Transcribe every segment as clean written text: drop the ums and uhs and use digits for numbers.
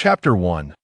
Chapter 1.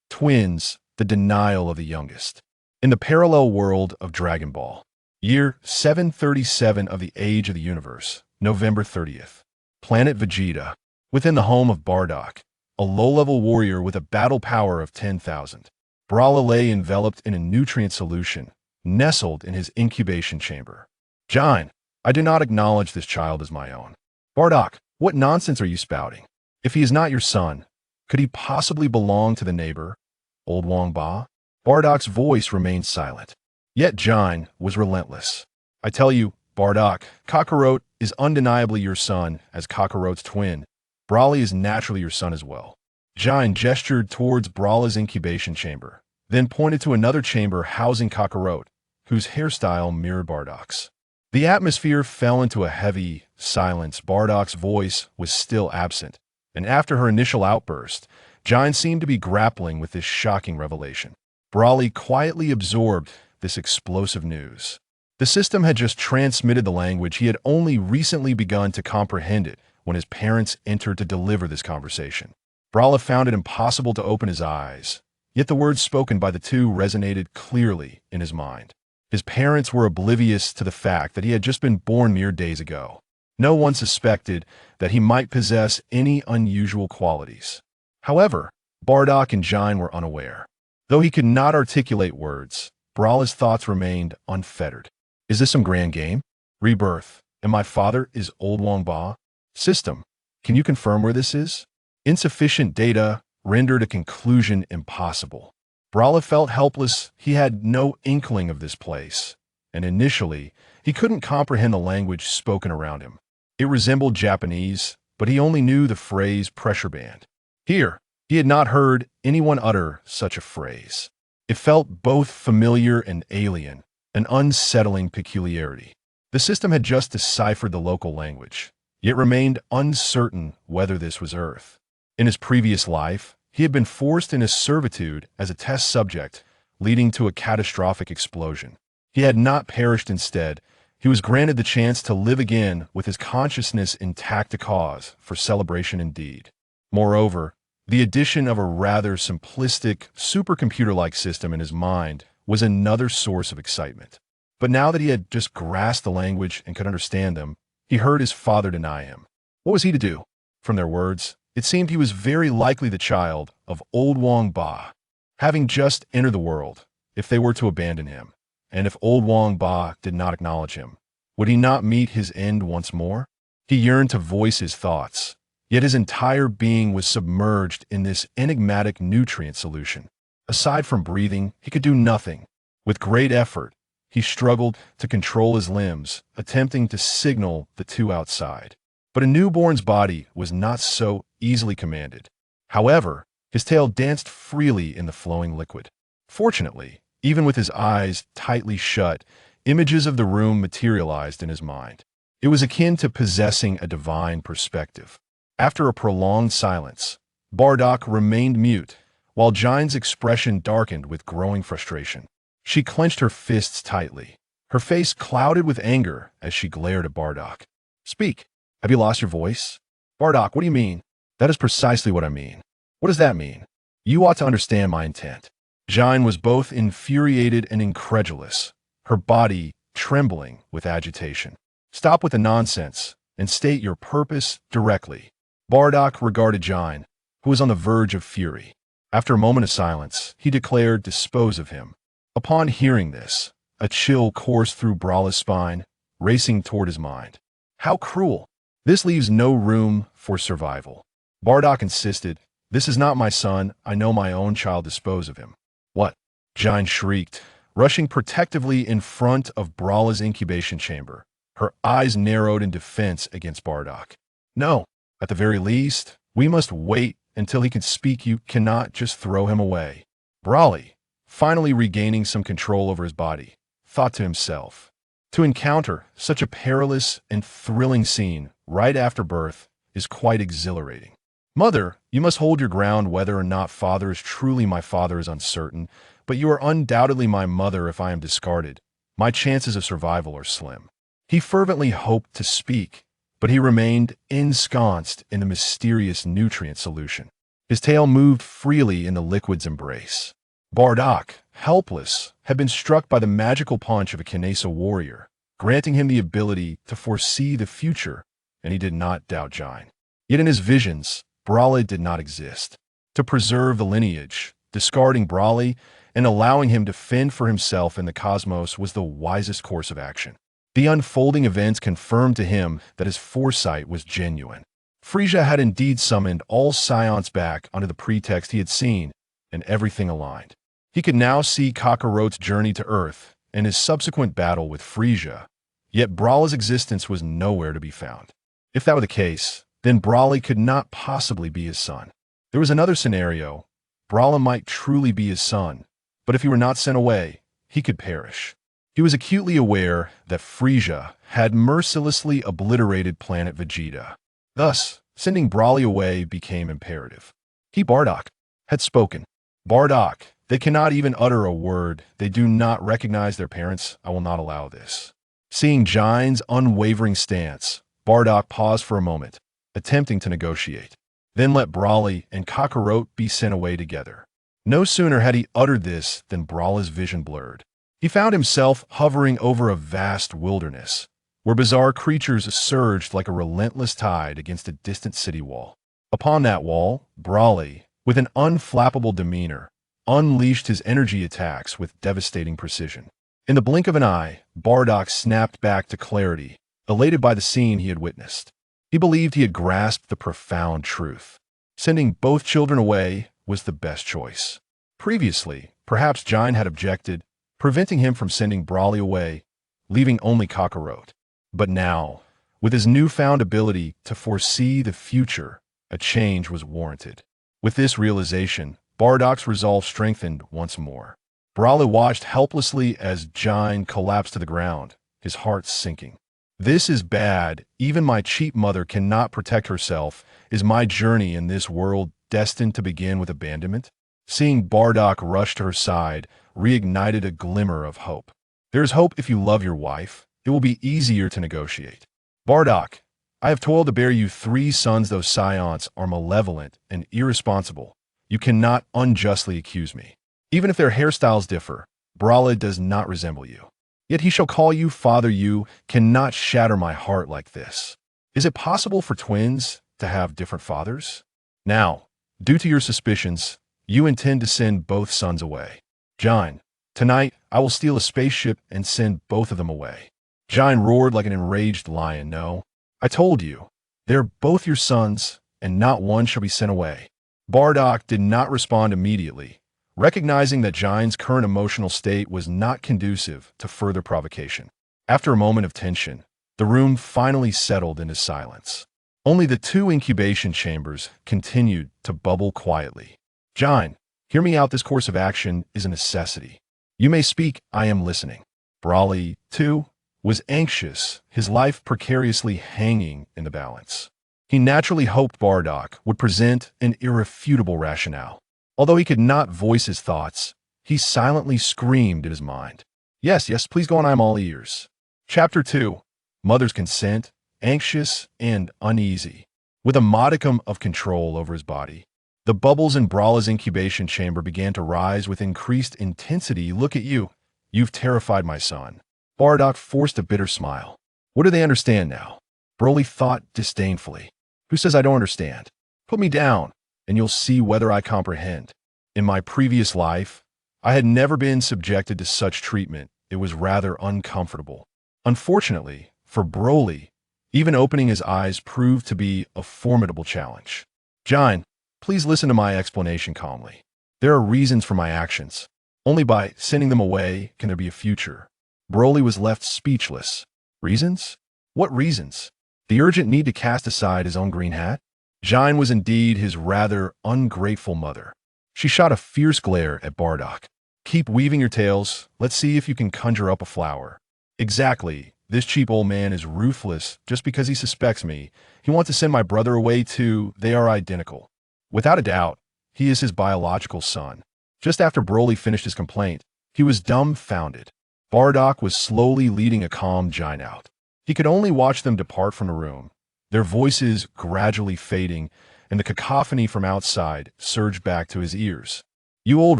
Twins, the denial of the youngest. In the parallel world of Dragon Ball. Year 737 of the Age of the Universe, November 30th. Planet Vegeta. Within the home of Bardock, a low-level warrior with a battle power of 10,000. Brawler lay enveloped in a nutrient solution, nestled in his incubation chamber. Jine, I do not acknowledge this child as my own. Bardock, what nonsense are you spouting? If he is not your son, could he possibly belong to the neighbor, old Wang Ba? Bardock's voice remained silent. Yet Jine was relentless. I tell you, Bardock, Kakarot is undeniably your son as Kakarot's twin. Broly is naturally your son as well. Jine gestured towards Brawler's incubation chamber, then pointed to another chamber housing Kakarot, whose hairstyle mirrored Bardock's. The atmosphere fell into a heavy silence. Bardock's voice was still absent, and after her initial outburst, Jine seemed to be grappling with this shocking revelation. Broly quietly absorbed this explosive news. The system had just transmitted the language. He had only recently begun to comprehend it when his parents entered to deliver this conversation. Broly found it impossible to open his eyes, yet the words spoken by the two resonated clearly in his mind. His parents were oblivious to the fact that he had just been born mere days ago. No one suspected that he might possess any unusual qualities. However, Bardock and Jine were unaware. Though he could not articulate words, Brawler's thoughts remained unfettered. Is this some grand game? Rebirth, and my father is old Wang Ba? System, can you confirm where this is? Insufficient data rendered a conclusion impossible. Brawler felt helpless. He had no inkling of this place, and initially, he couldn't comprehend the language spoken around him. It resembled Japanese, but he only knew the phrase pressure band. Here, he had not heard anyone utter such a phrase. It felt both familiar and alien, an unsettling peculiarity. The system had just deciphered the local language, yet remained uncertain whether this was Earth. In his previous life, he had been forced into servitude as a test subject, leading to a catastrophic explosion. He had not perished instead. He was granted the chance to live again with his consciousness intact, a cause for celebration indeed. Moreover, the addition of a rather simplistic, supercomputer-like system in his mind was another source of excitement. But now that he had just grasped the language and could understand them, he heard his father deny him. What was he to do? From their words, it seemed he was very likely the child of old Wang Ba, having just entered the world. If they were to abandon him, and if old Wang Ba did not acknowledge him, would he not meet his end once more? He yearned to voice his thoughts, yet his entire being was submerged in this enigmatic nutrient solution. Aside from breathing, he could do nothing. With great effort, he struggled to control his limbs, attempting to signal the two outside. But a newborn's body was not so easily commanded. However, his tail danced freely in the flowing liquid. Fortunately, even with his eyes tightly shut, images of the room materialized in his mind. It was akin to possessing a divine perspective. After a prolonged silence, Bardock remained mute, while Jine's expression darkened with growing frustration. She clenched her fists tightly, her face clouded with anger as she glared at Bardock. Speak. Have you lost your voice? Bardock, what do you mean? That is precisely what I mean. What does that mean? You ought to understand my intent. Jine was both infuriated and incredulous, her body trembling with agitation. Stop with the nonsense and state your purpose directly. Bardock regarded Jine, who was on the verge of fury. After a moment of silence, he declared, dispose of him. Upon hearing this, a chill coursed through Brawler's spine, racing toward his mind. How cruel! This leaves no room for survival. Bardock insisted, this is not my son. I know my own child. Dispose of him. What? Jine shrieked, rushing protectively in front of Brawler's incubation chamber, her eyes narrowed in defense against Bardock. No, at the very least, we must wait until he can speak. You cannot just throw him away. Broly, finally regaining some control over his body, thought to himself. To encounter such a perilous and thrilling scene right after birth is quite exhilarating. Mother, you must hold your ground. Whether or not father is truly my father is uncertain, but you are undoubtedly my mother. If I am discarded, my chances of survival are slim. He fervently hoped to speak, but he remained ensconced in the mysterious nutrient solution. His tail moved freely in the liquid's embrace. Bardock, helpless, had been struck by the magical punch of a Kinesa warrior, granting him the ability to foresee the future, and he did not doubt Jain. Yet in his visions, Brawley did not exist. To preserve the lineage, discarding Brawley and allowing him to fend for himself in the cosmos was the wisest course of action. The unfolding events confirmed to him that his foresight was genuine. Frisia had indeed summoned all scions back under the pretext he had seen, and everything aligned. He could now see Kakarot's journey to Earth and his subsequent battle with Frisia, yet Brawley's existence was nowhere to be found. If that were the case, then Brawley could not possibly be his son. There was another scenario. Brawley might truly be his son, but if he were not sent away, he could perish. He was acutely aware that Frisia had mercilessly obliterated planet Vegeta. Thus, sending Brawley away became imperative. Bardock had spoken. Bardock, they cannot even utter a word. They do not recognize their parents. I will not allow this. Seeing Jain's unwavering stance, Bardock paused for a moment, attempting to negotiate. Then let Brawley and Kakarot be sent away together. No sooner had he uttered this than Brawley's vision blurred. He found himself hovering over a vast wilderness, where bizarre creatures surged like a relentless tide against a distant city wall. Upon that wall, Brawley, with an unflappable demeanor, unleashed his energy attacks with devastating precision. In the blink of an eye, Bardock snapped back to clarity, elated by the scene he had witnessed. He believed he had grasped the profound truth. Sending both children away was the best choice. Previously, perhaps Jain had objected, preventing him from sending Brawley away, leaving only Kakarot. But now, with his newfound ability to foresee the future, a change was warranted. With this realization, Bardock's resolve strengthened once more. Brawley watched helplessly as Jain collapsed to the ground, his heart sinking. This is bad. Even my cheap mother cannot protect herself. Is my journey in this world destined to begin with abandonment? Seeing Bardock rush to her side reignited a glimmer of hope. There is hope if you love your wife. It will be easier to negotiate. Bardock, I have toiled to bear you 3 sons. Those scions are malevolent and irresponsible. You cannot unjustly accuse me. Even if their hairstyles differ, Brawley does not resemble you. Yet he shall call you father. You cannot shatter my heart like this. Is it possible for twins to have different fathers? Now, due to your suspicions, you intend to send both sons away. Jain, tonight I will steal a spaceship and send both of them away. Jain roared like an enraged lion. No, I told you, they're both your sons, and not one shall be sent away. Bardock did not respond immediately, recognizing that Jain's current emotional state was not conducive to further provocation. After a moment of tension, the room finally settled into silence. Only the 2 incubation chambers continued to bubble quietly. Jain, hear me out. This course of action is a necessity. You may speak. I am listening. Brawley, too, was anxious, his life precariously hanging in the balance. He naturally hoped Bardock would present an irrefutable rationale. Although he could not voice his thoughts, he silently screamed in his mind. Yes, please go on. I am all ears. Chapter 2. Mother's consent, anxious and uneasy. With a modicum of control over his body, the bubbles in Brawley's incubation chamber began to rise with increased intensity. Look at you. You've terrified my son. Bardock forced a bitter smile. What do they understand now? Brawley thought disdainfully. Who says I don't understand? Put me down, and you'll see whether I comprehend. In my previous life, I had never been subjected to such treatment. It was rather uncomfortable. Unfortunately, for Brawley, even opening his eyes proved to be a formidable challenge. Jain, please listen to my explanation calmly. There are reasons for my actions. Only by sending them away can there be a future. Brawley was left speechless. Reasons? What reasons? The urgent need to cast aside his own green hat? Jain was indeed his rather ungrateful mother. She shot a fierce glare at Bardock. Keep weaving your tales. Let's see if you can conjure up a flower. Exactly. This cheap old man is ruthless just because he suspects me. He wants to send my brother away too. They are identical. Without a doubt, he is his biological son. Just after Brawley finished his complaint, he was dumbfounded. Bardock was slowly leading a calm Jain out. He could only watch them depart from the room, their voices gradually fading and the cacophony from outside surged back to his ears. "You old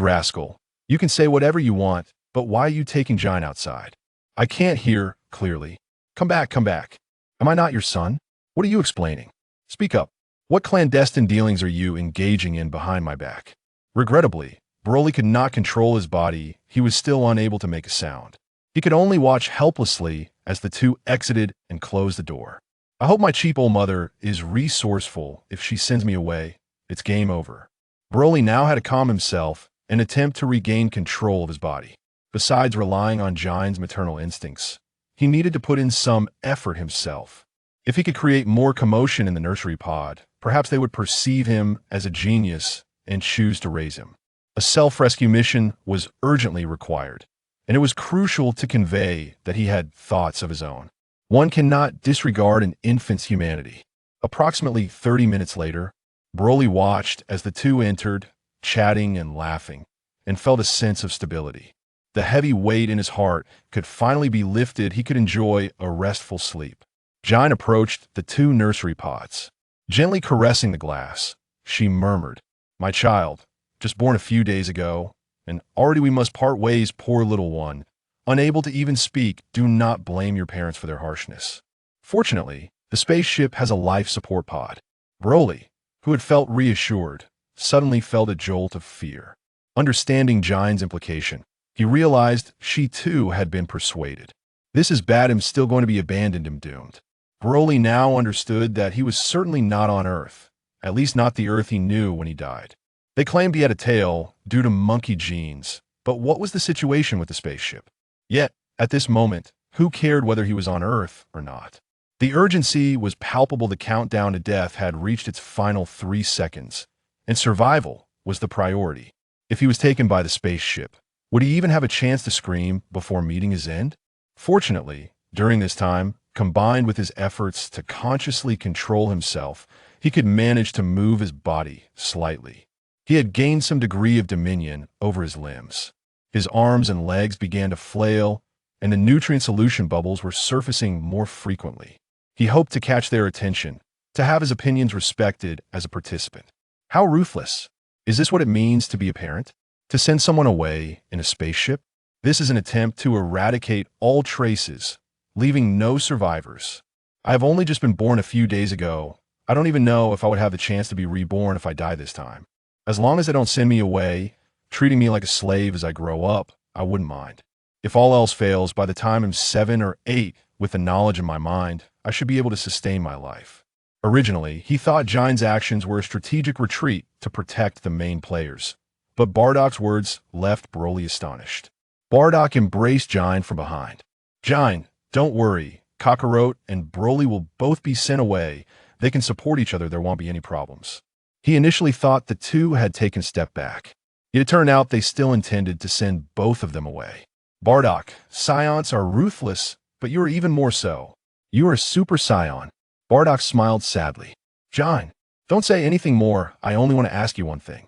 rascal. You can say whatever you want, but why are you taking Jine outside? I can't hear clearly. Come back, come back. Am I not your son? What are you explaining? Speak up. What clandestine dealings are you engaging in behind my back?" Regrettably, Broly could not control his body. He was still unable to make a sound. He could only watch helplessly as the two exited and closed the door. "I hope my cheap old mother is resourceful. If she sends me away, it's game over." Broly now had to calm himself and attempt to regain control of his body. Besides relying on Jine's maternal instincts, he needed to put in some effort himself. If he could create more commotion in the nursery pod, perhaps they would perceive him as a genius and choose to raise him. A self-rescue mission was urgently required, and it was crucial to convey that he had thoughts of his own. One cannot disregard an infant's humanity. Approximately 30 minutes later, Broly watched as the two entered, chatting and laughing, and felt a sense of stability. The heavy weight in his heart could finally be lifted. He could enjoy a restful sleep. Jine approached the two nursery pods. Gently caressing the glass, she murmured, "My child, just born a few days ago, and already we must part ways, poor little one. Unable to even speak, do not blame your parents for their harshness." Fortunately, the spaceship has a life support pod. Broly, who had felt reassured, suddenly felt a jolt of fear. Understanding Jine's implication, he realized she too had been persuaded. This is bad. I'm still going to be abandoned and doomed. Broly now understood that he was certainly not on Earth, at least not the Earth he knew when he died. They claimed he had a tail due to monkey genes, but what was the situation with the spaceship? Yet, at this moment, who cared whether he was on Earth or not? The urgency was palpable. The countdown to death had reached its final 3 seconds, and survival was the priority. If he was taken by the spaceship, would he even have a chance to scream before meeting his end? Fortunately, during this time, combined with his efforts to consciously control himself, he could manage to move his body slightly. He had gained some degree of dominion over his limbs. His arms and legs began to flail, and the nutrient solution bubbles were surfacing more frequently. He hoped to catch their attention, to have his opinions respected as a participant. How ruthless! Is this what it means to be a parent? To send someone away in a spaceship? This is an attempt to eradicate all traces, leaving no survivors. I have only just been born a few days ago. I don't even know if I would have the chance to be reborn if I die this time. As long as they don't send me away, treating me like a slave as I grow up, I wouldn't mind. If all else fails, by the time I'm 7 or 8, with the knowledge in my mind, I should be able to sustain my life. Originally, he thought Jine's actions were a strategic retreat to protect the main players, but Bardock's words left Broly astonished. Bardock embraced Jine from behind. "Jine, don't worry. Kakarot and Broly will both be sent away. They can support each other. There won't be any problems." He initially thought the two had taken a step back. Yet it turned out they still intended to send both of them away. "Bardock, Scions are ruthless, but you are even more so. You are a Super Scion." Bardock smiled sadly. "Jine, don't say anything more. I only want to ask you one thing.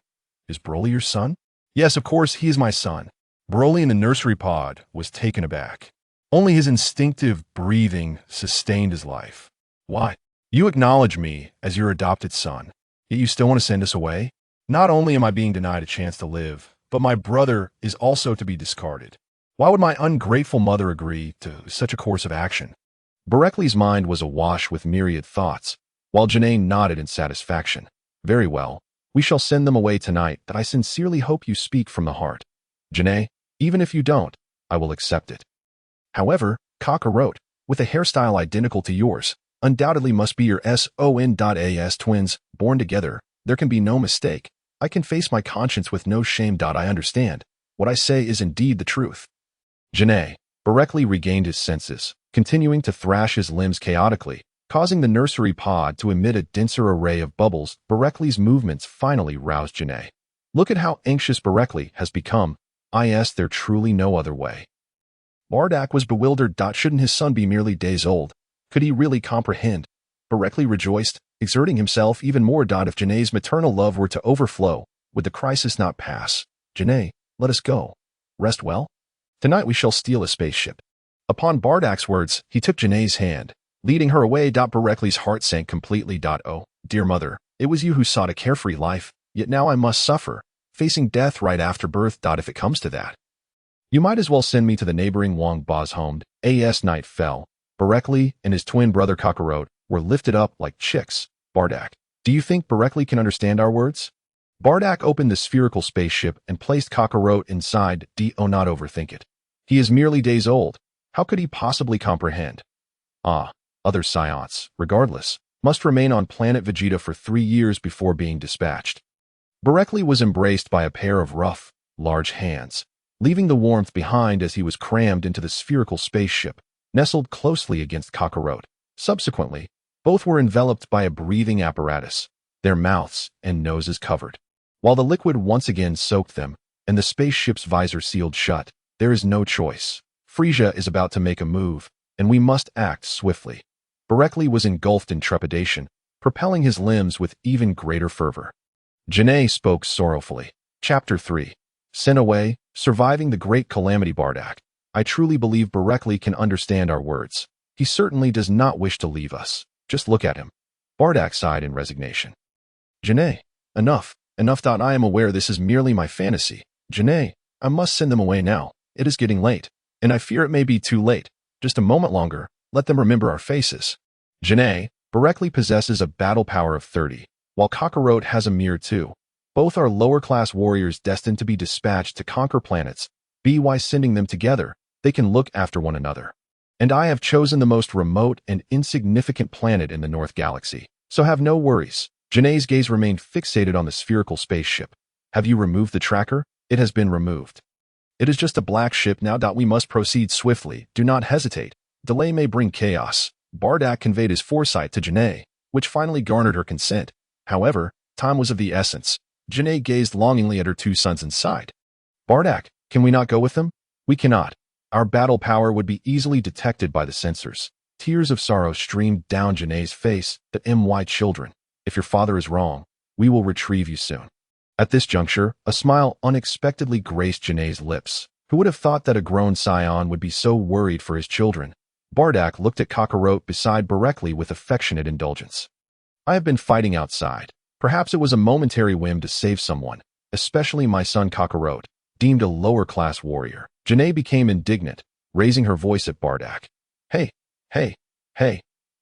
Is Broly your son?" "Yes, of course, he is my son." Broly in the nursery pod was taken aback. Only his instinctive breathing sustained his life. "Why? You acknowledge me as your adopted son, yet you still want to send us away? Not only am I being denied a chance to live, but my brother is also to be discarded. Why would my ungrateful mother agree to such a course of action?" Boreikli's mind was awash with myriad thoughts, while Janae nodded in satisfaction. "Very well. We shall send them away tonight. That I sincerely hope you speak from the heart. Janae, even if you don't, I will accept it. However, Kakarot, with a hairstyle identical to yours, undoubtedly must be your son.as twins, born together. There can be no mistake. I can face my conscience with no shame. I understand. What I say is indeed the truth." Janae. Boreikli regained his senses, continuing to thrash his limbs chaotically, causing the nursery pod to emit a denser array of bubbles. Boreikli's movements finally roused Janae. "Look at how anxious Boreikli has become. There truly no other way." Bardock was bewildered. Shouldn't his son be merely days old? Could he really comprehend? Boreikli rejoiced, exerting himself even more. If Janae's maternal love were to overflow, would the crisis not pass? "Janae, let us go. Rest well. Tonight we shall steal a spaceship." Upon Bardock's words, he took Janae's hand, leading her away. Boreikli's heart sank completely. "Oh, dear mother, It was you who sought a carefree life, yet now I must suffer, facing death right after birth. If it comes to that, you might as well send me to the neighboring Wang Ba's home. As night fell, Boreikli and his twin brother Kakarot were lifted up like chicks. Bardak, do you think Boreikli can understand our words? Bardak opened the spherical spaceship and placed Kakarot inside. Not overthink it. He is merely days old. How could he possibly comprehend? Other scions, regardless, must remain on planet Vegeta for 3 years before being dispatched. Boreikli was embraced by a pair of rough, large hands, leaving the warmth behind as he was crammed into the spherical spaceship, nestled closely against Kakarot. Subsequently, both were enveloped by a breathing apparatus, their mouths and noses covered. While the liquid once again soaked them, and the spaceship's visor sealed shut, there is no choice. Frisia is about to make a move, and we must act swiftly. Boreikli was engulfed in trepidation, propelling his limbs with even greater fervor. Janae spoke sorrowfully. Chapter 3. Sent away, surviving the great calamity. Bardak, I truly believe Boreikli can understand our words. He certainly does not wish to leave us. Just look at him. Bardak sighed in resignation. Janae, enough. I am aware this is merely my fantasy. Janae, I must send them away now. It is getting late, and I fear it may be too late. Just a moment longer, let them remember our faces. Janae, Boreikli possesses a battle power of 30, while Kakarot has a mere 2. Both are lower-class warriors destined to be dispatched to conquer planets. By sending them together, they can look after one another. And I have chosen the most remote and insignificant planet in the North Galaxy, so have no worries. Janae's gaze remained fixated on the spherical spaceship. Have you removed the tracker? It has been removed. It is just a black ship now. We must proceed swiftly. Do not hesitate. Delay may bring chaos. Bardak conveyed his foresight to Janae, which finally garnered her consent. However, time was of the essence. Janae gazed longingly at her 2 sons inside. Bardak, can we not go with them? We cannot. Our battle power would be easily detected by the sensors. Tears of sorrow streamed down Janae's face. My children, if your father is wrong, we will retrieve you soon. At this juncture, a smile unexpectedly graced Janae's lips. Who would have thought that a grown scion would be so worried for his children? Bardak looked at Kakarot beside Boreikli with affectionate indulgence. I have been fighting outside. Perhaps it was a momentary whim to save someone, especially my son Kakarot, deemed a lower-class warrior. Janae became indignant, raising her voice at Bardak. Hey,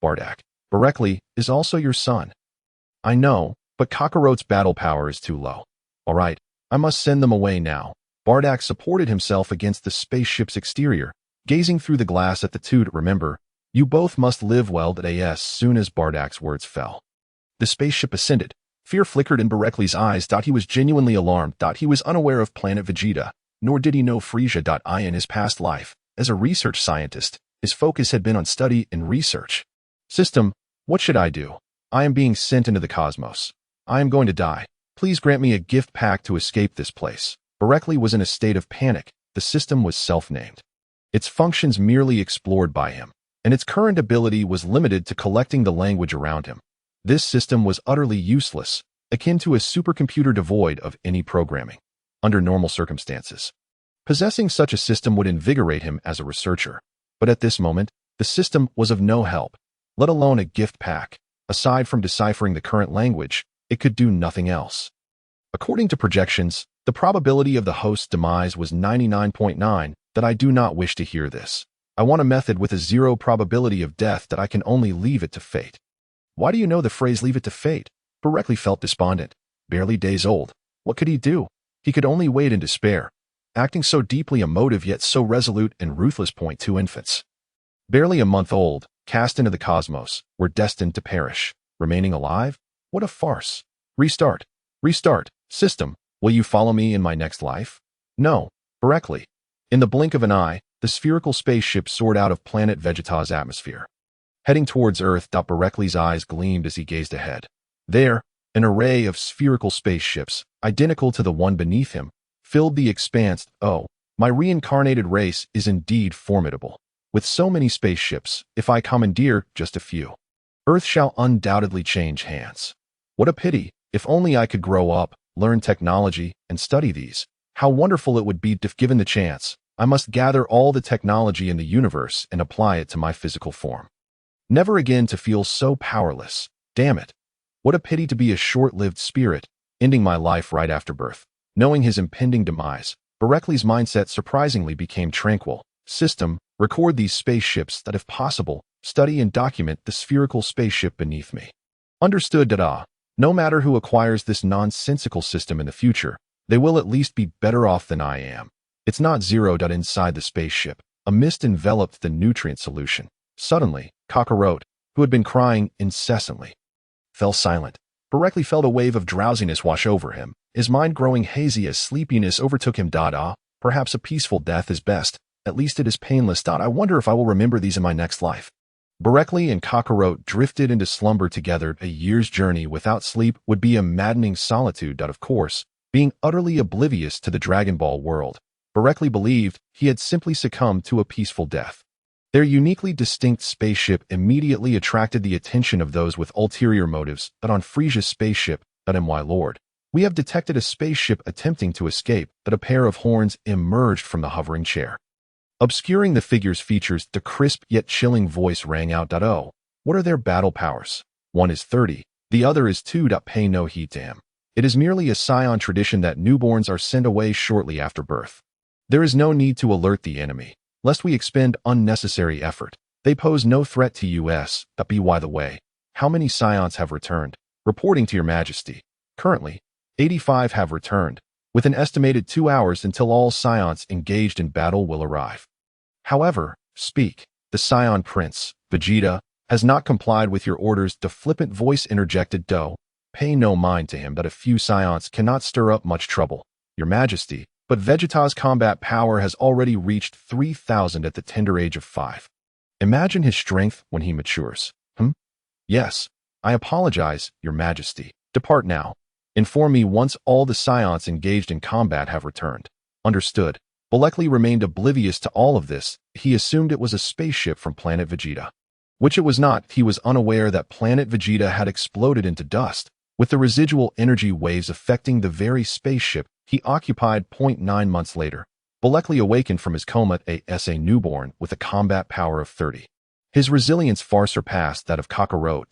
Bardak, Boreikli is also your son. I know, but Kakarot's battle power is too low. All right, I must send them away now. Bardak supported himself against the spaceship's exterior, gazing through the glass at the 2. Remember, you both must live well. As soon as Bardak's words fell, the spaceship ascended. Fear flickered in Boreikli's eyes. He was genuinely alarmed. He was unaware of planet Vegeta, nor did he know Frisia. In his past life, as a research scientist, his focus had been on study and research. System, what should I do? I am being sent into the cosmos. I am going to die. Please grant me a gift pack to escape this place. Boreikli was in a state of panic. The system was self-named. Its functions merely explored by him, and its current ability was limited to collecting the language around him. This system was utterly useless, akin to a supercomputer devoid of any programming. Under normal circumstances, possessing such a system would invigorate him as a researcher. But at this moment, the system was of no help, let alone a gift pack. Aside from deciphering the current language, it could do nothing else. According to projections, the probability of the host's demise was 99.9. I do not wish to hear this. I want a method with a 0 probability of death. I can only leave it to fate. Why do you know the phrase leave it to fate? Boreikli felt despondent. Barely days old. What could he do? He could only wait in despair, acting so deeply emotive yet so resolute and ruthless. 2 infants, barely a month old, cast into the cosmos, were destined to perish. Remaining alive? What a farce. Restart. System, will you follow me in my next life? No. Boreikli. In the blink of an eye, the spherical spaceship soared out of planet Vegeta's atmosphere, heading towards Earth. Boreikli's eyes gleamed as he gazed ahead. There, an array of spherical spaceships, identical to the one beneath him, filled the expanse. Oh, my reincarnated race is indeed formidable. With so many spaceships, if I commandeer just a few, Earth shall undoubtedly change hands. What a pity, if only I could grow up, learn technology, and study these. How wonderful it would be if given the chance. I must gather all the technology in the universe and apply it to my physical form. Never again to feel so powerless. Damn it. What a pity to be a short-lived spirit, ending my life right after birth. Knowing his impending demise, Boreikli's mindset surprisingly became tranquil. System, record these spaceships that if possible, study and document the spherical spaceship beneath me. Understood, Dada. No matter who acquires this nonsensical system in the future, they will at least be better off than I am. It's not zero. Inside the spaceship, a mist enveloped the nutrient solution. Suddenly, Kakarot, who had been crying incessantly, fell silent. Boreikli felt a wave of drowsiness wash over him, his mind growing hazy as sleepiness overtook him. Perhaps a peaceful death is best. At least it is painless. I wonder if I will remember these in my next life. Boreikli and Kakarot drifted into slumber together. A year's journey without sleep would be a maddening solitude. Of course, being utterly oblivious to the Dragon Ball world, Boreikli believed he had simply succumbed to a peaceful death. Their uniquely distinct spaceship immediately attracted the attention of those with ulterior motives. But on Frisia's spaceship, my lord, we have detected a spaceship attempting to escape. A pair of horns emerged from the hovering chair. Obscuring the figure's features, the crisp yet chilling voice rang out. Oh, what are their battle powers? One is 30, the other is 2. Pay no heed to him. It is merely a scion tradition that newborns are sent away shortly after birth. There is no need to alert the enemy, lest we expend unnecessary effort. They pose no threat to us. By the way, how many scions have returned? Reporting to your majesty. Currently, 85 have returned, with an estimated 2 hours until all scions engaged in battle will arrive. However, speak. The scion prince, Vegeta, has not complied with your orders. The flippant voice interjected. Pay no mind to him. A few scions cannot stir up much trouble, your majesty, but Vegeta's combat power has already reached 3,000 at the tender age of 5. Imagine his strength when he matures. Yes, I apologize, your majesty. Depart now. Inform me once all the scions engaged in combat have returned. Understood. Boreikli remained oblivious to all of this. He assumed it was a spaceship from planet Vegeta. Which it was not. He was unaware that planet Vegeta had exploded into dust, with the residual energy waves affecting the very spaceship he occupied. 9 months later, Boreikli awakened from his coma as a newborn with a combat power of 30. His resilience far surpassed that of Kakarot.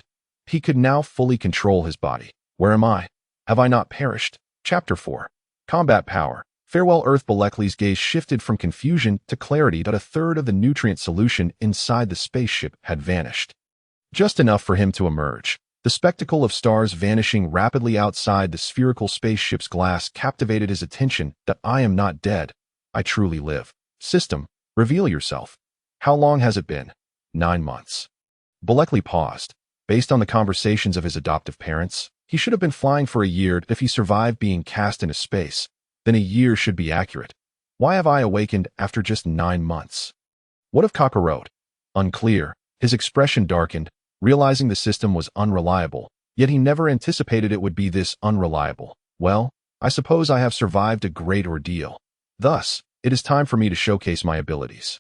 He could now fully control his body. Where am I? Have I not perished? Chapter 4. Combat Power. Farewell Earth. Boreikli's gaze shifted from confusion to clarity. A third of the nutrient solution inside the spaceship had vanished. Just enough for him to emerge. The spectacle of stars vanishing rapidly outside the spherical spaceship's glass captivated his attention. I am not dead. I truly live. System, reveal yourself. How long has it been? 9 months. Boreikli paused. Based on the conversations of his adoptive parents, he should have been flying for a year. If he survived being cast into space, then a year should be accurate. Why have I awakened after just 9 months? What of Kakarot? Unclear. His expression darkened, realizing the system was unreliable, yet he never anticipated it would be this unreliable. Well, I suppose I have survived a great ordeal. Thus, it is time for me to showcase my abilities.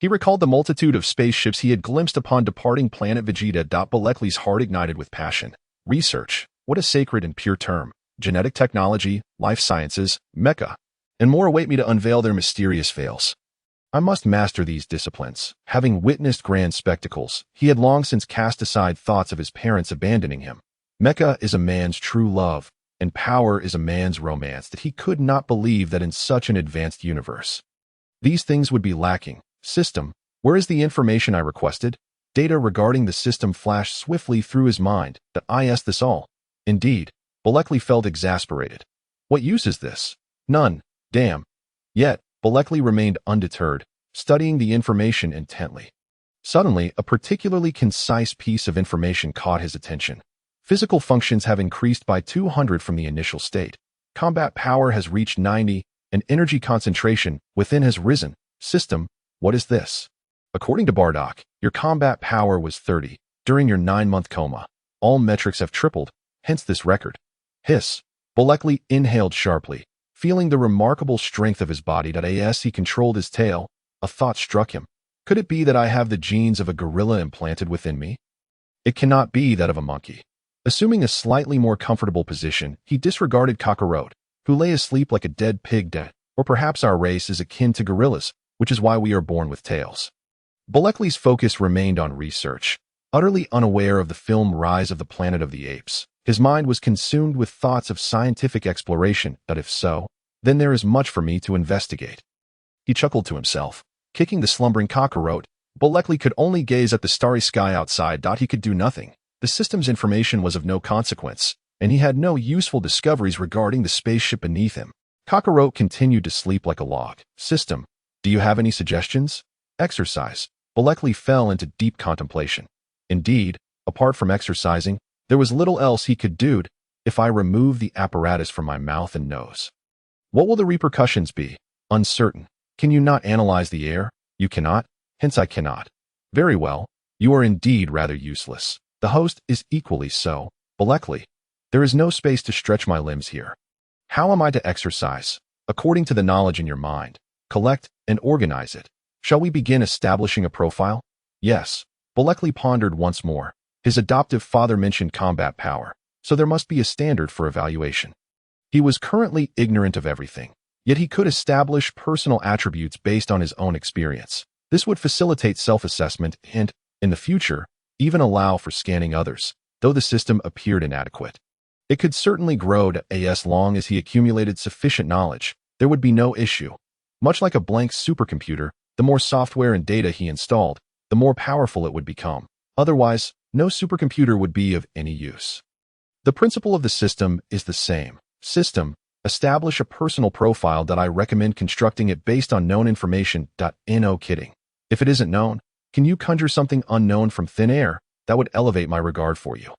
He recalled the multitude of spaceships he had glimpsed upon departing planet Vegeta. Boreikli's heart ignited with passion. Research, what a sacred and pure term. Genetic technology, life sciences, mecha, and more await me to unveil their mysterious veils. I must master these disciplines. Having witnessed grand spectacles, he had long since cast aside thoughts of his parents abandoning him. Mecha is a man's true love, and power is a man's romance. That he could not believe that in such an advanced universe, these things would be lacking. System, where is the information I requested? Data regarding the system flashed swiftly through his mind. That I asked this all. Indeed, Boreikli felt exasperated. What use is this? None. Damn. Yet, Boreikli remained undeterred, studying the information intently. Suddenly, a particularly concise piece of information caught his attention. Physical functions have increased by 200 from the initial state. Combat power has reached 90, and energy concentration within has risen. System, what is this? According to Bardock, your combat power was 30 during your 9-month coma. All metrics have tripled, hence this record. Hiss. Boreikli inhaled sharply, feeling the remarkable strength of his body. As he controlled his tail, a thought struck him. Could it be that I have the genes of a gorilla implanted within me? It cannot be that of a monkey. Assuming a slightly more comfortable position, he disregarded Kakarot, who lay asleep like a dead pig. Or perhaps our race is akin to gorillas, which is why we are born with tails. Boreikli's focus remained on research, utterly unaware of the film Rise of the Planet of the Apes. His mind was consumed with thoughts of scientific exploration, but if so, then there is much for me to investigate. He chuckled to himself. Kicking the slumbering Kakarot, Boreikli could only gaze at the starry sky outside. He could do nothing. The system's information was of no consequence, and he had no useful discoveries regarding the spaceship beneath him. Kakarot continued to sleep like a log. System, do you have any suggestions? Exercise. Boreikli fell into deep contemplation. Indeed, apart from exercising, there was little else he could do. If I remove the apparatus from my mouth and nose, what will the repercussions be? Uncertain. Can you not analyze the air? You cannot? Hence I cannot. Very well. You are indeed rather useless. The host is equally so. Boreikli, there is no space to stretch my limbs here. How am I to exercise? According to the knowledge in your mind. Collect and organize it. Shall we begin establishing a profile? Yes. Boreikli pondered once more. His adoptive father mentioned combat power, so there must be a standard for evaluation. He was currently ignorant of everything, yet he could establish personal attributes based on his own experience. This would facilitate self-assessment and, in the future, even allow for scanning others, though the system appeared inadequate. It could certainly grow to as long as he accumulated sufficient knowledge. There would be no issue. Much like a blank supercomputer, the more software and data he installed, the more powerful it would become. Otherwise, no supercomputer would be of any use. The principle of the system is the same. System, establish a personal profile. I recommend constructing it based on known information. No kidding. If it isn't known, can you conjure something unknown from thin air? That would elevate my regard for you.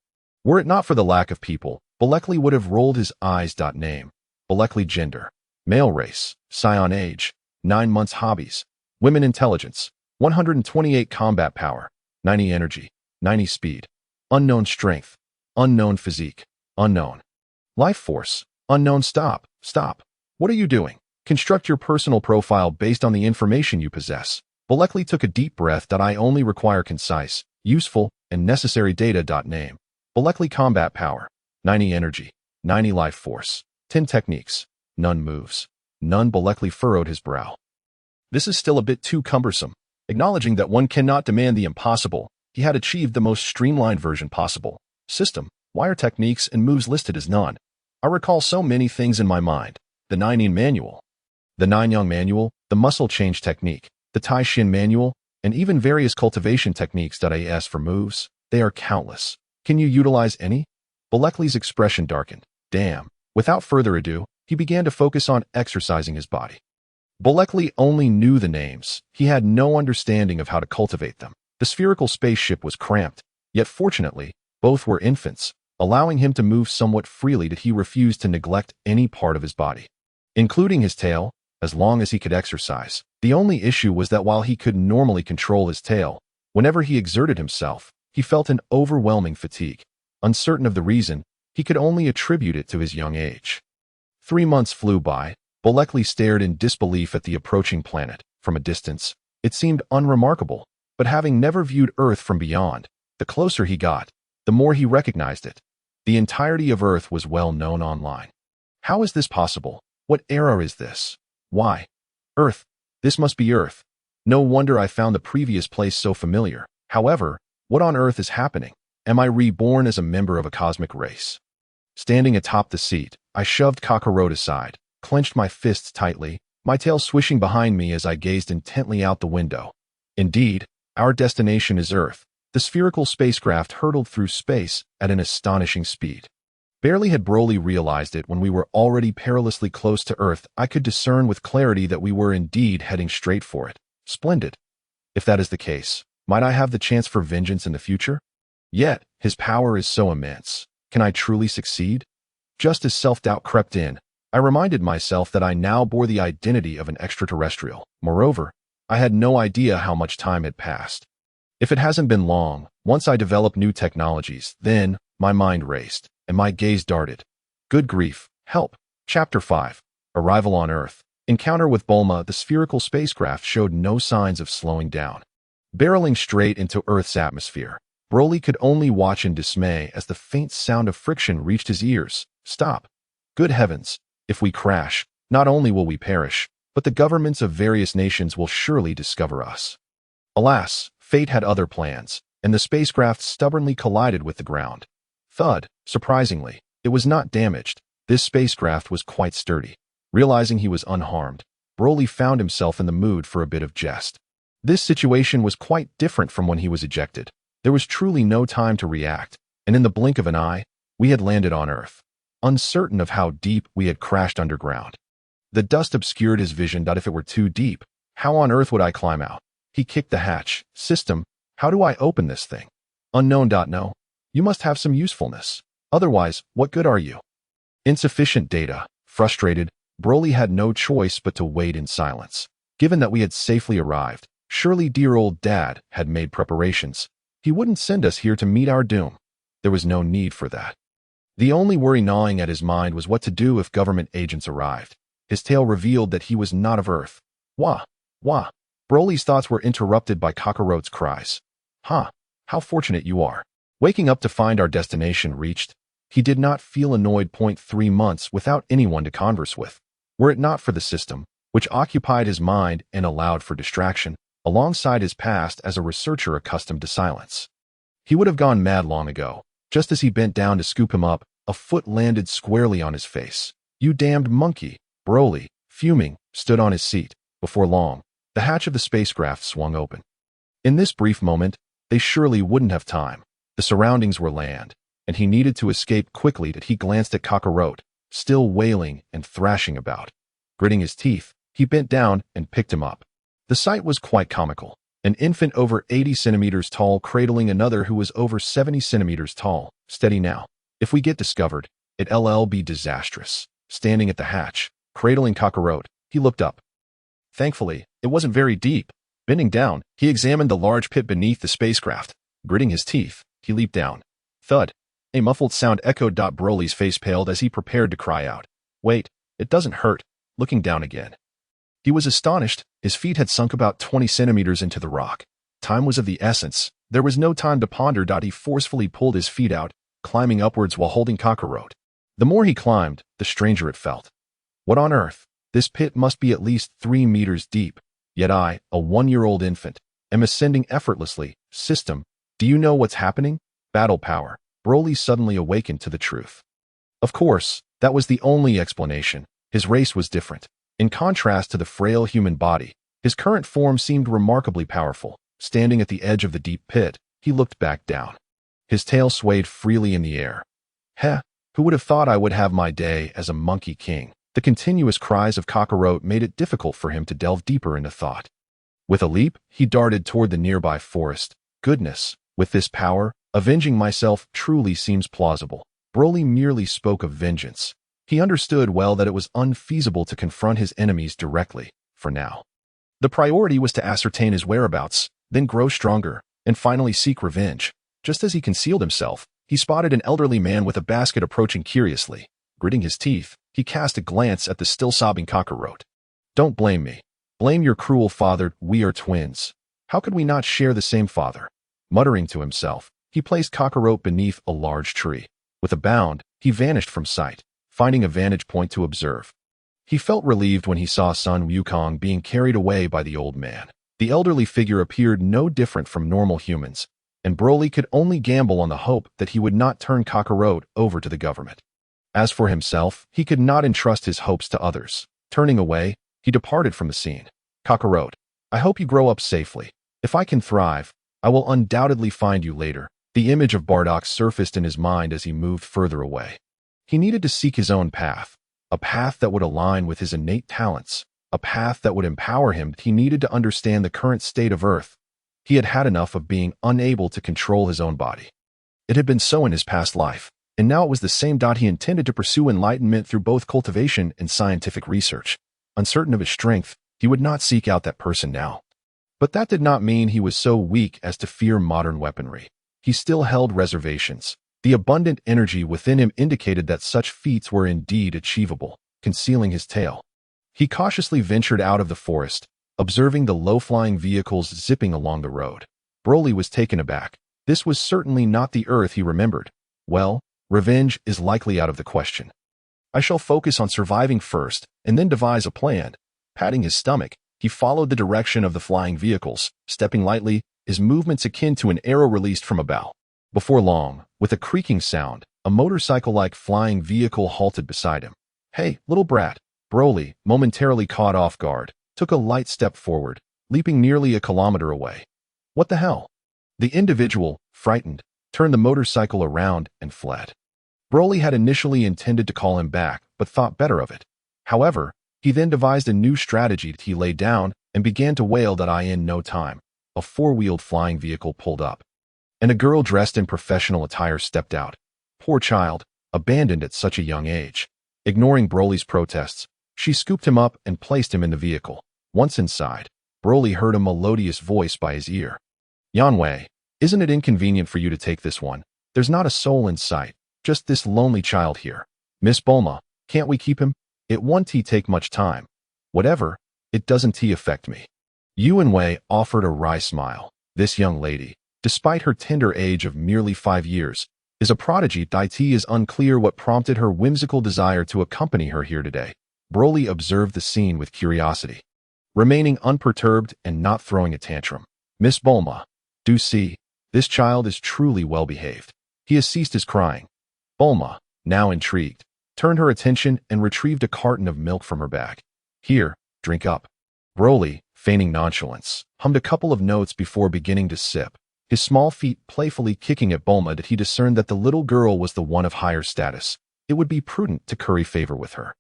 Were it not for the lack of people, Boreikli would have rolled his eyes. Name. Boreikli gender. Male race. Scion age. 9 months hobbies. Women intelligence. 128 combat power. 90 energy. 90 speed. Unknown strength. Unknown physique. Unknown life force. Unknown. Stop. What are you doing? Construct your personal profile based on the information you possess. Boreikli took a deep breath. I only require concise, useful, and necessary data. Name. Boreikli combat power. 90 energy. 90 life force. 10 techniques. None moves. None. Boreikli furrowed his brow. This is still a bit too cumbersome. Acknowledging that one cannot demand the impossible, he had achieved the most streamlined version possible. System. Why are techniques and moves listed as none? I recall so many things in my mind. The 9 manual. The 9 Yang manual, the muscle change technique, the Tai Shin manual, and even various cultivation techniques. As for moves, they are countless. Can you utilize any? Boreikli's expression darkened. Damn. Without further ado, he began to focus on exercising his body. Boreikli only knew the names. He had no understanding of how to cultivate them. The spherical spaceship was cramped, yet fortunately, both were infants, allowing him to move somewhat freely. He refused to neglect any part of his body, including his tail, as long as he could exercise. The only issue was that while he could normally control his tail, whenever he exerted himself, he felt an overwhelming fatigue. Uncertain of the reason, he could only attribute it to his young age. 3 months flew by. Boreikli stared in disbelief at the approaching planet. From a distance, it seemed unremarkable, but having never viewed Earth from beyond, the closer he got, the more he recognized it. The entirety of Earth was well known online. How is this possible? What era is this? Why? Earth. This must be Earth. No wonder I found the previous place so familiar. However, what on earth is happening? Am I reborn as a member of a cosmic race? Standing atop the seat, I shoved Kakarot aside, clenched my fists tightly, my tail swishing behind me as I gazed intently out the window. Indeed, our destination is Earth. The spherical spacecraft hurtled through space at an astonishing speed. Barely had Broly realized it when we were already perilously close to Earth. I could discern with clarity that we were indeed heading straight for it. Splendid. If that is the case, might I have the chance for vengeance in the future? Yet, his power is so immense. Can I truly succeed? Just as self-doubt crept in, I reminded myself that I now bore the identity of an extraterrestrial. Moreover, I had no idea how much time had passed. If it hasn't been long, once I developed new technologies, then my mind raced, and my gaze darted. Good grief, help. Chapter 5. Arrival on Earth. Encounter with Bulma. The spherical spacecraft showed no signs of slowing down. Barreling straight into Earth's atmosphere, Broly could only watch in dismay as the faint sound of friction reached his ears. Stop. Good heavens, if we crash, not only will we perish, but the governments of various nations will surely discover us. Alas, fate had other plans, and the spacecraft stubbornly collided with the ground. Thud. Surprisingly, it was not damaged. This spacecraft was quite sturdy. Realizing he was unharmed, Broly found himself in the mood for a bit of jest. This situation was quite different from when he was ejected. There was truly no time to react, and in the blink of an eye, we had landed on Earth, uncertain of how deep we had crashed underground. The dust obscured his vision. If it were too deep, how on earth would I climb out? He kicked the hatch. System, how do I open this thing? Unknown. No. You must have some usefulness. Otherwise, what good are you? Insufficient data. Frustrated, Broly had no choice but to wait in silence. Given that we had safely arrived, surely dear old dad had made preparations. He wouldn't send us here to meet our doom. There was no need for that. The only worry gnawing at his mind was what to do if government agents arrived. His tale revealed that he was not of Earth. Wah! Wah! Broly's thoughts were interrupted by Kakarot's cries. Huh! How fortunate you are. Waking up to find our destination reached, he did not feel annoyed. 3 months without anyone to converse with. Were it not for the system, which occupied his mind and allowed for distraction, alongside his past as a researcher accustomed to silence. He would have gone mad long ago. Just as he bent down to scoop him up, a foot landed squarely on his face. You damned monkey! Broly, fuming, stood on his seat. Before long, the hatch of the spacecraft swung open. In this brief moment, they surely wouldn't have time. The surroundings were land, and he needed to escape quickly. He glanced at Kakarot, still wailing and thrashing about. Gritting his teeth, he bent down and picked him up. The sight was quite comical. An infant over 80 centimeters tall cradling another who was over 70 centimeters tall. Steady now. If we get discovered, it'll be disastrous. Standing at the hatch, cradling Kakarot, he looked up. Thankfully, it wasn't very deep. Bending down, he examined the large pit beneath the spacecraft. Gritting his teeth, he leaped down. Thud. A muffled sound echoed. Broly's face paled as he prepared to cry out. Wait, it doesn't hurt. Looking down again. He was astonished. His feet had sunk about 20 centimeters into the rock. Time was of the essence. There was no time to ponder. He forcefully pulled his feet out, climbing upwards while holding Kakarot. The more he climbed, the stranger it felt. What on earth? This pit must be at least 3 meters deep. Yet I, a 1-year-old infant, am ascending effortlessly. System, do you know what's happening? Battle power. Broly suddenly awakened to the truth. Of course, that was the only explanation. His race was different. In contrast to the frail human body, his current form seemed remarkably powerful. Standing at the edge of the deep pit, he looked back down. His tail swayed freely in the air. Heh, who would have thought I would have my day as a monkey king? The continuous cries of Kakarot made it difficult for him to delve deeper into thought. With a leap, he darted toward the nearby forest. Goodness, with this power, avenging myself truly seems plausible. Broly merely spoke of vengeance. He understood well that it was unfeasible to confront his enemies directly, for now. The priority was to ascertain his whereabouts, then grow stronger, and finally seek revenge. Just as he concealed himself, he spotted an elderly man with a basket approaching curiously. Gritting his teeth, he cast a glance at the still sobbing Kakarot. Don't blame me. Blame your cruel father. We are twins. How could we not share the same father? Muttering to himself, he placed Kakarot beneath a large tree. With a bound, he vanished from sight, finding a vantage point to observe. He felt relieved when he saw Son Wukong being carried away by the old man. The elderly figure appeared no different from normal humans, and Broly could only gamble on the hope that he would not turn Kakarot over to the government. As for himself, he could not entrust his hopes to others. Turning away, he departed from the scene. Kakarot, I hope you grow up safely. If I can thrive, I will undoubtedly find you later. The image of Bardock surfaced in his mind as he moved further away. He needed to seek his own path, a path that would align with his innate talents, a path that would empower him. He needed to understand the current state of Earth. He had had enough of being unable to control his own body. It had been so in his past life, and now it was the same. He intended to pursue enlightenment through both cultivation and scientific research. Uncertain of his strength, he would not seek out that person now. But that did not mean he was so weak as to fear modern weaponry. He still held reservations. The abundant energy within him indicated that such feats were indeed achievable. Concealing his tail, he cautiously ventured out of the forest, observing the low-flying vehicles zipping along the road. Broly was taken aback. This was certainly not the Earth he remembered. Well, revenge is likely out of the question. I shall focus on surviving first, and then devise a plan. Patting his stomach, he followed the direction of the flying vehicles, stepping lightly, his movements akin to an arrow released from a bow. Before long, with a creaking sound, a motorcycle-like flying vehicle halted beside him. "Hey, little brat." Broly, momentarily caught off guard, took a light step forward, leaping nearly a kilometer away. "What the hell?" The individual, frightened, turned the motorcycle around and fled. Broly had initially intended to call him back, but thought better of it. However, he then devised a new strategy. He lay down and began to wail that in no time. A four-wheeled flying vehicle pulled up, and a girl dressed in professional attire stepped out. Poor child, abandoned at such a young age. Ignoring Broly's protests, she scooped him up and placed him in the vehicle. Once inside, Broly heard a melodious voice by his ear. "Yanwei, isn't it inconvenient for you to take this one? There's not a soul in sight, just this lonely child here. Miss Bulma, can't we keep him? It won't take much time." "Whatever, it doesn't affect me." Yanwei offered a wry smile. This young lady, despite her tender age of merely 5 years, is a prodigy. It is unclear what prompted her whimsical desire to accompany her here today. Broly observed the scene with curiosity, remaining unperturbed and not throwing a tantrum. "Miss Bulma, do see, this child is truly well-behaved. He has ceased his crying." Bulma, now intrigued, turned her attention and retrieved a carton of milk from her bag. "Here, drink up." Broly, feigning nonchalance, hummed a couple of notes before beginning to sip, his small feet playfully kicking at Bulma. Did he discern that the little girl was the one of higher status? It would be prudent to curry favor with her.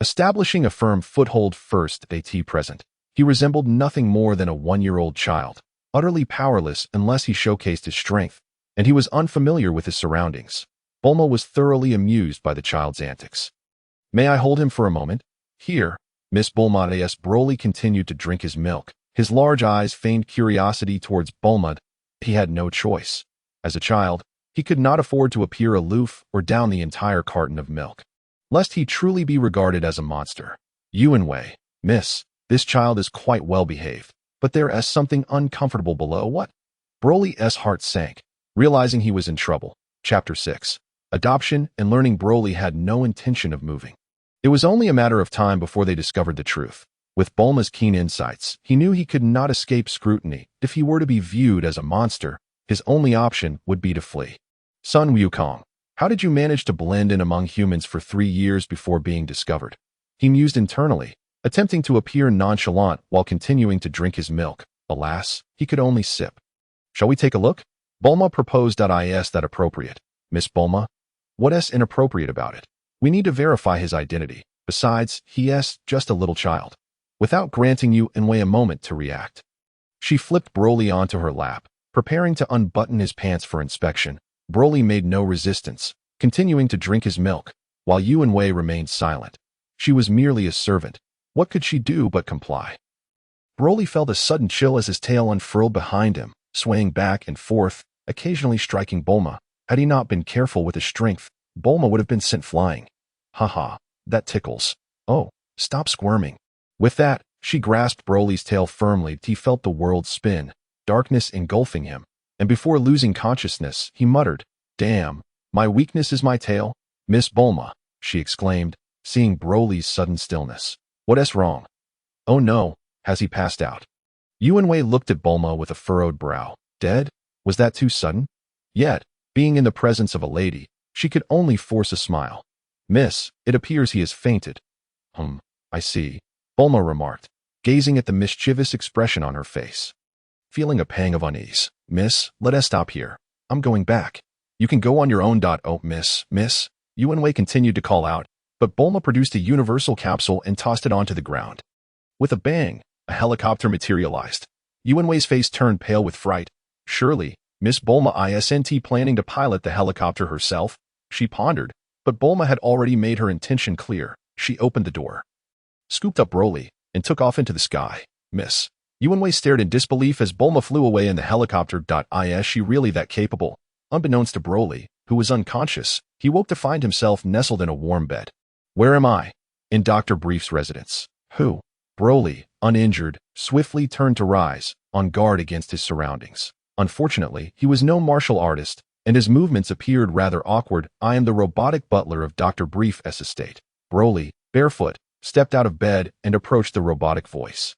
Establishing a firm foothold first at present, he resembled nothing more than a 1-year-old child, utterly powerless unless he showcased his strength, and he was unfamiliar with his surroundings. Bulma was thoroughly amused by the child's antics. "May I hold him for a moment?" "Here, Miss Bulma." As Broly continued to drink his milk, his large eyes feigned curiosity towards Bulma. He had no choice. As a child, he could not afford to appear aloof or down the entire carton of milk, lest he truly be regarded as a monster. "Yanwei, miss, this child is quite well behaved, but there is something uncomfortable below." "What?" Broly's heart sank, realizing he was in trouble. Chapter 6. Adoption and Learning. Broly had no intention of moving. It was only a matter of time before they discovered the truth. With Bulma's keen insights, he knew he could not escape scrutiny. If he were to be viewed as a monster, his only option would be to flee. "Sun Wukong, how did you manage to blend in among humans for 3 years before being discovered?" He mused internally, attempting to appear nonchalant while continuing to drink his milk. Alas, he could only sip. "Shall we take a look?" Bulma proposed. "Is that appropriate, Miss Bulma?" "What's inappropriate about it? We need to verify his identity. Besides, he's just a little child." Without granting Yanwei a moment to react, she flipped Broly onto her lap, preparing to unbutton his pants for inspection. Broly made no resistance, continuing to drink his milk, while Yanwei remained silent. She was merely a servant. What could she do but comply? Broly felt a sudden chill as his tail unfurled behind him, swaying back and forth, occasionally striking Bulma. Had he not been careful with his strength, Bulma would have been sent flying. "Haha, that tickles. Oh, stop squirming." With that, she grasped Broly's tail firmly. He felt the world spin, darkness engulfing him, and before losing consciousness, he muttered, "Damn, my weakness is my tail." "Miss Bulma," she exclaimed, seeing Broly's sudden stillness. "What's wrong?" "Oh no, has he passed out?" Yanwei looked at Bulma with a furrowed brow. "Dead? Was that too sudden?" Yet, being in the presence of a lady, she could only force a smile. "Miss, it appears he has fainted." I see," Bulma remarked, gazing at the mischievous expression on her face. Feeling a pang of unease. "Miss, let us stop here. I'm going back. You can go on your own. Oh, miss. Yanwei continued to call out, but Bulma produced a universal capsule and tossed it onto the ground. With a bang, a helicopter materialized. Yanwei's face turned pale with fright. Surely, Miss Bulma isn't planning to pilot the helicopter herself? She pondered, but Bulma had already made her intention clear. She opened the door, scooped up Broly, and took off into the sky. "Miss." Yanwei stared in disbelief as Bulma flew away in the helicopter. Is she really that capable? Unbeknownst to Broly, who was unconscious, he woke to find himself nestled in a warm bed. "Where am I?" "In Dr. Brief's residence." "Who?" Broly, uninjured, swiftly turned to rise, on guard against his surroundings. Unfortunately, he was no martial artist, and his movements appeared rather awkward. "I am the robotic butler of Dr. Brief's estate." Broly, barefoot, stepped out of bed and approached the robotic voice.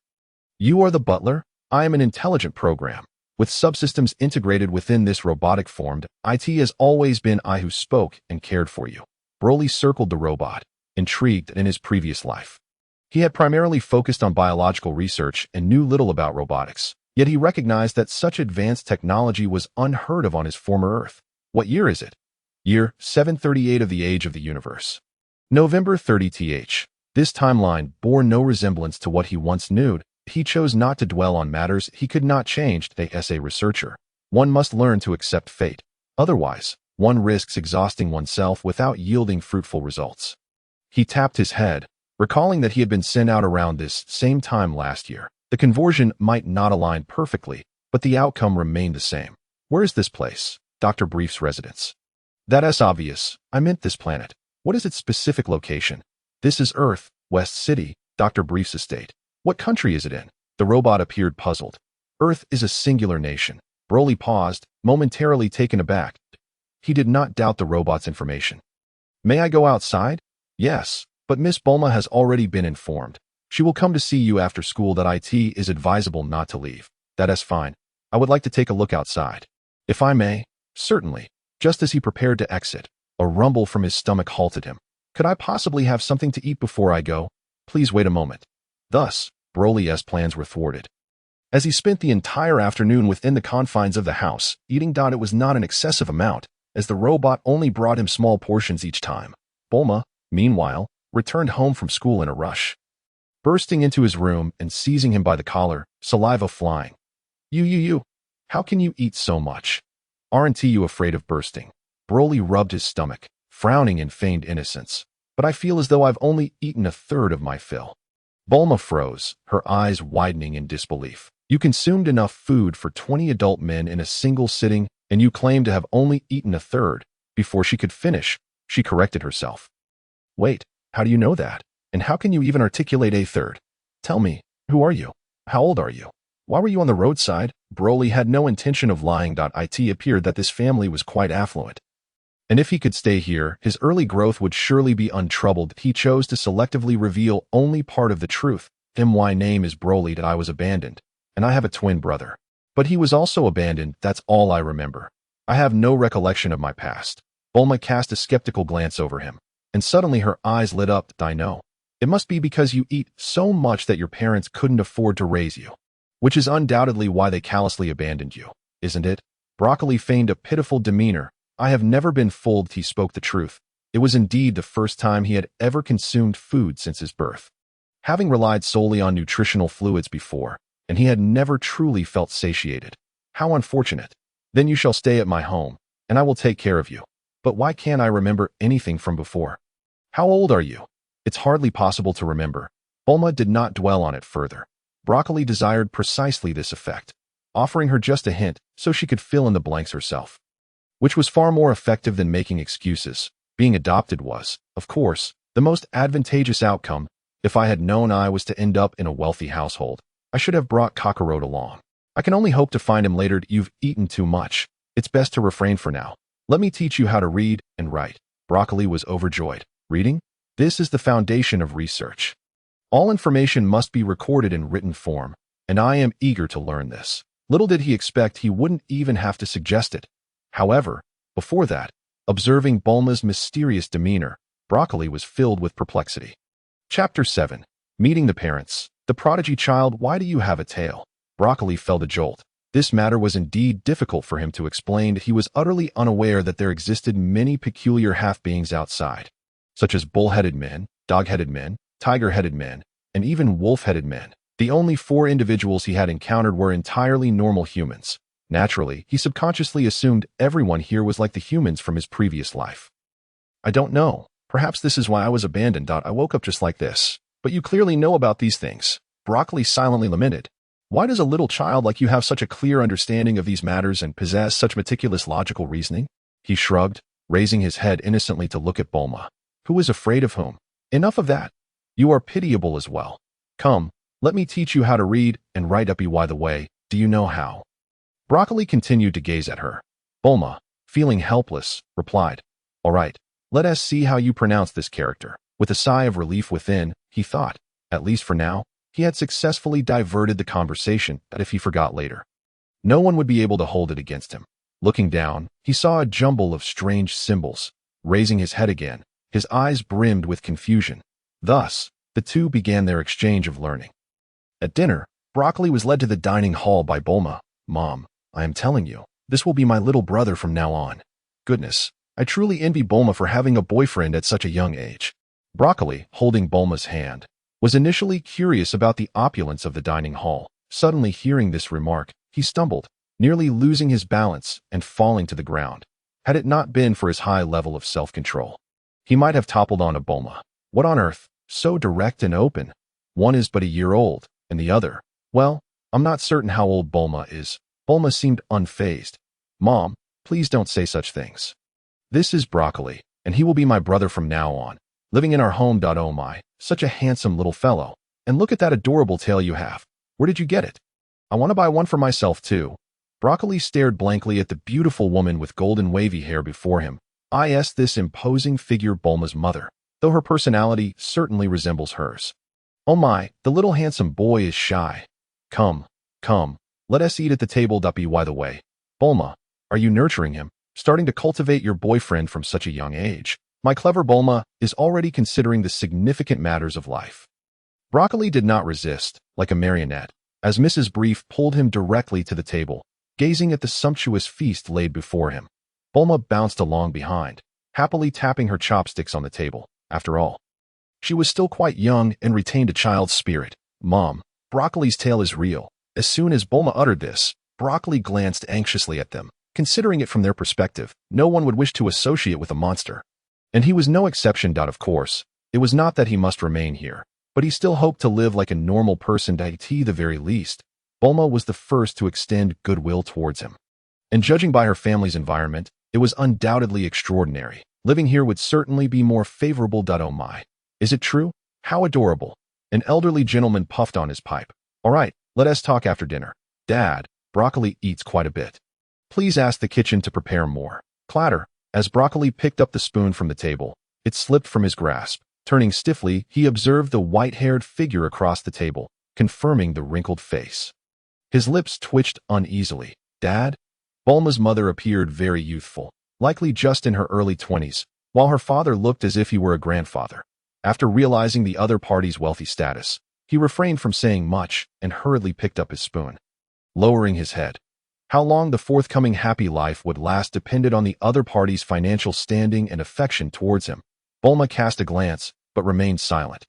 "You are the butler? I am an intelligent program. With subsystems integrated within this robotic form, it has always been I who spoke and cared for you. Broly circled the robot, intrigued in his previous life. He had primarily focused on biological research and knew little about robotics, yet he recognized that such advanced technology was unheard of on his former Earth. What year is it? Year 738 of the age of the universe. November 30th. This timeline bore no resemblance to what he once knew. He chose not to dwell on matters he could not change. As a researcher, one must learn to accept fate. Otherwise, one risks exhausting oneself without yielding fruitful results. He tapped his head, recalling that he had been sent out around this same time last year. The conversion might not align perfectly, but the outcome remained the same. Where is this place? Dr. Brief's residence. That's obvious. I meant this planet. What is its specific location? This is Earth, West City, Dr. Brief's estate. What country is it in? The robot appeared puzzled. Earth is a singular nation. Broly paused, momentarily taken aback. He did not doubt the robot's information. May I go outside? Yes, but Miss Bulma has already been informed. She will come to see you after school. It is advisable not to leave. That's fine. I would like to take a look outside. If I may? Certainly. Just as he prepared to exit, a rumble from his stomach halted him. Could I possibly have something to eat before I go? Please wait a moment. Thus, Broly's plans were thwarted. As he spent the entire afternoon within the confines of the house, eating, it was not an excessive amount, as the robot only brought him small portions each time. Bulma, meanwhile, returned home from school in a rush. Bursting into his room and seizing him by the collar, saliva flying. You, how can you eat so much? Aren't you afraid of bursting? Broly rubbed his stomach, frowning in feigned innocence. But I feel as though I've only eaten a third of my fill. Bulma froze, her eyes widening in disbelief. You consumed enough food for 20 adult men in a single sitting, and you claim to have only eaten a third. Before she could finish, she corrected herself. Wait, how do you know that? And how can you even articulate a third? Tell me, who are you? How old are you? Why were you on the roadside? Broly had no intention of lying. It appeared that this family was quite affluent. And if he could stay here, his early growth would surely be untroubled. He chose to selectively reveal only part of the truth. My name is Broly. I was abandoned, and I have a twin brother. But he was also abandoned. That's all I remember. I have no recollection of my past. Bulma cast a skeptical glance over him, and suddenly her eyes lit up. I know. It must be because you eat so much that your parents couldn't afford to raise you, which is undoubtedly why they callously abandoned you, isn't it? Broccoli feigned a pitiful demeanor. I have never been fooled. He spoke the truth. It was indeed the first time he had ever consumed food since his birth. Having relied solely on nutritional fluids before, and he had never truly felt satiated. How unfortunate. Then you shall stay at my home, and I will take care of you. But why can't I remember anything from before? How old are you? It's hardly possible to remember. Bulma did not dwell on it further. Broccoli desired precisely this effect, offering her just a hint so she could fill in the blanks herself, which was far more effective than making excuses. Being adopted was, of course, the most advantageous outcome. If I had known I was to end up in a wealthy household, I should have brought Kakarot along. I can only hope to find him later. You've eaten too much. It's best to refrain for now. Let me teach you how to read and write. Broccoli was overjoyed. Reading? This is the foundation of research. All information must be recorded in written form, and I am eager to learn this. Little did he expect he wouldn't even have to suggest it. However, before that, observing Bulma's mysterious demeanor, Broccoli was filled with perplexity. Chapter 7. Meeting the Parents. The prodigy child. Why do you have a tail? Broccoli felt a jolt. This matter was indeed difficult for him to explain. He was utterly unaware that there existed many peculiar half-beings outside, such as bull-headed men, dog-headed men, tiger-headed men, and even wolf-headed men. The only 4 individuals he had encountered were entirely normal humans. Naturally, he subconsciously assumed everyone here was like the humans from his previous life. I don't know. Perhaps this is why I was abandoned. I woke up just like this. But you clearly know about these things. Broccoli silently lamented. Why does a little child like you have such a clear understanding of these matters and possess such meticulous logical reasoning? He shrugged, raising his head innocently to look at Bulma. Who is afraid of whom? Enough of that. You are pitiable as well. Come, let me teach you how to read and write. By the way, do you know how? Broccoli continued to gaze at her. Bulma, feeling helpless, replied, All right, let us see how you pronounce this character. With a sigh of relief within, he thought, at least for now, he had successfully diverted the conversation, that if he forgot later, No one would be able to hold it against him. Looking down, he saw a jumble of strange symbols. Raising his head again, his eyes brimmed with confusion. Thus, the two began their exchange of learning. At dinner, Broccoli was led to the dining hall by Bulma. "Mom, I am telling you, this will be my little brother from now on. Goodness, I truly envy Bulma for having a boyfriend at such a young age." Broccoli, holding Bulma's hand, was initially curious about the opulence of the dining hall. Suddenly hearing this remark, he stumbled, nearly losing his balance and falling to the ground. Had it not been for his high level of self-control, he might have toppled onto Bulma. What on earth? So direct and open. One is but a year old, and the other, well, I'm not certain how old Bulma is. Bulma seemed unfazed. "Mom, please don't say such things. This is Broccoli, and he will be my brother from now on, living in our home. Oh my, such a handsome little fellow. And look at that adorable tail you have. Where did you get it? I want to buy one for myself too." Broccoli stared blankly at the beautiful woman with golden wavy hair before him. This imposing figure Bulma's mother, though her personality certainly resembles hers. "Oh my, the little handsome boy is shy. Come, let us eat at the table. By the way, Bulma, are you nurturing him, starting to cultivate your boyfriend from such a young age? My clever Bulma is already considering the significant matters of life." Broccoli did not resist, like a marionette, as Mrs. Brief pulled him directly to the table, gazing at the sumptuous feast laid before him. Bulma bounced along behind, happily tapping her chopsticks on the table. After all, she was still quite young and retained a child's spirit. "Mom, Broccoli's tale is real." As soon as Bulma uttered this, Broccoli glanced anxiously at them. Considering it from their perspective, no one would wish to associate with a monster. And he was no exception. Of course, it was not that he must remain here, but he still hoped to live like a normal person. At the very least, Bulma was the first to extend goodwill towards him. And judging by her family's environment, it was undoubtedly extraordinary. Living here would certainly be more favorable. Oh my. Is it true? How adorable. An elderly gentleman puffed on his pipe. "All right, let us talk after dinner. Dad, Broccoli eats quite a bit. Please ask the kitchen to prepare more." Clatter. As Broccoli picked up the spoon from the table, it slipped from his grasp. Turning stiffly, he observed the white-haired figure across the table, confirming the wrinkled face. His lips twitched uneasily. "Dad?" Bulma's mother appeared very youthful, likely just in her early 20s, while her father looked as if he were a grandfather. After realizing the other party's wealthy status, he refrained from saying much and hurriedly picked up his spoon. Lowering his head, how long the forthcoming happy life would last depended on the other party's financial standing and affection towards him. Bulma cast a glance, but remained silent.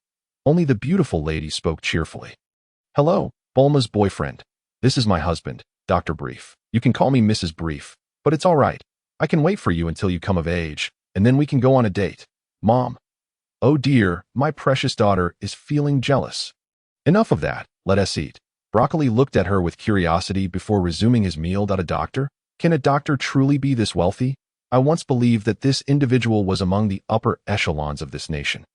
Only the beautiful lady spoke cheerfully. "Hello, Bulma's boyfriend. This is my husband, Dr. Brief. You can call me Mrs. Brief, but it's all right. I can wait for you until you come of age, and then we can go on a date." "Mom. Oh dear, my precious daughter is feeling jealous." "Enough of that, let us eat." Broccoli looked at her with curiosity before resuming his meal. "A doctor? Can a doctor truly be this wealthy? I once believed that this individual was among the upper echelons of this nation,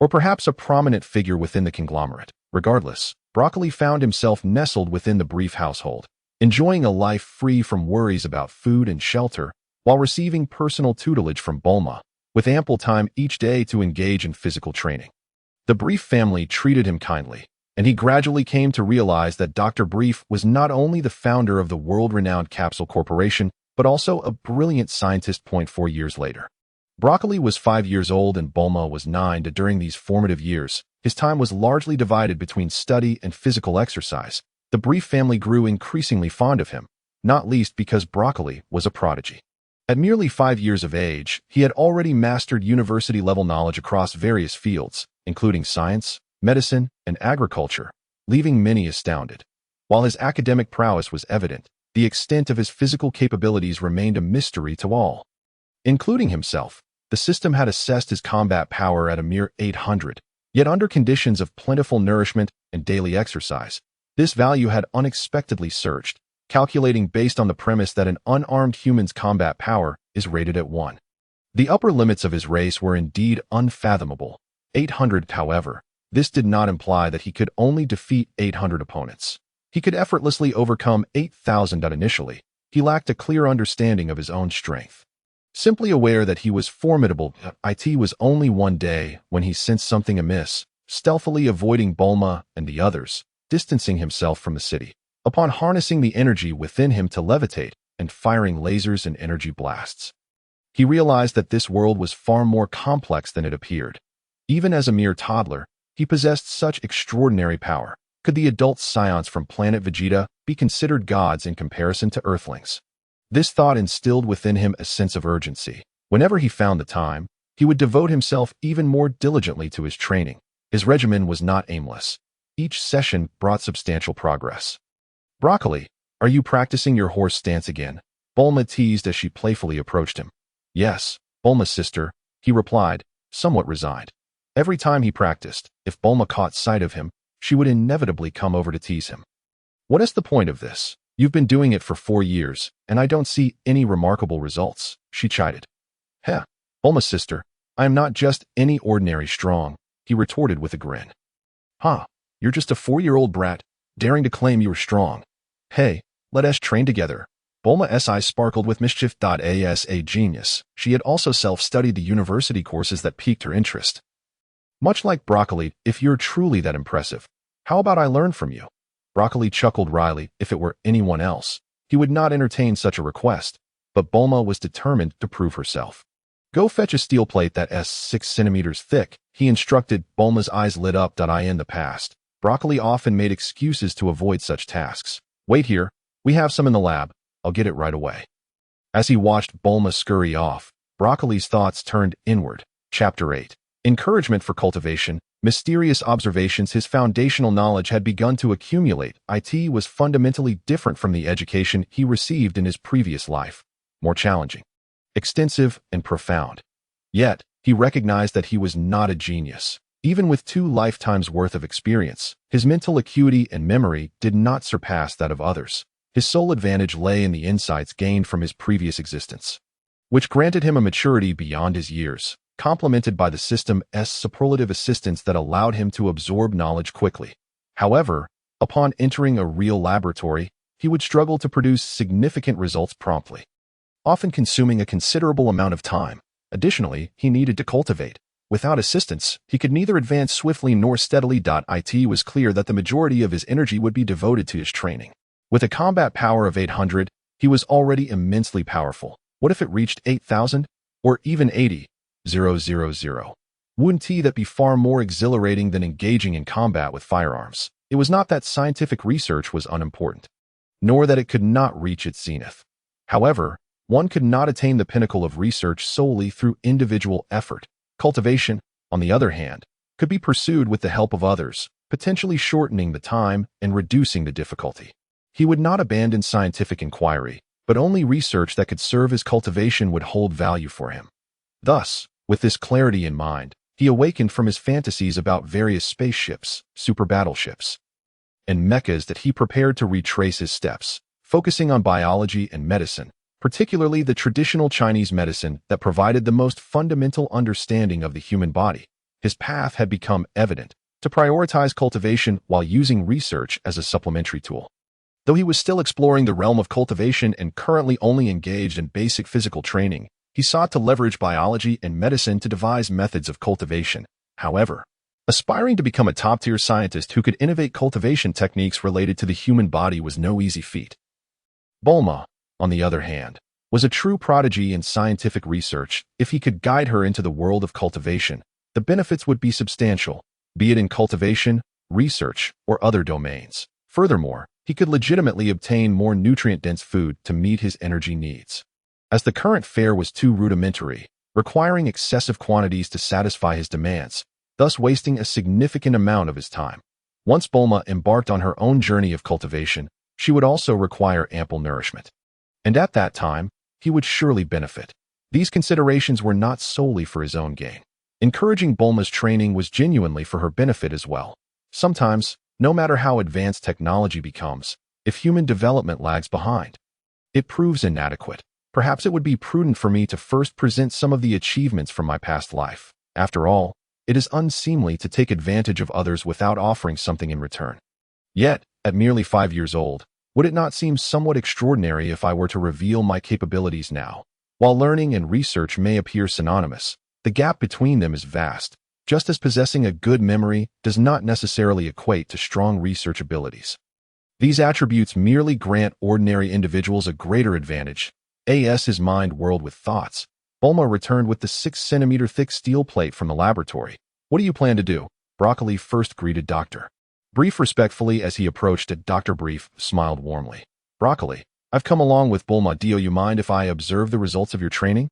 or perhaps a prominent figure within the conglomerate." Regardless, Broccoli found himself nestled within the Brief household, enjoying a life free from worries about food and shelter, while receiving personal tutelage from Bulma, with ample time each day to engage in physical training. The Brief family treated him kindly, and he gradually came to realize that Dr. Brief was not only the founder of the world-renowned Capsule Corporation, but also a brilliant scientist. 4 years later, Broccoli was 5 years old and Bulma was 9. During these formative years, his time was largely divided between study and physical exercise. The Brief family grew increasingly fond of him, not least because Broccoli was a prodigy. At merely 5 years of age, he had already mastered university-level knowledge across various fields, including science, medicine, and agriculture, leaving many astounded. While his academic prowess was evident, the extent of his physical capabilities remained a mystery to all. Including himself, the system had assessed his combat power at a mere 800, yet under conditions of plentiful nourishment and daily exercise, this value had unexpectedly surged, calculating based on the premise that an unarmed human's combat power is rated at 1. The upper limits of his race were indeed unfathomable. 800, however, this did not imply that he could only defeat 800 opponents. He could effortlessly overcome 8,000. Initially, he lacked a clear understanding of his own strength. Simply aware that he was formidable, it was only one day when he sensed something amiss, stealthily avoiding Bulma and the others, distancing himself from the city. upon harnessing the energy within him to levitate and firing lasers and energy blasts. He realized that this world was far more complex than it appeared. Even as a mere toddler, he possessed such extraordinary power. Could the adult scions from planet Vegeta be considered gods in comparison to Earthlings? This thought instilled within him a sense of urgency. Whenever he found the time, he would devote himself even more diligently to his training. His regimen was not aimless. Each session brought substantial progress. "Broccoli, are you practicing your horse stance again?" Bulma teased as she playfully approached him. "Yes, Bulma's sister," he replied, somewhat resigned. Every time he practiced, if Bulma caught sight of him, she would inevitably come over to tease him. "What is the point of this? You've been doing it for 4 years, and I don't see any remarkable results," she chided. "Heh, Bulma's sister, I am not just any ordinary strong," he retorted with a grin. "Huh, you're just a 4-year-old brat, daring to claim you were strong. Hey, let us train together." Bulma's eyes sparkled with mischief. As a genius, she had also self-studied the university courses that piqued her interest. "Much like Broccoli, if you're truly that impressive, how about I learn from you?" Broccoli chuckled wryly. If it were anyone else, he would not entertain such a request, but Bulma was determined to prove herself. "Go fetch a steel plate that's 6 centimeters thick," he instructed. Bulma's eyes lit up. In the past, Broccoli often made excuses to avoid such tasks. "Wait here, we have some in the lab. I'll get it right away." As he watched Bulma scurry off, Broccoli's thoughts turned inward. Chapter 8. Encouragement for cultivation. Mysterious observations. His foundational knowledge had begun to accumulate. It was fundamentally different from the education he received in his previous life. More challenging, extensive, and profound. Yet, he recognized that he was not a genius. Even with 2 lifetimes' worth of experience, his mental acuity and memory did not surpass that of others. His sole advantage lay in the insights gained from his previous existence, which granted him a maturity beyond his years, complemented by the system's superlative assistance that allowed him to absorb knowledge quickly. However, upon entering a real laboratory, he would struggle to produce significant results promptly, often consuming a considerable amount of time. Additionally, he needed to cultivate. Without assistance, he could neither advance swiftly nor steadily. It was clear that the majority of his energy would be devoted to his training. With a combat power of 800, he was already immensely powerful. What if it reached 8,000? Or even 80,000? Wouldn't that be far more exhilarating than engaging in combat with firearms? It was not that scientific research was unimportant, nor that it could not reach its zenith. However, one could not attain the pinnacle of research solely through individual effort. Cultivation, on the other hand, could be pursued with the help of others, potentially shortening the time and reducing the difficulty. He would not abandon scientific inquiry, but only research that could serve his cultivation would hold value for him. Thus, with this clarity in mind, he awakened from his fantasies about various spaceships, super battleships, and mechas that he prepared to retrace his steps, focusing on biology and medicine, particularly the traditional Chinese medicine that provided the most fundamental understanding of the human body. His path had become evident: to prioritize cultivation while using research as a supplementary tool. Though he was still exploring the realm of cultivation and currently only engaged in basic physical training, he sought to leverage biology and medicine to devise methods of cultivation. However, aspiring to become a top-tier scientist who could innovate cultivation techniques related to the human body was no easy feat. Bulma, on the other hand, was a true prodigy in scientific research. If he could guide her into the world of cultivation, the benefits would be substantial, be it in cultivation, research, or other domains. Furthermore, he could legitimately obtain more nutrient-dense food to meet his energy needs, as the current fare was too rudimentary, requiring excessive quantities to satisfy his demands, thus wasting a significant amount of his time. Once Bulma embarked on her own journey of cultivation, she would also require ample nourishment. And at that time, he would surely benefit. These considerations were not solely for his own gain. Encouraging Bulma's training was genuinely for her benefit as well. Sometimes, no matter how advanced technology becomes, if human development lags behind, it proves inadequate. Perhaps it would be prudent for me to first present some of the achievements from my past life. After all, it is unseemly to take advantage of others without offering something in return. Yet, at merely 5 years old, would it not seem somewhat extraordinary if I were to reveal my capabilities now? While learning and research may appear synonymous, the gap between them is vast. Just as possessing a good memory does not necessarily equate to strong research abilities. These attributes merely grant ordinary individuals a greater advantage. His mind whirled with thoughts. Bulma returned with the 6-centimeter thick steel plate from the laboratory. What do you plan to do? Broccoli first greeted Dr. Brief respectfully as he approached it. Dr. Brief smiled warmly. Broccoli, I've come along with Bulma. Do you mind if I observe the results of your training?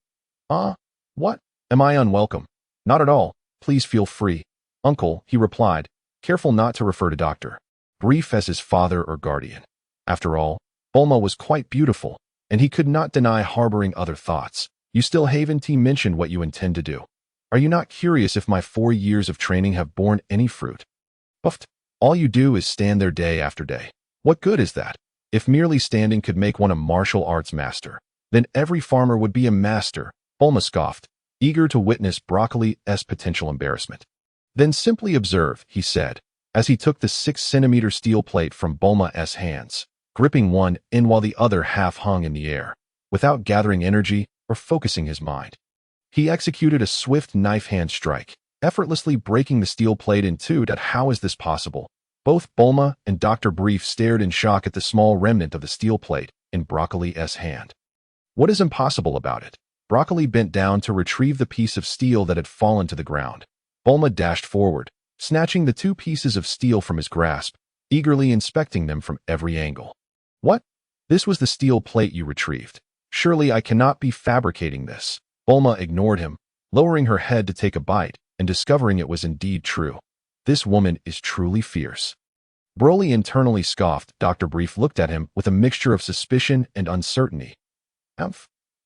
What? Am I unwelcome? Not at all. Please feel free. Uncle, he replied, careful not to refer to Dr. Brief as his father or guardian. After all, Bulma was quite beautiful, and he could not deny harboring other thoughts. You still haven't mentioned what you intend to do. Are you not curious if my 4 years of training have borne any fruit? Buffed. All you do is stand there day after day. What good is that? If merely standing could make one a martial arts master, then every farmer would be a master, Bulma scoffed, eager to witness Broccoli's potential embarrassment. Then simply observe, he said, as he took the 6-centimeter steel plate from Bulma's hands, gripping one end while the other half hung in the air, without gathering energy or focusing his mind. He executed a swift knife hand strike, effortlessly breaking the steel plate in two. How is this possible? Both Bulma and Dr. Brief stared in shock at the small remnant of the steel plate in Broccoli's hand. What is impossible about it? Broccoli bent down to retrieve the piece of steel that had fallen to the ground. Bulma dashed forward, snatching the 2 pieces of steel from his grasp, eagerly inspecting them from every angle. What? This was the steel plate you retrieved. Surely I cannot be fabricating this. Bulma ignored him, lowering her head to take a bite, and discovering it was indeed true. This woman is truly fierce. Broly internally scoffed. Dr. Brief looked at him with a mixture of suspicion and uncertainty.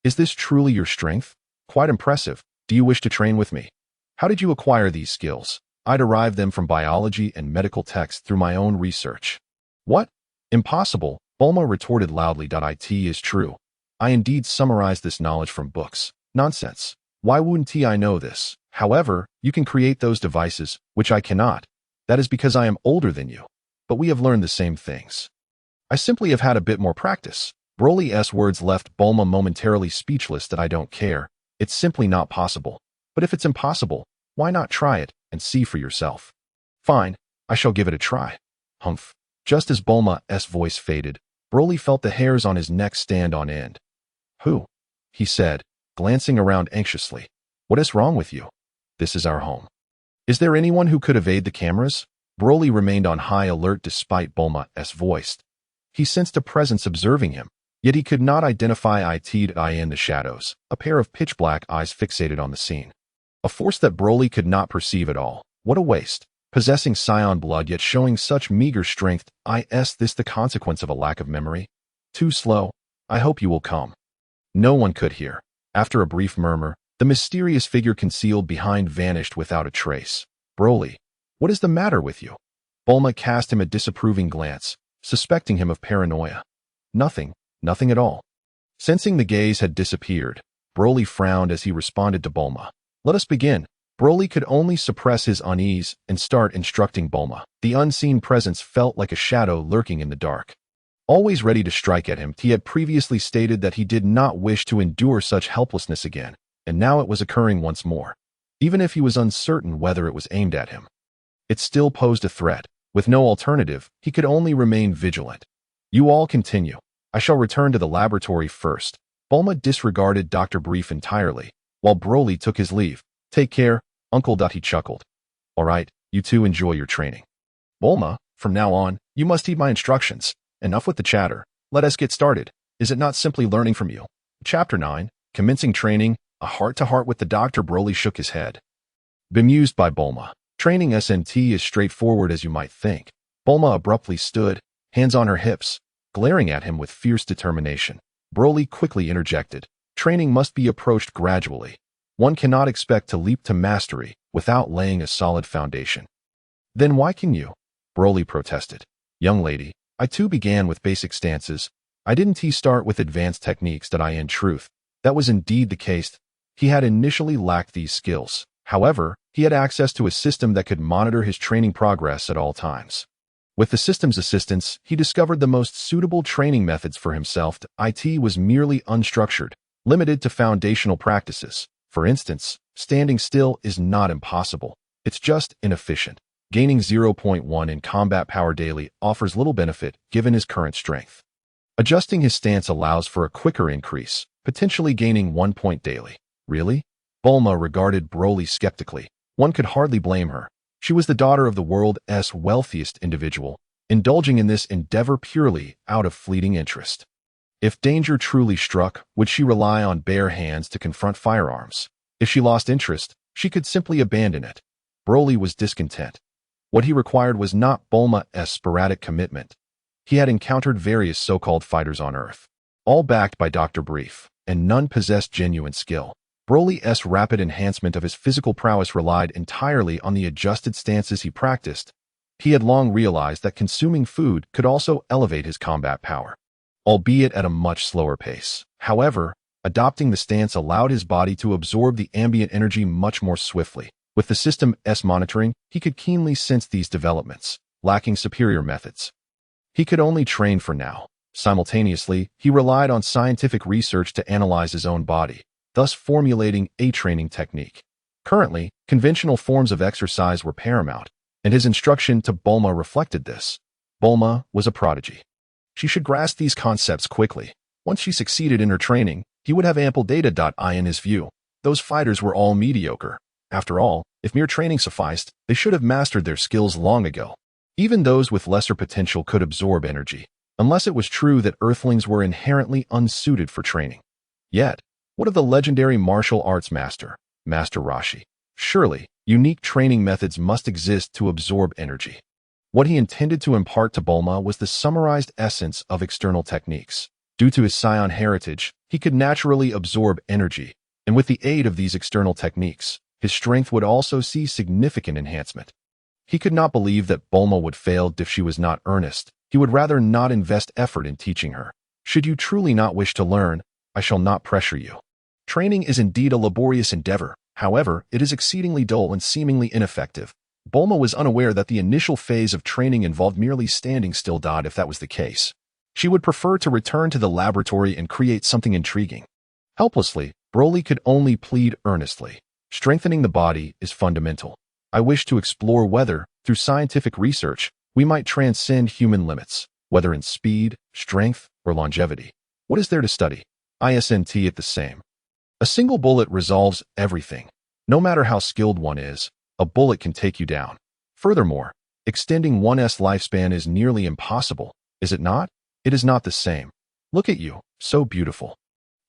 Is this truly your strength? Quite impressive. Do you wish to train with me? How did you acquire these skills? I derived them from biology and medical texts through my own research. What? Impossible, Bulma retorted loudly. It is true. I indeed summarized this knowledge from books. Nonsense. Why wouldn't I know this? However, you can create those devices, which I cannot. That is because I am older than you. But we have learned the same things. I simply have had a bit more practice. Broly's words left Bulma momentarily speechless. I don't care. It's simply not possible. But if it's impossible, why not try it and see for yourself? Fine, I shall give it a try. Humph. Just as Bulma's voice faded, Broly felt the hairs on his neck stand on end. Who? He said, glancing around anxiously. What is wrong with you? This is our home. Is there anyone who could evade the cameras? Broly remained on high alert despite Bulma's voice. He sensed a presence observing him, yet he could not identify it in the shadows, a pair of pitch-black eyes fixated on the scene. A force that Broly could not perceive at all. What a waste. Possessing Scion blood yet showing such meager strength, is this the consequence of a lack of memory? Too slow. I hope you will come. No one could hear. After a brief murmur, the mysterious figure concealed behind vanished without a trace. Broly, what is the matter with you? Bulma cast him a disapproving glance, suspecting him of paranoia. Nothing at all. Sensing the gaze had disappeared, Broly frowned as he responded to Bulma. Let us begin. Broly could only suppress his unease and start instructing Bulma. The unseen presence felt like a shadow lurking in the dark. Always ready to strike at him, he had previously stated that he did not wish to endure such helplessness again, and now it was occurring once more. Even if he was uncertain whether it was aimed at him, it still posed a threat. With no alternative, he could only remain vigilant. You all continue. I shall return to the laboratory first. Bulma disregarded Dr. Brief entirely, while Broly took his leave. Take care, Uncle. He chuckled. All right, you two enjoy your training. Bulma, from now on, you must heed my instructions. Enough with the chatter. Let us get started. Is it not simply learning from you? Chapter 9, Commencing Training, a heart-to-heart with the doctor. Broly shook his head. Bemused by Bulma. Training SNT is straightforward as you might think. Bulma abruptly stood, hands on her hips, glaring at him with fierce determination. Broly quickly interjected. Training must be approached gradually. One cannot expect to leap to mastery without laying a solid foundation. Then why can you? Broly protested. Young lady, I too began with basic stances. I didn't start with advanced techniques. In truth, that was indeed the case. He had initially lacked these skills. However, he had access to a system that could monitor his training progress at all times. With the system's assistance, he discovered the most suitable training methods for himself. It was merely unstructured, limited to foundational practices. For instance, standing still is not impossible. It's just inefficient. Gaining 0.1 in combat power daily offers little benefit given his current strength. Adjusting his stance allows for a quicker increase, potentially gaining 1 point daily. Really? Bulma regarded Broly skeptically. One could hardly blame her. She was the daughter of the world's wealthiest individual, indulging in this endeavor purely out of fleeting interest. If danger truly struck, would she rely on bare hands to confront firearms? If she lost interest, she could simply abandon it. Broly was discontent. What he required was not Bulma's sporadic commitment. He had encountered various so-called fighters on Earth, all backed by Dr. Brief, and none possessed genuine skill. Broly's rapid enhancement of his physical prowess relied entirely on the adjusted stances he practiced. He had long realized that consuming food could also elevate his combat power, albeit at a much slower pace. However, adopting the stance allowed his body to absorb the ambient energy much more swiftly. With the system's monitoring, he could keenly sense these developments, lacking superior methods. He could only train for now. Simultaneously, he relied on scientific research to analyze his own body, thus formulating a training technique. Currently, conventional forms of exercise were paramount, and his instruction to Bulma reflected this. Bulma was a prodigy. She should grasp these concepts quickly. Once she succeeded in her training, he would have ample data. In his view, those fighters were all mediocre. After all, if mere training sufficed, they should have mastered their skills long ago. Even those with lesser potential could absorb energy, unless it was true that Earthlings were inherently unsuited for training. Yet, what of the legendary martial arts master, Master Rashi? Surely, unique training methods must exist to absorb energy. What he intended to impart to Bulma was the summarized essence of external techniques. Due to his scion heritage, he could naturally absorb energy, and with the aid of these external techniques, his strength would also see significant enhancement. He could not believe that Bulma would fail if she was not earnest. He would rather not invest effort in teaching her. Should you truly not wish to learn, I shall not pressure you. Training is indeed a laborious endeavor. However, it is exceedingly dull and seemingly ineffective. Bulma was unaware that the initial phase of training involved merely standing still. If that was the case, she would prefer to return to the laboratory and create something intriguing. Helplessly, Broly could only plead earnestly. Strengthening the body is fundamental. I wish to explore whether, through scientific research, we might transcend human limits, whether in speed, strength, or longevity. What is there to study? Isn't it the same? A single bullet resolves everything. No matter how skilled one is, a bullet can take you down. Furthermore, extending one's lifespan is nearly impossible, is it not? It is not the same. Look at you, so beautiful,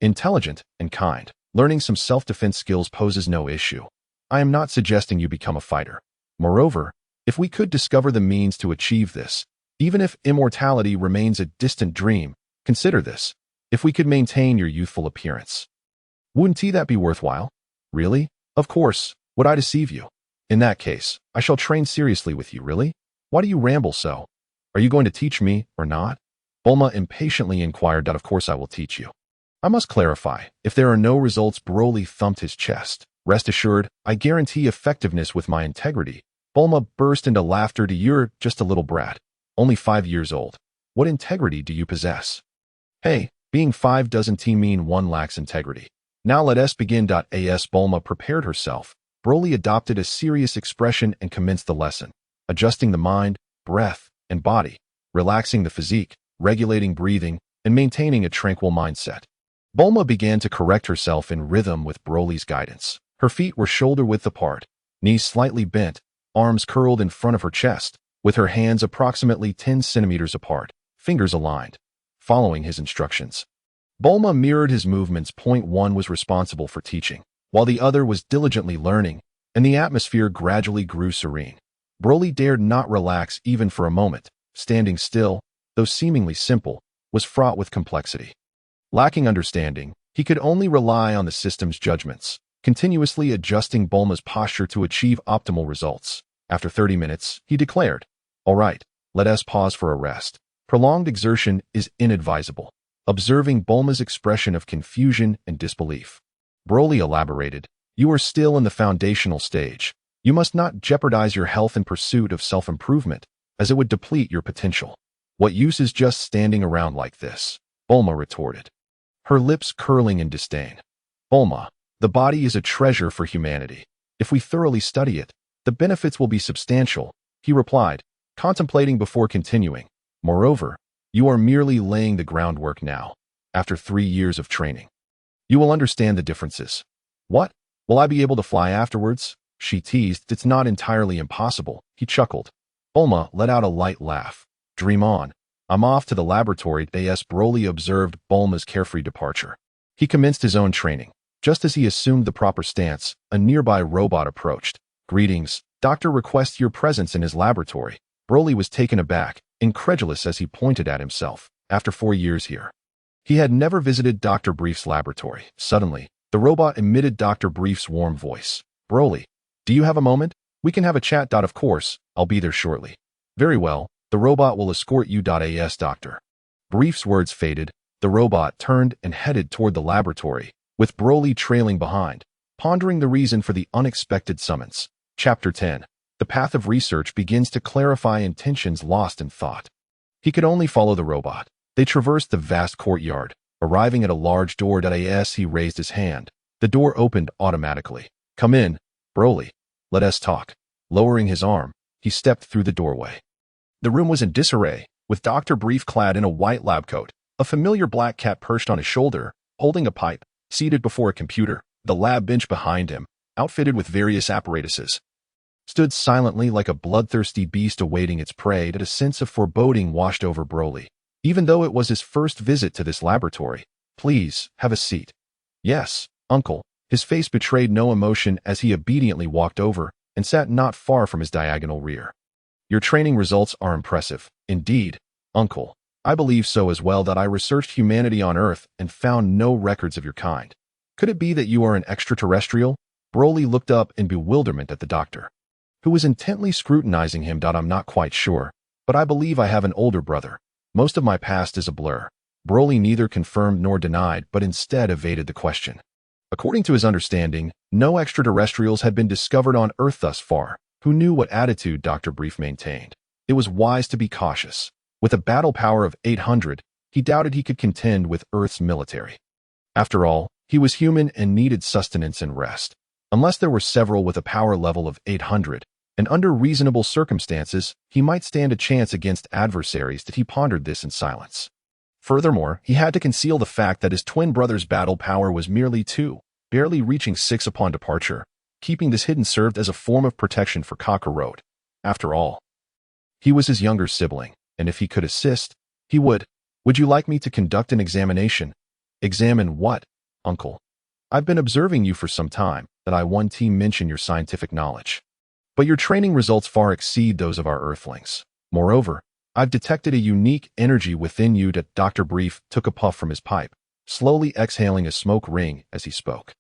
intelligent, and kind. Learning some self-defense skills poses no issue. I am not suggesting you become a fighter. Moreover, if we could discover the means to achieve this, even if immortality remains a distant dream, consider this. If we could maintain your youthful appearance, wouldn't that be worthwhile? Really? Of course. Would I deceive you? In that case, I shall train seriously with you. Really? Why do you ramble so? Are you going to teach me or not? Bulma impatiently inquired. Of course I will teach you. I must clarify, if there are no results. Broly thumped his chest. Rest assured, I guarantee effectiveness with my integrity. Bulma burst into laughter. You're just a little brat. Only 5 years old. What integrity do you possess? Hey, being 5 doesn't mean one lacks integrity. Now let us begin. As Bulma prepared herself, Broly adopted a serious expression and commenced the lesson, adjusting the mind, breath, and body, relaxing the physique, regulating breathing, and maintaining a tranquil mindset. Bulma began to correct herself in rhythm with Broly's guidance. Her feet were shoulder-width apart, knees slightly bent, arms curled in front of her chest, with her hands approximately 10 centimeters apart, fingers aligned. Following his instructions, Bulma mirrored his movements. One was responsible for teaching, while the other was diligently learning, and the atmosphere gradually grew serene. Broly dared not relax even for a moment. Standing still, though seemingly simple, was fraught with complexity. Lacking understanding, he could only rely on the system's judgments, continuously adjusting Bulma's posture to achieve optimal results. After 30 minutes, he declared, "All right, let us pause for a rest. Prolonged exertion is inadvisable." Observing Bulma's expression of confusion and disbelief, Broly elaborated, "You are still in the foundational stage. You must not jeopardize your health in pursuit of self-improvement, as it would deplete your potential. What use is just standing around like this?" Bulma retorted, her lips curling in disdain. "Bulma, the body is a treasure for humanity. If we thoroughly study it, the benefits will be substantial. he replied, contemplating before continuing. Moreover, you are merely laying the groundwork now, after 3 years of training. You will understand the differences. What? Will I be able to fly afterwards? She teased. It's not entirely impossible, he chuckled. Bulma let out a light laugh. Dream on. I'm off to the laboratory. A.S. Broly observed Bulma's carefree departure. He commenced his own training. Just as he assumed the proper stance, a nearby robot approached. Greetings. Doctor requests your presence in his laboratory. Broly was taken aback, incredulous as he pointed at himself. After 4 years here, he had never visited Dr. Brief's laboratory. Suddenly, the robot emitted Dr. Brief's warm voice. Broly, do you have a moment? We can have a chat. Of course, I'll be there shortly. Very well, the robot will escort you. As Dr. Brief's words faded, the robot turned and headed toward the laboratory, with Broly trailing behind, pondering the reason for the unexpected summons. Chapter 10. The path of research begins to clarify intentions lost in thought. He could only follow the robot. They traversed the vast courtyard, arriving at a large door. As he raised his hand, the door opened automatically. Come in, Broly. Let us talk. Lowering his arm, he stepped through the doorway. The room was in disarray, with Dr. Brief clad in a white lab coat, a familiar black cat perched on his shoulder, holding a pipe, seated before a computer. The lab bench behind him, outfitted with various apparatuses, stood silently like a bloodthirsty beast awaiting its prey. A sense of foreboding washed over Broly. Even though it was his first visit to this laboratory. Please, have a seat. Yes, uncle. His face betrayed no emotion as he obediently walked over and sat not far from his diagonal rear. Your training results are impressive. Indeed, uncle. I believe so as well. That I researched humanity on Earth and found no records of your kind. Could it be that you are an extraterrestrial? Broly looked up in bewilderment at the doctor, who was intently scrutinizing him. I'm not quite sure, but I believe I have an older brother. Most of my past is a blur. Broly neither confirmed nor denied, but instead evaded the question. According to his understanding, no extraterrestrials had been discovered on Earth thus far. Who knew what attitude Dr. Brief maintained? It was wise to be cautious. With a battle power of 800, he doubted he could contend with Earth's military. After all, he was human and needed sustenance and rest. Unless there were several with a power level of 800, and under reasonable circumstances, he might stand a chance against adversaries. He pondered this in silence. Furthermore, he had to conceal the fact that his twin brother's battle power was merely 2, barely reaching 6 upon departure. Keeping this hidden served as a form of protection for Kakarot. After all, he was his younger sibling, and if he could assist, he would. Would you like me to conduct an examination? Examine what, uncle? I've been observing you for some time. That I one team mention your scientific knowledge. But your training results far exceed those of our Earthlings. Moreover, I've detected a unique energy within you. That Dr. Brief took a puff from his pipe, slowly exhaling a smoke ring as he spoke.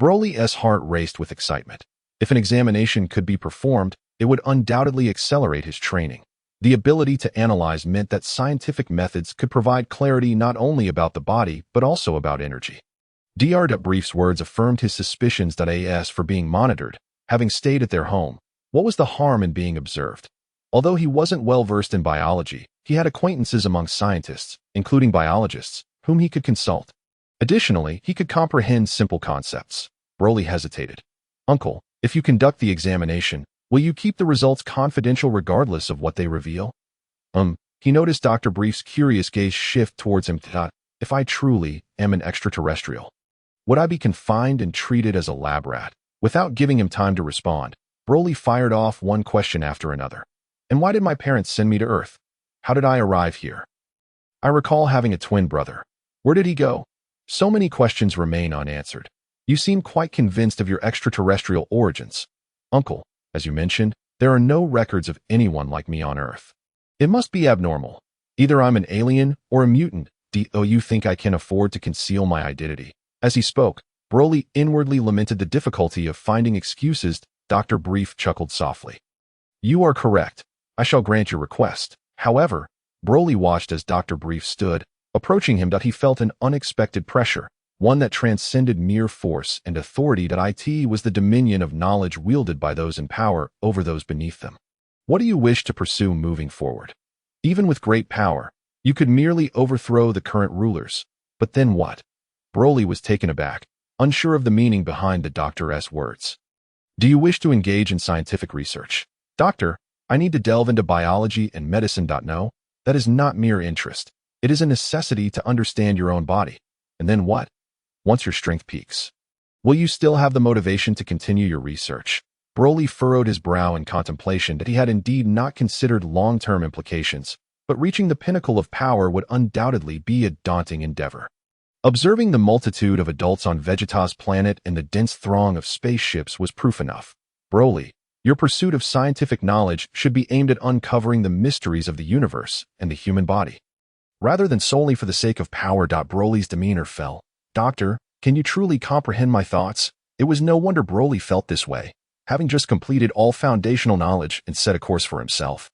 Broly's heart raced with excitement. If an examination could be performed, it would undoubtedly accelerate his training. The ability to analyze meant that scientific methods could provide clarity not only about the body, but also about energy. Dr. Brief's words affirmed his suspicions. As for being monitored, having stayed at their home, what was the harm in being observed? Although he wasn't well versed in biology, he had acquaintances among scientists, including biologists, whom he could consult. Additionally, he could comprehend simple concepts. Broly hesitated. Uncle, if you conduct the examination, will you keep the results confidential regardless of what they reveal? He noticed Dr. Brief's curious gaze shift towards him. If I truly am an extraterrestrial, would I be confined and treated as a lab rat? Without giving him time to respond, Broly fired off one question after another. And why did my parents send me to Earth? How did I arrive here? I recall having a twin brother. Where did he go? So many questions remain unanswered. You seem quite convinced of your extraterrestrial origins. Uncle, as you mentioned, there are no records of anyone like me on Earth. It must be abnormal. Either I'm an alien or a mutant. Do you think I can afford to conceal my identity? As he spoke, Broly inwardly lamented the difficulty of finding excuses. Dr. Brief chuckled softly. You are correct. I shall grant your request. However, Broly watched as Dr. Brief stood, approaching him. He felt an unexpected pressure, one that transcended mere force and authority. It was the dominion of knowledge wielded by those in power over those beneath them. What do you wish to pursue moving forward? Even with great power, you could merely overthrow the current rulers. But then what? Broly was taken aback, unsure of the meaning behind the doctor's words. Do you wish to engage in scientific research? Doctor, I need to delve into biology and medicine. No, that is not mere interest. It is a necessity to understand your own body. And then what? Once your strength peaks, will you still have the motivation to continue your research? Broly furrowed his brow in contemplation that he had indeed not considered long-term implications, but reaching the pinnacle of power would undoubtedly be a daunting endeavor. Observing the multitude of adults on Vegeta's planet and the dense throng of spaceships was proof enough. Broly, your pursuit of scientific knowledge should be aimed at uncovering the mysteries of the universe and the human body, rather than solely for the sake of power. Broly's demeanor fell. Doctor, can you truly comprehend my thoughts? It was no wonder Broly felt this way, having just completed all foundational knowledge and set a course for himself.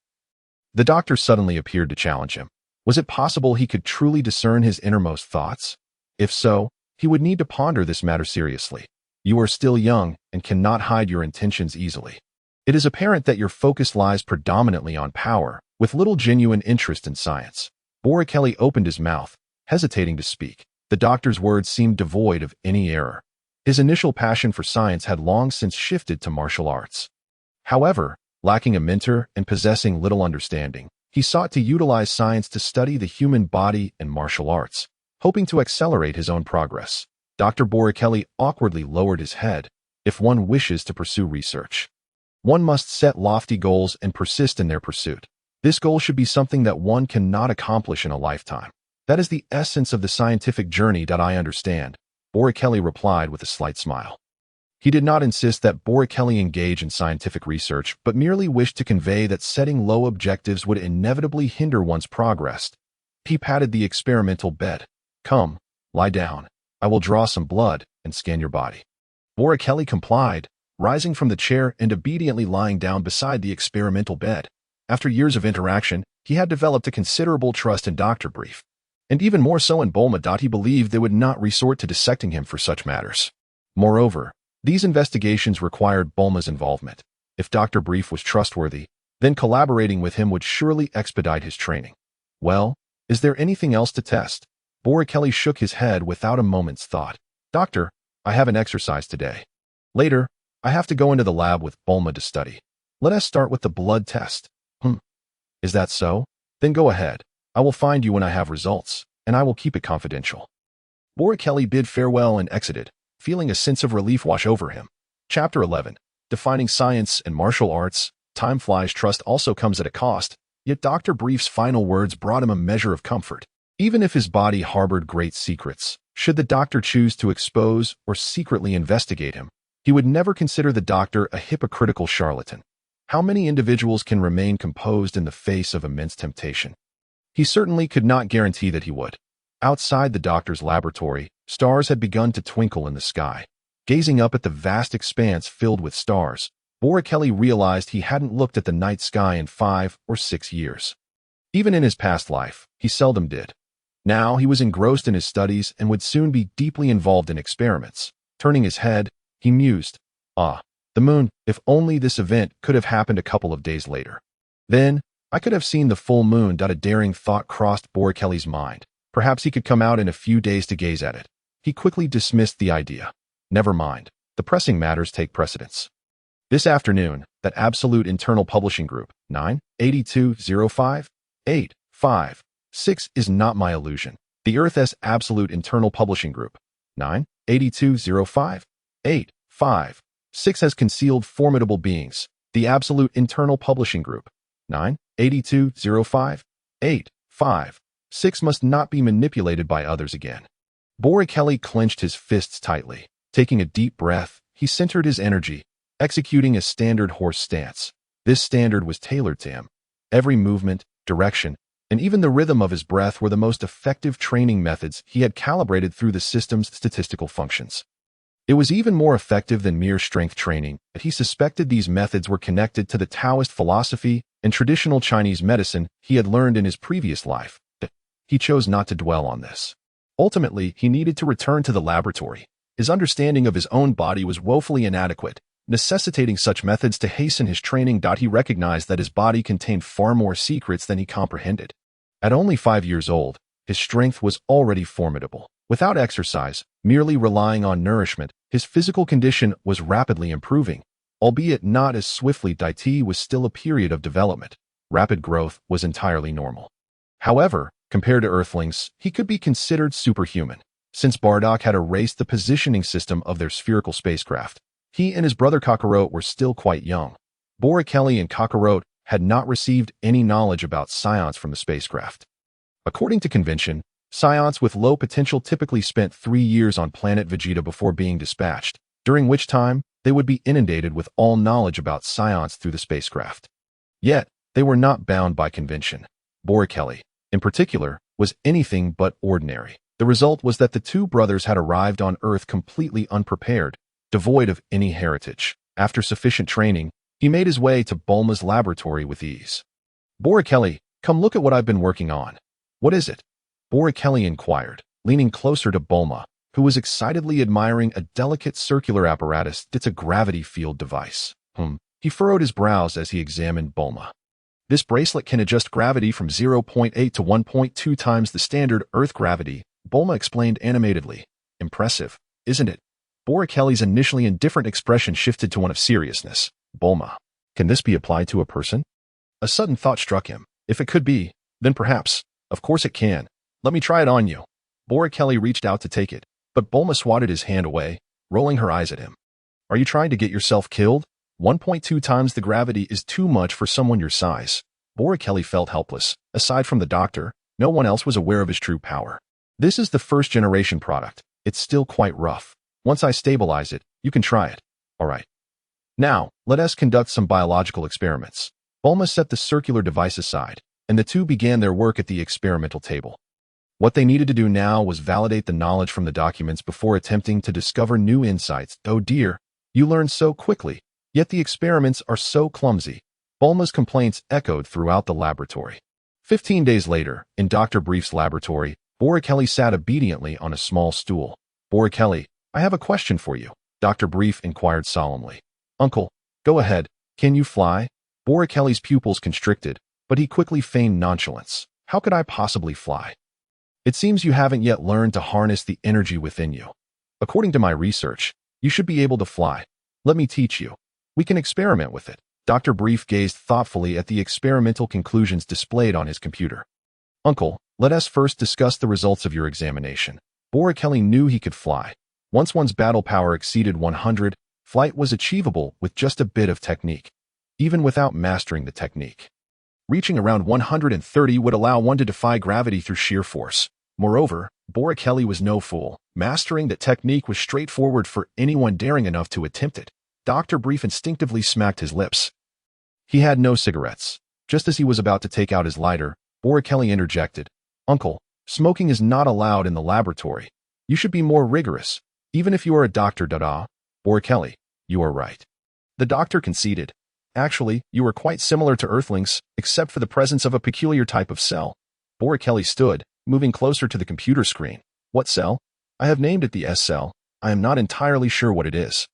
The doctor suddenly appeared to challenge him. Was it possible he could truly discern his innermost thoughts? If so, he would need to ponder this matter seriously. You are still young and cannot hide your intentions easily. It is apparent that your focus lies predominantly on power, with little genuine interest in science. Boreikli opened his mouth, hesitating to speak. The doctor's words seemed devoid of any error. His initial passion for science had long since shifted to martial arts. However, lacking a mentor and possessing little understanding, he sought to utilize science to study the human body and martial arts, hoping to accelerate his own progress. Dr. Boreikli awkwardly lowered his head. If one wishes to pursue research, one must set lofty goals and persist in their pursuit. This goal should be something that one cannot accomplish in a lifetime. That is the essence of the scientific journey. I understand, Boreikli replied with a slight smile. He did not insist that Boreikli engage in scientific research, but merely wished to convey that setting low objectives would inevitably hinder one's progress. He patted the experimental bed. Come, lie down. I will draw some blood and scan your body. Boreikli complied, rising from the chair and obediently lying down beside the experimental bed. After years of interaction, he had developed a considerable trust in Dr. Brief, and even more so in Bulma. He believed they would not resort to dissecting him for such matters. Moreover, these investigations required Bulma's involvement. If Dr. Brief was trustworthy, then collaborating with him would surely expedite his training. Well, is there anything else to test? Boreikli shook his head without a moment's thought. Doctor, I have an exercise today. Later, I have to go into the lab with Bulma to study. Let us start with the blood test. Is that so? Then go ahead. I will find you when I have results, and I will keep it confidential. Boreikli bid farewell and exited, feeling a sense of relief wash over him. Chapter 11. Defining Science and Martial Arts. Time flies. Trust also comes at a cost, yet Dr. Brief's final words brought him a measure of comfort. Even if his body harbored great secrets, should the doctor choose to expose or secretly investigate him, he would never consider the doctor a hypocritical charlatan. How many individuals can remain composed in the face of immense temptation? He certainly could not guarantee that he would. Outside the doctor's laboratory, stars had begun to twinkle in the sky. Gazing up at the vast expanse filled with stars, Boreikli realized he hadn't looked at the night sky in 5 or 6 years. Even in his past life, he seldom did. Now he was engrossed in his studies and would soon be deeply involved in experiments. Turning his head, he mused, the moon, if only this event could have happened a couple of days later. Then, I could have seen the full moon. A daring thought crossed Boreikli's mind. Perhaps he could come out in a few days to gaze at it. He quickly dismissed the idea. Never mind, the pressing matters take precedence. This afternoon, that Absolute Internal Publishing Group, 98205-856 is not my illusion. The Earth's Absolute Internal Publishing Group, 98205-856 has concealed formidable beings. The Absolute Internal Publishing Group, 98205-856 must not be manipulated by others again. Boreikli clenched his fists tightly. Taking a deep breath, he centered his energy, executing a standard horse stance. This standard was tailored to him. Every movement, direction, and even the rhythm of his breath were the most effective training methods he had calibrated through the system's statistical functions. It was even more effective than mere strength training, but he suspected these methods were connected to the Taoist philosophy and traditional Chinese medicine he had learned in his previous life. He chose not to dwell on this. Ultimately, he needed to return to the laboratory. His understanding of his own body was woefully inadequate, necessitating such methods to hasten his training. He recognized that his body contained far more secrets than he comprehended. At only 5 years old, his strength was already formidable. Without exercise, merely relying on nourishment, his physical condition was rapidly improving. albeit not as swiftly. IT was still a period of development. Rapid growth was entirely normal. However, compared to Earthlings, he could be considered superhuman. Since Bardock had erased the positioning system of their spherical spacecraft, he and his brother Kakarot were still quite young. Boreikli and Kakarot had not received any knowledge about science from the spacecraft. According to convention, science with low potential typically spent 3 years on planet Vegeta before being dispatched, during which time they would be inundated with all knowledge about science through the spacecraft. Yet, they were not bound by convention. Boreikli, in particular, was anything but ordinary. The result was that the two brothers had arrived on Earth completely unprepared, devoid of any heritage. After sufficient training, he made his way to Bulma's laboratory with ease. Boreikli, come look at what I've been working on. What is it? Boreikli inquired, leaning closer to Bulma, who was excitedly admiring a delicate circular apparatus that's a gravity field device. He furrowed his brows as he examined Bulma. This bracelet can adjust gravity from 0.8 to 1.2 times the standard Earth gravity, Bulma explained animatedly. Impressive, isn't it? Boreikli's initially indifferent expression shifted to one of seriousness. Bulma, can this be applied to a person? A sudden thought struck him. If it could be, then perhaps. Of course it can. Let me try it on you. Boreikli reached out to take it, but Bulma swatted his hand away, rolling her eyes at him. Are you trying to get yourself killed? 1.2 times the gravity is too much for someone your size. Boreikli felt helpless. Aside from the doctor, no one else was aware of his true power. This is the first-generation product. It's still quite rough. Once I stabilize it, you can try it. All right. Now, let us conduct some biological experiments. Bulma set the circular device aside, and the two began their work at the experimental table. What they needed to do now was validate the knowledge from the documents before attempting to discover new insights. Oh dear, you learn so quickly, yet the experiments are so clumsy. Bulma's complaints echoed throughout the laboratory. 15 days later, in Dr. Brief's laboratory, Boreikli sat obediently on a small stool. Boreikli, I have a question for you, Dr. Brief inquired solemnly. Uncle, go ahead. Can you fly? Boreikli's pupils constricted, but he quickly feigned nonchalance. How could I possibly fly? It seems you haven't yet learned to harness the energy within you. According to my research, you should be able to fly. Let me teach you. We can experiment with it. Dr. Brief gazed thoughtfully at the experimental conclusions displayed on his computer. Uncle, let us first discuss the results of your examination. Boreikli knew he could fly. Once one's battle power exceeded 100, flight was achievable with just a bit of technique, even without mastering the technique. Reaching around 130 would allow one to defy gravity through sheer force. Moreover, Boreikli was no fool. Mastering the technique was straightforward for anyone daring enough to attempt it. Dr. Brief instinctively smacked his lips. He had no cigarettes. Just as he was about to take out his lighter, Boreikli interjected. Uncle, smoking is not allowed in the laboratory. You should be more rigorous, even if you are a doctor. Boreikli, you are right. The doctor conceded. Actually, you are quite similar to Earthlings, except for the presence of a peculiar type of cell. Boreikli stood, moving closer to the computer screen. What cell? I have named it the S cell. I am not entirely sure what it is.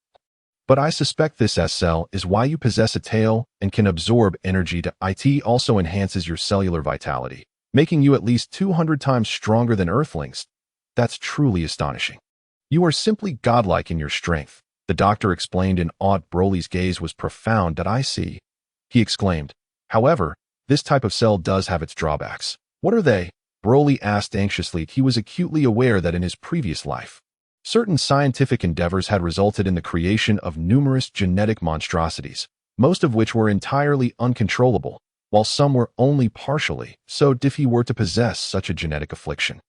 But I suspect this S cell is why you possess a tail and can absorb energy. It also enhances your cellular vitality, making you at least 200 times stronger than Earthlings. That's truly astonishing. You are simply godlike in your strength, the doctor explained in awe. Broly's gaze was profound. I see, he exclaimed. However, this type of cell does have its drawbacks. What are they? Broly asked anxiously. He was acutely aware that in his previous life, certain scientific endeavors had resulted in the creation of numerous genetic monstrosities, most of which were entirely uncontrollable, while some were only partially so. If he were to possess such a genetic affliction,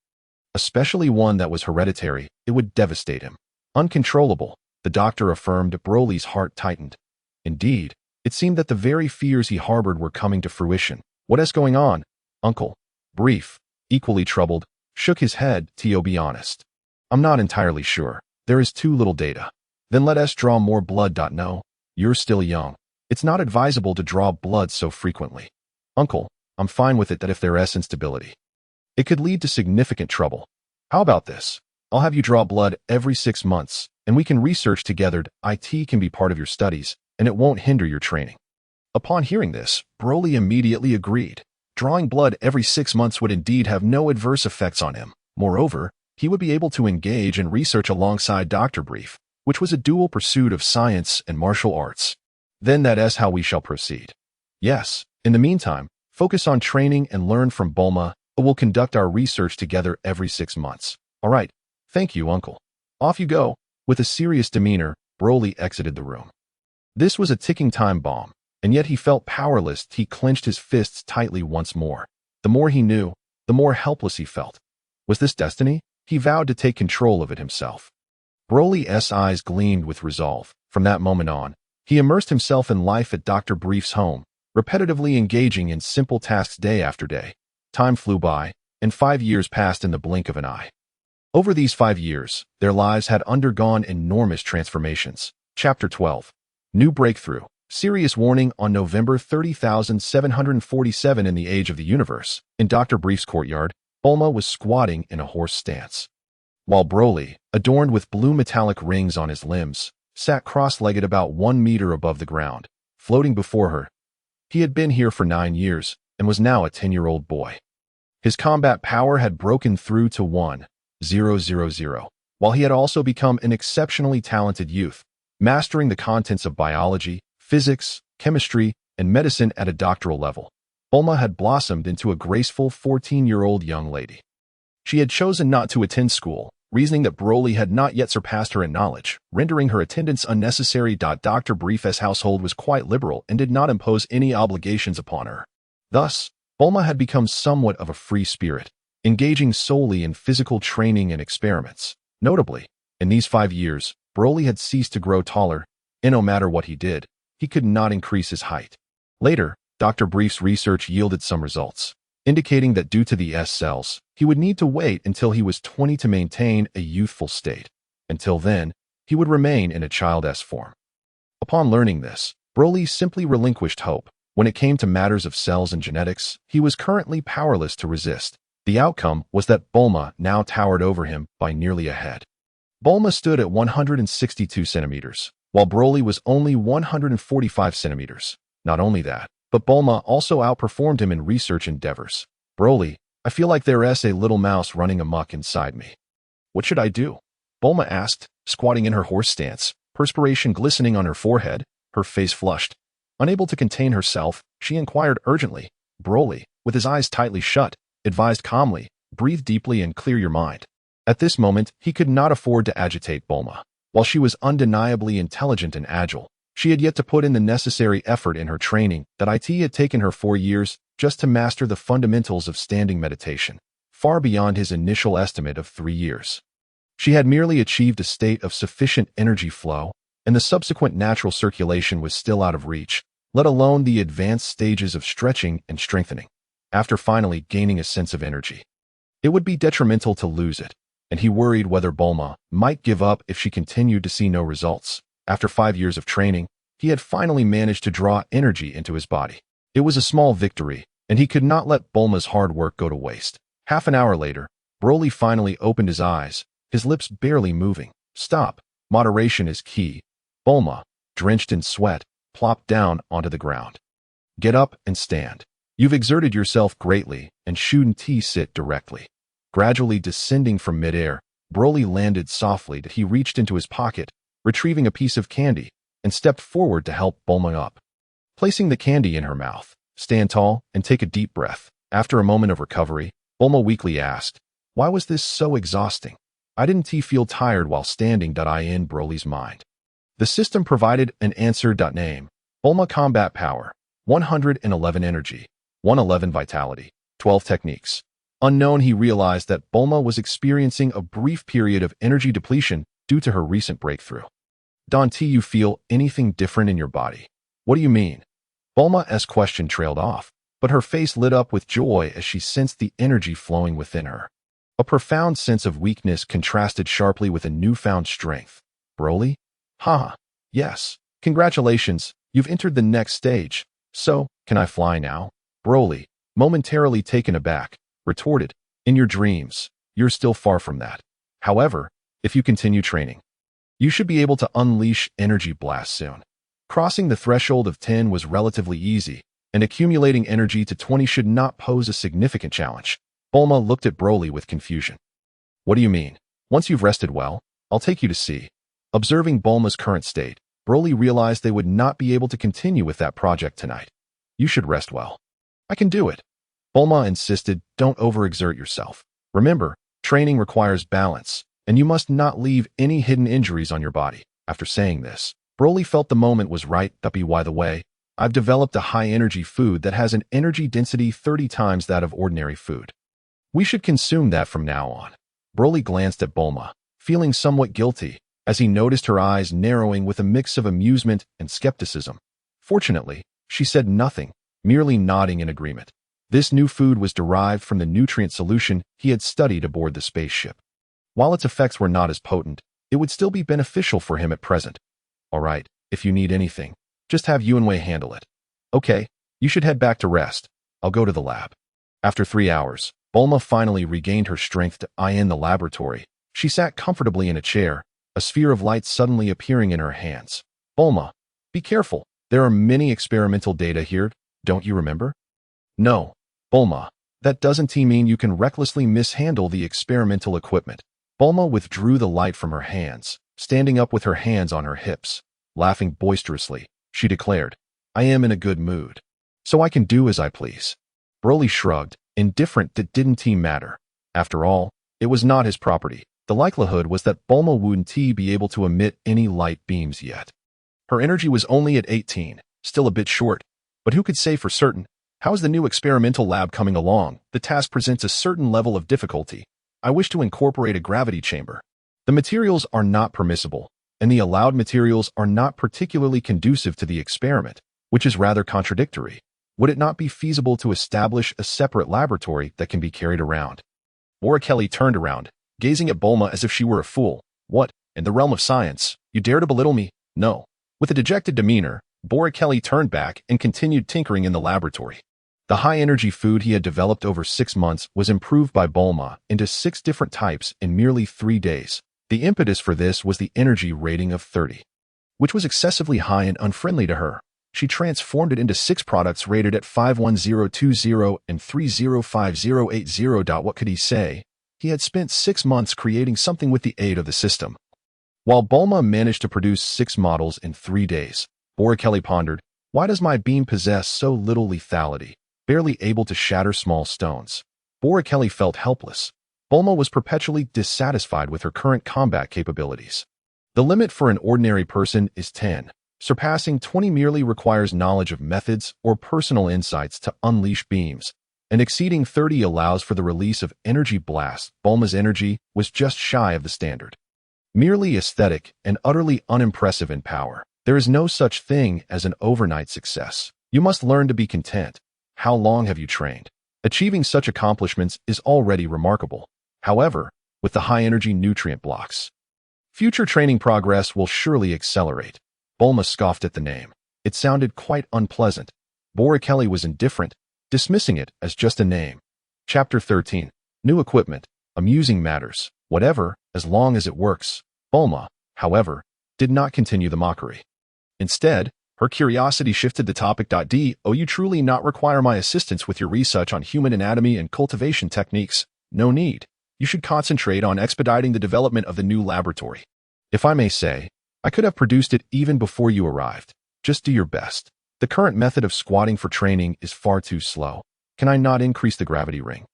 especially one that was hereditary, it would devastate him. Uncontrollable, the doctor affirmed. Broly's heart tightened. Indeed, it seemed that the very fears he harbored were coming to fruition. What is going on, Uncle? Brief, equally troubled, shook his head. To be honest, I'm not entirely sure. There is too little data. Then let us draw more blood. No, you're still young. It's not advisable to draw blood so frequently. Uncle, I'm fine with it. That if there is instability, it could lead to significant trouble. How about this? I'll have you draw blood every 6 months, and we can research together. It can be part of your studies, and it won't hinder your training. Upon hearing this, Broly immediately agreed. Drawing blood every 6 months would indeed have no adverse effects on him. Moreover, he would be able to engage in research alongside Dr. Brief, which was a dual pursuit of science and martial arts. Then that's how we shall proceed. Yes, in the meantime, focus on training and learn from Bulma. We'll conduct our research together every 6 months. All right. Thank you, uncle. Off you go. With a serious demeanor, Broly exited the room. This was a ticking time bomb, and yet he felt powerless. He clenched his fists tightly once more. The more he knew, the more helpless he felt. Was this destiny? He vowed to take control of it himself. Broly's eyes gleamed with resolve. From that moment on, he immersed himself in life at Dr. Brief's home, repetitively engaging in simple tasks day after day. Time flew by, and 5 years passed in the blink of an eye. Over these 5 years, their lives had undergone enormous transformations. Chapter 12. New Breakthrough. Serious warning. On November 30,747 in the age of the universe, in Dr. Brief's courtyard, Bulma was squatting in a horse stance, while Broly, adorned with blue metallic rings on his limbs, sat cross-legged about 1 meter above the ground, floating before her. He had been here for 9 years, and was now a 10-year-old boy. His combat power had broken through to 1,000, while he had also become an exceptionally talented youth, mastering the contents of biology, physics, chemistry, and medicine at a doctoral level. Bulma had blossomed into a graceful 14-year-old young lady. She had chosen not to attend school, reasoning that Broly had not yet surpassed her in knowledge, rendering her attendance unnecessary. Dr. Brief's household was quite liberal and did not impose any obligations upon her. Thus, Bulma had become somewhat of a free spirit, engaging solely in physical training and experiments. Notably, in these 5 years, Broly had ceased to grow taller, and no matter what he did, he could not increase his height. Later, Dr. Brief's research yielded some results, indicating that due to the S cells, he would need to wait until he was 20 to maintain a youthful state. Until then, he would remain in a child's form. Upon learning this, Broly simply relinquished hope. When it came to matters of cells and genetics, he was currently powerless to resist. The outcome was that Bulma now towered over him by nearly a head. Bulma stood at 162 centimeters, while Broly was only 145 centimeters. Not only that, but Bulma also outperformed him in research endeavors. Broly, I feel like there's a little mouse running amok inside me. What should I do? Bulma asked, squatting in her horse stance, perspiration glistening on her forehead, her face flushed. Unable to contain herself, she inquired urgently. Broly, with his eyes tightly shut, advised calmly, breathe deeply and clear your mind. At this moment, he could not afford to agitate Bulma. While she was undeniably intelligent and agile, she had yet to put in the necessary effort in her training that it had taken her 4 years just to master the fundamentals of standing meditation, far beyond his initial estimate of 3 years. She had merely achieved a state of sufficient energy flow, and the subsequent natural circulation was still out of reach, let alone the advanced stages of stretching and strengthening. After finally gaining a sense of energy, it would be detrimental to lose it, and he worried whether Bulma might give up if she continued to see no results. After 5 years of training, he had finally managed to draw energy into his body. It was a small victory, and he could not let Bulma's hard work go to waste. Half an hour later, Broly finally opened his eyes, his lips barely moving. Stop. Moderation is key. Bulma, drenched in sweat, plopped down onto the ground. Get up and stand. You've exerted yourself greatly, and shouldn't sit directly. Gradually descending from midair, Broly landed softly. He reached into his pocket, retrieving a piece of candy, and stepped forward to help Bulma up. Placing the candy in her mouth, stand tall and take a deep breath. After a moment of recovery, Bulma weakly asked, why was this so exhausting? I didn't feel tired while standing. In Broly's mind, the system provided an answer. Name: Bulma combat power, 111 energy, 111 vitality, 12 techniques. Unknown. He realized that Bulma was experiencing a brief period of energy depletion due to her recent breakthrough. Don't you feel anything different in your body? What do you mean? Bulma's question trailed off, but her face lit up with joy as she sensed the energy flowing within her. A profound sense of weakness contrasted sharply with a newfound strength. Broly? Haha. Yes. Congratulations, you've entered the next stage. So, can I fly now? Broly, momentarily taken aback, retorted, in your dreams, you're still far from that. However, if you continue training, you should be able to unleash energy blasts soon. Crossing the threshold of 10 was relatively easy, and accumulating energy to 20 should not pose a significant challenge. Bulma looked at Broly with confusion. What do you mean? Once you've rested well, I'll take you to see. Observing Bulma's current state, Broly realized they would not be able to continue with that project tonight. You should rest well. I can do it. Bulma insisted, don't overexert yourself. Remember, training requires balance, and you must not leave any hidden injuries on your body. After saying this, Broly felt the moment was right. By the way, I've developed a high-energy food that has an energy density 30 times that of ordinary food. We should consume that from now on. Broly glanced at Bulma, feeling somewhat guilty, as he noticed her eyes narrowing with a mix of amusement and skepticism. Fortunately, she said nothing, merely nodding in agreement. This new food was derived from the nutrient solution he had studied aboard the spaceship. While its effects were not as potent, it would still be beneficial for him at present. All right, if you need anything, just have Yuanwei handle it. Okay, you should head back to rest. I'll go to the lab. After 3 hours, Bulma finally regained her strength to eye in the laboratory. She sat comfortably in a chair, a sphere of light suddenly appearing in her hands. Bulma, be careful. There are many experimental data here, don't you remember? No, Bulma, that doesn't mean you can recklessly mishandle the experimental equipment. Bulma withdrew the light from her hands, standing up with her hands on her hips. Laughing boisterously, she declared, I am in a good mood, so I can do as I please. Broly shrugged, indifferent that didn't matter. After all, it was not his property. The likelihood was that Bulma wouldn't be able to emit any light beams yet. Her energy was only at 18, still a bit short, but who could say for certain? How is the new experimental lab coming along? The task presents a certain level of difficulty. I wish to incorporate a gravity chamber. The materials are not permissible, and the allowed materials are not particularly conducive to the experiment, which is rather contradictory. Would it not be feasible to establish a separate laboratory that can be carried around? Boreikli turned around, gazing at Bulma as if she were a fool. What, in the realm of science, you dare to belittle me? No. With a dejected demeanor, Boreikli turned back and continued tinkering in the laboratory. The high-energy food he had developed over 6 months was improved by Bulma into 6 different types in merely 3 days. The impetus for this was the energy rating of 30, which was excessively high and unfriendly to her. She transformed it into 6 products rated at 51020 and 305080. What could he say? He had spent 6 months creating something with the aid of the system. While Bulma managed to produce 6 models in 3 days, Boreikli pondered, why does my beam possess so little lethality, barely able to shatter small stones? Boreikli felt helpless. Bulma was perpetually dissatisfied with her current combat capabilities. The limit for an ordinary person is 10. Surpassing 20 merely requires knowledge of methods or personal insights to unleash beams, and exceeding 30 allows for the release of energy blasts. Bulma's energy was just shy of the standard. Merely aesthetic and utterly unimpressive in power, there is no such thing as an overnight success. You must learn to be content. How long have you trained? Achieving such accomplishments is already remarkable. However, with the high-energy nutrient blocks, future training progress will surely accelerate. Bulma scoffed at the name. It sounded quite unpleasant. Boreikli was indifferent, dismissing it as just a name. Chapter 13. New equipment. Amusing matters. Whatever, as long as it works. Bulma, however, did not continue the mockery. Instead, her curiosity shifted the topic. Do you truly not require my assistance with your research on human anatomy and cultivation techniques? No need. You should concentrate on expediting the development of the new laboratory. If I may say, I could have produced it even before you arrived. Just do your best. The current method of squatting for training is far too slow. Can I not increase the gravity ring?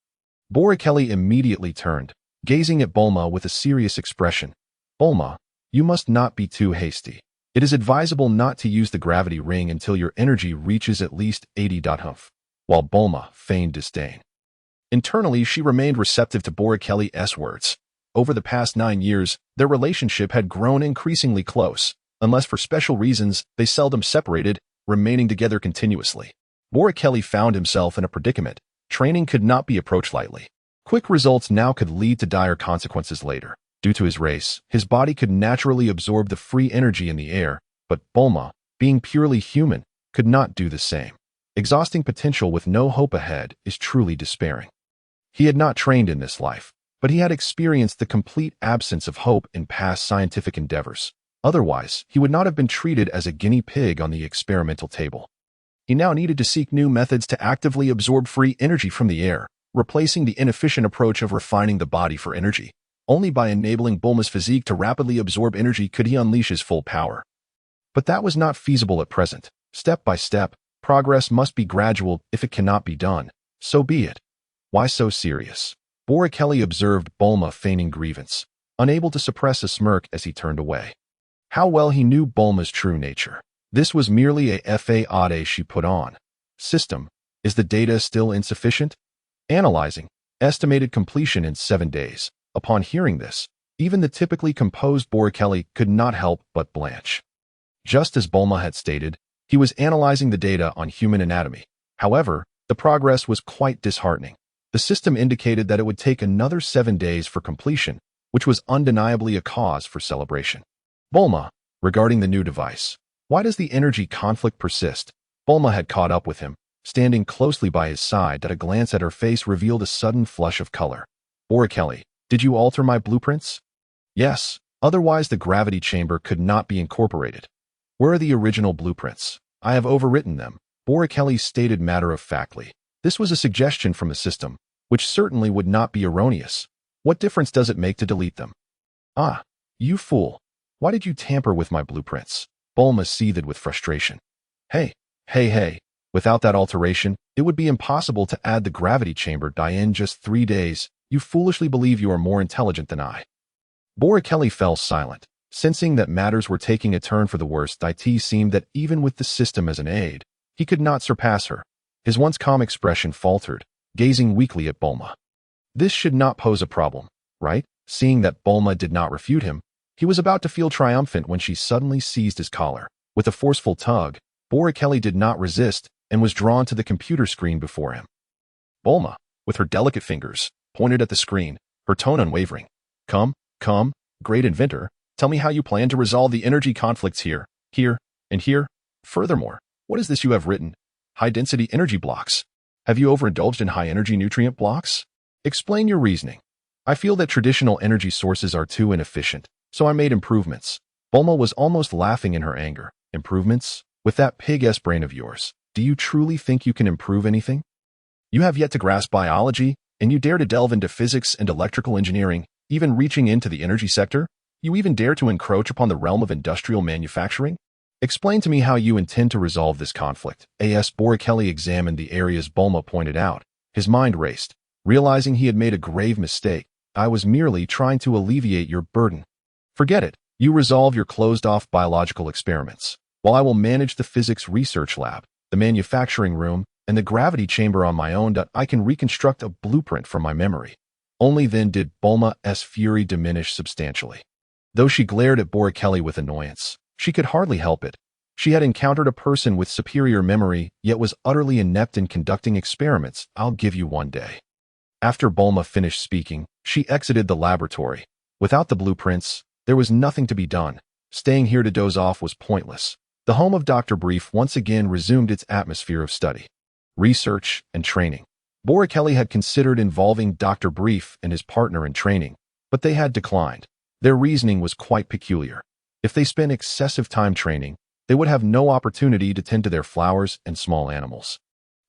Boreikli immediately turned, gazing at Bulma with a serious expression. Bulma, you must not be too hasty. It is advisable not to use the gravity ring until your energy reaches at least 80. While Bulma feigned disdain. Internally, she remained receptive to Boreikli's words. Over the past 9 years, their relationship had grown increasingly close. Unless for special reasons, they seldom separated, remaining together continuously. Boreikli found himself in a predicament. Training could not be approached lightly. Quick results now could lead to dire consequences later. Due to his race, his body could naturally absorb the free energy in the air, but Bulma, being purely human, could not do the same. Exhausting potential with no hope ahead is truly despairing. He had not trained in this life, but he had experienced the complete absence of hope in past scientific endeavors. Otherwise, he would not have been treated as a guinea pig on the experimental table. He now needed to seek new methods to actively absorb free energy from the air, replacing the inefficient approach of refining the body for energy. Only by enabling Bulma's physique to rapidly absorb energy could he unleash his full power. But that was not feasible at present. Step by step, progress must be gradual. If it cannot be done, so be it. Why so serious? Boreikli observed Bulma feigning grievance, unable to suppress a smirk as he turned away. How well he knew Bulma's true nature. This was merely a facade she put on. System. Is the data still insufficient? Analyzing. Estimated completion in 7 days. Upon hearing this, even the typically composed Boreikli could not help but blanch. Just as Bulma had stated, he was analyzing the data on human anatomy. However, the progress was quite disheartening. The system indicated that it would take another 7 days for completion, which was undeniably a cause for celebration. Bulma, regarding the new device. Why does the energy conflict persist? Bulma had caught up with him, standing closely by his side that a glance at her face revealed a sudden flush of color. Boreikli, did you alter my blueprints? Yes, otherwise the gravity chamber could not be incorporated. Where are the original blueprints? I have overwritten them, Boreikli stated matter-of-factly. This was a suggestion from the system, which certainly would not be erroneous. What difference does it make to delete them? Ah, you fool. Why did you tamper with my blueprints? Bulma seethed with frustration. Hey. Without that alteration, it would be impossible to add the gravity chamber in just 3 days. You foolishly believe you are more intelligent than I. Boreikli fell silent, sensing that matters were taking a turn for the worse. It seemed that even with the system as an aid, he could not surpass her. His once calm expression faltered, gazing weakly at Bulma. This should not pose a problem, right? Seeing that Bulma did not refute him, he was about to feel triumphant when she suddenly seized his collar. With a forceful tug, Boreikli did not resist and was drawn to the computer screen before him. Bulma, with her delicate fingers, pointed at the screen, her tone unwavering. Come, great inventor, tell me how you plan to resolve the energy conflicts here, and here. Furthermore, what is this you have written? High-density energy blocks. Have you overindulged in high-energy nutrient blocks? Explain your reasoning. I feel that traditional energy sources are too inefficient, so I made improvements. Bulma was almost laughing in her anger. Improvements? With that pig-ass brain of yours, do you truly think you can improve anything? You have yet to grasp biology, and you dare to delve into physics and electrical engineering, even reaching into the energy sector? You even dare to encroach upon the realm of industrial manufacturing? Explain to me how you intend to resolve this conflict. Boreikli examined the areas Bulma pointed out. His mind raced, realizing he had made a grave mistake. I was merely trying to alleviate your burden. Forget it. You resolve your closed-off biological experiments, while I will manage the physics research lab, the manufacturing room, and the gravity chamber on my own. I can reconstruct a blueprint from my memory. Only then did Bulma's fury diminish substantially. Though she glared at Boreikli with annoyance, she could hardly help it. She had encountered a person with superior memory, yet was utterly inept in conducting experiments. I'll give you 1 day. After Bulma finished speaking, she exited the laboratory. Without the blueprints, there was nothing to be done. Staying here to doze off was pointless. The home of Dr. Brief once again resumed its atmosphere of study, research, and training. Boreikli had considered involving Dr. Brief and his partner in training, but they had declined. Their reasoning was quite peculiar. If they spent excessive time training, they would have no opportunity to tend to their flowers and small animals.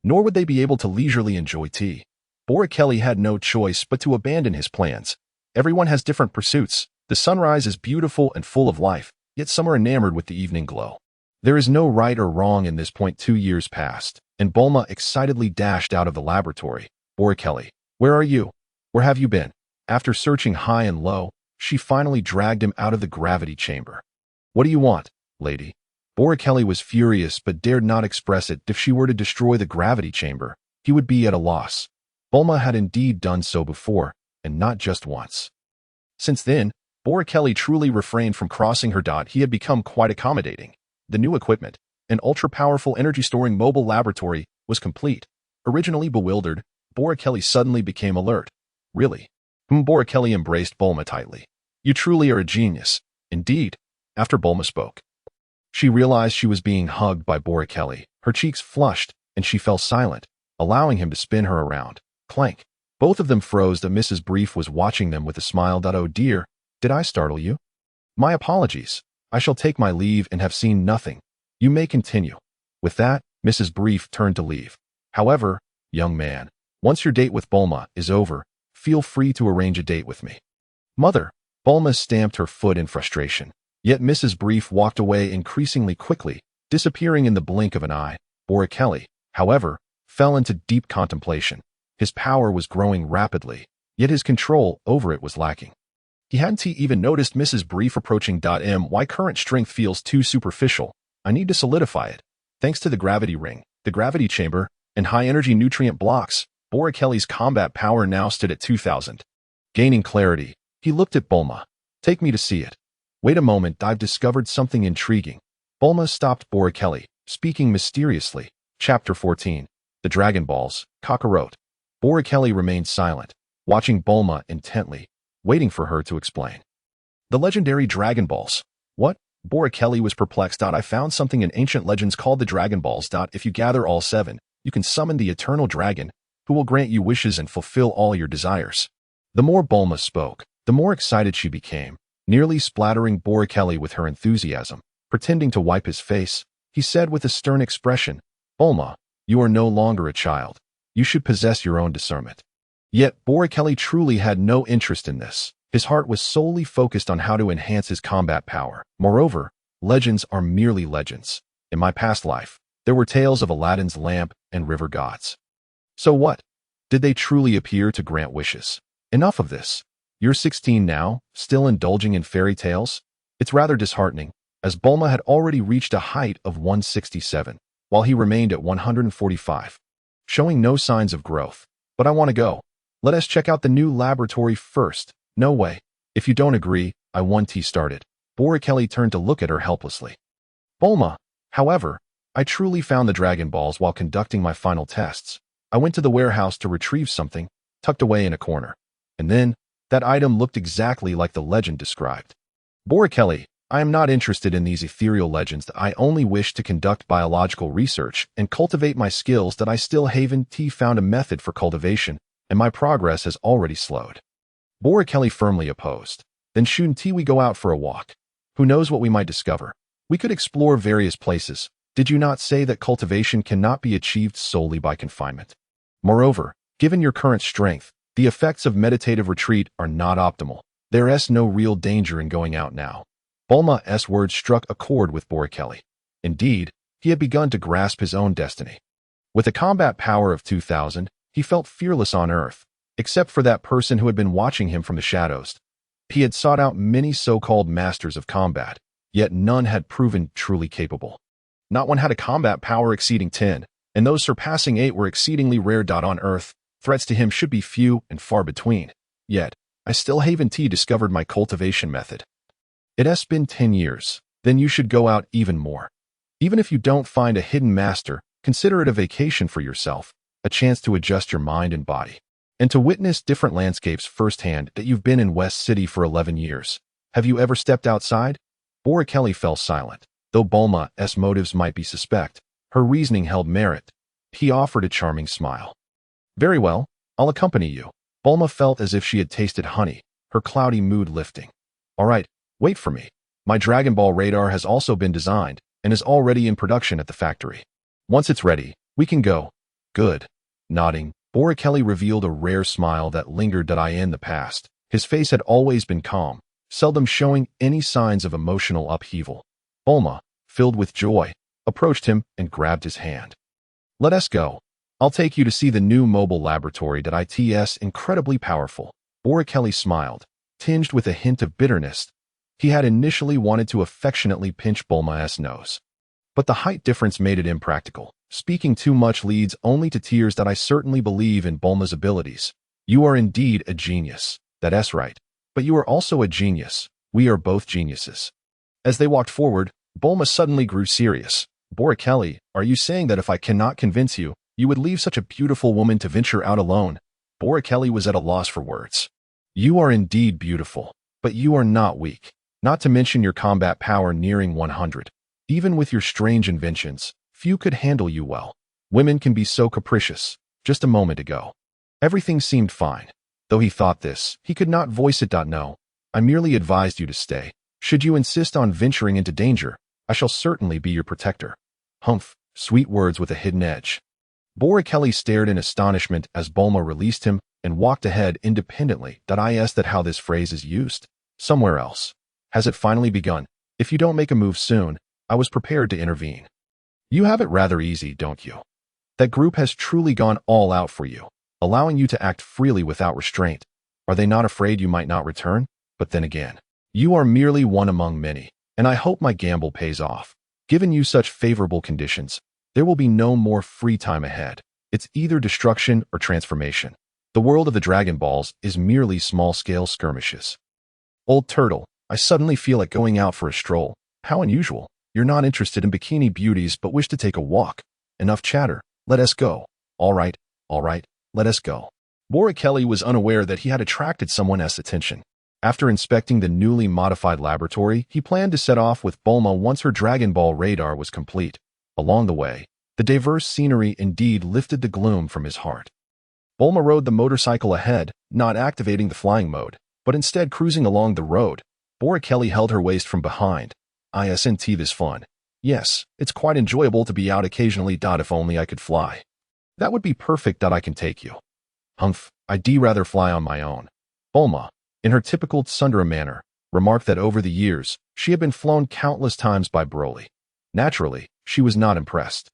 Nor would they be able to leisurely enjoy tea. Boreikli had no choice but to abandon his plans. Everyone has different pursuits. The sunrise is beautiful and full of life, yet some are enamored with the evening glow. There is no right or wrong in this point. 2 years passed, and Bulma excitedly dashed out of the laboratory. Boreikli, where are you? Where have you been? After searching high and low, she finally dragged him out of the gravity chamber. What do you want, lady? Boreikli was furious but dared not express it. If she were to destroy the gravity chamber, he would be at a loss. Bulma had indeed done so before, and not just once. Since then, Boreikli truly refrained from crossing her. He had become quite accommodating. The new equipment, an ultra-powerful energy-storing mobile laboratory, was complete. Originally bewildered, Boreikli suddenly became alert. Really? Boreikli embraced Bulma tightly. You truly are a genius. Indeed. After Bulma spoke, she realized she was being hugged by Boreikli. Her cheeks flushed, and she fell silent, allowing him to spin her around. Clank. Both of them froze. Mrs. Brief was watching them with a smile. Oh dear, did I startle you? My apologies. I shall take my leave and have seen nothing. You may continue. With that, Mrs. Brief turned to leave. However, young man, once your date with Bulma is over, feel free to arrange a date with me. Mother, Bulma stamped her foot in frustration. Yet Mrs. Brief walked away increasingly quickly, disappearing in the blink of an eye. Boreikli, however, fell into deep contemplation. His power was growing rapidly, yet his control over it was lacking. He hadn't even noticed Mrs. Brief approaching. My current strength feels too superficial. I need to solidify it. Thanks to the gravity ring, the gravity chamber, and high-energy nutrient blocks, Boreikli's combat power now stood at 2,000. Gaining clarity, he looked at Bulma. Take me to see it. Wait a moment, I've discovered something intriguing. Bulma stopped Boreikli, speaking mysteriously. Chapter 14. The Dragon Balls, Kakarot. Boreikli remained silent, watching Bulma intently, waiting for her to explain. The legendary Dragon Balls. What? Boreikli was perplexed. I found something in ancient legends called the Dragon Balls. If you gather all 7, you can summon the eternal dragon, who will grant you wishes and fulfill all your desires. The more Bulma spoke, the more excited she became, nearly splattering Boreikli with her enthusiasm. Pretending to wipe his face, he said with a stern expression, Bulma, you are no longer a child. You should possess your own discernment. Yet Boreikli truly had no interest in this. His heart was solely focused on how to enhance his combat power. Moreover, legends are merely legends. In my past life, there were tales of Aladdin's lamp and river gods. So what? Did they truly appear to grant wishes? Enough of this. You're 16 now, still indulging in fairy tales? It's rather disheartening, as Bulma had already reached a height of 167, while he remained at 145, showing no signs of growth. But I want to go. Let us check out the new laboratory first. No way. If you don't agree, I want tea started. Boreikli turned to look at her helplessly. Bulma, however, I truly found the Dragon Balls while conducting my final tests. I went to the warehouse to retrieve something, tucked away in a corner. And then, that item looked exactly like the legend described. Boreikli, I am not interested in these ethereal legends. I only wish to conduct biological research and cultivate my skills. I still haven't found a method for cultivation, and my progress has already slowed. Boreikli firmly opposed. Then shouldn't we go out for a walk? Who knows what we might discover? We could explore various places. Did you not say that cultivation cannot be achieved solely by confinement? Moreover, given your current strength, the effects of meditative retreat are not optimal. There is no real danger in going out now. Bulma's words struck a chord with Boreikli. Indeed, he had begun to grasp his own destiny. With a combat power of 2,000, he felt fearless on Earth, except for that person who had been watching him from the shadows. He had sought out many so-called masters of combat, yet none had proven truly capable. Not one had a combat power exceeding 10, and those surpassing 8 were exceedingly rare. On Earth, threats to him should be few and far between. Yet, I still haven't discovered my cultivation method. It has been 10 years, then you should go out even more. Even if you don't find a hidden master, consider it a vacation for yourself, a chance to adjust your mind and body, and to witness different landscapes firsthand. That you've been in West City for 11 years. Have you ever stepped outside? Boreikli fell silent. Though Bulma's motives might be suspect, her reasoning held merit. He offered a charming smile. Very well, I'll accompany you. Bulma felt as if she had tasted honey, her cloudy mood lifting. All right, wait for me. My Dragon Ball radar has also been designed and is already in production at the factory. Once it's ready, we can go. Good. Nodding, Boreikli revealed a rare smile that lingered in the past. His face had always been calm, seldom showing any signs of emotional upheaval. Bulma, filled with joy, approached him and grabbed his hand. Let us go. I'll take you to see the new mobile laboratory. It's incredibly powerful. Boreikli smiled, tinged with a hint of bitterness. He had initially wanted to affectionately pinch Bulma's nose, but the height difference made it impractical. Speaking too much leads only to tears. I certainly believe in Bulma's abilities. You are indeed a genius. That's right. But you are also a genius. We are both geniuses. As they walked forward, Bulma suddenly grew serious. Boreikli, are you saying that if I cannot convince you, you would leave such a beautiful woman to venture out alone? Boreikli was at a loss for words. You are indeed beautiful, but you are not weak. Not to mention your combat power nearing 100. Even with your strange inventions, few could handle you well. Women can be so capricious. Just a moment ago, everything seemed fine. Though he thought this, he could not voice it. No, I merely advised you to stay. Should you insist on venturing into danger, I shall certainly be your protector. Humph, sweet words with a hidden edge. Boreikli stared in astonishment as Bulma released him and walked ahead independently. Is that how this phrase is used? Somewhere else. Has it finally begun? If you don't make a move soon, I was prepared to intervene. You have it rather easy, don't you? That group has truly gone all out for you, allowing you to act freely without restraint. Are they not afraid you might not return? But then again, you are merely one among many, and I hope my gamble pays off. Given you such favorable conditions, there will be no more free time ahead. It's either destruction or transformation. The world of the Dragon Balls is merely small-scale skirmishes. Old Turtle, I suddenly feel like going out for a stroll. How unusual. You're not interested in bikini beauties but wish to take a walk. Enough chatter. Let us go. All right, let us go. Boreikli was unaware that he had attracted someone else's attention. After inspecting the newly modified laboratory, he planned to set off with Bulma once her Dragon Ball radar was complete. Along the way, the diverse scenery indeed lifted the gloom from his heart. Bulma rode the motorcycle ahead, not activating the flying mode, but instead cruising along the road. Boreikli held her waist from behind. Isn't this fun? Yes, it's quite enjoyable to be out occasionally. If only I could fly. That would be perfect. I can take you. Humph, I'd rather fly on my own. Bulma, in her typical tsundere manner, remarked that over the years, she had been flown countless times by Broly. Naturally, she was not impressed.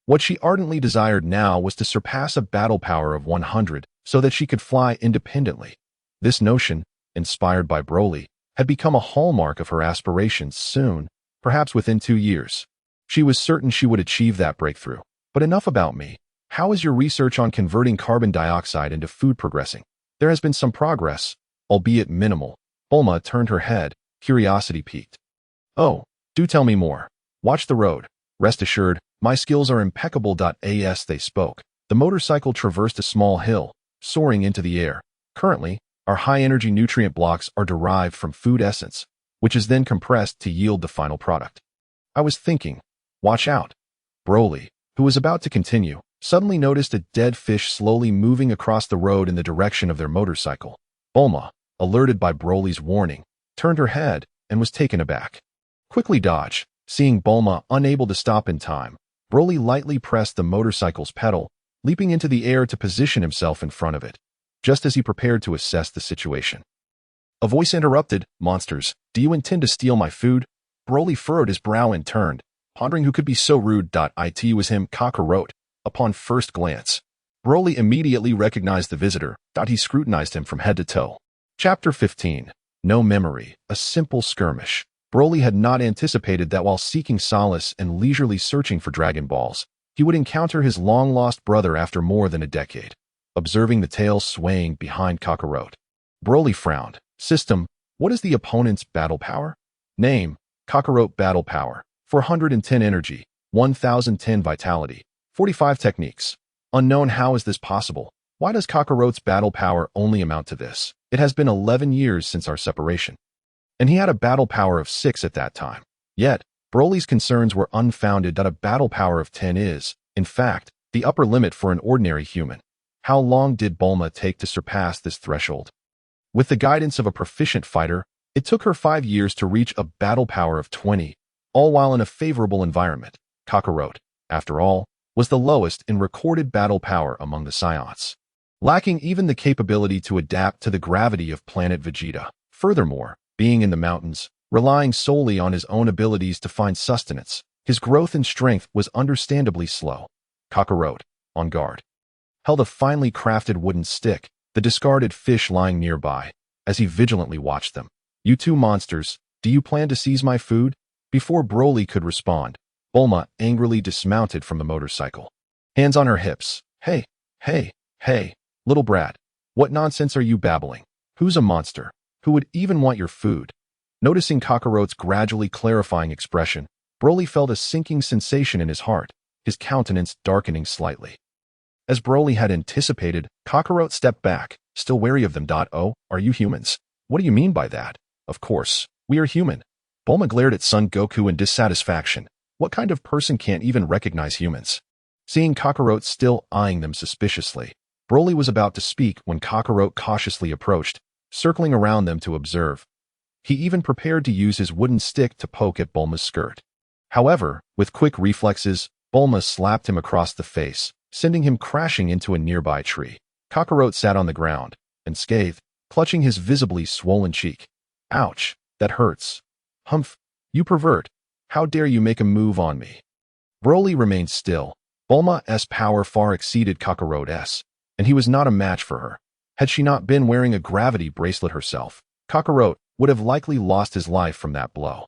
What she ardently desired now was to surpass a battle power of 100 so that she could fly independently. This notion, inspired by Broly, had become a hallmark of her aspirations soon, perhaps within 2 years. She was certain she would achieve that breakthrough. But enough about me. How is your research on converting carbon dioxide into food progressing? There has been some progress, albeit minimal. Bulma turned her head, curiosity piqued. Oh, do tell me more. Watch the road. Rest assured, my skills are impeccable. As they spoke, the motorcycle traversed a small hill, soaring into the air. Currently, our high-energy nutrient blocks are derived from food essence, which is then compressed to yield the final product. I was thinking, watch out. Broly, who was about to continue, suddenly noticed a dead fish slowly moving across the road in the direction of their motorcycle. Bulma, alerted by Broly's warning, turned her head and was taken aback. Quickly dodge. Seeing Bulma unable to stop in time, Broly lightly pressed the motorcycle's pedal, leaping into the air to position himself in front of it, just as he prepared to assess the situation. A voice interrupted, "Monsters, do you intend to steal my food?" Broly furrowed his brow and turned, pondering who could be so rude. It was him, Kakarot. Upon first glance, Broly immediately recognized the visitor. He scrutinized him from head to toe. Chapter 15. No Memory, a Simple Skirmish. Broly had not anticipated that while seeking solace and leisurely searching for Dragon Balls, he would encounter his long-lost brother after more than a decade. Observing the tail swaying behind Kakarot, Broly frowned. System, what is the opponent's battle power? Name, Kakarot battle power, 410 energy, 1010 vitality, 45 techniques. Unknown. How is this possible? Why does Kakarot's battle power only amount to this? It has been 11 years since our separation, and he had a battle power of 6 at that time. Yet, Broly's concerns were unfounded. A battle power of 10 is, in fact, the upper limit for an ordinary human. How long did Bulma take to surpass this threshold? With the guidance of a proficient fighter, it took her 5 years to reach a battle power of 20, all while in a favorable environment. Kakarot, after all, was the lowest in recorded battle power among the Saiyans, lacking even the capability to adapt to the gravity of planet Vegeta. Furthermore, being in the mountains, relying solely on his own abilities to find sustenance, his growth in strength was understandably slow. Kakarot, on guard, held a finely crafted wooden stick, the discarded fish lying nearby, as he vigilantly watched them. "You two monsters, do you plan to seize my food?" Before Broly could respond, Bulma angrily dismounted from the motorcycle. Hands on her hips. Hey, little brat, what nonsense are you babbling? Who's a monster? Who would even want your food? Noticing Kakarot's gradually clarifying expression, Broly felt a sinking sensation in his heart, his countenance darkening slightly. As Broly had anticipated, Kakarot stepped back, still wary of them. "Oh, are you humans? What do you mean by that?" "Of course, we are human." Bulma glared at Son Goku in dissatisfaction. What kind of person can't even recognize humans? Seeing Kakarot still eyeing them suspiciously, Broly was about to speak when Kakarot cautiously approached, circling around them to observe. He even prepared to use his wooden stick to poke at Bulma's skirt. However, with quick reflexes, Bulma slapped him across the face, sending him crashing into a nearby tree. Kakarot sat on the ground, unscathed, clutching his visibly swollen cheek. "Ouch, that hurts." "Humph, You pervert. How dare you make a move on me? Broly remained still. Bulma's power far exceeded Kakarot's, and he was not a match for her. Had she not been wearing a gravity bracelet herself, Kakarot would have likely lost his life from that blow.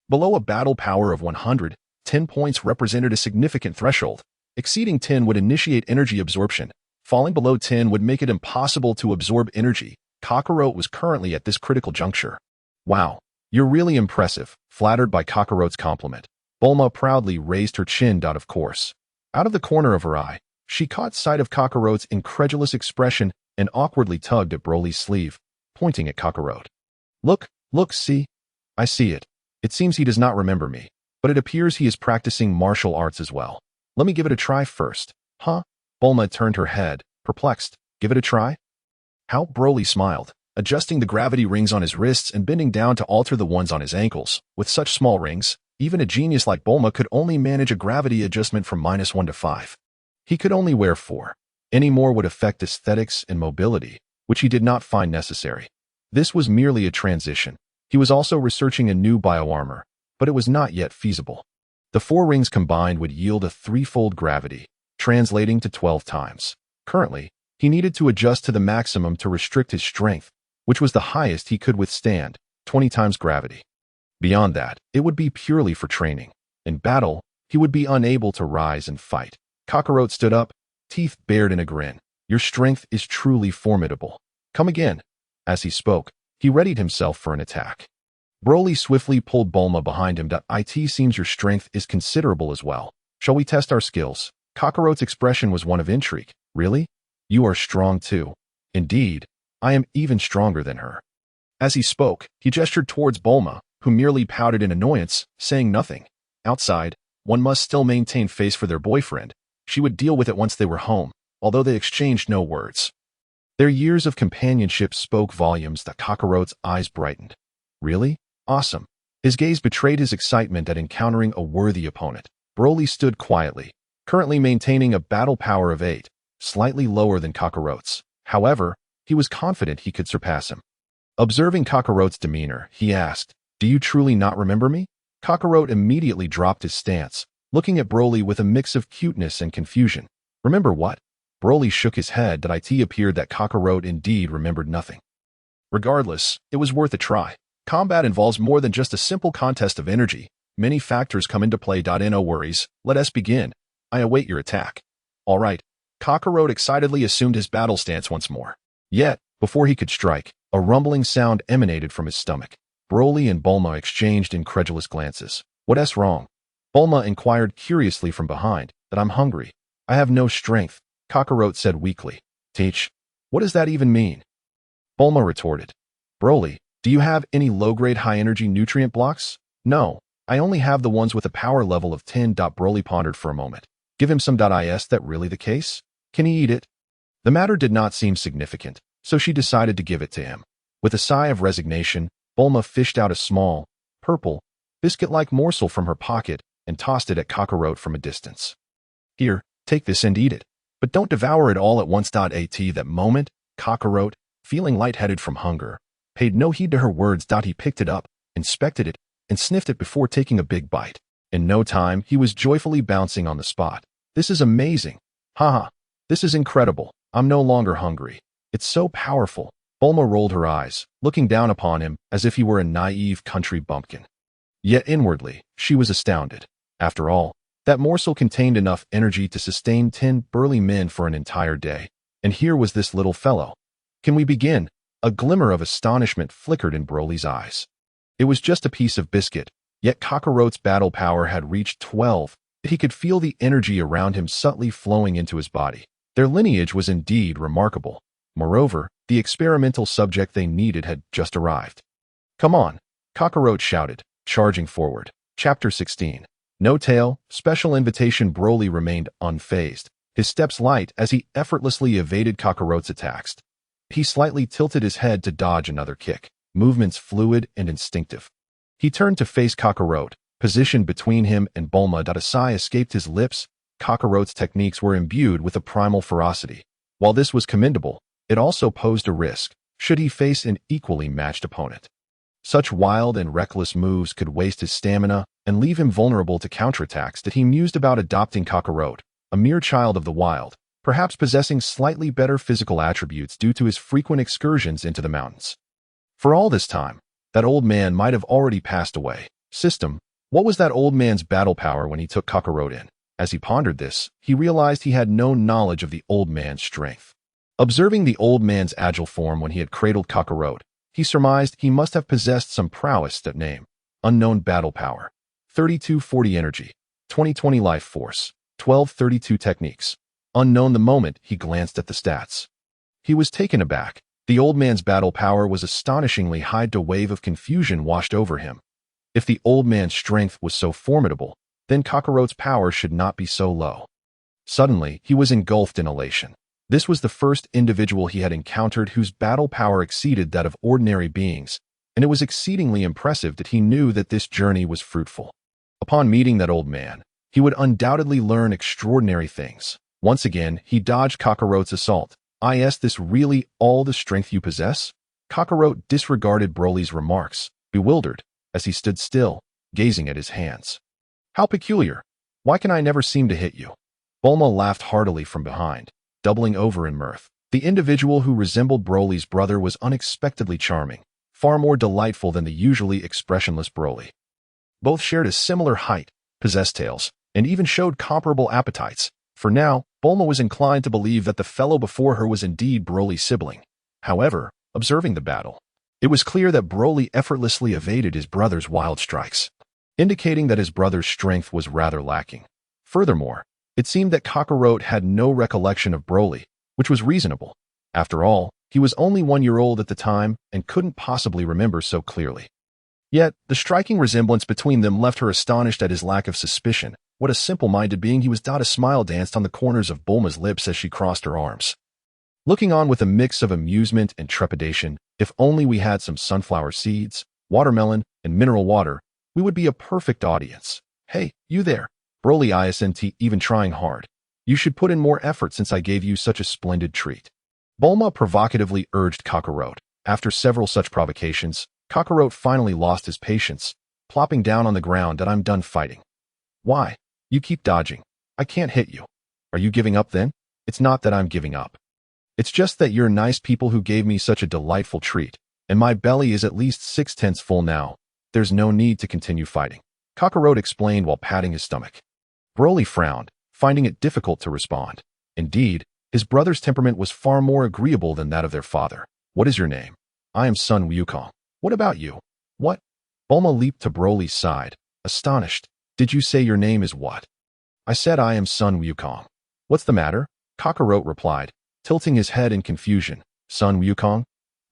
Below a battle power of 100, 10 points represented a significant threshold. Exceeding 10 would initiate energy absorption. Falling below 10 would make it impossible to absorb energy. Kakarot was currently at this critical juncture. Wow, you're really impressive. Flattered by Kakarot's compliment, Bulma proudly raised her chin. Of course. Out of the corner of her eye, she caught sight of Kakarot's incredulous expression and awkwardly tugged at Broly's sleeve, pointing at Kakarot. Look, see? I see it. It seems he does not remember me, but it appears he is practicing martial arts as well. Let me give it a try first. Huh? Bulma turned her head, perplexed. Give it a try? How? Broly smiled, adjusting the gravity rings on his wrists and bending down to alter the ones on his ankles. With such small rings, even a genius like Bulma could only manage a gravity adjustment from -1 to 5. He could only wear 4. Any more would affect aesthetics and mobility, which he did not find necessary. This was merely a transition. He was also researching a new bioarmor, but it was not yet feasible. The 4 rings combined would yield a 3-fold gravity, translating to 12 times. Currently, he needed to adjust to the maximum to restrict his strength, which was the highest he could withstand, 20 times gravity. Beyond that, it would be purely for training. In battle, he would be unable to rise and fight. Kakarot stood up, teeth bared in a grin. Your strength is truly formidable. Come again. As he spoke, he readied himself for an attack. Broly swiftly pulled Bulma behind him. It seems your strength is considerable as well. Shall we test our skills? Kakarot's expression was one of intrigue. Really? You are strong too. Indeed, I am even stronger than her. As he spoke, he gestured towards Bulma, who merely pouted in annoyance, saying nothing. Outside, one must still maintain face for their boyfriend. She would deal with it once they were home, although they exchanged no words. Their years of companionship spoke volumes. Kakarot's eyes brightened. Really? Awesome. His gaze betrayed his excitement at encountering a worthy opponent. Broly stood quietly, currently maintaining a battle power of 8, slightly lower than Kakarot's. However, he was confident he could surpass him. Observing Kakarot's demeanor, he asked, Do you truly not remember me? Kakarot immediately dropped his stance, looking at Broly with a mix of cuteness and confusion. Remember what? Broly shook his head. It appeared that Kakarot indeed remembered nothing. Regardless, it was worth a try. Combat involves more than just a simple contest of energy. Many factors come into play. No worries, let us begin. I await your attack. All right. Kakarot excitedly assumed his battle stance once more. Yet, before he could strike, a rumbling sound emanated from his stomach. Broly and Bulma exchanged incredulous glances. What's wrong? Bulma inquired curiously from behind. That I'm hungry. I have no strength, Kakarot said weakly. Teach, what does that even mean? Bulma retorted. Broly, do you have any low-grade high-energy nutrient blocks? No, I only have the ones with a power level of 10. Broly pondered for a moment. Give him some. Is that really the case? Can he eat it? The matter did not seem significant, so she decided to give it to him. With a sigh of resignation, Bulma fished out a small, purple, biscuit-like morsel from her pocket and tossed it at Kakarot from a distance. Here, take this and eat it. But don't devour it all at once. At that moment, Kakarot, feeling lightheaded from hunger, paid no heed to her words. He picked it up, inspected it, and sniffed it before taking a big bite. In no time, he was joyfully bouncing on the spot. This is amazing. Haha, this is incredible. I'm no longer hungry. It's so powerful. Bulma rolled her eyes, looking down upon him as if he were a naive country bumpkin. Yet inwardly, she was astounded. After all, that morsel contained enough energy to sustain 10 burly men for an entire day. And here was this little fellow. Can we begin? A glimmer of astonishment flickered in Broly's eyes. It was just a piece of biscuit, yet Kakarot's battle power had reached 12. He could feel the energy around him subtly flowing into his body. Their lineage was indeed remarkable. Moreover, the experimental subject they needed had just arrived. Come on, Kakarot shouted, charging forward. Chapter 16. No tail, special invitation. Broly remained unfazed, his steps light as he effortlessly evaded Kakarot's attacks. He slightly tilted his head to dodge another kick, movements fluid and instinctive. He turned to face Kakarot, positioned between him and Bulma. A sigh escaped his lips. Kakarot's techniques were imbued with a primal ferocity. While this was commendable, it also posed a risk, should he face an equally matched opponent. Such wild and reckless moves could waste his stamina and leave him vulnerable to counterattacks that he mused about adopting Kakarot, a mere child of the wild, perhaps possessing slightly better physical attributes due to his frequent excursions into the mountains. For all this time, that old man might have already passed away. System, what was that old man's battle power when he took Kakarot in? As he pondered this, he realized he had no knowledge of the old man's strength. Observing the old man's agile form when he had cradled Kakarot, he surmised he must have possessed some prowess. That name: unknown battle power, 3240 energy, 2020 life force, 1232 techniques. Unknown. The moment he glanced at the stats, he was taken aback. The old man's battle power was astonishingly high. A wave of confusion washed over him. If the old man's strength was so formidable, then Kakarot's power should not be so low. Suddenly, he was engulfed in elation. This was the first individual he had encountered whose battle power exceeded that of ordinary beings, and it was exceedingly impressive that he knew that this journey was fruitful. Upon meeting that old man, he would undoubtedly learn extraordinary things. Once again, he dodged Kakarot's assault. Is this really all the strength you possess? Kakarot disregarded Broly's remarks, bewildered, as he stood still, gazing at his hands. How peculiar! Why can I never seem to hit you? Bulma laughed heartily from behind, doubling over in mirth. The individual who resembled Broly's brother was unexpectedly charming, far more delightful than the usually expressionless Broly. Both shared a similar height, possessed tails, and even showed comparable appetites. For now, Bulma was inclined to believe that the fellow before her was indeed Broly's sibling. However, observing the battle, it was clear that Broly effortlessly evaded his brother's wild strikes, indicating that his brother's strength was rather lacking. Furthermore, it seemed that Kakarot had no recollection of Broly, which was reasonable. After all, he was only 1 year old at the time and couldn't possibly remember so clearly. Yet, the striking resemblance between them left her astonished at his lack of suspicion. What a simple-minded being he was. A smile danced on the corners of Bulma's lips as she crossed her arms, looking on with a mix of amusement and trepidation. If only we had some sunflower seeds, watermelon, and mineral water, we would be a perfect audience. Hey, you there, Broly isn't even trying hard. You should put in more effort since I gave you such a splendid treat. Bulma provocatively urged Kakarot. After several such provocations, Kakarot finally lost his patience, plopping down on the ground. I'm done fighting. Why? You keep dodging. I can't hit you. Are you giving up then? It's not that I'm giving up. It's just that you're nice people who gave me such a delightful treat, and my belly is at least 6/10 full now. There's no need to continue fighting, Kakarot explained while patting his stomach. Broly frowned, finding it difficult to respond. Indeed, his brother's temperament was far more agreeable than that of their father. What is your name? I am Son Wukong. What about you? What? Bulma leaped to Broly's side, astonished. Did you say your name is what? I said I am Son Wukong. What's the matter? Kakarot replied, tilting his head in confusion. Son Wukong?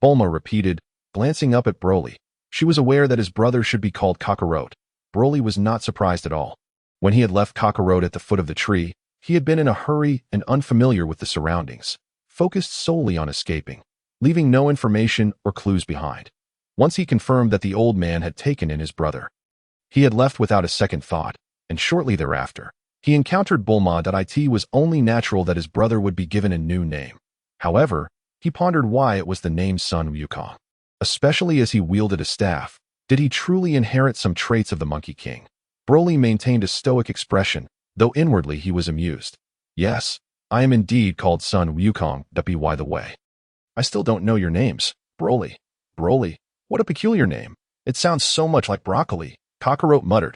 Bulma repeated, glancing up at Broly. She was aware that his brother should be called Kakarot. Broly was not surprised at all. When he had left Kakarot at the foot of the tree, he had been in a hurry and unfamiliar with the surroundings, focused solely on escaping, leaving no information or clues behind. Once he confirmed that the old man had taken in his brother, he had left without a second thought, and shortly thereafter, he encountered Bulma. It was only natural that his brother would be given a new name. However, he pondered why it was the name Son Wukong. Especially as he wielded a staff, did he truly inherit some traits of the Monkey King? Broly maintained a stoic expression, though inwardly he was amused. Yes, I am indeed called Son Wukong. By the way, I still don't know your names. Broly. Broly, what a peculiar name. It sounds so much like broccoli, Kakarot muttered.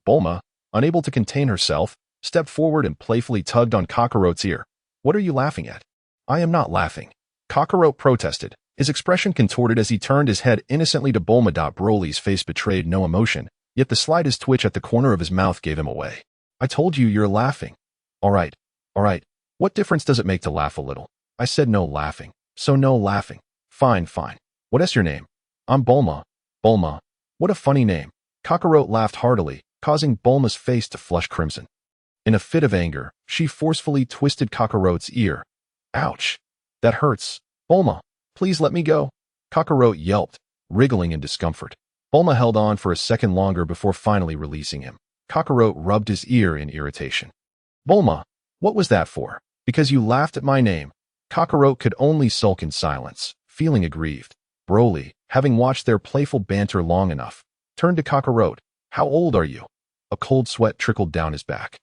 Bulma, unable to contain herself, stepped forward and playfully tugged on Kakarot's ear. What are you laughing at? I am not laughing, Kakarot protested, his expression contorted as he turned his head innocently to Bulma. Broly's face betrayed no emotion, yet the slightest twitch at the corner of his mouth gave him away. I told you you're laughing. All right. What difference does it make to laugh a little? I said no laughing, so no laughing. Fine. What is your name? I'm Bulma. Bulma. What a funny name. Kakarot laughed heartily, causing Bulma's face to flush crimson. In a fit of anger, she forcefully twisted Kakarot's ear. Ouch. That hurts. Bulma, please let me go. Kakarot yelped, wriggling in discomfort. Bulma held on for a second longer before finally releasing him. Kakarot rubbed his ear in irritation. Bulma, what was that for? Because you laughed at my name. Kakarot could only sulk in silence, feeling aggrieved. Broly, having watched their playful banter long enough, turned to Kakarot. "How old are you?" A cold sweat trickled down his back.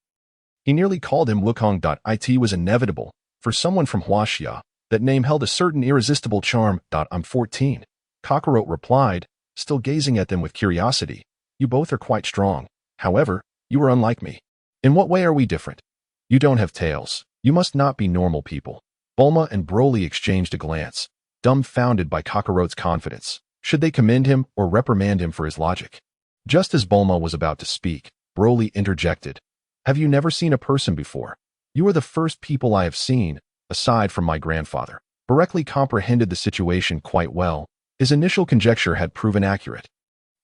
He nearly called him Wukong. It was inevitable. For someone from Huaxia, that name held a certain irresistible charm. "I'm 14. Kakarot replied, still gazing at them with curiosity. "You both are quite strong. However, you are unlike me. In what way are we different? You don't have tails. You must not be normal people." Bulma and Broly exchanged a glance, dumbfounded by Kakarot's confidence. Should they commend him or reprimand him for his logic? Just as Bulma was about to speak, Broly interjected. "Have you never seen a person before? You are the first people I have seen, aside from my grandfather." Boreikli comprehended the situation quite well. His initial conjecture had proven accurate.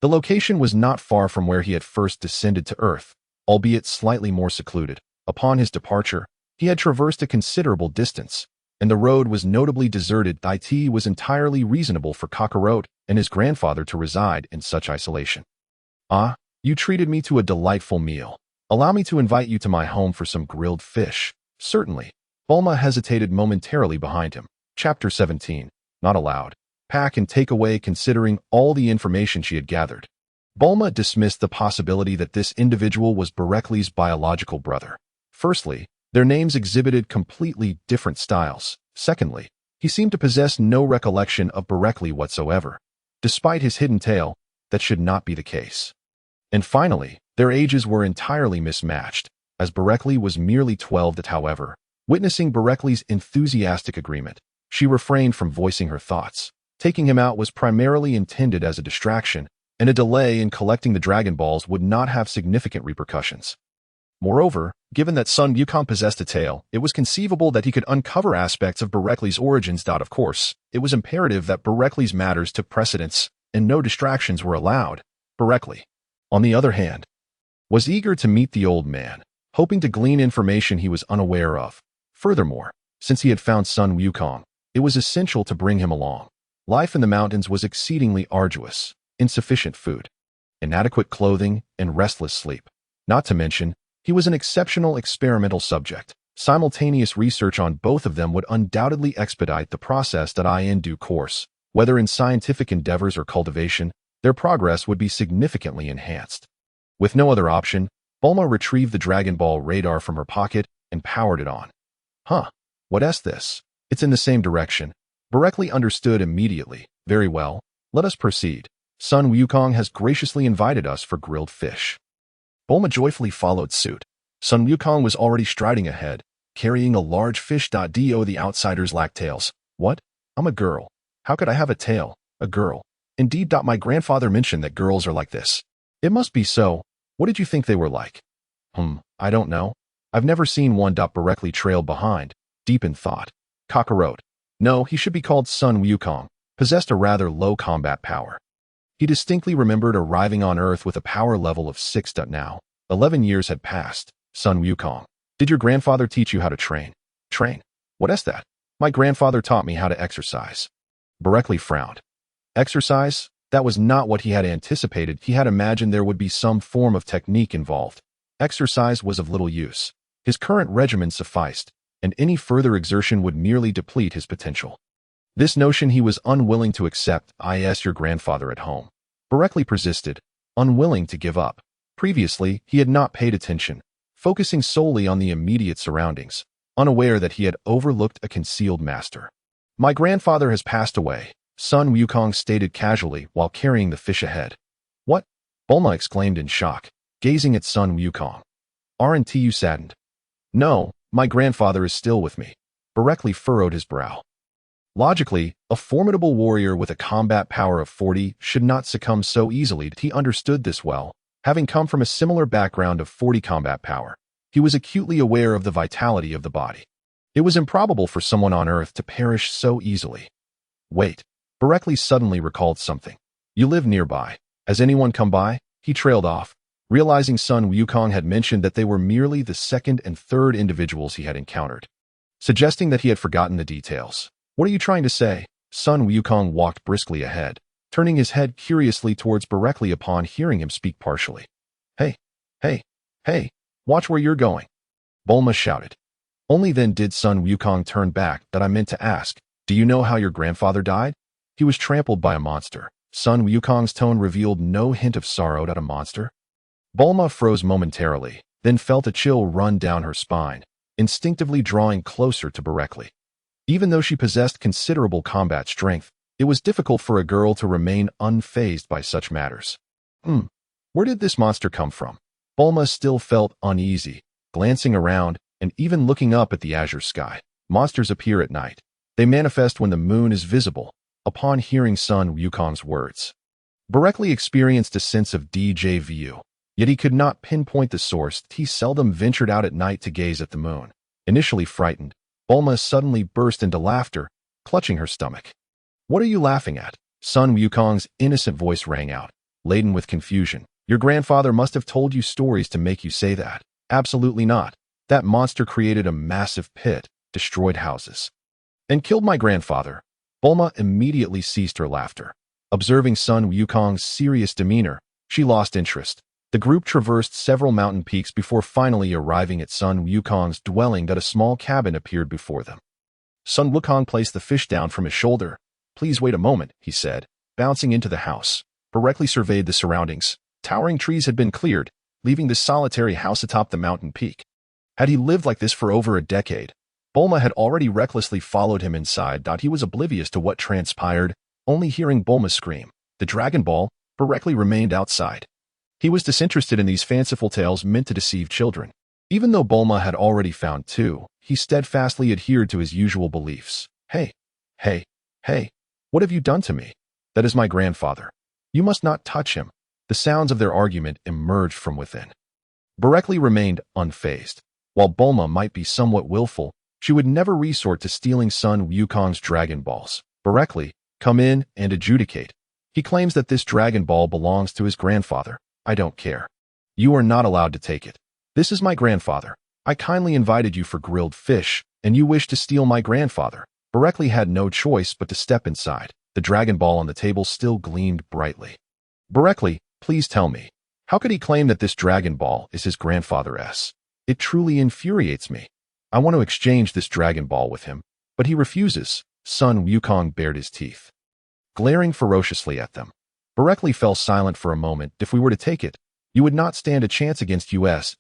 The location was not far from where he had first descended to Earth, albeit slightly more secluded. Upon his departure, he had traversed a considerable distance, and the road was notably deserted. It was entirely reasonable for Kakarot and his grandfather to reside in such isolation. "Ah, you treated me to a delightful meal. Allow me to invite you to my home for some grilled fish." "Certainly." Bulma hesitated momentarily behind him. Chapter 17. Not allowed. Pack and take away. Considering all the information she had gathered, Bulma dismissed the possibility that this individual was Boreikli's biological brother. Firstly, their names exhibited completely different styles. Secondly, he seemed to possess no recollection of Boreikli whatsoever. Despite his hidden tail, that should not be the case. And finally, their ages were entirely mismatched, as Boreikli was merely 12. However, witnessing Boreikli's enthusiastic agreement, she refrained from voicing her thoughts. Taking him out was primarily intended as a distraction, and a delay in collecting the Dragon Balls would not have significant repercussions. Moreover, given that Son Goku possessed a tail, it was conceivable that he could uncover aspects of Boreikli's origins. Of course, it was imperative that Boreikli's matters took precedence, and no distractions were allowed. Boreikli, on the other hand, was eager to meet the old man, hoping to glean information he was unaware of. Furthermore, since he had found Son Wukong, it was essential to bring him along. Life in the mountains was exceedingly arduous. Insufficient food, inadequate clothing, and restless sleep. Not to mention, he was an exceptional experimental subject. Simultaneous research on both of them would undoubtedly expedite the process. In due course, whether in scientific endeavors or cultivation, their progress would be significantly enhanced. With no other option, Bulma retrieved the Dragon Ball radar from her pocket and powered it on. "Huh, what's this? It's in the same direction." Boreikli understood immediately. "Very well, let us proceed. Son Wukong has graciously invited us for grilled fish." Bulma joyfully followed suit. Son Wukong was already striding ahead, carrying a large fish. The outsiders lack tails. "What? I'm a girl. How could I have a tail? A girl? Indeed. My grandfather mentioned that girls are like this." "It must be so. What did you think they were like?" I don't know. I've never seen one." Boreikli trailed behind, deep in thought. Kakarot. No, he should be called Son Wukong, possessed a rather low combat power. He distinctly remembered arriving on Earth with a power level of 6. Now, 11 years had passed. "Son Wukong, did your grandfather teach you how to train?" "Train? What's that?" "My grandfather taught me how to exercise." Boreikli frowned. Exercise? That was not what he had anticipated. He had imagined there would be some form of technique involved. Exercise was of little use. His current regimen sufficed, and any further exertion would merely deplete his potential. This notion he was unwilling to accept. Your grandfather at home." Boreikli persisted, unwilling to give up. Previously, he had not paid attention, focusing solely on the immediate surroundings, unaware that he had overlooked a concealed master. "My grandfather has passed away," Son Wukong stated casually while carrying the fish ahead. "What?" Bulma exclaimed in shock, gazing at Son Wukong. "Aren't you saddened?" "No, my grandfather is still with me." Boreikli furrowed his brow. Logically, a formidable warrior with a combat power of 40 should not succumb so easily. He understood this well, having come from a similar background of 40 combat power. He was acutely aware of the vitality of the body. It was improbable for someone on Earth to perish so easily. "Wait." Boreikli suddenly recalled something. "You live nearby. Has anyone come by?" He trailed off, realizing Son Wukong had mentioned that they were merely the second and third individuals he had encountered, suggesting that he had forgotten the details. "What are you trying to say?" Son Wukong walked briskly ahead, turning his head curiously towards Boreikli upon hearing him speak partially. Hey, hey, watch where you're going," Bulma shouted. Only then did Son Wukong turn back. "That I meant to ask, do you know how your grandfather died?" "He was trampled by a monster. Sun Wukong's tone revealed no hint of sorrow at a monster. Bulma froze momentarily, then felt a chill run down her spine, instinctively drawing closer to Boreikli. Even though she possessed considerable combat strength, it was difficult for a girl to remain unfazed by such matters. Where did this monster come from? Bulma still felt uneasy, glancing around and even looking up at the azure sky. Monsters appear at night. They manifest when the moon is visible. Upon hearing Sun Wukong's words, Boreikli experienced a sense of déjà vu, yet he could not pinpoint the source. He seldom ventured out at night to gaze at the moon. Initially frightened, Bulma suddenly burst into laughter, clutching her stomach. "What are you laughing at?" Sun Wukong's innocent voice rang out, laden with confusion. "Your grandfather must have told you stories to make you say that." "Absolutely not. That monster created a massive pit, destroyed houses, and killed my grandfather." Bulma immediately ceased her laughter. Observing Sun Wukong's serious demeanor, she lost interest. The group traversed several mountain peaks before finally arriving at Sun Wukong's dwelling. That a small cabin appeared before them. Sun Wukong placed the fish down from his shoulder. "Please wait a moment," he said, bouncing into the house. Boreikli surveyed the surroundings. Towering trees had been cleared, leaving the solitary house atop the mountain peak. Had he lived like this for over a decade? Bulma had already recklessly followed him inside. He was oblivious to what transpired, only hearing Bulma scream, "The Dragon Ball!" Boreikli remained outside. He was disinterested in these fanciful tales meant to deceive children. Even though Bulma had already found two, he steadfastly adhered to his usual beliefs. Hey, what have you done to me?" "That is my grandfather. You must not touch him." The sounds of their argument emerged from within. Boreikli remained unfazed. While Bulma might be somewhat willful, she would never resort to stealing Sun Wukong's Dragon Balls. "Boreikli, come in and adjudicate. He claims that this Dragon Ball belongs to his grandfather." "I don't care. You are not allowed to take it. This is my grandfather. I kindly invited you for grilled fish, and you wish to steal my grandfather." Boreikli had no choice but to step inside. The Dragon Ball on the table still gleamed brightly. "Boreikli, please tell me, how could he claim that this Dragon Ball is his grandfather's? It truly infuriates me. I want to exchange this Dragon Ball with him, but he refuses." Sun Wukong bared his teeth, glaring ferociously at them. Boreikli fell silent for a moment. "If we were to take it, you would not stand a chance against us."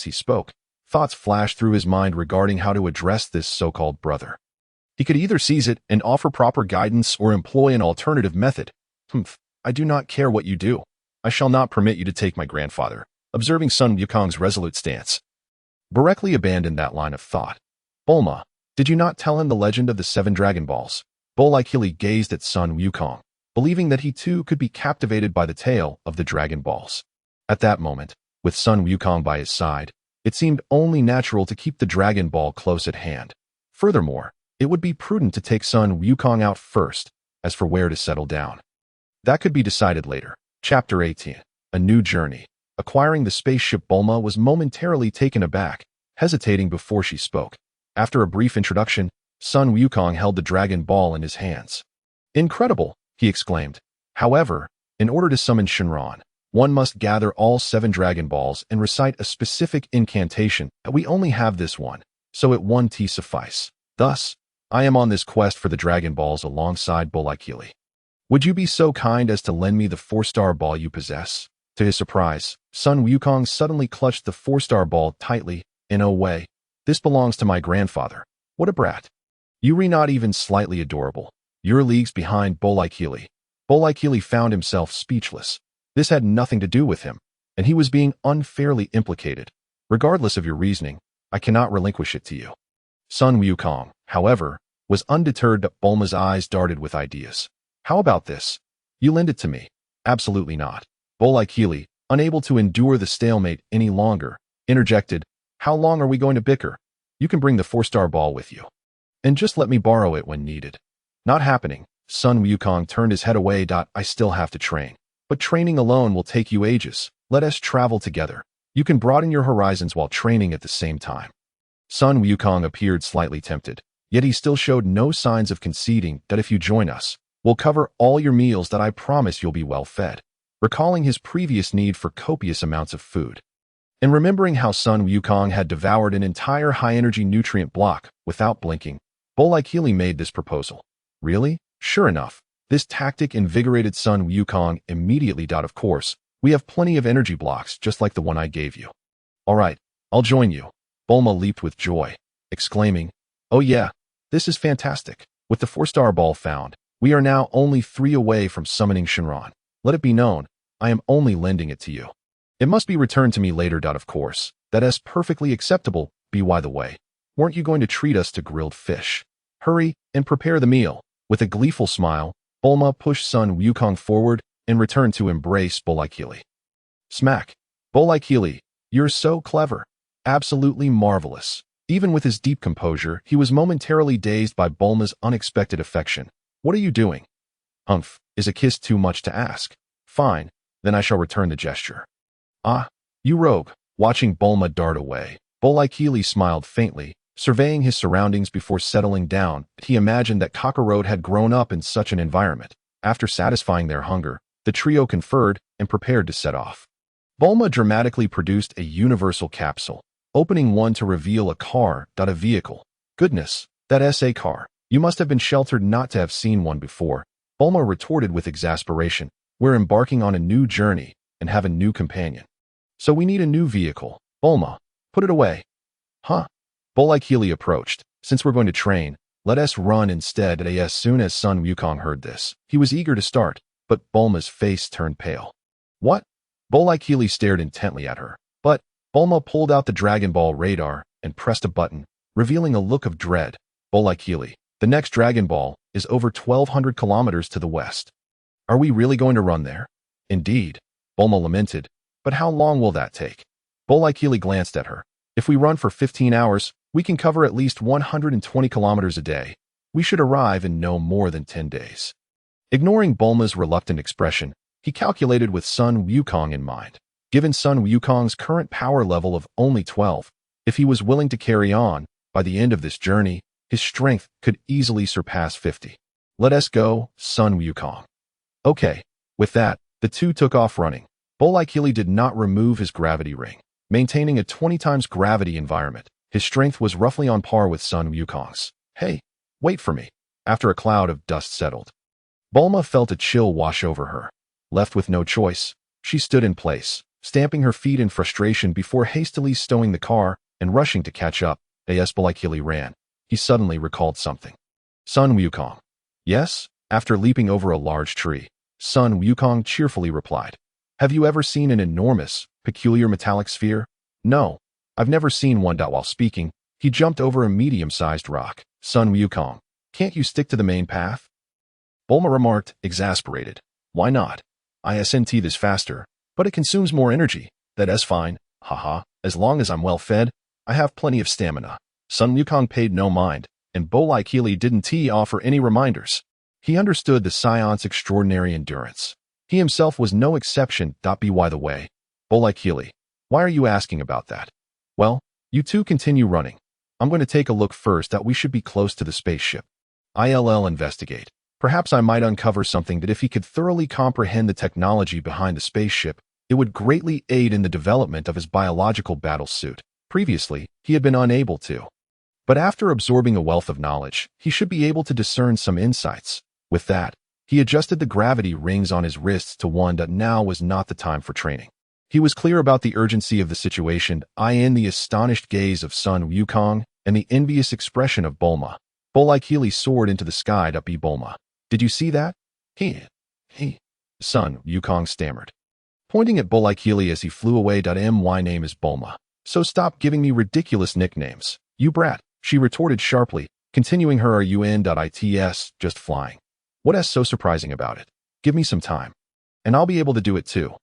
He spoke. Thoughts flashed through his mind regarding how to address this so-called brother. He could either seize it and offer proper guidance or employ an alternative method. "I do not care what you do. I shall not permit you to take my grandfather." Observing Sun Wukong's resolute stance, Boreikli abandoned that line of thought. "Bulma, did you not tell him the legend of the 7 Dragon Balls?" Boreikli gazed at Sun Wukong, believing that he too could be captivated by the tale of the Dragon Balls. At that moment, with Sun Wukong by his side, it seemed only natural to keep the Dragon Ball close at hand. Furthermore, it would be prudent to take Sun Wukong out first. As for where to settle down, that could be decided later. Chapter 18. A New Journey. Acquiring the spaceship, Bulma was momentarily taken aback, hesitating before she spoke. After a brief introduction, Sun Wukong held the Dragon Ball in his hands. "Incredible!" he exclaimed. "However, in order to summon Shenron, one must gather all 7 Dragon Balls and recite a specific incantation. We only have this one, so it one T suffice. Thus, I am on this quest for the Dragon Balls alongside Boreikli. Would you be so kind as to lend me the 4-star ball you possess?" To his surprise, Sun Wukong suddenly clutched the 4-star ball tightly. "In a way, this belongs to my grandfather. What a brat. You're not even slightly adorable. You're leagues behind Boreikli." Boreikli found himself speechless. This had nothing to do with him, and he was being unfairly implicated. "Regardless of your reasoning, I cannot relinquish it to you." Sun Wukong, however, was undeterred. Bulma's eyes darted with ideas. "How about this? You lend it to me." "Absolutely not." Boreikli, unable to endure the stalemate any longer, interjected. "How long are we going to bicker? You can bring the 4-star ball with you, and just let me borrow it when needed." "Not happening." Sun Wukong turned his head away. "I still have to train. But training alone will take you ages. Let us travel together. You can broaden your horizons while training at the same time." Sun Wukong appeared slightly tempted, yet he still showed no signs of conceding. "If you join us, we'll cover all your meals. I promise you'll be well fed." Recalling his previous need for copious amounts of food, and remembering how Sun Wukong had devoured an entire high-energy nutrient block without blinking, Boreikli made this proposal. "Really? Sure enough, This tactic invigorated Sun Wukong immediately. Of course, we have plenty of energy blocks just like the one I gave you. All right, I'll join you. Bulma leaped with joy, exclaiming, "Oh yeah, this is fantastic. With the 4-star ball found, we are now only 3 away from summoning Shenron. Let it be known, I am only lending it to you. It must be returned to me later. Of course, that is perfectly acceptable. By the way, weren't you going to treat us to grilled fish? Hurry and prepare the meal." With a gleeful smile, Bulma pushed Sun Wukong forward and returned to embrace Boreikli. Smack! Boreikli, you're so clever. Absolutely marvelous. Even with his deep composure, he was momentarily dazed by Bulma's unexpected affection. What are you doing? Humph, is a kiss too much to ask? Fine, then I shall return the gesture. Ah, you rogue. Watching Bulma dart away, Boreikli smiled faintly, surveying his surroundings before settling down. He imagined that Kakarot had grown up in such an environment. After satisfying their hunger, the trio conferred and prepared to set off. Bulma dramatically produced a universal capsule, opening one to reveal a car. A vehicle. Goodness, that's a car. You must have been sheltered not to have seen one before. Bulma retorted with exasperation. We're embarking on a new journey and have a new companion. So we need a new vehicle. Bulma, put it away. Huh? Boreikli approached. Since we're going to train, let us run instead. As soon as Sun Wukong heard this, he was eager to start, but Bulma's face turned pale. What? Boreikli stared intently at her, but Bulma pulled out the Dragon Ball radar and pressed a button, revealing a look of dread. Boreikli, the next Dragon Ball is over 1,200 kilometers to the west. Are we really going to run there? Indeed, Bulma lamented, but how long will that take? Boreikli glanced at her. If we run for 15 hours, we can cover at least 120 kilometers a day. We should arrive in no more than 10 days. Ignoring Bulma's reluctant expression, he calculated with Sun Wukong in mind. Given Sun Wukong's current power level of only 12, if he was willing to carry on, by the end of this journey, his strength could easily surpass 50. Let us go, Sun Wukong. Okay. With that, the two took off running. Boreikli did not remove his gravity ring. Maintaining a 20 times gravity environment, his strength was roughly on par with Sun Wukong's. Hey, wait for me. After a cloud of dust settled, Bulma felt a chill wash over her. Left with no choice, she stood in place, stamping her feet in frustration before hastily stowing the car and rushing to catch up. As Boreikli ran, he suddenly recalled something. Sun Wukong. Yes? After leaping over a large tree, Sun Wukong cheerfully replied. Have you ever seen an enormous, peculiar metallic sphere? No, I've never seen one. While speaking, he jumped over a medium-sized rock. Sun Wukong, can't you stick to the main path? Bulma remarked, exasperated. Why not? ISNT this faster, but it consumes more energy. That's fine, haha, as long as I'm well fed, I have plenty of stamina. Sun Wukong paid no mind, and Boreikli didn't offer any reminders. He understood the Scion's extraordinary endurance. He himself was no exception. By the way, Boreikli, why are you asking about that? Well, you two continue running. I'm going to take a look first. We should be close to the spaceship. I'll investigate. Perhaps I might uncover something that if he could thoroughly comprehend the technology behind the spaceship, it would greatly aid in the development of his biological battle suit. Previously, he had been unable to. But after absorbing a wealth of knowledge, he should be able to discern some insights. With that, he adjusted the gravity rings on his wrists to one. Now was not the time for training. He was clear about the urgency of the situation. In the astonished gaze of Sun Wukong and the envious expression of Bulma, Boreikli soared into the sky. Be Bulma. Did you see that? He, Sun Wukong stammered, pointing at Boreikli as he flew away. My name is Bulma, so stop giving me ridiculous nicknames, you brat, she retorted sharply, continuing her RUN.ITS, just flying. What's so surprising about it? Give me some time, and I'll be able to do it too.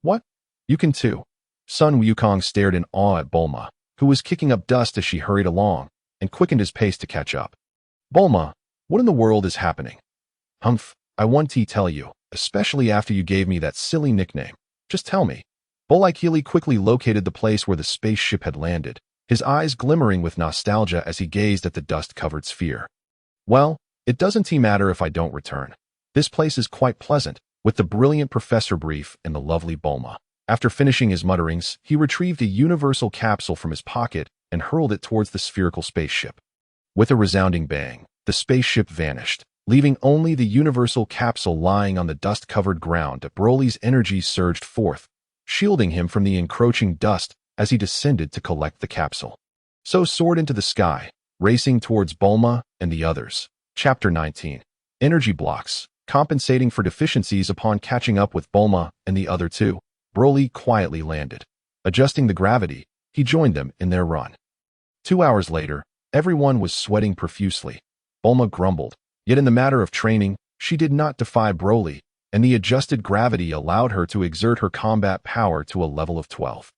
What? You can too? Sun Wukong stared in awe at Bulma, who was kicking up dust as she hurried along, and quickened his pace to catch up. Bulma, what in the world is happening? Humph, I want to tell you, especially after you gave me that silly nickname. Just tell me. Boreikli quickly located the place where the spaceship had landed, his eyes glimmering with nostalgia as he gazed at the dust-covered sphere. Well, it doesn't matter if I don't return. This place is quite pleasant, with the brilliant Professor Brief and the lovely Bulma. After finishing his mutterings, he retrieved a universal capsule from his pocket and hurled it towards the spherical spaceship. With a resounding bang, the spaceship vanished, leaving only the universal capsule lying on the dust-covered ground. Broly's energy surged forth, shielding him from the encroaching dust as he descended to collect the capsule. So soared into the sky, racing towards Bulma and the others. Chapter 19. Energy blocks. Compensating for deficiencies upon catching up with Bulma and the other two, Broly quietly landed. Adjusting the gravity, he joined them in their run. 2 hours later, everyone was sweating profusely. Bulma grumbled, yet in the matter of training, she did not defy Broly, and the adjusted gravity allowed her to exert her combat power to a level of 12.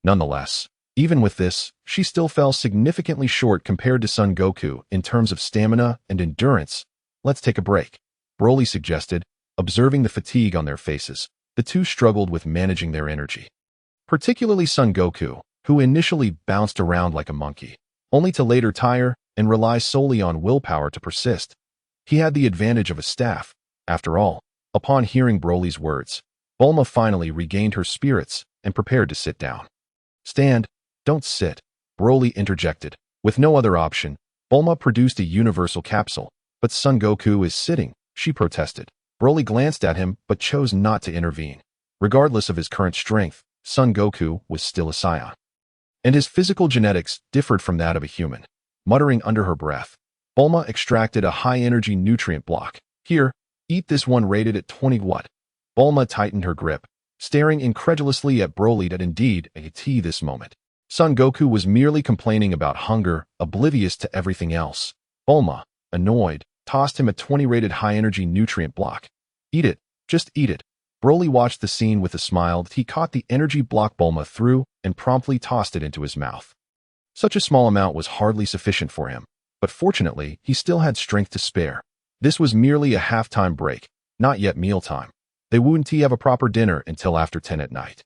Nonetheless, even with this, she still fell significantly short compared to Son Goku in terms of stamina and endurance. Let's take a break, Broly suggested, observing the fatigue on their faces. The two struggled with managing their energy. Particularly Son Goku, who initially bounced around like a monkey, only to later tire and rely solely on willpower to persist. He had the advantage of a staff. After all, upon hearing Broly's words, Bulma finally regained her spirits and prepared to sit down. Stand, don't sit, Broly interjected. With no other option, Bulma produced a universal capsule. But Son Goku is sitting, she protested. Broly glanced at him but chose not to intervene. Regardless of his current strength, Son Goku was still a scion, and his physical genetics differed from that of a human. Muttering under her breath, Bulma extracted a high-energy nutrient block. Here, eat this one rated at 20 what? Bulma tightened her grip, staring incredulously at Broly. That indeed a tea this moment. Son Goku was merely complaining about hunger, oblivious to everything else. Bulma, annoyed, tossed him a 20 rated high-energy nutrient block. Eat it, just eat it. Broly watched the scene with a smile. He caught the energy block Bulma threw and promptly tossed it into his mouth. Such a small amount was hardly sufficient for him, but fortunately, he still had strength to spare. This was merely a halftime break, not yet mealtime. They wouldn't have a proper dinner until after 10 at night.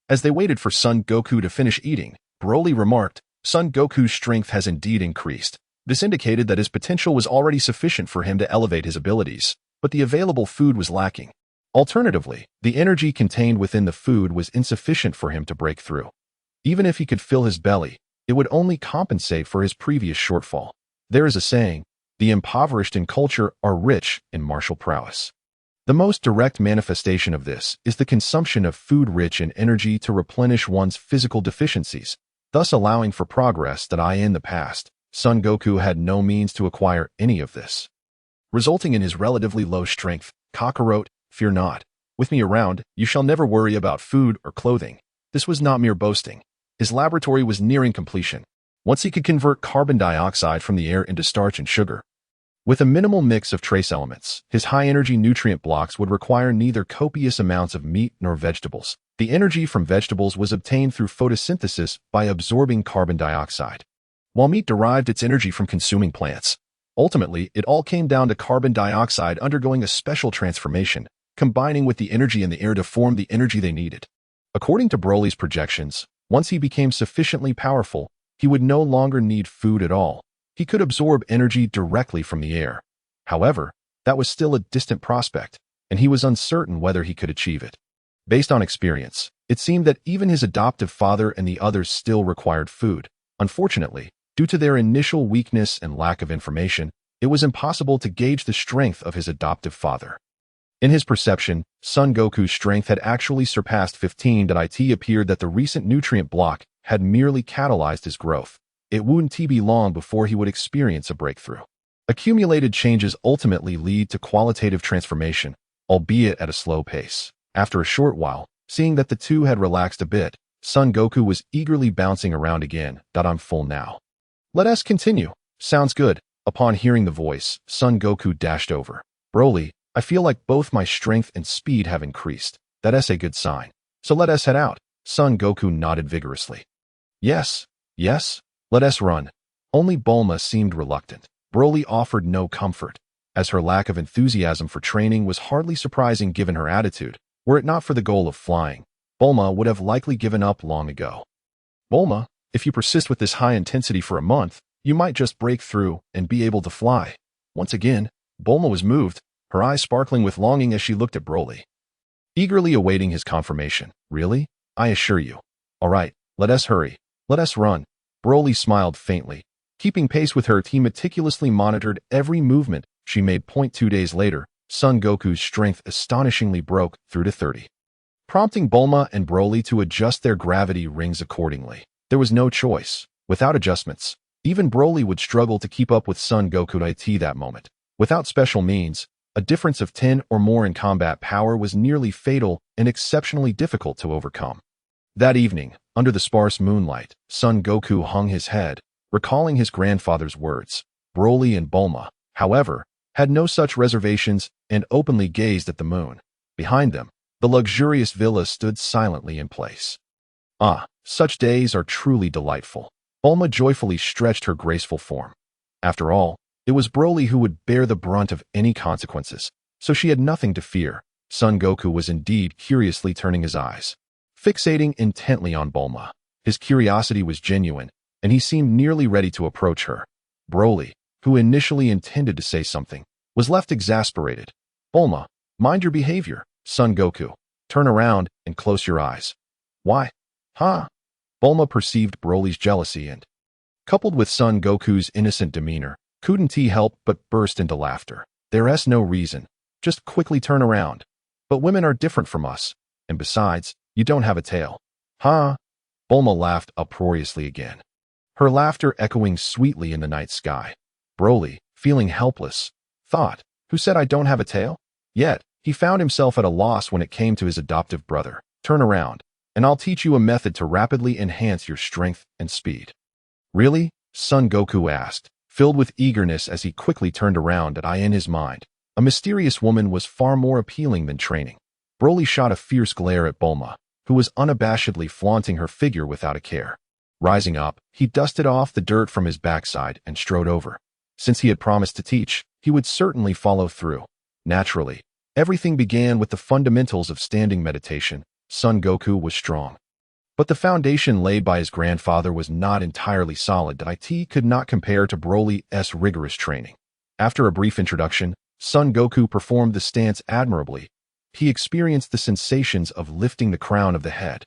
As they waited for Son Goku to finish eating, Broly remarked, Son Goku's strength has indeed increased. This indicated that his potential was already sufficient for him to elevate his abilities, but the available food was lacking. Alternatively, the energy contained within the food was insufficient for him to break through. Even if he could fill his belly, it would only compensate for his previous shortfall. There is a saying, the impoverished in culture are rich in martial prowess. The most direct manifestation of this is the consumption of food rich in energy to replenish one's physical deficiencies, thus allowing for progress that in the past, Son Goku had no means to acquire any of this, resulting in his relatively low strength. Kakarot, fear not. With me around, you shall never worry about food or clothing. This was not mere boasting. His laboratory was nearing completion. Once he could convert carbon dioxide from the air into starch and sugar, with a minimal mix of trace elements, his high-energy nutrient blocks would require neither copious amounts of meat nor vegetables. The energy from vegetables was obtained through photosynthesis by absorbing carbon dioxide, while meat derived its energy from consuming plants. Ultimately, it all came down to carbon dioxide undergoing a special transformation, combining with the energy in the air to form the energy they needed. According to Broly's projections, once he became sufficiently powerful, he would no longer need food at all. He could absorb energy directly from the air. However, that was still a distant prospect, and he was uncertain whether he could achieve it. Based on experience, it seemed that even his adoptive father and the others still required food. Unfortunately, due to their initial weakness and lack of information, it was impossible to gauge the strength of his adoptive father. In his perception, Son Goku's strength had actually surpassed 15. It appeared that the recent nutrient block had merely catalyzed his growth. It wouldn't be long before he would experience a breakthrough. Accumulated changes ultimately lead to qualitative transformation, albeit at a slow pace. After a short while, seeing that the two had relaxed a bit, Son Goku was eagerly bouncing around again. I'm full now. Let us continue. Sounds good. Upon hearing the voice, Son Goku dashed over. Broly, I feel like both my strength and speed have increased. That's a good sign. So let us head out. Son Goku nodded vigorously. Yes, let us run. Only Bulma seemed reluctant. Broly offered no comfort, as her lack of enthusiasm for training was hardly surprising given her attitude. Were it not for the goal of flying, Bulma would have likely given up long ago. Bulma, if you persist with this high intensity for a month, you might just break through and be able to fly. Once again, Bulma was moved, her eyes sparkling with longing as she looked at Broly, eagerly awaiting his confirmation. Really? I assure you. All right, let us hurry. Let us run. Broly smiled faintly. Keeping pace with her, he meticulously monitored every movement, she made. 2 days later, Son Goku's strength astonishingly broke through to 30, prompting Bulma and Broly to adjust their gravity rings accordingly. There was no choice. Without adjustments, even Broly would struggle to keep up with Son Goku at that moment. Without special means, a difference of 10 or more in combat power was nearly fatal and exceptionally difficult to overcome. That evening, under the sparse moonlight, Son Goku hung his head, recalling his grandfather's words. Broly and Bulma, however, had no such reservations and openly gazed at the moon. Behind them, the luxurious villa stood silently in place. Ah, such days are truly delightful. Bulma joyfully stretched her graceful form. After all, it was Broly who would bear the brunt of any consequences, so she had nothing to fear. Son Goku was indeed curiously turning his eyes, fixating intently on Bulma. His curiosity was genuine, and he seemed nearly ready to approach her. Broly, who initially intended to say something, was left exasperated. Bulma, mind your behavior. Son Goku, turn around and close your eyes. Why? Huh? Bulma perceived Broly's jealousy and, coupled with Son Goku's innocent demeanor, couldn't help but burst into laughter. There's no reason. Just quickly turn around. But women are different from us. And besides, you don't have a tail. Huh? Bulma laughed uproariously again, her laughter echoing sweetly in the night sky. Broly, feeling helpless, thought, who said I don't have a tail? Yet, he found himself at a loss when it came to his adoptive brother. Turn around, and I'll teach you a method to rapidly enhance your strength and speed. Really? Son Goku asked, filled with eagerness as he quickly turned around. In his mind, a mysterious woman was far more appealing than training. Broly shot a fierce glare at Bulma, who was unabashedly flaunting her figure without a care. Rising up, he dusted off the dirt from his backside and strode over. Since he had promised to teach, he would certainly follow through. Naturally, everything began with the fundamentals of standing meditation. Son Goku was strong, but the foundation laid by his grandfather was not entirely solid. It could not compare to Broly's rigorous training. After a brief introduction, Son Goku performed the stance admirably. He experienced the sensations of lifting the crown of the head,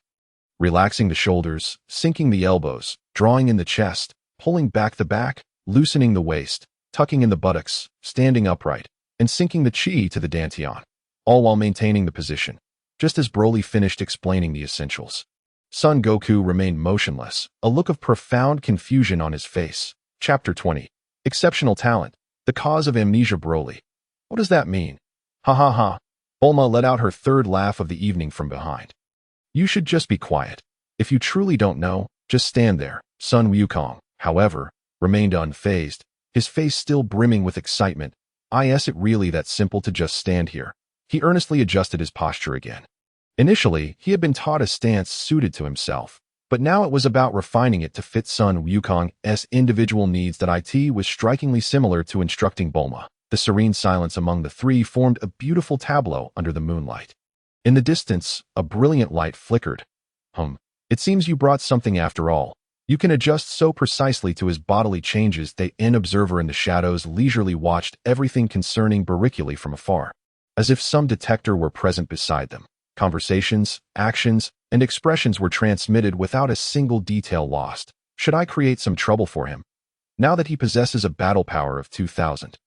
relaxing the shoulders, sinking the elbows, drawing in the chest, pulling back the back, loosening the waist, tucking in the buttocks, standing upright, and sinking the chi to the dantian, all while maintaining the position. Just as Broly finished explaining the essentials, Son Goku remained motionless, a look of profound confusion on his face. Chapter 20. Exceptional talent. The cause of amnesia. Broly. What does that mean? Ha ha ha. Bulma let out her third laugh of the evening from behind. You should just be quiet. If you truly don't know, just stand there. Sun Wukong, however, remained unfazed, his face still brimming with excitement. Is it really that simple to just stand here? He earnestly adjusted his posture again. Initially, he had been taught a stance suited to himself, but now it was about refining it to fit Sun Wukong's individual needs. It was strikingly similar to instructing Bulma. The serene silence among the three formed a beautiful tableau under the moonlight. In the distance, a brilliant light flickered. It seems you brought something after all. You can adjust so precisely to his bodily changes. An observer in the shadows leisurely watched everything concerning Boreikli from afar, as if some detector were present beside them. Conversations, actions, and expressions were transmitted without a single detail lost. Should I create some trouble for him? Now that he possesses a battle power of 2,000.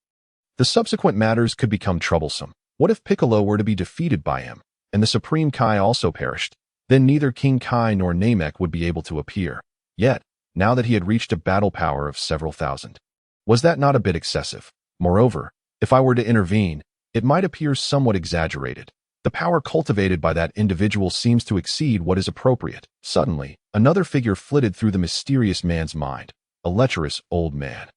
The subsequent matters could become troublesome. What if Piccolo were to be defeated by him, and the Supreme Kai also perished? Then neither King Kai nor Namek would be able to appear. Yet, now that he had reached a battle power of several thousand, was that not a bit excessive? Moreover, if I were to intervene, it might appear somewhat exaggerated. The power cultivated by that individual seems to exceed what is appropriate. Suddenly, another figure flitted through the mysterious man's mind, a lecherous old man.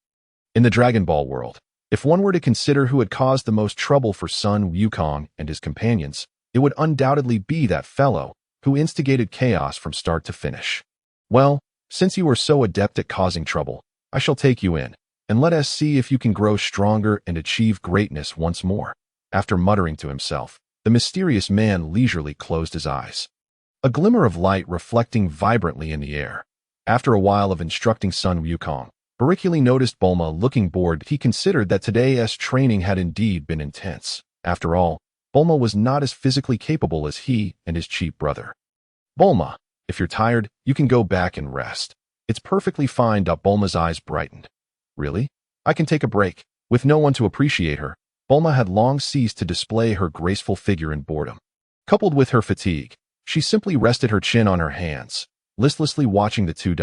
In the Dragon Ball world, if one were to consider who had caused the most trouble for Sun Wukong and his companions, it would undoubtedly be that fellow who instigated chaos from start to finish. Well, since you are so adept at causing trouble, I shall take you in, and let us see if you can grow stronger and achieve greatness once more. After muttering to himself, the mysterious man leisurely closed his eyes, a glimmer of light reflecting vibrantly in the air. After a while of instructing Sun Wukong, Boreikli noticed Bulma looking bored. He considered that today's training had indeed been intense. After all, Bulma was not as physically capable as he and his cheap brother. Bulma, if you're tired, you can go back and rest. It's perfectly fine. Bulma's eyes brightened. Really? I can take a break. With no one to appreciate her, Bulma had long ceased to display her graceful figure in boredom. Coupled with her fatigue, she simply rested her chin on her hands, listlessly watching the two.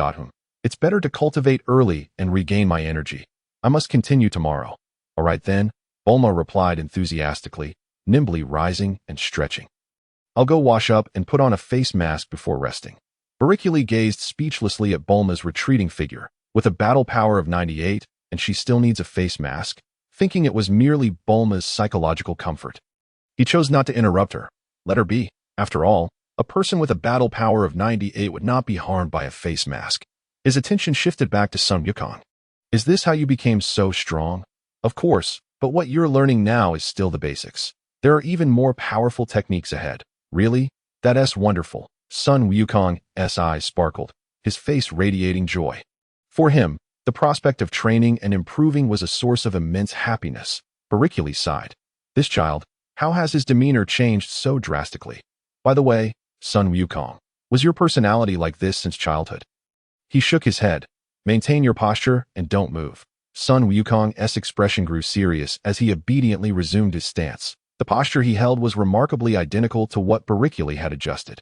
It's better to cultivate early and regain my energy. I must continue tomorrow. All right then, Bulma replied enthusiastically, nimbly rising and stretching. I'll go wash up and put on a face mask before resting. Boreikli gazed speechlessly at Bulma's retreating figure. With a battle power of 98, and she still needs a face mask, thinking it was merely Bulma's psychological comfort. He chose not to interrupt her. Let her be. After all, a person with a battle power of 98 would not be harmed by a face mask. His attention shifted back to Son Goku. Is this how you became so strong? Of course, but what you're learning now is still the basics. There are even more powerful techniques ahead. Really? That's wonderful. Son Wukong's eyes sparkled, his face radiating joy. For him, the prospect of training and improving was a source of immense happiness. Boreikli sighed. This child, how has his demeanor changed so drastically? By the way, Son Wukong, was your personality like this since childhood? He shook his head. Maintain your posture and don't move. Son Wukong's expression grew serious as he obediently resumed his stance. The posture he held was remarkably identical to what Boreikli had adjusted.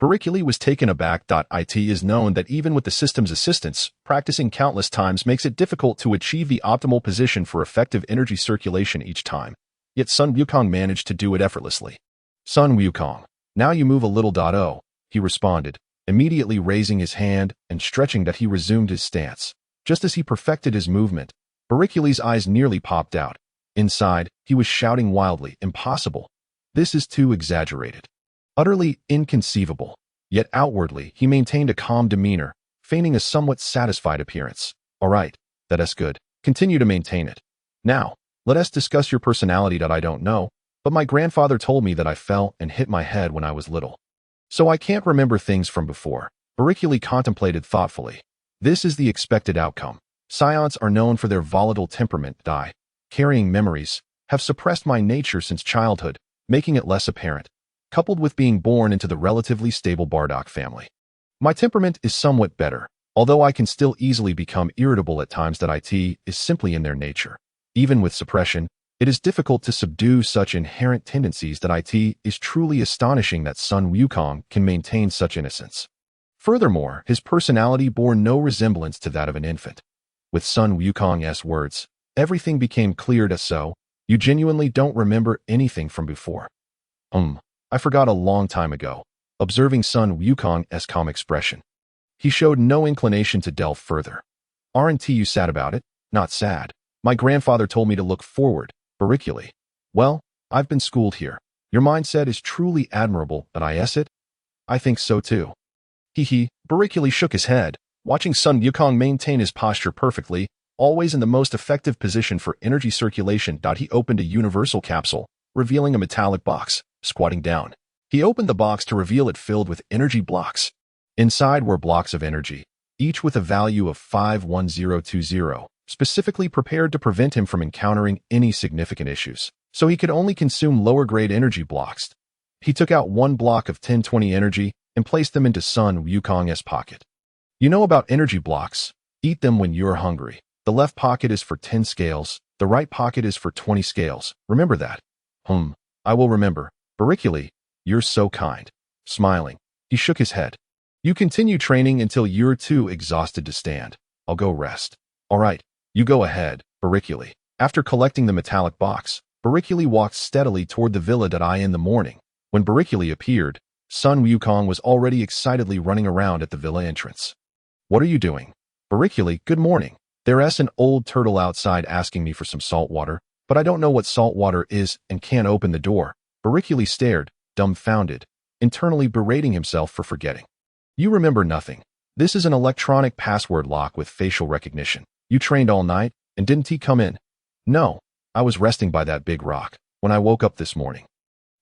Boreikli was taken aback. It is known that even with the system's assistance, practicing countless times makes it difficult to achieve the optimal position for effective energy circulation each time. Yet Son Wukong managed to do it effortlessly. Son Wukong, now you move a little. He responded, immediately raising his hand and stretching. He resumed his stance. Just as he perfected his movement, Boreikli's eyes nearly popped out. Inside, he was shouting wildly, impossible. This is too exaggerated. Utterly inconceivable. Yet outwardly, he maintained a calm demeanor, feigning a somewhat satisfied appearance. All right, that's good. Continue to maintain it. Now, let us discuss your personality. I don't know, but my grandfather told me that I fell and hit my head when I was little. So I can't remember things from before. Boreikli contemplated thoughtfully. This is the expected outcome. Scions are known for their volatile temperament. Carrying memories, have suppressed my nature since childhood, making it less apparent, coupled with being born into the relatively stable Bardock family. My temperament is somewhat better, although I can still easily become irritable at times. It is simply in their nature. Even with suppression, it is difficult to subdue such inherent tendencies. It is truly astonishing that Son Wukong can maintain such innocence. Furthermore, his personality bore no resemblance to that of an infant. With Son Wukong's words, everything became clear. So, you genuinely don't remember anything from before? I forgot a long time ago. Observing Son Wukong's calm expression, he showed no inclination to delve further. Aren't you sad about it? Not sad. My grandfather told me to look forward. Boreikli. Well, I've been schooled here. Your mindset is truly admirable, but I think so too. Boreikli shook his head, watching Son Wukong maintain his posture perfectly, always in the most effective position for energy circulation. He opened a universal capsule, revealing a metallic box. Squatting down, he opened the box to reveal it filled with energy blocks. Inside were blocks of energy, each with a value of 51020, specifically prepared to prevent him from encountering any significant issues, so he could only consume lower-grade energy blocks. He took out one block of 1020 energy and placed them into Son Wukong's pocket. You know about energy blocks? Eat them when you're hungry. The left pocket is for 10 scales, the right pocket is for 20 scales. Remember that. I will remember. Boreikli, you're so kind. Smiling, he shook his head. You continue training until you're too exhausted to stand. I'll go rest. All right, you go ahead, Boreikli. After collecting the metallic box, Boreikli walked steadily toward the villa. In the morning, when Boreikli appeared, Son Wukong was already excitedly running around at the villa entrance. What are you doing? Boreikli, good morning. There's an old turtle outside asking me for some salt water, but I don't know what salt water is and can't open the door. Boreikli stared, dumbfounded, internally berating himself for forgetting. You remember nothing. This is an electronic password lock with facial recognition. You trained all night, and didn't he come in? No, I was resting by that big rock when I woke up this morning.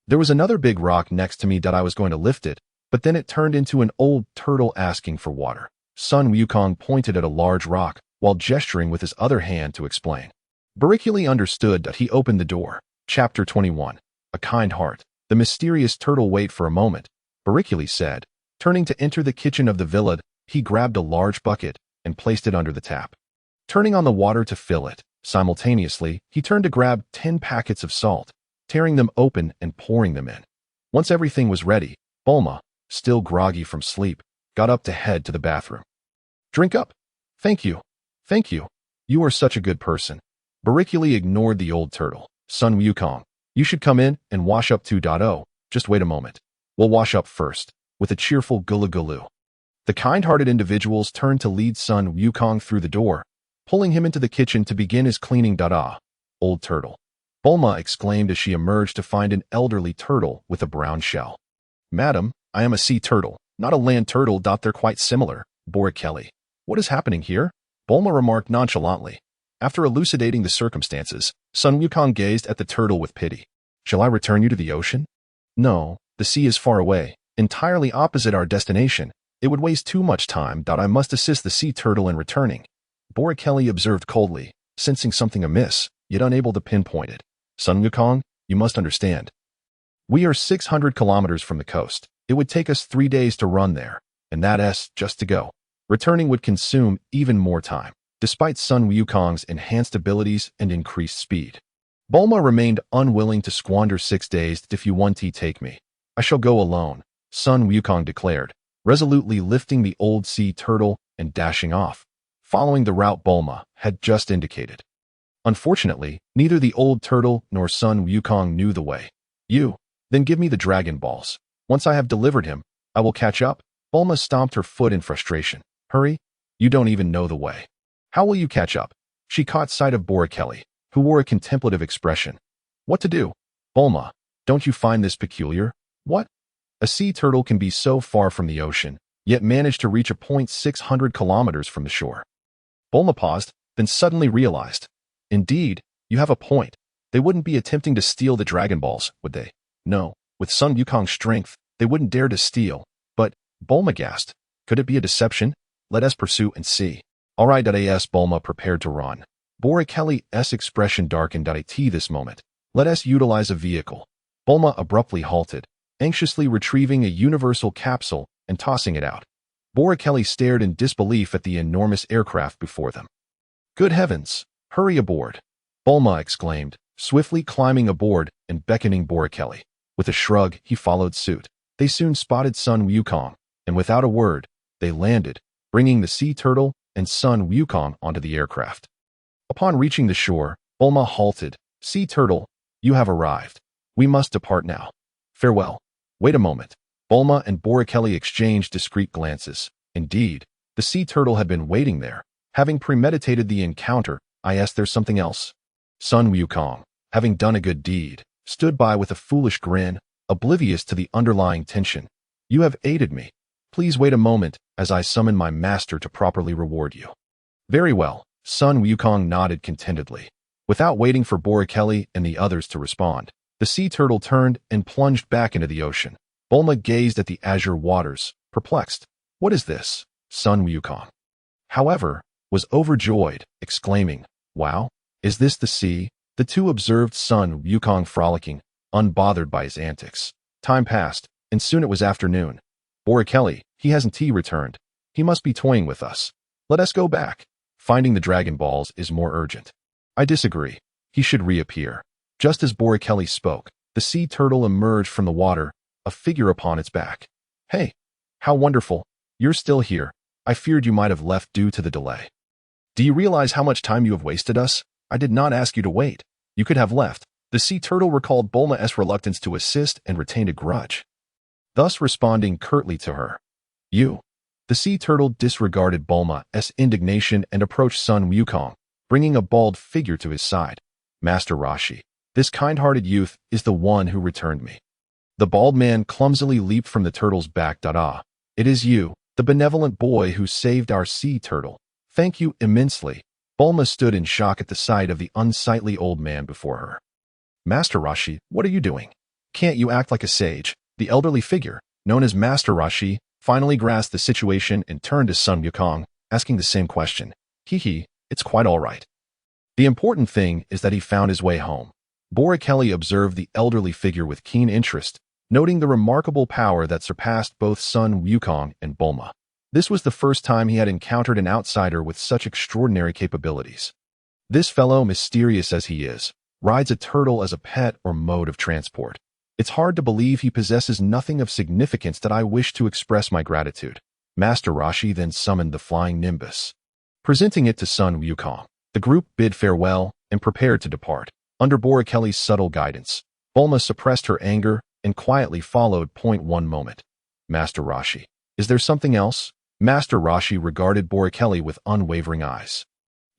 There was another big rock next to me. I was going to lift it, but then it turned into an old turtle asking for water. Son Wukong pointed at a large rock while gesturing with his other hand to explain. Boreikli understood. He opened the door. Chapter 21. A kind heart. The mysterious turtle. Wait for a moment, Boreikli said. Turning to enter the kitchen of the villa, he grabbed a large bucket and placed it under the tap. Turning on the water to fill it, Simultaneously, he turned to grab 10 packets of salt, tearing them open and pouring them in. Once everything was ready, Bulma, still groggy from sleep, got up to head to the bathroom. Drink up. Thank you. Thank you. You are such a good person. Boreikli ignored the old turtle. Son Wukong, you should come in and wash up 2.0. Just wait a moment. We'll wash up first, with a cheerful gulu-gulu. The kind-hearted individuals turned to lead Son Wukong through the door, pulling him into the kitchen to begin his cleaning. Old turtle. Bulma exclaimed as she emerged to find an elderly turtle with a brown shell. Madam, I am a sea turtle, not a land turtle. They're quite similar. Boreikli. What is happening here? Bulma remarked nonchalantly. After elucidating the circumstances, Son Wukong gazed at the turtle with pity. Shall I return you to the ocean? No, the sea is far away, entirely opposite our destination. It would waste too much time. I must assist the sea turtle in returning. Boreikli observed coldly, sensing something amiss, yet unable to pinpoint it. Son Wukong, you must understand. We are 600 kilometers from the coast. It would take us 3 days to run there, and that's just to go. Returning would consume even more time, despite Son Wukong's enhanced abilities and increased speed. Bulma remained unwilling to squander 6 days. If you want to take me, I shall go alone, Son Wukong declared, resolutely lifting the old sea turtle and dashing off, following the route Bulma had just indicated. Unfortunately, neither the old turtle nor Son Wukong knew the way. Then give me the Dragon Balls. Once I have delivered him, I will catch up. Bulma stomped her foot in frustration. Hurry, you don't even know the way. How will you catch up? She caught sight of Boreikli, who wore a contemplative expression. What to do? Bulma, don't you find this peculiar? What? A sea turtle can be so far from the ocean, yet manage to reach a point 600 kilometers from the shore. Bulma paused, then suddenly realized. Indeed, you have a point. They wouldn't be attempting to steal the Dragon Balls, would they? No, with Son Wukong's strength, they wouldn't dare to steal. But, Bulma gasped, could it be a deception? Let us pursue and see. All right, Bulma prepared to run. Boreikli's expression darkened. At this moment, let us utilize a vehicle. Bulma abruptly halted, anxiously retrieving a universal capsule and tossing it out. Boreikli stared in disbelief at the enormous aircraft before them. Good heavens! Hurry aboard! Bulma exclaimed, swiftly climbing aboard and beckoning Boreikli. With a shrug, he followed suit. They soon spotted Son Wukong, and without a word, they landed, bringing the sea turtle and Son Wukong onto the aircraft. Upon reaching the shore, Bulma halted. Sea turtle, you have arrived. We must depart now. Farewell. Wait a moment. Bulma and Boreikli exchanged discreet glances. Indeed, the sea turtle had been waiting there, having premeditated the encounter. There's something else. Son Wukong, having done a good deed, stood by with a foolish grin, oblivious to the underlying tension. You have aided me. Please wait a moment as I summon my master to properly reward you. Very well, Son Wukong nodded contentedly. Without waiting for Boreikli and the others to respond, the sea turtle turned and plunged back into the ocean. Bulma gazed at the azure waters, perplexed. What is this? Son Wukong, however, was overjoyed, exclaiming, Wow, is this the sea? The two observed Son Wukong frolicking, unbothered by his antics. Time passed, and soon it was afternoon. Boreikli, he hasn't returned. He must be toying with us. Let us go back. Finding the Dragon Balls is more urgent. I disagree. He should reappear. Just as Boreikli spoke, the sea turtle emerged from the water, a figure upon its back. Hey, how wonderful. You're still here. I feared you might have left due to the delay. Do you realize how much time you have wasted us? I did not ask you to wait. You could have left. The sea turtle recalled Bulma's reluctance to assist and retained a grudge, thus responding curtly to her. The sea turtle disregarded Bulma's indignation and approached Son Wukong, bringing a bald figure to his side. Master Rashi, this kind-hearted youth is the one who returned me. The bald man clumsily leaped from the turtle's back. It is you, the benevolent boy who saved our sea turtle. Thank you immensely. Bulma stood in shock at the sight of the unsightly old man before her. Master Rashi, what are you doing? Can't you act like a sage? The elderly figure, known as Master Rashi, finally grasped the situation and turned to Son Wukong, asking the same question. It's quite all right. The important thing is that he found his way home. Boreikli observed the elderly figure with keen interest, noting the remarkable power that surpassed both Son Wukong and Bulma. This was the first time he had encountered an outsider with such extraordinary capabilities. This fellow, mysterious as he is, rides a turtle as a pet or mode of transport. It's hard to believe he possesses nothing of significance that I wish to express my gratitude. Master Rashi then summoned the flying nimbus. Presenting it to Son Wukong, the group bid farewell and prepared to depart. Under Boreikli's subtle guidance, Bulma suppressed her anger and quietly followed. One moment. Master Rashi, is there something else? Master Rashi regarded Boreikli with unwavering eyes.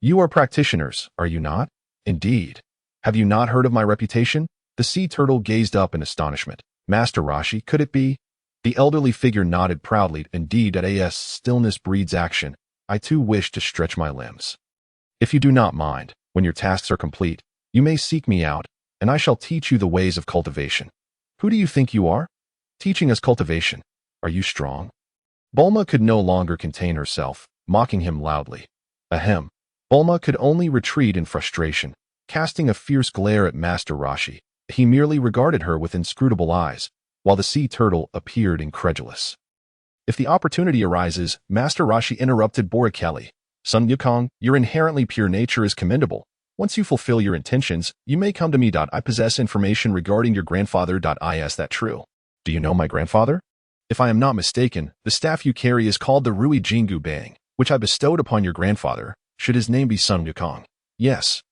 You are practitioners, are you not? Indeed. Have you not heard of my reputation? The sea turtle gazed up in astonishment. Master Rashi, could it be? The elderly figure nodded proudly. Indeed, as stillness breeds action, I too wish to stretch my limbs. If you do not mind, when your tasks are complete, you may seek me out, and I shall teach you the ways of cultivation. Who do you think you are? Teaching us cultivation. Are you strong? Bulma could no longer contain herself, mocking him loudly. Ahem. Bulma could only retreat in frustration, casting a fierce glare at Master Rashi. He merely regarded her with inscrutable eyes, while the sea turtle appeared incredulous. If the opportunity arises, Master Rashi interrupted Boreikli. Son Wukong, your inherently pure nature is commendable. Once you fulfill your intentions, you may come to me. I possess information regarding your grandfather. Is that true? Do you know my grandfather? If I am not mistaken, the staff you carry is called the Rui Jingu Bang, which I bestowed upon your grandfather. Should his name be Son Wukong? Yes,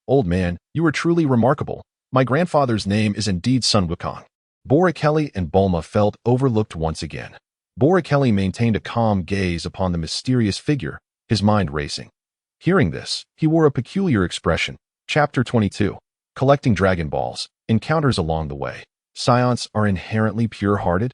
old man, you are truly remarkable. My grandfather's name is indeed Son Wukong. Boreikli and Bulma felt overlooked once again. Boreikli maintained a calm gaze upon the mysterious figure, his mind racing. Hearing this, he wore a peculiar expression. Chapter 22. Collecting Dragon Balls. Encounters along the way. Scions are inherently pure-hearted?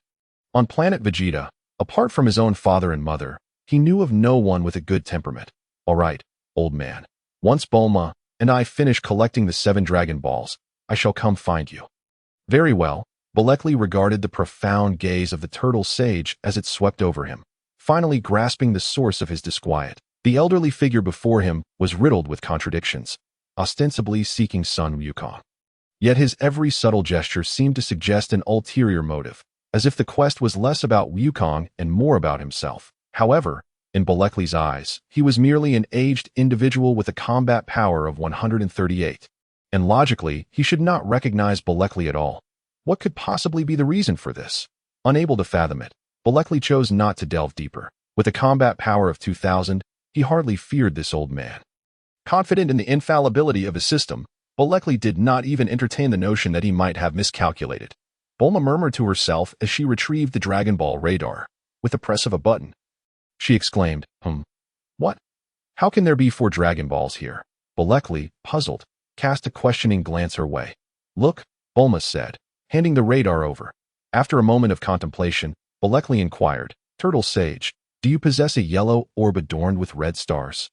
On planet Vegeta, apart from his own father and mother, he knew of no one with a good temperament. All right, old man. Once Bulma and I finish collecting the 7 Dragon Balls, I shall come find you. Very well. Boreikli regarded the profound gaze of the turtle sage as it swept over him, finally grasping the source of his disquiet. The elderly figure before him was riddled with contradictions, ostensibly seeking Son Wukong. Yet his every subtle gesture seemed to suggest an ulterior motive, as if the quest was less about Wukong and more about himself. However, in Boreikli's eyes, he was merely an aged individual with a combat power of 138. And logically, he should not recognize Boreikli at all. What could possibly be the reason for this? Unable to fathom it, Boreikli chose not to delve deeper. With a combat power of 2,000, he hardly feared this old man. Confident in the infallibility of his system, Boreikli did not even entertain the notion that he might have miscalculated. Bulma murmured to herself as she retrieved the Dragon Ball radar. With the press of a button, she exclaimed, What? How can there be 4 Dragon Balls here? Boreikli, puzzled, cast a questioning glance her way. Look, Bulma said, handing the radar over. After a moment of contemplation, Boreikli inquired, Turtle Sage, do you possess a yellow orb adorned with red stars?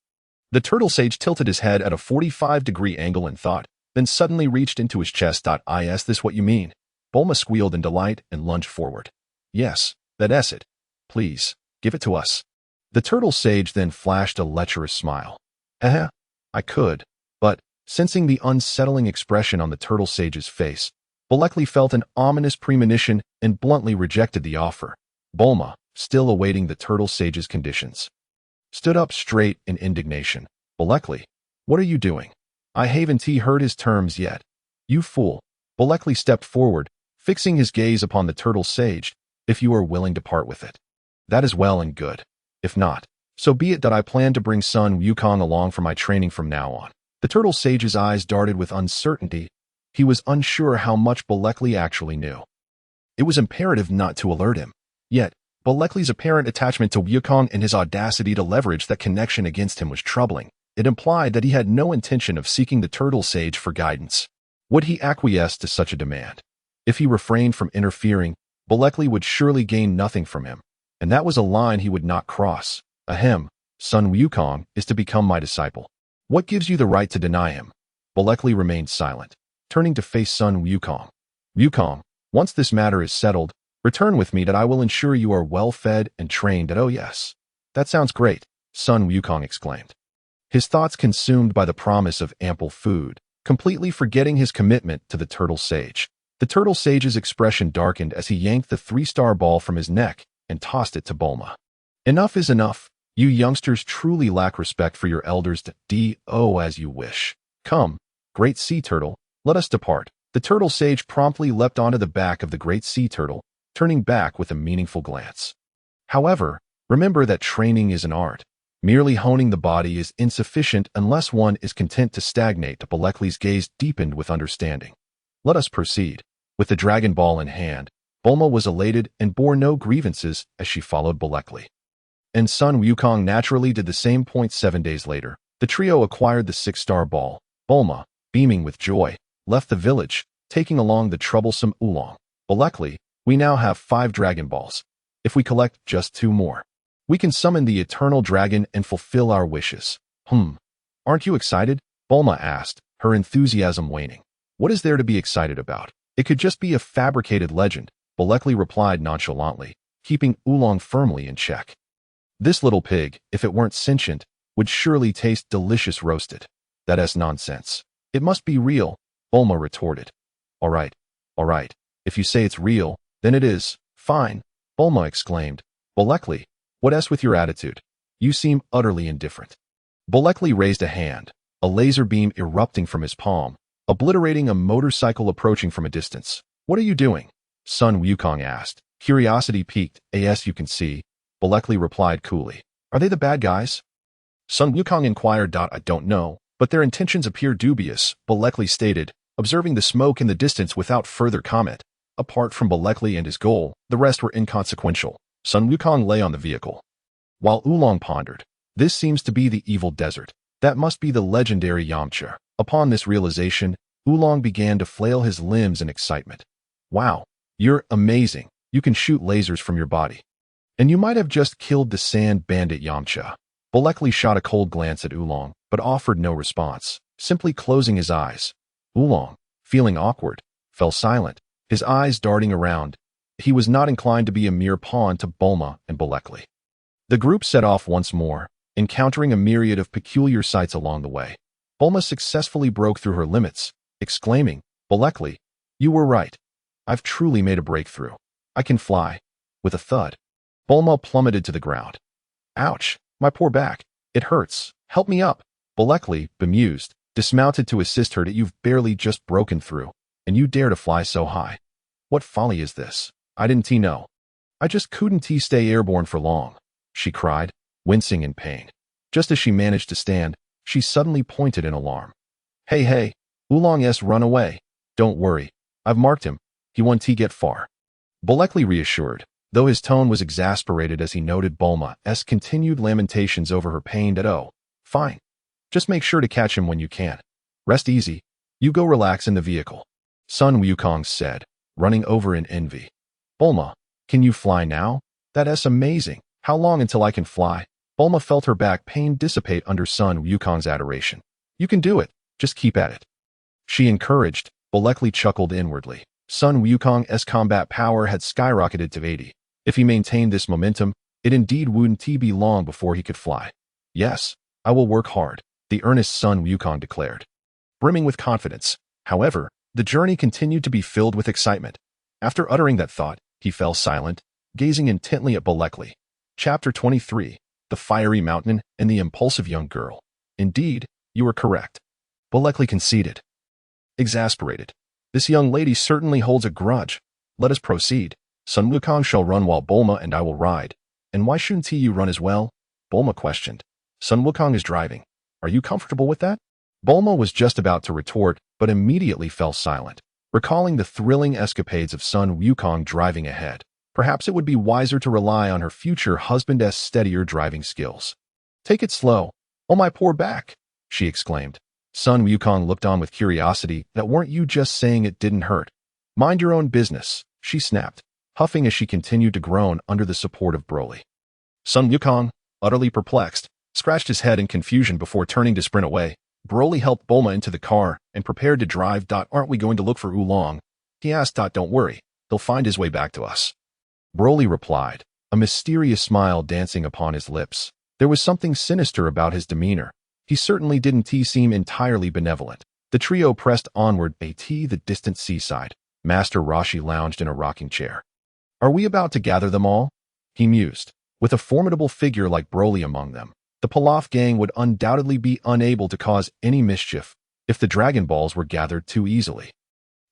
The turtle sage tilted his head at a 45-degree angle in thought, then suddenly reached into his chest. Is this what you mean? Bulma squealed in delight and lunged forward. Yes, that's it. Please, give it to us. The turtle sage then flashed a lecherous smile. I could, but, sensing the unsettling expression on the turtle sage's face, Boreikli felt an ominous premonition and bluntly rejected the offer. Bulma, still awaiting the turtle sage's conditions, stood up straight in indignation. Boreikli, what are you doing? I haven't heard his terms yet. You fool. Boreikli stepped forward, fixing his gaze upon the turtle sage. If you are willing to part with it, that is well and good. If not, so be it. I plan to bring Son Wukong along for my training from now on. The turtle sage's eyes darted with uncertainty. He was unsure how much Boreikli actually knew. It was imperative not to alert him. Yet, Boreikli's apparent attachment to Wukong and his audacity to leverage that connection against him was troubling. It implied that he had no intention of seeking the turtle sage for guidance. Would he acquiesce to such a demand? If he refrained from interfering, Boreikli would surely gain nothing from him, and that was a line he would not cross. Son Wukong is to become my disciple. What gives you the right to deny him? Boreikli remained silent, turning to face Son Wukong. Wukong, once this matter is settled, return with me. I will ensure you are well fed and trained. Oh yes. That sounds great, Son Wukong exclaimed. His thoughts consumed by the promise of ample food, completely forgetting his commitment to the turtle sage. The turtle sage's expression darkened as he yanked the 3-star ball from his neck and tossed it to Bulma. Enough is enough. You youngsters truly lack respect for your elders. Do as you wish. Come, great sea turtle, let us depart. The turtle sage promptly leapt onto the back of the great sea turtle, turning back with a meaningful glance. However, remember that training is an art. Merely honing the body is insufficient unless one is content to stagnate. Boreikli's gaze deepened with understanding. Let us proceed. With the Dragon Ball in hand, Bulma was elated and bore no grievances as she followed Boreikli. And Son Wukong naturally did the same. 7 days later, the trio acquired the 6-star ball. Bulma, beaming with joy, left the village, taking along the troublesome Oolong. Boreikli, we now have 5 Dragon Balls. If we collect just 2 more, we can summon the eternal dragon and fulfill our wishes. Aren't you excited? Bulma asked, her enthusiasm waning. What is there to be excited about? It could just be a fabricated legend, Boreikli replied nonchalantly, keeping Oolong firmly in check. This little pig, if it weren't sentient, would surely taste delicious roasted. That's nonsense. It must be real, Bulma retorted. All right. If you say it's real, then it is. Fine, Bulma exclaimed. Boreikli, what else with your attitude? You seem utterly indifferent. Boreikli raised a hand, a laser beam erupting from his palm, obliterating a motorcycle approaching from a distance. What are you doing? Son Wukong asked. Curiosity piqued. As you can see, Boreikli replied coolly. Are they the bad guys? Son Wukong inquired. I don't know, but their intentions appear dubious, Boreikli stated, observing the smoke in the distance without further comment. Apart from Boreikli and his goal, the rest were inconsequential. Son Wukong lay on the vehicle, while Oolong pondered. This seems to be the evil desert. That must be the legendary Yamcha. Upon this realization, Oolong began to flail his limbs in excitement. Wow, you're amazing. You can shoot lasers from your body. And you might have just killed the sand bandit Yamcha. Boreikli shot a cold glance at Oolong, but offered no response, simply closing his eyes. Oolong, feeling awkward, fell silent, his eyes darting around. He was not inclined to be a mere pawn to Bulma and Boreikli. The group set off once more, encountering a myriad of peculiar sights along the way. Bulma successfully broke through her limits, exclaiming, Boreikli, you were right. I've truly made a breakthrough. I can fly. With a thud, Bulma plummeted to the ground. Ouch, my poor back. It hurts. Help me up. Boreikli, bemused, dismounted to assist her. You've barely just broken through, and you dare to fly so high. What folly is this? I didn't know. I just couldn't stay airborne for long, she cried, wincing in pain. Just as she managed to stand, she suddenly pointed in alarm. Hey, Oolong's run away. Don't worry. I've marked him. He won't get far. Boreikli reassured, though his tone was exasperated as he noted Bulma's continued lamentations over her pain. Fine. Just make sure to catch him when you can. Rest easy. You go relax in the vehicle. Son Wukong said, running over in envy. Bulma, can you fly now? That's amazing. How long until I can fly? Bulma felt her back pain dissipate under Son Wukong's adoration. You can do it. Just keep at it. She encouraged. Boreikli chuckled inwardly. Son Wukong's combat power had skyrocketed to 80. If he maintained this momentum, it indeed wouldn't be long before he could fly. Yes, I will work hard, the earnest Son Wukong declared. Brimming with confidence, however, the journey continued to be filled with excitement. After uttering that thought, he fell silent, gazing intently at Boreikli. Chapter 23, The Fiery Mountain and the Impulsive Young Girl. Indeed, you were correct. Boreikli conceded. Exasperated. This young lady certainly holds a grudge. Let us proceed. Son Wukong shall run while Bulma and I will ride. And why shouldn't you run as well? Bulma questioned. Son Wukong is driving. Are you comfortable with that? Bulma was just about to retort, but immediately fell silent, recalling the thrilling escapades of Son Wukong driving ahead. Perhaps it would be wiser to rely on her future husband's steadier driving skills. Take it slow. Oh, my poor back, she exclaimed. Son Wukong looked on with curiosity. That weren't you just saying it didn't hurt? Mind your own business, she snapped, huffing as she continued to groan under the support of Broly. Son Wukong, utterly perplexed, scratched his head in confusion before turning to sprint away. Broly helped Bulma into the car and prepared to drive. Aren't we going to look for Oolong? He asked. Don't worry, he'll find his way back to us. Broly replied, a mysterious smile dancing upon his lips. There was something sinister about his demeanor. He certainly didn't seem entirely benevolent. The trio pressed onward. The distant seaside. Master Rashi lounged in a rocking chair. Are we about to gather them all? He mused. With a formidable figure like Broly among them, the Pilaf gang would undoubtedly be unable to cause any mischief if the Dragon Balls were gathered too easily.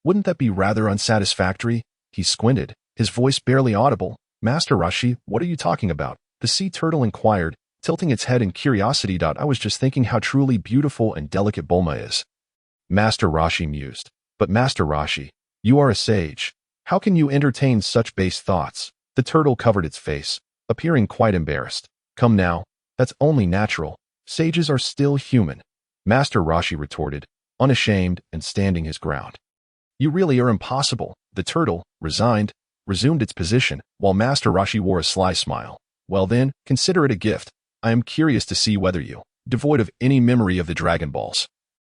Wouldn't that be rather unsatisfactory? He squinted, his voice barely audible. Master Rashi, what are you talking about? The sea turtle inquired, tilting its head in curiosity. I was just thinking how truly beautiful and delicate Bulma is. Master Rashi mused. But Master Rashi, you are a sage. How can you entertain such base thoughts? The turtle covered its face, appearing quite embarrassed. Come now, that's only natural. Sages are still human. Master Rashi retorted, unashamed and standing his ground. You really are impossible. The turtle, resigned, resumed its position, while Master Rashi wore a sly smile. Well then, consider it a gift. I am curious to see whether you, devoid of any memory of the Dragon Balls,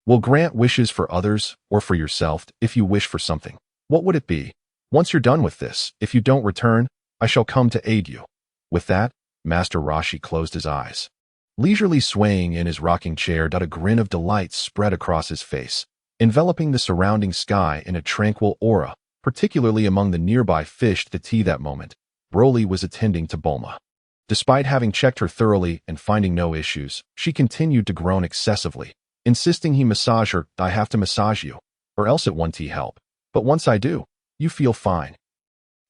will grant wishes for others or for yourself. If you wish for something, what would it be? Once you're done with this, if you don't return, I shall come to aid you. With that, Master Rashi closed his eyes. Leisurely swaying in his rocking chair, a grin of delight spread across his face, enveloping the surrounding sky in a tranquil aura, particularly among the nearby fish. The tea that moment, Broly was attending to Bulma. Despite having checked her thoroughly and finding no issues, she continued to groan excessively, insisting he massage her. I have to massage you, or else it won't help. But once I do, you feel fine.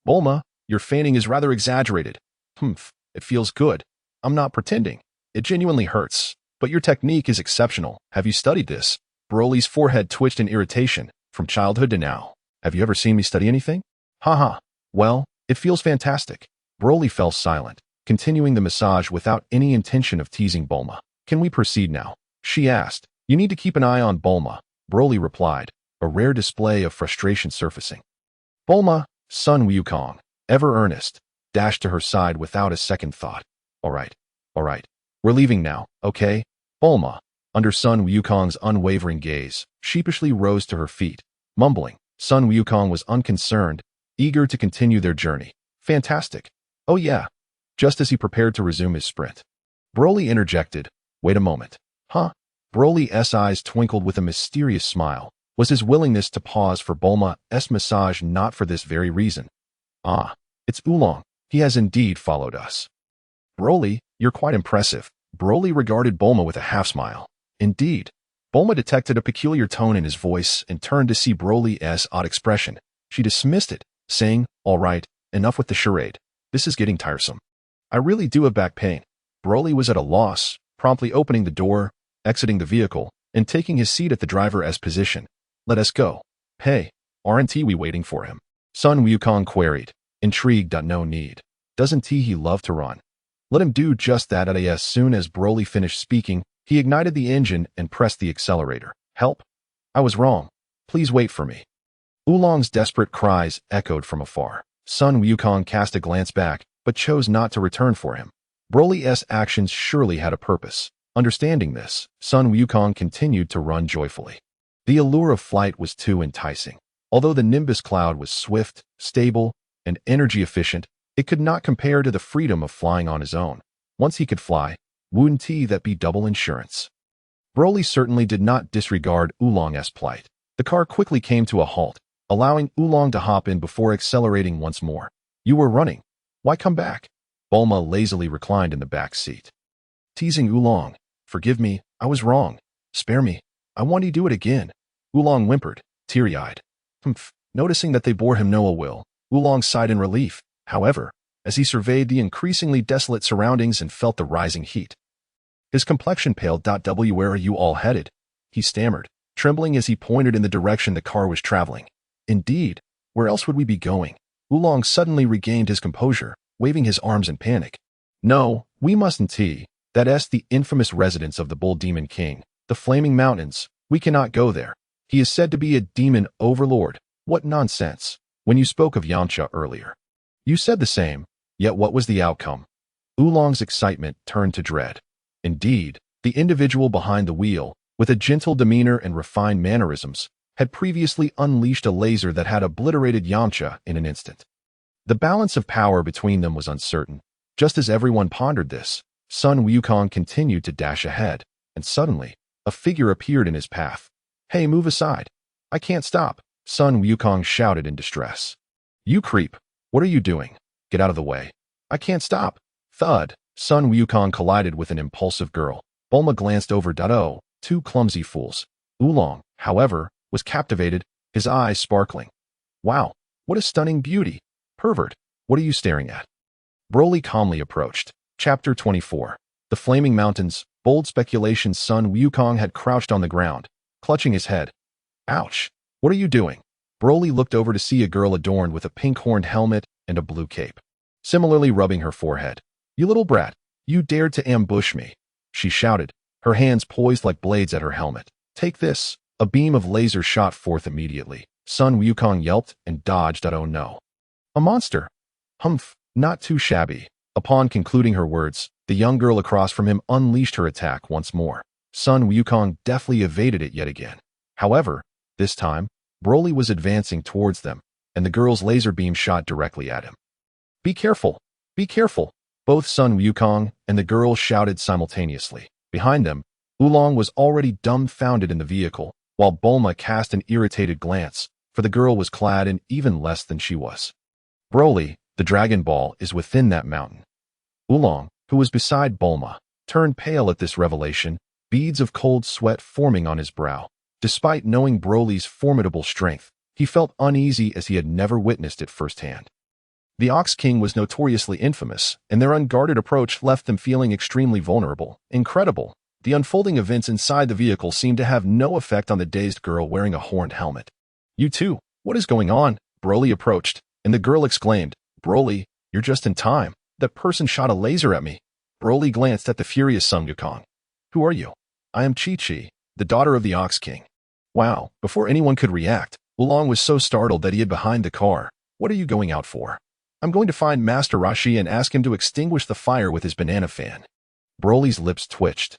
Bulma, your feigning is rather exaggerated. It feels good. I'm not pretending. It genuinely hurts. But your technique is exceptional. Have you studied this? Broly's forehead twitched in irritation. From childhood to now. Have you ever seen me study anything? Haha. Well, it feels fantastic. Broly fell silent, continuing the massage without any intention of teasing Bulma. Can we proceed now? She asked. You need to keep an eye on Bulma, Broly replied, a rare display of frustration surfacing. Bulma, Son Wukong, ever earnest, dashed to her side without a second thought. All right. We're leaving now, okay? Bulma, under Son Wukong's unwavering gaze, sheepishly rose to her feet, mumbling. Son Wukong was unconcerned, eager to continue their journey. Fantastic. Oh yeah. Just as he prepared to resume his sprint, Broly interjected. Wait a moment. Huh? Broly's eyes twinkled with a mysterious smile. Was his willingness to pause for Bulma's massage not for this very reason? Ah, it's Oolong. He has indeed followed us. Broly, you're quite impressive. Broly regarded Bulma with a half-smile. Indeed. Bulma detected a peculiar tone in his voice and turned to see Broly's odd expression. She dismissed it, saying, all right, enough with the charade. This is getting tiresome. I really do have back pain. Broly was at a loss, promptly opening the door, exiting the vehicle, and taking his seat at the driver's position. Let us go. Hey, aren't we waiting for him? Son Wukong queried, intrigued. No need. Doesn't he love to run? Let him do just that. As soon as Broly finished speaking, he ignited the engine and pressed the accelerator. Help? I was wrong. Please wait for me. Oolong's desperate cries echoed from afar. Son Wukong cast a glance back, but chose not to return for him. Broly's actions surely had a purpose. Understanding this, Son Wukong continued to run joyfully. The allure of flight was too enticing. Although the Nimbus cloud was swift, stable, and energy efficient, it could not compare to the freedom of flying on his own. Once he could fly, wouldn't that be double insurance? Broly certainly did not disregard Oolong's plight. The car quickly came to a halt, allowing Oolong to hop in before accelerating once more. You were running. Why come back? Bulma lazily reclined in the back seat. Teasing Oolong. Forgive me, I was wrong. Spare me. I want to do it again. Oolong whimpered, teary-eyed. Noticing that they bore him no ill will, Oolong sighed in relief. However, as he surveyed the increasingly desolate surroundings and felt the rising heat, his complexion paled. Where are you all headed? He stammered, trembling as he pointed in the direction the car was traveling. Indeed, where else would we be going? Oolong suddenly regained his composure, waving his arms in panic. No, we mustn't. That's the infamous residence of the Bull Demon King, the Flaming Mountains. We cannot go there. He is said to be a demon overlord. What nonsense. When you spoke of Yamcha earlier, you said the same, yet what was the outcome? Oolong's excitement turned to dread. Indeed, the individual behind the wheel, with a gentle demeanor and refined mannerisms, had previously unleashed a laser that had obliterated Yamcha in an instant. The balance of power between them was uncertain. Just as everyone pondered this, Son Wukong continued to dash ahead, and suddenly, a figure appeared in his path. Hey, move aside. I can't stop, Son Wukong shouted in distress. You creep. What are you doing? Get out of the way. I can't stop. Thud. Sun Wukong collided with an impulsive girl. Bulma glanced over. Oh, two clumsy fools. Oolong, however, was captivated, his eyes sparkling. Wow, what a stunning beauty. Pervert, what are you staring at? Broly calmly approached. Chapter 24. The Flaming Mountains. Bold speculation. Sun Wukong had crouched on the ground, clutching his head. Ouch. What are you doing? Broly looked over to see a girl adorned with a pink-horned helmet and a blue cape, similarly rubbing her forehead. You little brat, you dared to ambush me, she shouted, her hands poised like blades at her helmet. Take this. A beam of laser shot forth immediately. Sun Wukong yelped and dodged. Oh no. A monster. Humph, not too shabby. Upon concluding her words, the young girl across from him unleashed her attack once more. Sun Wukong deftly evaded it yet again. However, this time, Broly was advancing towards them, and the girl's laser beam shot directly at him. Be careful! Be careful! Both Sun Wukong and the girl shouted simultaneously. Behind them, Oolong was already dumbfounded in the vehicle, while Bulma cast an irritated glance, for the girl was clad in even less than she was. Broly, the Dragon Ball is within that mountain. Oolong, who was beside Bulma, turned pale at this revelation, beads of cold sweat forming on his brow. Despite knowing Broly's formidable strength, he felt uneasy as he had never witnessed it firsthand. The Ox King was notoriously infamous, and their unguarded approach left them feeling extremely vulnerable. Incredible. The unfolding events inside the vehicle seemed to have no effect on the dazed girl wearing a horned helmet. You too, what is going on? Broly approached, and the girl exclaimed, Broly, you're just in time. That person shot a laser at me. Broly glanced at the furious Son Goku. Who are you? I am Chi-Chi, the daughter of the Ox King. Wow, before anyone could react, Oolong was so startled that he hid behind the car. What are you going out for? I'm going to find Master Rashi and ask him to extinguish the fire with his banana fan. Broly's lips twitched.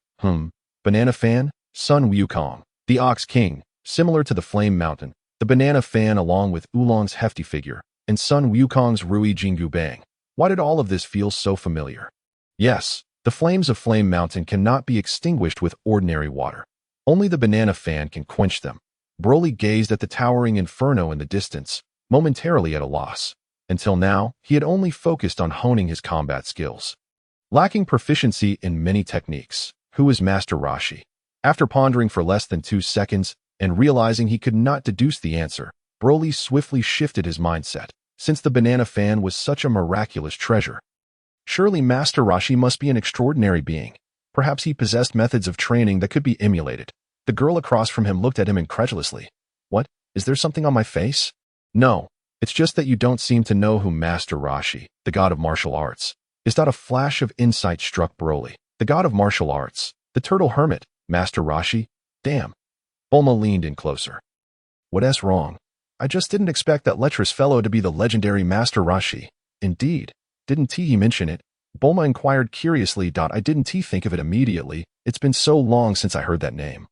Banana fan? Sun Wukong, the Ox King, similar to the Flame Mountain, the banana fan along with Oolong's hefty figure, and Sun Wukong's Rui Jingu Bang. Why did all of this feel so familiar? Yes, the flames of Flame Mountain cannot be extinguished with ordinary water. Only the banana fan can quench them. Broly gazed at the towering inferno in the distance, momentarily at a loss. Until now, he had only focused on honing his combat skills. Lacking proficiency in many techniques, who is Master Rashi? After pondering for less than 2 seconds and realizing he could not deduce the answer, Broly swiftly shifted his mindset, since the banana fan was such a miraculous treasure. Surely Master Rashi must be an extraordinary being. Perhaps he possessed methods of training that could be emulated. The girl across from him looked at him incredulously. What? Is there something on my face? No, it's just that you don't seem to know who Master Rashi, the god of martial arts, is. A flash of insight struck Broly. The god of martial arts, the turtle hermit, Master Rashi? Damn. Bulma leaned in closer. What's wrong? I just didn't expect that lecherous fellow to be the legendary Master Rashi. Indeed. Didn't he mention it? Bulma inquired curiously. I didn't think of it immediately. It's been so long since I heard that name.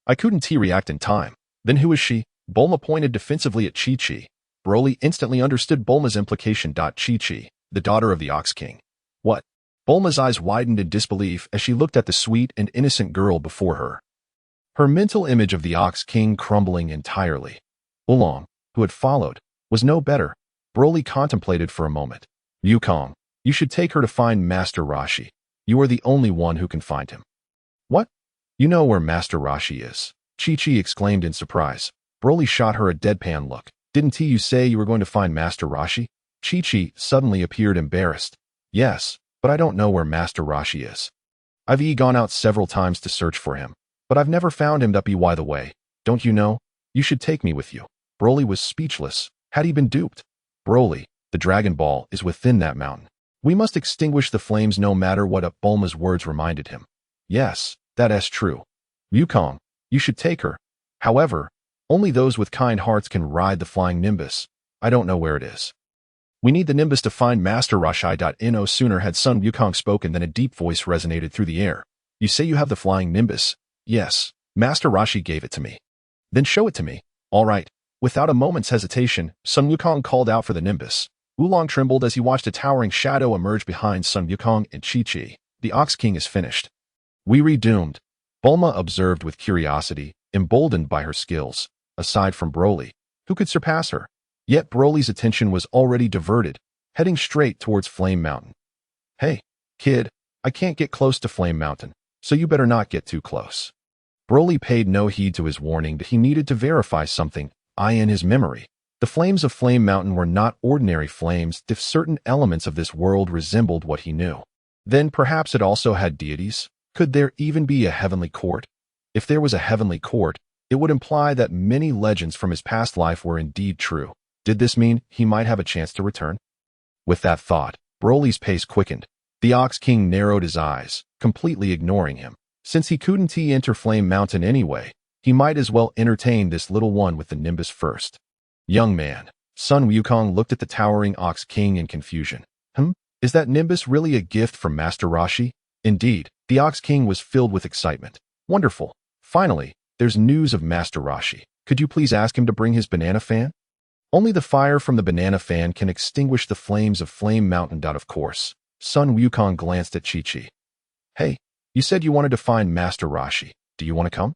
I couldn't react in time. Then who is she? Bulma pointed defensively at Chi-Chi. Broly instantly understood Bulma's implication. Chi-Chi, the daughter of the Ox King. What? Bulma's eyes widened in disbelief as she looked at the sweet and innocent girl before her. Her mental image of the Ox King crumbling entirely. Oolong, who had followed, was no better. Broly contemplated for a moment. Wukong, you should take her to find Master Rashi. You are the only one who can find him. What? You know where Master Rashi is? Chi-Chi exclaimed in surprise. Broly shot her a deadpan look. Didn't you say you were going to find Master Rashi? Chi-Chi suddenly appeared embarrassed. Yes, but I don't know where Master Rashi is. I've gone out several times to search for him, but I've never found him. By the way, don't you know? You should take me with you. Broly was speechless. Had he been duped? Broly, the Dragon Ball is within that mountain. We must extinguish the flames no matter what. Bulma's words reminded him. Yes, that's true. Wukong, you should take her. However, only those with kind hearts can ride the flying Nimbus. I don't know where it is. We need the Nimbus to find Master Rashi. No sooner had Sun Wukong spoken than a deep voice resonated through the air. You say you have the flying Nimbus? Yes, Master Rashi gave it to me. Then show it to me. All right. Without a moment's hesitation, Sun Wukong called out for the Nimbus. Oolong trembled as he watched a towering shadow emerge behind Sun Wukong and Chi-Chi. The Ox King is finished. We redoomed. Bulma observed with curiosity, emboldened by her skills, aside from Broly, who could surpass her. Yet Broly's attention was already diverted, heading straight towards Flame Mountain. Hey, Kid, I can't get close to Flame Mountain, so you better not get too close. Broly paid no heed to his warning that he needed to verify something in his memory. The flames of Flame Mountain were not ordinary flames if certain elements of this world resembled what he knew. Then perhaps it also had deities? Could there even be a heavenly court? If there was a heavenly court, it would imply that many legends from his past life were indeed true. Did this mean he might have a chance to return? With that thought, Broly's pace quickened. The Ox King narrowed his eyes, completely ignoring him. Since he couldn't enter Flame Mountain anyway, he might as well entertain this little one with the Nimbus first. Young man, Son Wukong looked at the towering Ox King in confusion. Is that Nimbus really a gift from Master Rashi? Indeed, the Ox King was filled with excitement. Wonderful. Finally, there's news of Master Rashi. Could you please ask him to bring his banana fan? Only the fire from the banana fan can extinguish the flames of Flame Mountain. Of course. Son Wukong glanced at Chi-Chi. Hey, you said you wanted to find Master Rashi. Do you want to come?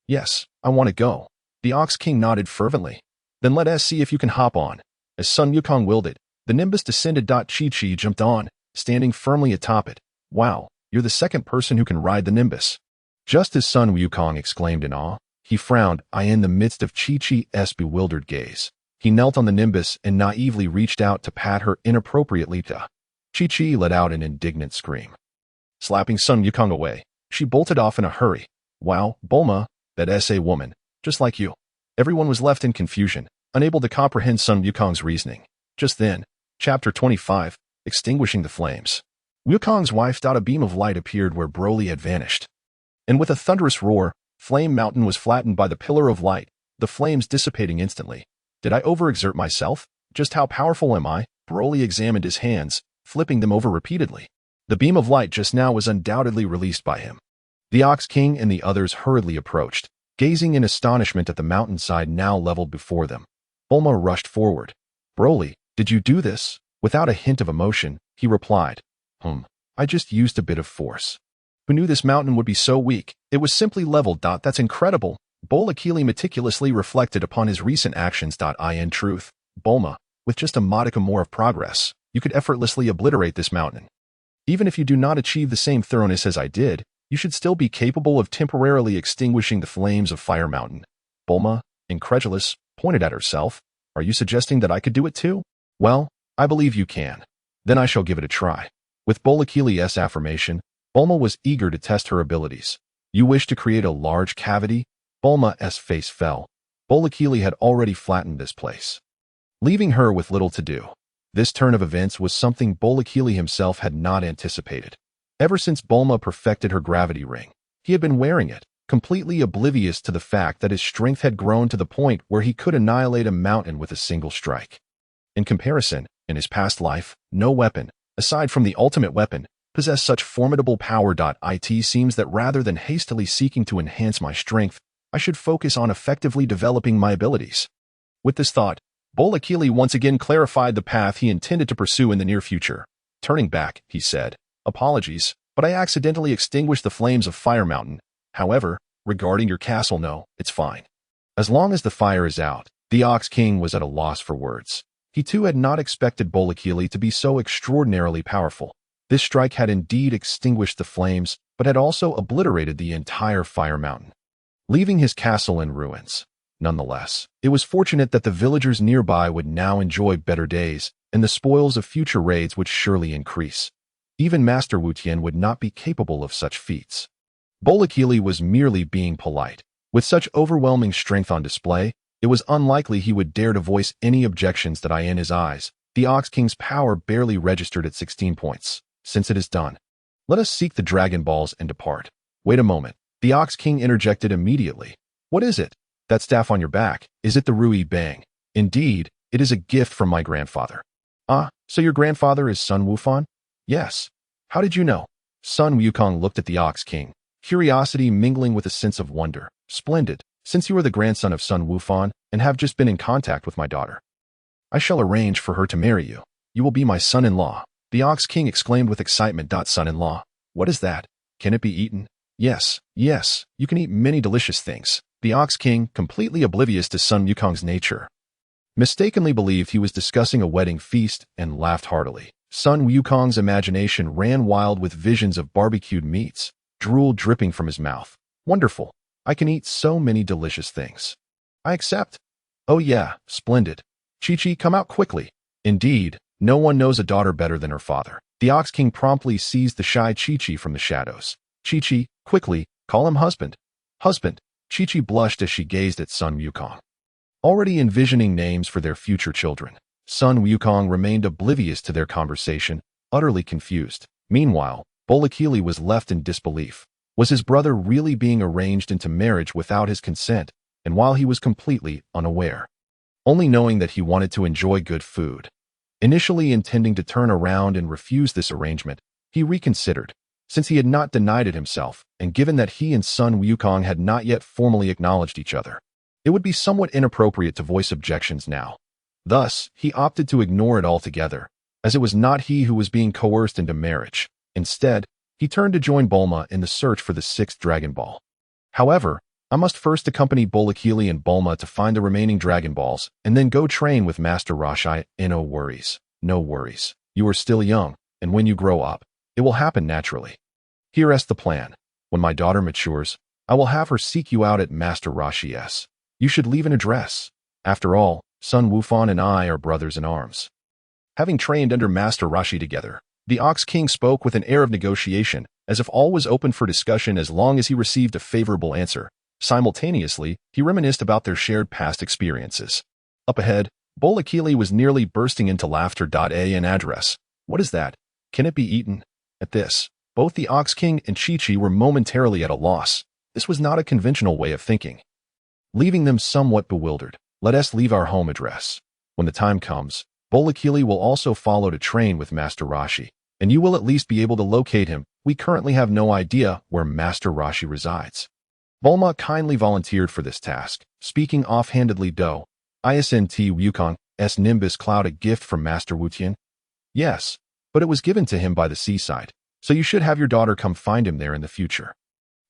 Yes, I want to go. The Ox King nodded fervently. Then let us see if you can hop on. As Son Wukong willed it, the Nimbus descended. Chi-Chi jumped on, standing firmly atop it. Wow, you're the second person who can ride the Nimbus. Just as Son Wukong exclaimed in awe, he frowned in the midst of Chi-Chi's bewildered gaze. He knelt on the Nimbus and naively reached out to pat her inappropriately. Chi-Chi let out an indignant scream. Slapping Son Wukong away, she bolted off in a hurry. Wow, Bulma, that's a woman, just like you. Everyone was left in confusion, unable to comprehend Son Wukong's reasoning. Just then, Chapter 25, Extinguishing the Flames. Wukong's wife. A beam of light appeared where Broly had vanished. And with a thunderous roar, Flame Mountain was flattened by the pillar of light, the flames dissipating instantly. Did I overexert myself? Just how powerful am I? Broly examined his hands, flipping them over repeatedly. The beam of light just now was undoubtedly released by him. The Ox King and the others hurriedly approached, gazing in astonishment at the mountainside now leveled before them. Bulma rushed forward. Broly, did you do this? Without a hint of emotion, he replied. I just used a bit of force. Who knew this mountain would be so weak? It was simply leveled. That's incredible. Boreikli meticulously reflected upon his recent actions. In truth, Bulma, with just a modicum more of progress, you could effortlessly obliterate this mountain. Even if you do not achieve the same thoroughness as I did, you should still be capable of temporarily extinguishing the flames of Fire Mountain. Bulma, incredulous, pointed at herself. Are you suggesting that I could do it too? Well, I believe you can. Then I shall give it a try. With Boreikli's affirmation, Bulma was eager to test her abilities. You wish to create a large cavity? Bulma's face fell. Boreikli had already flattened this place, leaving her with little to do. This turn of events was something Boreikli himself had not anticipated. Ever since Bulma perfected her gravity ring, he had been wearing it, completely oblivious to the fact that his strength had grown to the point where he could annihilate a mountain with a single strike. In comparison, in his past life, no weapon, aside from the ultimate weapon, possessed such formidable power. It seems that rather than hastily seeking to enhance my strength, I should focus on effectively developing my abilities. With this thought, Boreikli once again clarified the path he intended to pursue in the near future. Turning back, he said, Apologies, but I accidentally extinguished the flames of Fire Mountain. However, regarding your castle, no, it's fine. As long as the fire is out, the Ox King was at a loss for words. He too had not expected Boreikli to be so extraordinarily powerful. This strike had indeed extinguished the flames, but had also obliterated the entire Fire Mountain, leaving his castle in ruins. Nonetheless, it was fortunate that the villagers nearby would now enjoy better days, and the spoils of future raids would surely increase. Even Master Wu Tian would not be capable of such feats. Boreikli was merely being polite. With such overwhelming strength on display, it was unlikely he would dare to voice any objections. In his eyes, the Ox King's power barely registered at 16 points. Since it is done, let us seek the Dragon Balls and depart. Wait a moment. The Ox King interjected immediately. What is it? That staff on your back, is it the Rui Bang? Indeed, it is a gift from my grandfather. Ah, so your grandfather is Sun Wufan? Yes. How did you know? Son Wukong looked at the Ox King, curiosity mingling with a sense of wonder. Splendid, since you are the grandson of Sun Wufan and have just been in contact with my daughter. I shall arrange for her to marry you. You will be my son-in-law. The Ox King exclaimed with excitement. Son-in-law, what is that? Can it be eaten? Yes, you can eat many delicious things. The Ox King, completely oblivious to Son Wukong's nature, mistakenly believed he was discussing a wedding feast and laughed heartily. Son Wukong's imagination ran wild with visions of barbecued meats, drool dripping from his mouth. Wonderful. I can eat so many delicious things. I accept. Oh yeah, splendid. Chi-Chi, come out quickly. Indeed, no one knows a daughter better than her father. The Ox King promptly seized the shy Chi-Chi from the shadows. Chi-Chi, quickly, call him husband. Husband. Chi-Chi blushed as she gazed at Son Wukong. Already envisioning names for their future children, Son Wukong remained oblivious to their conversation, utterly confused. Meanwhile, Boreikli was left in disbelief. Was his brother really being arranged into marriage without his consent, and while he was completely unaware? Only knowing that he wanted to enjoy good food. Initially intending to turn around and refuse this arrangement, he reconsidered, since he had not denied it himself, and given that he and Son Wukong had not yet formally acknowledged each other. It would be somewhat inappropriate to voice objections now. Thus, he opted to ignore it altogether, as it was not he who was being coerced into marriage. Instead, he turned to join Bulma in the search for the 6th Dragon Ball. However, I must first accompany Boreikli and Bulma to find the remaining Dragon Balls, and then go train with Master Rashi. No worries. No worries. You are still young, and when you grow up, it will happen naturally. Here's the plan. When my daughter matures, I will have her seek you out at Master Rashi's. You should leave an address. After all, Son Wufan and I are brothers in arms. Having trained under Master Rashi together, the Ox King spoke with an air of negotiation, as if all was open for discussion as long as he received a favorable answer. Simultaneously, he reminisced about their shared past experiences. Up ahead, Boreikli was nearly bursting into laughter. An address. What is that? Can it be eaten? At this, both the Ox King and Chi-Chi were momentarily at a loss. This was not a conventional way of thinking. Leaving them somewhat bewildered, let us leave our home address. When the time comes, Boreikli will also follow to train with Master Rashi, and you will at least be able to locate him. We currently have no idea where Master Rashi resides. Bulma kindly volunteered for this task, speaking offhandedly. Isn't Wukong's Nimbus Cloud a gift from Master Wutian? Yes, but it was given to him by the seaside, so you should have your daughter come find him there in the future.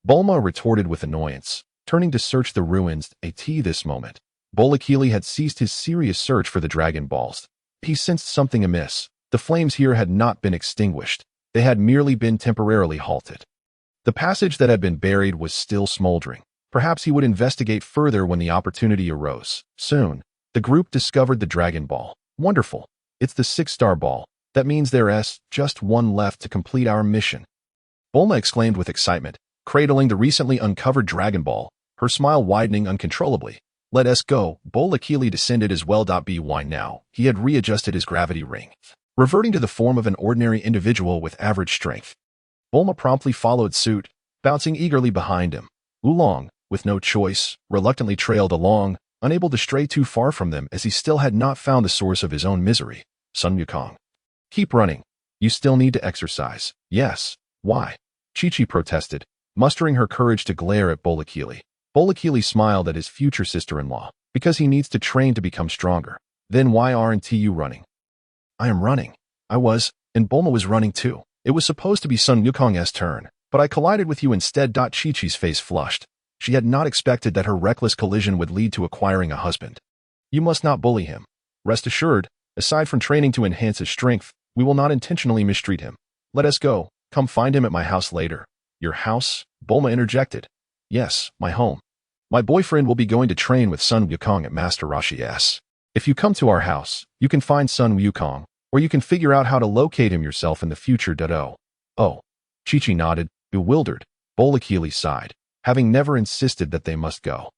Bulma retorted with annoyance, turning to search the ruins. This moment, Boreikli had ceased his serious search for the Dragon Balls. He sensed something amiss. The flames here had not been extinguished. They had merely been temporarily halted. The passage that had been buried was still smoldering. Perhaps he would investigate further when the opportunity arose. Soon, the group discovered the Dragon Ball. Wonderful. It's the 6-star ball. That means there's just one left to complete our mission. Bulma exclaimed with excitement, cradling the recently uncovered Dragon Ball, her smile widening uncontrollably. Let us go. Boreikli descended as well. By now, he had readjusted his gravity ring, reverting to the form of an ordinary individual with average strength. Bulma promptly followed suit, bouncing eagerly behind him. Oolong, with no choice, reluctantly trailed along, unable to stray too far from them as he still had not found the source of his own misery. Son Wukong. Keep running. You still need to exercise. Yes. Why? Chi-Chi protested, mustering her courage to glare at Boreikli. Boreikli smiled at his future sister-in-law. Because he needs to train to become stronger. Then why aren't you running? I am running. I was, and Bulma was running too. It was supposed to be Son Wukong's turn, but I collided with you instead. Chi-Chi's face flushed. She had not expected that her reckless collision would lead to acquiring a husband. You must not bully him. Rest assured, aside from training to enhance his strength, we will not intentionally mistreat him. Let us go. Come find him at my house later. Your house? Bulma interjected. Yes, my home. My boyfriend will be going to train with Son Wukong at Master Rashi's. If you come to our house, you can find Son Wukong, or you can figure out how to locate him yourself in the future. Oh. Chi-Chi nodded, bewildered. Boreikli sighed, having never insisted that they must go.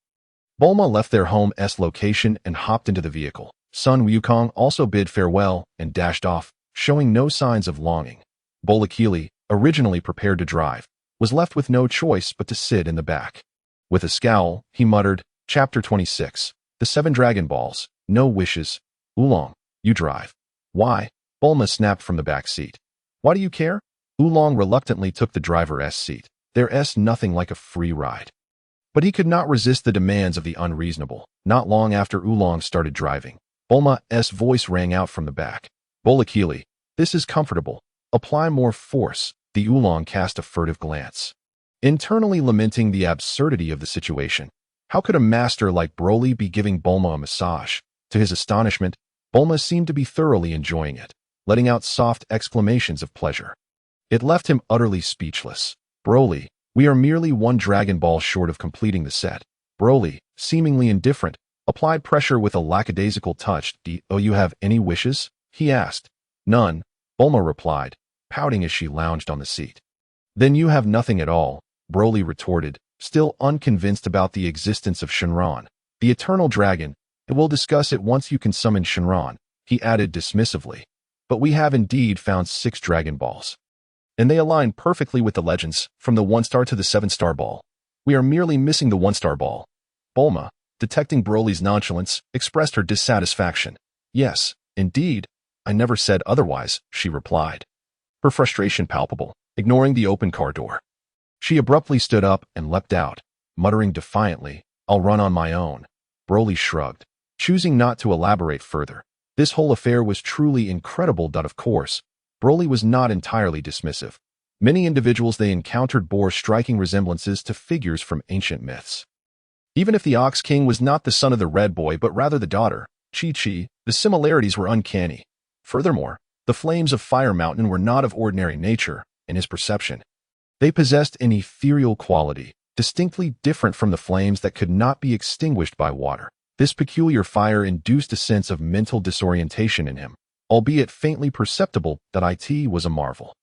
Bulma left their home's location and hopped into the vehicle. Son Wukong also bid farewell and dashed off, showing no signs of longing. Boreikli, originally prepared to drive, was left with no choice but to sit in the back. With a scowl, he muttered, Chapter 26. The 7 Dragon Balls. No wishes. Oolong, you drive. Why? Bulma snapped from the back seat. Why do you care? Oolong reluctantly took the driver's seat. There's nothing like a free ride. But he could not resist the demands of the unreasonable. Not long after Oolong started driving, Bulma's voice rang out from the back. Boreikli, this is comfortable. Apply more force. The Oolong cast a furtive glance, internally lamenting the absurdity of the situation. How could a master like Broly be giving Bulma a massage? To his astonishment, Bulma seemed to be thoroughly enjoying it. letting out soft exclamations of pleasure. It left him utterly speechless. Broly, we are merely one Dragon Ball short of completing the set. Broly, seemingly indifferent, applied pressure with a lackadaisical touch. Do you have any wishes? He asked. None, Bulma replied, pouting as she lounged on the seat. Then you have nothing at all, Broly retorted, still unconvinced about the existence of Shenron, the eternal dragon, and we'll discuss it once you can summon Shenron, he added dismissively. But we have indeed found 6 Dragon Balls. And they align perfectly with the legends, from the 1-star to the 7-star ball. We are merely missing the 1-star ball. Bulma, detecting Broly's nonchalance, expressed her dissatisfaction. Yes, indeed. I never said otherwise, she replied. Her frustration palpable, ignoring the open car door. She abruptly stood up and leapt out, muttering defiantly, I'll run on my own. Broly shrugged, choosing not to elaborate further. This whole affair was truly incredible. Of course, Broly was not entirely dismissive. Many individuals they encountered bore striking resemblances to figures from ancient myths. Even if the Ox King was not the son of the Red Boy but rather the daughter, Chi-Chi, the similarities were uncanny. Furthermore, the flames of Fire Mountain were not of ordinary nature, in his perception. They possessed an ethereal quality, distinctly different from the flames that could not be extinguished by water. This peculiar fire induced a sense of mental disorientation in him, albeit faintly perceptible. It was a marvel.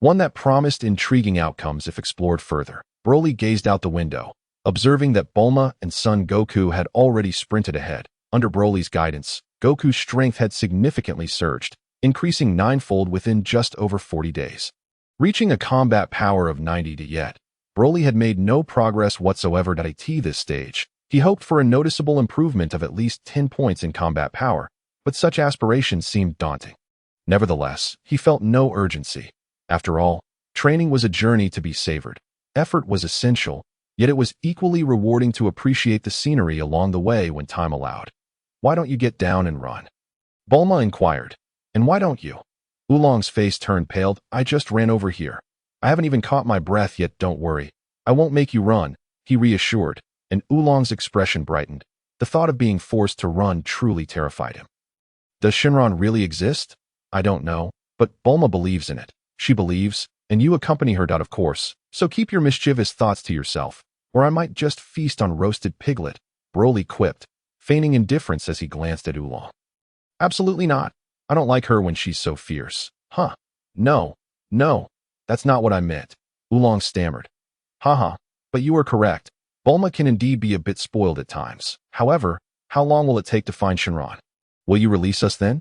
One that promised intriguing outcomes if explored further. Broly gazed out the window, observing that Bulma and Son Goku had already sprinted ahead. Under Broly's guidance, Goku's strength had significantly surged, increasing 9-fold within just over 40 days. Reaching a combat power of 90 yet, Broly had made no progress whatsoever at this stage. He hoped for a noticeable improvement of at least 10 points in combat power, but such aspirations seemed daunting. Nevertheless, he felt no urgency. After all, training was a journey to be savored. Effort was essential, yet it was equally rewarding to appreciate the scenery along the way when time allowed. Why don't you get down and run? Bulma inquired. And why don't you? Oolong's face turned pale. I just ran over here. I haven't even caught my breath yet. Don't worry. I won't make you run, he reassured, and Oolong's expression brightened. The thought of being forced to run truly terrified him. Does Shenron really exist? I don't know, but Bulma believes in it. She believes, and you accompany her. Of course, so keep your mischievous thoughts to yourself, or I might just feast on roasted piglet, Broly quipped, feigning indifference as he glanced at Oolong. Absolutely not. I don't like her when she's so fierce. Huh. No, that's not what I meant, Oolong stammered. Haha, but you are correct. Bulma can indeed be a bit spoiled at times. However, how long will it take to find Shenron? Will you release us then?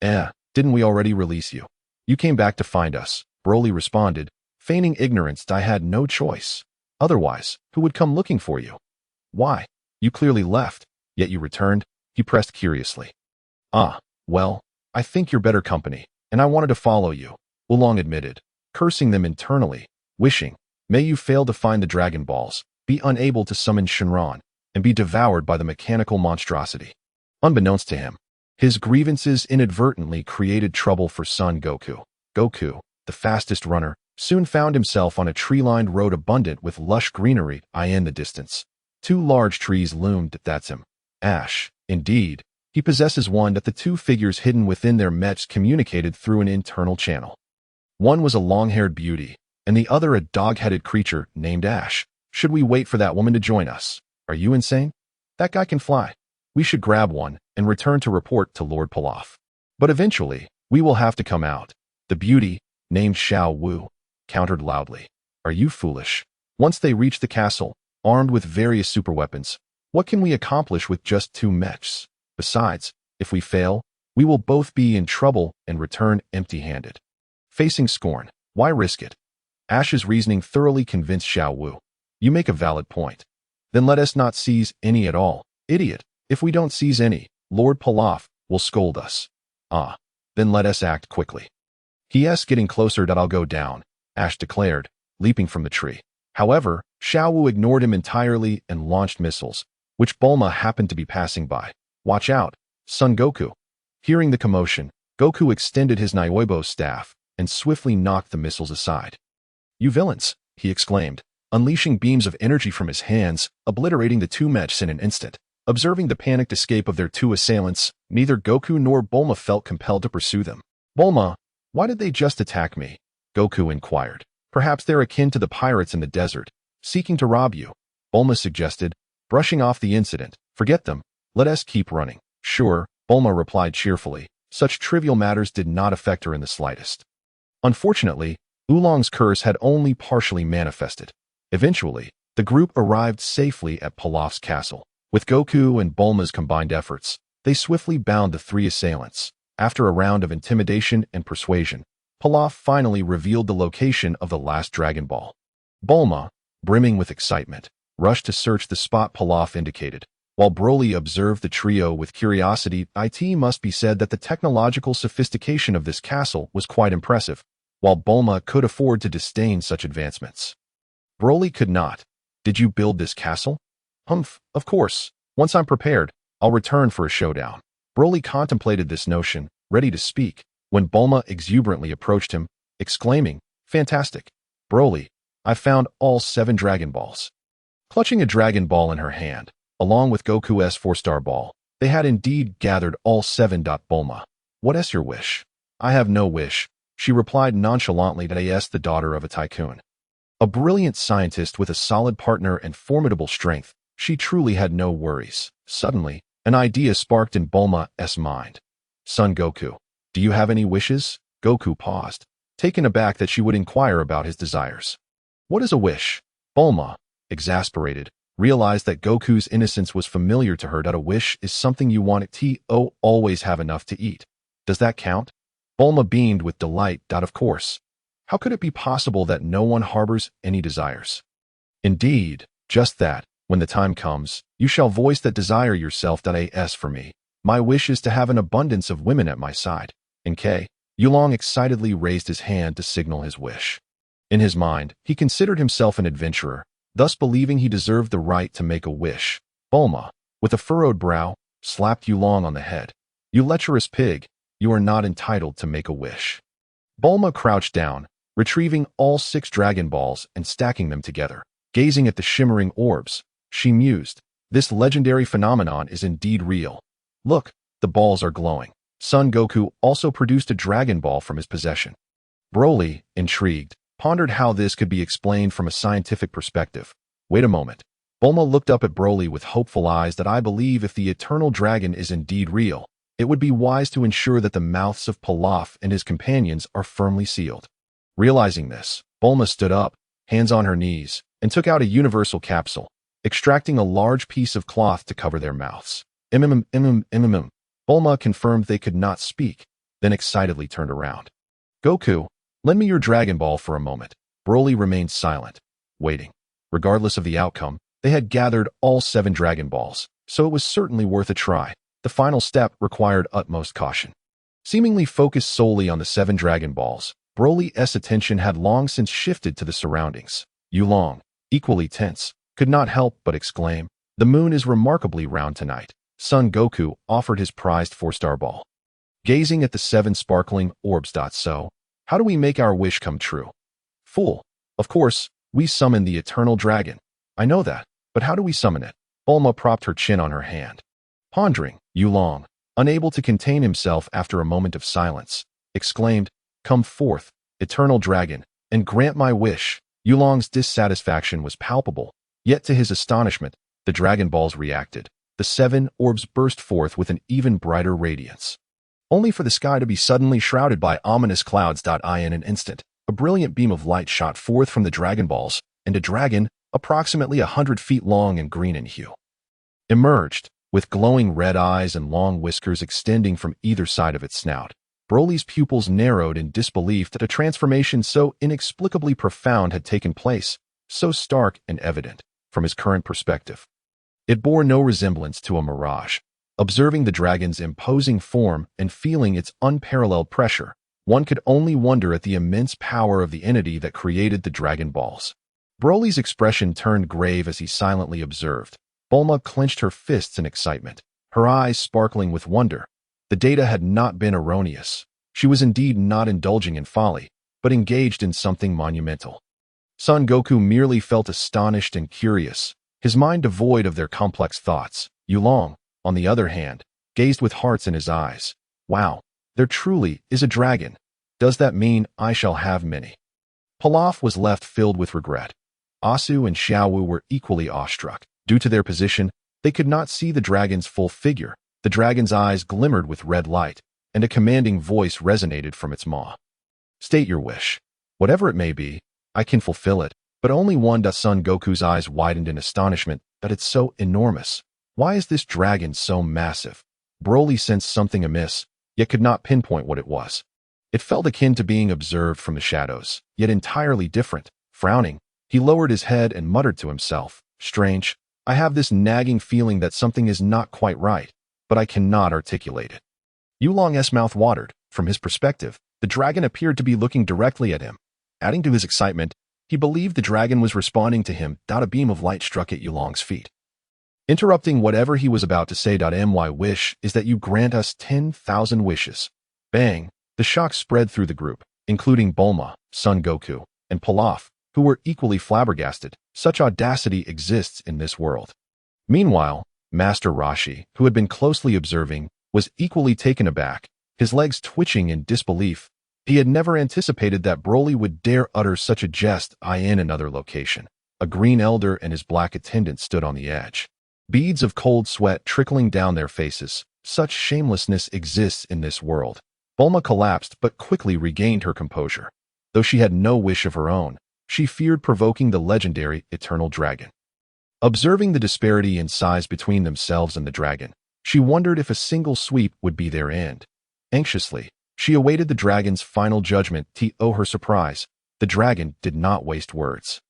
Didn't we already release you? You came back to find us, Broly responded, feigning ignorance. I had no choice. Otherwise, who would come looking for you? Why? You clearly left, yet you returned, he pressed curiously. Well, I think you're better company, and I wanted to follow you, Oolong admitted, cursing them internally, wishing, may you fail to find the Dragon Balls, be unable to summon Shenron, and be devoured by the mechanical monstrosity. Unbeknownst to him, his grievances inadvertently created trouble for Son Goku. Goku, the fastest runner, soon found himself on a tree-lined road abundant with lush greenery in the distance. 2 large trees loomed. That's him. Ash, indeed. He possesses one that the 2 figures hidden within their mechs communicated through an internal channel. One was a long-haired beauty, and the other a dog-headed creature named Ash. Should we wait for that woman to join us? Are you insane? That guy can fly. We should grab one and return to report to Lord Pilaf. But eventually, we will have to come out. The beauty, named Xiao Wu, countered loudly. Are you foolish? Once they reach the castle, armed with various superweapons, what can we accomplish with just 2 mechs? Besides, if we fail, we will both be in trouble and return empty-handed. Facing scorn, why risk it? Ash's reasoning thoroughly convinced Xiao Wu. You make a valid point. Then let us not seize any at all, idiot. If we don't seize any, Lord Pilaf will scold us. Then let us act quickly. He is getting closer. I'll go down, Ash declared, leaping from the tree. However, Xiao Wu ignored him entirely and launched missiles, which Bulma happened to be passing by. Watch out, Son Goku. Hearing the commotion, Goku extended his Nyoibo staff and swiftly knocked the missiles aside. You villains, he exclaimed, unleashing beams of energy from his hands, obliterating the 2 mechs in an instant. Observing the panicked escape of their 2 assailants, neither Goku nor Bulma felt compelled to pursue them. Bulma, why did they just attack me? Goku inquired. Perhaps they're akin to the pirates in the desert, seeking to rob you, Bulma suggested, brushing off the incident. Forget them. Let us keep running. Sure, Bulma replied cheerfully. Such trivial matters did not affect her in the slightest. Unfortunately, Oolong's curse had only partially manifested. Eventually, the group arrived safely at Pilaf's castle. With Goku and Bulma's combined efforts, they swiftly bound the three assailants. After a round of intimidation and persuasion, Pilaf finally revealed the location of the last Dragon Ball. Bulma, brimming with excitement, rushed to search the spot Pilaf indicated. While Broly observed the trio with curiosity, it must be said that the technological sophistication of this castle was quite impressive, while Bulma could afford to disdain such advancements. Broly could not. Did you build this castle? Humph, of course. Once I'm prepared, I'll return for a showdown. Broly contemplated this notion, ready to speak, when Bulma exuberantly approached him, exclaiming, Fantastic! Broly, I've found all 7 Dragon Balls. Clutching a Dragon Ball in her hand, along with Goku's 4-star ball, they had indeed gathered all 7. Bulma, what is your wish? I have no wish, she replied nonchalantly that as the daughter of a tycoon. A brilliant scientist with a solid partner and formidable strength, she truly had no worries. Suddenly, an idea sparked in Bulma's mind. Son Goku, do you have any wishes? Goku paused, taken aback that she would inquire about his desires. What is a wish? Bulma, exasperated, realized that Goku's innocence was familiar to her. A wish is something you want to always have enough to eat. Does that count? Bulma beamed with delight. Of course. How could it be possible that no one harbors any desires? Indeed, just that. When the time comes, you shall voice that desire yourself. As for me, my wish is to have an abundance of women at my side. N.K. Oolong excitedly raised his hand to signal his wish. In his mind, he considered himself an adventurer, thus believing he deserved the right to make a wish. Bulma, with a furrowed brow, slapped Oolong on the head. You lecherous pig, you are not entitled to make a wish. Bulma crouched down, retrieving all 6 Dragon Balls and stacking them together. Gazing at the shimmering orbs, she mused, this legendary phenomenon is indeed real. Look, the balls are glowing. Son Goku also produced a Dragon Ball from his possession. Broly, intrigued, pondered how this could be explained from a scientific perspective. Wait a moment. Bulma looked up at Broly with hopeful eyes. I believe if the eternal dragon is indeed real, it would be wise to ensure that the mouths of Pilaf and his companions are firmly sealed. Realizing this, Bulma stood up, hands on her knees, and took out a universal capsule, extracting a large piece of cloth to cover their mouths. Bulma confirmed they could not speak, then excitedly turned around. Goku, lend me your Dragon Ball for a moment. Broly remained silent, waiting. Regardless of the outcome, they had gathered all 7 Dragon Balls, so it was certainly worth a try. The final step required utmost caution. Seemingly focused solely on the 7 Dragon Balls, Broly's attention had long since shifted to the surroundings. Oolong, equally tense, could not help but exclaim, the moon is remarkably round tonight. Son Goku offered his prized 4-star ball. Gazing at the 7 sparkling orbs. So, how do we make our wish come true? Fool. Of course, we summon the eternal dragon. I know that, but how do we summon it? Bulma propped her chin on her hand. Pondering, Oolong, unable to contain himself after a moment of silence, exclaimed, Come forth, eternal dragon, and grant my wish. Oolong's dissatisfaction was palpable, yet to his astonishment, the Dragon Balls reacted. The 7 orbs burst forth with an even brighter radiance. Only for the sky to be suddenly shrouded by ominous clouds. In an instant, a brilliant beam of light shot forth from the Dragon Balls, and a dragon, approximately 100 feet long and green in hue, emerged, with glowing red eyes and long whiskers extending from either side of its snout. Broly's pupils narrowed in disbelief that a transformation so inexplicably profound had taken place, so stark and evident, from his current perspective. It bore no resemblance to a mirage. Observing the dragon's imposing form and feeling its unparalleled pressure, one could only wonder at the immense power of the entity that created the Dragon Balls. Broly's expression turned grave as he silently observed. Bulma clenched her fists in excitement, her eyes sparkling with wonder. The data had not been erroneous. She was indeed not indulging in folly, but engaged in something monumental. Son Goku merely felt astonished and curious, his mind devoid of their complex thoughts. Oolong, on the other hand, gazed with hearts in his eyes. Wow, There truly is a dragon. Does that mean I shall have many? Pilaf was left filled with regret. Asu and Xiaowu were equally awestruck. Due to their position, they could not see the dragon's full figure. The dragon's eyes glimmered with red light, and a commanding voice resonated from its maw. State your wish. Whatever it may be, I can fulfill it, but only one. Son Goku's eyes widened in astonishment that it's so enormous. Why is this dragon so massive? Broly sensed something amiss, yet could not pinpoint what it was. It felt akin to being observed from the shadows, yet entirely different. Frowning, he lowered his head and muttered to himself, "Strange, I have this nagging feeling that something is not quite right, but I cannot articulate it." Yulong's mouth watered. From his perspective, the dragon appeared to be looking directly at him. Adding to his excitement, he believed the dragon was responding to him. A beam of light struck at Yulong's feet, interrupting whatever he was about to say. My wish is that you grant us 10,000 wishes. Bang! The shock spread through the group, including Bulma, Son Goku, and Pilaf, who were equally flabbergasted. Such audacity exists in this world. Meanwhile, Master Rashi, who had been closely observing, was equally taken aback, his legs twitching in disbelief. He had never anticipated that Broly would dare utter such a jest. In another location, a green elder and his black attendant stood on the edge, beads of cold sweat trickling down their faces. Such shamelessness exists in this world. Bulma collapsed but quickly regained her composure. Though she had no wish of her own, she feared provoking the legendary eternal dragon. Observing the disparity in size between themselves and the dragon, she wondered if a single sweep would be their end. Anxiously, she awaited the dragon's final judgment. To her surprise, the dragon did not waste words.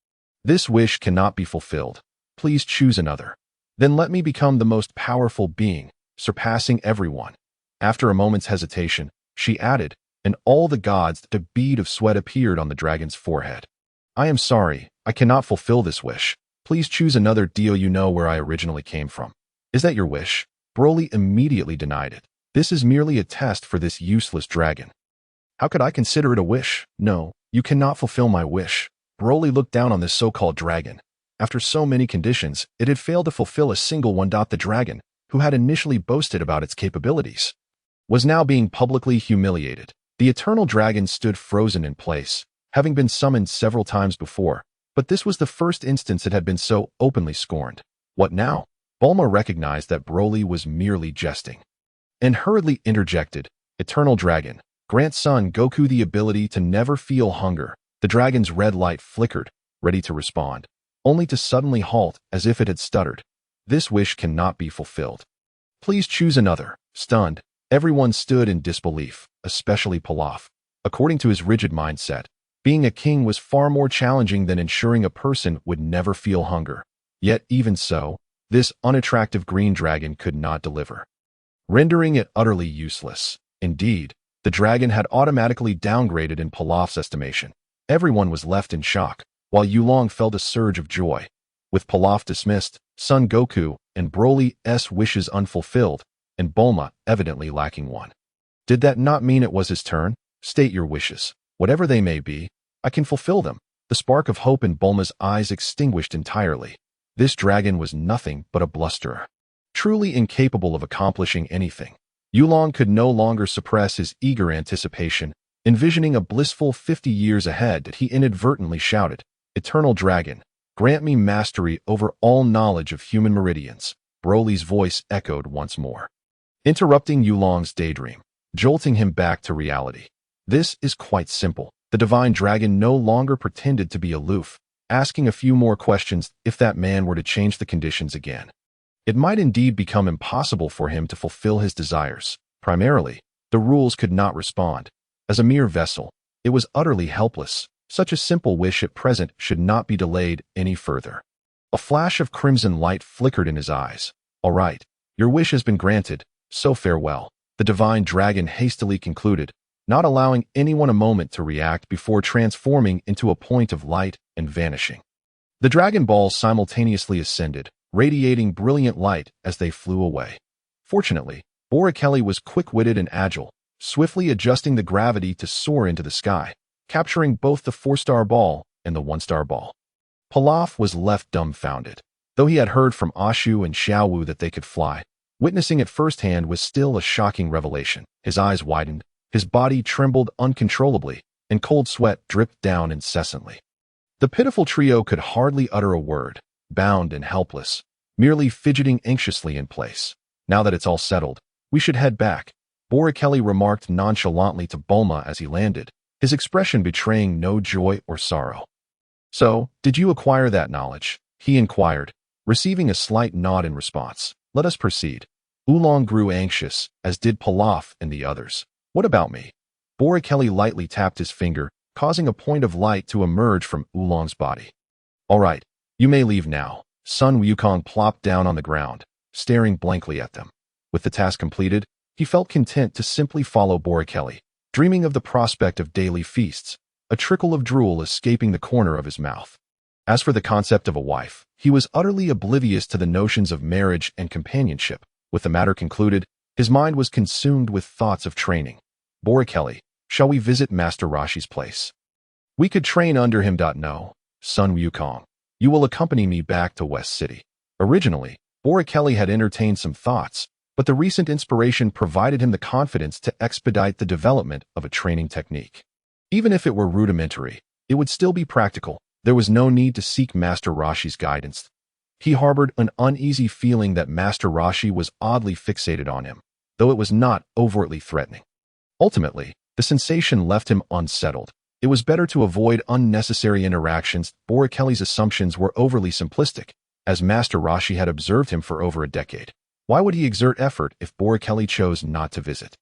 This wish cannot be fulfilled. Please choose another. Then let me become the most powerful being, surpassing everyone. After a moment's hesitation, she added, and all the gods. A bead of sweat appeared on the dragon's forehead. I am sorry, I cannot fulfill this wish. Please choose another. Deal. You know where I originally came from. Is that your wish? Broly immediately denied it. This is merely a test for this useless dragon. How could I consider it a wish? No, you cannot fulfill my wish. Broly looked down on this so-called dragon. After so many conditions, it had failed to fulfill a single one. The dragon, who had initially boasted about its capabilities, was now being publicly humiliated. The eternal dragon stood frozen in place, having been summoned several times before, but this was the first instance it had been so openly scorned. What now? Bulma recognized that Broly was merely jesting, and hurriedly interjected, "Eternal dragon, grant Son Goku the ability to never feel hunger." The dragon's red light flickered, ready to respond, only to suddenly halt as if it had stuttered. This wish cannot be fulfilled. Please choose another. Stunned, everyone stood in disbelief, especially Pilaf. According to his rigid mindset, being a king was far more challenging than ensuring a person would never feel hunger. Yet even so, this unattractive green dragon could not deliver, rendering it utterly useless. Indeed, the dragon had automatically downgraded in Pilaf's estimation. Everyone was left in shock, while Yulong felt a surge of joy. With Pilaf dismissed, Son Goku and Broly's wishes unfulfilled, and Bulma evidently lacking one. Did that not mean it was his turn? State your wishes. Whatever they may be, I can fulfill them. The spark of hope in Bulma's eyes extinguished entirely. This dragon was nothing but a blusterer, truly incapable of accomplishing anything. Yulong could no longer suppress his eager anticipation. Envisioning a blissful 50 years ahead, that he inadvertently shouted, "Eternal dragon, grant me mastery over all knowledge of human meridians." Broly's voice echoed once more, interrupting Yulong's daydream, jolting him back to reality. This is quite simple. The divine dragon no longer pretended to be aloof, asking a few more questions. If that man were to change the conditions again, it might indeed become impossible for him to fulfill his desires. Primarily, the rules could not respond. As a mere vessel, it was utterly helpless. Such a simple wish at present should not be delayed any further. A flash of crimson light flickered in his eyes. "All right, your wish has been granted, so farewell," the divine dragon hastily concluded, not allowing anyone a moment to react before transforming into a point of light and vanishing. The Dragon Balls simultaneously ascended, radiating brilliant light as they flew away. Fortunately, Boreikli was quick-witted and agile, swiftly adjusting the gravity to soar into the sky, capturing both the 4-star ball and the 1-star ball. Pilaf was left dumbfounded. Though he had heard from Ashu and Xiaowu that they could fly, witnessing it firsthand was still a shocking revelation. His eyes widened, His body trembled uncontrollably, and cold sweat dripped down incessantly. The pitiful trio could hardly utter a word, bound and helpless, merely fidgeting anxiously in place. Now that it's all settled, we should head back, Boreikli remarked nonchalantly to Bulma as he landed, his expression betraying no joy or sorrow. So, did you acquire that knowledge? He inquired, receiving a slight nod in response. Let us proceed. Oolong grew anxious, as did Pilaf and the others. What about me? Boreikli lightly tapped his finger, causing a point of light to emerge from Oolong's body. All right, you may leave now. Son Wukong plopped down on the ground, staring blankly at them. With the task completed, he felt content to simply follow Boreikli, dreaming of the prospect of daily feasts, a trickle of drool escaping the corner of his mouth. As for the concept of a wife, he was utterly oblivious to the notions of marriage and companionship. With the matter concluded, his mind was consumed with thoughts of training. Boreikli, shall we visit Master Rashi's place? We could train under him. No, Son Wukong. You will accompany me back to West City. Originally, Boreikli had entertained some thoughts, but the recent inspiration provided him the confidence to expedite the development of a training technique. Even if it were rudimentary, it would still be practical. There was no need to seek Master Rashi's guidance. He harbored an uneasy feeling that Master Rashi was oddly fixated on him, though it was not overtly threatening. Ultimately, the sensation left him unsettled. It was better to avoid unnecessary interactions. Boreikli's assumptions were overly simplistic, as Master Rashi had observed him for over a decade. Why would he exert effort if Boreikli chose not to visit?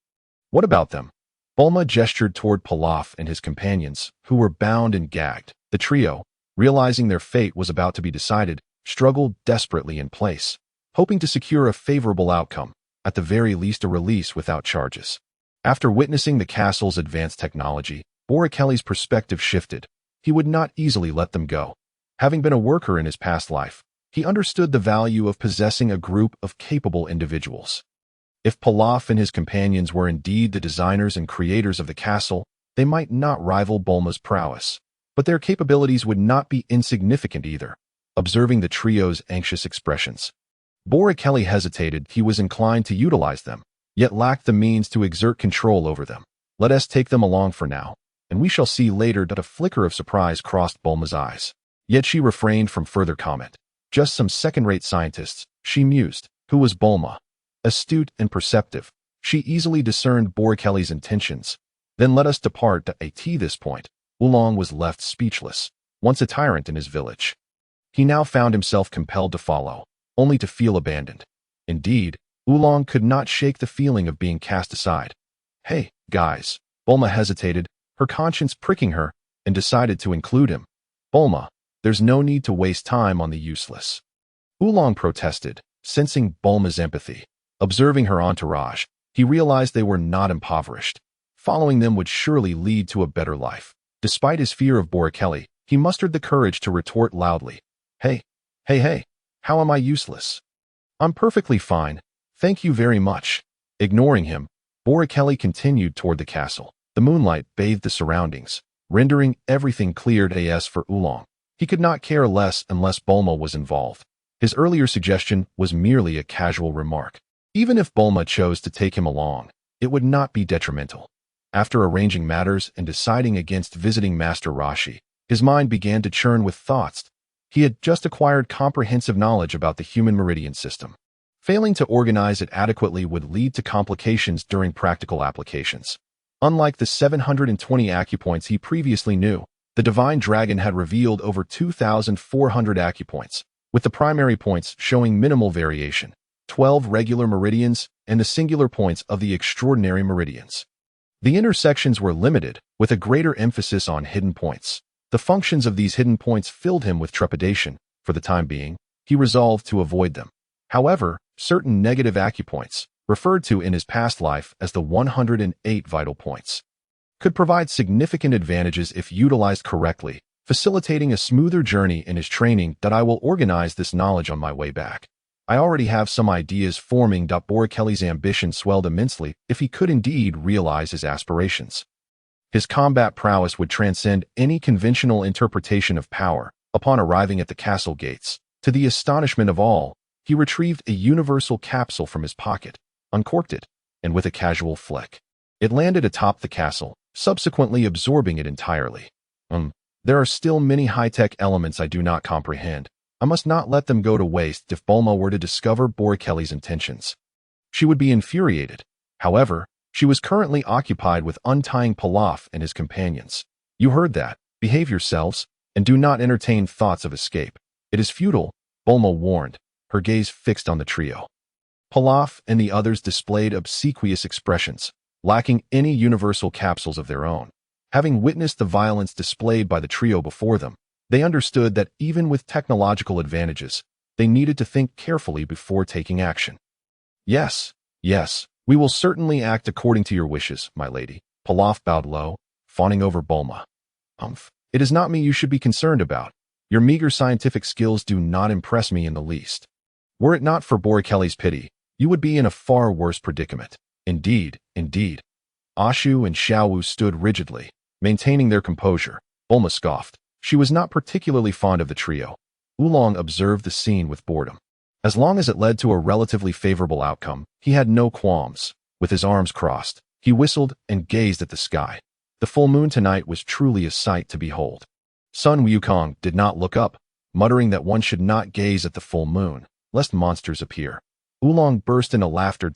What about them? Bulma gestured toward Pilaf and his companions, who were bound and gagged. The trio, realizing their fate was about to be decided, struggled desperately in place, hoping to secure a favorable outcome, at the very least a release without charges. After witnessing the castle's advanced technology, Boreikli's perspective shifted. He would not easily let them go. Having been a worker in his past life, he understood the value of possessing a group of capable individuals. If Pilaf and his companions were indeed the designers and creators of the castle, they might not rival Bulma's prowess, but their capabilities would not be insignificant either. Observing the trio's anxious expressions, Boreikli hesitated. He was inclined to utilize them, yet lacked the means to exert control over them. Let us take them along for now, and we shall see later. A flicker of surprise crossed Bulma's eyes, yet she refrained from further comment. Just some second-rate scientists, she mused. Who was Bulma? Astute and perceptive, she easily discerned Boreikli's intentions. Then let us depart. At this point, Oolong was left speechless. Once a tyrant in his village, he now found himself compelled to follow, only to feel abandoned. Indeed, Oolong could not shake the feeling of being cast aside. Hey, guys. Bulma hesitated, her conscience pricking her, and decided to include him. Bulma, there's no need to waste time on the useless. Oolong protested, sensing Bulma's empathy. Observing her entourage, he realized they were not impoverished. Following them would surely lead to a better life. Despite his fear of Boreikli, he mustered the courage to retort loudly. Hey, how am I useless? I'm perfectly fine, thank you very much. Ignoring him, Boreikli continued toward the castle. The moonlight bathed the surroundings, rendering everything cleared as for Oolong. He could not care less unless Bulma was involved. His earlier suggestion was merely a casual remark. Even if Bulma chose to take him along, it would not be detrimental. After arranging matters and deciding against visiting Master Rashi, his mind began to churn with thoughts. He had just acquired comprehensive knowledge about the human meridian system. Failing to organize it adequately would lead to complications during practical applications. Unlike the 720 acupoints he previously knew, the Divine Dragon had revealed over 2,400 acupoints, with the primary points showing minimal variation, 12 regular meridians, and the singular points of the extraordinary meridians. The intersections were limited, with a greater emphasis on hidden points. The functions of these hidden points filled him with trepidation. For the time being, he resolved to avoid them. However, certain negative acupoints, referred to in his past life as the 108 vital points, could provide significant advantages if utilized correctly, facilitating a smoother journey in his training. I will organize this knowledge on my way back. I already have some ideas forming. Boreikli's ambition swelled immensely if he could indeed realize his aspirations. His combat prowess would transcend any conventional interpretation of power. Upon arriving at the castle gates, to the astonishment of all, he retrieved a universal capsule from his pocket, uncorked it, and with a casual flick It landed atop the castle, subsequently absorbing it entirely. There are still many high-tech elements I do not comprehend. I must not let them go to waste if Bulma were to discover Boreikli's intentions. She would be infuriated. However, she was currently occupied with untying Pilaf and his companions. You heard that. Behave yourselves, and do not entertain thoughts of escape. It is futile, Bulma warned, her gaze fixed on the trio. Pilaf and the others displayed obsequious expressions, lacking any universal capsules of their own. Having witnessed the violence displayed by the trio before them, they understood that even with technological advantages, they needed to think carefully before taking action. Yes, we will certainly act according to your wishes, my lady. Pilaf bowed low, fawning over Bulma. It is not me you should be concerned about. Your meager scientific skills do not impress me in the least. Were it not for Boreikli's pity, you would be in a far worse predicament. Indeed. Ashu and Xiaowu stood rigidly, maintaining their composure. Bulma scoffed. She was not particularly fond of the trio. Oolong observed the scene with boredom. As long as it led to a relatively favorable outcome, he had no qualms. With his arms crossed, he whistled and gazed at the sky. The full moon tonight was truly a sight to behold. Sun Wukong did not look up, muttering that one should not gaze at the full moon, lest monsters appear. Oolong burst into laughter.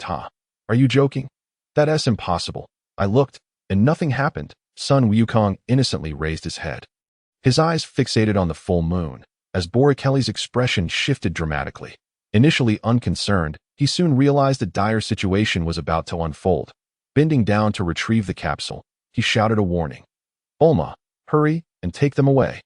Are you joking? That's impossible. I looked, and nothing happened. Sun Wukong innocently raised his head. His eyes fixated on the full moon, as Boreikli's expression shifted dramatically. Initially unconcerned, he soon realized a dire situation was about to unfold. Bending down to retrieve the capsule, he shouted a warning. Bulma, hurry and take them away.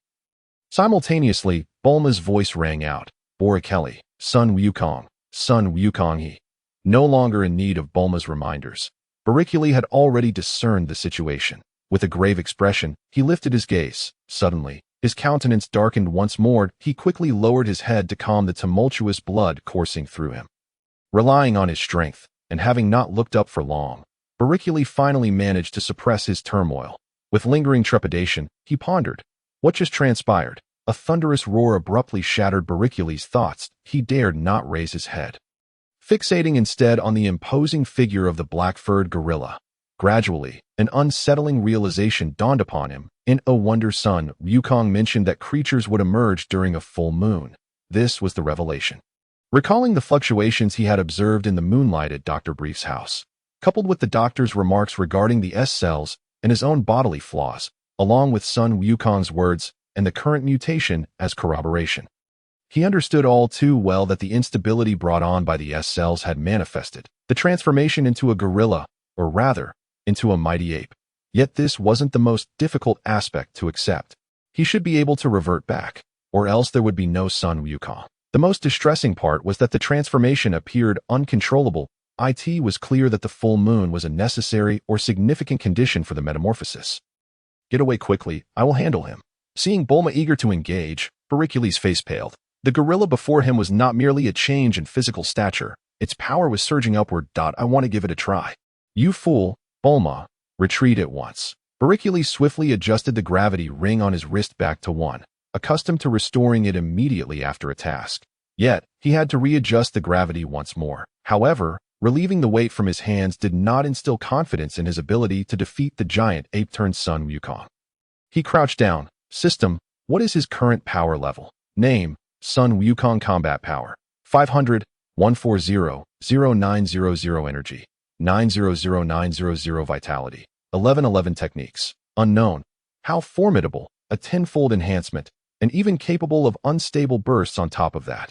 Simultaneously, Bulma's voice rang out. Boreikli, Sun Wukong he. No longer in need of Bulma's reminders, Boreikli had already discerned the situation. With a grave expression, he lifted his gaze. Suddenly, his countenance darkened once more. He quickly lowered his head to calm the tumultuous blood coursing through him. Relying on his strength, and having not looked up for long, Boreikli finally managed to suppress his turmoil. With lingering trepidation, he pondered. What just transpired? A thunderous roar abruptly shattered Boreikli's thoughts. He dared not raise his head. Fixating instead on the imposing figure of the black-furred gorilla. Gradually, an unsettling realization dawned upon him. In A Wonder Sun, Wukong mentioned that creatures would emerge during a full moon. This was the revelation. Recalling the fluctuations he had observed in the moonlight at Dr. Brief's house, coupled with the doctor's remarks regarding the S-cells and his own bodily flaws, along with Sun Wukong's words and the current mutation as corroboration, he understood all too well that the instability brought on by the S-cells had manifested the transformation into a gorilla, or rather, into a mighty ape. Yet this wasn't the most difficult aspect to accept. He should be able to revert back, or else there would be no Sun Wukong. The most distressing part was that the transformation appeared uncontrollable. It was clear that the full moon was a necessary or significant condition for the metamorphosis. Get away quickly, I will handle him. Seeing Bulma eager to engage, Boreikli's face paled. The gorilla before him was not merely a change in physical stature, its power was surging upward. I want to give it a try. You fool, Bulma, retreat at once. Boreikli swiftly adjusted the gravity ring on his wrist back to 1, accustomed to restoring it immediately after a task. Yet, he had to readjust the gravity once more. However, relieving the weight from his hands did not instill confidence in his ability to defeat the giant ape-turned-Sun Wukong. He crouched down. System, what is his current power level? Name, Sun Wukong combat power. 500, 140, 0900 energy. 900900 vitality. 1111 techniques. Unknown. How formidable. A tenfold enhancement, and even capable of unstable bursts on top of that.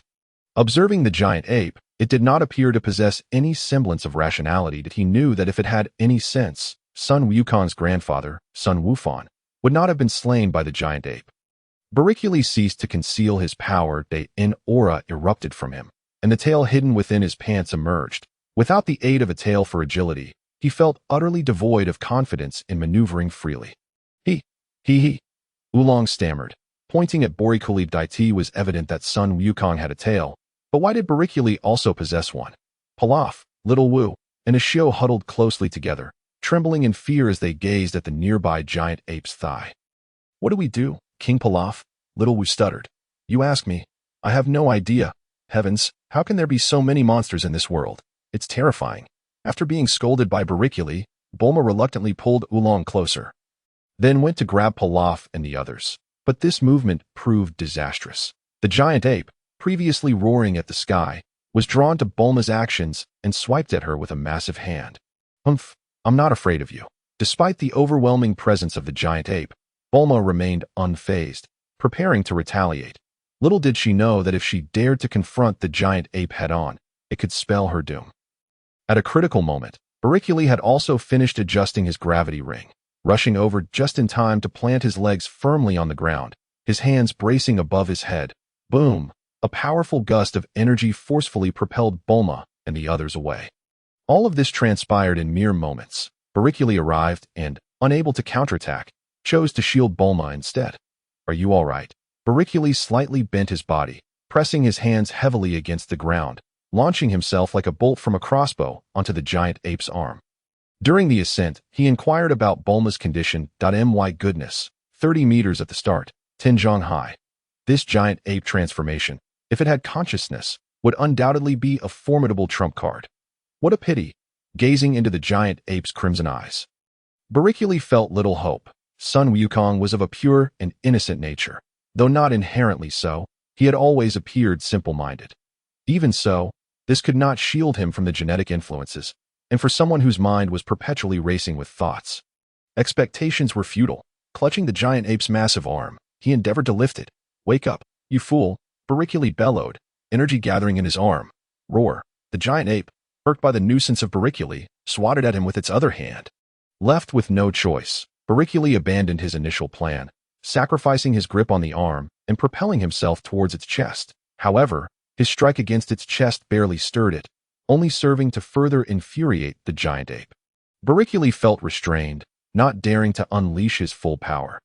Observing the giant ape, it did not appear to possess any semblance of rationality. That he knew that if it had any sense, Sun Wukong's grandfather, Sun Wufan, would not have been slain by the giant ape. Boreikli ceased to conceal his power. An aura erupted from him, and the tail hidden within his pants emerged. Without the aid of a tail for agility, he felt utterly devoid of confidence in maneuvering freely. He. Oolong stammered. Pointing at Boreikli, it was evident that Sun Wukong had a tail, but why did Boreikli also possess one? Pilaf, Little Wu, and Ashio huddled closely together, trembling in fear as they gazed at the nearby giant ape's thigh. What do we do, King Pilaf? Little Wu stuttered. You ask me. I have no idea. Heavens, how can there be so many monsters in this world? It's terrifying. After being scolded by Boreikli, Bulma reluctantly pulled Oolong closer, then went to grab Pilaf and the others. But this movement proved disastrous. The giant ape, previously roaring at the sky, was drawn to Bulma's actions and swiped at her with a massive hand. "Humph, I'm not afraid of you." Despite the overwhelming presence of the giant ape, Bulma remained unfazed, preparing to retaliate. Little did she know that if she dared to confront the giant ape head-on, it could spell her doom. At a critical moment, Boreikli had also finished adjusting his gravity ring, rushing over just in time to plant his legs firmly on the ground, his hands bracing above his head. Boom! A powerful gust of energy forcefully propelled Bulma and the others away. All of this transpired in mere moments. Boreikli arrived and, unable to counterattack, chose to shield Bulma instead. "Are you all right?" Boreikli slightly bent his body, pressing his hands heavily against the ground, launching himself like a bolt from a crossbow onto the giant ape's arm. During the ascent, he inquired about Bulma's condition. My goodness, 30 meters at the start, Tinjong high. This giant ape transformation, if it had consciousness, would undoubtedly be a formidable trump card. What a pity, gazing into the giant ape's crimson eyes. Boreikli felt little hope. Son Wukong was of a pure and innocent nature. Though not inherently so, he had always appeared simple-minded. Even so, this could not shield him from the genetic influences, and for someone whose mind was perpetually racing with thoughts. Expectations were futile. Clutching the giant ape's massive arm, he endeavored to lift it. "Wake up, you fool!" Boreikli bellowed, energy gathering in his arm. Roar! The giant ape, irked by the nuisance of Boreikli, swatted at him with its other hand. Left with no choice, Boreikli abandoned his initial plan, sacrificing his grip on the arm and propelling himself towards its chest. However, his strike against its chest barely stirred it, only serving to further infuriate the giant ape. Boreikli felt restrained, not daring to unleash his full power.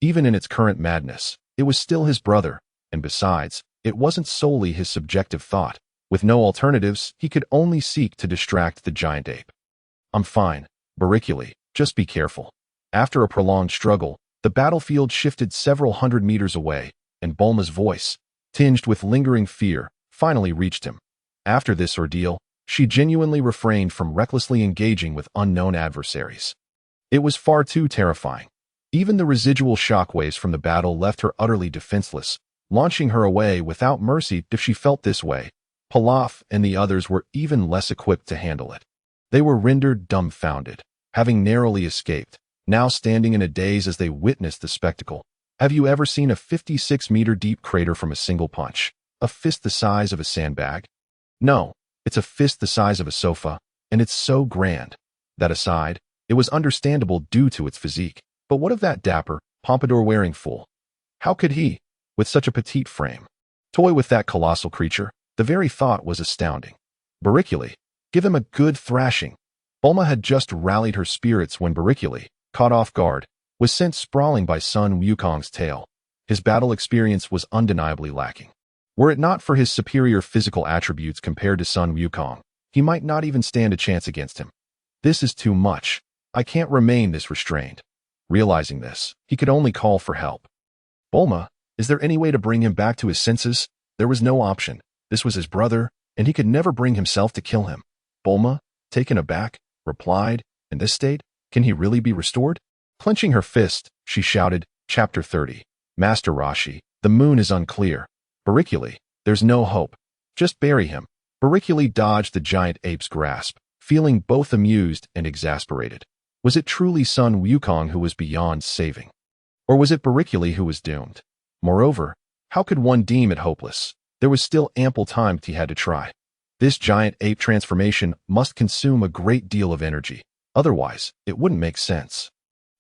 Even in its current madness, it was still his brother, and besides, it wasn't solely his subjective thought. With no alternatives, he could only seek to distract the giant ape. "I'm fine, Boreikli, just be careful." After a prolonged struggle, the battlefield shifted several hundred meters away, and Bulma's voice, tinged with lingering fear, finally reached him. After this ordeal, she genuinely refrained from recklessly engaging with unknown adversaries. It was far too terrifying. Even the residual shockwaves from the battle left her utterly defenseless, launching her away without mercy. If she felt this way, Pilaf and the others were even less equipped to handle it. They were rendered dumbfounded, having narrowly escaped, now standing in a daze as they witnessed the spectacle. Have you ever seen a 56-meter-deep crater from a single punch? A fist the size of a sandbag? No, it's a fist the size of a sofa, and it's so grand. That aside, it was understandable due to its physique. But what of that dapper, pompadour-wearing fool? How could he, with such a petite frame, toy with that colossal creature? The very thought was astounding. Boreikli, give him a good thrashing. Bulma had just rallied her spirits when Boreikli, caught off guard, was sent sprawling by Son Wukong's tail. His battle experience was undeniably lacking. Were it not for his superior physical attributes compared to Son Wukong, he might not even stand a chance against him. This is too much. I can't remain this restrained. Realizing this, he could only call for help. Bulma, is there any way to bring him back to his senses? There was no option. This was his brother, and he could never bring himself to kill him. Bulma, taken aback, replied, in this state, can he really be restored? Clenching her fist, she shouted, Chapter 30. Master Rashi, the moon is unclear. Boreikli, there's no hope. Just bury him. Boreikli dodged the giant ape's grasp, feeling both amused and exasperated. Was it truly Son Wukong who was beyond saving? Or was it Boreikli who was doomed? Moreover, how could one deem it hopeless? There was still ample time he had to try. This giant ape transformation must consume a great deal of energy. Otherwise, it wouldn't make sense.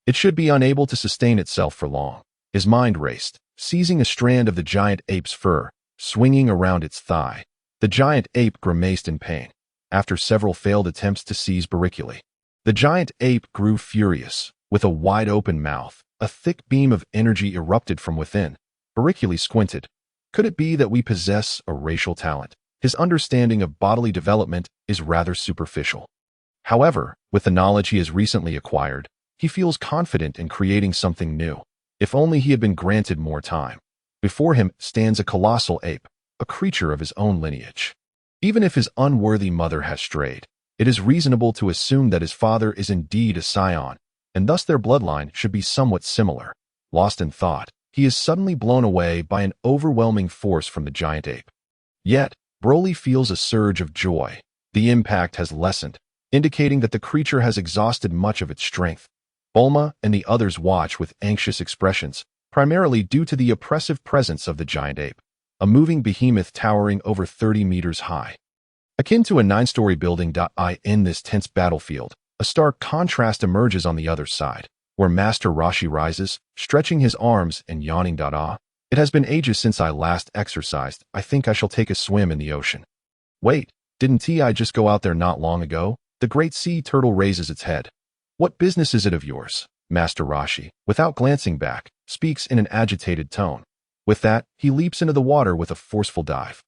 It should be unable to sustain itself for long. His mind raced, seizing a strand of the giant ape's fur, swinging around its thigh. The giant ape grimaced in pain. After several failed attempts to seize Boreikli, the giant ape grew furious. With a wide-open mouth, a thick beam of energy erupted from within. Boreikli squinted. Could it be that we possess a racial talent? His understanding of bodily development is rather superficial. However, with the knowledge he has recently acquired, he feels confident in creating something new. If only he had been granted more time. Before him stands a colossal ape, a creature of his own lineage. Even if his unworthy mother has strayed, It is reasonable to assume that his father is indeed a scion, and thus their bloodline should be somewhat similar. Lost in thought, he is suddenly blown away by an overwhelming force from the giant ape. Yet, Broly feels a surge of joy. The impact has lessened, indicating that the creature has exhausted much of its strength. Bulma and the others watch with anxious expressions, primarily due to the oppressive presence of the giant ape, a moving behemoth towering over 30 meters high. Akin to a 9-story building. In this tense battlefield, a stark contrast emerges on the other side, where Master Rashi rises, stretching his arms and yawning. It has been ages since I last exercised. I think I shall take a swim in the ocean. Wait, didn't I just go out there not long ago? The great sea turtle raises its head. What business is it of yours? Master Rashi, without glancing back, speaks in an agitated tone. With that, he leaps into the water with a forceful dive.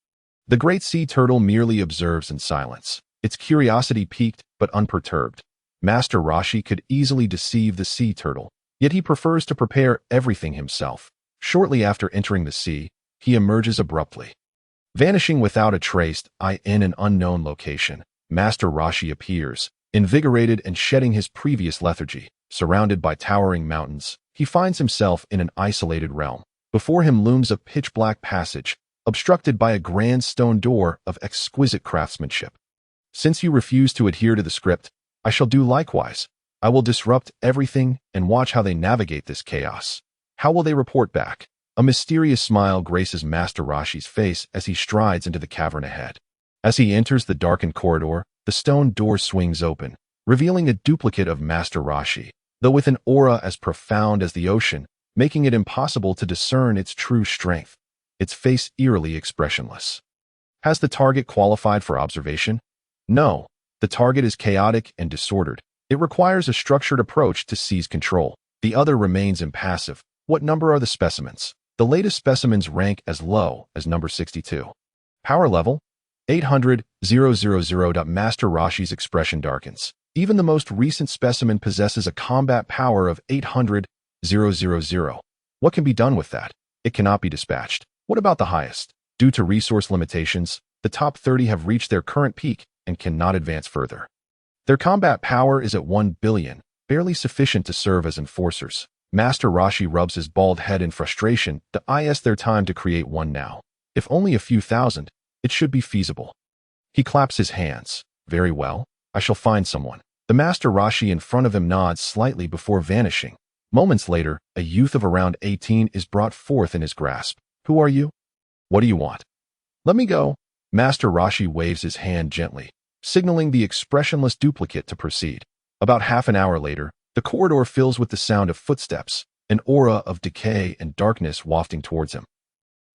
The great sea turtle merely observes in silence, its curiosity piqued but unperturbed. Master Rashi could easily deceive the sea turtle, yet he prefers to prepare everything himself. Shortly after entering the sea, he emerges abruptly. Vanishing without a trace, in an unknown location, Master Rashi appears, invigorated and shedding his previous lethargy. Surrounded by towering mountains, he finds himself in an isolated realm. Before him looms a pitch-black passage, obstructed by a grand stone door of exquisite craftsmanship. Since you refuse to adhere to the script, I shall do likewise. I will disrupt everything and watch how they navigate this chaos. How will they report back? A mysterious smile graces Master Rashi's face as he strides into the cavern ahead. As he enters the darkened corridor, the stone door swings open, revealing a duplicate of Master Rashi, though with an aura as profound as the ocean, making it impossible to discern its true strength. Its face eerily expressionless. Has the target qualified for observation? No. The target is chaotic and disordered. It requires a structured approach to seize control. The other remains impassive. What number are the specimens? The latest specimens rank as low as number 62. Power level? 800,000. Master Rashi's expression darkens. Even the most recent specimen possesses a combat power of 800,000. What can be done with that? It cannot be dispatched. What about the highest? Due to resource limitations, the top 30 have reached their current peak and cannot advance further. Their combat power is at 1 billion, barely sufficient to serve as enforcers. Master Rashi rubs his bald head in frustration. Their time to create one now. If only a few thousand, it should be feasible. He claps his hands. Very well, I shall find someone. The Master Rashi in front of him nods slightly before vanishing. Moments later, a youth of around 18 is brought forth in his grasp. Who are you? What do you want? Let me go. Master Rashi waves his hand gently, signaling the expressionless duplicate to proceed. About half an hour later, the corridor fills with the sound of footsteps, an aura of decay and darkness wafting towards him.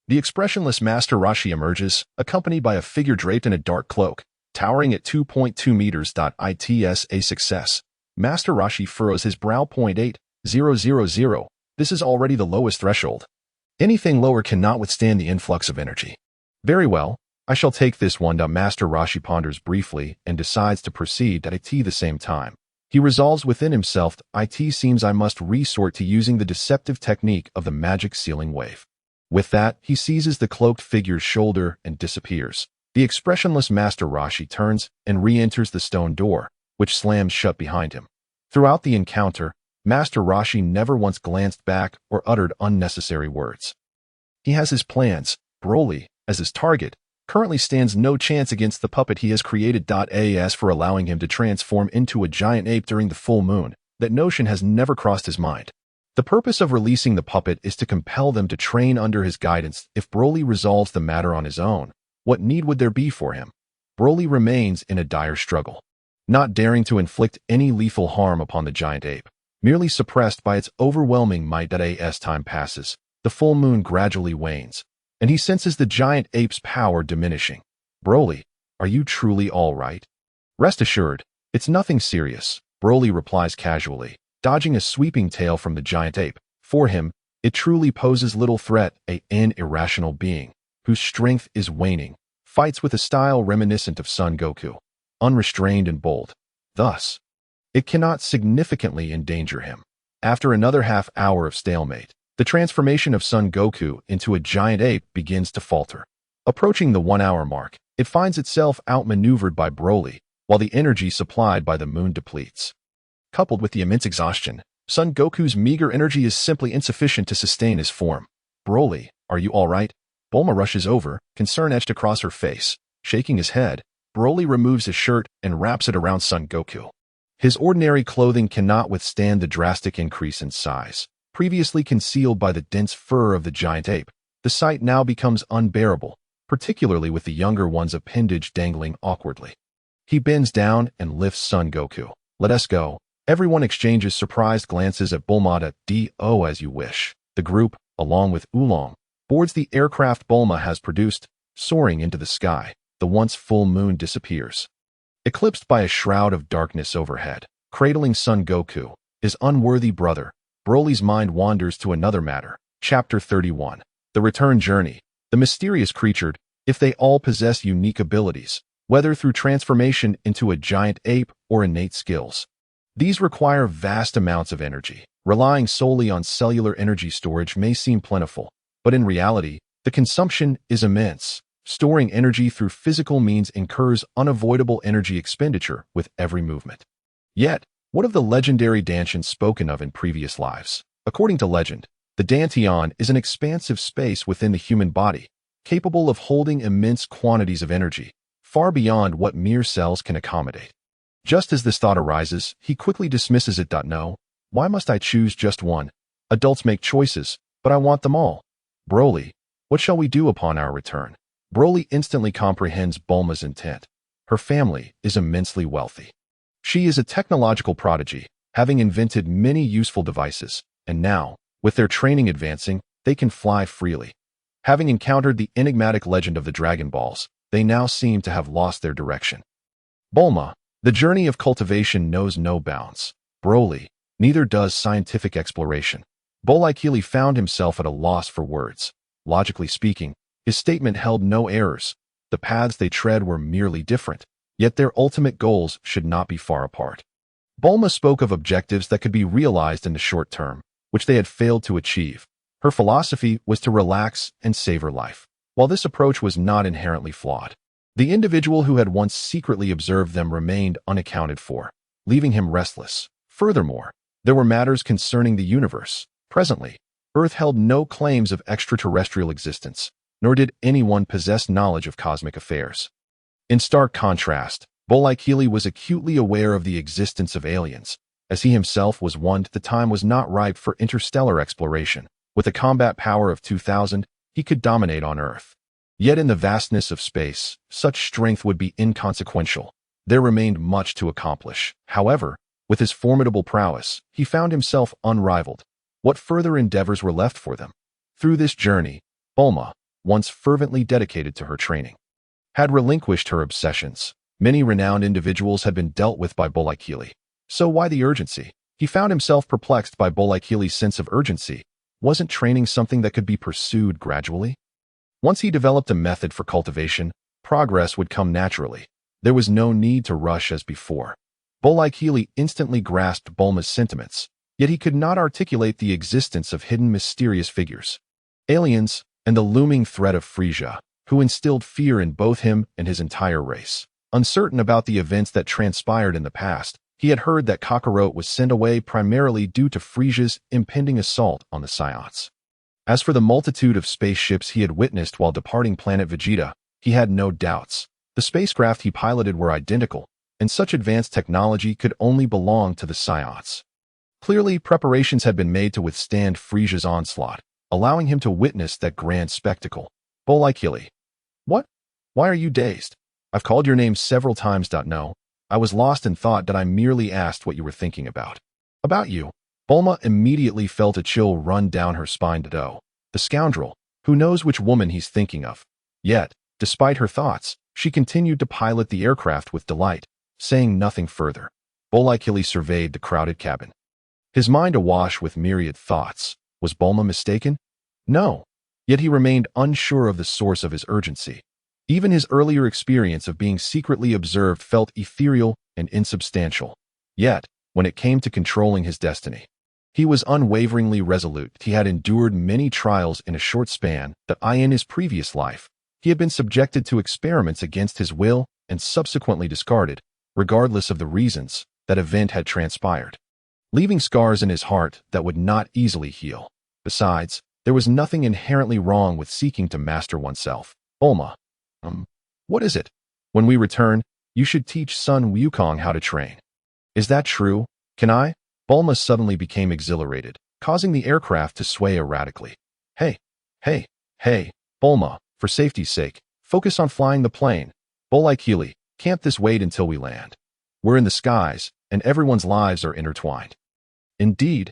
The expressionless Master Rashi emerges, accompanied by a figure draped in a dark cloak, towering at 2.2 meters. It's a success. Master Rashi furrows his brow. 800. This is already the lowest threshold. Anything lower cannot withstand the influx of energy. Very well, I shall take this one. Master Rashi ponders briefly and decides to proceed at the same time. He resolves within himself, it seems I must resort to using the deceptive technique of the magic sealing wave. With that, he seizes the cloaked figure's shoulder and disappears. The expressionless Master Rashi turns and re-enters the stone door, which slams shut behind him. Throughout the encounter, Master Rashi never once glanced back or uttered unnecessary words. He has his plans. Broly, as his target, currently stands no chance against the puppet he has created. As for allowing him to transform into a giant ape during the full moon, that notion has never crossed his mind. The purpose of releasing the puppet is to compel them to train under his guidance. If Broly resolves the matter on his own, what need would there be for him? Broly remains in a dire struggle, not daring to inflict any lethal harm upon the giant ape, merely suppressed by its overwhelming might. As time passes, the full moon gradually wanes, and he senses the giant ape's power diminishing. Broly, are you truly all right? Rest assured, it's nothing serious, Broly replies casually, dodging a sweeping tail from the giant ape. For him, it truly poses little threat. An irrational being, whose strength is waning, fights with a style reminiscent of Son Goku, unrestrained and bold. Thus, it cannot significantly endanger him. After another half hour of stalemate, the transformation of Son Goku into a giant ape begins to falter. Approaching the 1 hour mark, it finds itself outmaneuvered by Broly, while the energy supplied by the moon depletes. Coupled with the immense exhaustion, Son Goku's meager energy is simply insufficient to sustain his form. Broly, are you all right? Bulma rushes over, concern etched across her face. Shaking his head, Broly removes his shirt and wraps it around Son Goku. His ordinary clothing cannot withstand the drastic increase in size. Previously concealed by the dense fur of the giant ape, the sight now becomes unbearable, particularly with the younger one's appendage dangling awkwardly. He bends down and lifts Son Goku. Let us go. Everyone exchanges surprised glances at Bulma. Do as you wish. The group, along with Oolong, boards the aircraft Bulma has produced. Soaring into the sky, the once full moon disappears. Eclipsed by a shroud of darkness overhead, cradling Son Goku, his unworthy brother, Broly's mind wanders to another matter. Chapter 31. The Return Journey. The mysterious creature, if they all possess unique abilities, whether through transformation into a giant ape or innate skills. These require vast amounts of energy. Relying solely on cellular energy storage may seem plentiful, but in reality, the consumption is immense. Storing energy through physical means incurs unavoidable energy expenditure with every movement. Yet, what of the legendary Dantian spoken of in previous lives? According to legend, the Dantian is an expansive space within the human body, capable of holding immense quantities of energy, far beyond what mere cells can accommodate. Just as this thought arises, he quickly dismisses it. No, why must I choose just one? Adults make choices, but I want them all. Broly, what shall we do upon our return? Broly instantly comprehends Bulma's intent. Her family is immensely wealthy. She is a technological prodigy, having invented many useful devices, and now, with their training advancing, they can fly freely. Having encountered the enigmatic legend of the Dragon Balls, they now seem to have lost their direction. Bulma, the journey of cultivation knows no bounds. Broly, neither does scientific exploration. Boreikli found himself at a loss for words. Logically speaking, his statement held no errors. The paths they tread were merely different, yet their ultimate goals should not be far apart. Bulma spoke of objectives that could be realized in the short term, which they had failed to achieve. Her philosophy was to relax and savor life. While this approach was not inherently flawed, the individual who had once secretly observed them remained unaccounted for, leaving him restless. Furthermore, there were matters concerning the universe. Presently, Earth held no claims of extraterrestrial existence, nor did anyone possess knowledge of cosmic affairs. In stark contrast, Boreikli was acutely aware of the existence of aliens, as he himself was one. The time was not ripe for interstellar exploration. With a combat power of 2,000, he could dominate on Earth. Yet in the vastness of space, such strength would be inconsequential. There remained much to accomplish. However, with his formidable prowess, he found himself unrivaled. What further endeavors were left for them? Through this journey, Bulma, once fervently dedicated to her training, had relinquished her obsessions. Many renowned individuals had been dealt with by Boreikli. So why the urgency? He found himself perplexed by Boreikli's sense of urgency. Wasn't training something that could be pursued gradually? Once he developed a method for cultivation, progress would come naturally. There was no need to rush as before. Boreikli instantly grasped Bulma's sentiments, yet he could not articulate the existence of hidden mysterious figures. Aliens, and the looming threat of Frisia, who instilled fear in both him and his entire race. Uncertain about the events that transpired in the past, he had heard that Kakarot was sent away primarily due to Frisia's impending assault on the Science. As for the multitude of spaceships he had witnessed while departing planet Vegeta, he had no doubts. The spacecraft he piloted were identical, and such advanced technology could only belong to the Science. Clearly, preparations had been made to withstand Frisia's onslaught, allowing him to witness that grand spectacle. Boreikli. What? Why are you dazed? I've called your name several times. No, I was lost in thought that I merely asked what you were thinking about. About you. Bulma immediately felt a chill run down her spine. The scoundrel, who knows which woman he's thinking of. Yet, despite her thoughts, she continued to pilot the aircraft with delight, saying nothing further. Boreikli surveyed the crowded cabin, his mind awash with myriad thoughts. Was Bulma mistaken? No. Yet he remained unsure of the source of his urgency. Even his earlier experience of being secretly observed felt ethereal and insubstantial. Yet, when it came to controlling his destiny, he was unwaveringly resolute. He had endured many trials in a short span. In his previous life, he had been subjected to experiments against his will and subsequently discarded. regardless of the reasons that event had transpired, leaving scars in his heart that would not easily heal. Besides, there was nothing inherently wrong with seeking to master oneself. Bulma. What is it? When we return, you should teach Son Wukong how to train. Is that true? Can I? Bulma suddenly became exhilarated, causing the aircraft to sway erratically. Hey, Bulma, for safety's sake, focus on flying the plane. Boreikli, can't this wait until we land? We're in the skies, and everyone's lives are intertwined. Indeed.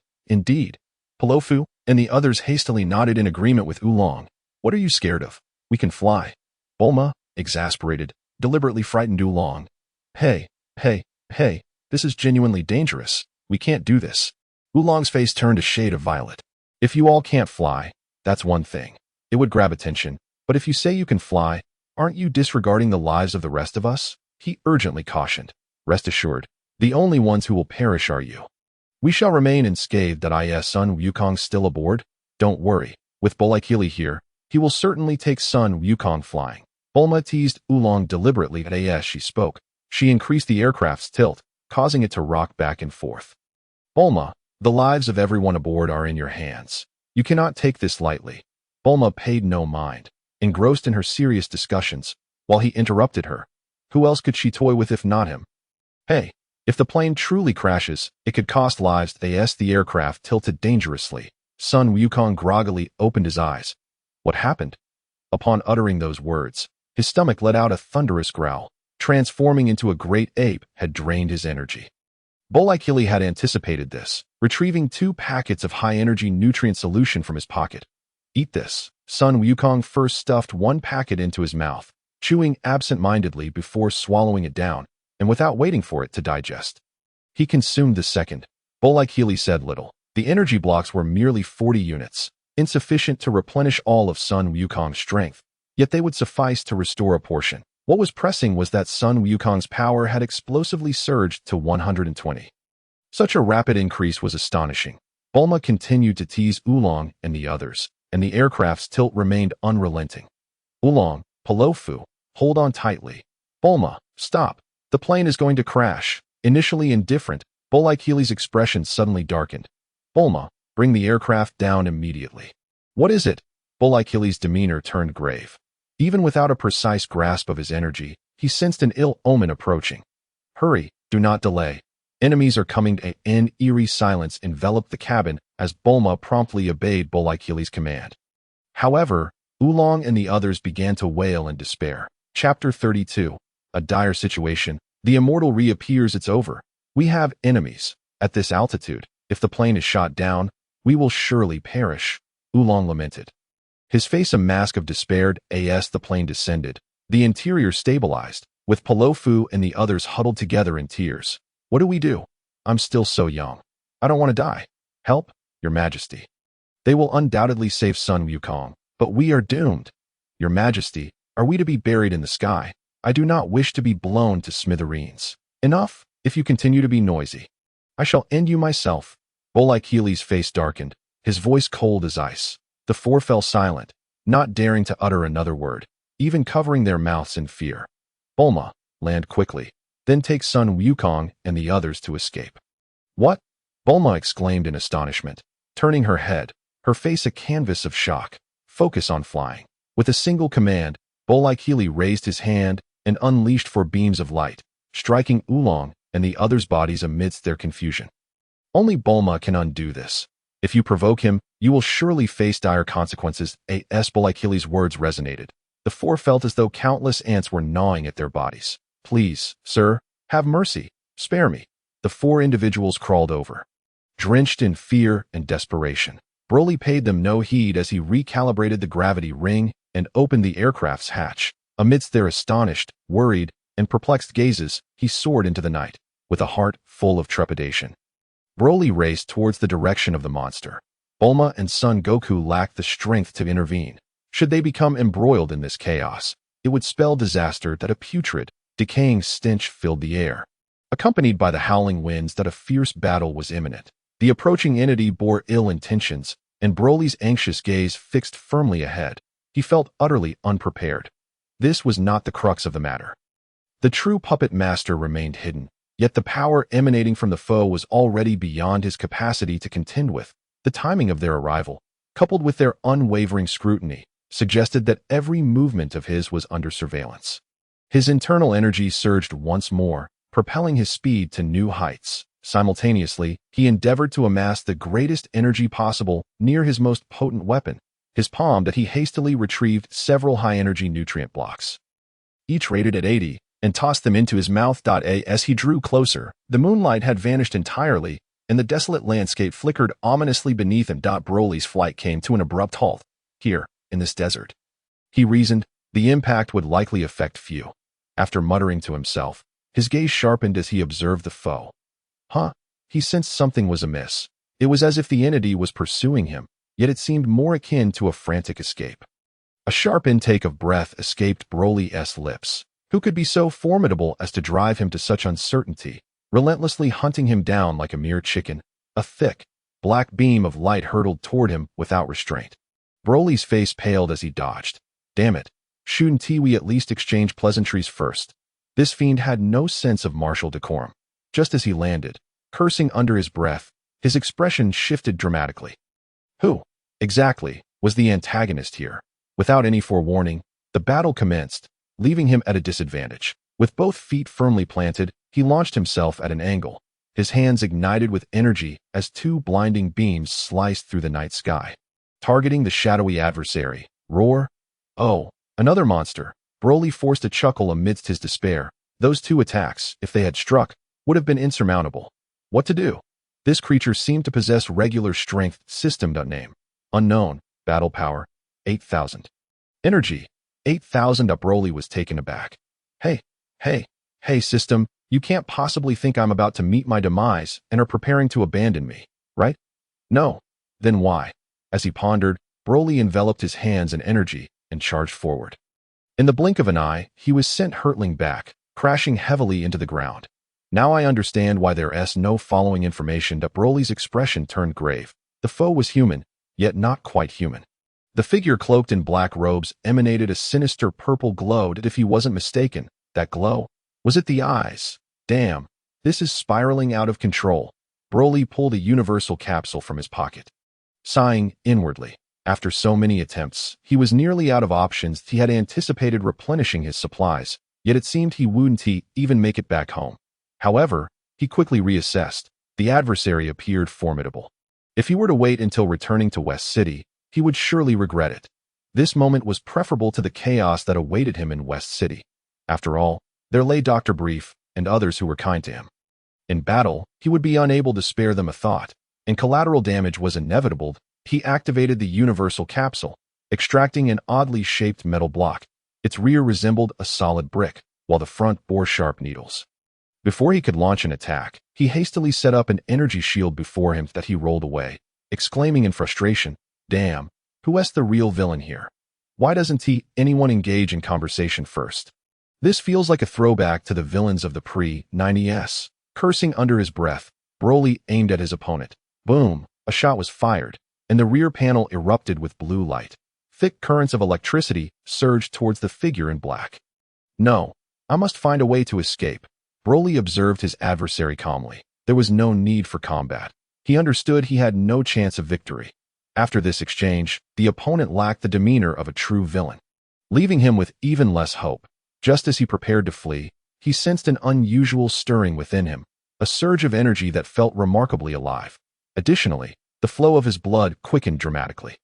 Palofu and the others hastily nodded in agreement with Oolong. What are you scared of? We can fly. Bulma, exasperated, deliberately frightened Oolong. Hey, this is genuinely dangerous. We can't do this. Oolong's face turned a shade of violet. If you all can't fly, that's one thing. It would grab attention. But if you say you can fly, aren't you disregarding the lives of the rest of us? He urgently cautioned. Rest assured, the only ones who will perish are you. We shall remain unscathed. Is Son Wukong still aboard? Don't worry. With Boreikli here, he will certainly take Son Wukong flying. Bulma teased Oolong deliberately as she spoke. She increased the aircraft's tilt, causing it to rock back and forth. Bulma, the lives of everyone aboard are in your hands. You cannot take this lightly. Bulma paid no mind, engrossed in her serious discussions, while he interrupted her. Who else could she toy with if not him? Hey, if the plane truly crashes, it could cost lives. The aircraft tilted dangerously. Son Wukong groggily opened his eyes. What happened? Upon uttering those words, his stomach let out a thunderous growl. Transforming into a great ape had drained his energy. Boreikli had anticipated this, retrieving 2 packets of high-energy nutrient solution from his pocket. Eat this. Son Wukong first stuffed 1 packet into his mouth, chewing absent-mindedly before swallowing it down, and without waiting for it to digest. He consumed the second. Boreikli said little. The energy blocks were merely 40 units, insufficient to replenish all of Son Wukong's strength, yet they would suffice to restore a portion. What was pressing was that Son Wukong's power had explosively surged to 120. Such a rapid increase was astonishing. Bulma continued to tease Oolong and the others, and the aircraft's tilt remained unrelenting. Oolong, Palofu, hold on tightly. Bulma, stop. The plane is going to crash. Initially indifferent, Boreikli's expression suddenly darkened. Bulma, bring the aircraft down immediately. What is it? Boreikli's demeanor turned grave. Even without a precise grasp of his energy, he sensed an ill omen approaching. Hurry, do not delay. Enemies are coming. An eerie silence enveloped the cabin as Bulma promptly obeyed Boreikli's command. However, Oolong and the others began to wail in despair. Chapter 32. A dire situation. The immortal reappears. It's over. We have enemies. At this altitude, if the plane is shot down, we will surely perish, Oolong lamented. His face a mask of despair as the plane descended. The interior stabilized, with Palofu and the others huddled together in tears. What do we do? I'm still so young. I don't want to die. Help, Your Majesty. They will undoubtedly save Son Wukong, but we are doomed. Your Majesty, are we to be buried in the sky? I do not wish to be blown to smithereens. Enough, if you continue to be noisy. I shall end you myself. Boreikli's face darkened, his voice cold as ice. The 4 fell silent, not daring to utter another word, even covering their mouths in fear. Bulma, land quickly, then take Son Wukong and the others to escape. What? Bulma exclaimed in astonishment, turning her head, her face a canvas of shock. Focus on flying. With a single command, Boreikli raised his hand and unleashed 4 beams of light, striking Oolong and the others' bodies amidst their confusion. Only Bulma can undo this. If you provoke him, you will surely face dire consequences. Boreikli's words resonated. The 4 felt as though countless ants were gnawing at their bodies. Please, sir, have mercy. Spare me. The 4 individuals crawled over. Drenched in fear and desperation, Broly paid them no heed as he recalibrated the gravity ring and opened the aircraft's hatch. Amidst their astonished, worried, and perplexed gazes, he soared into the night, with a heart full of trepidation. Broly raced towards the direction of the monster. Bulma and Son Goku lacked the strength to intervene. Should they become embroiled in this chaos, it would spell disaster. That a putrid, decaying stench filled the air, accompanied by the howling winds that a fierce battle was imminent. The approaching entity bore ill intentions, and Broly's anxious gaze fixed firmly ahead. He felt utterly unprepared. This was not the crux of the matter. The true puppet master remained hidden, yet the power emanating from the foe was already beyond his capacity to contend with. The timing of their arrival, coupled with their unwavering scrutiny, suggested that every movement of his was under surveillance. His internal energy surged once more, propelling his speed to new heights. Simultaneously, he endeavored to amass the greatest energy possible near his most potent weapon, his palm, that he hastily retrieved several high-energy nutrient blocks, each rated at 80, and tossed them into his mouth. As he drew closer, the moonlight had vanished entirely, and the desolate landscape flickered ominously beneath him. Broly's flight came to an abrupt halt. Here, in this desert, he reasoned, the impact would likely affect few. After muttering to himself, his gaze sharpened as he observed the foe. He sensed something was amiss. It was as if the entity was pursuing him, yet it seemed more akin to a frantic escape. A sharp intake of breath escaped Broly's lips. Who could be so formidable as to drive him to such uncertainty, relentlessly hunting him down like a mere chicken? A thick, black beam of light hurtled toward him without restraint. Broly's face paled as he dodged. Damn it, shouldn't we at least exchange pleasantries first? This fiend had no sense of martial decorum. Just as he landed, cursing under his breath, his expression shifted dramatically. Who, exactly, was the antagonist here? Without any forewarning, the battle commenced, leaving him at a disadvantage. With both feet firmly planted, he launched himself at an angle, his hands ignited with energy as two blinding beams sliced through the night sky, targeting the shadowy adversary. Roar! Oh, another monster! Broly forced a chuckle amidst his despair. Those two attacks, if they had struck, would have been insurmountable. What to do? This creature seemed to possess regular strength. System name unknown. Battle power 8,000. Energy 8,000. Broly was taken aback. Hey, system, you can't possibly think I'm about to meet my demise and are preparing to abandon me, right? No. Then why? As he pondered, Broly enveloped his hands in energy and charged forward. In the blink of an eye, he was sent hurtling back, crashing heavily into the ground. Now I understand why there's no following information. Broly's expression turned grave. The foe was human, yet not quite human. The figure cloaked in black robes emanated a sinister purple glow. If he wasn't mistaken, that glow, was it the eyes? Damn, this is spiraling out of control. Broly pulled a universal capsule from his pocket. Sighing inwardly, after so many attempts, he was nearly out of options. He had anticipated replenishing his supplies, yet it seemed he wouldn't even make it back home. However, he quickly reassessed. The adversary appeared formidable. If he were to wait until returning to West City, he would surely regret it. This moment was preferable to the chaos that awaited him in West City. After all, there lay Dr. Brief and others who were kind to him. In battle, he would be unable to spare them a thought, and collateral damage was inevitable. He activated the universal capsule, extracting an oddly shaped metal block. Its rear resembled a solid brick, while the front bore sharp needles. Before he could launch an attack, he hastily set up an energy shield before him that he rolled away, exclaiming in frustration, "Damn, who's the real villain here? Why doesn't anyone engage in conversation first?" This feels like a throwback to the villains of the pre-90s. Cursing under his breath, Broly aimed at his opponent. Boom, a shot was fired, and the rear panel erupted with blue light. Thick currents of electricity surged towards the figure in black. No, I must find a way to escape. Broly observed his adversary calmly. There was no need for combat. He understood he had no chance of victory. After this exchange, the opponent lacked the demeanor of a true villain, leaving him with even less hope. Just as he prepared to flee, he sensed an unusual stirring within him, a surge of energy that felt remarkably alive. Additionally, the flow of his blood quickened dramatically.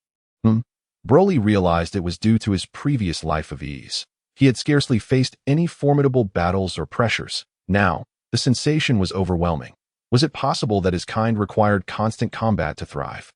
Broly realized it was due to his previous life of ease. He had scarcely faced any formidable battles or pressures. Now, the sensation was overwhelming. Was it possible that his kind required constant combat to thrive?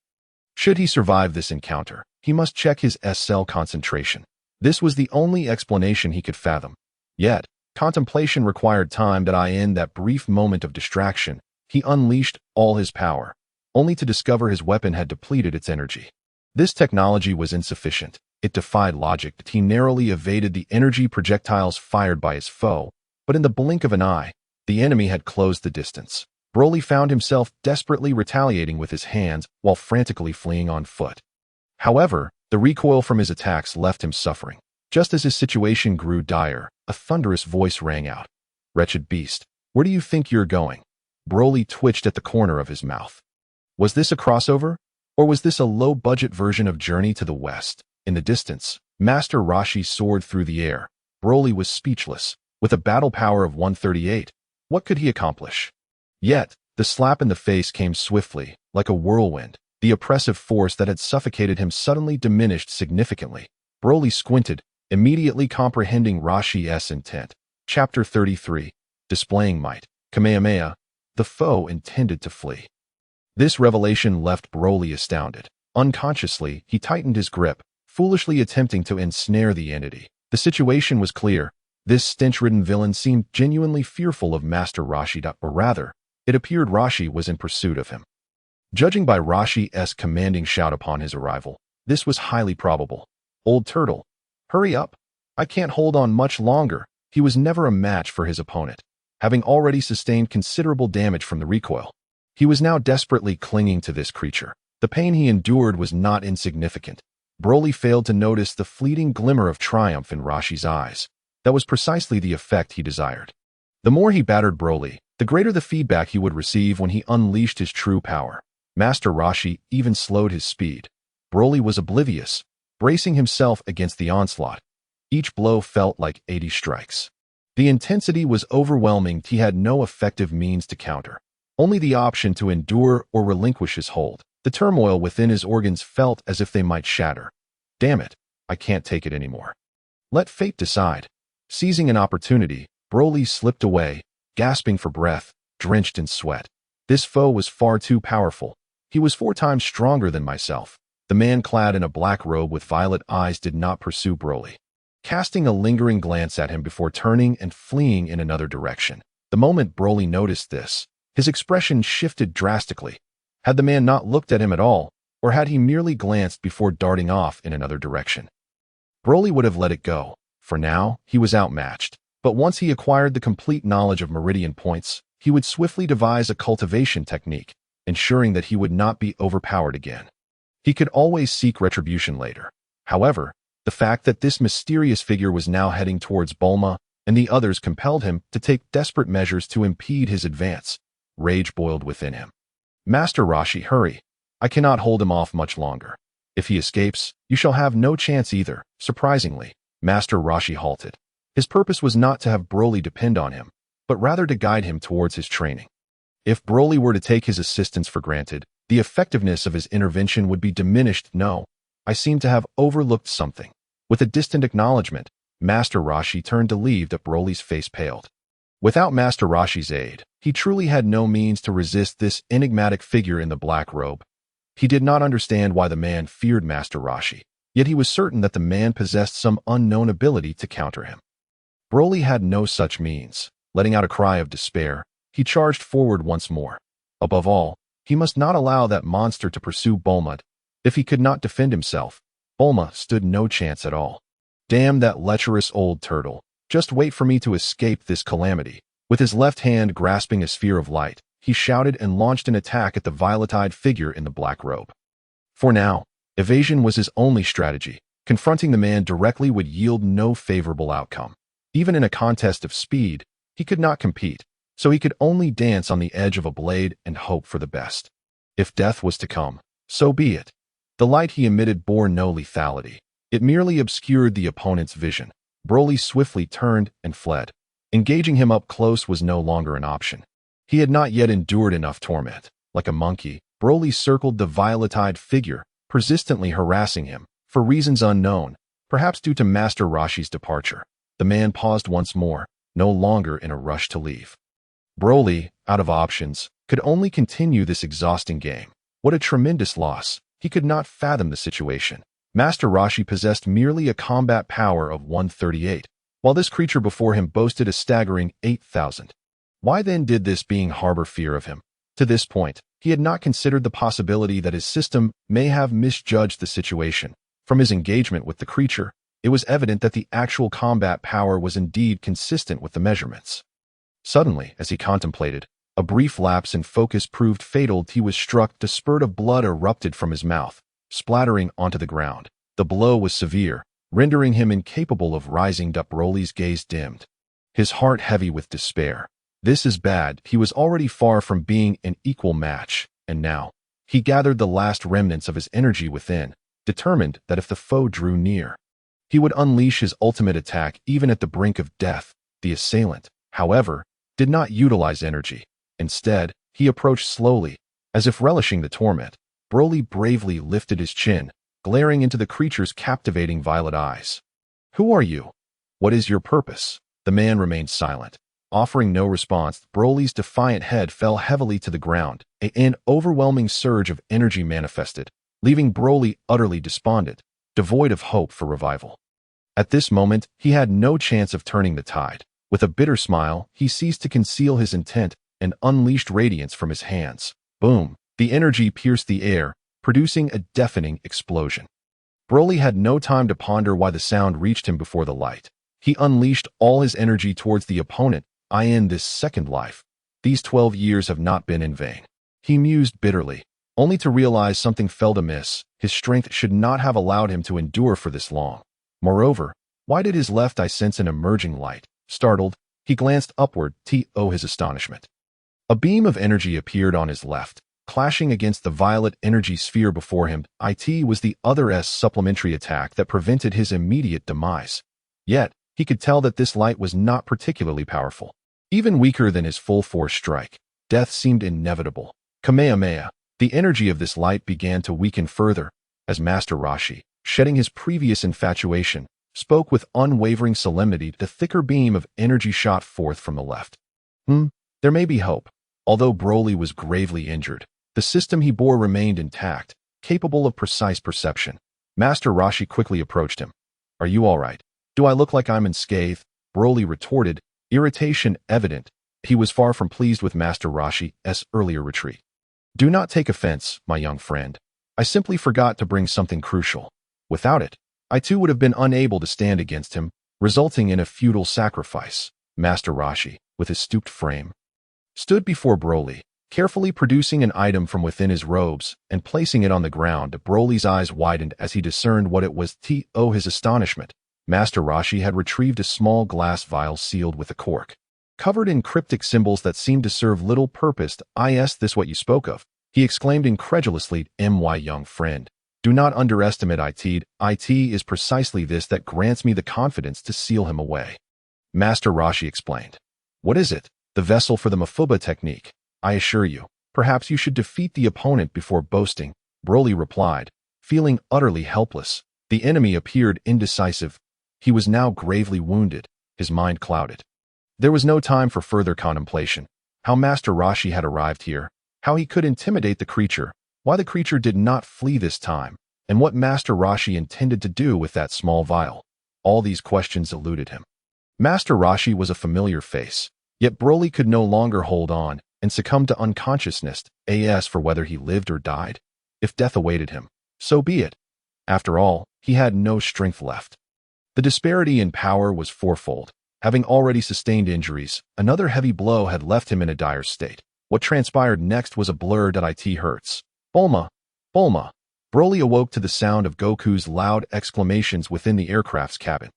Should he survive this encounter, he must check his S-cell concentration. This was the only explanation he could fathom. Yet, contemplation required time. In that brief moment of distraction, he unleashed all his power, only to discover his weapon had depleted its energy. This technology was insufficient. It defied logic. He narrowly evaded the energy projectiles fired by his foe, but in the blink of an eye, the enemy had closed the distance. Broly found himself desperately retaliating with his hands while frantically fleeing on foot. However, the recoil from his attacks left him suffering. Just as his situation grew dire, a thunderous voice rang out. "Wretched beast, where do you think you're going?" Broly twitched at the corner of his mouth. Was this a crossover? Or was this a low-budget version of Journey to the West? In the distance, Master Rashi soared through the air. Broly was speechless. With a battle power of 138, what could he accomplish? Yet, the slap in the face came swiftly, like a whirlwind. The oppressive force that had suffocated him suddenly diminished significantly. Broly squinted, immediately comprehending Rashi's intent. Chapter 33. Displaying Might. Kamehameha. The foe intended to flee. This revelation left Broly astounded. Unconsciously, he tightened his grip, foolishly attempting to ensnare the entity. The situation was clear. This stench-ridden villain seemed genuinely fearful of Master Rashi, or rather, it appeared Rashi was in pursuit of him. Judging by Rashi's commanding shout upon his arrival, this was highly probable. "Old turtle, hurry up. I can't hold on much longer." He was never a match for his opponent, having already sustained considerable damage from the recoil. He was now desperately clinging to this creature. The pain he endured was not insignificant. Broly failed to notice the fleeting glimmer of triumph in Rashi's eyes. That was precisely the effect he desired. The more he battered Broly, the greater the feedback he would receive when he unleashed his true power. Master Rashi even slowed his speed. Broly was oblivious, bracing himself against the onslaught. Each blow felt like 80 strikes. The intensity was overwhelming. He had no effective means to counter. Only the option to endure or relinquish his hold. The turmoil within his organs felt as if they might shatter. "Damn it, I can't take it anymore. Let fate decide." Seizing an opportunity, Broly slipped away, gasping for breath, drenched in sweat. This foe was far too powerful. He was 4 times stronger than myself. The man clad in a black robe with violet eyes did not pursue Broly, casting a lingering glance at him before turning and fleeing in another direction. The moment Broly noticed this, his expression shifted drastically. Had the man not looked at him at all, or had he merely glanced before darting off in another direction? Broly would have let it go. For now, he was outmatched. But once he acquired the complete knowledge of meridian points, he would swiftly devise a cultivation technique, ensuring that he would not be overpowered again. He could always seek retribution later. However, the fact that this mysterious figure was now heading towards Bulma and the others compelled him to take desperate measures to impede his advance. Rage boiled within him. "Master Rashi, hurry. I cannot hold him off much longer. If he escapes, you shall have no chance either." Surprisingly, Master Rashi halted. His purpose was not to have Broly depend on him, but rather to guide him towards his training. If Broly were to take his assistance for granted, the effectiveness of his intervention would be diminished. "No, I seem to have overlooked something." With a distant acknowledgement, Master Rashi turned to leave, but Broly's face paled. Without Master Rashi's aid, he truly had no means to resist this enigmatic figure in the black robe. He did not understand why the man feared Master Rashi, yet he was certain that the man possessed some unknown ability to counter him. Broly had no such means. Letting out a cry of despair, he charged forward once more. Above all, he must not allow that monster to pursue Bulma. If he could not defend himself, Bulma stood no chance at all. "Damn that lecherous old turtle. Just wait for me to escape this calamity." With his left hand grasping a sphere of light, he shouted and launched an attack at the violet-eyed figure in the black robe. For now, evasion was his only strategy. Confronting the man directly would yield no favorable outcome. Even in a contest of speed, he could not compete, so he could only dance on the edge of a blade and hope for the best. If death was to come, so be it. The light he emitted bore no lethality. It merely obscured the opponent's vision. Broly swiftly turned and fled. Engaging him up close was no longer an option. He had not yet endured enough torment. Like a monkey, Broly circled the violet-eyed figure, persistently harassing him, for reasons unknown, perhaps due to Master Rashi's departure. The man paused once more, no longer in a rush to leave. Broly, out of options, could only continue this exhausting game. What a tremendous loss. He could not fathom the situation. Master Rashi possessed merely a combat power of 138, while this creature before him boasted a staggering 8,000. Why then did this being harbor fear of him? To this point, he had not considered the possibility that his system may have misjudged the situation. From his engagement with the creature, it was evident that the actual combat power was indeed consistent with the measurements. Suddenly, as he contemplated, a brief lapse in focus proved fatal. He was struck. A spurt of blood erupted from his mouth, splattering onto the ground. The blow was severe. rendering him incapable of rising up. Broly's gaze dimmed, his heart heavy with despair. This is bad. He was already far from being an equal match, and now he gathered the last remnants of his energy within, determined that if the foe drew near, he would unleash his ultimate attack even at the brink of death. The assailant, however, did not utilize energy. Instead, he approached slowly, as if relishing the torment. Broly bravely lifted his chin, glaring into the creature's captivating violet eyes. "Who are you? What is your purpose?" The man remained silent, offering no response. Broly's defiant head fell heavily to the ground. An overwhelming surge of energy manifested, leaving Broly utterly despondent, devoid of hope for revival. At this moment, he had no chance of turning the tide. With a bitter smile, he ceased to conceal his intent and unleashed radiance from his hands. Boom! The energy pierced the air, producing a deafening explosion. Broly had no time to ponder why the sound reached him before the light. He unleashed all his energy towards the opponent. "I end this second life. These 12 years have not been in vain." He mused bitterly, only to realize something felt amiss. His strength should not have allowed him to endure for this long. Moreover, why did his left eye sense an emerging light? Startled, he glanced upward to his astonishment. A beam of energy appeared on his left, clashing against the violet energy sphere before him. It was the other's supplementary attack that prevented his immediate demise. Yet, he could tell that this light was not particularly powerful. Even weaker than his full-force strike, death seemed inevitable. Kamehameha. The energy of this light began to weaken further, as Master Rashi, shedding his previous infatuation, spoke with unwavering solemnity. The thicker beam of energy shot forth from the left. There may be hope. Although Broly was gravely injured, the system he bore remained intact, capable of precise perception. Master Rashi quickly approached him. "Are you all right? Do I look like I'm unscathed?" Broly retorted, irritation evident. He was far from pleased with Master Rashi's earlier retreat. "Do not take offense, my young friend. I simply forgot to bring something crucial. Without it, I too would have been unable to stand against him, resulting in a futile sacrifice." Master Rashi, with his stooped frame, stood before Broly, carefully producing an item from within his robes and placing it on the ground. Broly's eyes widened as he discerned what it was. To his astonishment, Master Rashi had retrieved a small glass vial sealed with a cork, covered in cryptic symbols that seemed to serve little purpose. "Is this what you spoke of?" he exclaimed incredulously. "My young friend, do not underestimate it. It is precisely this that grants me the confidence to seal him away." Master Rashi explained. "What is it?" "The vessel for the Mafuba technique. I assure you, perhaps you should defeat the opponent before boasting," Broly replied, feeling utterly helpless. The enemy appeared indecisive. He was now gravely wounded, his mind clouded. There was no time for further contemplation. How Master Rashi had arrived here, how he could intimidate the creature, why the creature did not flee this time, and what Master Rashi intended to do with that small vial. All these questions eluded him. Master Rashi was a familiar face. Yet Broly could no longer hold on and succumb to unconsciousness. As for whether he lived or died, if death awaited him, so be it. After all, he had no strength left. The disparity in power was fourfold. Having already sustained injuries, another heavy blow had left him in a dire state. What transpired next was a blur. It hurts. "Bulma! Bulma!" Broly awoke to the sound of Goku's loud exclamations within the aircraft's cabin.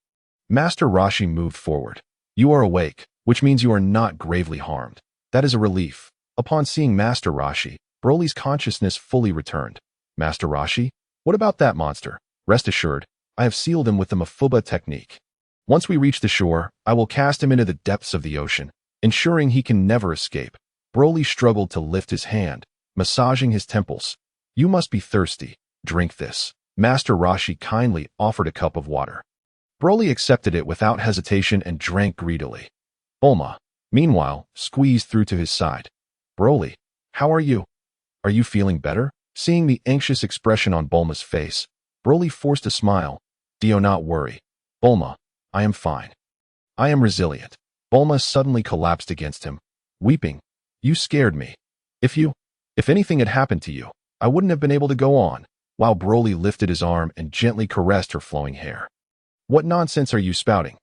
Master Rashi moved forward. "You are awake, which means you are not gravely harmed. That is a relief." Upon seeing Master Rashi, Broly's consciousness fully returned. "Master Rashi? What about that monster?" "Rest assured, I have sealed him with the Mafuba technique. Once we reach the shore, I will cast him into the depths of the ocean, ensuring he can never escape." Broly struggled to lift his hand, massaging his temples. "You must be thirsty. Drink this." Master Rashi kindly offered a cup of water. Broly accepted it without hesitation and drank greedily. Bulma, meanwhile, squeezed through to his side. "Broly, how are you? Are you feeling better?" Seeing the anxious expression on Bulma's face, Broly forced a smile. "Do not worry. Bulma, I am fine. I am resilient." Bulma suddenly collapsed against him, weeping. "You scared me. If anything had happened to you, I wouldn't have been able to go on," while Broly lifted his arm and gently caressed her flowing hair. "What nonsense are you spouting?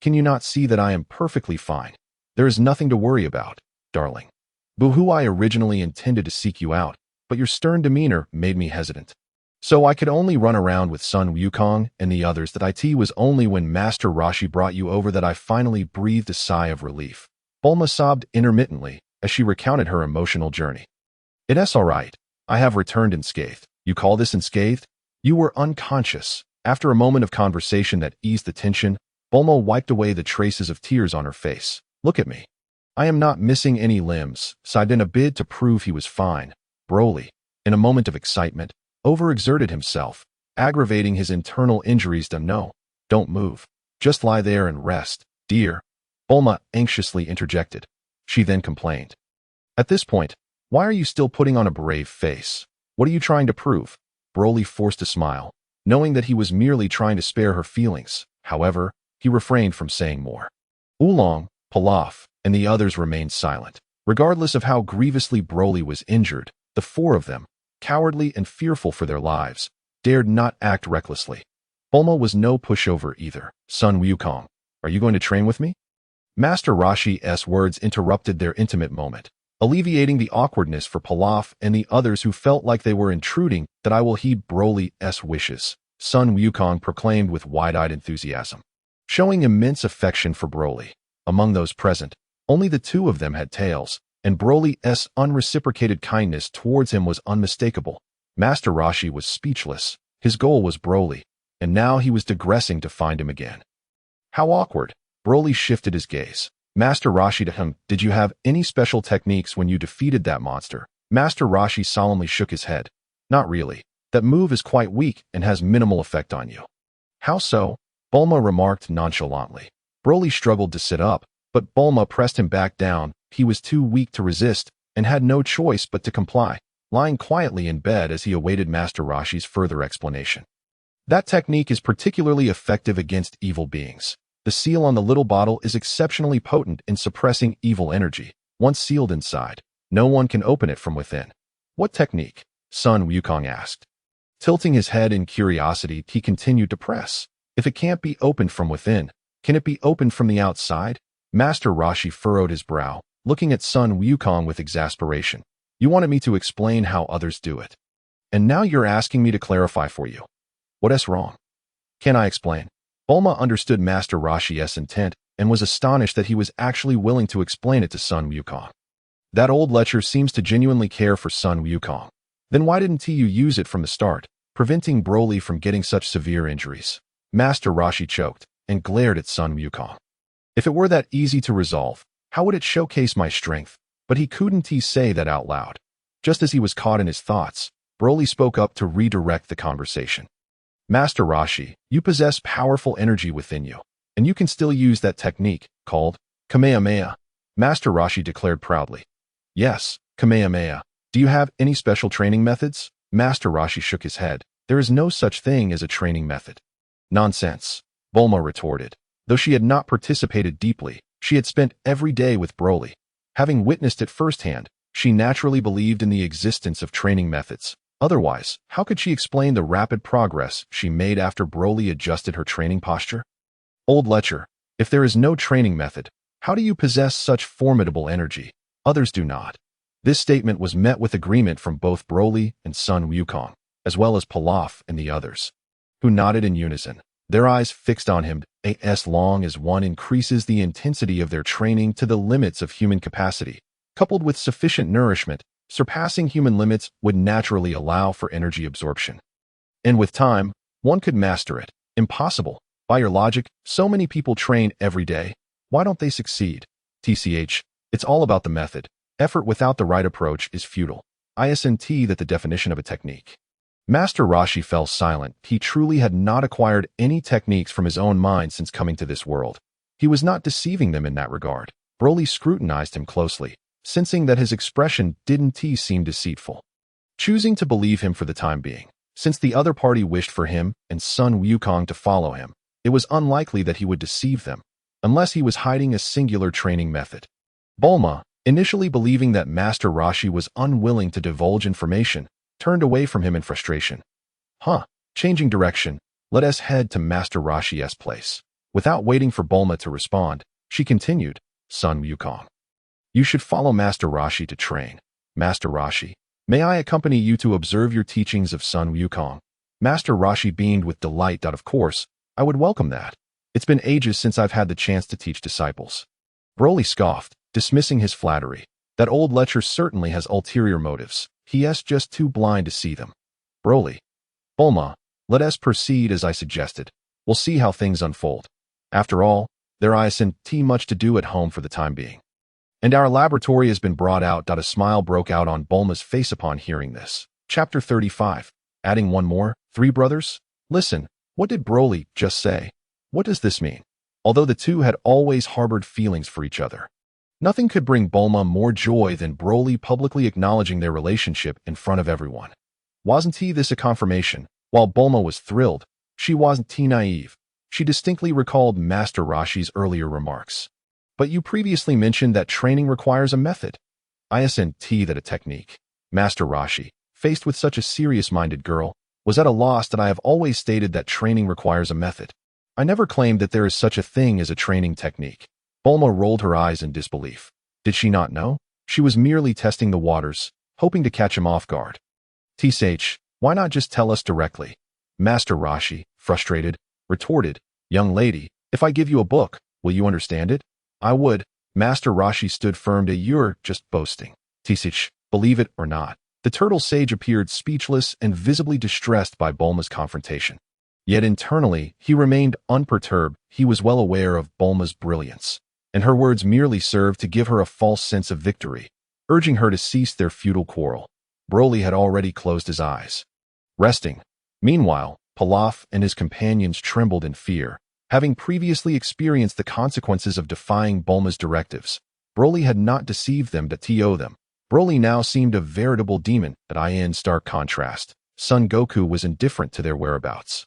Can you not see that I am perfectly fine? There is nothing to worry about, darling. Boo-hoo, I originally intended to seek you out, but your stern demeanor made me hesitant." So I could only run around with Son Wukong and the others. That it was only when Master Rashi brought you over that I finally breathed a sigh of relief. Bulma sobbed intermittently as she recounted her emotional journey. It's all right. I have returned unscathed. You call this unscathed? You were unconscious. After a moment of conversation that eased the tension, Bulma wiped away the traces of tears on her face. Look at me. I am not missing any limbs, sighed in a bid to prove he was fine. Broly, in a moment of excitement, overexerted himself, aggravating his internal injuries. No, don't move. Just lie there and rest, dear. Bulma anxiously interjected. She then complained. At this point, why are you still putting on a brave face? What are you trying to prove? Broly forced a smile, knowing that he was merely trying to spare her feelings. However, he refrained from saying more. Oolong, Pilaf, and the others remained silent. Regardless of how grievously Broly was injured, the four of them, cowardly and fearful for their lives, dared not act recklessly. Bulma was no pushover either. Son Wukong, are you going to train with me? Master Rashi's words interrupted their intimate moment, alleviating the awkwardness for Pilaf and the others who felt like they were intruding. That I will heed Broly's wishes, Son Wukong proclaimed with wide-eyed enthusiasm. Showing immense affection for Broly. Among those present, only the two of them had tails, and Broly's unreciprocated kindness towards him was unmistakable. Master Rashi was speechless. His goal was Broly, and now he was digressing to find him again. How awkward. Broly shifted his gaze. Master Rashi to him, did you have any special techniques when you defeated that monster? Master Rashi solemnly shook his head. Not really. That move is quite weak and has minimal effect on you. How so? Bulma remarked nonchalantly. Broly struggled to sit up, but Bulma pressed him back down. He was too weak to resist and had no choice but to comply, lying quietly in bed as he awaited Master Rashi's further explanation. That technique is particularly effective against evil beings. The seal on the little bottle is exceptionally potent in suppressing evil energy. Once sealed inside, no one can open it from within. What technique? Son Wukong asked. Tilting his head in curiosity, he continued to press. If it can't be opened from within, can it be opened from the outside? Master Rashi furrowed his brow, looking at Son Wukong with exasperation. You wanted me to explain how others do it. And now you're asking me to clarify for you. What's wrong? Can I explain? Bulma understood Master Rashi's intent and was astonished that he was actually willing to explain it to Son Wukong. That old lecher seems to genuinely care for Son Wukong. Then why didn't you use it from the start, preventing Broly from getting such severe injuries? Master Rashi choked and glared at Son Wukong. If it were that easy to resolve, how would it showcase my strength? But he couldn't say that out loud. Just as he was caught in his thoughts, Broly spoke up to redirect the conversation. Master Rashi, you possess powerful energy within you, and you can still use that technique, called Kamehameha. Master Rashi declared proudly. Yes, Kamehameha. Do you have any special training methods? Master Rashi shook his head. There is no such thing as a training method. Nonsense, Bulma retorted. Though she had not participated deeply, she had spent every day with Broly. Having witnessed it firsthand, she naturally believed in the existence of training methods. Otherwise, how could she explain the rapid progress she made after Broly adjusted her training posture? Old lecher, if there is no training method, how do you possess such formidable energy? Others do not. This statement was met with agreement from both Broly and Son Wukong, as well as Pilaf and the others, who nodded in unison, their eyes fixed on him. As long as one increases the intensity of their training to the limits of human capacity, coupled with sufficient nourishment, surpassing human limits would naturally allow for energy absorption. And with time, one could master it. Impossible. By your logic, so many people train every day. Why don't they succeed? TCH, it's all about the method. Effort without the right approach is futile. Isn't that the definition of a technique? Master Rashi fell silent. He truly had not acquired any techniques from his own mind since coming to this world. He was not deceiving them in that regard. Broly scrutinized him closely, sensing that his expression didn't seem deceitful. Choosing to believe him for the time being, since the other party wished for him and Son Wukong to follow him, it was unlikely that he would deceive them, unless he was hiding a singular training method. Bulma, initially believing that Master Rashi was unwilling to divulge information, turned away from him in frustration. Changing direction, let us head to Master Rashi's place. Without waiting for Bulma to respond, she continued, Son Wukong, you should follow Master Rashi to train. Master Rashi, may I accompany you to observe your teachings of Son Wukong? Master Rashi beamed with delight. Of course, I would welcome that. It's been ages since I've had the chance to teach disciples. Broly scoffed, dismissing his flattery. That old lecher certainly has ulterior motives. He's just too blind to see them. Broly. Bulma, let us proceed as I suggested. We'll see how things unfold. After all, there isn't much to do at home for the time being. And our laboratory has been brought out. A smile broke out on Bulma's face upon hearing this. Chapter 35. Adding one more, 3 brothers? Listen, what did Broly just say? What does this mean? Although the two had always harbored feelings for each other, nothing could bring Bulma more joy than Broly publicly acknowledging their relationship in front of everyone. Wasn't this a confirmation? While Bulma was thrilled, she wasn't naive. She distinctly recalled Master Rashi's earlier remarks. But you previously mentioned that training requires a method. Isn't that a technique? Master Rashi, faced with such a serious-minded girl, was at a loss. That I have always stated that training requires a method. I never claimed that there is such a thing as a training technique. Bulma rolled her eyes in disbelief. Did she not know? She was merely testing the waters, hoping to catch him off guard. Tsh, why not just tell us directly? Master Rashi, frustrated, retorted, young lady, if I give you a book, will you understand it? I would. Master Rashi stood firm. You're just boasting. Tsh, believe it or not. The turtle sage appeared speechless and visibly distressed by Bulma's confrontation. Yet internally, he remained unperturbed. He was well aware of Bulma's brilliance, and her words merely served to give her a false sense of victory, urging her to cease their futile quarrel. Broly had already closed his eyes, resting. Meanwhile, Pilaf and his companions trembled in fear, having previously experienced the consequences of defying Bulma's directives. Broly had not deceived them to them. Broly now seemed a veritable demon. In stark contrast, Son Goku was indifferent to their whereabouts.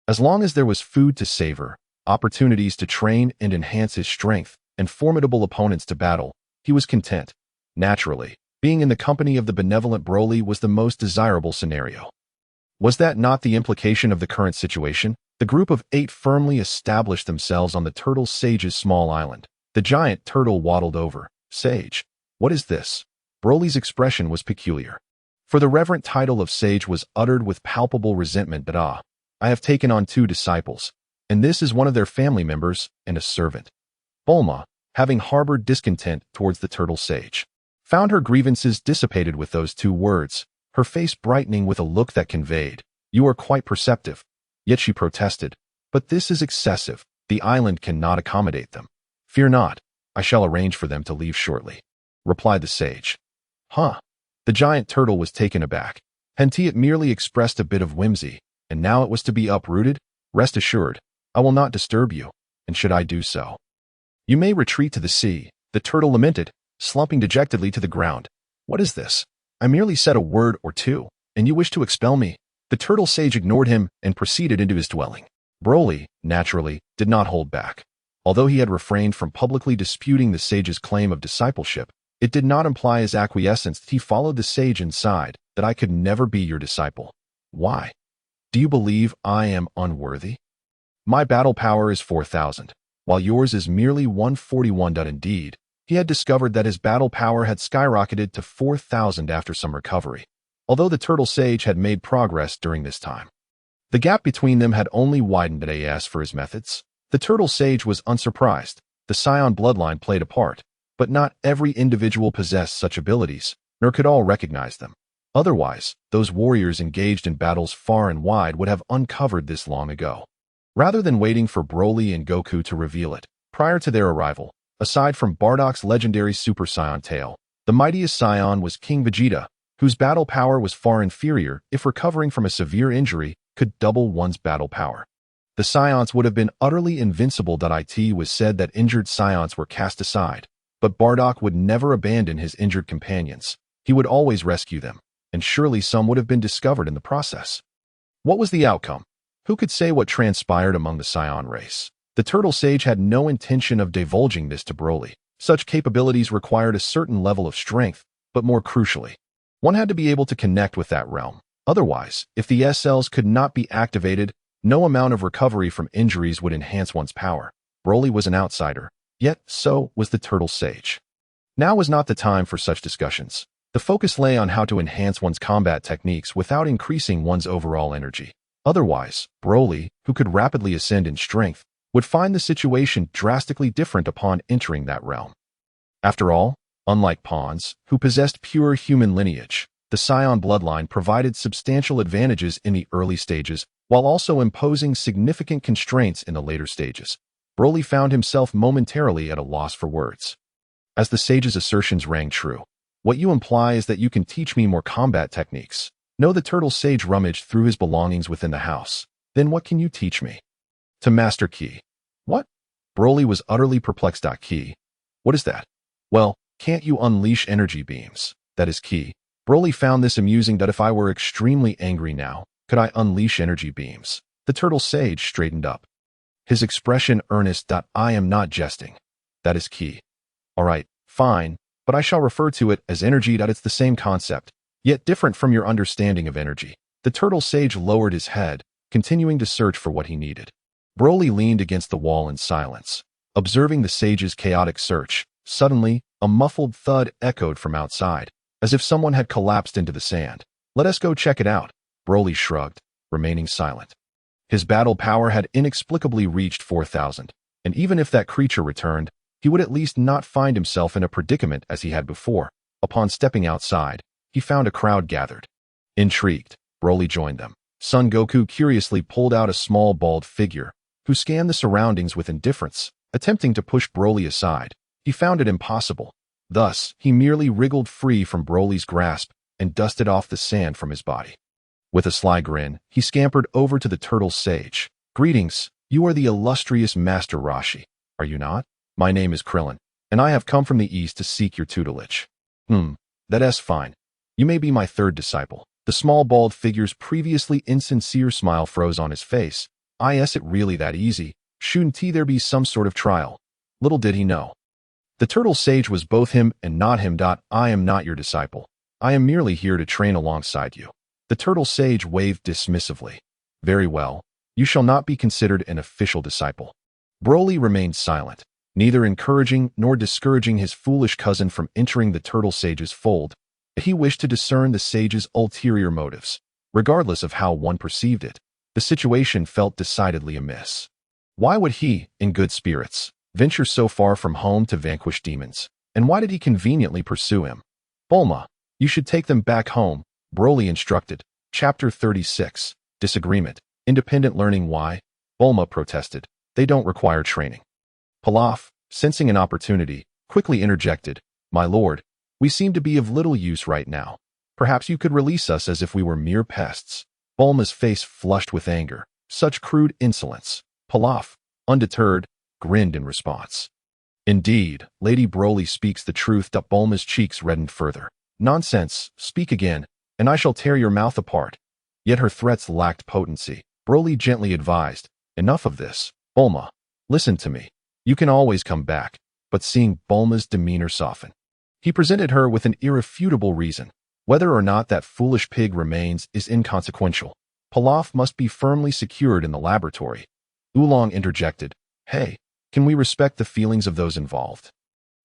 As long as there was food to savor, opportunities to train and enhance his strength, and formidable opponents to battle, he was content. Naturally, being in the company of the benevolent Broly was the most desirable scenario. Was that not the implication of the current situation? The group of 8 firmly established themselves on the turtle sage's small island. The giant turtle waddled over. Sage, what is this? Broly's expression was peculiar, for the reverent title of sage was uttered with palpable resentment. I have taken on 2 disciples, and this is one of their family members and a servant. Bulma, having harbored discontent towards the turtle sage, found her grievances dissipated with those 2 words, her face brightening with a look that conveyed, "You are quite perceptive." Yet she protested, "But this is excessive. The island cannot accommodate them." "Fear not, I shall arrange for them to leave shortly," replied the sage. Huh? The giant turtle was taken aback. It merely expressed a bit of whimsy, and now it was to be uprooted? Rest assured, I will not disturb you, and should I do so, you may retreat to the sea. The turtle lamented, slumping dejectedly to the ground. What is this? I merely said a word or 2, and you wish to expel me? The turtle sage ignored him and proceeded into his dwelling. Broly, naturally, did not hold back. Although he had refrained from publicly disputing the sage's claim of discipleship, it did not imply his acquiescence. He followed the sage inside. That I could never be your disciple. Why? Do you believe I am unworthy? My battle power is 4,000, while yours is merely 141. Indeed, he had discovered that his battle power had skyrocketed to 4,000 after some recovery, although the turtle sage had made progress during this time. The gap between them had only widened. As for his methods, the turtle sage was unsurprised. The Scion bloodline played a part, but not every individual possessed such abilities, nor could all recognize them. Otherwise, those warriors engaged in battles far and wide would have uncovered this long ago. Rather than waiting for Broly and Goku to reveal it, prior to their arrival, aside from Bardock's legendary Super Saiyan tail, the mightiest Saiyan was King Vegeta, whose battle power was far inferior. If recovering from a severe injury could double one's battle power, the Saions would have been utterly invincible. It was said that injured Saions were cast aside, but Bardock would never abandon his injured companions. He would always rescue them, and surely some would have been discovered in the process. What was the outcome? Who could say what transpired among the Saiyan race? The turtle sage had no intention of divulging this to Broly. Such capabilities required a certain level of strength, but more crucially, one had to be able to connect with that realm. Otherwise, if the S-cells could not be activated, no amount of recovery from injuries would enhance one's power. Broly was an outsider, yet so was the turtle sage. Now was not the time for such discussions. The focus lay on how to enhance one's combat techniques without increasing one's overall energy. Otherwise, Broly, who could rapidly ascend in strength, would find the situation drastically different upon entering that realm. After all, unlike pawns, who possessed pure human lineage, the Scion bloodline provided substantial advantages in the early stages while also imposing significant constraints in the later stages. Broly found himself momentarily at a loss for words. As the sage's assertions rang true, what you imply is that you can teach me more combat techniques. No, the turtle sage rummaged through his belongings within the house. Then what can you teach me? To master ki. What? Broly was utterly perplexed. Ki? What is that? Well, can't you unleash energy beams? That is ki. Broly found this amusing. That if I were extremely angry now, could I unleash energy beams? The turtle sage straightened up. His expression earnest. I am not jesting. That is ki. All right, fine, but I shall refer to it as energy. It's the same concept, yet different from your understanding of energy. The turtle sage lowered his head, continuing to search for what he needed. Broly leaned against the wall in silence, observing the sage's chaotic search. Suddenly, a muffled thud echoed from outside, as if someone had collapsed into the sand. Let us go check it out. Broly shrugged, remaining silent. His battle power had inexplicably reached 4,000, and even if that creature returned, he would at least not find himself in a predicament as he had before. Upon stepping outside, he found a crowd gathered. Intrigued, Broly joined them. Son Goku curiously pulled out a small bald figure, who scanned the surroundings with indifference, attempting to push Broly aside. He found it impossible. Thus, he merely wriggled free from Broly's grasp and dusted off the sand from his body. With a sly grin, he scampered over to the turtle sage. Greetings, you are the illustrious Master Rashi, are you not? My name is Krillin, and I have come from the east to seek your tutelage. That's fine. You may be my third disciple. The small bald figure's previously insincere smile froze on his face. Is it really that easy? Shouldn't there be some sort of trial? Little did he know. The turtle sage was both him and not him. I am not your disciple. I am merely here to train alongside you. The turtle sage waved dismissively. Very well. You shall not be considered an official disciple. Broly remained silent, neither encouraging nor discouraging his foolish cousin from entering the turtle sage's fold. He wished to discern the sage's ulterior motives. Regardless of how one perceived it, the situation felt decidedly amiss. Why would he, in good spirits, venture so far from home to vanquish demons? And why did he conveniently pursue him? Bulma, you should take them back home, Broly instructed. Chapter 36, Disagreement. Independent learning. Why? Bulma protested. They don't require training. Pilaf, sensing an opportunity, quickly interjected. My lord, we seem to be of little use right now. Perhaps you could release us as if we were mere pests. Bulma's face flushed with anger. Such crude insolence. Pilaf, undeterred, grinned in response. Indeed, Lady Broly speaks the truth. Bulma's cheeks reddened further. Nonsense, speak again, and I shall tear your mouth apart. Yet her threats lacked potency. Broly gently advised. Enough of this. Bulma, listen to me. You can always come back. But seeing Bulma's demeanor soften, he presented her with an irrefutable reason. Whether or not that foolish pig remains is inconsequential. Pilaf must be firmly secured in the laboratory. Oolong interjected. Hey, can we respect the feelings of those involved?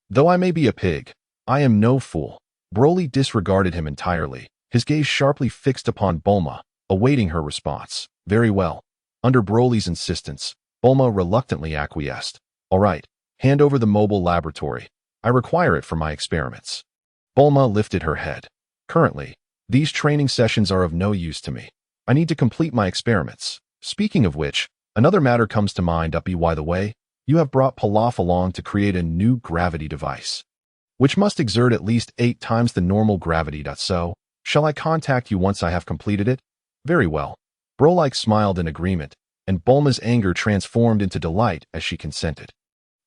Though I may be a pig, I am no fool. Broly disregarded him entirely, his gaze sharply fixed upon Bulma, awaiting her response. Very well. Under Broly's insistence, Bulma reluctantly acquiesced. All right, hand over the mobile laboratory. I require it for my experiments. Bulma lifted her head. Currently, these training sessions are of no use to me. I need to complete my experiments. Speaking of which, another matter comes to mind. By the way, you have brought Pilaf along to create a new gravity device, which must exert at least 8 times the normal gravity. So, shall I contact you once I have completed it? Very well. Broly smiled in agreement, and Bulma's anger transformed into delight as she consented.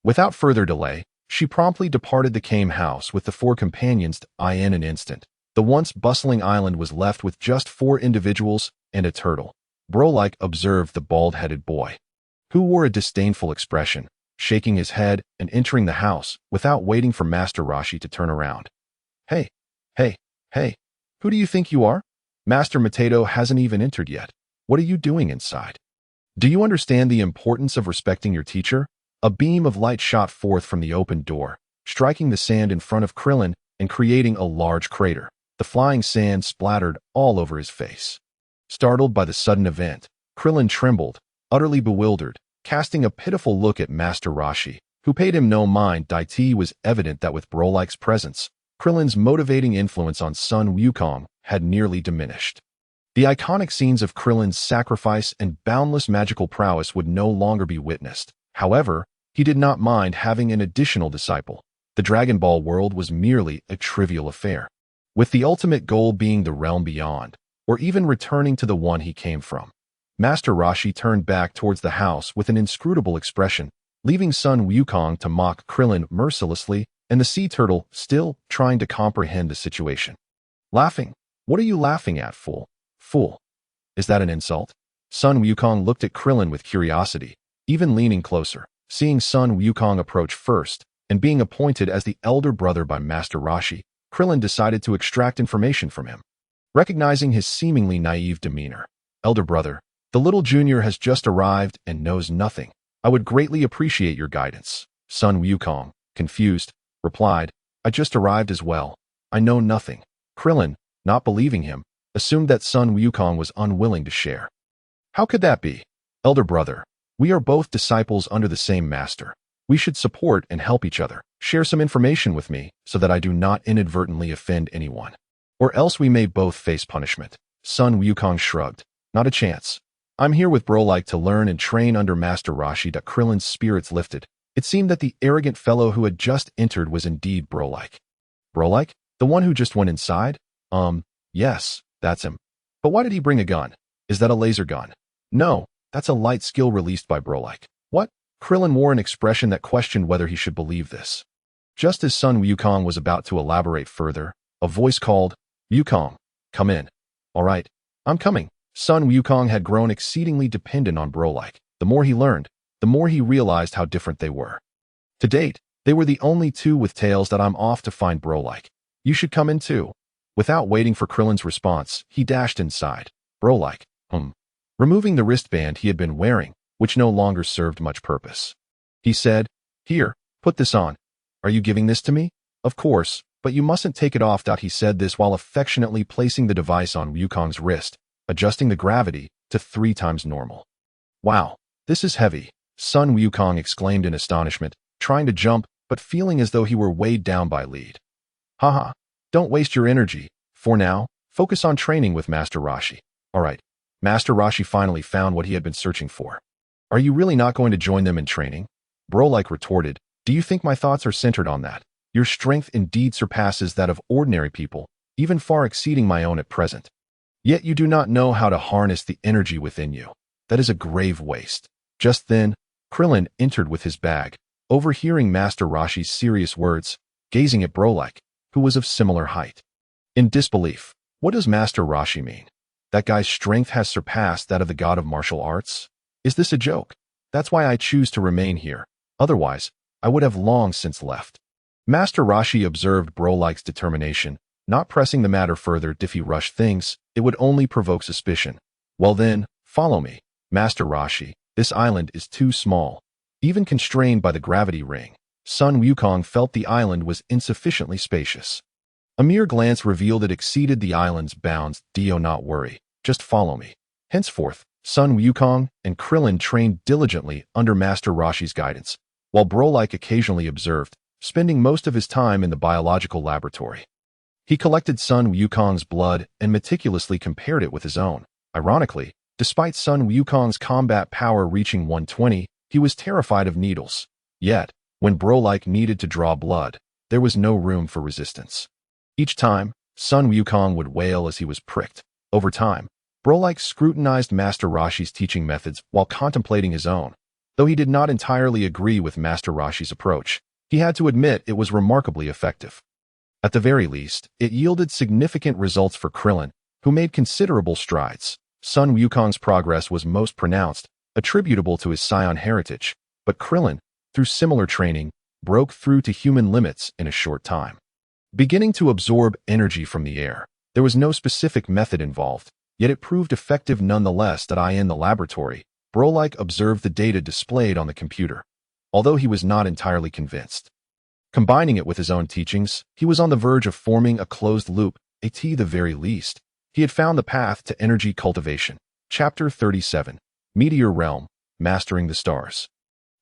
Without further delay, she promptly departed the Kame house with the 4 companions. In an instant, the once bustling island was left with just 4 individuals and a turtle. Broly observed the bald-headed boy, who wore a disdainful expression, shaking his head and entering the house without waiting for Master Rashi to turn around. Hey, who do you think you are? Master Meteor hasn't even entered yet. What are you doing inside? Do you understand the importance of respecting your teacher? A beam of light shot forth from the open door, striking the sand in front of Krillin and creating a large crater. The flying sand splattered all over his face. Startled by the sudden event, Krillin trembled, utterly bewildered, casting a pitiful look at Master Rashi, who paid him no mind. It was evident that with Boreikli's presence, Krillin's motivating influence on Son Wukong had nearly diminished. The iconic scenes of Krillin's sacrifice and boundless magical prowess would no longer be witnessed. However, he did not mind having an additional disciple. The Dragon Ball world was merely a trivial affair, with the ultimate goal being the realm beyond, or even returning to the one he came from. Master Rashi turned back towards the house with an inscrutable expression, leaving Son Wukong to mock Krillin mercilessly and the sea turtle still trying to comprehend the situation. Laughing? What are you laughing at, fool? Fool. Is that an insult? Son Wukong looked at Krillin with curiosity, even leaning closer. Seeing Son Wukong approach first, and being appointed as the elder brother by Master Rashi, Krillin decided to extract information from him. Recognizing his seemingly naive demeanor, "Elder brother, the little junior has just arrived and knows nothing. I would greatly appreciate your guidance." Son Wukong, confused, replied, "I just arrived as well. I know nothing." Krillin, not believing him, assumed that Son Wukong was unwilling to share. "How could that be? Elder brother, we are both disciples under the same master. We should support and help each other. Share some information with me so that I do not inadvertently offend anyone. Or else we may both face punishment." Son Wukong shrugged. "Not a chance. I'm here with Boreikli to learn and train under Master Rashi." Krillin's spirits lifted. It seemed that the arrogant fellow who had just entered was indeed Boreikli. Boreikli? The one who just went inside? Yes, that's him. But why did he bring a gun? Is that a laser gun? No, that's a light skill released by Boreikli. What? Krillin wore an expression that questioned whether he should believe this. Just as Son Wukong was about to elaborate further, a voice called, "Wukong, come in." "All right, I'm coming." Son Wukong had grown exceedingly dependent on Boreikli. The more he learned, the more he realized how different they were. To date, they were the only two with tails. "That I'm off to find Boreikli. You should come in too." Without waiting for Krillin's response, he dashed inside. Boreikli, removing the wristband he had been wearing, which no longer served much purpose. He said, "Here, put this on. Are you giving this to me?" "Of course, but you mustn't take it off." He said this while affectionately placing the device on Wukong's wrist, adjusting the gravity to 3 times normal. "Wow, this is heavy," Son Wukong exclaimed in astonishment, trying to jump, but feeling as though he were weighed down by lead. "Haha, don't waste your energy. For now, focus on training with Master Rashi." "All right." Master Rashi finally found what he had been searching for. "Are you really not going to join them in training?" Boreikli retorted, "Do you think my thoughts are centered on that? Your strength indeed surpasses that of ordinary people, even far exceeding my own at present. Yet you do not know how to harness the energy within you. That is a grave waste." Just then, Krillin entered with his bag, overhearing Master Rashi's serious words, gazing at Boreikli, who was of similar height. In disbelief, "What does Master Rashi mean? That guy's strength has surpassed that of the god of martial arts? Is this a joke? That's why I choose to remain here. Otherwise, I would have long since left." Master Rashi observed Boreikli's determination, not pressing the matter further. If he rushed things, it would only provoke suspicion. "Well then, follow me, Master Rashi. This island is too small, even constrained by the gravity ring." Son Wukong felt the island was insufficiently spacious. A mere glance revealed it exceeded the island's bounds. "Do not worry, just follow me." Henceforth, Son Wukong and Krillin trained diligently under Master Rashi's guidance, while Boreikli occasionally observed, spending most of his time in the biological laboratory. He collected Son Wukong's blood and meticulously compared it with his own. Ironically, despite Son Wukong's combat power reaching 120, he was terrified of needles. Yet, when Boreikli needed to draw blood, there was no room for resistance. Each time, Son Wukong would wail as he was pricked. Over time, Boreikli scrutinized Master Rashi's teaching methods while contemplating his own. Though he did not entirely agree with Master Rashi's approach, he had to admit it was remarkably effective. At the very least, it yielded significant results for Krillin, who made considerable strides. Son Wukong's progress was most pronounced, attributable to his scion heritage, but Krillin, through similar training, broke through to human limits in a short time. Beginning to absorb energy from the air, there was no specific method involved, yet it proved effective nonetheless. In the laboratory, Boreikli observed the data displayed on the computer, although he was not entirely convinced. Combining it with his own teachings, he was on the verge of forming a closed loop. At the very least, he had found the path to energy cultivation. Chapter 37. Meteor realm, mastering the stars.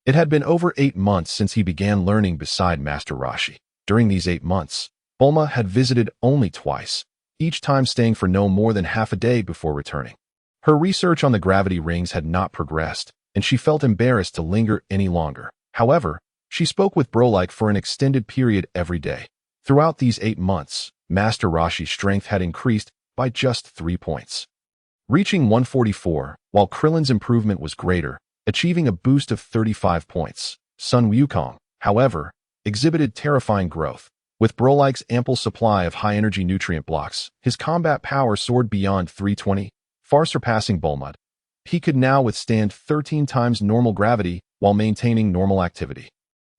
It had been over 8 months since he began learning beside Master Rashi. During these 8 months, Bulma had visited only twice, each time staying for no more than half a day before returning. Her research on the gravity rings had not progressed, and she felt embarrassed to linger any longer. However, she spoke with Boreikli for an extended period every day. Throughout these 8 months, Master Rashi's strength had increased by just 3 points, reaching 144, while Krillin's improvement was greater, achieving a boost of 35 points. Son Wukong, however, exhibited terrifying growth. With Boreikli's ample supply of high-energy nutrient blocks, his combat power soared beyond 320, far surpassing Bulma. He could now withstand 13 times normal gravity while maintaining normal activity.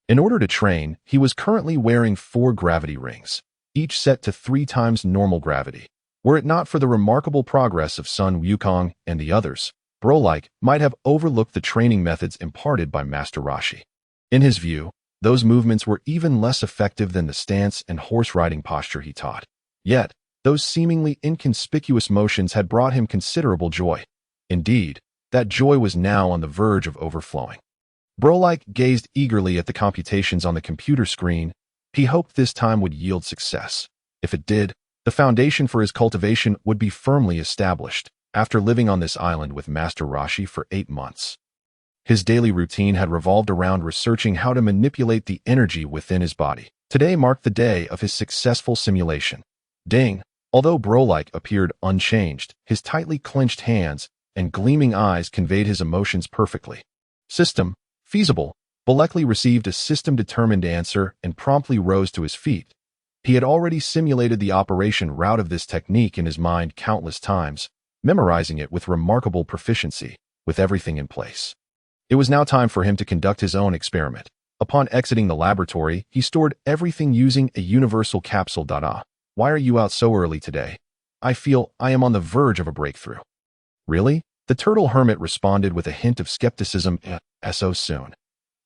In order to train, he was currently wearing 4 gravity rings, each set to 3 times normal gravity. Were it not for the remarkable progress of Son Wukong and the others, Boreikli might have overlooked the training methods imparted by Master Rashi. In his view, those movements were even less effective than the stance and horse-riding posture he taught. Yet, those seemingly inconspicuous motions had brought him considerable joy. Indeed, that joy was now on the verge of overflowing. Boreikli gazed eagerly at the computations on the computer screen. He hoped this time would yield success. If it did, the foundation for his cultivation would be firmly established. After living on this island with Master Rashi for 8 months, his daily routine had revolved around researching how to manipulate the energy within his body. Today marked the day of his successful simulation. Ding! Although Boreikli appeared unchanged, his tightly clenched hands and gleaming eyes conveyed his emotions perfectly. System feasible. Boreikli received a system-determined answer and promptly rose to his feet. He had already simulated the operation route of this technique in his mind countless times, memorizing it with remarkable proficiency, with everything in place. It was now time for him to conduct his own experiment. Upon exiting the laboratory, he stored everything using a universal capsule. Why are you out so early today? I feel I am on the verge of a breakthrough. Really? The turtle hermit responded with a hint of skepticism. So soon.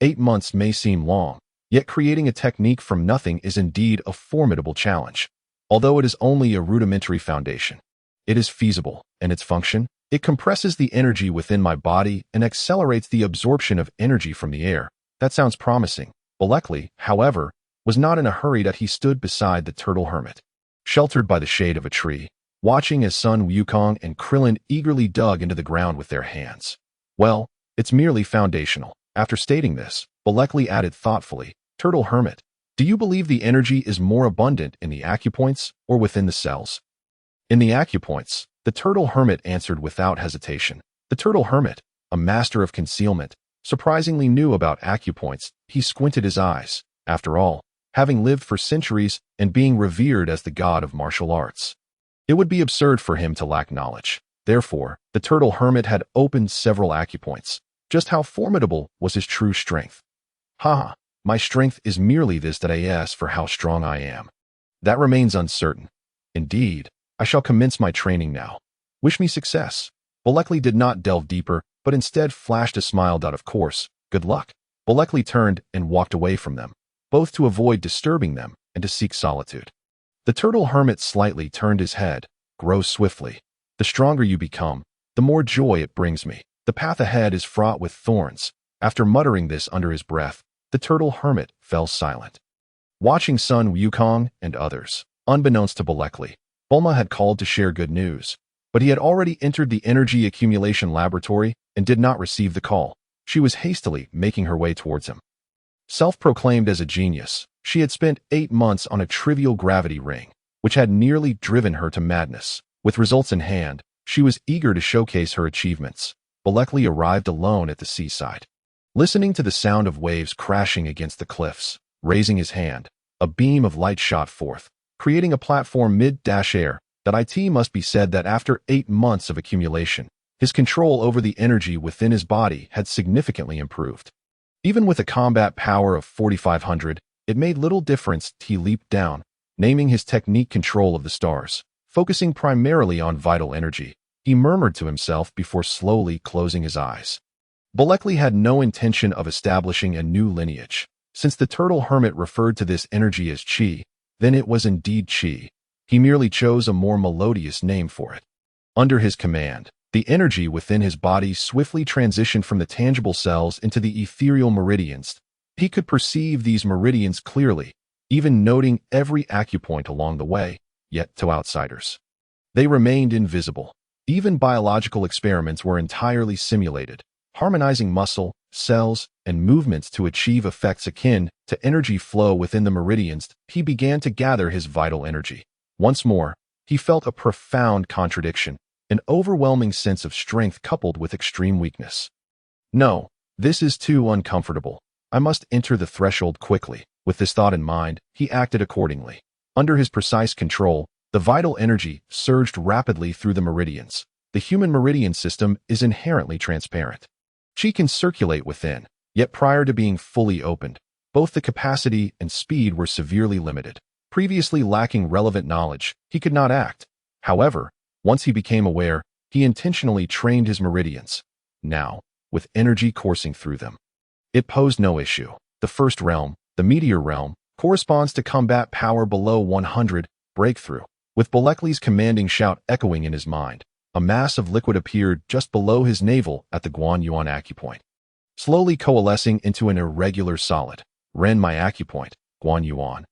8 months may seem long, yet creating a technique from nothing is indeed a formidable challenge. Although it is only a rudimentary foundation, it is feasible, and its function? It compresses the energy within my body and accelerates the absorption of energy from the air. That sounds promising. Boreikli, however, was not in a hurry. That he stood beside the turtle hermit, sheltered by the shade of a tree, watching as Son Wukong and Krillin eagerly dug into the ground with their hands. Well, it's merely foundational. After stating this, Boreikli added thoughtfully, Turtle hermit, do you believe the energy is more abundant in the acupoints or within the cells? In the acupoints, the turtle hermit answered without hesitation. The turtle hermit, a master of concealment, surprisingly knew about acupoints. He squinted his eyes. After all, having lived for centuries and being revered as the god of martial arts, it would be absurd for him to lack knowledge. Therefore, the turtle hermit had opened several acupoints. Just how formidable was his true strength? Ha! My strength is merely this that I ask for how strong I am. That remains uncertain. Indeed, I shall commence my training now. Wish me success. Boreikli did not delve deeper, but instead flashed a smile. Of course, good luck. Boreikli turned and walked away from them, both to avoid disturbing them and to seek solitude. The turtle hermit slightly turned his head. Grow swiftly. The stronger you become, the more joy it brings me. The path ahead is fraught with thorns. After muttering this under his breath, the turtle hermit fell silent. Watching Son Wukong and others, unbeknownst to Boreikli, Bulma had called to share good news, but he had already entered the energy accumulation laboratory and did not receive the call. She was hastily making her way towards him. Self-proclaimed as a genius, she had spent 8 months on a trivial gravity ring, which had nearly driven her to madness. With results in hand, she was eager to showcase her achievements. Boreikli arrived alone at the seaside. Listening to the sound of waves crashing against the cliffs, raising his hand, a beam of light shot forth, creating a platform mid-air. It must be said that after 8 months of accumulation, his control over the energy within his body had significantly improved. Even with a combat power of 4,500, it made little difference. He leaped down, naming his technique control of the stars, focusing primarily on vital energy. He murmured to himself before slowly closing his eyes. Boreikli had no intention of establishing a new lineage. Since the turtle hermit referred to this energy as chi, then it was indeed chi. He merely chose a more melodious name for it. Under his command, The energy within his body swiftly transitioned from the tangible cells into the ethereal meridians. He could perceive these meridians clearly, even noting every acupoint along the way, yet to outsiders, they remained invisible. Even biological experiments were entirely simulated, harmonizing muscle, cells, and movements to achieve effects akin to energy flow within the meridians. He began to gather his vital energy. Once more, he felt a profound contradiction, an overwhelming sense of strength coupled with extreme weakness. No, this is too uncomfortable. I must enter the threshold quickly. With this thought in mind, he acted accordingly. Under his precise control, the vital energy surged rapidly through the meridians. The human meridian system is inherently transparent. Chi can circulate within, yet prior to being fully opened, both the capacity and speed were severely limited. Previously lacking relevant knowledge, he could not act. However, once he became aware, he intentionally trained his meridians. Now, with energy coursing through them, it posed no issue. The first realm, the Meteor realm, corresponds to combat power below 100, breakthrough. With Boreikli's commanding shout echoing in his mind, a mass of liquid appeared just below his navel at the Guanyuan acupoint, slowly coalescing into an irregular solid. Ren my acupoint, Guanyuan.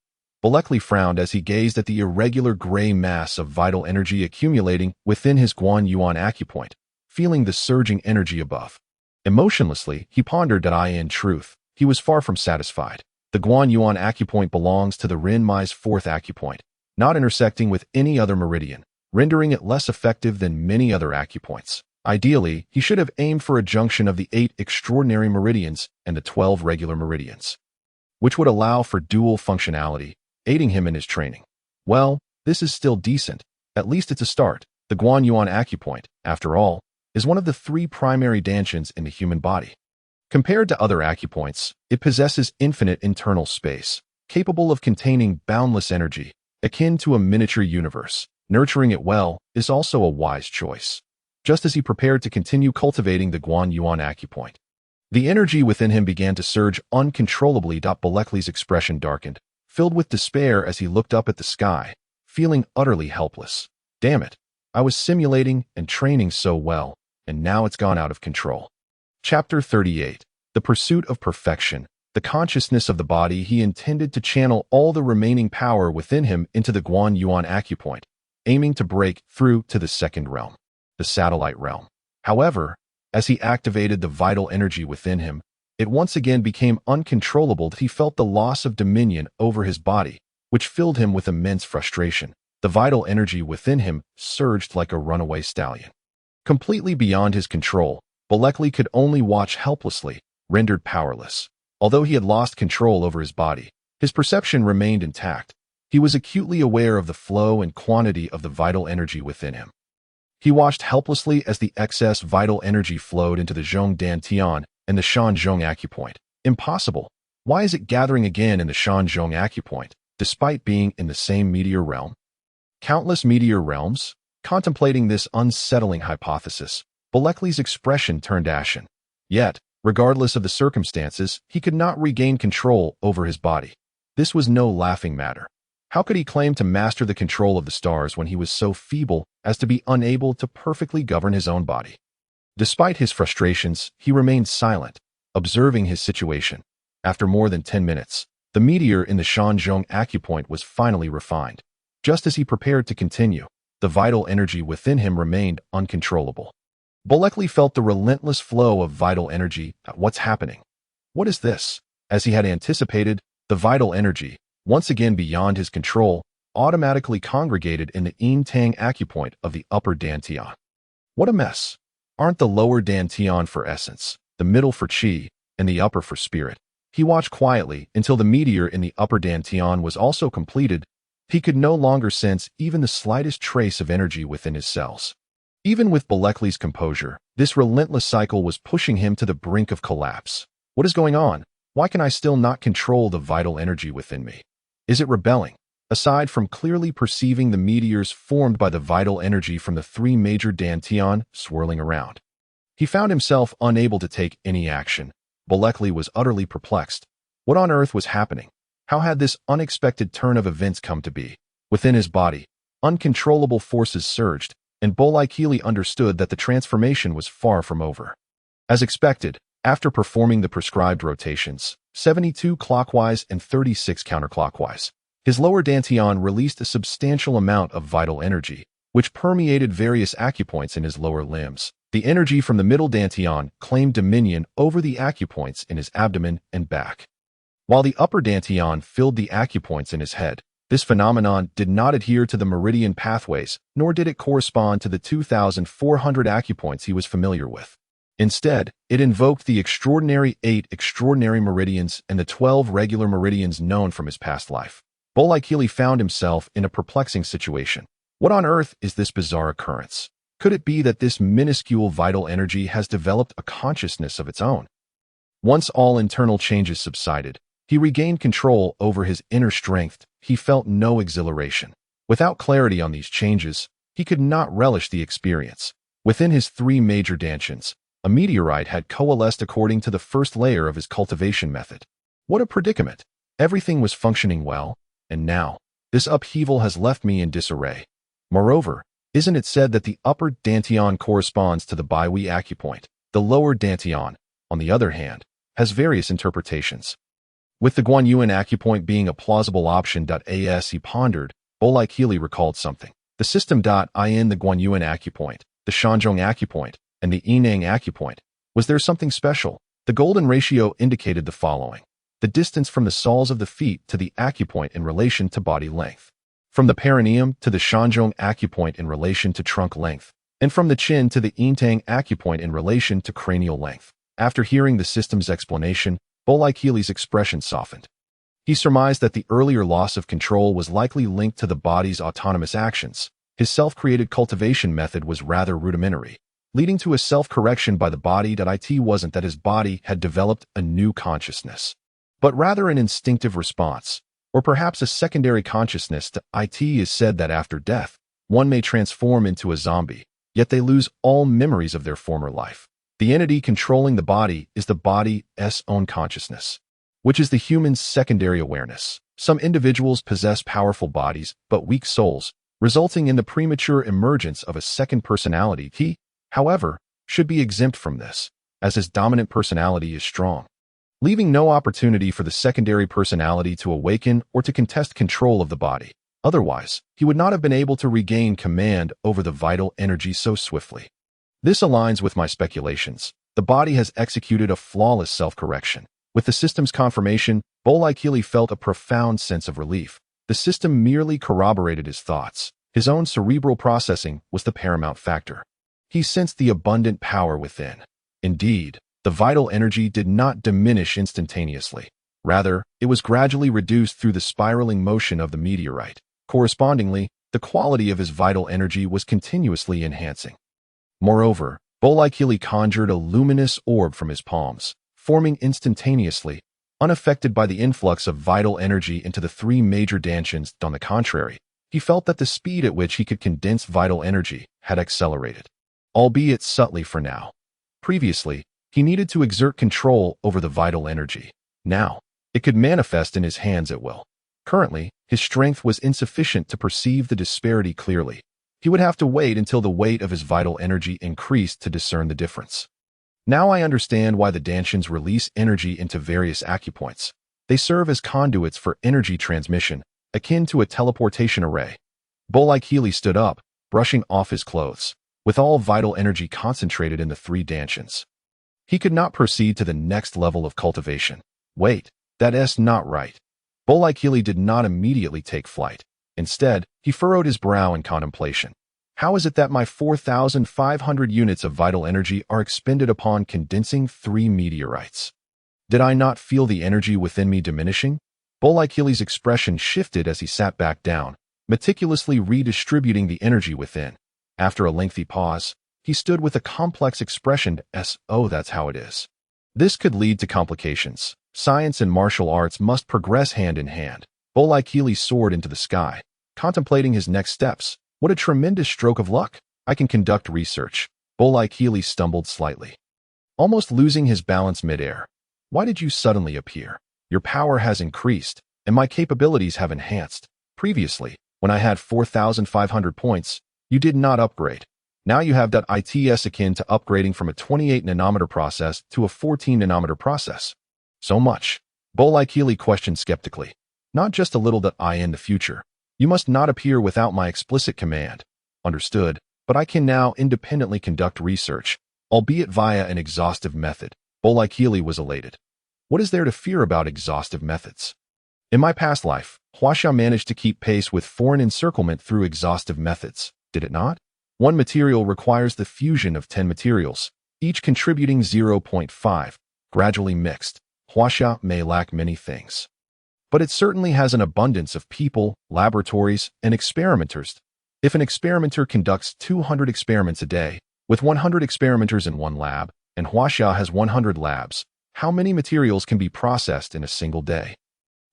Boreikli frowned as he gazed at the irregular gray mass of vital energy accumulating within his Guanyuan acupoint, feeling the surging energy above. Emotionlessly, he pondered that in truth, he was far from satisfied. The Guanyuan acupoint belongs to the Ren Mai's fourth acupoint, not intersecting with any other meridian, rendering it less effective than many other acupoints. Ideally, he should have aimed for a junction of the 8 extraordinary meridians and the 12 regular meridians, which would allow for dual functionality, aiding him in his training. Well, this is still decent. At least it's a start. The Guanyuan acupoint, after all, is one of the 3 primary dansins in the human body. Compared to other acupoints, it possesses infinite internal space, capable of containing boundless energy, akin to a miniature universe. Nurturing it well is also a wise choice. Just as he prepared to continue cultivating the Guanyuan acupoint, the energy within him began to surge uncontrollably. Boreikli's expression darkened, filled with despair as he looked up at the sky, feeling utterly helpless. Damn it, I was simulating and training so well, and now it's gone out of control. Chapter 38. The Pursuit of Perfection. The consciousness of the body. He intended to channel all the remaining power within him into the Guanyuan acupoint, aiming to break through to the second realm, the satellite realm. However, as he activated the vital energy within him, it once again became uncontrollable. He felt the loss of dominion over his body, which filled him with immense frustration. The vital energy within him surged like a runaway stallion. Completely beyond his control, Boreikli could only watch helplessly, rendered powerless. Although he had lost control over his body, his perception remained intact. He was acutely aware of the flow and quantity of the vital energy within him. He watched helplessly as the excess vital energy flowed into the Zhong Dantian and the Shanzhong acupoint. Impossible. Why is it gathering again in the Shanzhong acupoint, despite being in the same Meteor realm? Countless Meteor realms? Contemplating this unsettling hypothesis, Boreikli's expression turned ashen. Yet, regardless of the circumstances, he could not regain control over his body. This was no laughing matter. How could he claim to master the control of the stars when he was so feeble as to be unable to perfectly govern his own body? Despite his frustrations, he remained silent, observing his situation. After more than 10 minutes, the meteor in the Shanzhong acupoint was finally refined. Just as he prepared to continue, the vital energy within him remained uncontrollable. Boreikli felt the relentless flow of vital energy. What's happening? What is this? As he had anticipated, the vital energy, once again beyond his control, automatically congregated in the Yin Tang acupoint of the upper Dantian. What a mess! Aren't the lower Dantian for essence, the middle for Qi, and the upper for spirit? He watched quietly until the meteor in the upper Dantian was also completed. He could no longer sense even the slightest trace of energy within his cells. Even with Boreikli's composure, this relentless cycle was pushing him to the brink of collapse. What is going on? Why can I still not control the vital energy within me? Is it rebelling? Aside from clearly perceiving the meteors formed by the vital energy from the 3 major Dantian swirling around, he found himself unable to take any action. Boreikli was utterly perplexed. What on earth was happening? How had this unexpected turn of events come to be? Within his body, uncontrollable forces surged, and Boreikli understood that the transformation was far from over. As expected, after performing the prescribed rotations, 72 clockwise and 36 counterclockwise, his lower dantian released a substantial amount of vital energy, which permeated various acupoints in his lower limbs. The energy from the middle dantian claimed dominion over the acupoints in his abdomen and back, while the upper dantian filled the acupoints in his head. This phenomenon did not adhere to the meridian pathways, nor did it correspond to the 2,400 acupoints he was familiar with. Instead, it invoked the extraordinary 8 extraordinary meridians and the 12 regular meridians known from his past life. Boreikli found himself in a perplexing situation. What on earth is this bizarre occurrence? Could it be that this minuscule vital energy has developed a consciousness of its own? Once all internal changes subsided, he regained control over his inner strength. He felt no exhilaration. Without clarity on these changes, he could not relish the experience. Within his 3 major dantians, a meteorite had coalesced according to the first layer of his cultivation method. What a predicament! Everything was functioning well, and now, this upheaval has left me in disarray. Moreover, isn't it said that the upper dantian corresponds to the Biwi acupoint? The lower dantian, on the other hand, has various interpretations. With the Guanyuan acupoint being a plausible option. As he pondered, Boreikli recalled something. The system. In the Guanyuan acupoint, the Shanzhong acupoint, and the Yinang acupoint. Was there something special? The golden ratio indicated the following: the distance from the soles of the feet to the acupoint in relation to body length, from the perineum to the Shanzhong acupoint in relation to trunk length, and from the chin to the Yintang acupoint in relation to cranial length. After hearing the system's explanation, Boreikli's expression softened. He surmised that the earlier loss of control was likely linked to the body's autonomous actions. His self-created cultivation method was rather rudimentary, leading to a self-correction by the body. It wasn't that his body had developed a new consciousness, but rather an instinctive response, or perhaps a secondary consciousness. It is said that after death, one may transform into a zombie, yet they lose all memories of their former life. The entity controlling the body is the body's own consciousness, which is the human's secondary awareness. Some individuals possess powerful bodies but weak souls, resulting in the premature emergence of a second personality. He, however, should be exempt from this, as his dominant personality is strong, leaving no opportunity for the secondary personality to awaken or to contest control of the body. Otherwise, he would not have been able to regain command over the vital energy so swiftly. This aligns with my speculations. The body has executed a flawless self-correction. With the system's confirmation, Boreikli felt a profound sense of relief. The system merely corroborated his thoughts. His own cerebral processing was the paramount factor. He sensed the abundant power within. Indeed, the vital energy did not diminish instantaneously. Rather, it was gradually reduced through the spiraling motion of the meteorite. Correspondingly, the quality of his vital energy was continuously enhancing. Moreover, Boreikli conjured a luminous orb from his palms, forming instantaneously, unaffected by the influx of vital energy into the 3 major dantians. On the contrary, he felt that the speed at which he could condense vital energy had accelerated, albeit subtly for now. Previously, he needed to exert control over the vital energy. Now, it could manifest in his hands at will. Currently, his strength was insufficient to perceive the disparity clearly. He would have to wait until the weight of his vital energy increased to discern the difference. Now I understand why the dantians release energy into various acupoints. They serve as conduits for energy transmission, akin to a teleportation array. Boreikli stood up, brushing off his clothes, with all vital energy concentrated in the 3 dantians. He could not proceed to the next level of cultivation. Wait, that's not right. Boreikli did not immediately take flight. Instead, he furrowed his brow in contemplation. How is it that my 4,500 units of vital energy are expended upon condensing 3 meteorites? Did I not feel the energy within me diminishing? Boreikli's expression shifted as he sat back down, meticulously redistributing the energy within. After a lengthy pause, he stood with a complex expression. Oh, that's how it is. This could lead to complications. Science and martial arts must progress hand in hand. Boreikli soared into the sky, contemplating his next steps. What a tremendous stroke of luck! I can conduct research. Boreikli stumbled slightly, almost losing his balance midair. Why did you suddenly appear? Your power has increased, and my capabilities have enhanced. Previously, when I had 4,500 points, You did not upgrade. Now you have that ITS akin to upgrading from a 28 nanometer process to a 14 nanometer process. So much. Boreikli questioned skeptically. Not just a little that I in the future. You must not appear without my explicit command. Understood, but I can now independently conduct research, albeit via an exhaustive method. Boreikli was elated. What is there to fear about exhaustive methods? In my past life, Huaxia managed to keep pace with foreign encirclement through exhaustive methods, did it not? One material requires the fusion of 10 materials, each contributing 0.5, gradually mixed. Huaxia may lack many things, but it certainly has an abundance of people, laboratories, and experimenters. If an experimenter conducts 200 experiments a day, with 100 experimenters in one lab, and Huaxia has 100 labs, how many materials can be processed in a single day?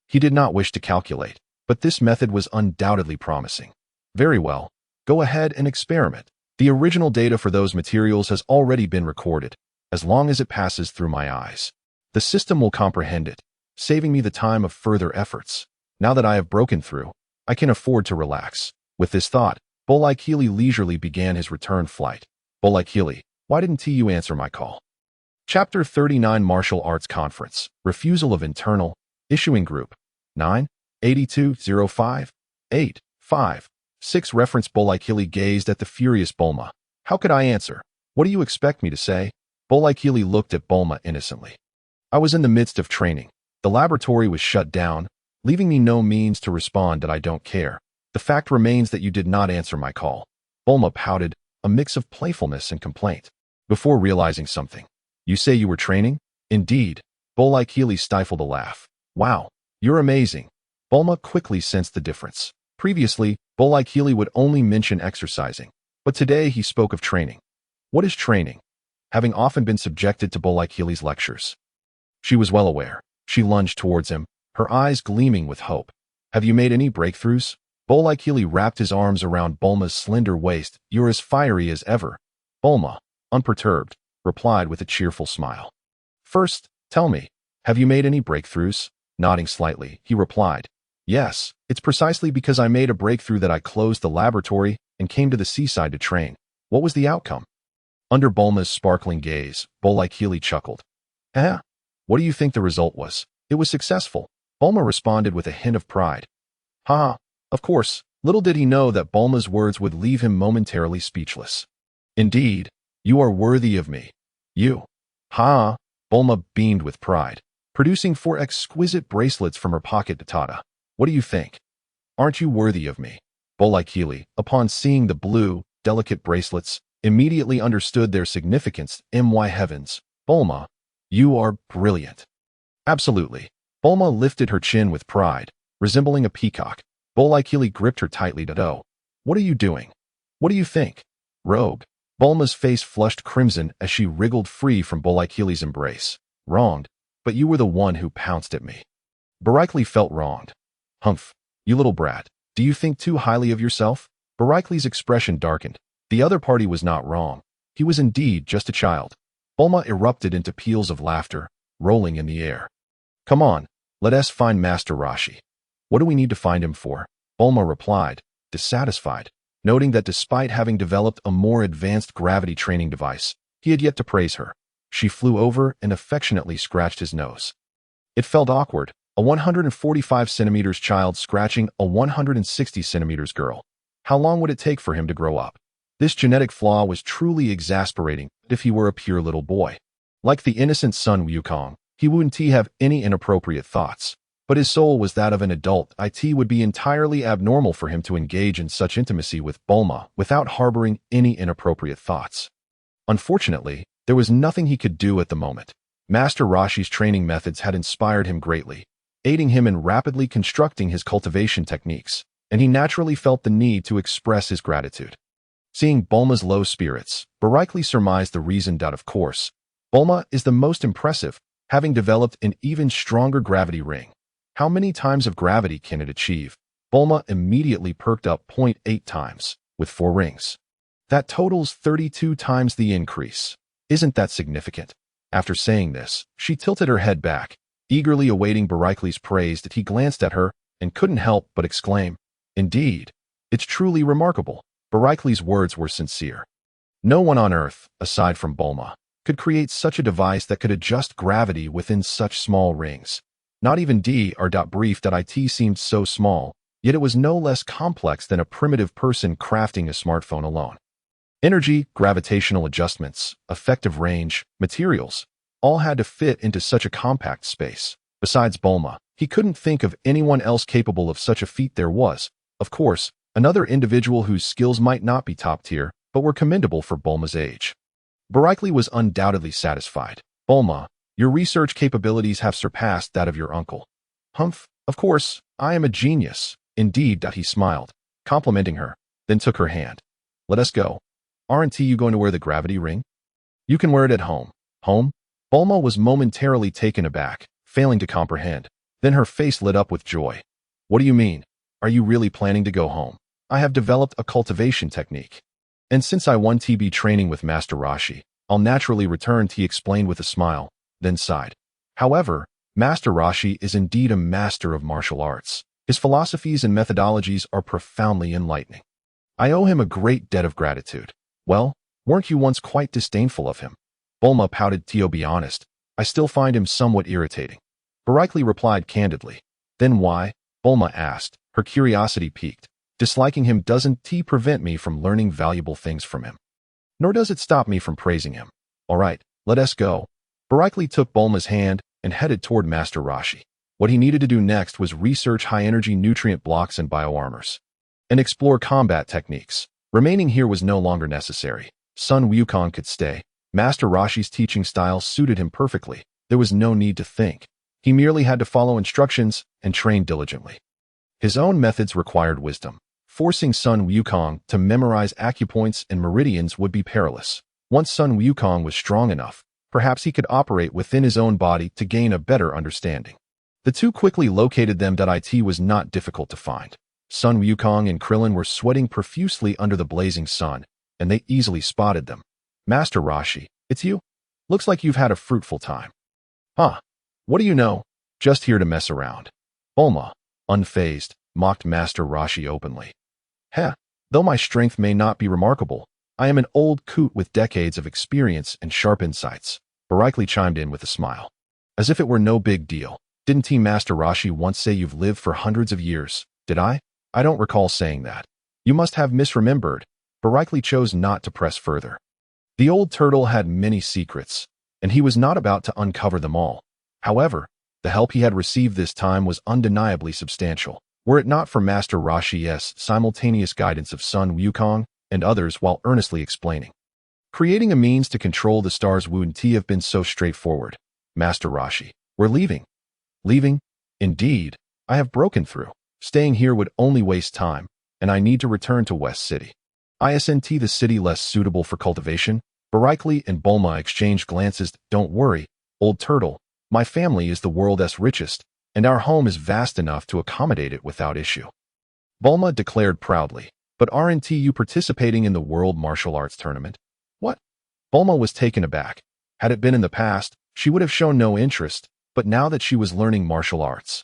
He did not wish to calculate, but this method was undoubtedly promising. Very well, go ahead and experiment. The original data for those materials has already been recorded. As long as it passes through my eyes, the system will comprehend it, saving me the time of further efforts. Now that I have broken through, I can afford to relax. With this thought, Boreikli leisurely began his return flight. Boreikli, why didn't you answer my call? Chapter 39 Martial Arts Conference, Refusal of Internal, Issuing Group, 9, 8205, 8, 5, 6 Reference Boreikli gazed at the furious Bulma. How could I answer? What do you expect me to say? Boreikli looked at Bulma innocently. I was in the midst of training. The laboratory was shut down, leaving me no means to respond that I don't care. The fact remains that you did not answer my call. Bulma pouted, a mix of playfulness and complaint. Before realizing something. You say you were training? Indeed. Boreikli stifled a laugh. Wow, you're amazing. Bulma quickly sensed the difference. Previously, Boreikli would only mention exercising, but today he spoke of training. What is training? Having often been subjected to Boreikli's lectures, she was well aware. She lunged towards him, her eyes gleaming with hope. Have you made any breakthroughs? Boreikli wrapped his arms around Bulma's slender waist. You're as fiery as ever. Bulma, unperturbed, replied with a cheerful smile. First, tell me, have you made any breakthroughs? Nodding slightly, he replied. Yes, it's precisely because I made a breakthrough that I closed the laboratory and came to the seaside to train. What was the outcome? Under Bulma's sparkling gaze, Boreikli chuckled. What do you think the result was? It was successful. Bulma responded with a hint of pride. Ha! Of course, little did he know that Bulma's words would leave him momentarily speechless. Indeed, you are worthy of me. You. Ha! Bulma beamed with pride, producing 4 exquisite bracelets from her pocket Tada. What do you think? Aren't you worthy of me? Boreikli, upon seeing the blue, delicate bracelets, immediately understood their significance. My heavens, Bulma, you are brilliant. Absolutely. Bulma lifted her chin with pride, resembling a peacock. Boreikli gripped her tightly. Dado. What are you doing? What do you think? Rogue. Bulma's face flushed crimson as she wriggled free from Boreikli's embrace. Wronged, but you were the one who pounced at me. Boreikli felt wronged. Humph, you little brat. Do you think too highly of yourself? Boreikli's expression darkened. The other party was not wrong. He was indeed just a child. Bulma erupted into peals of laughter, rolling in the air. Come on, let us find Master Rashi. What do we need to find him for? Bulma replied, dissatisfied, noting that despite having developed a more advanced gravity training device, he had yet to praise her. She flew over and affectionately scratched his nose. It felt awkward, a 145 centimeters child scratching a 160 centimeters girl. How long would it take for him to grow up? This genetic flaw was truly exasperating if he were a pure little boy. Like the innocent Sun Wukong, he wouldn't have any inappropriate thoughts, but his soul was that of an adult. It would be entirely abnormal for him to engage in such intimacy with Bulma without harboring any inappropriate thoughts. Unfortunately, there was nothing he could do at the moment. Master Rashi's training methods had inspired him greatly, aiding him in rapidly constructing his cultivation techniques, and he naturally felt the need to express his gratitude. Seeing Bulma's low spirits, Boreikli surmised the reason. Of course, Bulma is the most impressive, having developed an even stronger gravity ring. How many times of gravity can it achieve? Bulma immediately perked up 0.8 times, with 4 rings. That totals 32 times the increase. Isn't that significant? After saying this, she tilted her head back, eagerly awaiting Boreikli's praise. That he glanced at her and couldn't help but exclaim, Indeed, it's truly remarkable. Boreikli's words were sincere. No one on Earth, aside from Bulma, could create such a device that could adjust gravity within such small rings. Not even D.Brief.it seemed so small, yet it was no less complex than a primitive person crafting a smartphone alone. Energy, gravitational adjustments, effective range, materials, all had to fit into such a compact space. Besides Bulma, he couldn't think of anyone else capable of such a feat. There was, of course, another individual whose skills might not be top tier, but were commendable for Bulma's age. Boreikli was undoubtedly satisfied. Bulma, your research capabilities have surpassed that of your uncle. Humph, of course, I am a genius. Indeed, he smiled, complimenting her, then took her hand. Let us go. Aren't you going to wear the gravity ring? You can wear it at home. Home? Bulma was momentarily taken aback, failing to comprehend. Then her face lit up with joy. What do you mean? Are you really planning to go home? I have developed a cultivation technique. And since I won TB training with Master Rashi, I'll naturally return, he explained with a smile, then sighed. However, Master Rashi is indeed a master of martial arts. His philosophies and methodologies are profoundly enlightening. I owe him a great debt of gratitude. Well, weren't you once quite disdainful of him? Bulma pouted. To be honest, I still find him somewhat irritating. Boreikli replied candidly. Then why? Bulma asked, her curiosity piqued. Disliking him doesn't prevent me from learning valuable things from him. Nor does it stop me from praising him. All right, let us go. Boreikli took Bulma's hand and headed toward Master Rashi. What he needed to do next was research high-energy nutrient blocks and bioarmors, and explore combat techniques. Remaining here was no longer necessary. Son Wukong could stay. Master Rashi's teaching style suited him perfectly. There was no need to think. He merely had to follow instructions and train diligently. His own methods required wisdom. Forcing Son Wukong to memorize acupoints and meridians would be perilous. Once Son Wukong was strong enough, perhaps he could operate within his own body to gain a better understanding. The two quickly located them. It was not difficult to find. Son Wukong and Krillin were sweating profusely under the blazing sun, and they easily spotted them. Master Rashi, it's you? Looks like you've had a fruitful time. Huh? What do you know? Just here to mess around. Bulma, unfazed, mocked Master Rashi openly. Heh, though my strength may not be remarkable, I am an old coot with decades of experience and sharp insights. Boreikli chimed in with a smile. As if it were no big deal. Didn't Master Rashi once say you've lived for hundreds of years? Did I? I don't recall saying that. You must have misremembered. Boreikli chose not to press further. The old turtle had many secrets, and he was not about to uncover them all. However, the help he had received this time was undeniably substantial. Were it not for Master Rashi's simultaneous guidance of Son Wukong and others while earnestly explaining. Creating a means to control the stars wouldn't have been so straightforward. Master Rashi, we're leaving. Leaving? Indeed, I have broken through. Staying here would only waste time, and I need to return to West City. Isn't the city less suitable for cultivation? Boreikli and Bulma exchanged glances. Don't worry, old turtle. My family is the world's richest, and our home is vast enough to accommodate it without issue. Bulma declared proudly. But aren't you participating in the World Martial Arts Tournament? What? Bulma was taken aback. Had it been in the past, she would have shown no interest, but now that she was learning martial arts.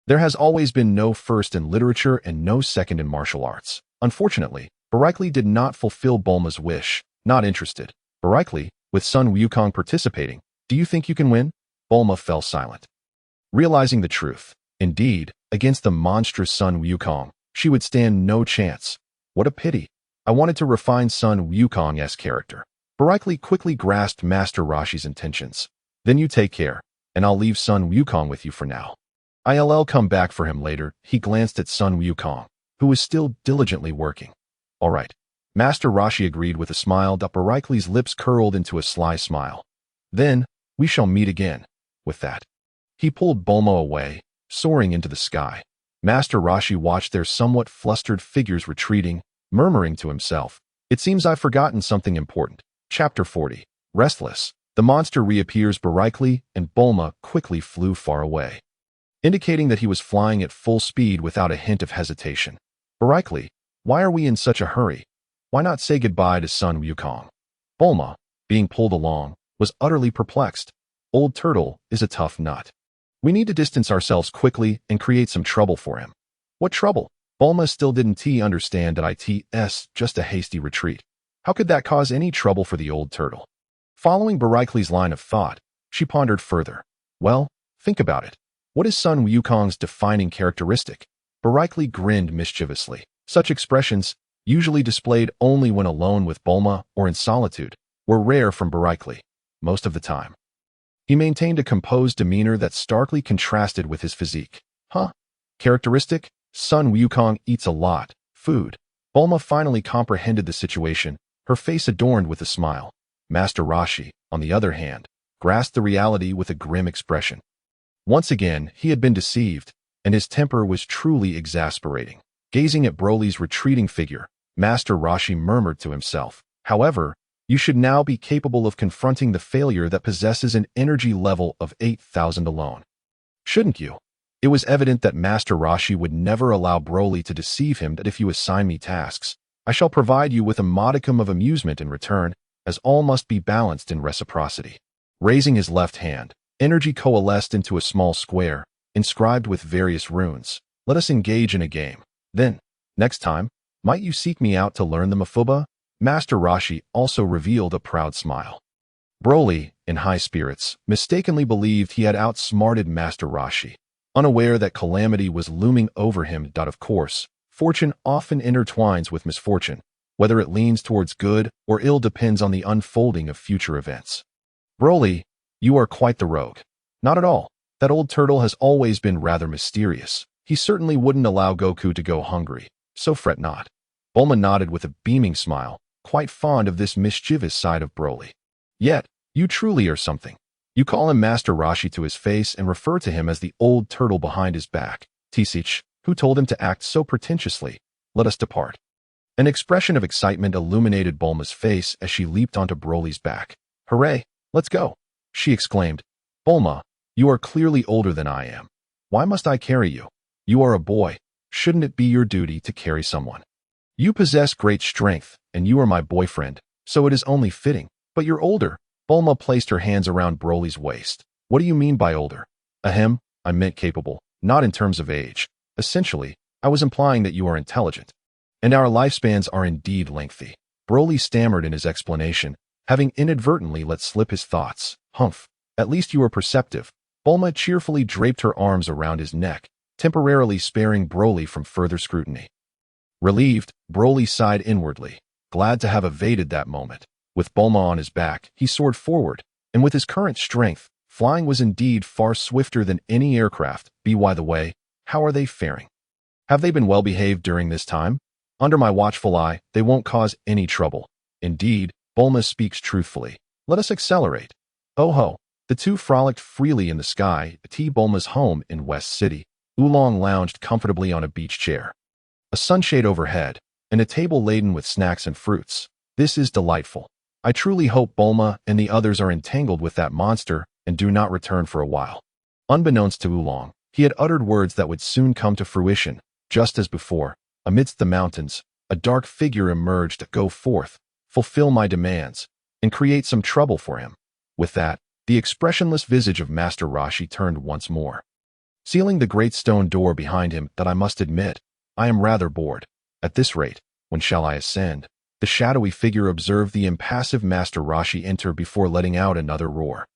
There has always been no first in literature and no second in martial arts. Unfortunately, Boreikli did not fulfill Bulma's wish. Not interested. Boreikli, with Son Wukong participating, do you think you can win? Bulma fell silent. Realizing the truth, indeed, against the monstrous Son Wukong, she would stand no chance. What a pity. I wanted to refine Son Wukong's character. Boreikli quickly grasped Master Rashi's intentions. Then you take care, and I'll leave Son Wukong with you for now. I'll come back for him later. He glanced at Son Wukong, who was still diligently working. All right. Master Rashi agreed with a smile. Boreikli's lips curled into a sly smile. Then, we shall meet again. With that, he pulled Bulma away, soaring into the sky. Master Rashi watched their somewhat flustered figures retreating, murmuring to himself, "It seems I've forgotten something important." Chapter 40. Restless. The monster reappears. Boreikli and Bulma quickly flew far away, indicating that he was flying at full speed without a hint of hesitation. Boreikli, why are we in such a hurry? Why not say goodbye to Son Wukong? Bulma, being pulled along, was utterly perplexed. Old Turtle is a tough nut. We need to distance ourselves quickly and create some trouble for him. What trouble? Bulma still didn't understand that it's just a hasty retreat. How could that cause any trouble for the old turtle? Following Boreikli's line of thought, she pondered further. Well, think about it. What is Sun Wukong's defining characteristic? Boreikli grinned mischievously. Such expressions, usually displayed only when alone with Bulma or in solitude, were rare from Boreikli. Most of the time, he maintained a composed demeanor that starkly contrasted with his physique. Huh? Characteristic? Sun Wukong eats a lot. Food. Bulma finally comprehended the situation, her face adorned with a smile. Master Rashi, on the other hand, grasped the reality with a grim expression. Once again, he had been deceived, and his temper was truly exasperating. Gazing at Broly's retreating figure, Master Rashi murmured to himself, however, you should now be capable of confronting the failure that possesses an energy level of 8,000 alone. Shouldn't you? It was evident that Master Rashi would never allow Broly to deceive him that if you assign me tasks, I shall provide you with a modicum of amusement in return, as all must be balanced in reciprocity. Raising his left hand, energy coalesced into a small square, inscribed with various runes. Let us engage in a game. Then, next time, might you seek me out to learn the Mafuba? Master Rashi also revealed a proud smile. Broly, in high spirits, mistakenly believed he had outsmarted Master Rashi, unaware that calamity was looming over him. Of course, fortune often intertwines with misfortune. Whether it leans towards good or ill depends on the unfolding of future events. Broly, you are quite the rogue. Not at all. That old turtle has always been rather mysterious. He certainly wouldn't allow Goku to go hungry, so fret not. Bulma nodded with a beaming smile, quite fond of this mischievous side of Broly. Yet, you truly are something. You call him Master Rashi to his face and refer to him as the old turtle behind his back. Tisich, who told him to act so pretentiously? Let us depart. An expression of excitement illuminated Bulma's face as she leaped onto Broly's back. Hooray, let's go, she exclaimed. Bulma, you are clearly older than I am. Why must I carry you? You are a boy. Shouldn't it be your duty to carry someone? You possess great strength, and you are my boyfriend, so it is only fitting. But you're older. Bulma placed her hands around Broly's waist. What do you mean by older? Ahem, I meant capable, not in terms of age. Essentially, I was implying that you are intelligent. And our lifespans are indeed lengthy. Broly stammered in his explanation, having inadvertently let slip his thoughts. Humph, at least you are perceptive. Bulma cheerfully draped her arms around his neck, temporarily sparing Broly from further scrutiny. Relieved, Broly sighed inwardly, glad to have evaded that moment. With Bulma on his back, he soared forward, and with his current strength, flying was indeed far swifter than any aircraft. By the way, how are they faring? Have they been well behaved during this time? Under my watchful eye, they won't cause any trouble. Indeed, Bulma speaks truthfully. Let us accelerate. Oh ho! The two frolicked freely in the sky at Bulma's home in West City. Oolong lounged comfortably on a beach chair. A sunshade overhead, and a table laden with snacks and fruits. This is delightful. I truly hope Bulma and the others are entangled with that monster and do not return for a while. Unbeknownst to Oolong, he had uttered words that would soon come to fruition. Just as before, amidst the mountains, a dark figure emerged to go forth, fulfill my demands, and create some trouble for him. With that, the expressionless visage of Master Rashi turned once more, sealing the great stone door behind him. That I must admit, I am rather bored. At this rate, when shall I ascend? The shadowy figure observed the impassive Master Rashi enter before letting out another roar.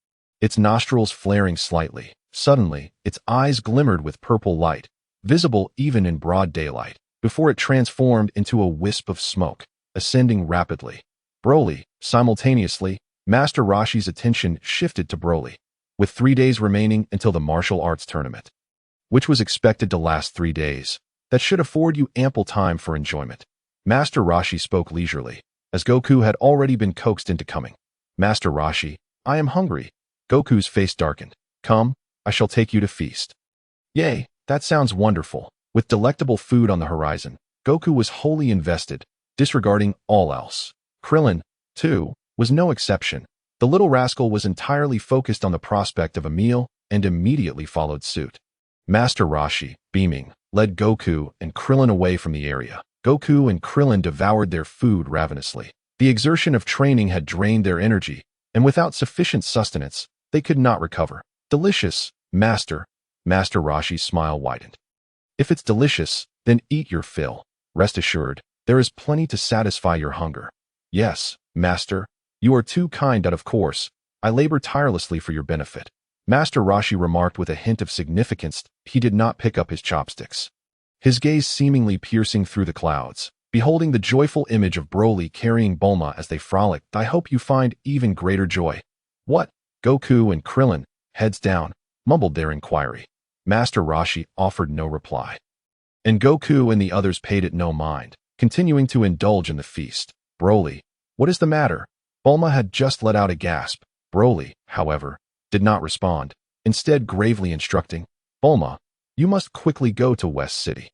Its nostrils flaring slightly. Suddenly, its eyes glimmered with purple light, visible even in broad daylight, before it transformed into a wisp of smoke, ascending rapidly. Broly, simultaneously, Master Rashi's attention shifted to Broly. With 3 days remaining until the martial arts tournament, which was expected to last 3 days, that should afford you ample time for enjoyment. Master Rashi spoke leisurely, as Goku had already been coaxed into coming. Master Rashi, I am hungry. Goku's face darkened. Come, I shall take you to feast. Yay, that sounds wonderful. With delectable food on the horizon, Goku was wholly invested, disregarding all else. Krillin, too, was no exception. The little rascal was entirely focused on the prospect of a meal and immediately followed suit. Master Rashi, beaming, led Goku and Krillin away from the area. Goku and Krillin devoured their food ravenously. The exertion of training had drained their energy, and without sufficient sustenance, they could not recover. Delicious, Master. Master Rashi's smile widened. If it's delicious, Then eat your fill. Rest assured, there is plenty to satisfy your hunger. Yes, master, you are too kind that of course, I labor tirelessly for your benefit. Master Rashi remarked with a hint of significance. He did not pick up his chopsticks. His gaze seemingly piercing through the clouds, beholding the joyful image of Broly carrying Bulma as they frolicked. I hope you find even greater joy. What? Goku and Krillin, heads down, mumbled their inquiry. Master Rashi offered no reply. And Goku and the others paid it no mind, continuing to indulge in the feast. Broly, what is the matter? Bulma had just let out a gasp. Broly, however, did not respond, instead gravely instructing, Bulma, you must quickly go to West City.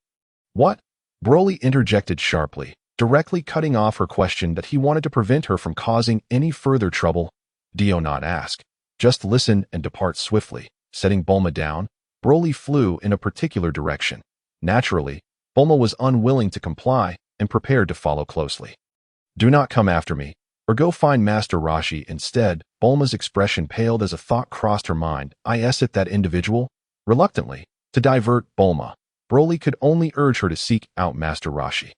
What? Broly interjected sharply, directly cutting off her question that he wanted to prevent her from causing any further trouble. Do not ask. Just listen and depart swiftly. Setting Bulma down, Broly flew in a particular direction. Naturally, Bulma was unwilling to comply and prepared to follow closely. Do not come after me, or go find Master Rashi instead. Bulma's expression paled as a thought crossed her mind. I asked that individual. Reluctantly, to divert Bulma, Broly could only urge her to seek out Master Rashi.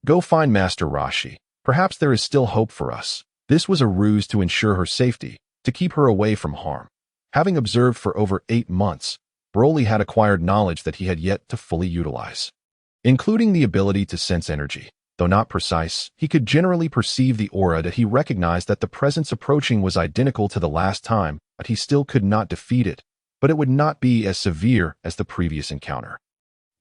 Go find Master Rashi. Perhaps there is still hope for us. This was a ruse to ensure her safety, to keep her away from harm. Having observed for over 8 months, Broly had acquired knowledge that he had yet to fully utilize, including the ability to sense energy. Though not precise, he could generally perceive the aura that he recognized that the presence approaching was identical to the last time, but he still could not defeat it, but it would not be as severe as the previous encounter.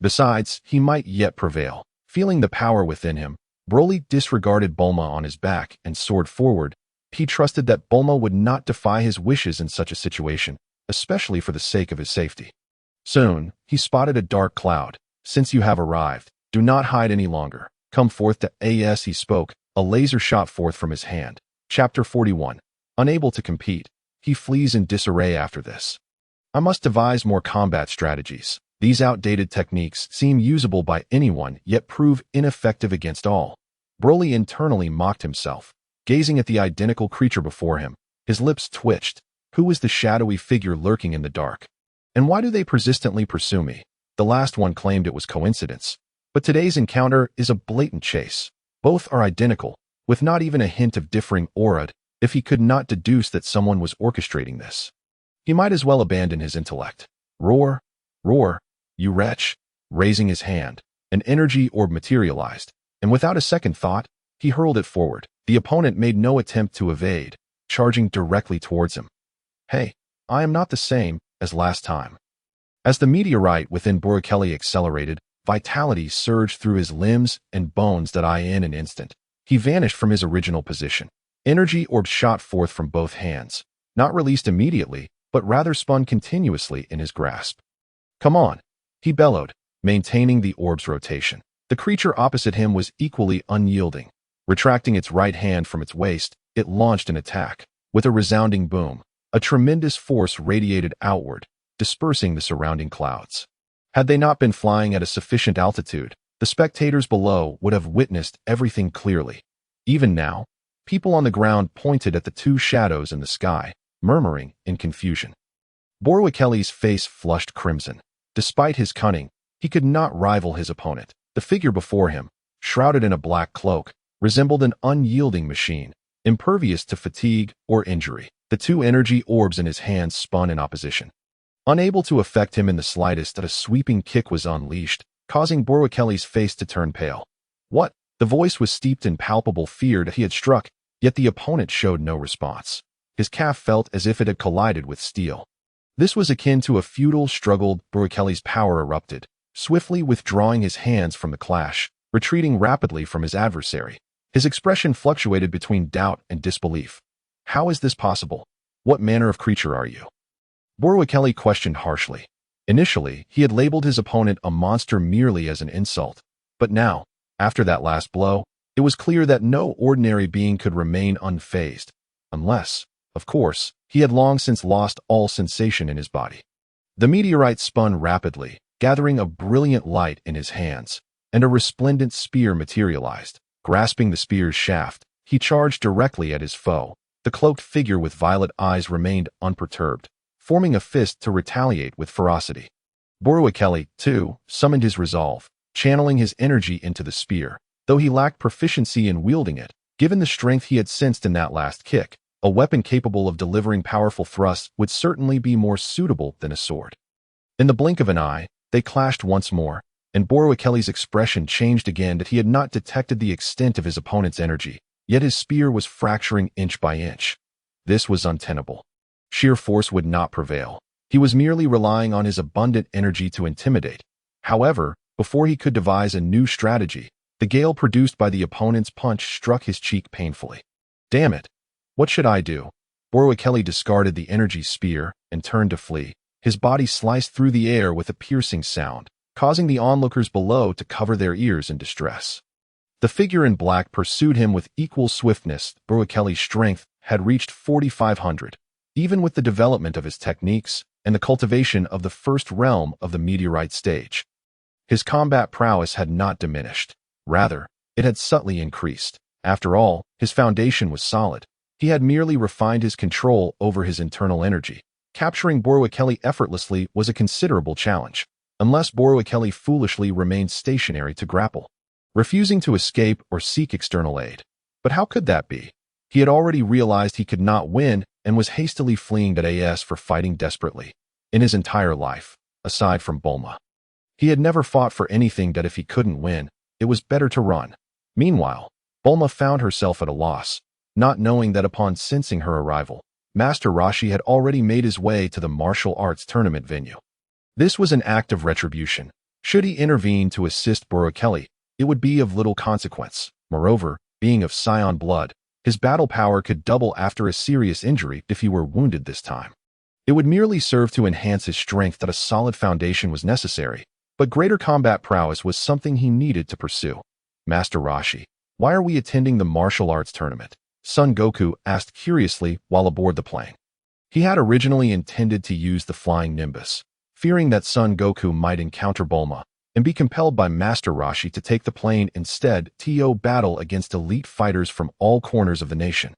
Besides, he might yet prevail. Feeling the power within him, Broly disregarded Bulma on his back and soared forward. He trusted that Bulma would not defy his wishes in such a situation, especially for the sake of his safety. Soon, he spotted a dark cloud. Since you have arrived, do not hide any longer. Come forth to as he spoke, a laser shot forth from his hand. Chapter 41. Unable to compete, he flees in disarray after this. I must devise more combat strategies. These outdated techniques seem usable by anyone, yet prove ineffective against all. Broly internally mocked himself, gazing at the identical creature before him. His lips twitched. Who was the shadowy figure lurking in the dark? And why do they persistently pursue me? The last one claimed it was coincidence. But today's encounter is a blatant chase. Both are identical, with not even a hint of differing aura. If he could not deduce that someone was orchestrating this, he might as well abandon his intellect. Roar, roar, you wretch! Raising his hand, an energy orb materialized, and without a second thought, he hurled it forward. The opponent made no attempt to evade, charging directly towards him. Hey, I am not the same as last time. As the meteorite within Boreikli accelerated, vitality surged through his limbs and bones that in an instant, he vanished from his original position. Energy orbs shot forth from both hands, not released immediately, but rather spun continuously in his grasp. Come on, he bellowed, maintaining the orb's rotation. The creature opposite him was equally unyielding. Retracting its right hand from its waist, it launched an attack. With a resounding boom, a tremendous force radiated outward, dispersing the surrounding clouds. Had they not been flying at a sufficient altitude, the spectators below would have witnessed everything clearly. Even now, people on the ground pointed at the two shadows in the sky, murmuring in confusion. Boreikli's face flushed crimson. Despite his cunning, he could not rival his opponent. The figure before him, shrouded in a black cloak, resembled an unyielding machine, impervious to fatigue or injury. The two energy orbs in his hands spun in opposition. Unable to affect him in the slightest, a sweeping kick was unleashed, causing Boreikli's face to turn pale. What? The voice was steeped in palpable fear that he had struck, yet the opponent showed no response. His calf felt as if it had collided with steel. This was akin to a futile struggle. Boreikli's power erupted, swiftly withdrawing his hands from the clash, retreating rapidly from his adversary. His expression fluctuated between doubt and disbelief. How is this possible? What manner of creature are you? Boreikli questioned harshly. Initially, he had labeled his opponent a monster merely as an insult. But now, after that last blow, it was clear that no ordinary being could remain unfazed. Unless, of course, he had long since lost all sensation in his body. The meteorite spun rapidly, gathering a brilliant light in his hands, and a resplendent spear materialized. Grasping the spear's shaft, he charged directly at his foe. The cloaked figure with violet eyes remained unperturbed, forming a fist to retaliate with ferocity. Boreikli, too, summoned his resolve. channeling his energy into the spear. Though he lacked proficiency in wielding it, given the strength he had sensed in that last kick, a weapon capable of delivering powerful thrusts would certainly be more suitable than a sword. In the blink of an eye, they clashed once more, and Boreikli's expression changed again that he had not detected the extent of his opponent's energy, yet his spear was fracturing inch by inch. This was untenable. Sheer force would not prevail. He was merely relying on his abundant energy to intimidate. However, before he could devise a new strategy, the gale produced by the opponent's punch struck his cheek painfully. Damn it! What should I do? Boreikli discarded the energy spear and turned to flee. His body sliced through the air with a piercing sound, causing the onlookers below to cover their ears in distress. The figure in black pursued him with equal swiftness. Boreikli's strength had reached 4,500, even with the development of his techniques and the cultivation of the first realm of the meteorite stage. His combat prowess had not diminished. Rather, it had subtly increased. After all, his foundation was solid. He had merely refined his control over his internal energy. Capturing Boreikli effortlessly was a considerable challenge, unless Boreikli foolishly remained stationary to grapple, refusing to escape or seek external aid. But how could that be? He had already realized he could not win and was hastily fleeing that AS for fighting desperately. In his entire life, aside from Bulma, he had never fought for anything that if he couldn't win, it was better to run. Meanwhile, Bulma found herself at a loss, not knowing that upon sensing her arrival, Master Rashi had already made his way to the martial arts tournament venue. This was an act of retribution. Should he intervene to assist Boreikli, it would be of little consequence. Moreover, being of Scion blood, his battle power could double after a serious injury if he were wounded this time. It would merely serve to enhance his strength that a solid foundation was necessary, but greater combat prowess was something he needed to pursue. Master Rashi, why are we attending the martial arts tournament? Son Goku asked curiously while aboard the plane. He had originally intended to use the flying Nimbus, fearing that Son Goku might encounter Bulma and be compelled by Master Rashi to take the plane instead to battle against elite fighters from all corners of the nation.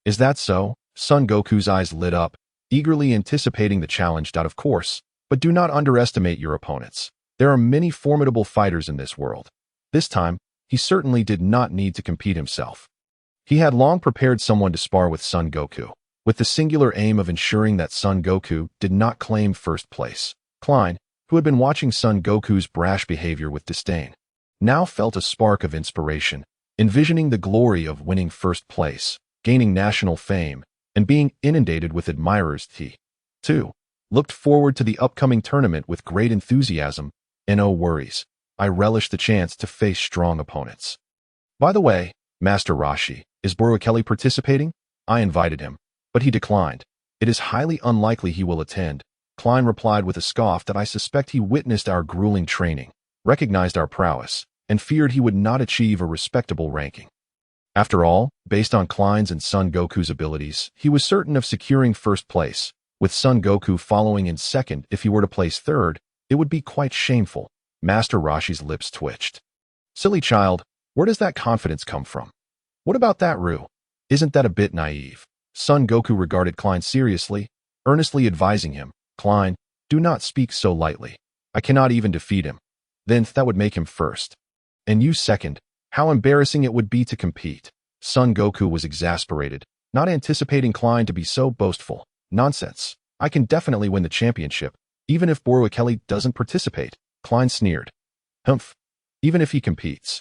Is that so? Son Goku's eyes lit up, eagerly anticipating the challenge. Of course, but do not underestimate your opponents. There are many formidable fighters in this world. This time, he certainly did not need to compete himself. He had long prepared someone to spar with Son Goku, with the singular aim of ensuring that Son Goku did not claim first place. Klein, who had been watching Son Goku's brash behavior with disdain, now felt a spark of inspiration, envisioning the glory of winning first place, gaining national fame, and being inundated with admirers. He, too, looked forward to the upcoming tournament with great enthusiasm. No worries. I relish the chance to face strong opponents. By the way, Master Rashi, is Boreikli participating? I invited him, but he declined. It is highly unlikely he will attend. Klein replied with a scoff that I suspect he witnessed our grueling training, recognized our prowess, and feared he would not achieve a respectable ranking. After all, based on Klein's and Son Goku's abilities, he was certain of securing first place, with Son Goku following in second. If he were to place third, it would be quite shameful. Master Rashi's lips twitched. Silly child, where does that confidence come from? What about that Ru? Isn't that a bit naive? Son Goku regarded Klein seriously, earnestly advising him, Klein, do not speak so lightly. I cannot even defeat him. Then that would make him first. And you second. How embarrassing it would be to compete. Son Goku was exasperated, not anticipating Klein to be so boastful. Nonsense. I can definitely win the championship, even if Boreikli doesn't participate. Klein sneered. Humph. Even if he competes,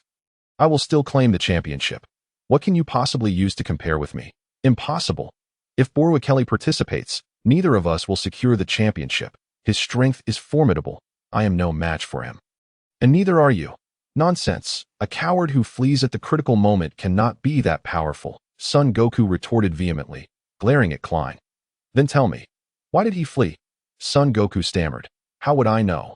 I will still claim the championship. What can you possibly use to compare with me? Impossible. If Boreikli participates, neither of us will secure the championship. His strength is formidable. I am no match for him. And neither are you. Nonsense. A coward who flees at the critical moment cannot be that powerful, Son Goku retorted vehemently, glaring at Klein. Then tell me, why did he flee? Son Goku stammered. How would I know?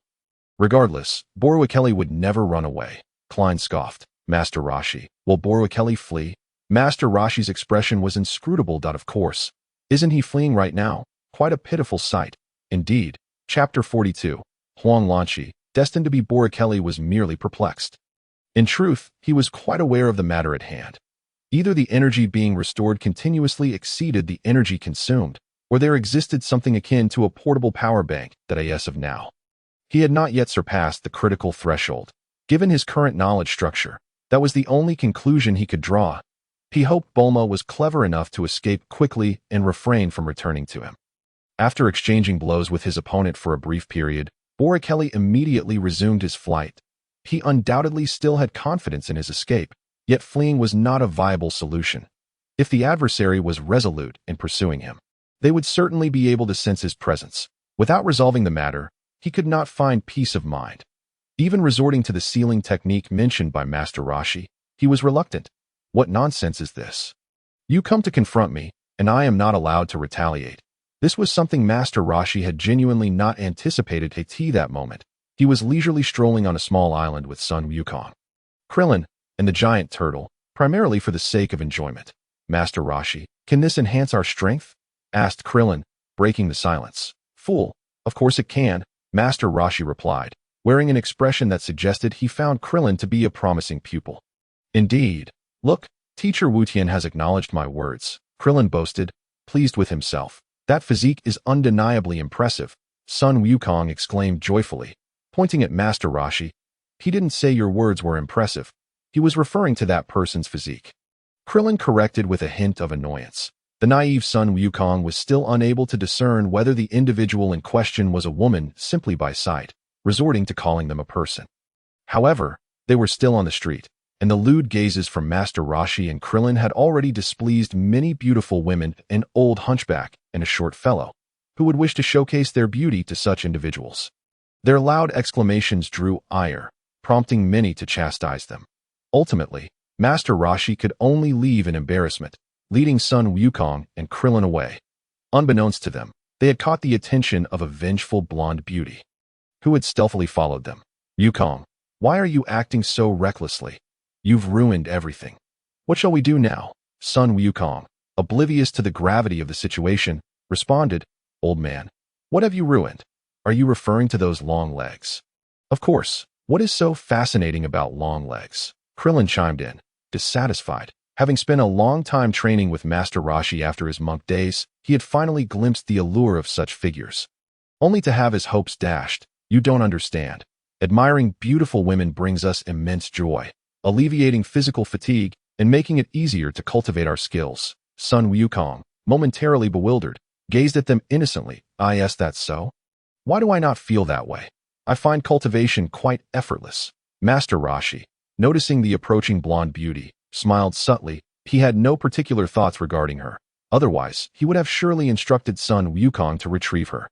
Regardless, Boreikli would never run away. Klein scoffed. Master Rashi, will Boreikli flee? Master Rashi's expression was inscrutable. Of course. Isn't he fleeing right now? Quite a pitiful sight. Indeed. Chapter 42. Huang Lanchi, destined to be Boreikli, was merely perplexed. In truth, he was quite aware of the matter at hand. Either the energy being restored continuously exceeded the energy consumed, or there existed something akin to a portable power bank that as of now. He had not yet surpassed the critical threshold. Given his current knowledge structure, that was the only conclusion he could draw. He hoped Bulma was clever enough to escape quickly and refrain from returning to him. After exchanging blows with his opponent for a brief period, Boreikli immediately resumed his flight. He undoubtedly still had confidence in his escape, yet fleeing was not a viable solution. If the adversary was resolute in pursuing him, they would certainly be able to sense his presence. Without resolving the matter, he could not find peace of mind. Even resorting to the sealing technique mentioned by Master Rashi, he was reluctant. What nonsense is this? You come to confront me, and I am not allowed to retaliate. This was something Master Rashi had genuinely not anticipated at that moment. He was leisurely strolling on a small island with Son Wukong, Krillin, and the giant turtle, primarily for the sake of enjoyment. Master Rashi, can this enhance our strength? Asked Krillin, breaking the silence. Fool, of course it can, Master Rashi replied, wearing an expression that suggested he found Krillin to be a promising pupil. Indeed. Look, Teacher Wulian has acknowledged my words, Krillin boasted, pleased with himself. That physique is undeniably impressive, Son Wukong exclaimed joyfully, pointing at Master Rashi. He didn't say your words were impressive. He was referring to that person's physique. Krillin corrected with a hint of annoyance. The naive Son Wukong was still unable to discern whether the individual in question was a woman simply by sight, resorting to calling them a person. However, they were still on the street, and the lewd gazes from Master Rashi and Krillin had already displeased many beautiful women, an old hunchback, and a short fellow, who would wish to showcase their beauty to such individuals. Their loud exclamations drew ire, prompting many to chastise them. Ultimately, Master Rashi could only leave in embarrassment, leading Son Wukong and Krillin away. Unbeknownst to them, they had caught the attention of a vengeful blonde beauty, who had stealthily followed them. Wukong, why are you acting so recklessly? You've ruined everything. What shall we do now? Son Wukong, oblivious to the gravity of the situation, responded, Old man, what have you ruined? Are you referring to those long legs? Of course. What is so fascinating about long legs? Krillin chimed in, dissatisfied. Having spent a long time training with Master Rashi after his monk days, he had finally glimpsed the allure of such figures. Only to have his hopes dashed. You don't understand. Admiring beautiful women brings us immense joy, alleviating physical fatigue and making it easier to cultivate our skills. Son Wukong, momentarily bewildered, gazed at them innocently. Is that so? Why do I not feel that way? I find cultivation quite effortless. Master Rashi, noticing the approaching blonde beauty, smiled subtly. He had no particular thoughts regarding her. Otherwise, he would have surely instructed Son Wukong to retrieve her.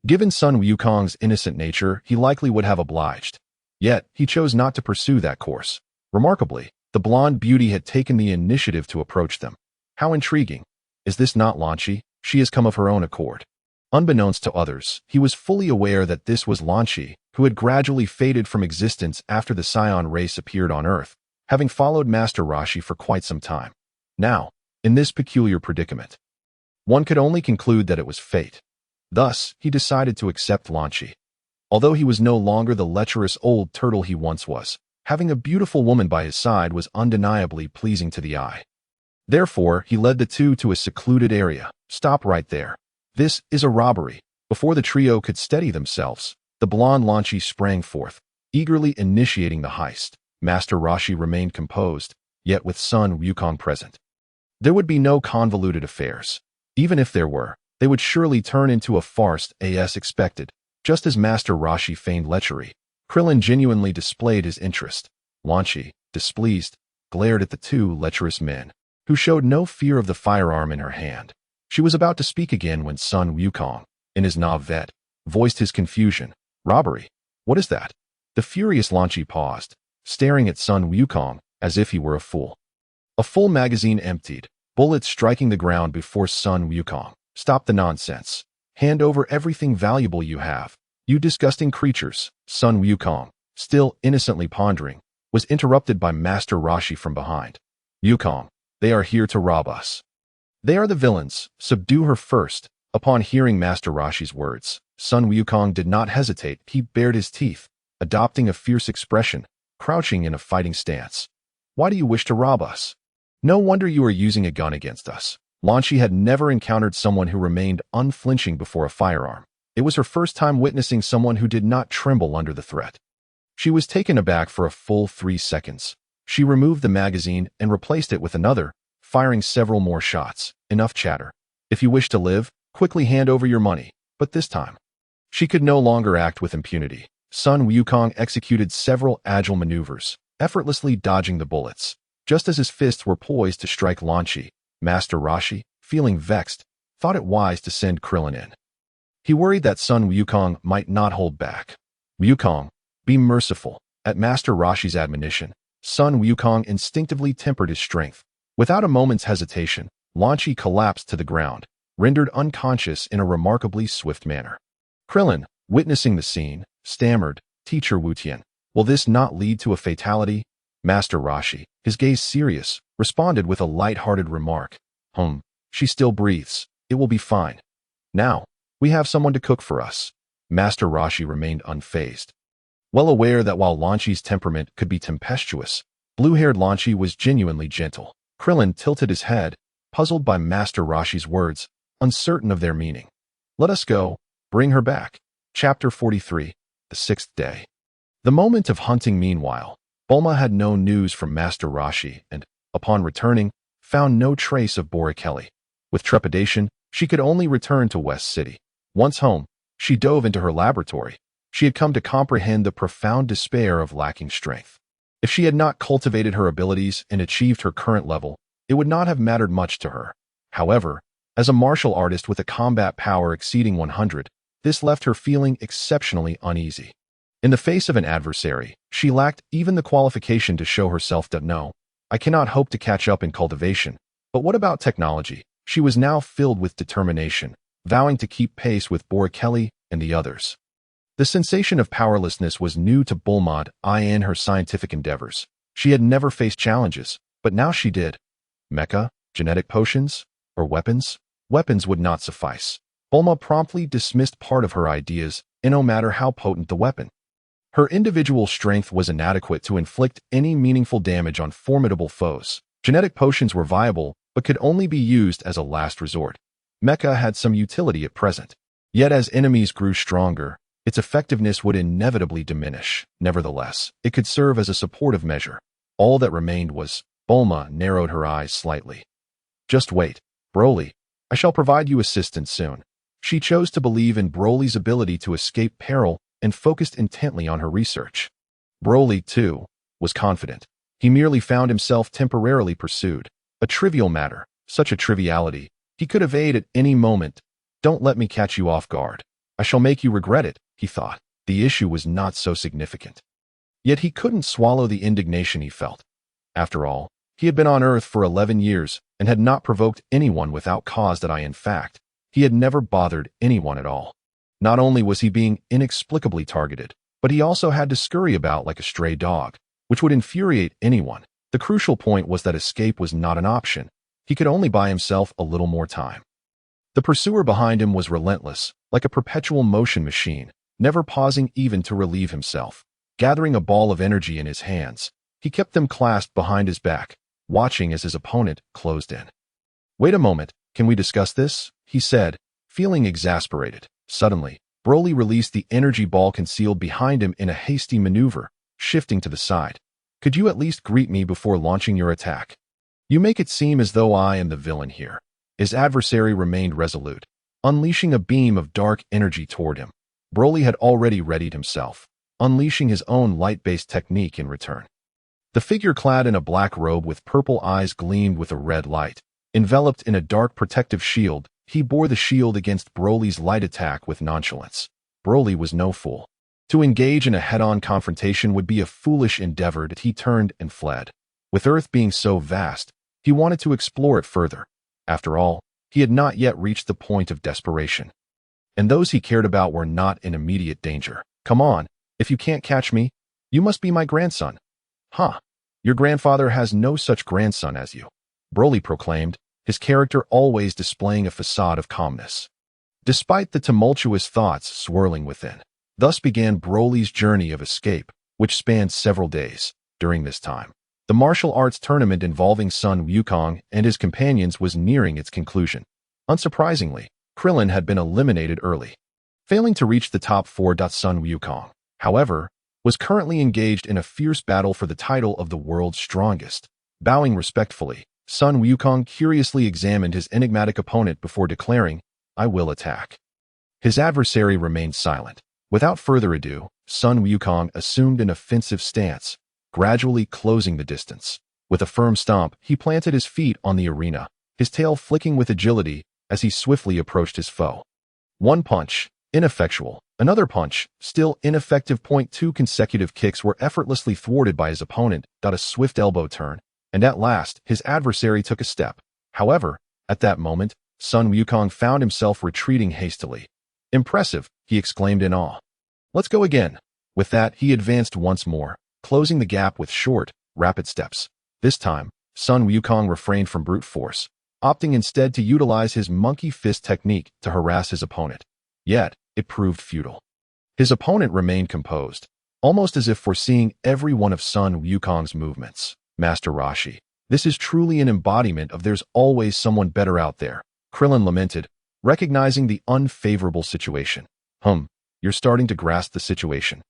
Given Son Wukong's innocent nature, he likely would have obliged. Yet, he chose not to pursue that course. Remarkably, the blonde beauty had taken the initiative to approach them. How intriguing. Is this not Lanchi? She has come of her own accord. Unbeknownst to others, he was fully aware that this was Lanchi, who had gradually faded from existence after the Scion race appeared on Earth, having followed Master Rashi for quite some time. Now, in this peculiar predicament, one could only conclude that it was fate. Thus, he decided to accept Lanchi. Although he was no longer the lecherous old turtle he once was, having a beautiful woman by his side was undeniably pleasing to the eye. Therefore, he led the two to a secluded area. Stop right there. This is a robbery. Before the trio could steady themselves, the blonde Lanchi sprang forth, eagerly initiating the heist. Master Rashi remained composed, yet with Son Wukong present. There would be no convoluted affairs. Even if there were, they would surely turn into a farce as expected. Just as Master Rashi feigned lechery, Krillin genuinely displayed his interest. Lanchi, displeased, glared at the two lecherous men, who showed no fear of the firearm in her hand. She was about to speak again when Son Wukong, in his navet, voiced his confusion. Robbery? What is that? The furious Lanchi paused, staring at Son Wukong as if he were a fool. A full magazine emptied, bullets striking the ground before Son Wukong. Stop the nonsense. Hand over everything valuable you have. You disgusting creatures. Son Wukong, still innocently pondering, was interrupted by Master Rashi from behind. Wukong, they are here to rob us. They are the villains. Subdue her first. Upon hearing Master Rashi's words, Son Wukong did not hesitate. He bared his teeth, adopting a fierce expression, crouching in a fighting stance. Why do you wish to rob us? No wonder you are using a gun against us. Lanchi had never encountered someone who remained unflinching before a firearm. It was her first time witnessing someone who did not tremble under the threat. She was taken aback for a full 3 seconds. She removed the magazine and replaced it with another, firing several more shots. Enough chatter. If you wish to live, quickly hand over your money. But this time, she could no longer act with impunity. Son Wukong executed several agile maneuvers, effortlessly dodging the bullets. Just as his fists were poised to strike Lanchi, Master Rashi, feeling vexed, thought it wise to send Krillin in. He worried that Son Wukong might not hold back. Wukong, be merciful. At Master Rashi's admonition, Son Wukong instinctively tempered his strength. Without a moment's hesitation, Lanchi collapsed to the ground, rendered unconscious in a remarkably swift manner. Krillin, witnessing the scene, stammered, "Teacher Wutian, will this not lead to a fatality?" Master Rashi, his gaze serious, responded with a light-hearted remark. She still breathes. It will be fine. Now, we have someone to cook for us." Master Rashi remained unfazed. Well aware that while Lanchi's temperament could be tempestuous, blue-haired Lanchi was genuinely gentle. Krillin tilted his head, puzzled by Master Rashi's words, uncertain of their meaning. "Let us go. Bring her back." Chapter 43, the 6th day. The moment of hunting meanwhile, Bulma had no news from Master Rashi and, upon returning, found no trace of Boreikli. With trepidation, she could only return to West City. Once home, she dove into her laboratory. She had come to comprehend the profound despair of lacking strength. If she had not cultivated her abilities and achieved her current level, it would not have mattered much to her. However, as a martial artist with a combat power exceeding 100, this left her feeling exceptionally uneasy. In the face of an adversary, she lacked even the qualification to show herself that no, I cannot hope to catch up in cultivation. But what about technology? She was now filled with determination, vowing to keep pace with Boreikli and the others. The sensation of powerlessness was new to Bulma in her scientific endeavors. She had never faced challenges, but now she did. Mecha, genetic potions, or weapons? Weapons would not suffice. Bulma promptly dismissed part of her ideas, and no matter how potent the weapon. Her individual strength was inadequate to inflict any meaningful damage on formidable foes. Genetic potions were viable, but could only be used as a last resort. Mecha had some utility at present. Yet as enemies grew stronger, its effectiveness would inevitably diminish. Nevertheless, it could serve as a supportive measure. All that remained was, Bulma narrowed her eyes slightly. "Just wait, Broly. I shall provide you assistance soon." She chose to believe in Broly's ability to escape peril and focused intently on her research. Broly, too, was confident. He merely found himself temporarily pursued. A trivial matter, such a triviality. He could evade at any moment. "Don't let me catch you off guard. I shall make you regret it," he thought. The issue was not so significant. Yet he couldn't swallow the indignation he felt. After all, he had been on Earth for 11 years and had not provoked anyone without cause. In fact, he had never bothered anyone at all. Not only was he being inexplicably targeted, but he also had to scurry about like a stray dog, which would infuriate anyone. The crucial point was that escape was not an option. He could only buy himself a little more time. The pursuer behind him was relentless, like a perpetual motion machine, never pausing even to relieve himself. Gathering a ball of energy in his hands, he kept them clasped behind his back, watching as his opponent closed in. "Wait a moment, can we discuss this?" he said, feeling exasperated. Suddenly, Broly released the energy ball concealed behind him in a hasty maneuver, shifting to the side. "Could you at least greet me before launching your attack? You make it seem as though I am the villain here." His adversary remained resolute, unleashing a beam of dark energy toward him. Broly had already readied himself, unleashing his own light-based technique in return. The figure clad in a black robe with purple eyes gleamed with a red light. Enveloped in a dark protective shield, he bore the shield against Broly's light attack with nonchalance. Broly was no fool. To engage in a head-on confrontation would be a foolish endeavor. He turned and fled. With Earth being so vast, he wanted to explore it further. After all, he had not yet reached the point of desperation. And those he cared about were not in immediate danger. "Come on, if you can't catch me, you must be my grandson." "Huh, your grandfather has no such grandson as you," Broly proclaimed, his character always displaying a facade of calmness, despite the tumultuous thoughts swirling within. Thus began Broly's journey of escape, which spanned several days. During this time, the martial arts tournament involving Son Wukong and his companions was nearing its conclusion. Unsurprisingly, Krillin had been eliminated early, failing to reach the top 4. Son Wukong, however, was currently engaged in a fierce battle for the title of the world's strongest. Bowing respectfully, Son Wukong curiously examined his enigmatic opponent before declaring, "I will attack." His adversary remained silent. Without further ado, Son Wukong assumed an offensive stance, gradually closing the distance. With a firm stomp, he planted his feet on the arena, his tail flicking with agility as he swiftly approached his foe. One punch, ineffectual. Another punch, still ineffective. 2 consecutive kicks were effortlessly thwarted by his opponent, a swift elbow turn, and at last, his adversary took a step. However, at that moment, Son Wukong found himself retreating hastily. "Impressive," he exclaimed in awe. "Let's go again." With that, he advanced once more, closing the gap with short, rapid steps. This time, Son Wukong refrained from brute force, opting instead to utilize his monkey fist technique to harass his opponent. Yet, it proved futile. His opponent remained composed, almost as if foreseeing every one of Son Wukong's movements. "Master Rashi, this is truly an embodiment of there's always someone better out there," Krillin lamented, recognizing the unfavorable situation. You're starting to grasp the situation."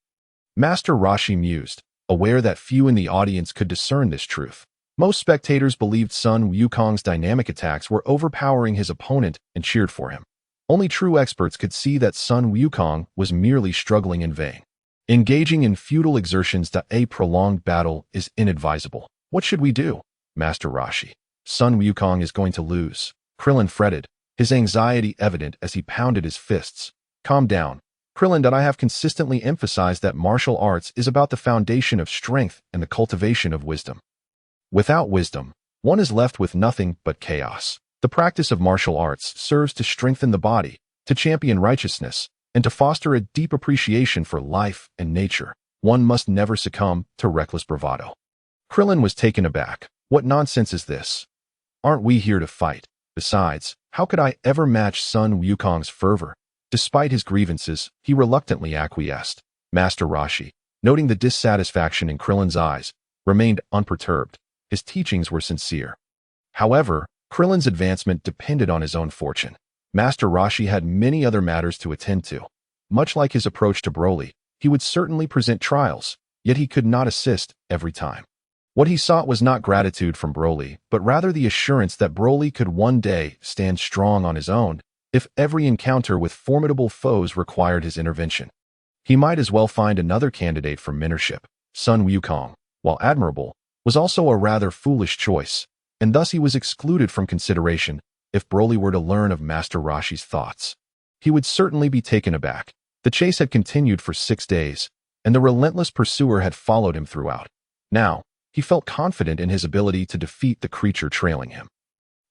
Master Rashi mused, aware that few in the audience could discern this truth. Most spectators believed Son Wukong's dynamic attacks were overpowering his opponent and cheered for him. Only true experts could see that Son Wukong was merely struggling in vain. Engaging in futile exertions to a prolonged battle is inadvisable. "What should we do, Master Rashi? Son Wukong is going to lose." Krillin fretted, his anxiety evident as he pounded his fists. "Calm down, Krillin. I have consistently emphasized that martial arts is about the foundation of strength and the cultivation of wisdom. Without wisdom, one is left with nothing but chaos. The practice of martial arts serves to strengthen the body, to champion righteousness, and to foster a deep appreciation for life and nature. One must never succumb to reckless bravado." Krillin was taken aback. "What nonsense is this? Aren't we here to fight? Besides, how could I ever match Son Wukong's fervor?" Despite his grievances, he reluctantly acquiesced. Master Rashi, noting the dissatisfaction in Krillin's eyes, remained unperturbed. His teachings were sincere. However, Krillin's advancement depended on his own fortune. Master Rashi had many other matters to attend to. Much like his approach to Broly, he would certainly present trials, yet he could not assist every time. What he sought was not gratitude from Broly, but rather the assurance that Broly could one day stand strong on his own, if every encounter with formidable foes required his intervention. He might as well find another candidate for mentorship. Son Wukong, while admirable, was also a rather foolish choice, and thus he was excluded from consideration if Broly were to learn of Master Rashi's thoughts. He would certainly be taken aback. The chase had continued for 6 days, and the relentless pursuer had followed him throughout. Now, he felt confident in his ability to defeat the creature trailing him.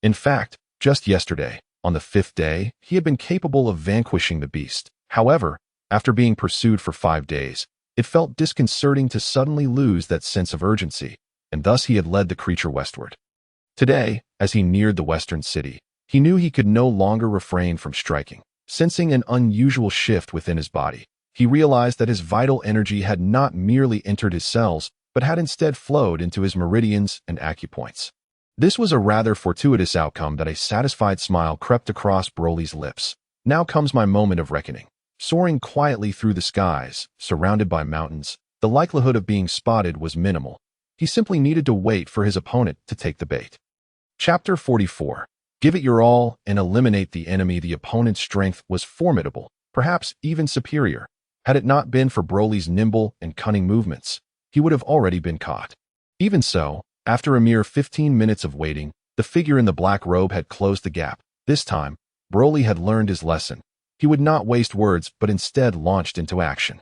In fact, just yesterday, on the 5th day, he had been capable of vanquishing the beast. However, after being pursued for 5 days, it felt disconcerting to suddenly lose that sense of urgency, and thus he had led the creature westward. Today, as he neared the western city, he knew he could no longer refrain from striking. Sensing an unusual shift within his body, he realized that his vital energy had not merely entered his cells, but had instead flowed into his meridians and acupoints. This was a rather fortuitous outcome that a satisfied smile crept across Broly's lips. "Now comes my moment of reckoning." Soaring quietly through the skies, surrounded by mountains, the likelihood of being spotted was minimal. He simply needed to wait for his opponent to take the bait. Chapter 44. Give it your all and eliminate the enemy. The opponent's strength was formidable, perhaps even superior. Had it not been for Broly's nimble and cunning movements, he would have already been caught. Even so, after a mere 15 minutes of waiting, the figure in the black robe had closed the gap. This time, Broly had learned his lesson. He would not waste words, but instead launched into action.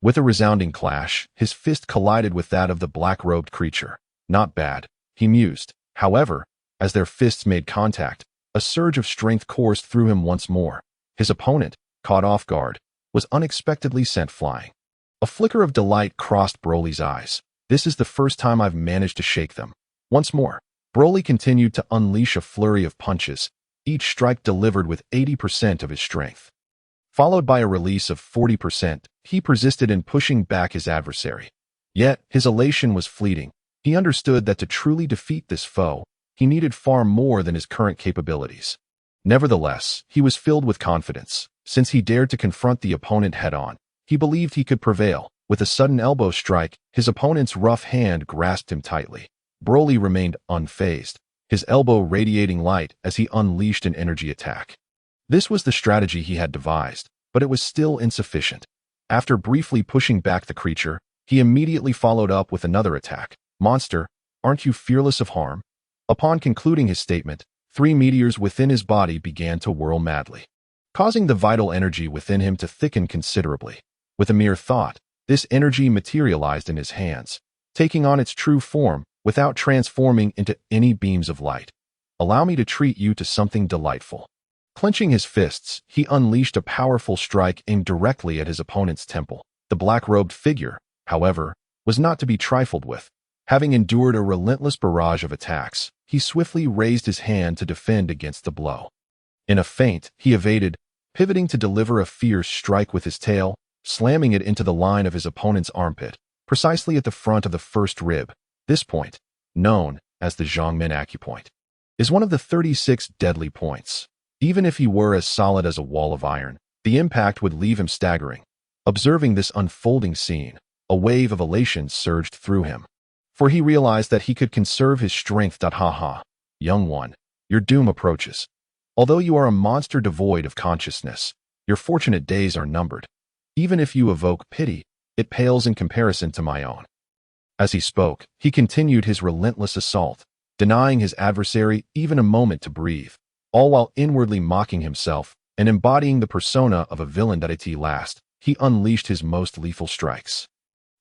With a resounding clash, his fist collided with that of the black-robed creature. "Not bad," he mused. However, as their fists made contact, a surge of strength coursed through him once more. His opponent, caught off guard, was unexpectedly sent flying. A flicker of delight crossed Broly's eyes. "This is the first time I've managed to shake them." Once more, Broly continued to unleash a flurry of punches, each strike delivered with 80% of his strength. Followed by a release of 40%, he persisted in pushing back his adversary. Yet, his elation was fleeting. He understood that to truly defeat this foe, he needed far more than his current capabilities. Nevertheless, he was filled with confidence. Since he dared to confront the opponent head-on, he believed he could prevail. With a sudden elbow strike, his opponent's rough hand grasped him tightly. Broly remained unfazed, his elbow radiating light as he unleashed an energy attack. This was the strategy he had devised, but it was still insufficient. After briefly pushing back the creature, he immediately followed up with another attack. "Monster, aren't you fearless of harm?" Upon concluding his statement, 3 meteors within his body began to whirl madly, causing the vital energy within him to thicken considerably. With a mere thought, this energy materialized in his hands, taking on its true form without transforming into any beams of light. "Allow me to treat you to something delightful." Clenching his fists, he unleashed a powerful strike aimed directly at his opponent's temple. The black-robed figure, however, was not to be trifled with. Having endured a relentless barrage of attacks, he swiftly raised his hand to defend against the blow. In a feint, he evaded, pivoting to deliver a fierce strike with his tail, slamming it into the line of his opponent's armpit, precisely at the front of the first rib. This point, known as the Zhongmen acupoint, is one of the 36 deadly points. Even if he were as solid as a wall of iron, the impact would leave him staggering. Observing this unfolding scene, a wave of elation surged through him, for he realized that he could conserve his strength. Ha ha, young one, your doom approaches. Although you are a monster devoid of consciousness, your fortunate days are numbered. Even if you evoke pity, it pales in comparison to my own. As he spoke, he continued his relentless assault, denying his adversary even a moment to breathe, all while inwardly mocking himself and embodying the persona of a villain that at last he unleashed his most lethal strikes.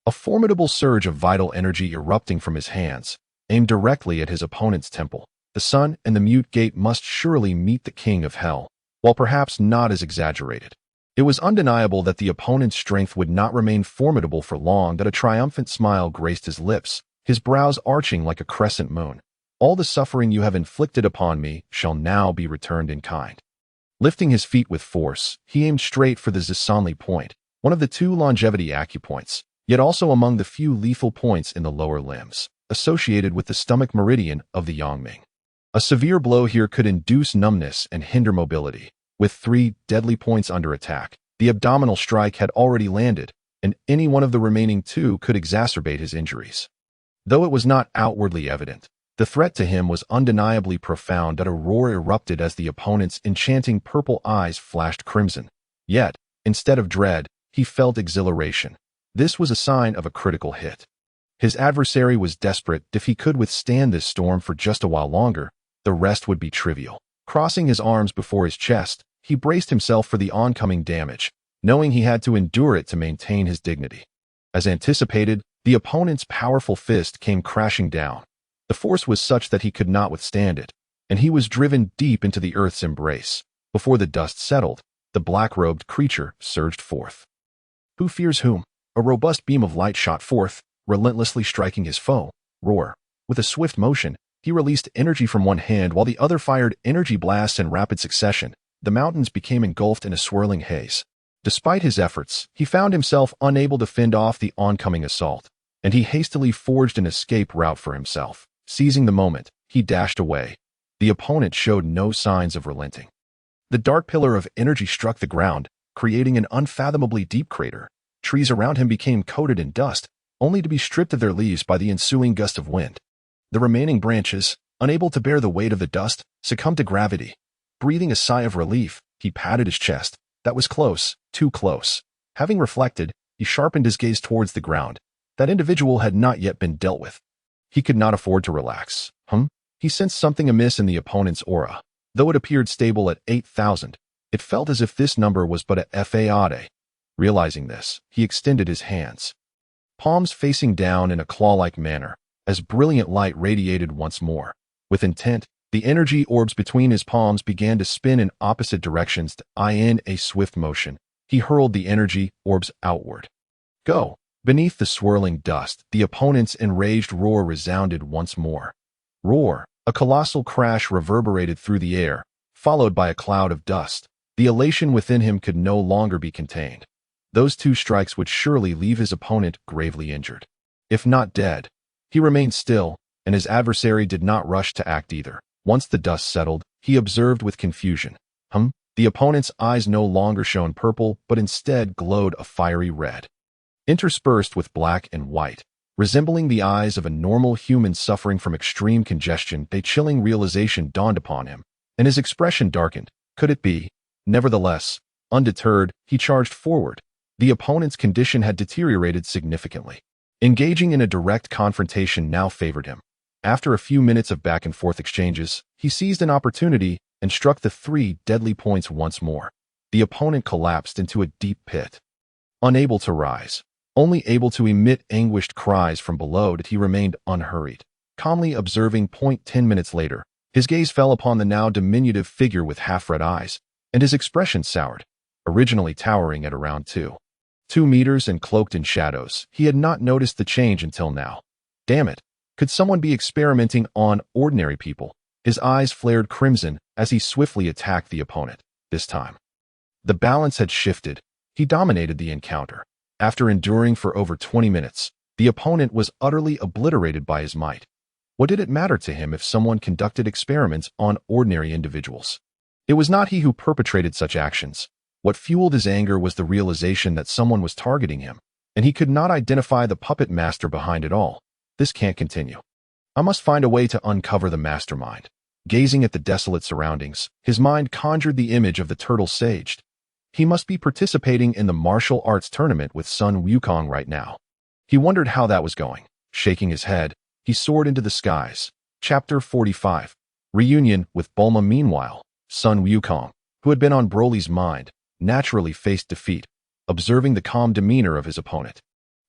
A formidable surge of vital energy erupting from his hands, aimed directly at his opponent's temple. The sun and the mute gate must surely meet the king of hell, while perhaps not as exaggerated. It was undeniable that the opponent's strength would not remain formidable for long, that a triumphant smile graced his lips, his brows arching like a crescent moon. "All the suffering you have inflicted upon me shall now be returned in kind." Lifting his feet with force, he aimed straight for the Zissanli point, one of the 2 longevity acupoints, yet also among the few lethal points in the lower limbs, associated with the stomach meridian of the Yangming. A severe blow here could induce numbness and hinder mobility. With 3 deadly points under attack, the abdominal strike had already landed, and any one of the remaining 2 could exacerbate his injuries. Though it was not outwardly evident, the threat to him was undeniably profound. That a roar erupted as the opponent's enchanting purple eyes flashed crimson. Yet, instead of dread, he felt exhilaration. This was a sign of a critical hit. His adversary was desperate. If he could withstand this storm for just a while longer, the rest would be trivial. Crossing his arms before his chest, he braced himself for the oncoming damage, knowing he had to endure it to maintain his dignity. As anticipated, the opponent's powerful fist came crashing down. The force was such that he could not withstand it, and he was driven deep into the earth's embrace. Before the dust settled, the black-robed creature surged forth. Who fears whom? A robust beam of light shot forth, relentlessly striking his foe. Roar. With a swift motion, he released energy from one hand while the other fired energy blasts in rapid succession. The mountains became engulfed in a swirling haze. Despite his efforts, he found himself unable to fend off the oncoming assault, and he hastily forged an escape route for himself. Seizing the moment, he dashed away. The opponent showed no signs of relenting. The dark pillar of energy struck the ground, creating an unfathomably deep crater. Trees around him became coated in dust, only to be stripped of their leaves by the ensuing gust of wind. The remaining branches, unable to bear the weight of the dust, succumbed to gravity. Breathing a sigh of relief, he patted his chest. That was close, too close. Having reflected, he sharpened his gaze towards the ground. That individual had not yet been dealt with. He could not afford to relax. He sensed something amiss in the opponent's aura. Though it appeared stable at 8,000, it felt as if this number was but a fade. Realizing this, he extended his hands, palms facing down in a claw-like manner, as brilliant light radiated once more. With intent, the energy orbs between his palms began to spin in opposite directions. In a swift motion, he hurled the energy orbs outward. Go! Beneath the swirling dust, the opponent's enraged roar resounded once more. Roar! A colossal crash reverberated through the air, followed by a cloud of dust. The elation within him could no longer be contained. Those 2 strikes would surely leave his opponent gravely injured, if not dead. He remained still, and his adversary did not rush to act either. Once the dust settled, he observed with confusion. The opponent's eyes no longer shone purple, but instead glowed a fiery red. interspersed with black and white, resembling the eyes of a normal human suffering from extreme congestion. A chilling realization dawned upon him, and his expression darkened. Could it be? Nevertheless, undeterred, he charged forward. The opponent's condition had deteriorated significantly. Engaging in a direct confrontation now favored him. After a few minutes of back-and-forth exchanges, he seized an opportunity and struck the 3 deadly points once more. The opponent collapsed into a deep pit. Unable to rise, only able to emit anguished cries from below, that he remained unhurried, calmly observing. 10 minutes later, his gaze fell upon the now diminutive figure with half-red eyes, and his expression soured. Originally towering at around 2 meters and cloaked in shadows, he had not noticed the change until now. Damn it! Could someone be experimenting on ordinary people? His eyes flared crimson as he swiftly attacked the opponent. This time, the balance had shifted. He dominated the encounter. After enduring for over 20 minutes, the opponent was utterly obliterated by his might. What did it matter to him if someone conducted experiments on ordinary individuals? It was not he who perpetrated such actions. What fueled his anger was the realization that someone was targeting him, and he could not identify the puppet master behind it all. This can't continue. I must find a way to uncover the mastermind. Gazing at the desolate surroundings, his mind conjured the image of the turtle sage. He must be participating in the martial arts tournament with Son Wukong right now. He wondered how that was going. Shaking his head, he soared into the skies. Chapter 45. Reunion with Bulma. Meanwhile, Son Wukong, who had been on Broly's mind, naturally faced defeat, observing the calm demeanor of his opponent.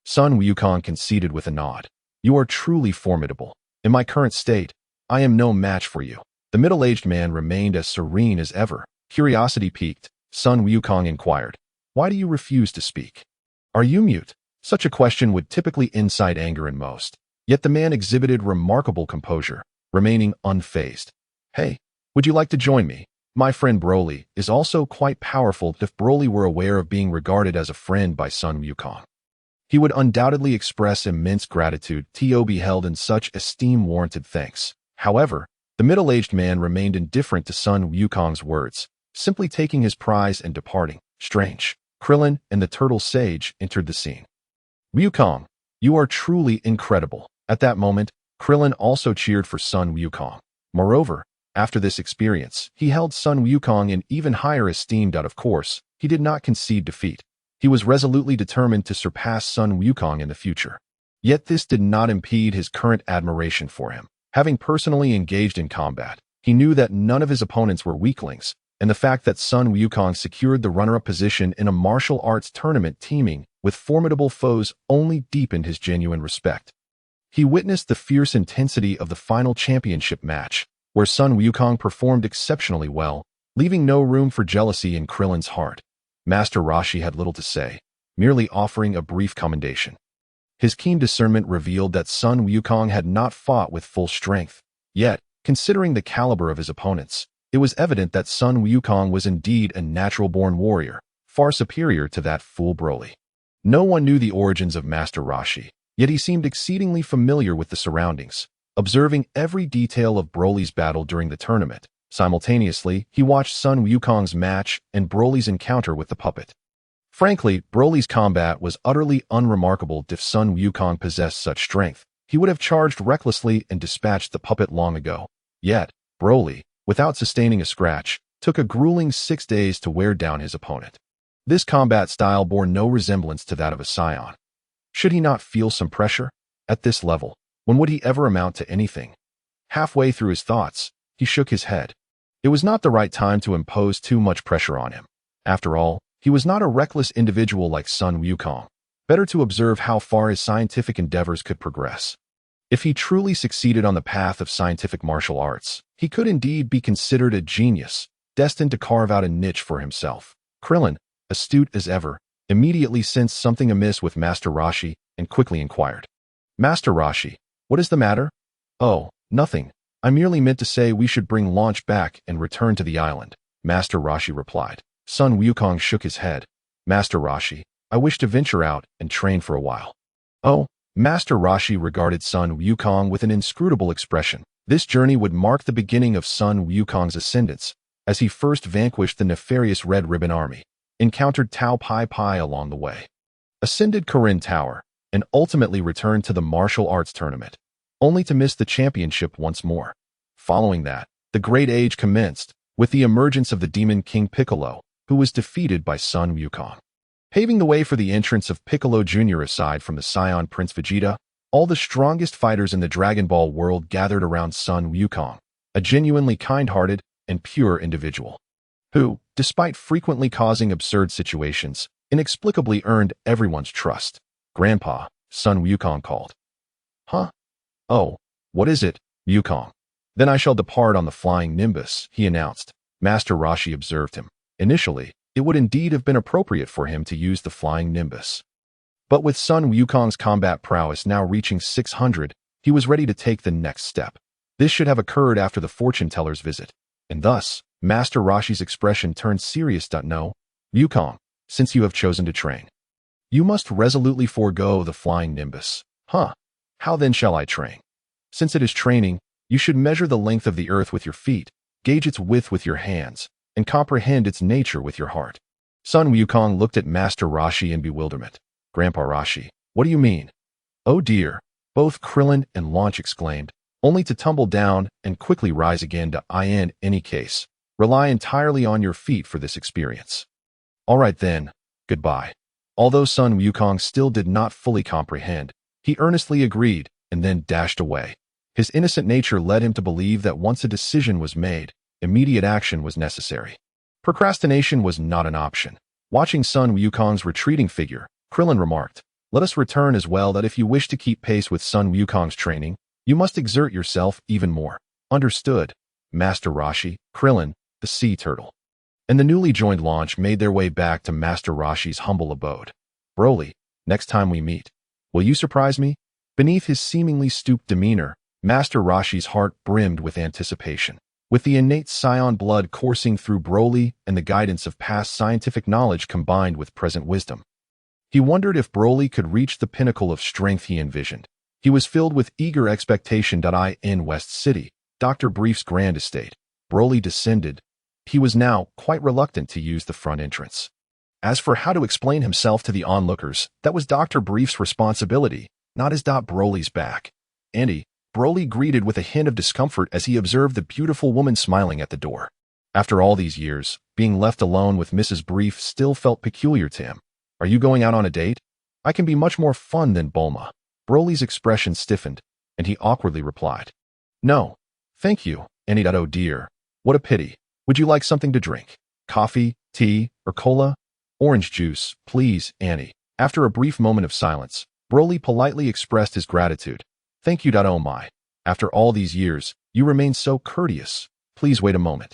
Son Wukong conceded with a nod. You are truly formidable. In my current state, I am no match for you. The middle-aged man remained as serene as ever. Curiosity piqued, Son Wukong inquired, why do you refuse to speak? Are you mute? Such a question would typically incite anger in most. Yet the man exhibited remarkable composure, remaining unfazed. Hey, would you like to join me? My friend Broly is also quite powerful. If Broly were aware of being regarded as a friend by Son Wukong, he would undoubtedly express immense gratitude. To be held in such esteem warranted thanks. However, the middle-aged man remained indifferent to Son Wukong's words, simply taking his prize and departing. Strange. Krillin and the turtle sage entered the scene. Wukong, you are truly incredible. At that moment, Krillin also cheered for Son Wukong. Moreover, after this experience, he held Son Wukong in even higher esteem. Of course, he did not concede defeat. He was resolutely determined to surpass Son Wukong in the future. Yet this did not impede his current admiration for him. Having personally engaged in combat, he knew that none of his opponents were weaklings, and the fact that Son Wukong secured the runner-up position in a martial arts tournament teeming with formidable foes only deepened his genuine respect. He witnessed the fierce intensity of the final championship match, where Son Wukong performed exceptionally well, leaving no room for jealousy in Krillin's heart. Master Rashi had little to say, merely offering a brief commendation. His keen discernment revealed that Son Wukong had not fought with full strength. Yet, considering the caliber of his opponents, it was evident that Son Wukong was indeed a natural-born warrior, far superior to that fool Broly. No one knew the origins of Master Rashi, yet he seemed exceedingly familiar with the surroundings, observing every detail of Broly's battle during the tournament. Simultaneously, he watched Son Wukong's match and Broly's encounter with the puppet. Frankly, Broly's combat was utterly unremarkable. If Son Wukong possessed such strength, he would have charged recklessly and dispatched the puppet long ago. Yet, Broly, without sustaining a scratch, took a grueling 6 days to wear down his opponent. This combat style bore no resemblance to that of a scion. Should he not feel some pressure? At this level, when would he ever amount to anything? Halfway through his thoughts, he shook his head. It was not the right time to impose too much pressure on him. After all, he was not a reckless individual like Son Wukong. Better to observe how far his scientific endeavors could progress. If he truly succeeded on the path of scientific martial arts, he could indeed be considered a genius, destined to carve out a niche for himself. Krillin, astute as ever, immediately sensed something amiss with Master Rashi and quickly inquired. Master Rashi, what is the matter? Oh, nothing. I merely meant to say we should bring launch back and return to the island, Master Rashi replied. Son Wukong shook his head. Master Rashi, I wish to venture out and train for a while. Oh, Master Rashi regarded Son Wukong with an inscrutable expression. This journey would mark the beginning of Son Wukong's ascendance, as he first vanquished the nefarious Red Ribbon Army, encountered Tao Pai Pai along the way. ascended Corinne Tower, and ultimately returned to the martial arts tournament, only to miss the championship once more. Following that, the Great Age commenced, with the emergence of the Demon King Piccolo, who was defeated by Son Wukong. Paving the way for the entrance of Piccolo Jr. aside from the Saiyan Prince Vegeta, all the strongest fighters in the Dragon Ball world gathered around Son Wukong, a genuinely kind-hearted and pure individual, who, despite frequently causing absurd situations, inexplicably earned everyone's trust. "Grandpa," Son Wukong called. "Huh? Oh, what is it, Wukong?" "Then I shall depart on the flying Nimbus," he announced. Master Rashi observed him. Initially, it would indeed have been appropriate for him to use the flying Nimbus. But with Son Wukong's combat prowess now reaching 600, he was ready to take the next step. This should have occurred after the fortune-teller's visit, and thus, Master Rashi's expression turned serious. "No, Wukong, since you have chosen to train, you must resolutely forego the flying Nimbus." "Huh? How then shall I train?" "Since it is training, you should measure the length of the earth with your feet, gauge its width with your hands, and comprehend its nature with your heart." Son Wukong looked at Master Rashi in bewilderment. "Grandpa Rashi, what do you mean?" "Oh dear," both Krillin and Launch exclaimed, only to tumble down and quickly rise again to in any case. "Rely entirely on your feet for this experience." "All right then, goodbye." Although Son Wukong still did not fully comprehend, he earnestly agreed and then dashed away. His innocent nature led him to believe that once a decision was made, immediate action was necessary. Procrastination was not an option. Watching Son Wukong's retreating figure, Krillin remarked, "Let us return as well that if you wish to keep pace with Son Wukong's training, you must exert yourself even more." "Understood, Master Rashi." Krillin, the sea turtle, and the newly joined Launch made their way back to Master Rashi's humble abode. "Broly, next time we meet, will you surprise me?" Beneath his seemingly stooped demeanor, Master Rashi's heart brimmed with anticipation. With the innate Saiyan blood coursing through Broly and the guidance of past scientific knowledge combined with present wisdom, he wondered if Broly could reach the pinnacle of strength he envisioned. He was filled with eager expectation. In West City, Dr. Brief's grand estate, Broly descended. He was now quite reluctant to use the front entrance. As for how to explain himself to the onlookers, that was Dr. Brief's responsibility, not his. Broly's back. "Andy," Broly greeted with a hint of discomfort as he observed the beautiful woman smiling at the door. After all these years, being left alone with Mrs. Brief still felt peculiar to him. "Are you going out on a date? I can be much more fun than Bulma." Broly's expression stiffened, and he awkwardly replied, "No, thank you, Annie. Oh dear, what a pity. Would you like something to drink? Coffee, tea, or cola?" "Orange juice, please, Annie." After a brief moment of silence, Broly politely expressed his gratitude. "Thank you. Oh my. After all these years, you remain so courteous. Please wait a moment."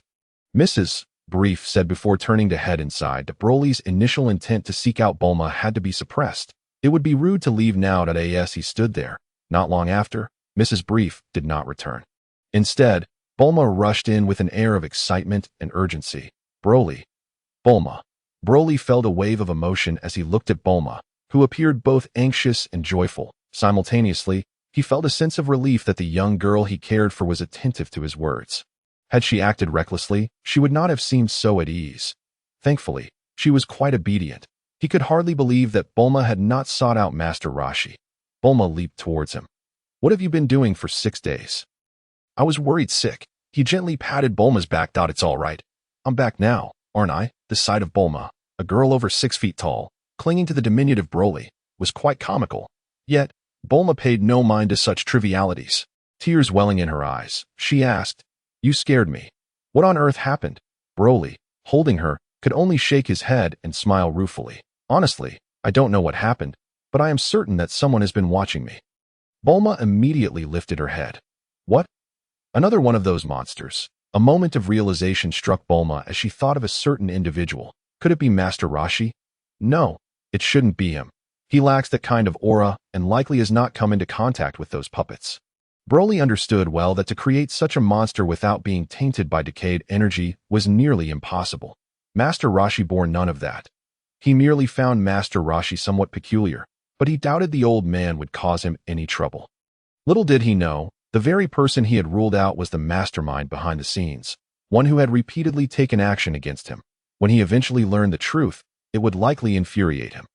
Mrs. Brief said before turning to head inside. Broly's initial intent to seek out Bulma had to be suppressed. It would be rude to leave now. As he stood there, not long after, Mrs. Brief did not return. Instead, Bulma rushed in with an air of excitement and urgency. "Broly." "Bulma." Broly felt a wave of emotion as he looked at Bulma, who appeared both anxious and joyful. Simultaneously, he felt a sense of relief that the young girl he cared for was attentive to his words. Had she acted recklessly, she would not have seemed so at ease. Thankfully, she was quite obedient. He could hardly believe that Bulma had not sought out Master Rashi. Bulma leaped towards him. "What have you been doing for 6 days?" "I was worried sick." He gently patted Bulma's back. "It's all right. I'm back now, aren't I?" The sight of Bulma, a girl over 6 feet tall, clinging to the diminutive Broly, was quite comical. Yet, Bulma paid no mind to such trivialities. Tears welling in her eyes, she asked, "You scared me. What on earth happened?" Broly, holding her, could only shake his head and smile ruefully. "Honestly, I don't know what happened, but I am certain that someone has been watching me." Bulma immediately lifted her head. "What? Another one of those monsters?" A moment of realization struck Bulma as she thought of a certain individual. Could it be Master Rashi? No, it shouldn't be him. He lacks that kind of aura and likely has not come into contact with those puppets. Broly understood well that to create such a monster without being tainted by decayed energy was nearly impossible. Master Rashi bore none of that. He merely found Master Rashi somewhat peculiar, but he doubted the old man would cause him any trouble. Little did he know, the very person he had ruled out was the mastermind behind the scenes, one who had repeatedly taken action against him. When he eventually learned the truth, it would likely infuriate him.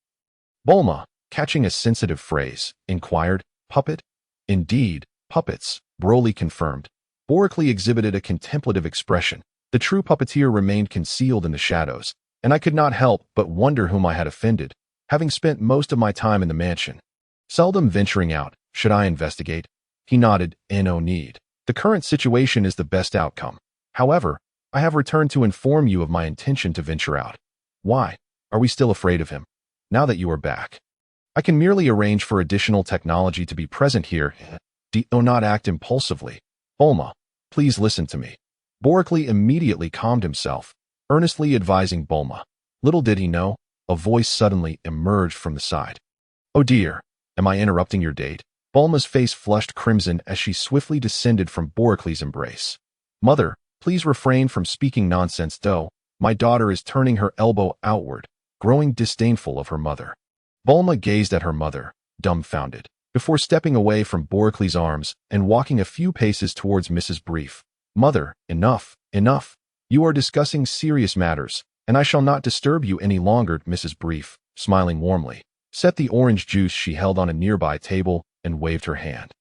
Bulma, catching a sensitive phrase, inquired, "Puppet?" "Indeed, puppets," Broly confirmed. Boreikli exhibited a contemplative expression. The true puppeteer remained concealed in the shadows, and I could not help but wonder whom I had offended, having spent most of my time in the mansion. Seldom venturing out, should I investigate? He nodded, "No need. The current situation is the best outcome. However, I have returned to inform you of my intention to venture out." "Why? Are we still afraid of him? Now that you are back." "I can merely arrange for additional technology to be present here. Do not act impulsively. Bulma, please listen to me." Boreikli immediately calmed himself, earnestly advising Bulma. Little did he know, a voice suddenly emerged from the side. "Oh dear, am I interrupting your date?" Bulma's face flushed crimson as she swiftly descended from Boreikli's embrace. "Mother, please refrain from speaking nonsense though. My daughter is turning her elbow outward, growing disdainful of her mother." Bulma gazed at her mother, dumbfounded, before stepping away from Boreikli's arms and walking a few paces towards Mrs. Brief. "Mother, enough, enough. You are discussing serious matters, and I shall not disturb you any longer." Mrs. Brief, smiling warmly, set the orange juice she held on a nearby table and waved her hand.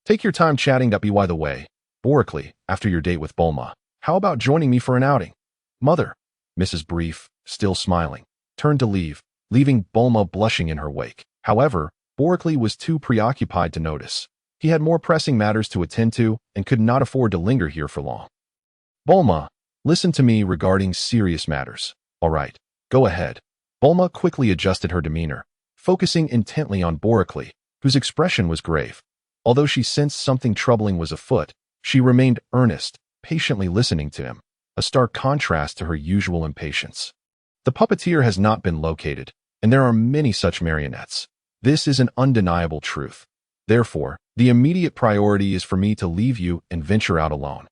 "Take your time chatting up. By the way, Boreikli, after your date with Bulma, how about joining me for an outing?" "Mother," Mrs. Brief, still smiling, turned to leave, leaving Bulma blushing in her wake. However, Boreikli was too preoccupied to notice. He had more pressing matters to attend to and could not afford to linger here for long. "Bulma, listen to me regarding serious matters." "All right, go ahead." Bulma quickly adjusted her demeanor, focusing intently on Boreikli, whose expression was grave. Although she sensed something troubling was afoot, she remained earnest, patiently listening to him, a stark contrast to her usual impatience. "The puppeteer has not been located, and there are many such marionettes. This is an undeniable truth. Therefore, the immediate priority is for me to leave you and venture out alone."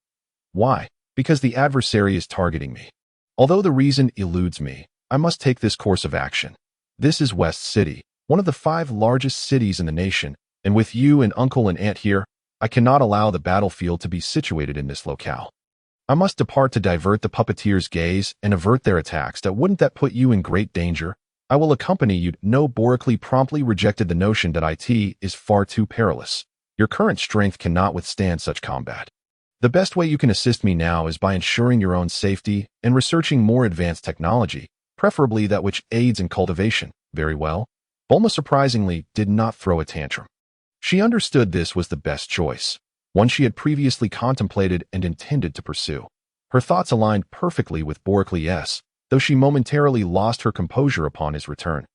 "Why?" "Because the adversary is targeting me. Although the reason eludes me, I must take this course of action. This is West City, one of the 5 largest cities in the nation, and with you and uncle and aunt here, I cannot allow the battlefield to be situated in this locale. I must depart to divert the puppeteer's gaze and avert their attacks. Wouldn't that put you in great danger? I will accompany you." "No." Boreikli promptly rejected the notion that it is far too perilous. "Your current strength cannot withstand such combat. The best way you can assist me now is by ensuring your own safety and researching more advanced technology, preferably that which aids in cultivation." "Very well." Bulma surprisingly did not throw a tantrum. She understood this was the best choice, one she had previously contemplated and intended to pursue. Her thoughts aligned perfectly with Boreikli's, though she momentarily lost her composure upon his return.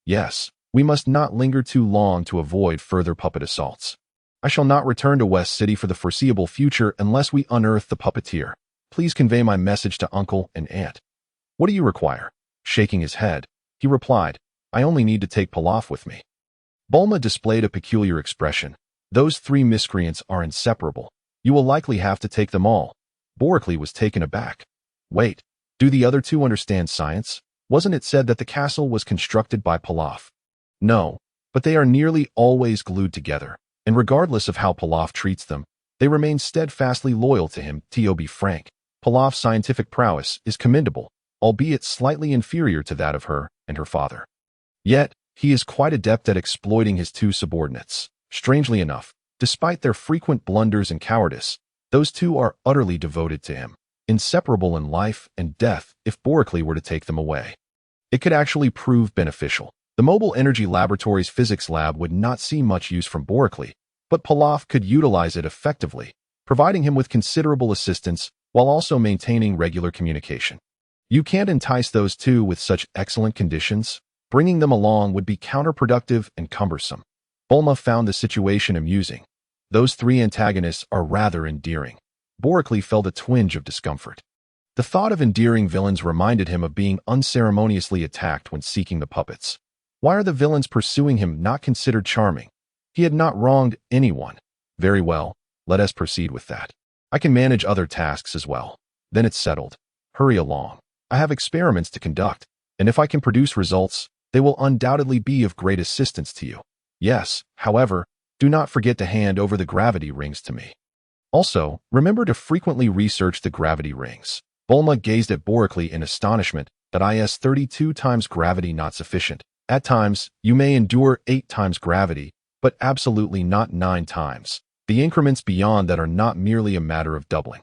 "Yes, we must not linger too long to avoid further puppet assaults. I shall not return to West City for the foreseeable future unless we unearth the puppeteer. Please convey my message to uncle and aunt." "What do you require?" Shaking his head, he replied, "I only need to take Pilaf with me." Bulma displayed a peculiar expression. "Those 3 miscreants are inseparable. You will likely have to take them all." Boreikli was taken aback. "Wait, do the other 2 understand science? Wasn't it said that the castle was constructed by Pilaf?" "No, but they are nearly always glued together, and regardless of how Pilaf treats them, they remain steadfastly loyal to him. To be frank, Pilaf's scientific prowess is commendable, albeit slightly inferior to that of her and her father. Yet, he is quite adept at exploiting his 2 subordinates. Strangely enough, despite their frequent blunders and cowardice, those 2 are utterly devoted to him, inseparable in life and death. If Boreikli were to take them away, it could actually prove beneficial. The Mobile Energy Laboratory's physics lab would not see much use from Boreikli, but Pilaf could utilize it effectively, providing him with considerable assistance while also maintaining regular communication. You can't entice those 2 with such excellent conditions. Bringing them along would be counterproductive and cumbersome. Bulma found the situation amusing. Those 3 antagonists are rather endearing. Boreikli felt a twinge of discomfort. The thought of endearing villains reminded him of being unceremoniously attacked when seeking the puppets. Why are the villains pursuing him not considered charming? He had not wronged anyone. "Very well, let us proceed with that. I can manage other tasks as well. Then it's settled. Hurry along. I have experiments to conduct, and if I can produce results, they will undoubtedly be of great assistance to you. Yes, however, do not forget to hand over the gravity rings to me. Also, remember to frequently research the gravity rings." Bulma gazed at Boreikli in astonishment that 32 times gravity not sufficient. At times, you may endure 8 times gravity, but absolutely not 9 times. The increments beyond that are not merely a matter of doubling.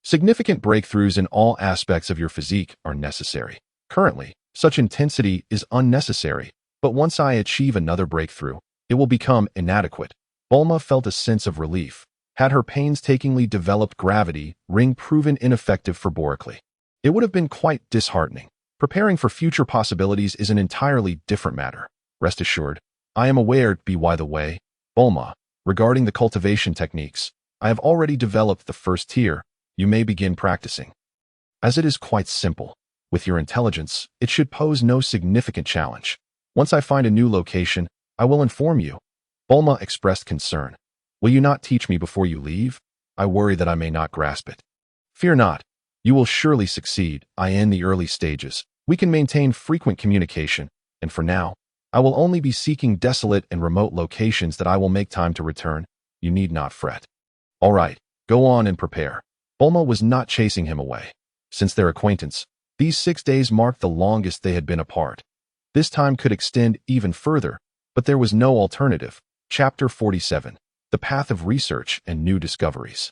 Significant breakthroughs in all aspects of your physique are necessary. Currently, such intensity is unnecessary, but once I achieve another breakthrough, it will become inadequate. Bulma felt a sense of relief. Had her painstakingly developed gravity ring proven ineffective for Boreikli, it would have been quite disheartening. Preparing for future possibilities is an entirely different matter. Rest assured, I am aware. By the way, Bulma, regarding the cultivation techniques, I have already developed the first tier. You may begin practicing. As it is quite simple. With your intelligence, it should pose no significant challenge. Once I find a new location, I will inform you. Bulma expressed concern. Will you not teach me before you leave? I worry that I may not grasp it. Fear not. You will surely succeed. In the early stages, we can maintain frequent communication, and for now, I will only be seeking desolate and remote locations that I will make time to return. You need not fret. All right, go on and prepare. Bulma was not chasing him away. Since their acquaintance, these 6 days marked the longest they had been apart. This time could extend even further, but there was no alternative. Chapter 47. The Path of Research and New Discoveries.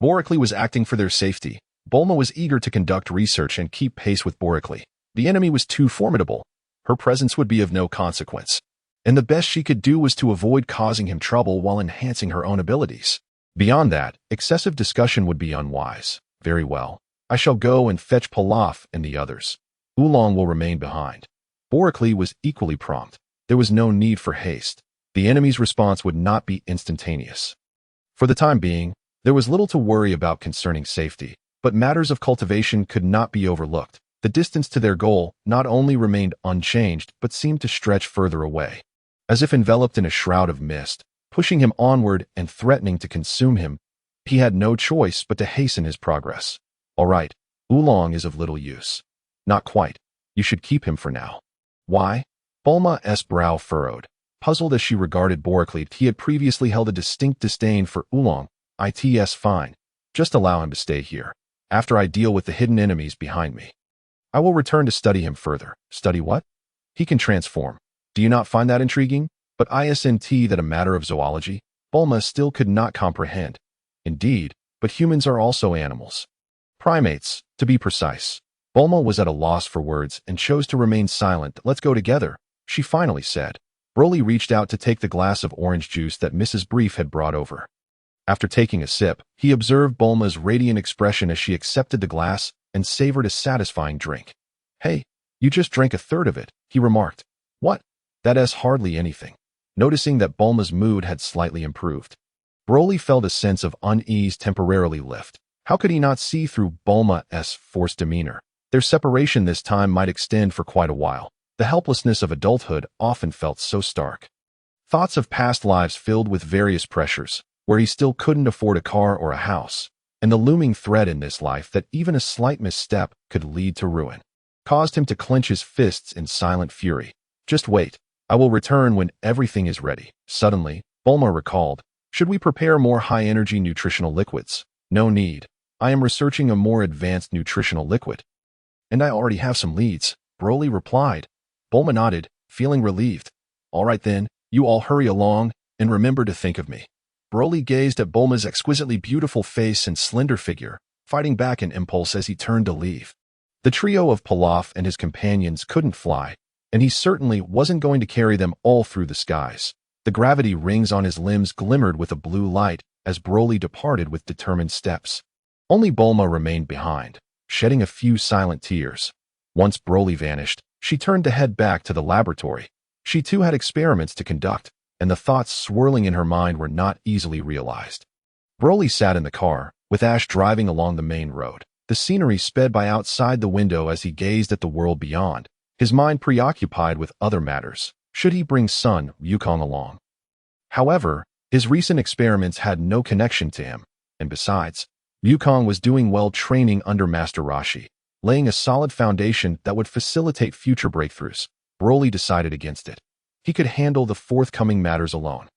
Boreikli was acting for their safety. Bulma was eager to conduct research and keep pace with Boreikli. The enemy was too formidable. Her presence would be of no consequence, and the best she could do was to avoid causing him trouble while enhancing her own abilities. Beyond that, excessive discussion would be unwise. Very well. I shall go and fetch Pilaf and the others. Oolong will remain behind. Boreikli was equally prompt. There was no need for haste. The enemy's response would not be instantaneous. For the time being, there was little to worry about concerning safety, but matters of cultivation could not be overlooked. The distance to their goal not only remained unchanged, but seemed to stretch further away. As if enveloped in a shroud of mist, pushing him onward and threatening to consume him, he had no choice but to hasten his progress. All right, Oolong is of little use. Not quite. You should keep him for now. Why? Bulma's brow furrowed. Puzzled as she regarded Boreikli, he had previously held a distinct disdain for Oolong. It's fine. Just allow him to stay here. After I deal with the hidden enemies behind me, I will return to study him further. Study what? He can transform. Do you not find that intriguing? But isn't that a matter of zoology? Bulma still could not comprehend. Indeed, but humans are also animals. Primates, to be precise. Bulma was at a loss for words and chose to remain silent. Let's go together, she finally said. Broly reached out to take the glass of orange juice that Mrs. Brief had brought over. After taking a sip, he observed Bulma's radiant expression as she accepted the glass and savored a satisfying drink. Hey, you just drank a third of it, he remarked. What? That is hardly anything. Noticing that Bulma's mood had slightly improved, Broly felt a sense of unease temporarily lift. How could he not see through Bulma's forced demeanor? Their separation this time might extend for quite a while. The helplessness of adulthood often felt so stark. Thoughts of past lives filled with various pressures, where he still couldn't afford a car or a house, and the looming threat in this life that even a slight misstep could lead to ruin, caused him to clench his fists in silent fury. Just wait. I will return when everything is ready. Suddenly, Bulma recalled, should we prepare more high-energy nutritional liquids? No need. I am researching a more advanced nutritional liquid. And I already have some leads, Broly replied. Bulma nodded, feeling relieved. All right then, you all hurry along, and remember to think of me. Broly gazed at Bulma's exquisitely beautiful face and slender figure, fighting back an impulse as he turned to leave. The trio of Pilaf and his companions couldn't fly, and he certainly wasn't going to carry them all through the skies. The gravity rings on his limbs glimmered with a blue light as Broly departed with determined steps. Only Bulma remained behind, shedding a few silent tears. Once Broly vanished, she turned to head back to the laboratory. She too had experiments to conduct, and the thoughts swirling in her mind were not easily realized. Broly sat in the car, with Ash driving along the main road. The scenery sped by outside the window as he gazed at the world beyond, his mind preoccupied with other matters. Should he bring Son Wukong along? However, his recent experiments had no connection to him, and besides, Wukong was doing well training under Master Rashi, laying a solid foundation that would facilitate future breakthroughs. Broly decided against it. He could handle the forthcoming matters alone.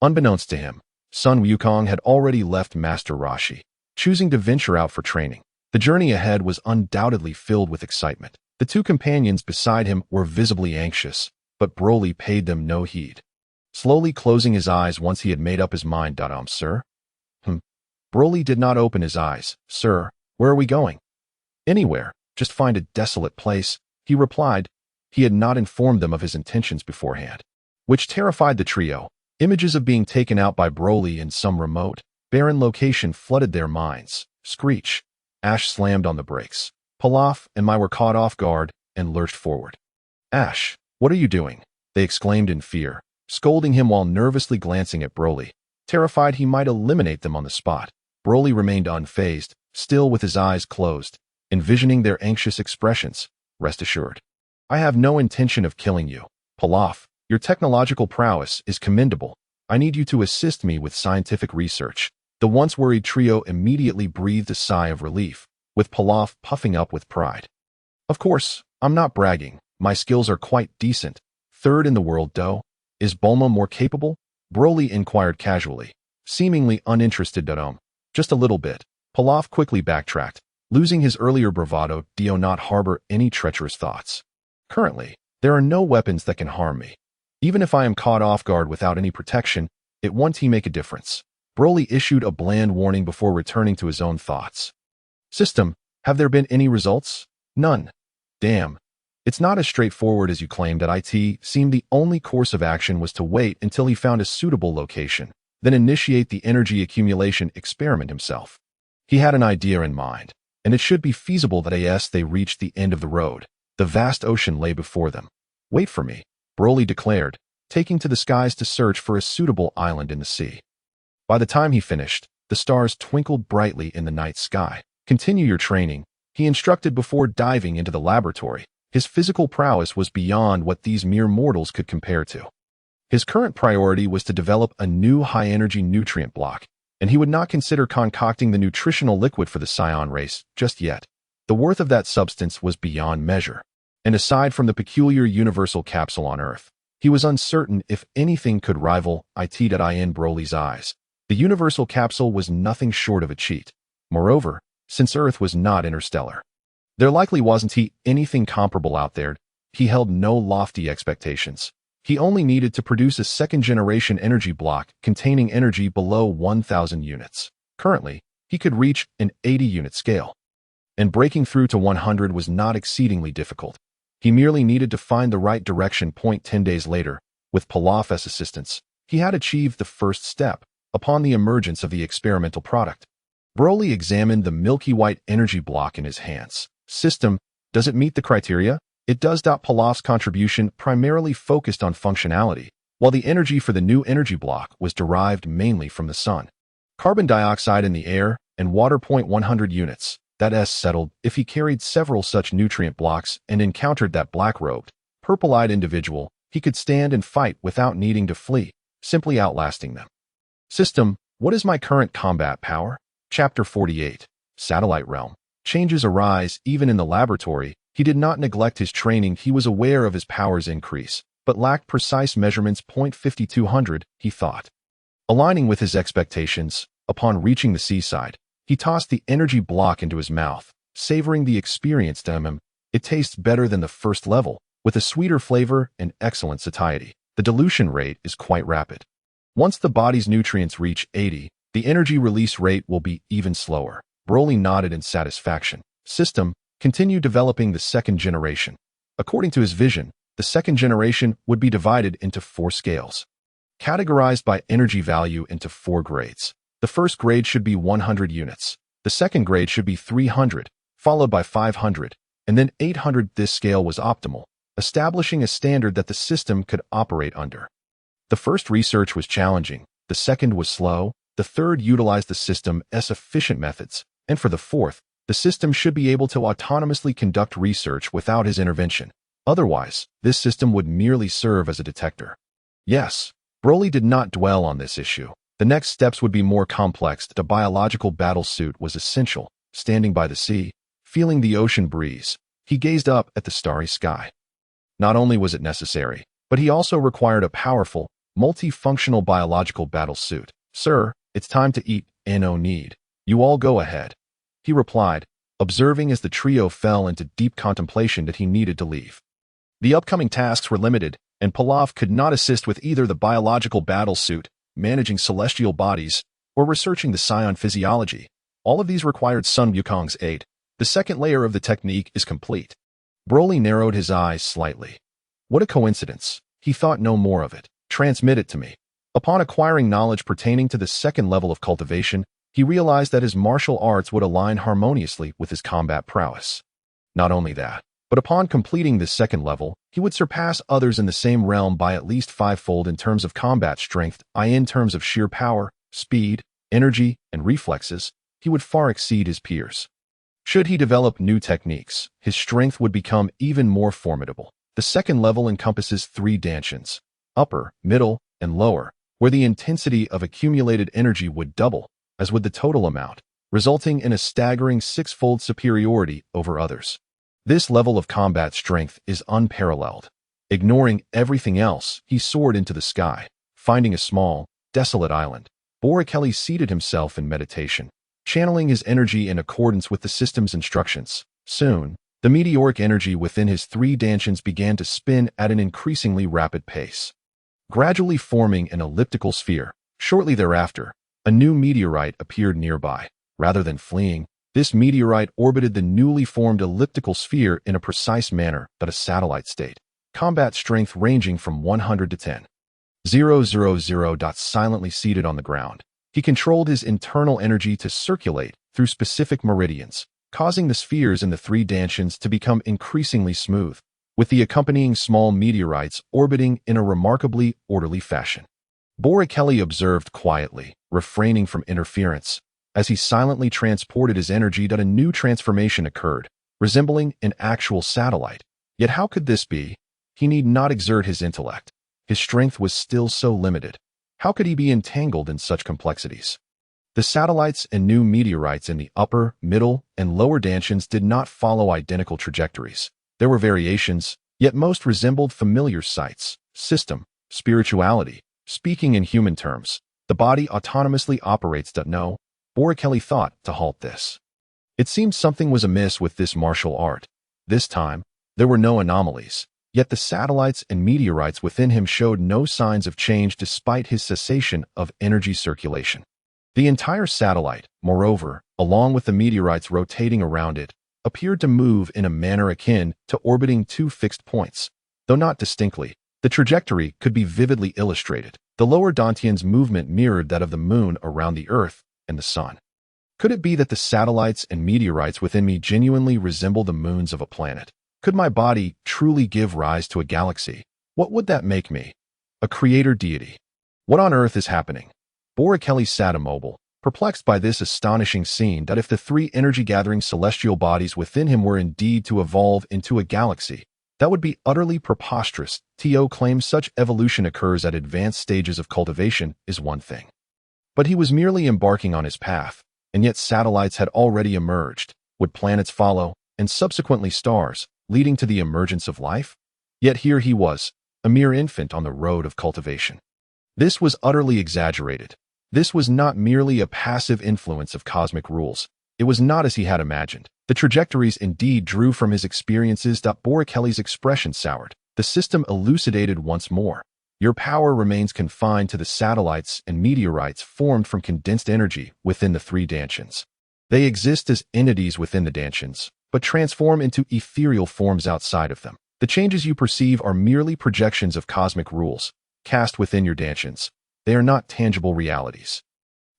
Unbeknownst to him, Son Wukong had already left Master Rashi, choosing to venture out for training. The journey ahead was undoubtedly filled with excitement. The two companions beside him were visibly anxious, but Broly paid them no heed. Slowly closing his eyes once he had made up his mind. Sir? Broly did not open his eyes. Sir, where are we going? Anywhere, just find a desolate place, he replied. He had not informed them of his intentions beforehand, which terrified the trio. Images of being taken out by Broly in some remote, barren location flooded their minds. Screech. Ash slammed on the brakes. Pilaf and Mai were caught off guard and lurched forward. Ash, what are you doing? They exclaimed in fear, scolding him while nervously glancing at Broly, terrified he might eliminate them on the spot. Broly remained unfazed, still with his eyes closed, envisioning their anxious expressions. Rest assured, I have no intention of killing you. Pilaf, your technological prowess is commendable. I need you to assist me with scientific research. The once worried trio immediately breathed a sigh of relief, with Pilaf puffing up with pride. Of course, I'm not bragging. My skills are quite decent. Third in the world, though. Is Bulma more capable? Broly inquired casually, seemingly uninterested. Just a little bit. Pilaf quickly backtracked, losing his earlier bravado. Do not harbor any treacherous thoughts. Currently, there are no weapons that can harm me. Even if I am caught off guard without any protection, it won't make a difference. Broly issued a bland warning before returning to his own thoughts. System, have there been any results? None. Damn. It's not as straightforward as you claimed. It seemed the only course of action was to wait until he found a suitable location, then initiate the energy accumulation experiment himself. He had an idea in mind, and it should be feasible that as they reached the end of the road, the vast ocean lay before them. Wait for me, Broly declared, taking to the skies to search for a suitable island in the sea. By the time he finished, the stars twinkled brightly in the night sky. Continue your training, he instructed before diving into the laboratory. His physical prowess was beyond what these mere mortals could compare to. His current priority was to develop a new high-energy nutrient block, and he would not consider concocting the nutritional liquid for the Scion race just yet. The worth of that substance was beyond measure, and aside from the peculiar universal capsule on Earth, he was uncertain if anything could rival it. In Broly's eyes, the universal capsule was nothing short of a cheat. Moreover, since Earth was not interstellar, there likely wasn't anything comparable out there. He held no lofty expectations. He only needed to produce a second-generation energy block containing energy below 1,000 units. Currently, he could reach an 80-unit scale, and breaking through to 100 was not exceedingly difficult. He merely needed to find the right direction. 10 days later, with Pilaf's assistance, he had achieved the first step upon the emergence of the experimental product. Broly examined the milky white energy block in his hands. System, does it meet the criteria? It does. Pilaf's contribution primarily focused on functionality, while the energy for the new energy block was derived mainly from the sun. Carbon dioxide in the air and water. 100 units. That settled if he carried several such nutrient blocks and encountered that black-robed, purple-eyed individual, he could stand and fight without needing to flee, simply outlasting them. System, what is my current combat power? Chapter 48. Satellite Realm. Changes arise even in the laboratory. He did not neglect his training. He was aware of his power's increase, but lacked precise measurements. 5200, he thought. Aligning with his expectations, upon reaching the seaside, he tossed the energy block into his mouth, savoring the experience. It tastes better than the first level, with a sweeter flavor and excellent satiety. The dilution rate is quite rapid. Once the body's nutrients reach 80, the energy release rate will be even slower. Broly nodded in satisfaction. System, continue developing the second generation. According to his vision, the second generation would be divided into 4 scales, categorized by energy value into 4 grades. The first grade should be 100 units. The second grade should be 300, followed by 500, and then 800. This scale was optimal, establishing a standard that the system could operate under. The first research was challenging, the second was slow, the third utilized the system's efficient methods, and for the fourth, the system should be able to autonomously conduct research without his intervention. Otherwise, this system would merely serve as a detector. Yes, Broly did not dwell on this issue. The next steps would be more complex. The biological battle suit was essential. Standing by the sea, feeling the ocean breeze, he gazed up at the starry sky. Not only was it necessary, but he also required a powerful, multifunctional biological battle suit. Sir, it's time to eat. No need. You all go ahead, he replied, observing as the trio fell into deep contemplation that he needed to leave. The upcoming tasks were limited, and Pilaf could not assist with either the biological battle suit, managing celestial bodies, or researching the psion physiology. All of these required Son Wukong's aid. The second layer of the technique is complete. Broly narrowed his eyes slightly. What a coincidence. He thought no more of it. Transmit it to me. Upon acquiring knowledge pertaining to the second level of cultivation, he realized that his martial arts would align harmoniously with his combat prowess. Not only that, but upon completing this second level, he would surpass others in the same realm by at least fivefold in terms of combat strength, in terms of sheer power, speed, energy, and reflexes. He would far exceed his peers. Should he develop new techniques, his strength would become even more formidable. The second level encompasses 3 dantians, upper, middle, and lower, where the intensity of accumulated energy would double, as would the total amount, resulting in a staggering 6-fold superiority over others. This level of combat strength is unparalleled. Ignoring everything else, he soared into the sky, finding a small, desolate island. Boreikli seated himself in meditation, channeling his energy in accordance with the system's instructions. Soon, the meteoric energy within his 3 dantians began to spin at an increasingly rapid pace, gradually forming an elliptical sphere. Shortly thereafter, a new meteorite appeared nearby. Rather than fleeing, this meteorite orbited the newly formed elliptical sphere in a precise manner but a satellite state. Combat strength ranging from 100 to 10,000. Silently seated on the ground, he controlled his internal energy to circulate through specific meridians, causing the spheres in the 3 dantians to become increasingly smooth, with the accompanying small meteorites orbiting in a remarkably orderly fashion. Boreikli observed quietly, refraining from interference. As he silently transported his energy, that a new transformation occurred, resembling an actual satellite. Yet how could this be? He need not exert his intellect. His strength was still so limited. How could he be entangled in such complexities? The satellites and new meteorites in the upper, middle, and lower dantians did not follow identical trajectories. There were variations, yet most resembled familiar sights. System, spirituality. Speaking in human terms, the body autonomously operates. No, Boreikli thought to halt this. It seemed something was amiss with this martial art. This time, there were no anomalies, yet the satellites and meteorites within him showed no signs of change despite his cessation of energy circulation. The entire satellite, moreover, along with the meteorites rotating around it, appeared to move in a manner akin to orbiting 2 fixed points. Though not distinctly, the trajectory could be vividly illustrated. The lower dantian's movement mirrored that of the moon around the Earth and the sun. Could it be that the satellites and meteorites within me genuinely resemble the moons of a planet? Could my body truly give rise to a galaxy? What would that make me? A creator deity? What on earth is happening? Boreikli sat immobile, perplexed by this astonishing scene. That if the 3 energy-gathering celestial bodies within him were indeed to evolve into a galaxy, that would be utterly preposterous. To claim such evolution occurs at advanced stages of cultivation is one thing. But he was merely embarking on his path, and yet satellites had already emerged. Would planets follow, and subsequently stars, leading to the emergence of life? Yet here he was, a mere infant on the road of cultivation. This was utterly exaggerated. This was not merely a passive influence of cosmic rules. It was not as he had imagined. The trajectories indeed drew from his experiences. Boreikli's expression soured. The system elucidated once more. Your power remains confined to the satellites and meteorites formed from condensed energy within the 3 dantians. They exist as entities within the dantians, but transform into ethereal forms outside of them. The changes you perceive are merely projections of cosmic rules, cast within your dantians. They are not tangible realities.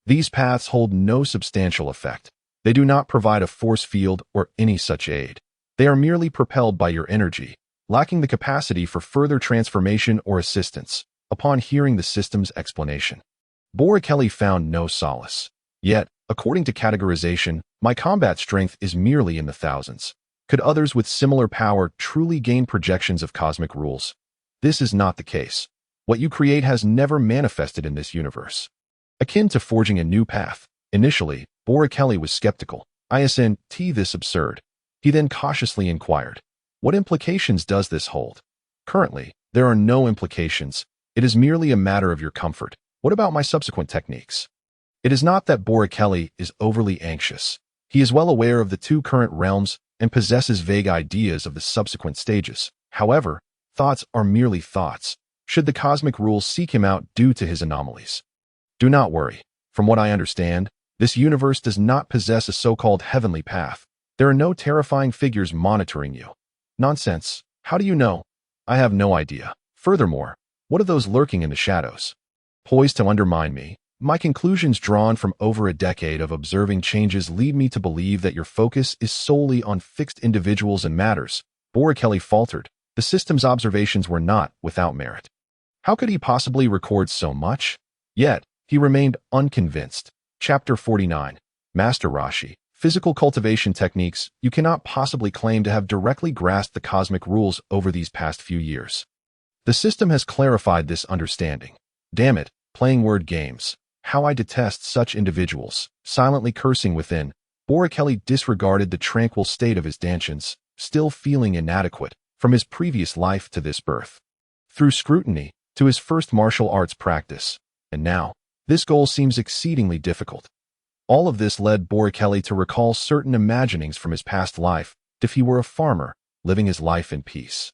These paths hold no substantial effect. They do not provide a force field or any such aid. They are merely propelled by your energy, lacking the capacity for further transformation or assistance. Upon hearing the system's explanation, Boreikli found no solace. Yet, according to categorization, my combat strength is merely in the thousands. Could others with similar power truly gain projections of cosmic rules? This is not the case. What you create has never manifested in this universe. Akin to forging a new path. Initially, Boreikli was skeptical. Isn't this absurd? He then cautiously inquired, what implications does this hold? Currently, there are no implications. It is merely a matter of your comfort. What about my subsequent techniques? It is not that Boreikli is overly anxious. He is well aware of the 2 current realms and possesses vague ideas of the subsequent stages. However, Thoughts are merely thoughts. Should the cosmic rules seek him out due to his anomalies? Do not worry. From what I understand, this universe does not possess a so-called heavenly path. There are no terrifying figures monitoring you. Nonsense. How do you know? I have no idea. Furthermore, what are those lurking in the shadows? Poised to undermine me, my conclusions drawn from over a decade of observing changes lead me to believe that your focus is solely on fixed individuals and matters. Boreikli faltered. The system's observations were not without merit. How could he possibly record so much? Yet, he remained unconvinced. Chapter 49. Master Rashi. Physical cultivation techniques. You cannot possibly claim to have directly grasped the cosmic rules over these past few years. The system has clarified this understanding. Damn it, playing word games. How I detest such individuals. Silently cursing within, Boreikli disregarded the tranquil state of his dantians, still feeling inadequate from his previous life to this birth. Through scrutiny, to his first martial arts practice, and now, this goal seems exceedingly difficult. All of this led Boreikli to recall certain imaginings from his past life, if he were a farmer, living his life in peace.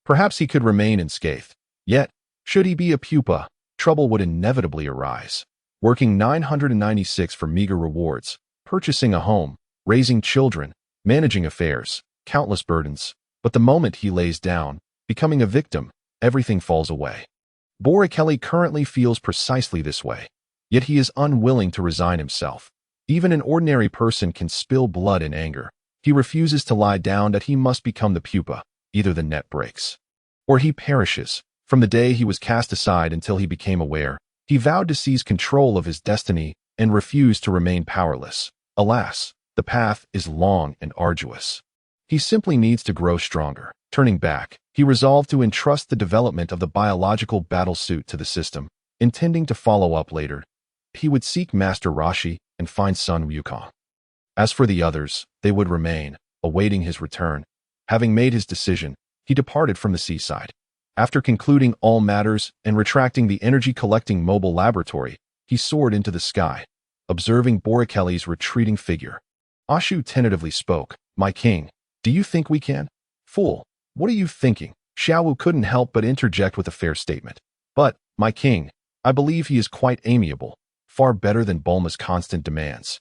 Perhaps he could remain unscathed. Yet, should he be a pupa, trouble would inevitably arise. Working 996 for meager rewards, purchasing a home, raising children, managing affairs, countless burdens. But the moment he lays down, becoming a victim, everything falls away. Boreikli currently feels precisely this way, yet he is unwilling to resign himself. Even an ordinary person can spill blood in anger. He refuses to lie down that he must become the pupa. Either the net breaks, or he perishes. From the day he was cast aside until he became aware, he vowed to seize control of his destiny and refused to remain powerless. Alas, the path is long and arduous. He simply needs to grow stronger. Turning back, he resolved to entrust the development of the biological battlesuit to the system, intending to follow up later. He would seek Master Rashi and find Son Goku. As for the others, they would remain, awaiting his return. Having made his decision, he departed from the seaside. After concluding all matters and retracting the energy-collecting mobile laboratory, he soared into the sky, observing Boreikli's retreating figure. Ashu tentatively spoke, "My king, do you think we can?" "Fool, what are you thinking?" Xiaowu couldn't help but interject with a fair statement. "But, my king, I believe he is quite amiable, far better than Bulma's constant demands."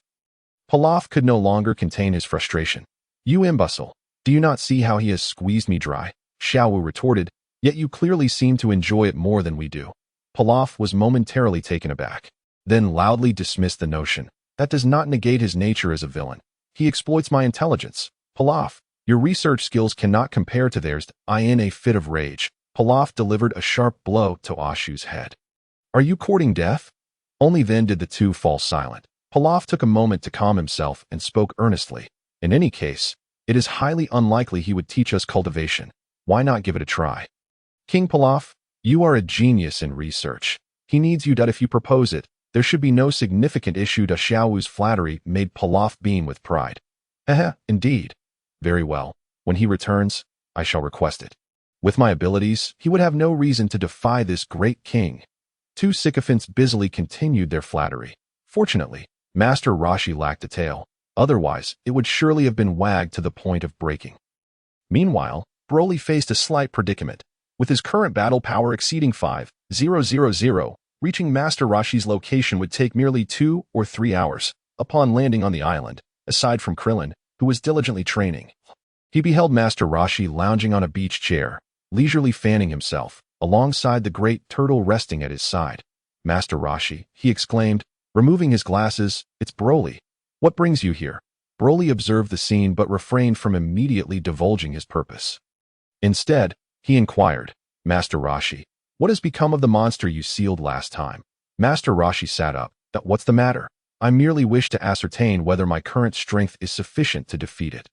Pilaf could no longer contain his frustration. "You imbecile, do you not see how he has squeezed me dry?" Xiaowu retorted, "Yet you clearly seem to enjoy it more than we do." Pilaf was momentarily taken aback, then loudly dismissed the notion. "That does not negate his nature as a villain. He exploits my intelligence." "Pilaf, your research skills cannot compare to theirs." In a fit of rage, Pilaf delivered a sharp blow to Ashu's head. "Are you courting death?" Only then did the two fall silent. Pilaf took a moment to calm himself and spoke earnestly. "In any case, it is highly unlikely he would teach us cultivation. Why not give it a try?" "King Pilaf, you are a genius in research. He needs you. If you propose it, there should be no significant issue." Xiaowu's flattery made Pilaf beam with pride. Indeed. Very well. When he returns, I shall request it. With my abilities, he would have no reason to defy this great king. Two sycophants busily continued their flattery. Fortunately, Master Rashi lacked a tail. Otherwise, it would surely have been wagged to the point of breaking. Meanwhile, Broly faced a slight predicament. With his current battle power exceeding 5,000, reaching Master Rashi's location would take merely 2 or 3 hours. Upon landing on the island, aside from Krillin, who was diligently training, he beheld Master Rashi lounging on a beach chair, leisurely fanning himself, alongside the great turtle resting at his side. "Master Rashi," he exclaimed, removing his glasses, "it's Broly. What brings you here?" Broly observed the scene but refrained from immediately divulging his purpose. Instead, he inquired, "Master Rashi, what has become of the monster you sealed last time?" Master Rashi sat up. "What's the matter? I merely wish to ascertain whether my current strength is sufficient to defeat it."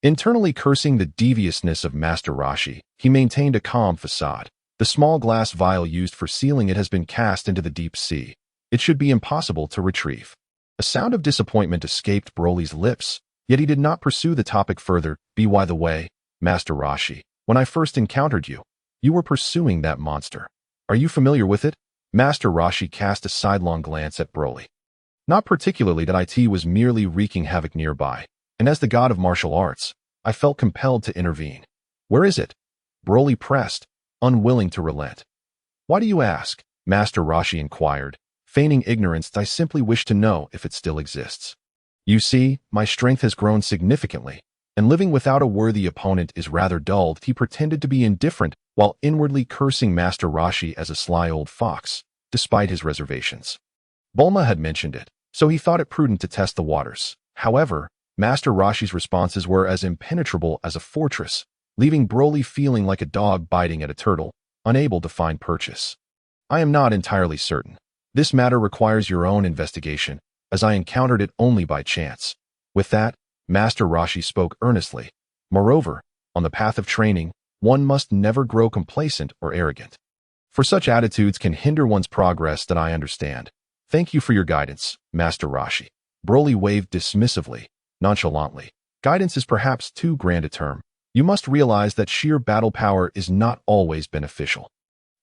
Internally cursing the deviousness of Master Rashi, he maintained a calm facade. "The small glass vial used for sealing it has been cast into the deep sea. It should be impossible to retrieve." A sound of disappointment escaped Broly's lips, yet he did not pursue the topic further. By the way, Master Rashi, when I first encountered you, you were pursuing that monster. Are you familiar with it? Master Rashi cast a sidelong glance at Broly. Not particularly. That it was merely wreaking havoc nearby, and as the god of martial arts, I felt compelled to intervene. Where is it? Broly pressed, unwilling to relent. "Why do you ask?" Master Rashi inquired. Feigning ignorance, "I simply wish to know if it still exists. You see, my strength has grown significantly, and living without a worthy opponent is rather dull." He pretended to be indifferent while inwardly cursing Master Rashi as a sly old fox, despite his reservations. Bulma had mentioned it, so he thought it prudent to test the waters. However, Master Rashi's responses were as impenetrable as a fortress, leaving Broly feeling like a dog biting at a turtle, unable to find purchase. "I am not entirely certain. This matter requires your own investigation, as I encountered it only by chance." With that, Master Rashi spoke earnestly. "Moreover, on the path of training, one must never grow complacent or arrogant. For such attitudes can hinder one's progress. That I understand. Thank you for your guidance, Master Rashi." Broly waved dismissively, nonchalantly. "Guidance is perhaps too grand a term. You must realize that sheer battle power is not always beneficial.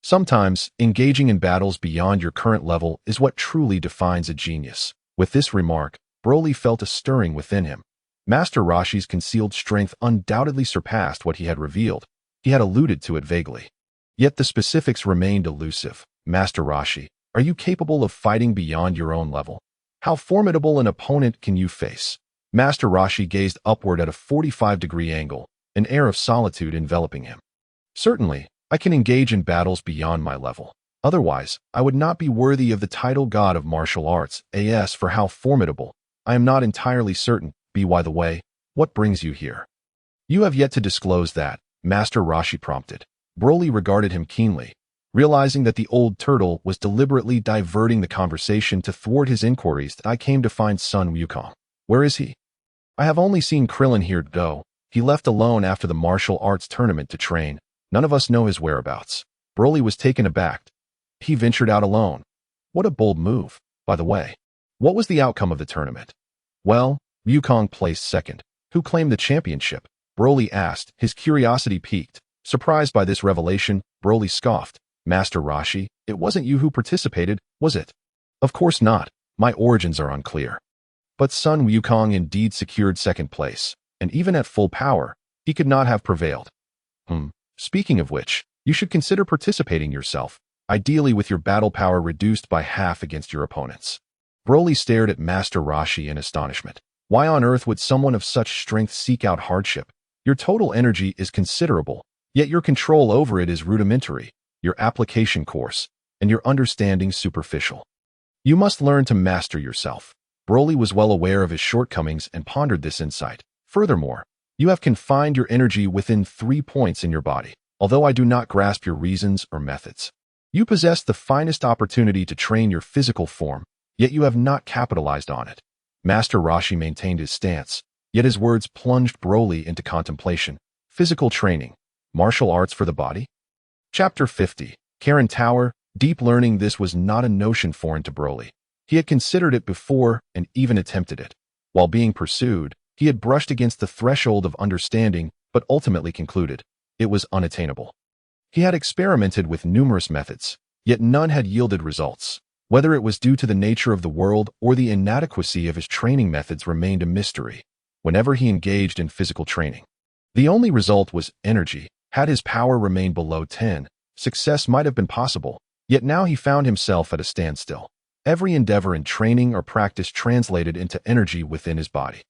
Sometimes, engaging in battles beyond your current level is what truly defines a genius." With this remark, Broly felt a stirring within him. Master Rashi's concealed strength undoubtedly surpassed what he had revealed. He had alluded to it vaguely. Yet the specifics remained elusive. "Master Rashi, are you capable of fighting beyond your own level? How formidable an opponent can you face?" Master Rashi gazed upward at a 45-degree angle, an air of solitude enveloping him. "Certainly, I can engage in battles beyond my level. Otherwise, I would not be worthy of the title God of Martial Arts. As for how formidable, I am not entirely certain. By the way, what brings you here?" "You have yet to disclose that," Master Rashi prompted. Broly regarded him keenly, realizing that the old turtle was deliberately diverting the conversation to thwart his inquiries. "I came to find Son Wukong. Where is he?" "I have only seen Krillin here, though. He left alone after the martial arts tournament to train. None of us know his whereabouts." Broly was taken aback. He ventured out alone. What a bold move. By the way, what was the outcome of the tournament? "Well, Wukong placed second." "Who claimed the championship?" Broly asked, his curiosity piqued. Surprised by this revelation, Broly scoffed. "Master Rashi, it wasn't you who participated, was it?" "Of course not. My origins are unclear." "But Son Wukong indeed secured second place, and even at full power, he could not have prevailed." Speaking of which, you should consider participating yourself, ideally with your battle power reduced by half against your opponents." Broly stared at Master Rashi in astonishment. Why on earth would someone of such strength seek out hardship? Your total energy is considerable, yet your control over it is rudimentary, your application coarse, and your understanding superficial. You must learn to master yourself. Broly was well aware of his shortcomings and pondered this insight. Furthermore, you have confined your energy within 3 points in your body, although I do not grasp your reasons or methods. You possess the finest opportunity to train your physical form, yet you have not capitalized on it. Master Rashi maintained his stance, yet his words plunged Broly into contemplation. Physical training, martial arts for the body? Chapter 50. Karen Tower, Deep Learning. This was not a notion foreign to Broly. He had considered it before and even attempted it. While being pursued, he had brushed against the threshold of understanding, but ultimately concluded it was unattainable. He had experimented with numerous methods, yet none had yielded results. Whether it was due to the nature of the world or the inadequacy of his training methods remained a mystery. Whenever he engaged in physical training, the only result was energy. Had his power remained below 10, success might have been possible, yet now he found himself at a standstill. Every endeavor in training or practice translated into energy within his body.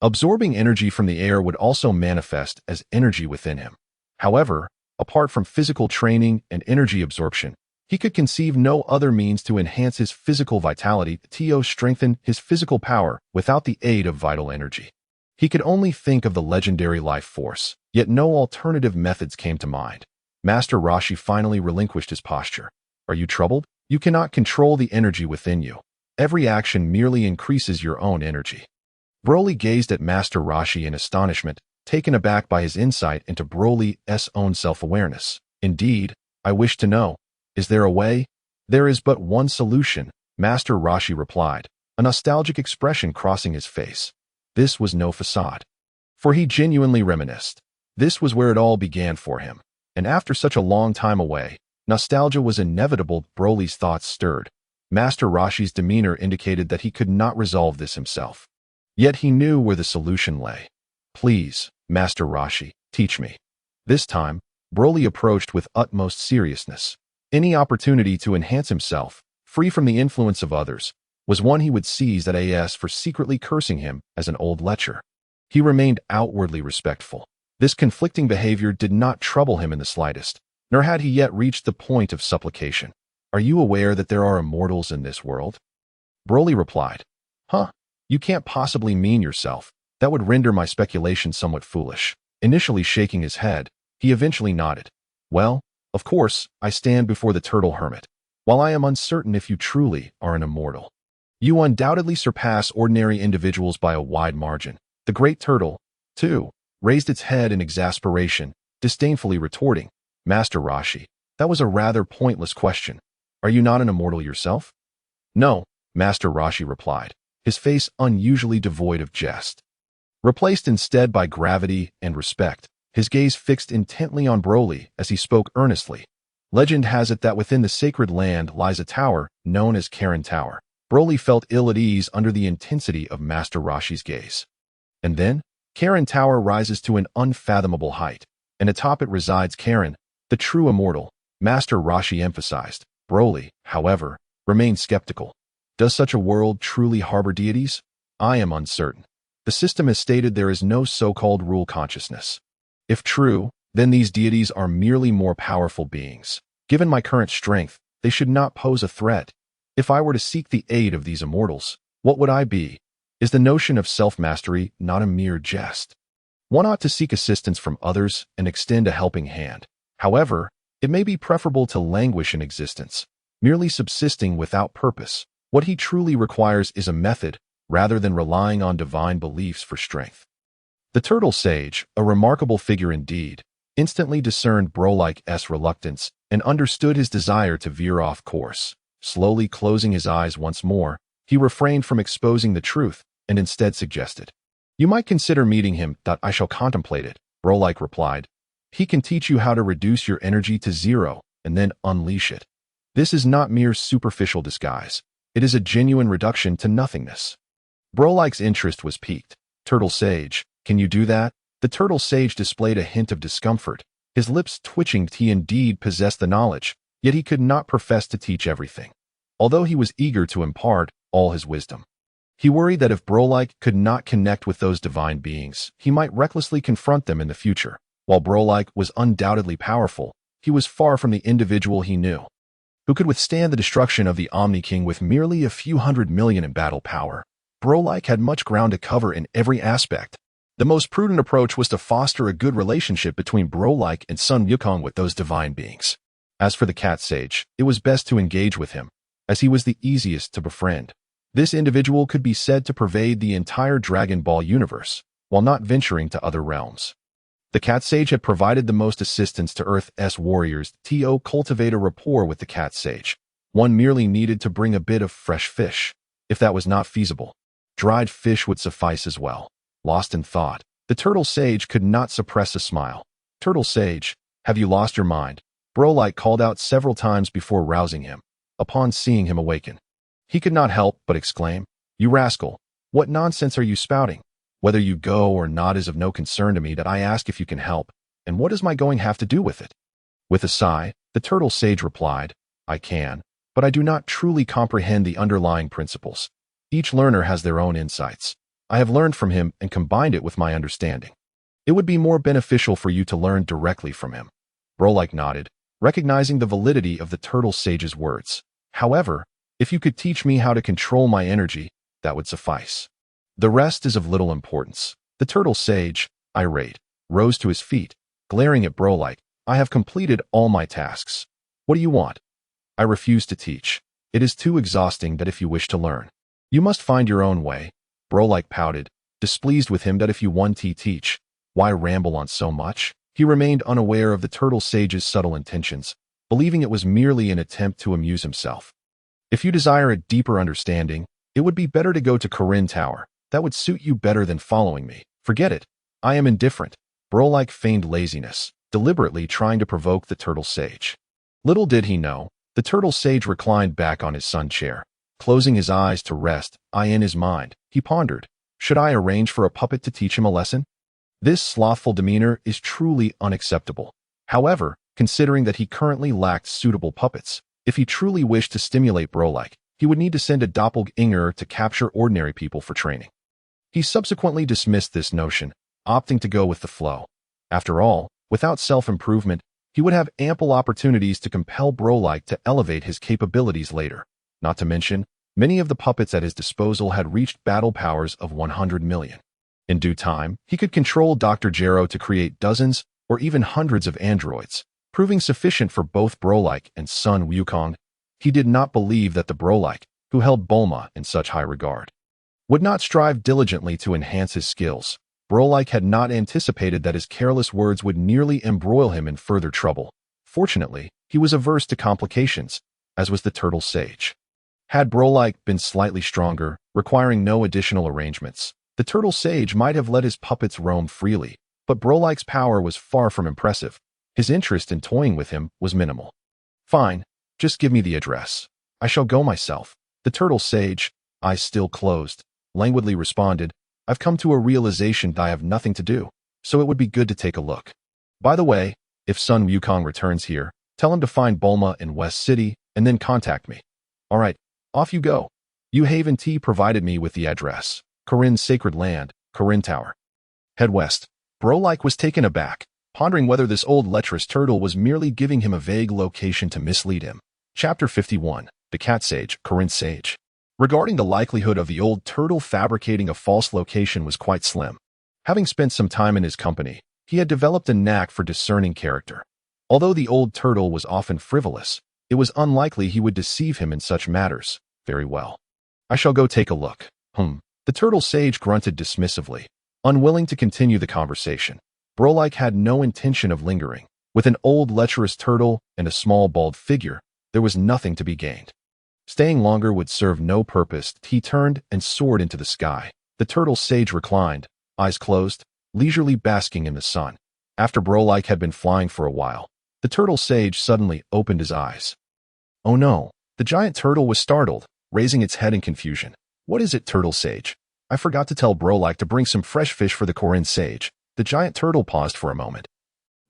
Absorbing energy from the air would also manifest as energy within him. However, apart from physical training and energy absorption, he could conceive no other means to enhance his physical vitality, to strengthen his physical power without the aid of vital energy. He could only think of the legendary life force, yet no alternative methods came to mind. Master Rashi finally relinquished his posture. "Are you troubled? You cannot control the energy within you. Every action merely increases your own energy." Broly gazed at Master Rashi in astonishment, taken aback by his insight into Broly's own self-awareness. "Indeed, I wish to know. Is there a way?" "There is but one solution," Master Rashi replied, a nostalgic expression crossing his face. This was no facade, for he genuinely reminisced. This was where it all began for him, and after such a long time away, nostalgia was inevitable. Broly's thoughts stirred. Master Rashi's demeanor indicated that he could not resolve this himself. Yet he knew where the solution lay. "Please, Master Rashi, teach me." This time, Broly approached with utmost seriousness. Any opportunity to enhance himself, free from the influence of others, was one he would seize at AS for secretly cursing him as an old lecher. He remained outwardly respectful. This conflicting behavior did not trouble him in the slightest, nor had he yet reached the point of supplication. "Are you aware that there are immortals in this world?" Broly replied. "Huh, you can't possibly mean yourself. That would render my speculation somewhat foolish." Initially shaking his head, he eventually nodded. "Well, of course, I stand before the turtle hermit. While I am uncertain if you truly are an immortal, you undoubtedly surpass ordinary individuals by a wide margin." The great turtle, too, raised its head in exasperation, disdainfully retorting, "Master Rashi, that was a rather pointless question. Are you not an immortal yourself?" "No," Master Rashi replied, his face unusually devoid of jest. Replaced instead by gravity and respect, his gaze fixed intently on Broly as he spoke earnestly. "Legend has it that within the sacred land lies a tower known as Kakarot Tower." Broly felt ill at ease under the intensity of Master Rashi's gaze. "And then, Kakarot Tower rises to an unfathomable height, and atop it resides Kakarot, the true immortal," Master Rashi emphasized. Broly, however, remained skeptical. "Does such a world truly harbor deities? I am uncertain. The system has stated there is no so-called rule consciousness. If true, then these deities are merely more powerful beings. Given my current strength, they should not pose a threat. If I were to seek the aid of these immortals, what would I be? Is the notion of self-mastery not a mere jest? One ought to seek assistance from others and extend a helping hand. However, it may be preferable to languish in existence, merely subsisting without purpose. What he truly requires is a method, rather than relying on divine beliefs for strength." The turtle sage, a remarkable figure indeed, instantly discerned Broly's reluctance and understood his desire to veer off course. Slowly closing his eyes once more, he refrained from exposing the truth and instead suggested, "You might consider meeting him. I shall contemplate it," Broly replied. "He can teach you how to reduce your energy to zero and then unleash it. This is not mere superficial disguise. It is a genuine reduction to nothingness." Broly's interest was piqued. "Turtle Sage, can you do that?" The turtle sage displayed a hint of discomfort, his lips twitching. He indeed possessed the knowledge, yet he could not profess to teach everything, although he was eager to impart all his wisdom. He worried that if Broly could not connect with those divine beings, he might recklessly confront them in the future. While Broly was undoubtedly powerful, he was far from the individual he knew, who could withstand the destruction of the Omni King with merely a few 100 million in battle power. Broly had much ground to cover in every aspect. The most prudent approach was to foster a good relationship between Broly and Son Goku with those divine beings. As for the cat sage, it was best to engage with him, as he was the easiest to befriend. This individual could be said to pervade the entire Dragon Ball universe, while not venturing to other realms. The cat sage had provided the most assistance to Earth's warriors to cultivate a rapport with the cat sage. One merely needed to bring a bit of fresh fish. If that was not feasible, dried fish would suffice as well. Lost in thought, the turtle sage could not suppress a smile. "Turtle sage, have you lost your mind?" Broly called out several times before rousing him. Upon seeing him awaken, he could not help but exclaim, "You rascal, what nonsense are you spouting? Whether you go or not is of no concern to me. That I ask if you can help, and what does my going have to do with it?" With a sigh, the turtle sage replied, "I can, but I do not truly comprehend the underlying principles. Each learner has their own insights. I have learned from him and combined it with my understanding. It would be more beneficial for you to learn directly from him." Broly nodded, recognizing the validity of the turtle sage's words. "However, if you could teach me how to control my energy, that would suffice. The rest is of little importance." The turtle sage, irate, rose to his feet, glaring at Broly. "I have completed all my tasks. What do you want?" "I refuse to teach. It is too exhausting. That if you wish to learn, you must find your own way." Broly pouted, displeased with him. That if you want to teach, why ramble on so much? He remained unaware of the turtle sage's subtle intentions, believing it was merely an attempt to amuse himself. "If you desire a deeper understanding, it would be better to go to Kakarot Tower. That would suit you better than following me. Forget it. I am indifferent." Broly feigned laziness, deliberately trying to provoke the turtle sage. Little did he know, the turtle sage reclined back on his sun chair, closing his eyes to rest. In his mind, he pondered, should I arrange for a puppet to teach him a lesson? This slothful demeanor is truly unacceptable. However, considering that he currently lacked suitable puppets, if he truly wished to stimulate Boreikli, he would need to send a doppelganger to capture ordinary people for training. He subsequently dismissed this notion, opting to go with the flow. After all, without self-improvement, he would have ample opportunities to compel Boreikli to elevate his capabilities later. Not to mention, many of the puppets at his disposal had reached battle powers of 100 million. In due time, he could control Dr. Gero to create dozens or even hundreds of androids, proving sufficient for both Boreikli and Son Wukong. He did not believe that the Boreikli, who held Bulma in such high regard, would not strive diligently to enhance his skills. Boreikli had not anticipated that his careless words would nearly embroil him in further trouble. Fortunately, he was averse to complications, as was the turtle sage. Had Boreikli been slightly stronger, requiring no additional arrangements, the turtle sage might have let his puppets roam freely, but Boreikli's power was far from impressive. His interest in toying with him was minimal. Fine, just give me the address. I shall go myself. The turtle sage, eyes still closed, languidly responded, I've come to a realization that I have nothing to do, so it would be good to take a look. By the way, if Son Wukong returns here, tell him to find Bulma in West City and then contact me. All right, off you go. Yu Haven T provided me with the address. Corinne's Sacred Land, Corinne Tower. Head west. Boreikli was taken aback, pondering whether this old lecherous turtle was merely giving him a vague location to mislead him. Chapter 51. The Cat Sage, Corinne Sage. Regarding the likelihood of the old turtle fabricating a false location was quite slim. Having spent some time in his company, he had developed a knack for discerning character. Although the old turtle was often frivolous, it was unlikely he would deceive him in such matters. Very well. I shall go take a look. The turtle sage grunted dismissively, unwilling to continue the conversation. Boreikli had no intention of lingering. With an old lecherous turtle and a small bald figure, there was nothing to be gained. Staying longer would serve no purpose. He turned and soared into the sky. The turtle sage reclined, eyes closed, leisurely basking in the sun. After Boreikli had been flying for a while, the turtle sage suddenly opened his eyes. Oh no! The giant turtle was startled, raising its head in confusion. What is it, turtle sage? I forgot to tell Boreikli to bring some fresh fish for the Corinne sage. The giant turtle paused for a moment,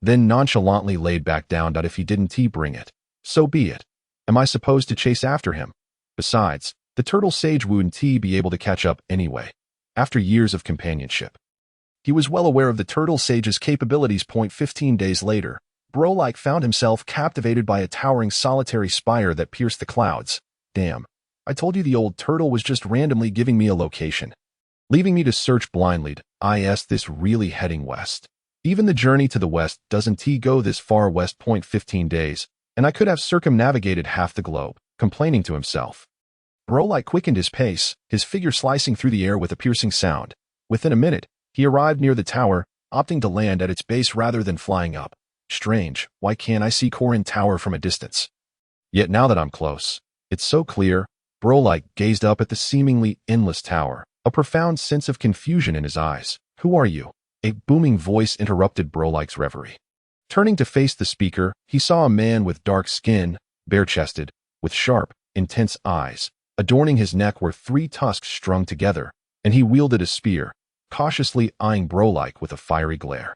then nonchalantly laid back down. If he didn't bring it, so be it. Am I supposed to chase after him? Besides, the turtle sage wouldn't be able to catch up anyway. After years of companionship, he was well aware of the turtle sage's capabilities. 15 days later, Boreikli found himself captivated by a towering solitary spire that pierced the clouds. Damn, I told you the old turtle was just randomly giving me a location, leaving me to search blindly. Is this really heading west? Even the journey to the west doesn't go this far west. 15 days, and I could have circumnavigated half the globe, complaining to himself. Boreikli quickened his pace, his figure slicing through the air with a piercing sound. Within a minute, he arrived near the tower, opting to land at its base rather than flying up. Strange, why can't I see Corinne Tower from a distance? Yet now that I'm close, it's so clear. Boreikli gazed up at the seemingly endless tower, a profound sense of confusion in his eyes. Who are you? A booming voice interrupted Boreikli's reverie. Turning to face the speaker, he saw a man with dark skin, bare-chested, with sharp, intense eyes. Adorning his neck were 3 tusks strung together, and he wielded a spear, cautiously eyeing Boreikli with a fiery glare.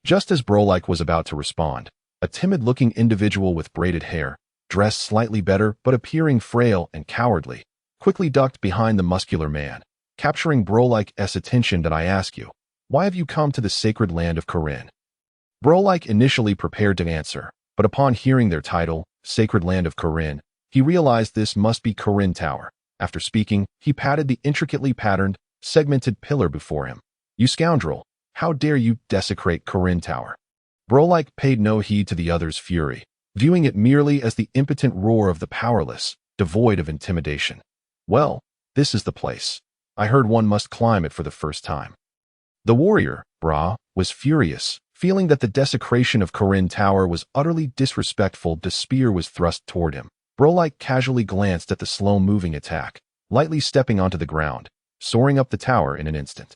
Just as Boreikli was about to respond, a timid-looking individual with braided hair, dressed slightly better but appearing frail and cowardly, quickly ducked behind the muscular man, capturing Boreikli's attention. Did I ask you, why have you come to the sacred land of Corinne? Boreikli initially prepared to answer, but upon hearing their title, Sacred Land of Corinne, he realized this must be Corinne Tower. After speaking, he patted the intricately patterned, segmented pillar before him. You scoundrel! How dare you desecrate Corinne Tower? Boreikli paid no heed to the other's fury, viewing it merely as the impotent roar of the powerless, devoid of intimidation. Well, this is the place. I heard one must climb it for the first time. The warrior, Bra, was furious, feeling that the desecration of Corinne Tower was utterly disrespectful. The spear was thrust toward him. Boreikli casually glanced at the slow-moving attack, lightly stepping onto the ground, soaring up the tower in an instant.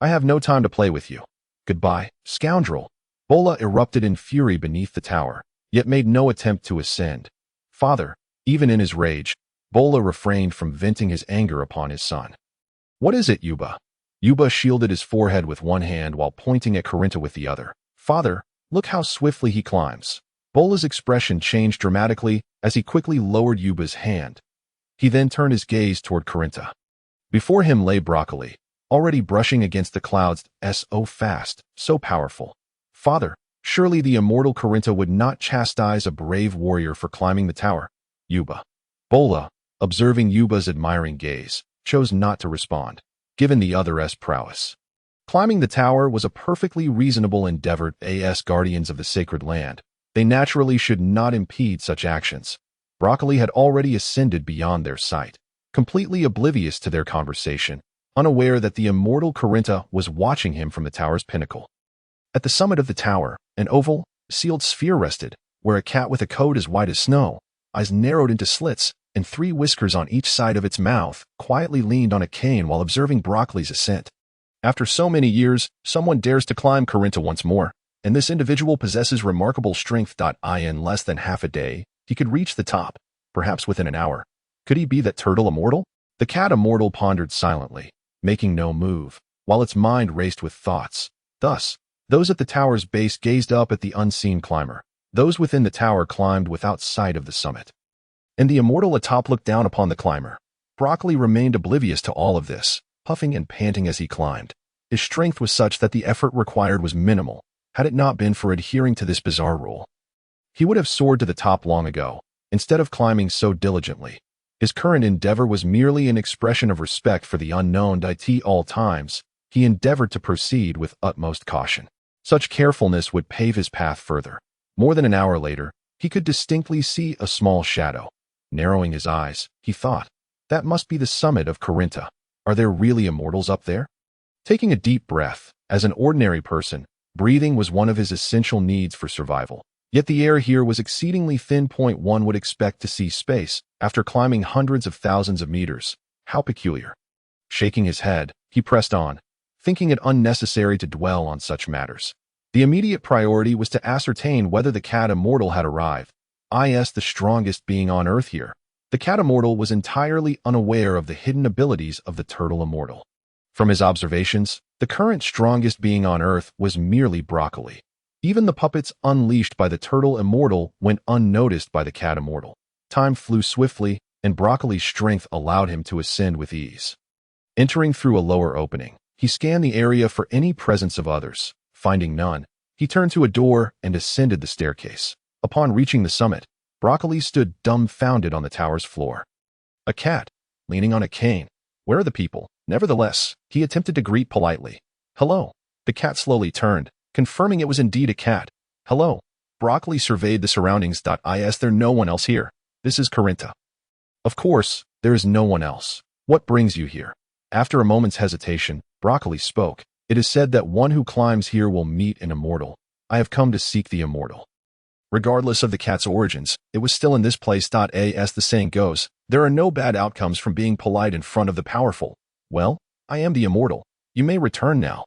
I have no time to play with you. Goodbye, scoundrel. Bola erupted in fury beneath the tower, yet made no attempt to ascend. Father, even in his rage, Bola refrained from venting his anger upon his son. What is it, Yuba? Yuba shielded his forehead with one hand while pointing at Corinne with the other. Father, Look how swiftly he climbs. Bola's expression changed dramatically as he quickly lowered Yuba's hand. He then turned his gaze toward Carinta. Before him lay Broccoli, already brushing against the clouds, so fast, so powerful. Father, surely the immortal Carinta would not chastise a brave warrior for climbing the tower. Yuba. Bola, observing Yuba's admiring gaze, chose not to respond, given the other's prowess. Climbing the tower was a perfectly reasonable endeavor as guardians of the sacred land. They naturally should not impede such actions. Broccoli had already ascended beyond their sight, completely oblivious to their conversation, unaware that the immortal Carinta was watching him from the tower's pinnacle. At the summit of the tower, an oval, sealed sphere rested, where a cat with a coat as white as snow, eyes narrowed into slits, and 3 whiskers on each side of its mouth, quietly leaned on a cane while observing Broccoli's ascent. After so many years, someone dares to climb Carinta once more, and this individual possesses remarkable strength. In less than half a day, he could reach the top, perhaps within an hour. Could he be that turtle immortal? The cat immortal pondered silently, making no move, while its mind raced with thoughts. Thus, those at the tower's base gazed up at the unseen climber. Those within the tower climbed without sight of the summit. And the immortal atop looked down upon the climber. Broccoli remained oblivious to all of this, puffing and panting as he climbed. His strength was such that the effort required was minimal, had it not been for adhering to this bizarre rule. He would have soared to the top long ago, instead of climbing so diligently. His current endeavor was merely an expression of respect for the unknown. At all times, he endeavored to proceed with utmost caution. Such carefulness would pave his path further. More than an hour later, he could distinctly see a small shadow. Narrowing his eyes, he thought, that must be the summit of Carinta. Are there really immortals up there? Taking a deep breath, as an ordinary person, breathing was one of his essential needs for survival. Yet the air here was exceedingly thin. One would expect to see space after climbing hundreds of thousands of meters. How peculiar. Shaking his head, he pressed on, thinking it unnecessary to dwell on such matters. The immediate priority was to ascertain whether the cat immortal had arrived. The strongest being on earth here. The cat immortal was entirely unaware of the hidden abilities of the turtle immortal. From his observations, the current strongest being on earth was merely Broccoli. Even the puppets unleashed by the turtle immortal went unnoticed by the cat immortal. Time flew swiftly, and Broccoli's strength allowed him to ascend with ease. Entering through a lower opening, he scanned the area for any presence of others. Finding none, he turned to a door and ascended the staircase. Upon reaching the summit, Broccoli stood dumbfounded on the tower's floor. A cat, leaning on a cane. Where are the people? Nevertheless, he attempted to greet politely. Hello. The cat slowly turned, confirming it was indeed a cat. Hello. Broccoli surveyed the surroundings. Is there no one else here? This is Carinta. Of course, there is no one else. What brings you here? After a moment's hesitation, Broccoli spoke. It is said that one who climbs here will meet an immortal. I have come to seek the immortal. Regardless of the cat's origins, it was still in this place. As the saying goes, there are no bad outcomes from being polite in front of the powerful. Well, I am the immortal. You may return now.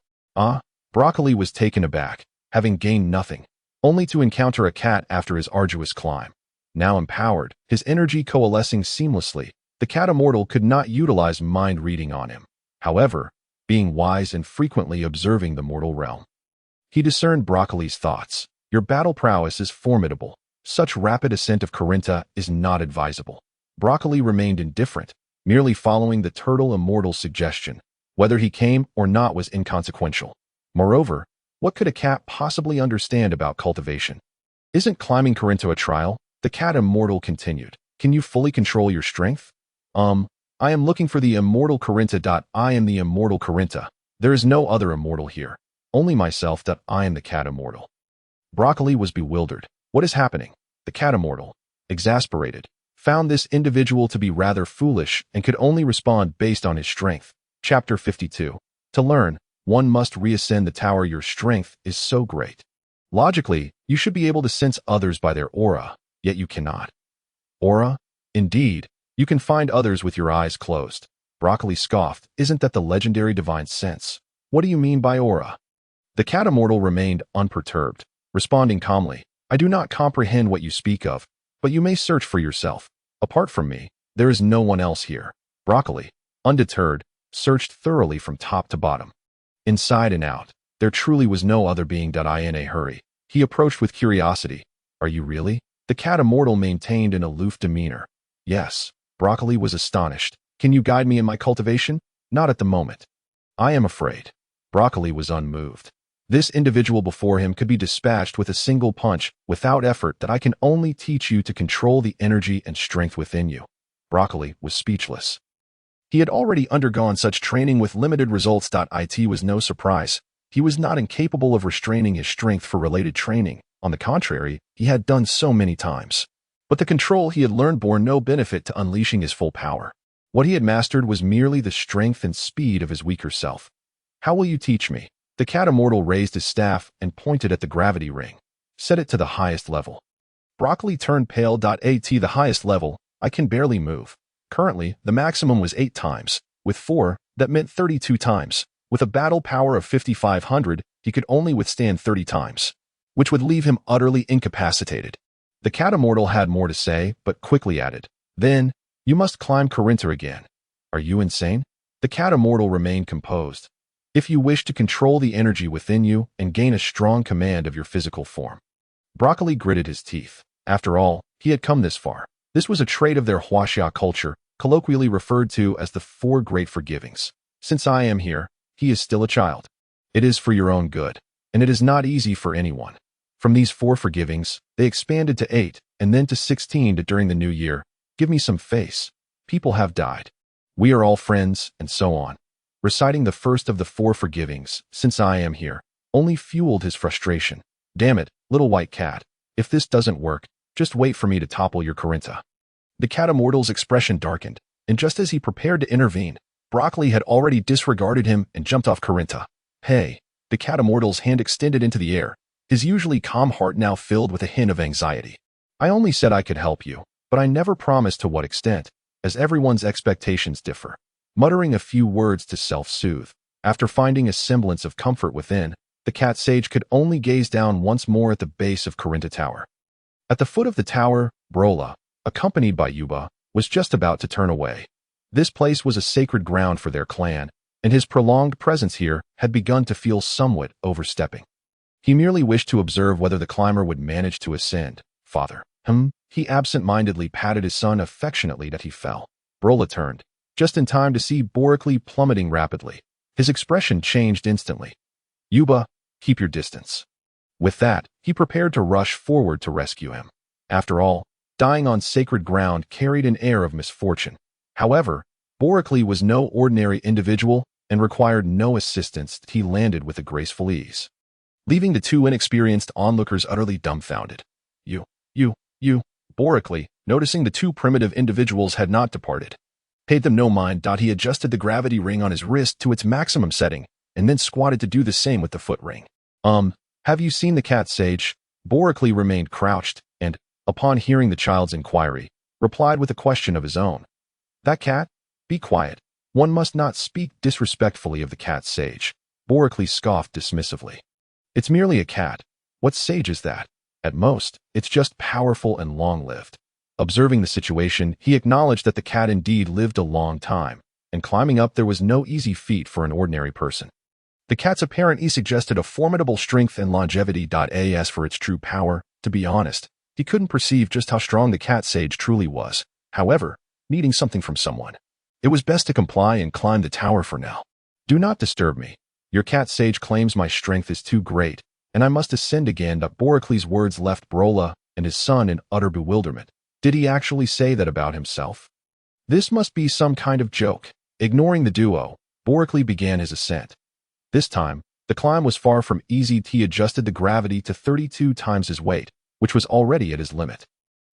Broccoli was taken aback, having gained nothing, only to encounter a cat after his arduous climb. Now empowered, his energy coalescing seamlessly, the cat immortal could not utilize mind reading on him. However, being wise and frequently observing the mortal realm, he discerned Broccoli's thoughts. Your battle prowess is formidable. Such rapid ascent of Carinta is not advisable. Broccoli remained indifferent, merely following the turtle immortal's suggestion. Whether he came or not was inconsequential. Moreover, what could a cat possibly understand about cultivation? Isn't climbing Carinta a trial? The cat immortal continued. Can you fully control your strength? I am looking for the immortal Carinta. I am the immortal Carinta. There is no other immortal here. Only myself. I am the cat immortal. Broccoli was bewildered. What is happening? The cat immortal, exasperated, found this individual to be rather foolish and could only respond based on his strength. Chapter 52. To learn, one must reascend the tower. Your strength is so great. Logically, you should be able to sense others by their aura, yet you cannot. Aura? Indeed, you can find others with your eyes closed. Broccoli scoffed. Isn't that the legendary divine sense? What do you mean by aura? The cat immortal remained unperturbed, responding calmly. I do not comprehend what you speak of, but you may search for yourself. Apart from me, there is no one else here. Broccoli, undeterred, searched thoroughly from top to bottom. Inside and out, there truly was no other being. In a hurry, He approached with curiosity. Are you really? The cat immortal maintained an aloof demeanor. Yes. Broccoli was astonished. Can you guide me in my cultivation? Not at the moment. I am afraid. Broccoli was unmoved. This individual before him could be dispatched with a single punch, without effort, that I can only teach you to control the energy and strength within you. Broccoli was speechless. He had already undergone such training with limited results. It was no surprise. He was not incapable of restraining his strength for related training. On the contrary, he had done so many times. But the control he had learned bore no benefit to unleashing his full power. What he had mastered was merely the strength and speed of his weaker self. How will you teach me? The cat immortal raised his staff and pointed at the gravity ring. Set it to the highest level. Broccoli turned pale. At the highest level, I can barely move. Currently, the maximum was 8 times. With 4, that meant 32 times. With a battle power of 5,500, he could only withstand 30 times, which would leave him utterly incapacitated. The cat immortal had more to say, but quickly added, Then, you must climb Carinta again. Are you insane? The cat immortal remained composed. If you wish to control the energy within you and gain a strong command of your physical form. Broccoli gritted his teeth. After all, he had come this far. This was a trait of their Huaxia culture, colloquially referred to as the 4 great forgivings. Since I am here, he is still a child. It is for your own good, and it is not easy for anyone. From these 4 forgivings, they expanded to 8, and then to 16 during the new year. Give me some face. People have died. We are all friends, and so on. Reciting the first of the 4 forgivings, since I am here, only fueled his frustration. Damn it, little white cat. If this doesn't work, just wait for me to topple your Carinta. The cat immortal's expression darkened, and just as he prepared to intervene, Broccoli had already disregarded him and jumped off Carinta. Hey, the cat immortal's hand extended into the air, his usually calm heart now filled with a hint of anxiety. I only said I could help you, but I never promised to what extent, as everyone's expectations differ. Muttering a few words to self-soothe, after finding a semblance of comfort within, the cat sage could only gaze down once more at the base of Carinta Tower. At the foot of the tower, Brola, accompanied by Yuba, was just about to turn away. This place was a sacred ground for their clan, and his prolonged presence here had begun to feel somewhat overstepping. He merely wished to observe whether the climber would manage to ascend. Father. He absent-mindedly patted his son affectionately that he fell. Brola turned, just in time to see Boreikli plummeting rapidly. His expression changed instantly. Yuba, keep your distance. With that, he prepared to rush forward to rescue him. After all, dying on sacred ground carried an air of misfortune. However, Boreikli was no ordinary individual and required no assistance. He landed with a graceful ease, leaving the 2 inexperienced onlookers utterly dumbfounded. Boreikli, noticing the 2 primitive individuals had not departed, paid them no mind. He adjusted the gravity ring on his wrist to its maximum setting, and then squatted to do the same with the foot ring. Have you seen the cat sage? Boreikli remained crouched, and, upon hearing the child's inquiry, replied with a question of his own. That cat? Be quiet. One must not speak disrespectfully of the cat sage. Boreikli scoffed dismissively. It's merely a cat. What sage is that? At most, it's just powerful and long-lived. Observing the situation, he acknowledged that the cat indeed lived a long time, and climbing up there was no easy feat for an ordinary person. The cat's apparent ease suggested a formidable strength and longevity. As for its true power, to be honest, he couldn't perceive just how strong the cat sage truly was. However, needing something from someone, it was best to comply and climb the tower for now. Do not disturb me. Your cat sage claims my strength is too great, and I must ascend again. Boreikli's words left Brola and his son in utter bewilderment. Did he actually say that about himself? This must be some kind of joke. Ignoring the duo, Boreikli began his ascent. This time, the climb was far from easy. He adjusted the gravity to 32 times his weight, which was already at his limit.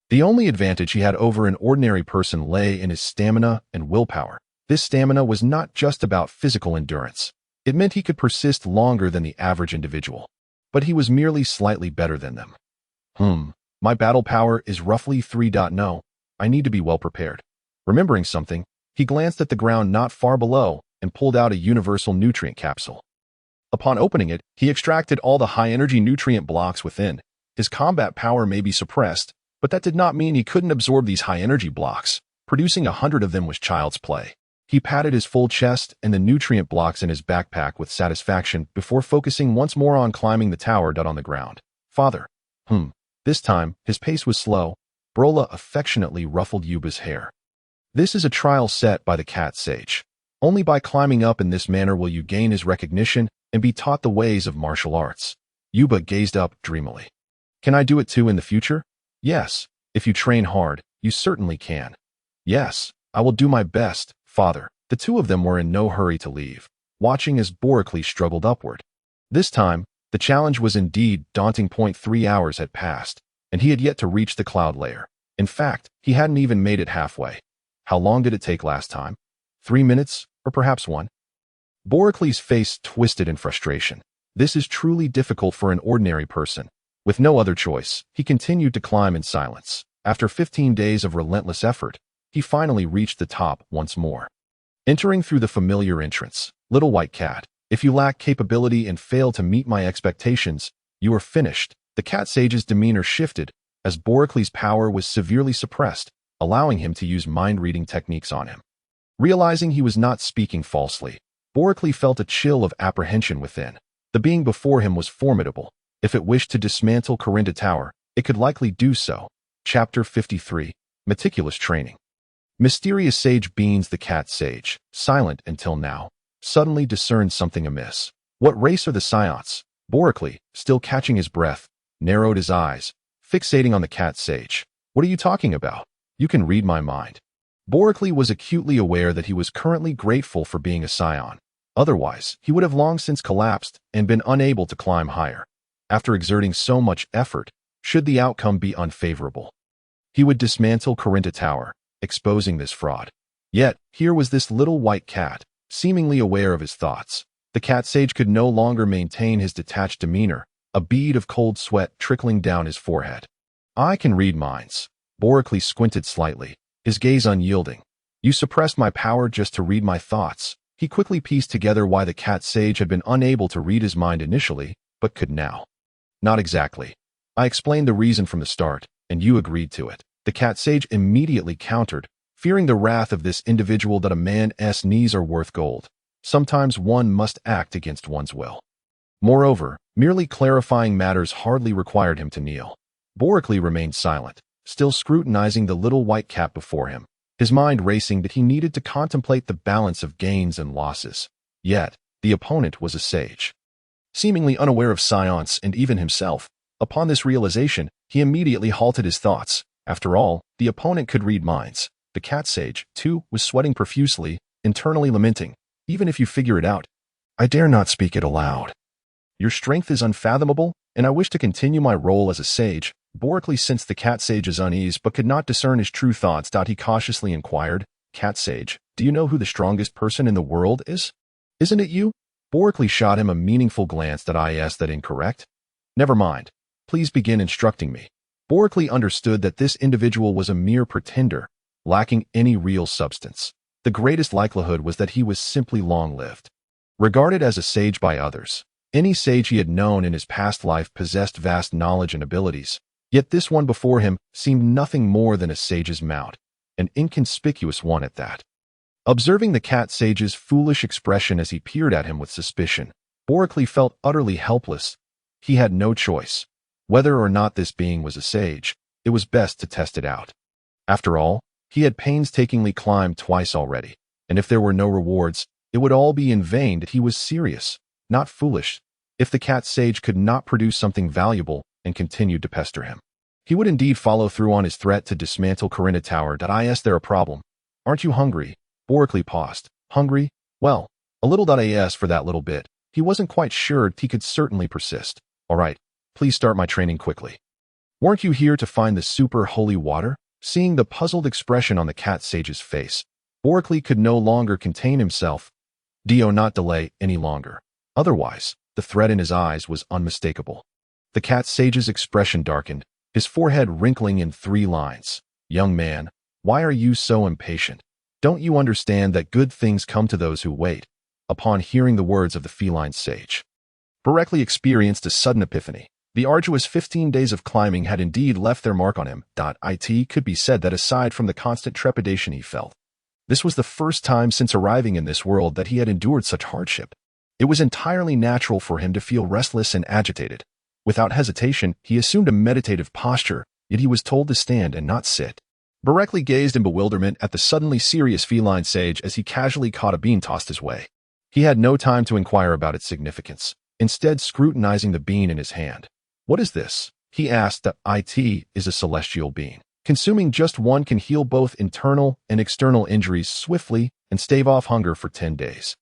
The only advantage he had over an ordinary person lay in his stamina and willpower. This stamina was not just about physical endurance. It meant he could persist longer than the average individual. But he was merely slightly better than them. My battle power is roughly 3.0. I need to be well prepared. Remembering something, he glanced at the ground not far below and pulled out a universal nutrient capsule. Upon opening it, he extracted all the high-energy nutrient blocks within. His combat power may be suppressed, but that did not mean he couldn't absorb these high-energy blocks. Producing 100 of them was child's play. He patted his full chest and the nutrient blocks in his backpack with satisfaction before focusing once more on climbing the tower. On the ground, Father. This time, his pace was slow. Brola affectionately ruffled Yuba's hair. This is a trial set by the cat sage. Only by climbing up in this manner will you gain his recognition and be taught the ways of martial arts. Yuba gazed up dreamily. Can I do it too in the future? Yes. If you train hard, you certainly can. Yes, I will do my best, Father. The two of them were in no hurry to leave, watching as Boreikli struggled upward. This time, the challenge was indeed daunting. 3 hours had passed, and he had yet to reach the cloud layer. In fact, he hadn't even made it halfway. How long did it take last time? 3 minutes, or perhaps 1? Boreikli's face twisted in frustration. This is truly difficult for an ordinary person. With no other choice, he continued to climb in silence. After 15 days of relentless effort, he finally reached the top once more. Entering through the familiar entrance, Little White Cat, if you lack capability and fail to meet my expectations, you are finished. The cat sage's demeanor shifted as Boreikli's power was severely suppressed, allowing him to use mind-reading techniques on him. Realizing he was not speaking falsely, Boreikli felt a chill of apprehension within. The being before him was formidable. If it wished to dismantle Kakarot Tower, it could likely do so. Chapter 53. Meticulous Training. Mysterious Sage Beans. The cat sage, silent until now, suddenly discerned something amiss. What race are the Scions? Boreikli, still catching his breath, narrowed his eyes, fixating on the cat sage. What are you talking about? You can read my mind. Boreikli was acutely aware that he was currently grateful for being a Scion. Otherwise, he would have long since collapsed and been unable to climb higher. After exerting so much effort, should the outcome be unfavorable, he would dismantle Kakarot Tower, exposing this fraud. Yet, here was this little white cat, seemingly aware of his thoughts. The cat sage could no longer maintain his detached demeanor, a bead of cold sweat trickling down his forehead. I can read minds. Boreikli squinted slightly, his gaze unyielding. You suppressed my power just to read my thoughts. He quickly pieced together why the cat sage had been unable to read his mind initially, but could now. Not exactly. I explained the reason from the start, and you agreed to it. The cat sage immediately countered, fearing the wrath of this individual that a man's knees are worth gold. Sometimes one must act against one's will. Moreover, merely clarifying matters hardly required him to kneel. Boreikli remained silent, still scrutinizing the little white cat before him, his mind racing that he needed to contemplate the balance of gains and losses. Yet, the opponent was a sage. Seemingly unaware of Science and even himself, upon this realization, he immediately halted his thoughts. After all, the opponent could read minds. The cat sage, too, was sweating profusely, internally lamenting. Even if you figure it out, I dare not speak it aloud. Your strength is unfathomable, and I wish to continue my role as a sage. Boreikli sensed the cat sage's unease but could not discern his true thoughts. He cautiously inquired, Cat sage, do you know who the strongest person in the world is? Isn't it you? Boreikli shot him a meaningful glance. Is that incorrect? Never mind. Please begin instructing me. Boreikli understood that this individual was a mere pretender, lacking any real substance. The greatest likelihood was that he was simply long-lived. Regarded as a sage by others, any sage he had known in his past life possessed vast knowledge and abilities, yet this one before him seemed nothing more than a sage's mount, an inconspicuous one at that. Observing the cat sage's foolish expression as he peered at him with suspicion, Boreikli felt utterly helpless. He had no choice. Whether or not this being was a sage, it was best to test it out. After all, he had painstakingly climbed twice already, and if there were no rewards, it would all be in vain. That he was serious, not foolish. If the cat sage could not produce something valuable and continued to pester him, he would indeed follow through on his threat to dismantle Kakarot Tower. Is there a problem? Aren't you hungry? Boreikli paused. Hungry? Well, a little. For that little bit. He wasn't quite sure. He could certainly persist. All right, please start my training quickly. Weren't you here to find the super holy water? Seeing the puzzled expression on the cat sage's face, Boreikli could no longer contain himself. Do not delay any longer. Otherwise, the threat in his eyes was unmistakable. The cat sage's expression darkened, his forehead wrinkling in 3 lines. Young man, why are you so impatient? Don't you understand that good things come to those who wait? Upon hearing the words of the feline sage, Boreikli experienced a sudden epiphany. The arduous 15 days of climbing had indeed left their mark on him. It could be said that aside from the constant trepidation he felt, this was the first time since arriving in this world that he had endured such hardship. It was entirely natural for him to feel restless and agitated. Without hesitation, he assumed a meditative posture, yet he was told to stand and not sit. Boreikli gazed in bewilderment at the suddenly serious feline sage as he casually caught a bean tossed his way. He had no time to inquire about its significance, instead scrutinizing the bean in his hand. "What is this?" he asked. "It is a celestial bean. Consuming just one can heal both internal and external injuries swiftly and stave off hunger for 10 days.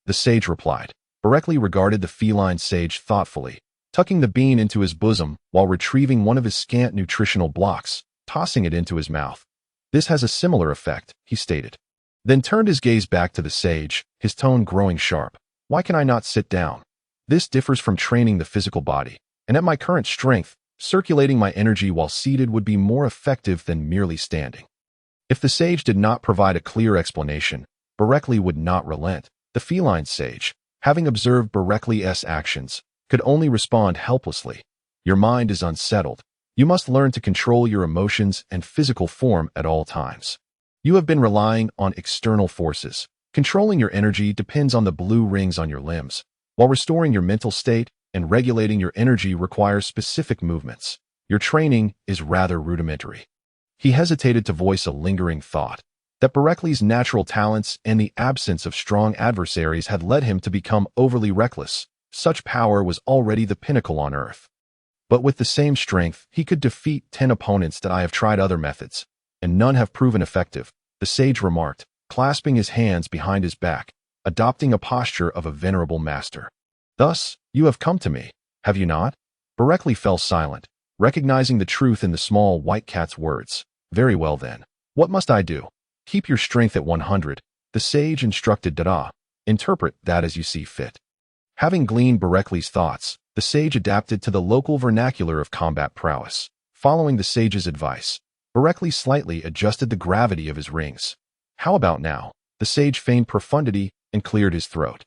The sage replied. Boreikli regarded the feline sage thoughtfully, tucking the bean into his bosom while retrieving one of his scant nutritional blocks, tossing it into his mouth. "This has a similar effect," he stated. Then turned his gaze back to the sage, his tone growing sharp. "Why can I not sit down? This differs from training the physical body, and at my current strength, circulating my energy while seated would be more effective than merely standing." If the sage did not provide a clear explanation, Boreikli would not relent. The feline sage, having observed Boreikli's actions, could only respond helplessly. "Your mind is unsettled. You must learn to control your emotions and physical form at all times. You have been relying on external forces. Controlling your energy depends on the blue rings on your limbs, while restoring your mental state and regulating your energy requires specific movements. Your training is rather rudimentary." He hesitated to voice a lingering thought that Boreikli's natural talents and the absence of strong adversaries had led him to become overly reckless. Such power was already the pinnacle on earth. But with the same strength, he could defeat 10 opponents. "That I have tried other methods, and none have proven effective," the sage remarked, clasping his hands behind his back, adopting a posture of a venerable master. "Thus, you have come to me, have you not?" Boreikli fell silent, recognizing the truth in the small white cat's words. "Very well then. What must I do?" "Keep your strength at 100, the sage instructed Dada. "Interpret that as you see fit." Having gleaned Boreikli's thoughts, the sage adapted to the local vernacular of combat prowess. Following the sage's advice, Boreikli slightly adjusted the gravity of his rings. "How about now?" The sage feigned profundity and cleared his throat.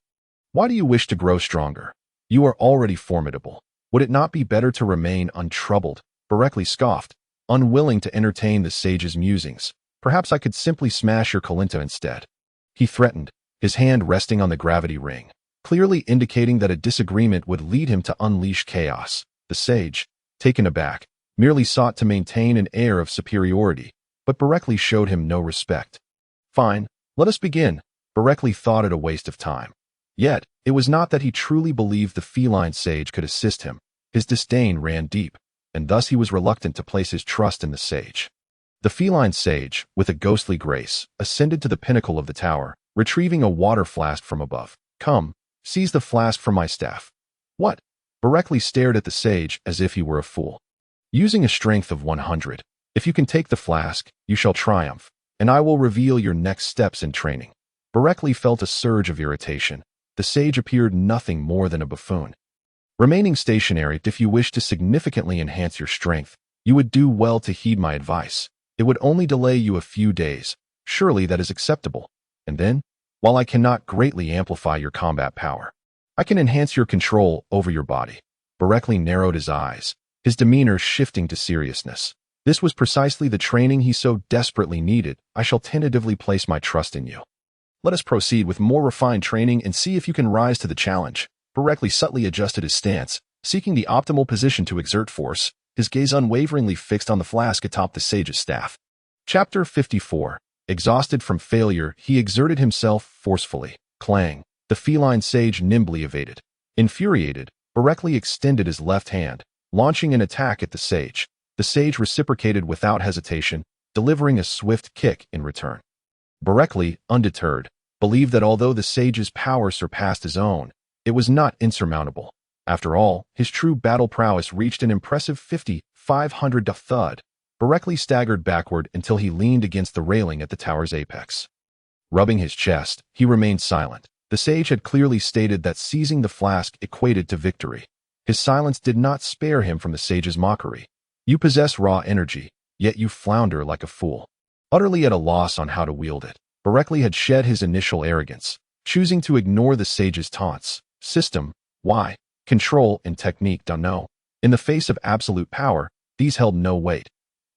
"Why do you wish to grow stronger? You are already formidable. Would it not be better to remain untroubled?" Boreikli scoffed, unwilling to entertain the sage's musings. "Perhaps I could simply smash your Kalinta instead," he threatened, his hand resting on the gravity ring, clearly indicating that a disagreement would lead him to unleash chaos. The sage, taken aback, merely sought to maintain an air of superiority, but Boreikli showed him no respect. "Fine, let us begin." Boreikli thought it a waste of time. Yet, it was not that he truly believed the feline sage could assist him. His disdain ran deep, and thus he was reluctant to place his trust in the sage. The feline sage, with a ghostly grace, ascended to the pinnacle of the tower, retrieving a water flask from above. "Come, seize the flask from my staff." "What?" Boreikli stared at the sage as if he were a fool. "Using a strength of 100, if you can take the flask, you shall triumph, and I will reveal your next steps in training." Boreikli felt a surge of irritation. The sage appeared nothing more than a buffoon. "Remaining stationary, if you wish to significantly enhance your strength, you would do well to heed my advice. It would only delay you a few days. Surely that is acceptable. And then, while I cannot greatly amplify your combat power, I can enhance your control over your body." Boreikli narrowed his eyes, his demeanor shifting to seriousness. This was precisely the training he so desperately needed. "I shall tentatively place my trust in you. Let us proceed with more refined training and see if you can rise to the challenge." Boreikli subtly adjusted his stance, seeking the optimal position to exert force, his gaze unwaveringly fixed on the flask atop the sage's staff. Chapter 54. Exhausted from failure, he exerted himself forcefully. Clang! The feline sage nimbly evaded. Infuriated, Boreikli extended his left hand, launching an attack at the sage. The sage reciprocated without hesitation, delivering a swift kick in return. Boreikli, undeterred, believed that although the sage's power surpassed his own, it was not insurmountable. After all, his true battle prowess reached an impressive 500 thud. Boreikli staggered backward until he leaned against the railing at the tower's apex. Rubbing his chest, he remained silent. The sage had clearly stated that seizing the flask equated to victory. His silence did not spare him from the sage's mockery. "You possess raw energy, yet you flounder like a fool." Utterly at a loss on how to wield it, Boreikli had shed his initial arrogance, choosing to ignore the sage's taunts. System, why? Control and technique, don't know. In the face of absolute power, these held no weight.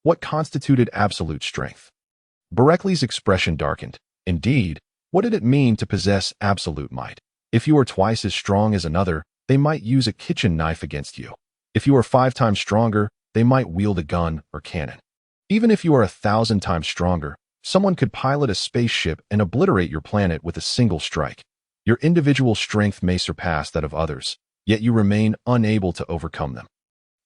What constituted absolute strength? Boreikli's expression darkened. Indeed, what did it mean to possess absolute might? If you are twice as strong as another, they might use a kitchen knife against you. If you are 5 times stronger, they might wield a gun or cannon. Even if you are 1,000 times stronger, someone could pilot a spaceship and obliterate your planet with a single strike. Your individual strength may surpass that of others, yet you remain unable to overcome them.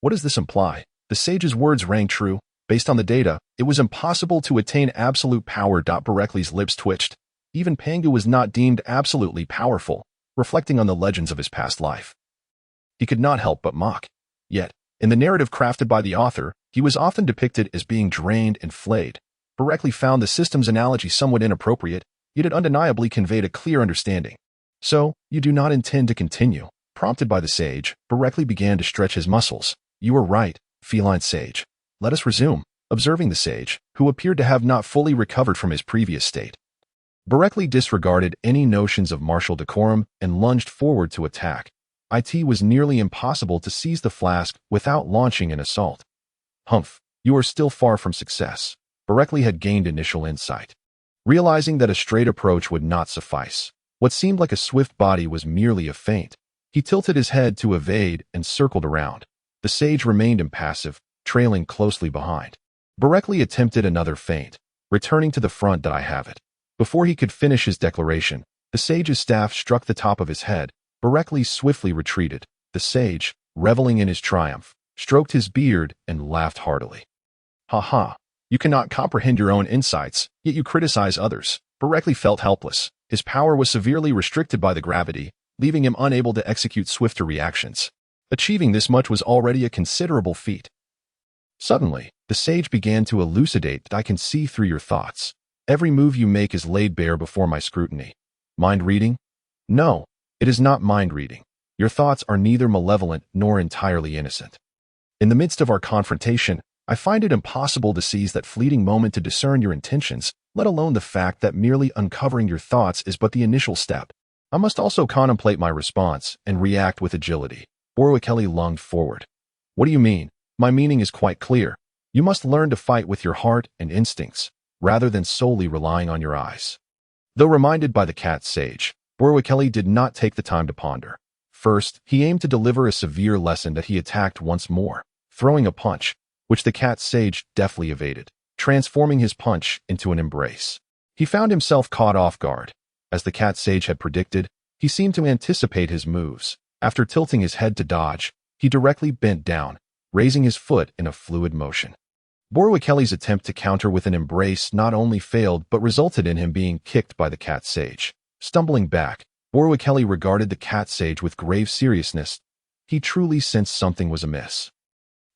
What does this imply? The sage's words rang true. Based on the data, it was impossible to attain absolute power. Boreikli's lips twitched. Even Pangu was not deemed absolutely powerful, reflecting on the legends of his past life. He could not help but mock. Yet, in the narrative crafted by the author, he was often depicted as being drained and flayed. Boreikli found the system's analogy somewhat inappropriate, yet it undeniably conveyed a clear understanding. So, you do not intend to continue? Prompted by the sage, Boreikli began to stretch his muscles. You are right, feline sage. Let us resume, observing the sage, who appeared to have not fully recovered from his previous state. Boreikli disregarded any notions of martial decorum and lunged forward to attack. It was nearly impossible to seize the flask without launching an assault. Humph, you are still far from success. Boreikli had gained initial insight. Realizing that a straight approach would not suffice, what seemed like a swift body was merely a feint. He tilted his head to evade and circled around. The sage remained impassive, trailing closely behind. Boreikli attempted another feint, returning to the front. I have it. Before he could finish his declaration, the sage's staff struck the top of his head. Boreikli swiftly retreated. The sage, reveling in his triumph, stroked his beard and laughed heartily. Ha ha, you cannot comprehend your own insights, yet you criticize others. Boreikli felt helpless. His power was severely restricted by the gravity, leaving him unable to execute swifter reactions. Achieving this much was already a considerable feat. Suddenly, the sage began to elucidate that I can see through your thoughts. Every move you make is laid bare before my scrutiny. Mind reading? No, it is not mind reading. Your thoughts are neither malevolent nor entirely innocent. In the midst of our confrontation, I find it impossible to seize that fleeting moment to discern your intentions, let alone the fact that merely uncovering your thoughts is but the initial step. I must also contemplate my response and react with agility. Boreikli lunged forward. What do you mean? My meaning is quite clear. You must learn to fight with your heart and instincts, rather than solely relying on your eyes. Though reminded by the cat sage, Boreikli did not take the time to ponder. First, he aimed to deliver a severe lesson that he attacked once more, throwing a punch, which the cat sage deftly evaded, transforming his punch into an embrace. He found himself caught off guard. As the cat sage had predicted, he seemed to anticipate his moves. After tilting his head to dodge, he directly bent down, raising his foot in a fluid motion. Boreikli's attempt to counter with an embrace not only failed but resulted in him being kicked by the cat sage. Stumbling back, Boreikli regarded the cat sage with grave seriousness. He truly sensed something was amiss.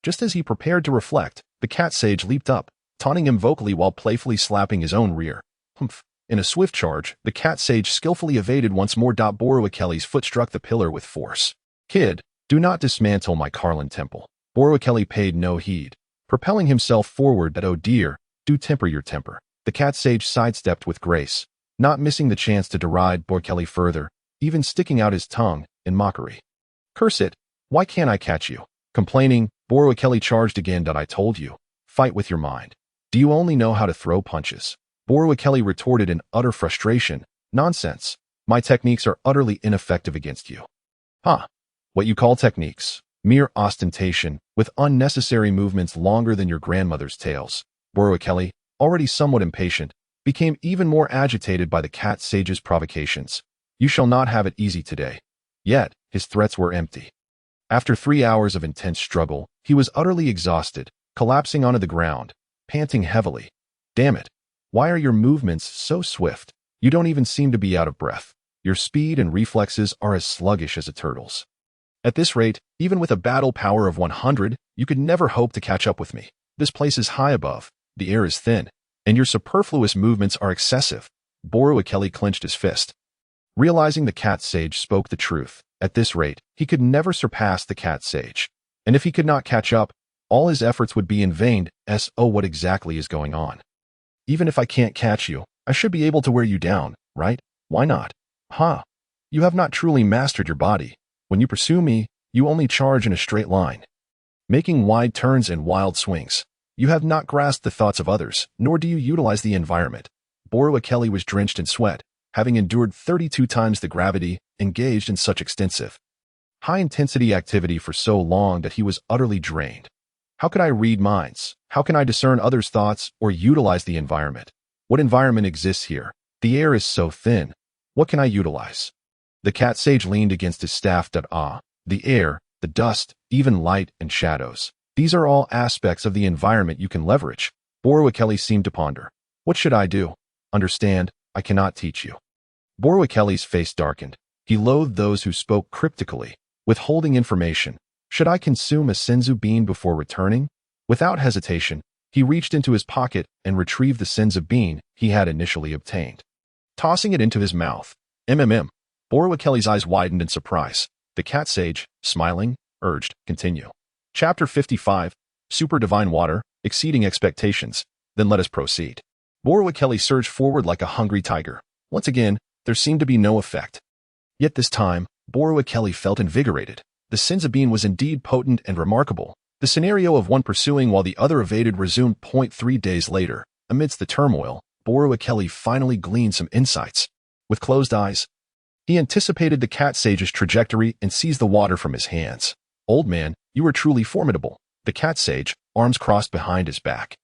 Just as he prepared to reflect, the cat sage leaped up, taunting him vocally while playfully slapping his own rear. Humph. In a swift charge, the cat sage skillfully evaded once more. Boreikli's foot struck the pillar with force. Kid, do not dismantle my Carlin temple. Boreikli paid no heed, propelling himself forward. Oh dear, do temper your temper. The cat sage sidestepped with grace, not missing the chance to deride Boreikli further, even sticking out his tongue in mockery. Curse it, why can't I catch you? Complaining, Boreikli charged again. I told you, fight with your mind. Do you only know how to throw punches? Boreikli retorted in utter frustration. Nonsense. My techniques are utterly ineffective against you. Huh. What you call techniques? Mere ostentation, with unnecessary movements longer than your grandmother's tails. Boreikli, already somewhat impatient, became even more agitated by the cat sage's provocations. You shall not have it easy today. Yet, his threats were empty. After 3 hours of intense struggle, he was utterly exhausted, collapsing onto the ground, panting heavily. Damn it. Why are your movements so swift? You don't even seem to be out of breath. Your speed and reflexes are as sluggish as a turtle's. At this rate, even with a battle power of 100, you could never hope to catch up with me. This place is high above, the air is thin, and your superfluous movements are excessive. Boreikli clenched his fist. Realizing the cat sage spoke the truth, at this rate, he could never surpass the cat sage. And if he could not catch up, all his efforts would be in vain. Oh, what exactly is going on? Even if I can't catch you, I should be able to wear you down, right? Why not? Ha! You have not truly mastered your body. When you pursue me, you only charge in a straight line, making wide turns and wild swings. You have not grasped the thoughts of others, nor do you utilize the environment. Boreikli was drenched in sweat, having endured 32 times the gravity, engaged in such extensive high-intensity activity for so long that he was utterly drained. How could I read minds? How can I discern others' thoughts or utilize the environment? What environment exists here? The air is so thin. What can I utilize? The cat sage leaned against his staff. The air, the dust, even light and shadows. These are all aspects of the environment you can leverage. Boreikli seemed to ponder. What should I do? Understand, I cannot teach you. Boreikli's face darkened. He loathed those who spoke cryptically, withholding information. Should I consume a senzu bean before returning? Without hesitation, he reached into his pocket and retrieved the senzu bean he had initially obtained. Tossing it into his mouth, Boreikli's eyes widened in surprise. The cat sage, smiling, urged, continue. Chapter 55, Super Divine Water, Exceeding Expectations. Then let us proceed. Boreikli surged forward like a hungry tiger. Once again, there seemed to be no effect. Yet this time, Boreikli felt invigorated. The senzu bean was indeed potent and remarkable. The scenario of one pursuing while the other evaded resumed. 3 days later, amidst the turmoil, Boreikli finally gleaned some insights. With closed eyes, he anticipated the cat sage's trajectory and seized the water from his hands. Old man, you are truly formidable. The cat sage, arms crossed behind his back,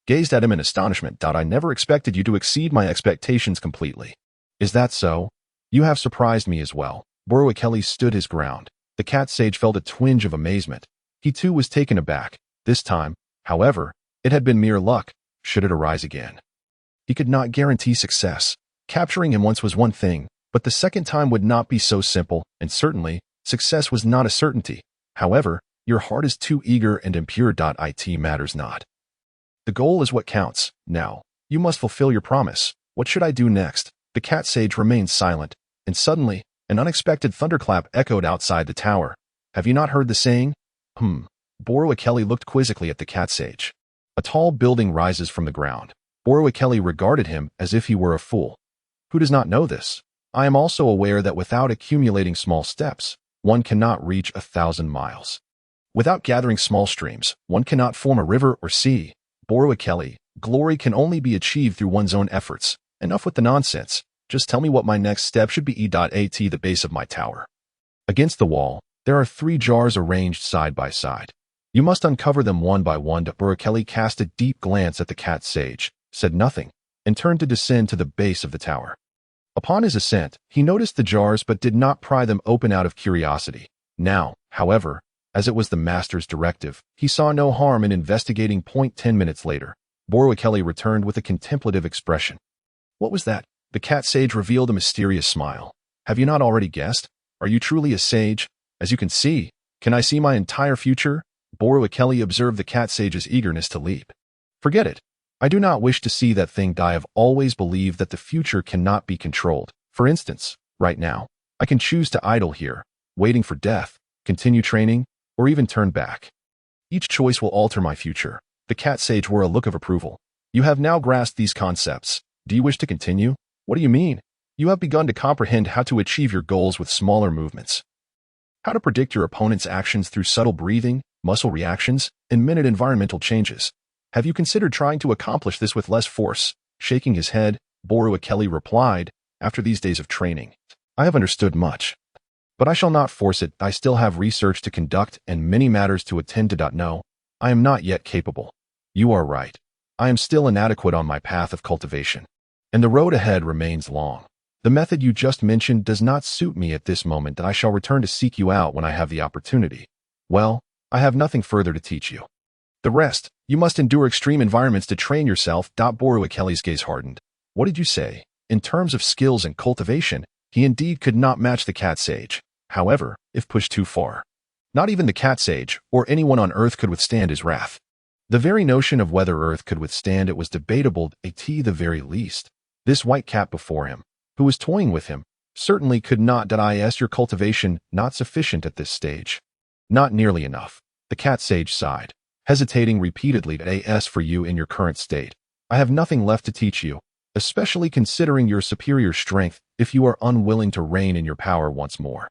gazed at him in astonishment. I never expected you to exceed my expectations completely. Is that so? You have surprised me as well. Boreikli stood his ground. The cat sage felt a twinge of amazement. He too was taken aback. This time, however, it had been mere luck, should it arise again. He could not guarantee success. Capturing him once was one thing, but the second time would not be so simple, and certainly, success was not a certainty. However, your heart is too eager and impure. It matters not. The goal is what counts. Now, you must fulfill your promise. What should I do next? The cat sage remained silent, and suddenly, an unexpected thunderclap echoed outside the tower. Have you not heard the saying? Boreikli looked quizzically at the cat sage. A tall building rises from the ground. Boreikli regarded him as if he were a fool. Who does not know this? I am also aware that without accumulating small steps, one cannot reach 1,000 miles. Without gathering small streams, one cannot form a river or sea. Boreikli, glory can only be achieved through one's own efforts. Enough with the nonsense. Just tell me what my next step should be. At the base of my tower, against the wall, there are 3 jars arranged side by side. You must uncover them one by one. Boreikli cast a deep glance at the cat sage, said nothing, and turned to descend to the base of the tower. Upon his ascent, he noticed the jars but did not pry them open out of curiosity. Now, however, as it was the master's directive, he saw no harm in investigating. 10 minutes later, Boreikli returned with a contemplative expression. What was that? The cat sage revealed a mysterious smile. Have you not already guessed? Are you truly a sage? As you can see, can I see my entire future? Boreikli observed the cat sage's eagerness to leap. Forget it. I do not wish to see that thing. I have always believed that the future cannot be controlled. For instance, right now, I can choose to idle here, waiting for death, continue training, or even turn back. Each choice will alter my future. The cat sage wore a look of approval. You have now grasped these concepts. Do you wish to continue? What do you mean? You have begun to comprehend how to achieve your goals with smaller movements. How to predict your opponent's actions through subtle breathing, muscle reactions, and minute environmental changes. Have you considered trying to accomplish this with less force? Shaking his head, Boreikli replied, after these days of training, I have understood much. But I shall not force it. I still have research to conduct and many matters to attend to. No, I am not yet capable. You are right. I am still inadequate on my path of cultivation. And the road ahead remains long. The method you just mentioned does not suit me at this moment. I shall return to seek you out when I have the opportunity. Well, I have nothing further to teach you. The rest, you must endure extreme environments to train yourself. Boreikli's gaze hardened. What did you say? In terms of skills and cultivation, he indeed could not match the cat sage. However, if pushed too far, not even the cat sage or anyone on Earth could withstand his wrath. The very notion of whether Earth could withstand it was debatable at the very least. This white cat before him, who was toying with him, certainly could not. Is your cultivation not sufficient at this stage? Not nearly enough. The cat sage sighed, hesitating repeatedly. As for you in your current state, I have nothing left to teach you, especially considering your superior strength if you are unwilling to reign in your power once more.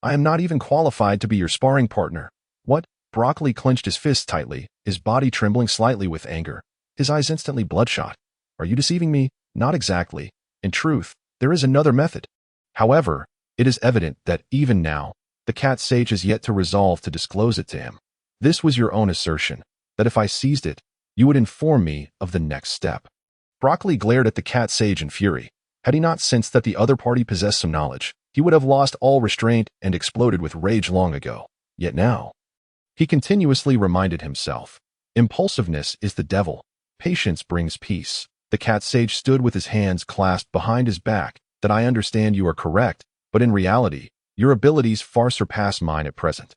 I am not even qualified to be your sparring partner. What? Broccoli clenched his fists tightly, his body trembling slightly with anger, his eyes instantly bloodshot. Are you deceiving me? Not exactly. In truth, there is another method. However, it is evident that even now, The cat sage has yet to resolve to disclose it to him. This was your own assertion, that if I seized it, you would inform me of the next step. Broccoli glared at the cat sage in fury. Had he not sensed that the other party possessed some knowledge, he would have lost all restraint and exploded with rage long ago. Yet now, he continuously reminded himself, impulsiveness is the devil. Patience brings peace. The cat sage stood with his hands clasped behind his back. That I understand you are correct, but in reality, your abilities far surpass mine at present.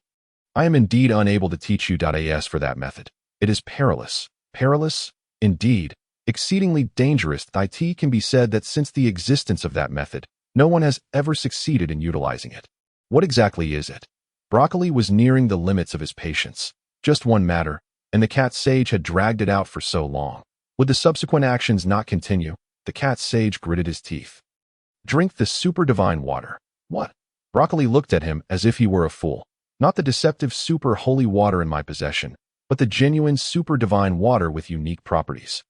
I am indeed unable to teach you as for that method. It is perilous. Perilous? Indeed. Exceedingly dangerous. It can be said that since the existence of that method, no one has ever succeeded in utilizing it. What exactly is it? Broccoli was nearing the limits of his patience. Just one matter, and the cat sage had dragged it out for so long. Would the subsequent actions not continue? The cat sage gritted his teeth. Drink the super divine water. What? Broccoli looked at him as if he were a fool. Not the deceptive super holy water in my possession, but the genuine super divine water with unique properties.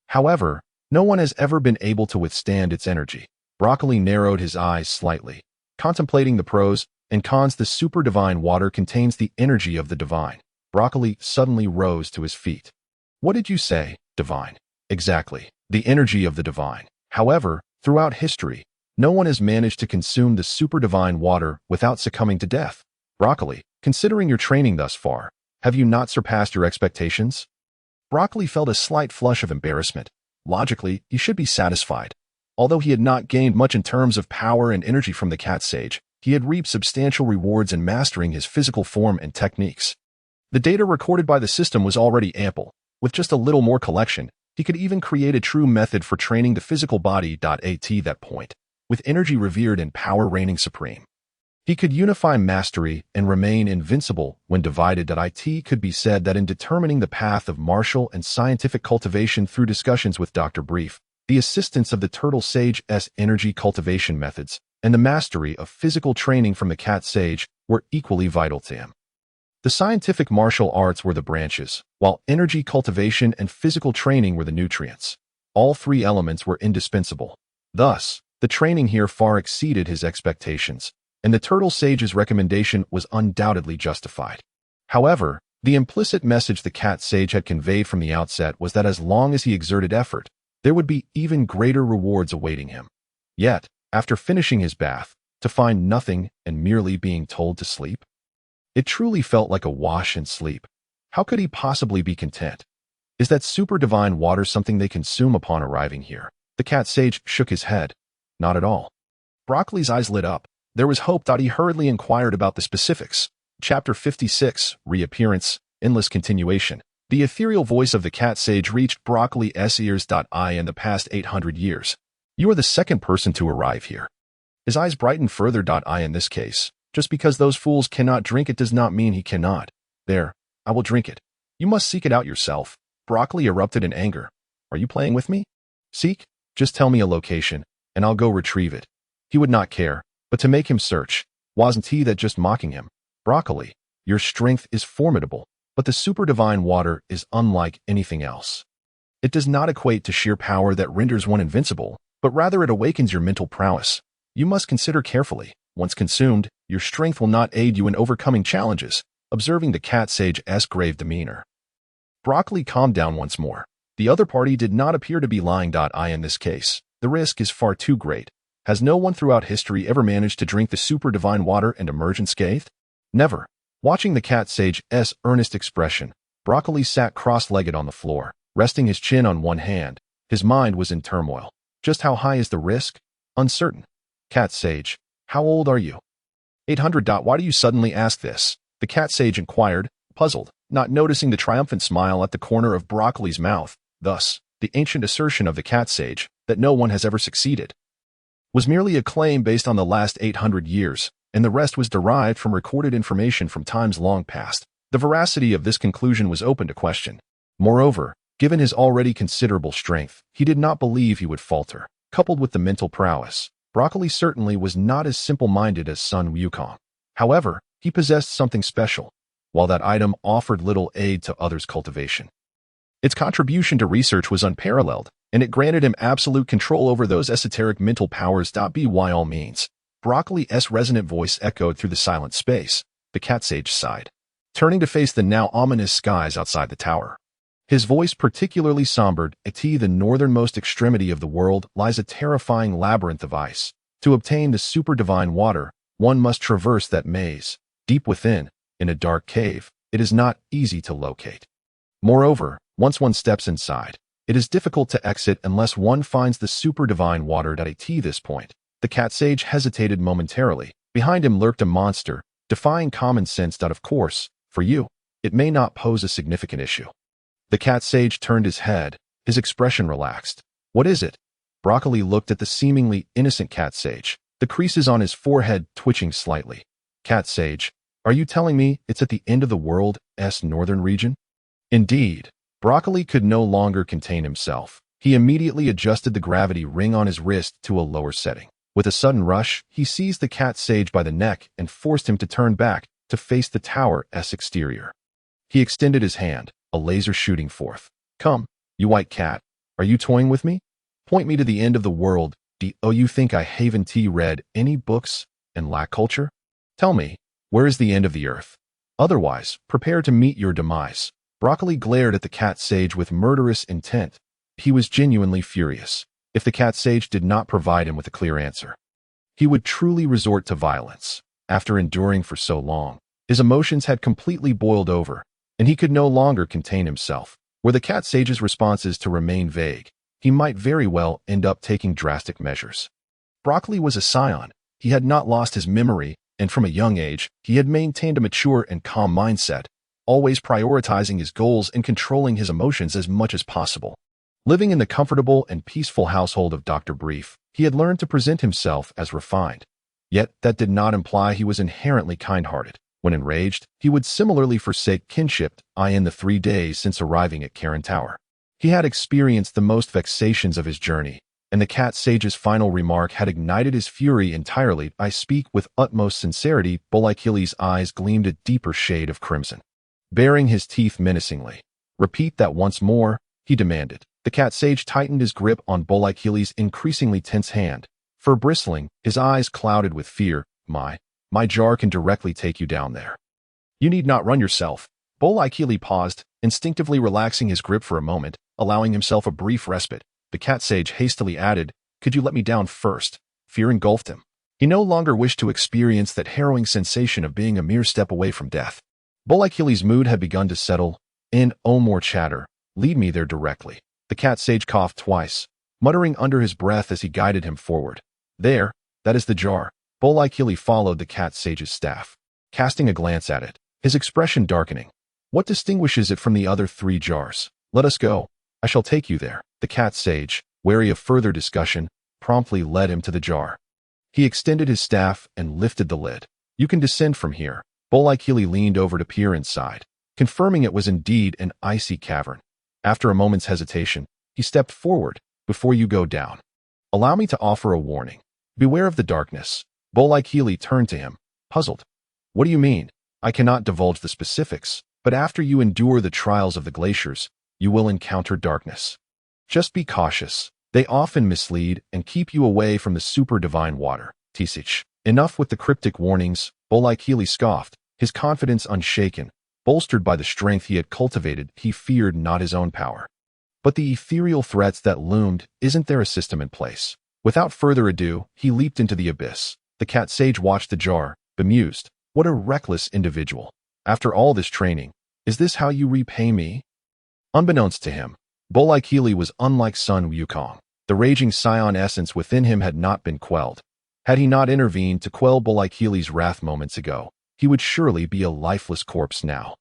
However, no one has ever been able to withstand its energy. Broccoli narrowed his eyes slightly, contemplating the pros and cons. The super divine water contains the energy of the divine. Broccoli suddenly rose to his feet. What did you say, divine? Exactly, the energy of the divine. However, throughout history, no one has managed to consume the super divine water without succumbing to death. Broccoli, considering your training thus far, have you not surpassed your expectations? Broccoli felt a slight flush of embarrassment. Logically, he should be satisfied. Although he had not gained much in terms of power and energy from the cat sage, he had reaped substantial rewards in mastering his physical form and techniques. The data recorded by the system was already ample. With just a little more collection, he could even create a true method for training the physical body. At that point, with energy revered and power reigning supreme, he could unify mastery and remain invincible when divided. It could be said that in determining the path of martial and scientific cultivation through discussions with Dr. Brief, the assistance of the turtle sage's energy cultivation methods, and the mastery of physical training from the cat sage were equally vital to him. The scientific martial arts were the branches, while energy cultivation and physical training were the nutrients. All three elements were indispensable. Thus, the training here far exceeded his expectations, and the turtle sage's recommendation was undoubtedly justified. However, the implicit message the cat sage had conveyed from the outset was that as long as he exerted effort, there would be even greater rewards awaiting him. Yet, after finishing his bath, to find nothing and merely being told to sleep? It truly felt like a wash and sleep. How could he possibly be content? Is that super divine water something they consume upon arriving here? The cat sage shook his head. Not at all. Broccoli's eyes lit up. There was hope. He hurriedly inquired about the specifics. Chapter 56, Reappearance, Endless Continuation. The ethereal voice of the cat sage reached Broccoli's ears. In the past 800 years, you are the second person to arrive here. His eyes brightened further. In this case, just because those fools cannot drink it does not mean he cannot. There, I will drink it. You must seek it out yourself. Broccoli erupted in anger. Are you playing with me? Seek? Just tell me a location, and I'll go retrieve it. He would not care, but to make him search, wasn't he that just mocking him? Broccoli, your strength is formidable, but the super divine water is unlike anything else. It does not equate to sheer power that renders one invincible, but rather it awakens your mental prowess. You must consider carefully. Once consumed, your strength will not aid you in overcoming challenges. Observing the cat sage's grave demeanor, Broccoli calmed down once more. The other party did not appear to be lying. In this case, the risk is far too great. Has no one throughout history ever managed to drink the super divine water and emerge unscathed? Never. Watching the cat sage's earnest expression, Broccoli sat cross-legged on the floor, resting his chin on one hand. His mind was in turmoil. Just how high is the risk? Uncertain. Cat sage, how old are you? 800. Why do you suddenly ask this? The cat sage inquired, puzzled, not noticing the triumphant smile at the corner of Broccoli's mouth. Thus, the ancient assertion of the cat sage, that no one has ever succeeded, was merely a claim based on the last 800 years, and the rest was derived from recorded information from times long past. The veracity of this conclusion was open to question. Moreover, given his already considerable strength, he did not believe he would falter. Coupled with the mental prowess, Broccoli certainly was not as simple-minded as Sun Wukong. However, he possessed something special, while that item offered little aid to others' cultivation. Its contribution to research was unparalleled, and it granted him absolute control over those esoteric mental powers. By all means, Broccoli's resonant voice echoed through the silent space. The cat sage sighed, turning to face the now ominous skies outside the tower. His voice particularly sombered. At the northernmost extremity of the world lies a terrifying labyrinth of ice. To obtain the super-divine water, one must traverse that maze. Deep within, in a dark cave, it is not easy to locate. Moreover, once one steps inside, it is difficult to exit unless one finds the super-divine water. At this point, the cat sage hesitated momentarily. Behind him lurked a monster, defying common sense. Of course, for you, it may not pose a significant issue. The cat sage turned his head, his expression relaxed. What is it? Broccoli looked at the seemingly innocent cat sage, the creases on his forehead twitching slightly. Cat sage, are you telling me it's at the end of the world's northern region? Indeed. Broccoli could no longer contain himself. He immediately adjusted the gravity ring on his wrist to a lower setting. With a sudden rush, he seized the cat sage by the neck and forced him to turn back to face the tower's exterior. He extended his hand, a laser shooting forth. Come, you white cat. Are you toying with me? Point me to the end of the world. Do you think I haven't read any books and lack culture? Tell me, where is the end of the earth? Otherwise, prepare to meet your demise. Broccoli glared at the cat sage with murderous intent. He was genuinely furious. If the cat sage did not provide him with a clear answer, he would truly resort to violence. After enduring for so long, his emotions had completely boiled over, and he could no longer contain himself. Were the cat sage's responses to remain vague, he might very well end up taking drastic measures. Broccoli was a scion. He had not lost his memory, and from a young age, he had maintained a mature and calm mindset, always prioritizing his goals and controlling his emotions as much as possible. Living in the comfortable and peaceful household of Dr. Brief, he had learned to present himself as refined. Yet that did not imply he was inherently kind-hearted. When enraged, he would similarly forsake kinship. In the 3 days since arriving at Karen Tower, he had experienced the most vexations of his journey, and the cat sage's final remark had ignited his fury entirely. I speak with utmost sincerity. Boreikli's eyes gleamed a deeper shade of crimson, baring his teeth menacingly. Repeat that once more, he demanded. The cat sage tightened his grip on Boreikli's increasingly tense hand, fur bristling, his eyes clouded with fear. My jar can directly take you down there. You need not run yourself. Boreikli paused, instinctively relaxing his grip for a moment, allowing himself a brief respite. The cat sage hastily added, could you let me down first? Fear engulfed him. He no longer wished to experience that harrowing sensation of being a mere step away from death. Boreikli's mood had begun to settle in. Oh, more chatter. Lead me there directly. The cat sage coughed twice, muttering under his breath as he guided him forward. There, that is the jar. Boreikli followed the cat sage's staff, casting a glance at it, his expression darkening. What distinguishes it from the other 3 jars? Let us go. I shall take you there. The cat sage, wary of further discussion, promptly led him to the jar. He extended his staff and lifted the lid. You can descend from here. Boreikli leaned over to peer inside, confirming it was indeed an icy cavern. After a moment's hesitation, he stepped forward. Before you go down, allow me to offer a warning. Beware of the darkness. Boreikli turned to him, puzzled. What do you mean? I cannot divulge the specifics, but after you endure the trials of the glaciers, you will encounter darkness. Just be cautious. They often mislead and keep you away from the super-divine water. Tisich. Enough with the cryptic warnings. Boreikli scoffed, his confidence unshaken. Bolstered by the strength he had cultivated, he feared not his own power, but the ethereal threats that loomed. Isn't there a system in place? Without further ado, he leaped into the abyss. The cat sage watched the jar, bemused. What a reckless individual. After all this training, is this how you repay me? Unbeknownst to him, Boreikli was unlike Sun Wukong. The raging scion essence within him had not been quelled. Had he not intervened to quell Boreikli's wrath moments ago, he would surely be a lifeless corpse now.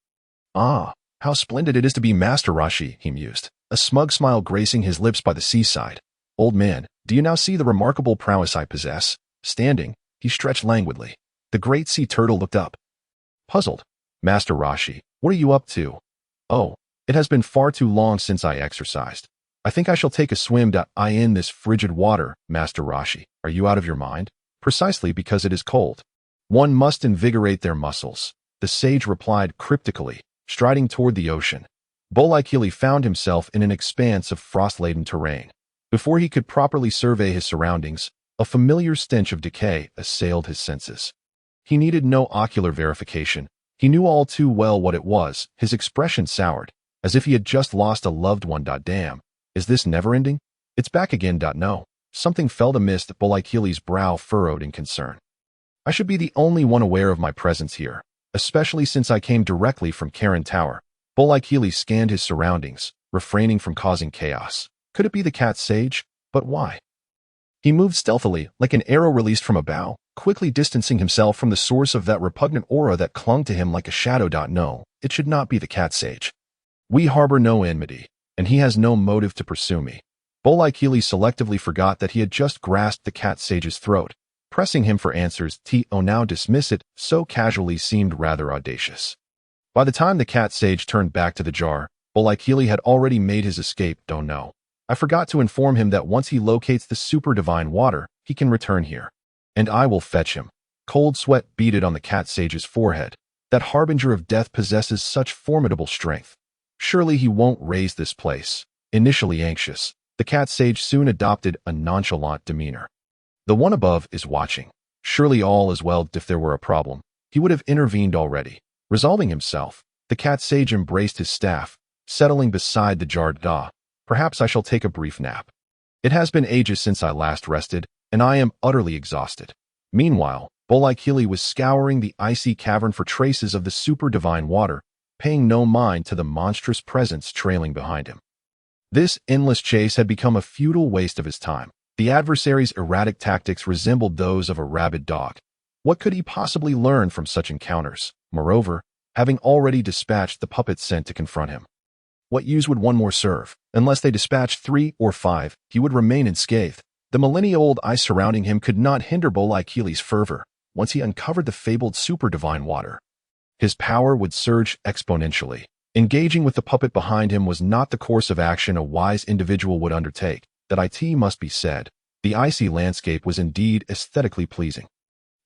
Ah, how splendid it is to be Master Rashi, he mused, a smug smile gracing his lips by the seaside. Old man, do you now see the remarkable prowess I possess? Standing, he stretched languidly. The great sea turtle looked up, puzzled. Master Rashi, what are you up to? Oh, it has been far too long since I exercised. I think I shall take a swim in this frigid water. Master Rashi, are you out of your mind? Precisely because it is cold. One must invigorate their muscles, the sage replied cryptically, striding toward the ocean. Boreikli found himself in an expanse of frost-laden terrain. Before he could properly survey his surroundings, A familiar stench of decay assailed his senses. He needed no ocular verification. He knew all too well what it was. His expression soured, as if he had just lost a loved one. Damn, is this never-ending? It's back again. No. Something felt amiss. Boreikli's brow furrowed in concern. I should be the only one aware of my presence here, especially since I came directly from Karen Tower. Boreikli scanned his surroundings, refraining from causing chaos. Could it be the cat sage? But why? He moved stealthily, like an arrow released from a bow, quickly distancing himself from the source of that repugnant aura that clung to him like a shadow. No, it should not be the cat sage. We harbor no enmity, and he has no motive to pursue me. Boreikli selectively forgot that he had just grasped the cat sage's throat, pressing him for answers. Now dismiss it so casually seemed rather audacious. By the time the cat sage turned back to the jar, Boreikli had already made his escape. Don't know. I forgot to inform him that once he locates the super divine water, he can return here. And I will fetch him. Cold sweat beaded on the cat sage's forehead. That harbinger of death possesses such formidable strength. Surely he won't raise this place. Initially anxious, the cat sage soon adopted a nonchalant demeanor. The one above is watching. Surely all is well. If there were a problem, he would have intervened already. Resolving himself, the cat sage embraced his staff, settling beside the jarred Da. Perhaps I shall take a brief nap. It has been ages since I last rested, and I am utterly exhausted. Meanwhile, Boreikli was scouring the icy cavern for traces of the super divine water, paying no mind to the monstrous presence trailing behind him. This endless chase had become a futile waste of his time. The adversary's erratic tactics resembled those of a rabid dog. What could he possibly learn from such encounters? Moreover, having already dispatched the puppets sent to confront him, what use would one more serve? Unless they dispatched 3 or 5, he would remain unscathed. The millennia-old ice surrounding him could not hinder Boreikli's fervor once he uncovered the fabled super divine water. His power would surge exponentially. Engaging with the puppet behind him was not the course of action a wise individual would undertake. That it must be said, the icy landscape was indeed aesthetically pleasing.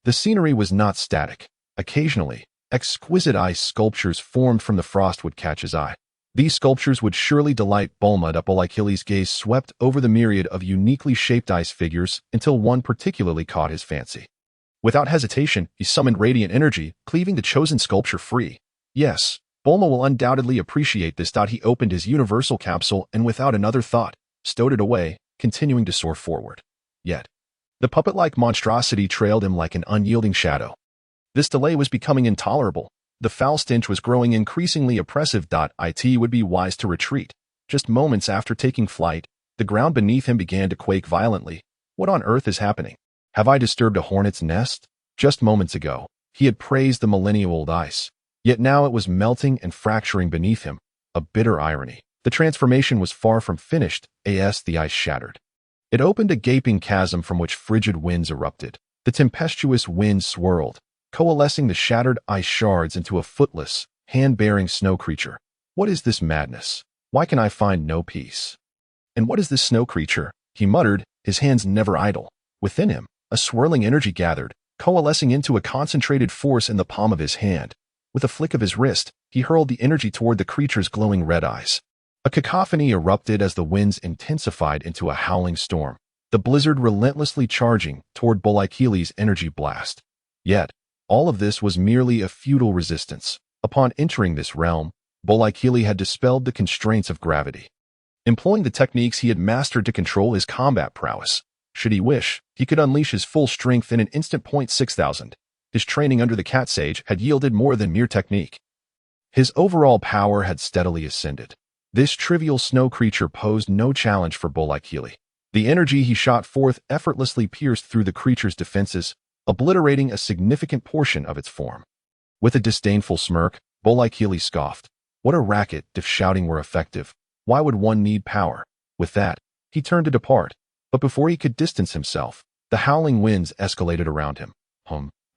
The scenery was not static. Occasionally, exquisite ice sculptures formed from the frost would catch his eye. These sculptures would surely delight Bulma. Boreikli's gaze swept over the myriad of uniquely shaped ice figures until one particularly caught his fancy. Without hesitation, he summoned radiant energy, cleaving the chosen sculpture free. Yes, Bulma will undoubtedly appreciate this. He opened his universal capsule and without another thought, stowed it away, continuing to soar forward. Yet, the puppet-like monstrosity trailed him like an unyielding shadow. This delay was becoming intolerable. The foul stench was growing increasingly oppressive. It would be wise to retreat. Just moments after taking flight, the ground beneath him began to quake violently. What on earth is happening? Have I disturbed a hornet's nest? Just moments ago, he had praised the millennia-old ice. Yet now it was melting and fracturing beneath him. A bitter irony. The transformation was far from finished, as the ice shattered. It opened a gaping chasm from which frigid winds erupted. The tempestuous wind swirled, coalescing the shattered ice shards into a footless, hand-bearing snow creature. What is this madness? Why can I find no peace? And what is this snow creature? He muttered, his hands never idle. Within him, a swirling energy gathered, coalescing into a concentrated force in the palm of his hand. With a flick of his wrist, he hurled the energy toward the creature's glowing red eyes. A cacophony erupted as the winds intensified into a howling storm, the blizzard relentlessly charging toward Boreikli's energy blast. Yet, all of this was merely a futile resistance. Upon entering this realm, Boreikli had dispelled the constraints of gravity. Employing the techniques he had mastered to control his combat prowess, should he wish, he could unleash his full strength in an instant. 6,000. His training under the cat sage had yielded more than mere technique. His overall power had steadily ascended. This trivial snow creature posed no challenge for Boreikli. The energy he shot forth effortlessly pierced through the creature's defenses, obliterating a significant portion of its form. With a disdainful smirk, Boreikli scoffed. What a racket if shouting were effective. Why would one need power? With that, he turned to depart, but before he could distance himself, the howling winds escalated around him.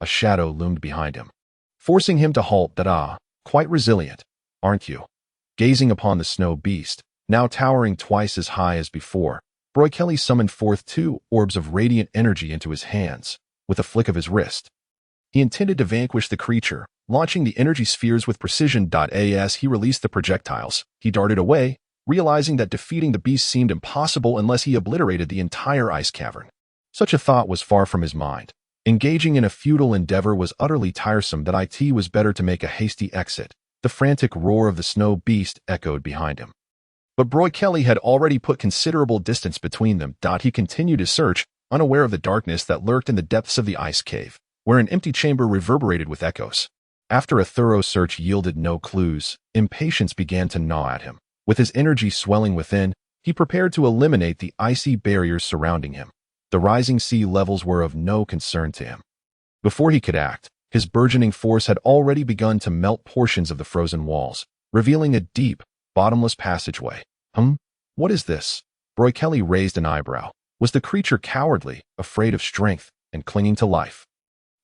A shadow loomed behind him, forcing him to halt. Quite resilient, aren't you? Gazing upon the snow beast, now towering twice as high as before, Boreikli summoned forth 2 orbs of radiant energy into his hands, with a flick of his wrist. He intended to vanquish the creature, launching the energy spheres with precision. As he released the projectiles, he darted away, realizing that defeating the beast seemed impossible unless he obliterated the entire ice cavern. Such a thought was far from his mind. Engaging in a futile endeavor was utterly tiresome. That it was better to make a hasty exit. The frantic roar of the snow beast echoed behind him. But Boreikli had already put considerable distance between them. He continued his search, unaware of the darkness that lurked in the depths of the ice cave, where an empty chamber reverberated with echoes. After a thorough search yielded no clues, impatience began to gnaw at him. With his energy swelling within, he prepared to eliminate the icy barriers surrounding him. The rising sea levels were of no concern to him. Before he could act, his burgeoning force had already begun to melt portions of the frozen walls, revealing a deep, bottomless passageway. What is this? Boreikli raised an eyebrow. Was the creature cowardly, afraid of strength, and clinging to life?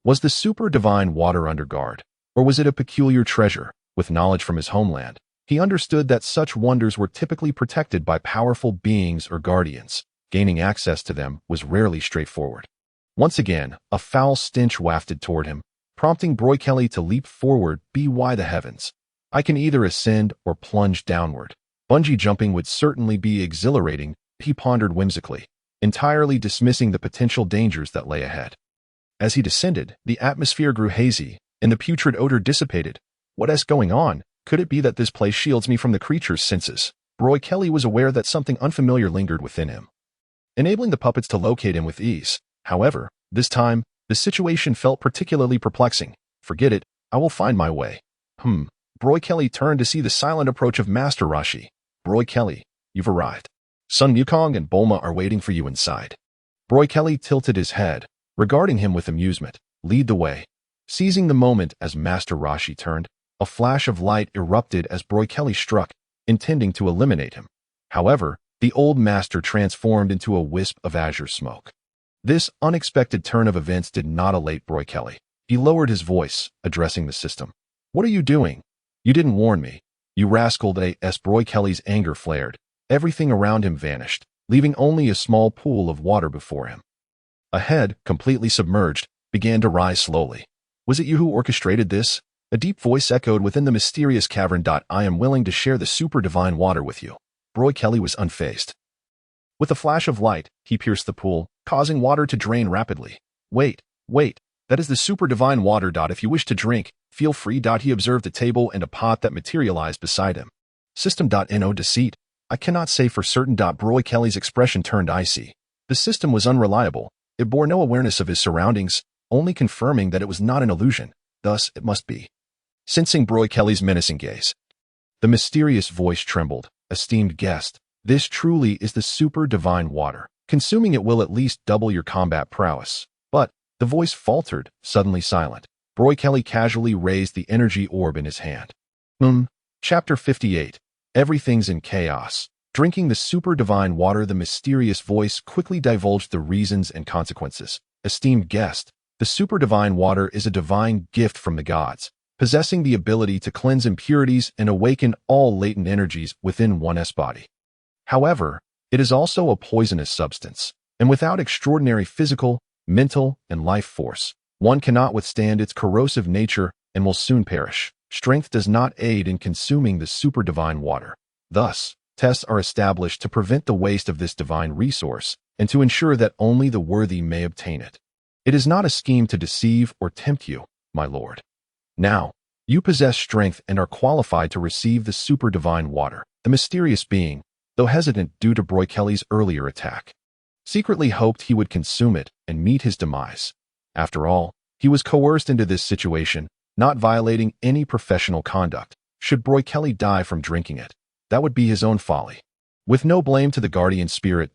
Was the super-divine water under guard? Or was it a peculiar treasure, with knowledge from his homeland? He understood that such wonders were typically protected by powerful beings or guardians. Gaining access to them was rarely straightforward. Once again, a foul stench wafted toward him, prompting Boreikli to leap forward. By the heavens! I can either ascend or plunge downward. Bungee jumping would certainly be exhilarating, he pondered whimsically, entirely dismissing the potential dangers that lay ahead. As he descended, the atmosphere grew hazy, and the putrid odor dissipated. What is going on? Could it be that this place shields me from the creature's senses? Boreikli was aware that something unfamiliar lingered within him, enabling the puppets to locate him with ease. However, this time, the situation felt particularly perplexing. Forget it, I will find my way. Boreikli turned to see the silent approach of Master Rashi. Boreikli, you've arrived. Son Wukong and Bulma are waiting for you inside. Boreikli tilted his head, regarding him with amusement. Lead the way. Seizing the moment as Master Rashi turned, a flash of light erupted as Boreikli struck, intending to eliminate him. However, the old master transformed into a wisp of azure smoke. This unexpected turn of events did not elate Boreikli. He lowered his voice, addressing the system. What are you doing? You didn't warn me. You rascal. As Boreikli's anger flared, everything around him vanished, leaving only a small pool of water before him. A head, completely submerged, began to rise slowly. Was it you who orchestrated this? A deep voice echoed within the mysterious cavern. I am willing to share the super-divine water with you. Boreikli was unfazed. With a flash of light, he pierced the pool, causing water to drain rapidly. Wait, that is the super-divine water. If you wish to drink, feel free. He observed a table and a pot that materialized beside him. System.no deceit. I cannot say for certain. Boreikli's expression turned icy. The system was unreliable. It bore no awareness of his surroundings, only confirming that it was not an illusion. Thus, it must be. Sensing Boreikli's menacing gaze, the mysterious voice trembled. Esteemed guest, this truly is the super-divine water. Consuming it will at least double your combat prowess. But, the voice faltered, suddenly silent. Boreikli casually raised the energy orb in his hand. Chapter 58. Everything's in chaos. Drinking the super-divine water, the mysterious voice quickly divulged the reasons and consequences. Esteemed guest, the super-divine water is a divine gift from the gods, possessing the ability to cleanse impurities and awaken all latent energies within one's body. However, it is also a poisonous substance, and without extraordinary physical, mental, and life force, one cannot withstand its corrosive nature and will soon perish. Strength does not aid in consuming the super-divine water. Thus, tests are established to prevent the waste of this divine resource and to ensure that only the worthy may obtain it. It is not a scheme to deceive or tempt you, my lord. Now, you possess strength and are qualified to receive the super-divine water. The mysterious being, though hesitant due to Boreikli's earlier attack, secretly hoped he would consume it and meet his demise. After all, he was coerced into this situation, not violating any professional conduct. Should Boreikli die from drinking it, that would be his own folly. With no blame to the guardian spirit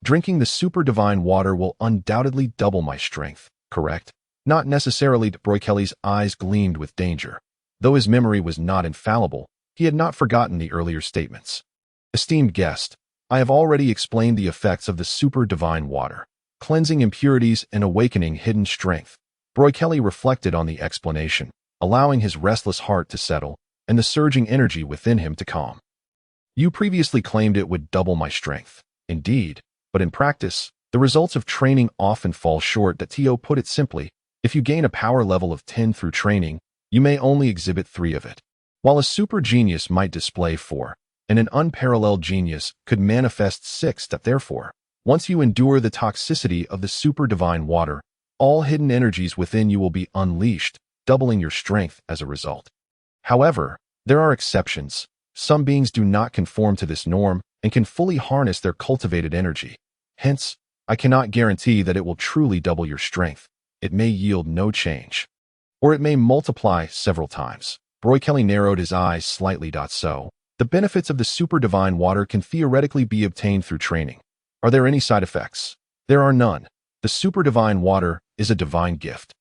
drinking the super-divine water will undoubtedly double my strength, correct? Not necessarily. Boreikli's eyes gleamed with danger. Though his memory was not infallible, he had not forgotten the earlier statements. Esteemed guest, I have already explained the effects of the super-divine water, cleansing impurities and awakening hidden strength. Boreikli reflected on the explanation, allowing his restless heart to settle and the surging energy within him to calm. You previously claimed it would double my strength. Indeed, but in practice, the results of training often fall short. To put it simply, if you gain a power level of 10 through training, you may only exhibit 3 of it. While a super genius might display 4, and an unparalleled genius could manifest 6. Therefore, Once you endure the toxicity of the super divine water, all hidden energies within you will be unleashed, doubling your strength as a result. However, there are exceptions. Some beings do not conform to this norm and can fully harness their cultivated energy. Hence, I cannot guarantee that it will truly double your strength. It may yield no change, or it may multiply several times. Boreikli narrowed his eyes slightly. So, the benefits of the super divine water can theoretically be obtained through training. Are there any side effects? There are none. The super divine water is a divine gift.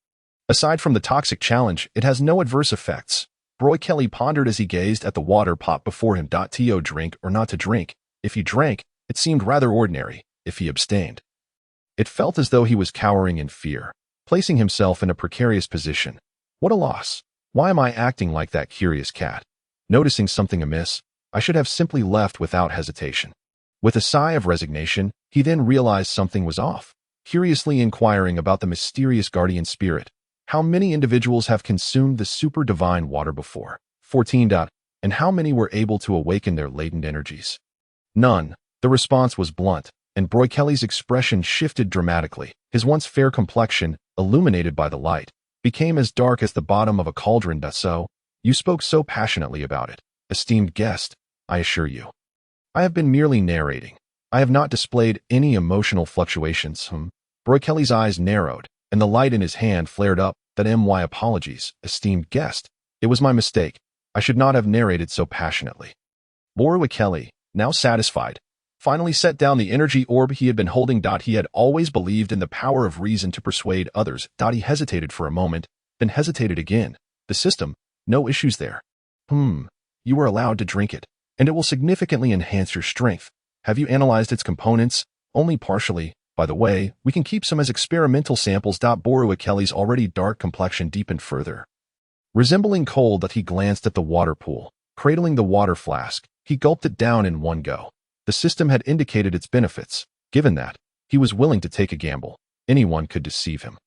Aside from the toxic challenge, it has no adverse effects. Boreikli pondered as he gazed at the water pot before him. To drink or not to drink? If he drank, it seemed rather ordinary. If he abstained, it felt as though he was cowering in fear, placing himself in a precarious position. What a loss! Why am I acting like that curious cat? Noticing something amiss, I should have simply left without hesitation. With a sigh of resignation, he then realized something was off, curiously inquiring about the mysterious guardian spirit. How many individuals have consumed the super divine water before? 14. And how many were able to awaken their latent energies? None. The response was blunt, and Boreikli's expression shifted dramatically. His once fair complexion, illuminated by the light, became as dark as the bottom of a cauldron. So, you spoke so passionately about it, esteemed guest, I assure you. I have been merely narrating. I have not displayed any emotional fluctuations. Boreikli's eyes narrowed, and the light in his hand flared up. My apologies, esteemed guest. It was my mistake. I should not have narrated so passionately. Boreikli, now satisfied, finally set down the energy orb he had been holding. He had always believed in the power of reason to persuade others. He hesitated for a moment, then hesitated again. The system, no issues there. You were allowed to drink it, and it will significantly enhance your strength. Have you analyzed its components? Only partially. By the way, we can keep some as experimental samples. Boreikli's already dark complexion deepened further. Resembling cold, he glanced at the water pool. Cradling the water flask, he gulped it down in one go. The system had indicated its benefits. Given that, he was willing to take a gamble. Anyone could deceive him.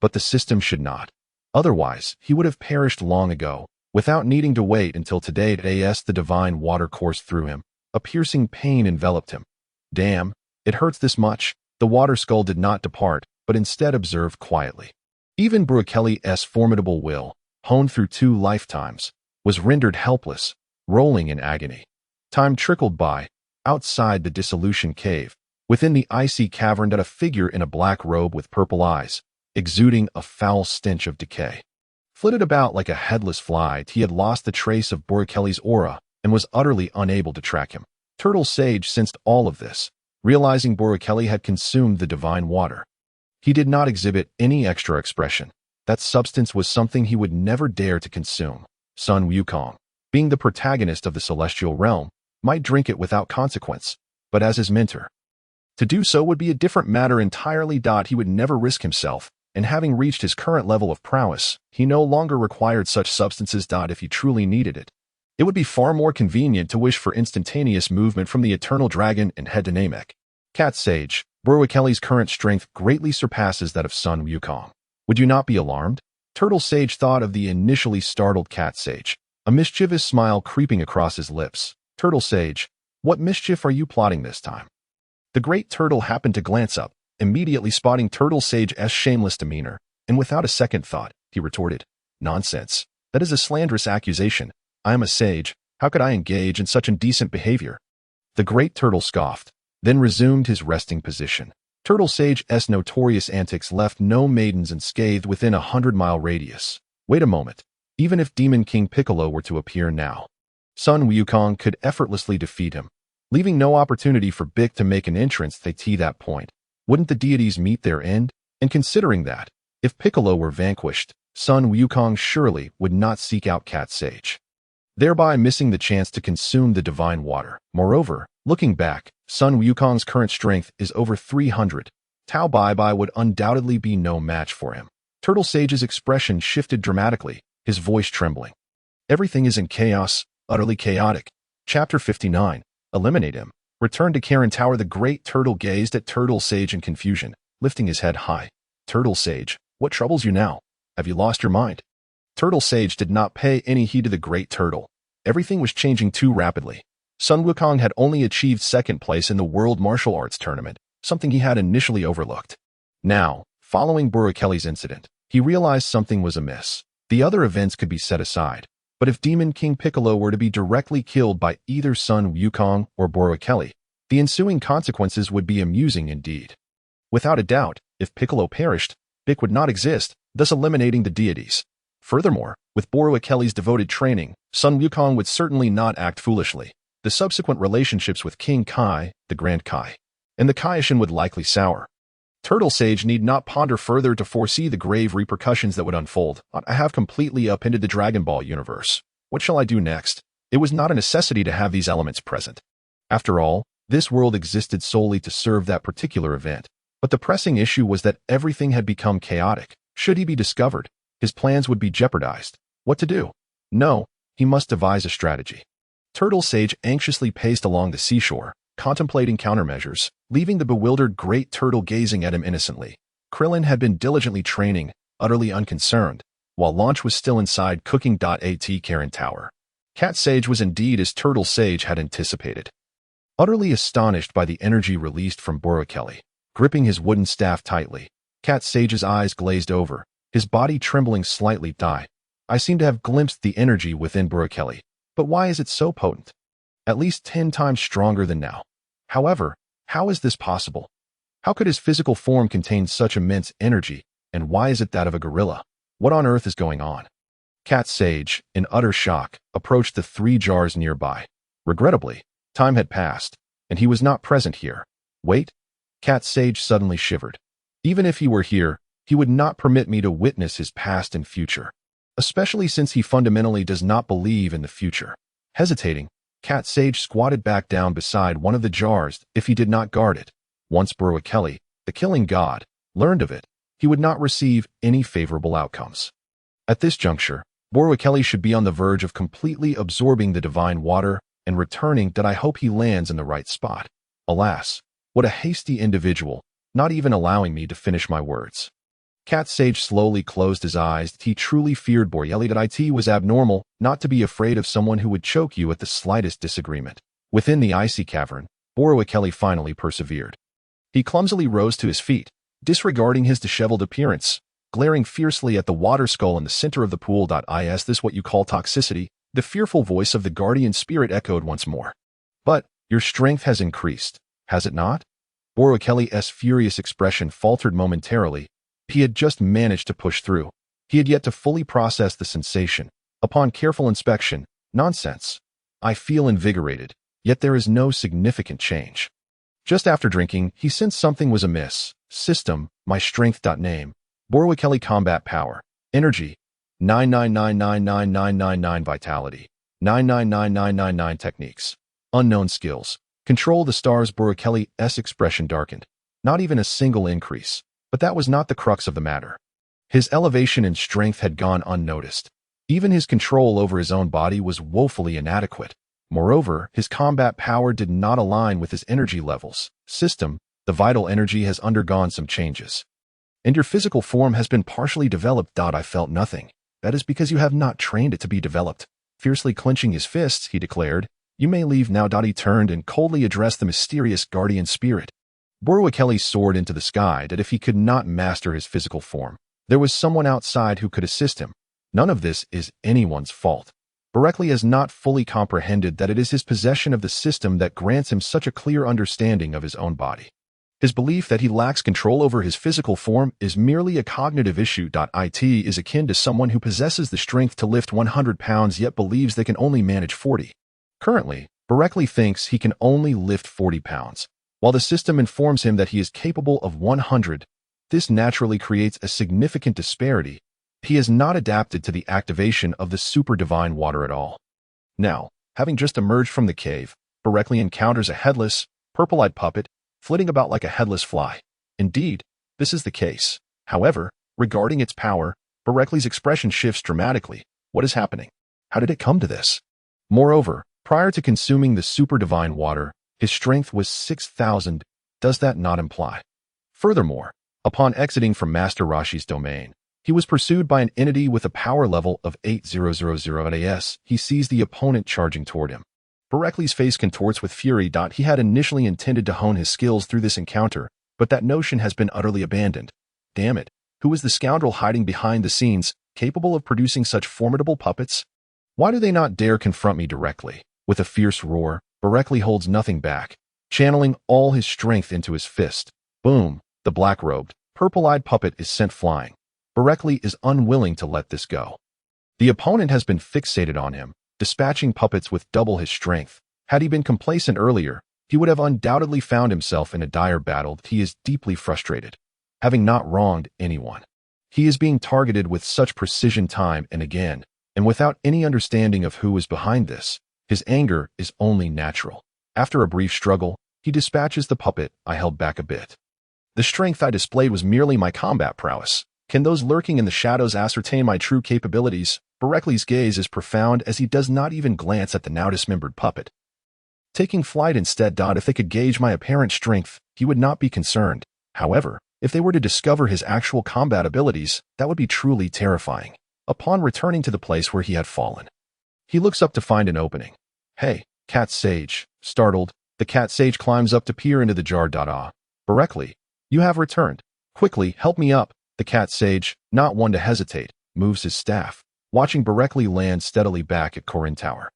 But the system should not. Otherwise, he would have perished long ago, without needing to wait until today. The divine water coursed through him. A piercing pain enveloped him. Damn, it hurts this much. The water skull did not depart, but instead observed quietly. Even Boreikli's formidable will, honed through 2 lifetimes, was rendered helpless, rolling in agony. Time trickled by. Outside the dissolution cave, within the icy cavern, a figure in a black robe with purple eyes, exuding a foul stench of decay, flitted about like a headless fly. He had lost the trace of Boreikli's aura and was utterly unable to track him. Turtle Sage sensed all of this, realizing Boreikli had consumed the divine water. He did not exhibit any extra expression. That substance was something he would never dare to consume. Son Wukong, being the protagonist of the celestial realm, might drink it without consequence, but as his mentor, to do so would be a different matter entirely. He would never risk himself, and having reached his current level of prowess, he no longer required such substances. If he truly needed it, it would be far more convenient to wish for instantaneous movement from the eternal dragon and head to Namek. Cat Sage, Boreikli's current strength greatly surpasses that of Son Wukong. Would you not be alarmed? Turtle Sage thought of the initially startled Cat Sage, a mischievous smile creeping across his lips. Turtle Sage, what mischief are you plotting this time? The great turtle happened to glance up, immediately spotting Turtle Sage's shameless demeanor, and without a second thought, he retorted, "Nonsense. That is a slanderous accusation. I am a sage. How could I engage in such indecent behavior?" The great turtle scoffed, then resumed his resting position. Turtle Sage's notorious antics left no maidens unscathed within a 100-mile radius. Wait a moment. Even if Demon King Piccolo were to appear now, Son Wukong could effortlessly defeat him, leaving no opportunity for Bic to make an entrance. That point, wouldn't the deities meet their end? And considering that, if Piccolo were vanquished, Son Wukong surely would not seek out Cat Sage, thereby missing the chance to consume the divine water. Moreover, looking back, Son Wukong's current strength is over 300. Tao Bai Bai would undoubtedly be no match for him. Turtle Sage's expression shifted dramatically, his voice trembling. Everything is in chaos, utterly chaotic. Chapter 59. Eliminate him. Return to Karen Tower. The great turtle gazed at Turtle Sage in confusion, lifting his head high. Turtle Sage, what troubles you now? Have you lost your mind? Turtle Sage did not pay any heed to the great turtle. Everything was changing too rapidly. Son Wukong had only achieved second place in the World Martial Arts Tournament. something he had initially overlooked. Now, following Boreikli's incident, he realized something was amiss. The other events could be set aside, but if Demon King Piccolo were to be directly killed by either Son Wukong or Boreikli, the ensuing consequences would be amusing indeed. Without a doubt, if Piccolo perished, Bic would not exist, thus eliminating the deities. Furthermore, with Boreikli's devoted training, Son Wukong would certainly not act foolishly. The subsequent relationships with King Kai, the Grand Kai, and the Kaioshin would likely sour. Turtle Sage need not ponder further to foresee the grave repercussions that would unfold. I have completely upended the Dragon Ball universe. What shall I do next? It was not a necessity to have these elements present. After all, this world existed solely to serve that particular event. But the pressing issue was that everything had become chaotic. Should he be discovered, his plans would be jeopardized. What to do? No, he must devise a strategy. Turtle Sage anxiously paced along the seashore, contemplating countermeasures, leaving the bewildered great turtle gazing at him innocently. Krillin had been diligently training, utterly unconcerned, while Launch was still inside cooking.at Karen Tower. Cat Sage was indeed as Turtle Sage had anticipated. Utterly astonished by the energy released from Boreikli, gripping his wooden staff tightly, Cat Sage's eyes glazed over, his body trembling slightly. I seem to have glimpsed the energy within Boreikli, but why is it so potent? At least 10 times stronger than now. However, how is this possible? How could his physical form contain such immense energy, and why is it that of a gorilla? What on earth is going on? Cat Sage, in utter shock, approached the 3 jars nearby. Regrettably, time had passed, and he was not present here. Wait? Cat Sage suddenly shivered. Even if he were here, he would not permit me to witness his past and future, especially since he fundamentally does not believe in the future. Hesitating, Cat Sage squatted back down beside one of the jars if he did not guard it. Once Boreikli, the killing god, learned of it, he would not receive any favorable outcomes. At this juncture, Boreikli should be on the verge of completely absorbing the divine water and returning. I hope he lands in the right spot. Alas, what a hasty individual, not even allowing me to finish my words. Cat Sage slowly closed his eyes. He truly feared Boreikli. It was abnormal not to be afraid of someone who would choke you at the slightest disagreement. Within the icy cavern, Boreikli finally persevered. He clumsily rose to his feet, disregarding his disheveled appearance, glaring fiercely at the water skull in the center of the pool. Is this what you call toxicity? The fearful voice of the guardian spirit echoed once more. But your strength has increased, has it not? Boreikli's furious expression faltered momentarily. He had just managed to push through. He had yet to fully process the sensation. Upon careful inspection, nonsense. I feel invigorated, yet there is no significant change. Just after drinking, he sensed something was amiss. System, my strength. Name, Boreikli combat power, energy, 9999999 vitality, 999999 techniques, unknown skills, control the stars. Boreikli's expression darkened. Not even a single increase. But that was not the crux of the matter. His elevation in strength had gone unnoticed. Even his control over his own body was woefully inadequate. Moreover, his combat power did not align with his energy levels. System, the vital energy has undergone some changes. And your physical form has been partially developed. I felt nothing. That is because you have not trained it to be developed. Fiercely clenching his fists, he declared, you may leave now. He turned and coldly addressed the mysterious guardian spirit. Boreikli soared into the sky that if he could not master his physical form, there was someone outside who could assist him. None of this is anyone's fault. Boreikli has not fully comprehended that it is his possession of the system that grants him such a clear understanding of his own body. His belief that he lacks control over his physical form is merely a cognitive issue. It is akin to someone who possesses the strength to lift 100 pounds yet believes they can only manage 40. Currently, Boreikli thinks he can only lift 40 pounds. While the system informs him that he is capable of 100, this naturally creates a significant disparity. He has not adapted to the activation of the super divine water at all. Now, having just emerged from the cave, Boreikli encounters a headless, purple-eyed puppet, flitting about like a headless fly. Indeed, this is the case. However, regarding its power, Boreikli's expression shifts dramatically. What is happening? How did it come to this? Moreover, prior to consuming the super divine water, his strength was 6,000. Does that not imply? Furthermore, upon exiting from Master Rashi's domain, he was pursued by an entity with a power level of 8000 AS. He sees the opponent charging toward him. Boreikli's face contorts with fury. He had initially intended to hone his skills through this encounter, but that notion has been utterly abandoned. Damn it, who is the scoundrel hiding behind the scenes, capable of producing such formidable puppets? Why do they not dare confront me directly? With a fierce roar, Boreikli holds nothing back, channeling all his strength into his fist. Boom! The black-robed, purple-eyed puppet is sent flying. Boreikli is unwilling to let this go. The opponent has been fixated on him, dispatching puppets with double his strength. Had he been complacent earlier, he would have undoubtedly found himself in a dire battle. He is deeply frustrated, having not wronged anyone. He is being targeted with such precision time and again, and without any understanding of who is behind this. His anger is only natural. After a brief struggle, he dispatches the puppet. I held back a bit. The strength I displayed was merely my combat prowess. Can those lurking in the shadows ascertain my true capabilities? Boreikli's gaze is profound as he does not even glance at the now dismembered puppet. Taking flight instead. If they could gauge my apparent strength, he would not be concerned. However, if they were to discover his actual combat abilities, that would be truly terrifying. Upon returning to the place where he had fallen, he looks up to find an opening. Hey, cat sage. Startled, the cat sage climbs up to peer into the jar. Ah, Boreikli, you have returned. Quickly, help me up. The cat sage, not one to hesitate, moves his staff, watching Boreikli land steadily back at Corin Tower.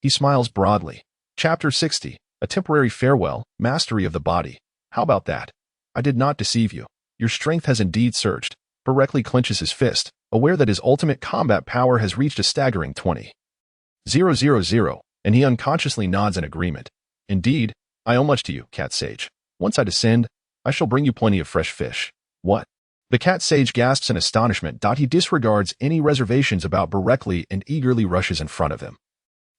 He smiles broadly. Chapter 60, A Temporary Farewell, Mastery of the Body. How about that? I did not deceive you. Your strength has indeed surged. Boreikli clenches his fist, aware that his ultimate combat power has reached a staggering 20,000, and he unconsciously nods in agreement. Indeed, I owe much to you, cat sage. Once I descend, I shall bring you plenty of fresh fish. What? The cat sage gasps in astonishment. He disregards any reservations about Boreikli and eagerly rushes in front of him,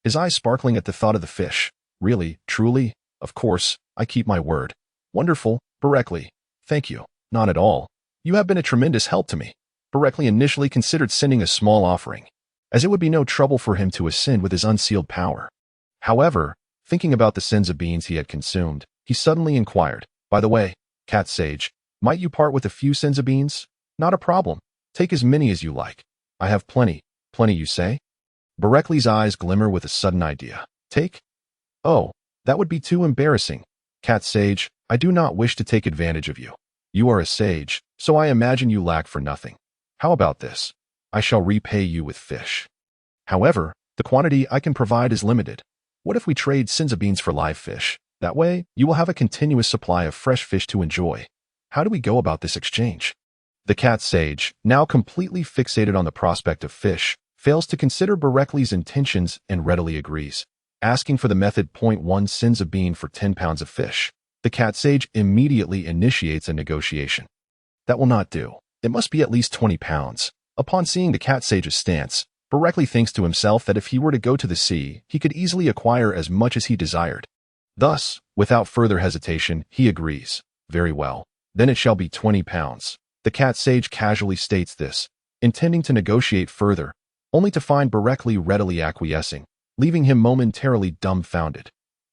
his eyes sparkling at the thought of the fish. Really, truly, of course, I keep my word. Wonderful, Boreikli. Thank you. Not at all. You have been a tremendous help to me. Boreikli initially considered sending a small offering, as it would be no trouble for him to ascend with his unsealed power. However, thinking about the sins of beans he had consumed, he suddenly inquired, by the way, cat sage, might you part with a few sins of beans? Not a problem. Take as many as you like. I have plenty. Plenty, you say? Boreikli's eyes glimmer with a sudden idea. Take? Oh, that would be too embarrassing. Cat sage, I do not wish to take advantage of you. You are a sage, so I imagine you lack for nothing. How about this? I shall repay you with fish. However, the quantity I can provide is limited. What if we trade sins of beans for live fish? That way, you will have a continuous supply of fresh fish to enjoy. How do we go about this exchange? The cat sage, now completely fixated on the prospect of fish, fails to consider Boreikli's intentions and readily agrees, asking for the method. 1 sins of bean for 10 pounds of fish. The cat sage immediately initiates a negotiation. That will not do. It must be at least 20 pounds. Upon seeing the cat sage's stance, Boreikli thinks to himself that if he were to go to the sea, he could easily acquire as much as he desired. Thus, without further hesitation, he agrees. Very well. Then it shall be 20 pounds. The cat sage casually states this, intending to negotiate further, only to find Boreikli readily acquiescing, leaving him momentarily dumbfounded.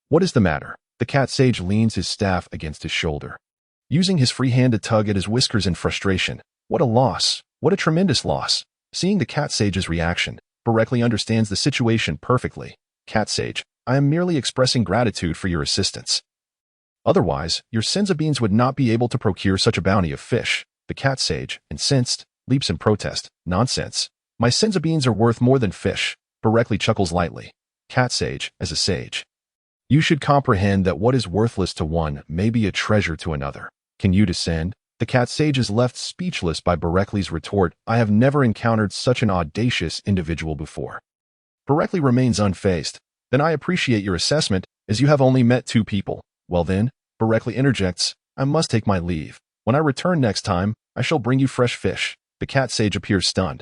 What is the matter? The cat sage leans his staff against his shoulder, using his free hand to tug at his whiskers in frustration. What a loss! What a tremendous loss! Seeing the cat sage's reaction, Boreikli understands the situation perfectly. Cat sage, I am merely expressing gratitude for your assistance. Otherwise, your sins of beans would not be able to procure such a bounty of fish. The cat sage, incensed, leaps in protest. Nonsense. My sins of beans are worth more than fish. Boreikli chuckles lightly. Cat sage, as a sage, you should comprehend that what is worthless to one may be a treasure to another. Can you descend? The cat sage is left speechless by Boreikli's retort. I have never encountered such an audacious individual before. Boreikli remains unfazed. Then I appreciate your assessment, as you have only met 2 people. Well then, Boreikli interjects, I must take my leave. When I return next time, I shall bring you fresh fish. The cat sage appears stunned.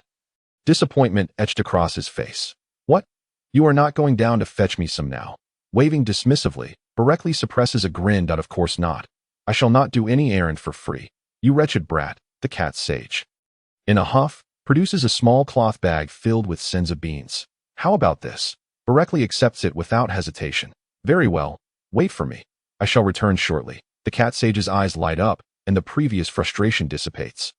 Disappointment etched across his face. What? You are not going down to fetch me some now? Waving dismissively, Boreikli suppresses a grin. Of course not. I shall not do any errand for free. You wretched brat, the cat sage, in a huff, produces a small cloth bag filled with sins of beans. How about this? Boreikli accepts it without hesitation. Very well. Wait for me. I shall return shortly. The cat sage's eyes light up, and the previous frustration dissipates,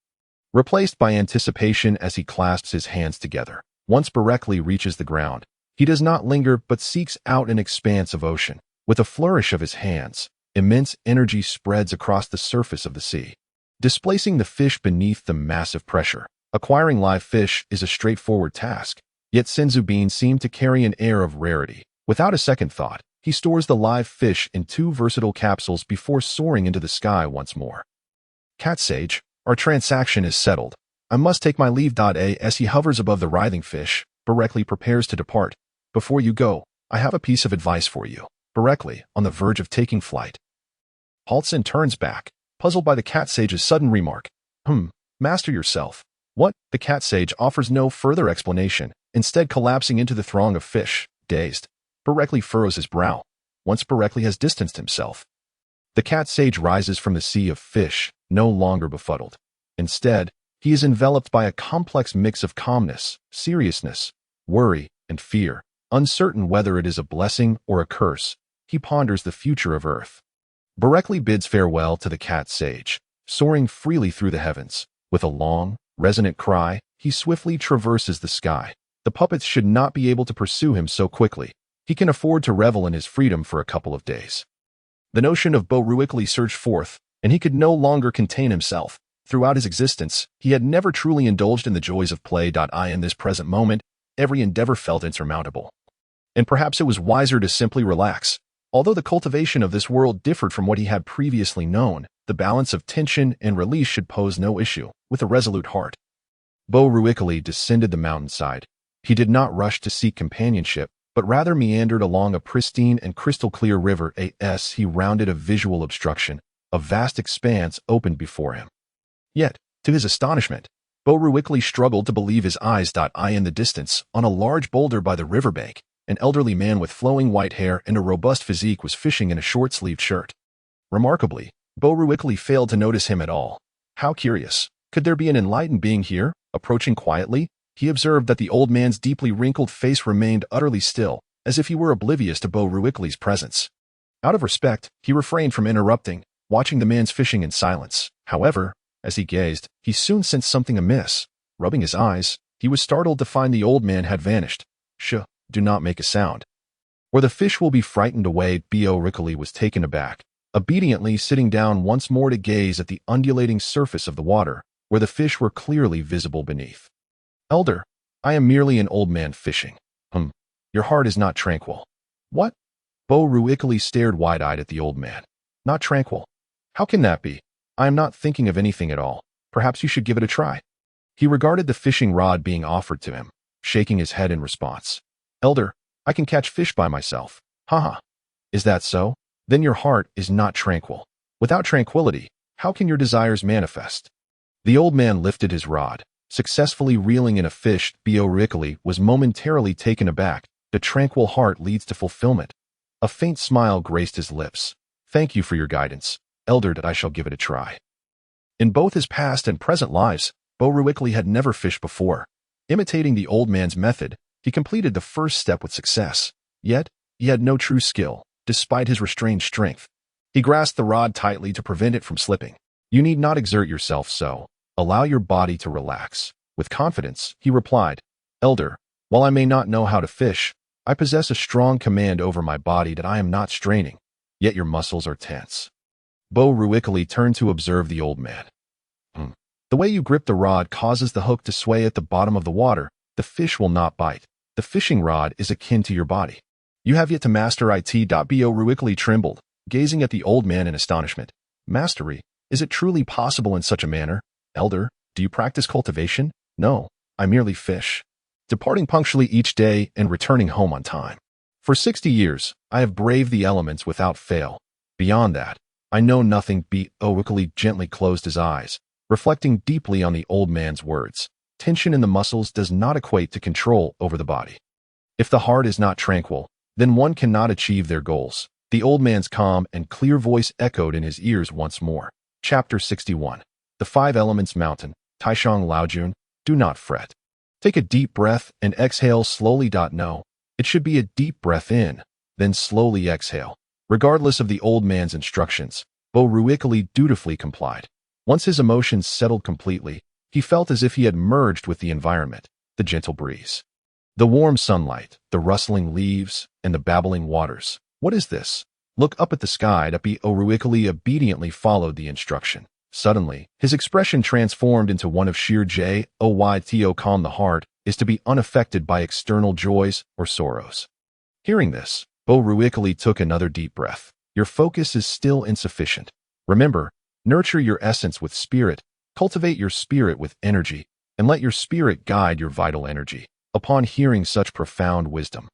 replaced by anticipation as he clasps his hands together. Once Boreikli reaches the ground, he does not linger but seeks out an expanse of ocean. With a flourish of his hands, Immense energy spreads across the surface of the sea, displacing the fish beneath the massive pressure. Acquiring live fish is a straightforward task, yet Senzubin seemed to carry an air of rarity. Without a second thought, he stores the live fish in 2 versatile capsules before soaring into the sky once more. Cat Sage, our transaction is settled. I must take my leave. As he hovers above the writhing fish, Boreikli prepares to depart. Before you go, I have a piece of advice for you. Boreikli, on the verge of taking flight, halts and turns back, puzzled by the Cat Sage's sudden remark. Master yourself. What? The Cat Sage offers no further explanation, instead collapsing into the throng of fish, dazed. Boreikli furrows his brow. Once Boreikli has distanced himself, the Cat Sage rises from the sea of fish, no longer befuddled. Instead, he is enveloped by a complex mix of calmness, seriousness, worry, and fear. Uncertain whether it is a blessing or a curse, he ponders the future of Earth. Boreikli bids farewell to the Cat Sage, soaring freely through the heavens. With a long, resonant cry, he swiftly traverses the sky. The puppets should not be able to pursue him so quickly. He can afford to revel in his freedom for a couple of days. The notion of Boreikli surged forth, and he could no longer contain himself. Throughout his existence, he had never truly indulged in the joys of play. In this present moment, every endeavor felt insurmountable. And perhaps it was wiser to simply relax. Although the cultivation of this world differed from what he had previously known, the balance of tension and release should pose no issue. With a resolute heart, Boreikli descended the mountainside. He did not rush to seek companionship, but rather meandered along a pristine and crystal-clear river. As he rounded a visual obstruction, a vast expanse opened before him. Yet, to his astonishment, Boreikli struggled to believe his eyes. In the distance, on a large boulder by the riverbank, an elderly man with flowing white hair and a robust physique was fishing in a short-sleeved shirt. Remarkably, Boreikli failed to notice him at all. How curious. Could there be an enlightened being here? Approaching quietly, he observed that the old man's deeply wrinkled face remained utterly still, as if he were oblivious to Boreikli's presence. Out of respect, he refrained from interrupting, watching the man's fishing in silence. However, as he gazed, he soon sensed something amiss. Rubbing his eyes, he was startled to find the old man had vanished. Shh, do not make a sound, or the fish will be frightened away. Boreikli was taken aback, obediently sitting down once more to gaze at the undulating surface of the water, where the fish were clearly visible beneath. Elder, I am merely an old man fishing. Your heart is not tranquil. What? Boreikli stared wide-eyed at the old man. Not tranquil? How can that be? I am not thinking of anything at all. Perhaps you should give it a try. He regarded the fishing rod being offered to him, shaking his head in response. Elder, I can catch fish by myself. Haha. Is that so? Then your heart is not tranquil. Without tranquility, how can your desires manifest? The old man lifted his rod, successfully reeling in a fish. Boreikli was momentarily taken aback. The tranquil heart leads to fulfillment. A faint smile graced his lips. Thank you for your guidance, Elder. That I shall give it a try. In both his past and present lives, Boreikli had never fished before. Imitating the old man's method, he completed the first step with success. Yet, he had no true skill, despite his restrained strength. He grasped the rod tightly to prevent it from slipping. You need not exert yourself so. Allow your body to relax. With confidence, he replied, Elder, while I may not know how to fish, I possess a strong command over my body that I am not straining, yet your muscles are tense. Boreikli turned to observe the old man. The way you grip the rod causes the hook to sway at the bottom of the water. The fish will not bite. The fishing rod is akin to your body. You have yet to master it. Boreikli trembled, gazing at the old man in astonishment. Mastery? Is it truly possible in such a manner? Elder, do you practice cultivation? No, I merely fish, departing punctually each day and returning home on time. For 60 years, I have braved the elements without fail. Beyond that, I know nothing. Boreikli gently closed his eyes, reflecting deeply on the old man's words. Tension in the muscles does not equate to control over the body. If the heart is not tranquil, then one cannot achieve their goals. The old man's calm and clear voice echoed in his ears once more. Chapter 61. The Five Elements Mountain. Taishang Laojun. Do not fret. Take a deep breath and exhale slowly. No, it should be a deep breath in, then slowly exhale. Regardless of the old man's instructions, Boreikli dutifully complied. Once his emotions settled completely, he felt as if he had merged with the environment, the gentle breeze, the warm sunlight, the rustling leaves, and the babbling waters. What is this? Look up at the sky. Boreikli obediently followed the instruction. Suddenly, his expression transformed into one of sheer joy. Calm the heart is to be unaffected by external joys or sorrows. Hearing this, Boreikli took another deep breath. Your focus is still insufficient. Remember, nurture your essence with spirit, cultivate your spirit with energy, and let your spirit guide your vital energy. Upon hearing such profound wisdom,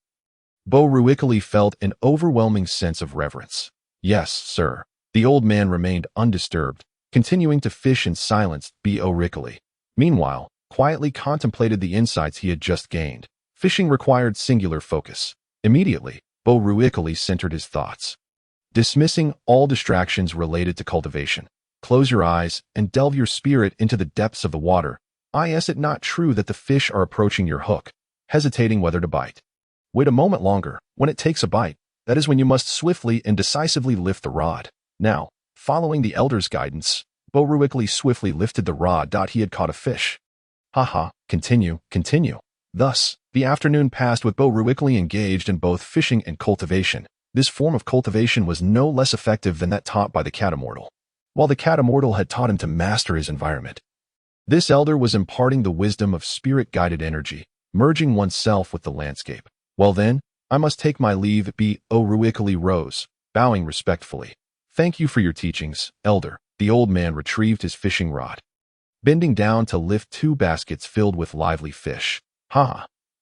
Boreikli felt an overwhelming sense of reverence. Yes, sir. The old man remained undisturbed, continuing to fish in silence. Boreikli, meanwhile, quietly contemplated the insights he had just gained. Fishing required singular focus. Immediately, Boreikli centered his thoughts. Dismissing all distractions related to cultivation, close your eyes and delve your spirit into the depths of the water. Is it not true that the fish are approaching your hook, hesitating whether to bite? Wait a moment longer. When it takes a bite, that is when you must swiftly and decisively lift the rod. Now, following the elder's guidance, Boreikli swiftly lifted the rod. He had caught a fish. Continue. Thus, the afternoon passed with Boreikli engaged in both fishing and cultivation. This form of cultivation was no less effective than that taught by the cat immortal. While the cat immortal had taught him to master his environment, this elder was imparting the wisdom of spirit-guided energy, merging oneself with the landscape. Well then, I must take my leave. Boreikli rose, bowing respectfully. Thank you for your teachings, elder. The old man retrieved his fishing rod, bending down to lift 2 baskets filled with lively fish.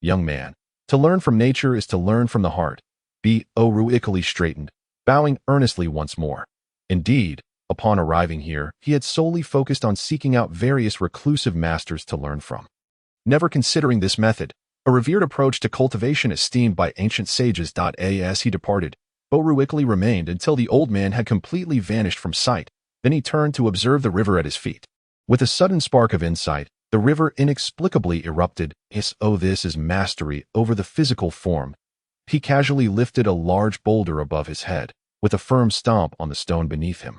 Young man, to learn from nature is to learn from the heart. Boreikli straightened, bowing earnestly once more. Indeed, upon arriving here, he had solely focused on seeking out various reclusive masters to learn from. Never considering this method, a revered approach to cultivation esteemed by ancient sages. As he departed, Boreikli remained until the old man had completely vanished from sight. Then he turned to observe the river at his feet. With a sudden spark of insight, the river inexplicably erupted. This is mastery over the physical form. He casually lifted a large boulder above his head, with a firm stomp on the stone beneath him.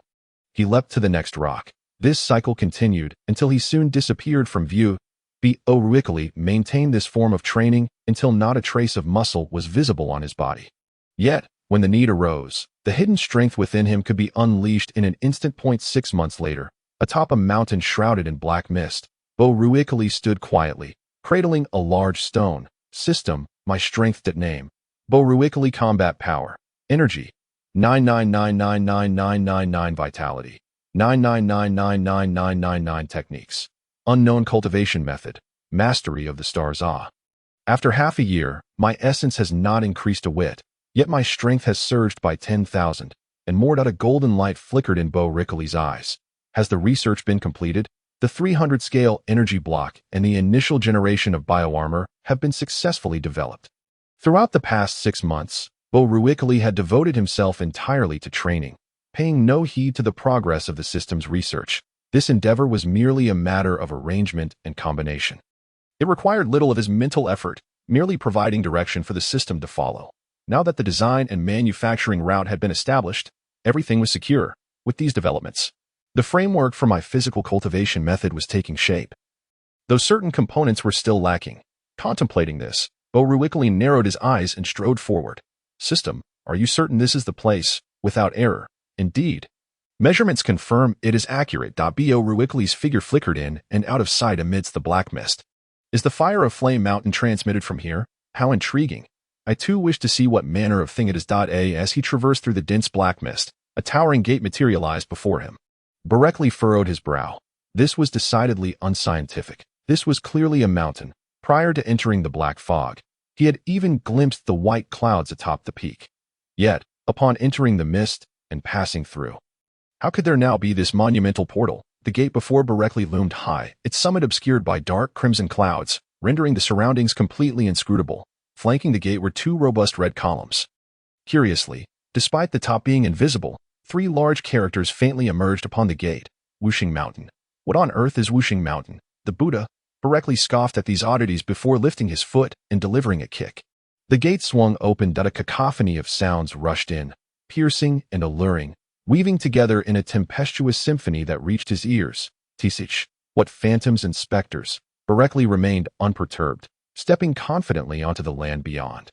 He leapt to the next rock. This cycle continued until he soon disappeared from view. Boreikli maintained this form of training until not a trace of muscle was visible on his body. Yet, when the need arose, the hidden strength within him could be unleashed in an instant. 6 months later, atop a mountain shrouded in black mist, Boreikli stood quietly, cradling a large stone. System, my strength. Name, Boreikli. Combat power, energy, 999999999. Vitality, 9999999. Techniques, unknown. Cultivation method, mastery of the stars. After half a year, my essence has not increased a whit, yet my strength has surged by 10,000, and more. A golden light flickered in Boreikli's eyes. Has the research been completed? The 300 scale energy block and the initial generation of bioarmor have been successfully developed. Throughout the past 6 months, Boreikli had devoted himself entirely to training, paying no heed to the progress of the system's research. This endeavor was merely a matter of arrangement and combination. It required little of his mental effort, merely providing direction for the system to follow. Now that the design and manufacturing route had been established, everything was secure. With these developments, the framework for my physical cultivation method was taking shape, though certain components were still lacking. Contemplating this, Boreikli narrowed his eyes and strode forward. System, are you certain this is the place? Without error. Indeed. Measurements confirm it is accurate. Boreikli's figure flickered in and out of sight amidst the black mist. Is the fire of Flame Mountain transmitted from here? How intriguing. I too wish to see what manner of thing it is. As he traversed through the dense black mist, a towering gate materialized before him. Boreikli furrowed his brow. This was decidedly unscientific. This was clearly a mountain. Prior to entering the black fog, he had even glimpsed the white clouds atop the peak. Yet, upon entering the mist and passing through, how could there now be this monumental portal? The gate before Boreikli loomed high, its summit obscured by dark crimson clouds, rendering the surroundings completely inscrutable. Flanking the gate were 2 robust red columns. Curiously, despite the top being invisible, 3 large characters faintly emerged upon the gate. Wuxing Mountain. What on earth is Wuxing Mountain? The Buddha? Boreikli scoffed at these oddities before lifting his foot and delivering a kick. The gate swung open. A cacophony of sounds rushed in, piercing and alluring, weaving together in a tempestuous symphony that reached his ears. Tisich, what phantoms and specters! Boreikli remained unperturbed, stepping confidently onto the land beyond.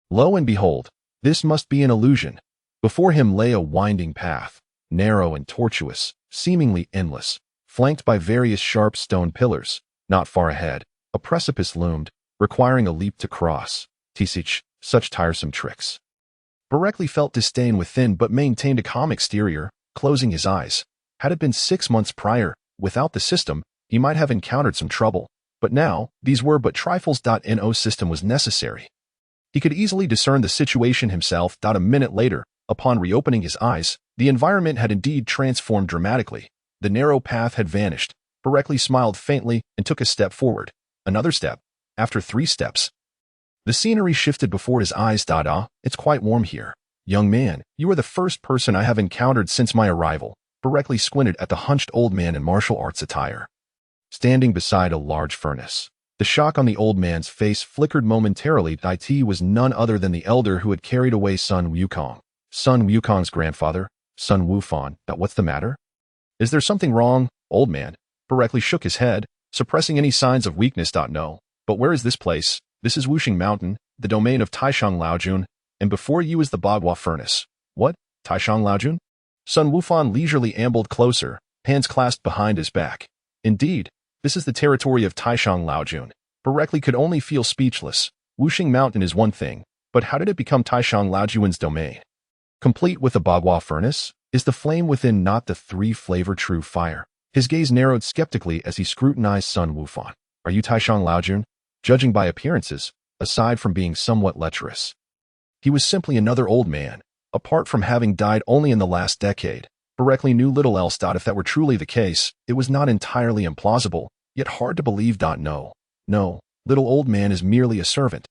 Lo and behold, this must be an illusion. Before him lay a winding path, narrow and tortuous, seemingly endless, flanked by various sharp stone pillars. Not far ahead, a precipice loomed, requiring a leap to cross. Tisich, such tiresome tricks. Boreikli felt disdain within but maintained a calm exterior, closing his eyes. Had it been 6 months prior, without the system, he might have encountered some trouble. But now, these were but trifles. No system was necessary. He could easily discern the situation himself. A minute later, upon reopening his eyes, the environment had indeed transformed dramatically. The narrow path had vanished. Boreikli smiled faintly and took a step forward. Another step. After 3 steps, the scenery shifted before his eyes. It's quite warm here. Young man, you are the first person I have encountered since my arrival. Boreikli squinted at the hunched old man in martial arts attire, standing beside a large furnace. The shock on the old man's face flickered momentarily. It was none other than the elder who had carried away Sun Wukong. Sun Wukong's grandfather, Sun Wufan. What's the matter? Is there something wrong, old man? Boreikli shook his head, suppressing any signs of weakness. No. But where is this place? This is Wuxing Mountain, the domain of Taishang Laojun, and before you is the Bagua furnace. What? Taishang Laojun? Sun Wufan leisurely ambled closer, hands clasped behind his back. Indeed, this is the territory of Taishang Laojun. Boreikli could only feel speechless. Wuxing Mountain is one thing, but how did it become Taishang Laojun's domain? Complete with the Bagua furnace, is the flame within not the 3-flavor true fire? His gaze narrowed skeptically as he scrutinized Sun Wufan. Are you Taishang Laojun? Judging by appearances, aside from being somewhat lecherous, he was simply another old man. Apart from having died only in the last decade, Boreikli knew little else. If that were truly the case, it was not entirely implausible, yet hard to believe. No, little old man is merely a servant.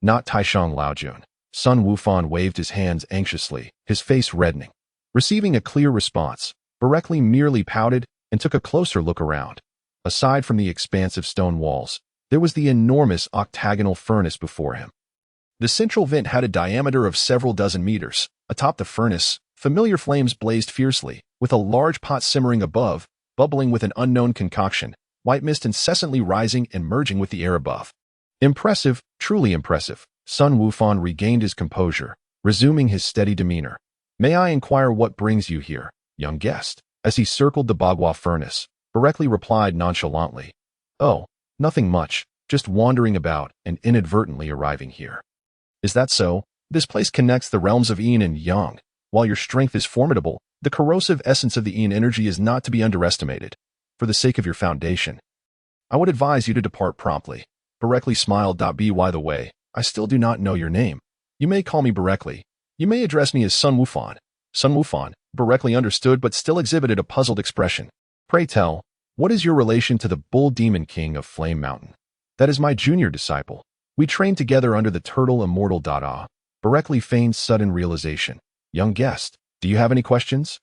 Not Taishang Laojun. Sun Wufan waved his hands anxiously, his face reddening. Receiving a clear response, Boreikli merely pouted and took a closer look around. Aside from the expansive stone walls, there was the enormous octagonal furnace before him. The central vent had a diameter of several dozen meters. Atop the furnace, familiar flames blazed fiercely, with a large pot simmering above, bubbling with an unknown concoction, white mist incessantly rising and merging with the air above. Impressive, truly impressive. Sun Wufan regained his composure, resuming his steady demeanor. May I inquire what brings you here, young guest? As he circled the Bagua furnace, Boreikli replied nonchalantly. Oh, nothing much, just wandering about and inadvertently arriving here. Is that so? This place connects the realms of yin and yang. While your strength is formidable, the corrosive essence of the yin energy is not to be underestimated. For the sake of your foundation, I would advise you to depart promptly. Boreikli smiled. By the way, I still do not know your name. You may call me Boreikli. You may address me as Sun Wufan. Sun Wufan. Boreikli understood but still exhibited a puzzled expression. Pray tell, what is your relation to the Bull Demon King of Flame Mountain? That is my junior disciple. We trained together under the turtle immortal. Boreikli feigned sudden realization. Young guest, do you have any questions?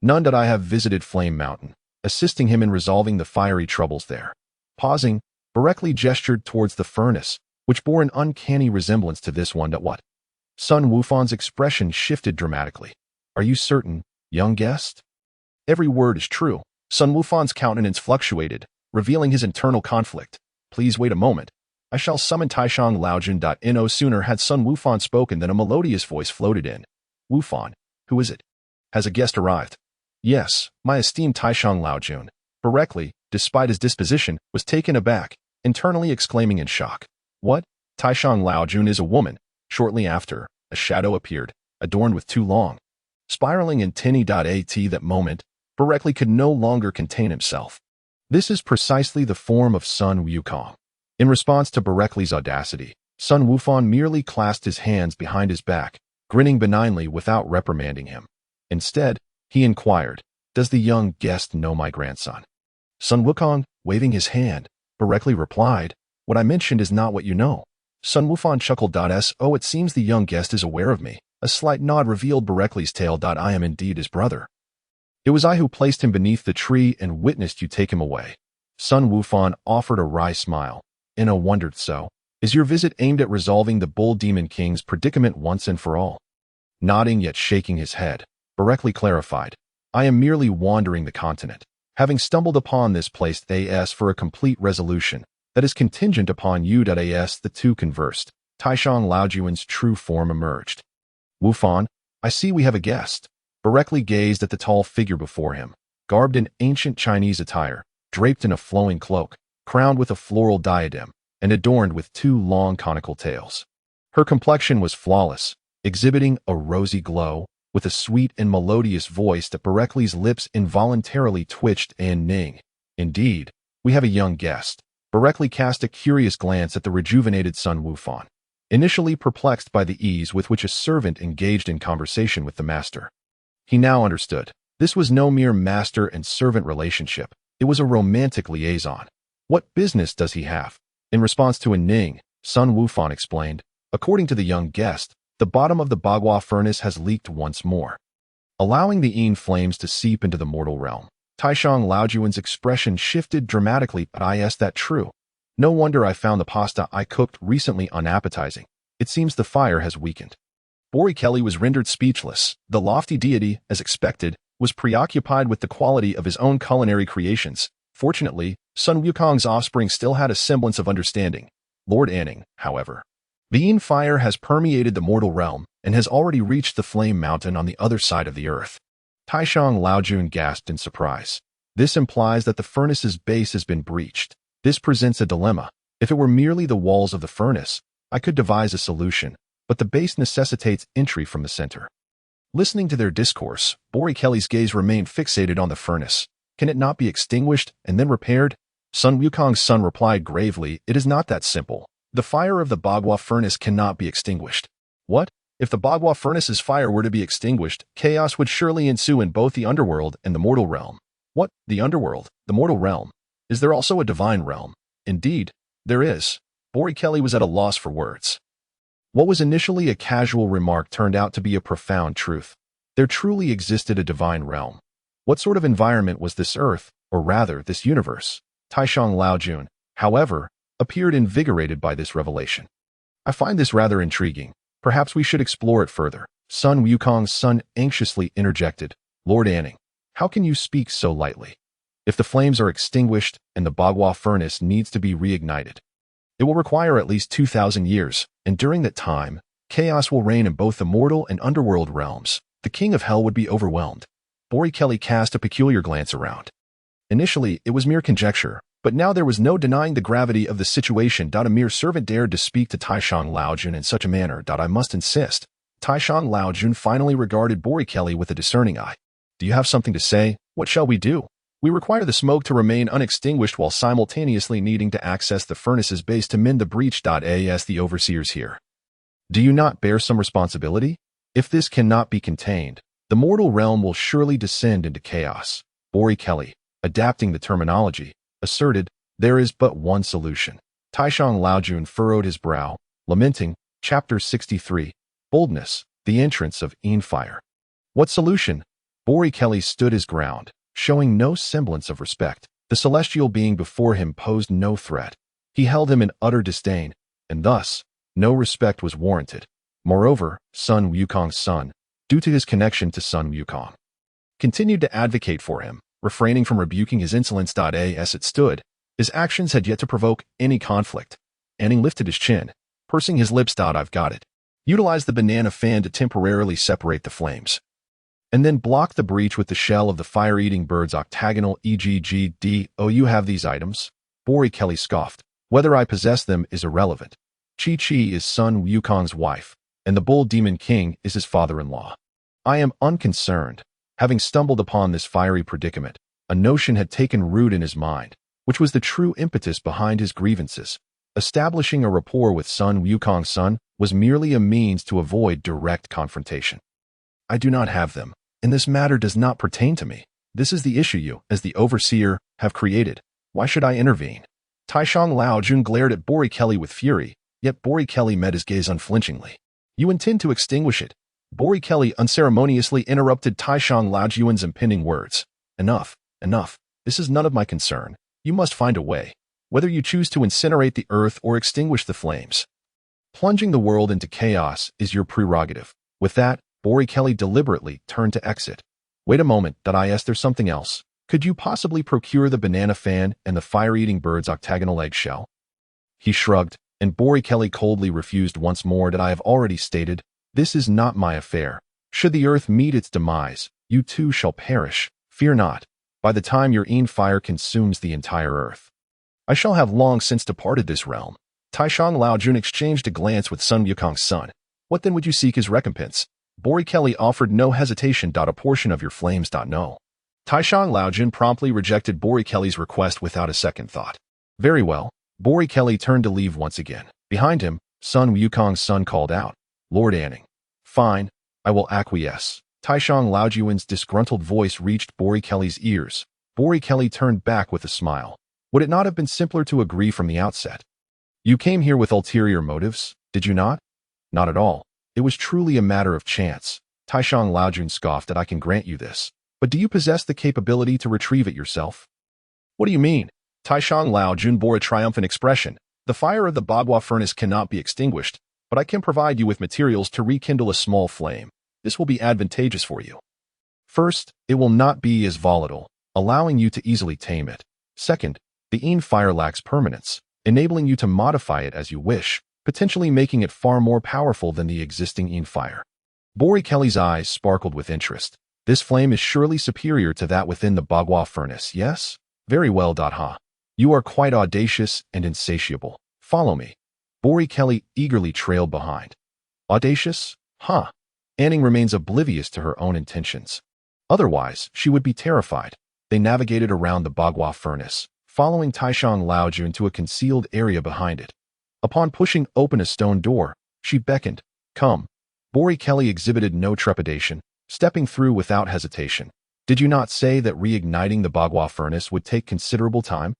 None. I have visited Flame Mountain, assisting him in resolving the fiery troubles there. Pausing, Boreikli gestured towards the furnace, which bore an uncanny resemblance to this one. What? Sun Wufan's expression shifted dramatically. Are you certain, young guest? Every word is true. Sun Wufan's countenance fluctuated, revealing his internal conflict. Please wait a moment. I shall summon Taishang Laojun. No sooner had Sun Wufan spoken than a melodious voice floated in. Wufan, who is it? Has a guest arrived? Yes, my esteemed Taishang Laojun. Boreikli, despite his disposition, was taken aback, internally exclaiming in shock. What? Taishang Laojun is a woman. Shortly after, a shadow appeared, adorned with 2 long, spiraling antennae. At that moment, Boreikli could no longer contain himself. This is precisely the form of Sun Wukong. In response to Boreikli's audacity, Sun Wufan merely clasped his hands behind his back, grinning benignly without reprimanding him. Instead, he inquired, does the young guest know my grandson? Sun Wukong, waving his hand, Boreikli replied, what I mentioned is not what you know. Sun Wufan chuckled. Oh, it seems the young guest is aware of me. A slight nod revealed Boreikli's tale. I am indeed his brother. It was I who placed him beneath the tree and witnessed you take him away. Sun Wufan offered a wry smile. Ina wondered, so, is your visit aimed at resolving the Bull Demon King's predicament once and for all? Nodding yet shaking his head, Boreikli clarified, I am merely wandering the continent, having stumbled upon this place as for a complete resolution that is contingent upon you. As the two conversed, Taishang Laojun's true form emerged. Wufan, I see we have a guest. Boreikli gazed at the tall figure before him, garbed in ancient Chinese attire, draped in a flowing cloak, crowned with a floral diadem, and adorned with two long conical tails. Her complexion was flawless, exhibiting a rosy glow, with a sweet and melodious voice that Boreikli's lips involuntarily twitched and ning. Indeed, we have a young guest. Boreikli cast a curious glance at the rejuvenated Son Wufan, initially perplexed by the ease with which a servant engaged in conversation with the master. He now understood. This was no mere master and servant relationship. It was a romantic liaison. What business does he have? In response to a ning, Son Wufan explained, according to the young guest, the bottom of the Bagua furnace has leaked once more, allowing the Yin flames to seep into the mortal realm. Taishang Laojuan's expression shifted dramatically. Is that true? No wonder I found the pasta I cooked recently unappetizing. It seems the fire has weakened. Boreikli was rendered speechless. The lofty deity, as expected, was preoccupied with the quality of his own culinary creations. Fortunately, Sun Wukong's offspring still had a semblance of understanding. Lord Anning, however. The Yin fire has permeated the mortal realm and has already reached the flame mountain on the other side of the earth. Taishang Laojun gasped in surprise. This implies that the furnace's base has been breached. This presents a dilemma. If it were merely the walls of the furnace, I could devise a solution, but the base necessitates entry from the center. Listening to their discourse, Boreikli's gaze remained fixated on the furnace. Can it not be extinguished and then repaired? Sun Wukong's son replied gravely, it is not that simple. The fire of the Bagua furnace cannot be extinguished. What? If the Bagua furnace's fire were to be extinguished, chaos would surely ensue in both the underworld and the mortal realm. What? The underworld? The mortal realm? Is there also a divine realm? Indeed, there is. Boreikli was at a loss for words. What was initially a casual remark turned out to be a profound truth. There truly existed a divine realm. What sort of environment was this earth, or rather, this universe? Taishang Laojun, however, appeared invigorated by this revelation. I find this rather intriguing. Perhaps we should explore it further. Sun Wukong's son anxiously interjected, Lord Anning, how can you speak so lightly? If the flames are extinguished and the Bagua furnace needs to be reignited, it will require at least 2,000 years, and during that time, chaos will reign in both the mortal and underworld realms. The king of hell would be overwhelmed. Boreikli cast a peculiar glance around. Initially, it was mere conjecture, but now there was no denying the gravity of the situation. A mere servant dared to speak to Taishang Laojun in such a manner. I must insist. Taishang Laojun finally regarded Boreikli with a discerning eye. Do you have something to say? What shall we do? We require the smoke to remain unextinguished while simultaneously needing to access the furnace's base to mend the breach. As the overseers here. Do you not bear some responsibility? If this cannot be contained, the mortal realm will surely descend into chaos. Boreikli, adapting the terminology, asserted, there is but one solution. Taishang Laojun furrowed his brow, lamenting, Chapter 63, Boldness, the entrance of Yin fire. What solution? Boreikli stood his ground, showing no semblance of respect. The celestial being before him posed no threat. He held him in utter disdain, and thus, no respect was warranted. Moreover, Sun Wukong's son, due to his connection to Sun Wukong, continued to advocate for him, refraining from rebuking his insolence. As it stood, his actions had yet to provoke any conflict. Anning lifted his chin, pursing his lips. I've got it. Utilize the banana fan to temporarily separate the flames, and then block the breach with the shell of the fire-eating bird's octagonal EGGD. Oh, you have these items? Boreikli scoffed. Whether I possess them is irrelevant. Chi-Chi is Sun Wukong's wife, and the Bull Demon King is his father-in-law. I am unconcerned. Having stumbled upon this fiery predicament, a notion had taken root in his mind, which was the true impetus behind his grievances. Establishing a rapport with Sun Wukong's son was merely a means to avoid direct confrontation. I do not have them, and this matter does not pertain to me. This is the issue you, as the overseer, have created. Why should I intervene? Taishang Laojun glared at Boreikli with fury, yet Boreikli met his gaze unflinchingly. You intend to extinguish it. Boreikli unceremoniously interrupted Taishang Laojun's impending words. Enough, enough. This is none of my concern. You must find a way, whether you choose to incinerate the earth or extinguish the flames. Plunging the world into chaos is your prerogative. With that, Boreikli deliberately turned to exit. Wait a moment, there's something else. Could you possibly procure the banana fan and the fire-eating bird's octagonal eggshell? He shrugged, and Boreikli coldly refused once more. I have already stated, this is not my affair. Should the earth meet its demise, you too shall perish. Fear not, by the time your fire consumes the entire earth. I shall have long since departed this realm. Taishang Laojun exchanged a glance with Sun Wukong's son. What then would you seek as recompense? Boreikli offered no hesitation. A portion of your flames. No. Taishang Laojun promptly rejected Boreikli's request without a second thought. Very well. Boreikli turned to leave once again. Behind him, Sun Wukong's son called out, Lord Anning. Fine, I will acquiesce. Taishang Laojun's disgruntled voice reached Boreikli's ears. Boreikli turned back with a smile. Would it not have been simpler to agree from the outset? You came here with ulterior motives, did you not? Not at all. It was truly a matter of chance. Taishang Laojun scoffed that I can grant you this. But do you possess the capability to retrieve it yourself? What do you mean? Taishang Laojun bore a triumphant expression. The fire of the Bagua furnace cannot be extinguished, but I can provide you with materials to rekindle a small flame. This will be advantageous for you. First, it will not be as volatile, allowing you to easily tame it. Second, the fire lacks permanence, enabling you to modify it as you wish, potentially making it far more powerful than the existing fire. Boreikli's eyes sparkled with interest. This flame is surely superior to that within the Bagua furnace, yes? Very well. You are quite audacious and insatiable. Follow me. Boreikli eagerly trailed behind. Audacious? Huh. Anning remains oblivious to her own intentions. Otherwise, she would be terrified. They navigated around the Bagua furnace, following Taishang Laojun to a concealed area behind it. Upon pushing open a stone door, she beckoned, Come. Boreikli exhibited no trepidation, stepping through without hesitation. Did you not say that reigniting the Bagua furnace would take considerable time?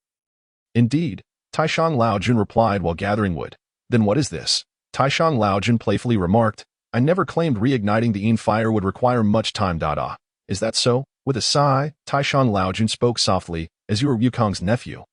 Indeed, Taishang Laojun replied while gathering wood. Then what is this? Taishang Laojun playfully remarked, I never claimed reigniting the fire would require much time. Is that so? With a sigh, Taishang Laojun spoke softly, as you are Wukong's nephew.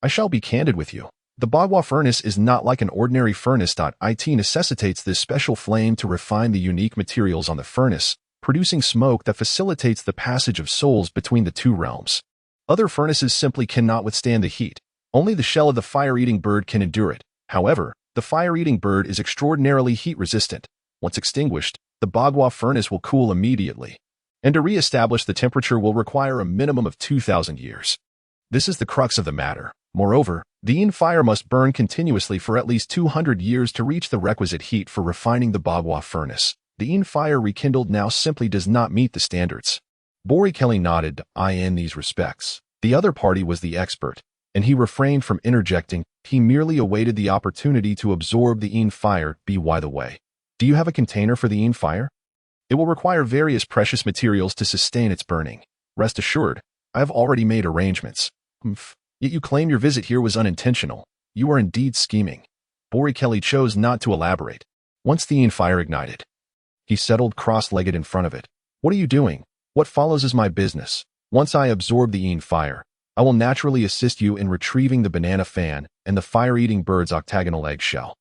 I shall be candid with you. The Bagua furnace is not like an ordinary furnace. It necessitates this special flame to refine the unique materials on the furnace, producing smoke that facilitates the passage of souls between the two realms. Other furnaces simply cannot withstand the heat. Only the shell of the fire-eating bird can endure it. However, the fire-eating bird is extraordinarily heat-resistant. Once extinguished, the Bagua furnace will cool immediately, and to re-establish the temperature will require a minimum of 2,000 years. This is the crux of the matter. Moreover, the fire must burn continuously for at least 200 years to reach the requisite heat for refining the Bagua furnace. The fire rekindled now simply does not meet the standards. Boreikli nodded, in these respects. The other party was the expert, and he refrained from interjecting. He merely awaited the opportunity to absorb the fire. By the way, do you have a container for the fire? It will require various precious materials to sustain its burning. Rest assured, I have already made arrangements. Yet you claim your visit here was unintentional. You are indeed scheming. Boreikli chose not to elaborate. Once the fire ignited, he settled cross-legged in front of it. What are you doing? What follows is my business. Once I absorb the fire, I will naturally assist you in retrieving the banana fan and the fire-eating bird's octagonal eggshell.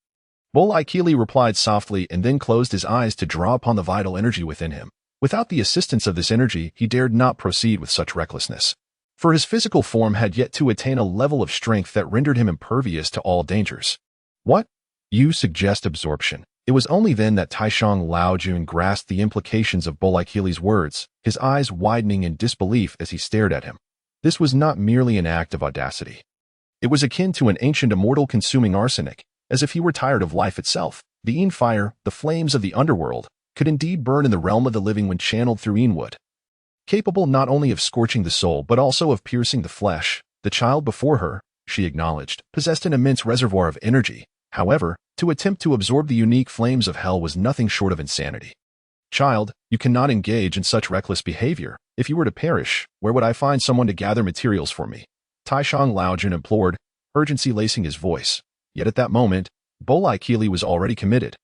Boreikli replied softly and then closed his eyes to draw upon the vital energy within him. Without the assistance of this energy, he dared not proceed with such recklessness, for his physical form had yet to attain a level of strength that rendered him impervious to all dangers. What? You suggest absorption. It was only then that Taishang Laojun grasped the implications of Boreikli's words, his eyes widening in disbelief as he stared at him. This was not merely an act of audacity. It was akin to an ancient immortal consuming arsenic, as if he were tired of life itself. The fire, the flames of the underworld, could indeed burn in the realm of the living when channeled through wood. Capable not only of scorching the soul but also of piercing the flesh, the child before her, she acknowledged, possessed an immense reservoir of energy. However, to attempt to absorb the unique flames of hell was nothing short of insanity. Child, you cannot engage in such reckless behavior. If you were to perish, where would I find someone to gather materials for me? Taishang Laojun implored, urgency lacing his voice. Yet at that moment, Boreikli was already committed.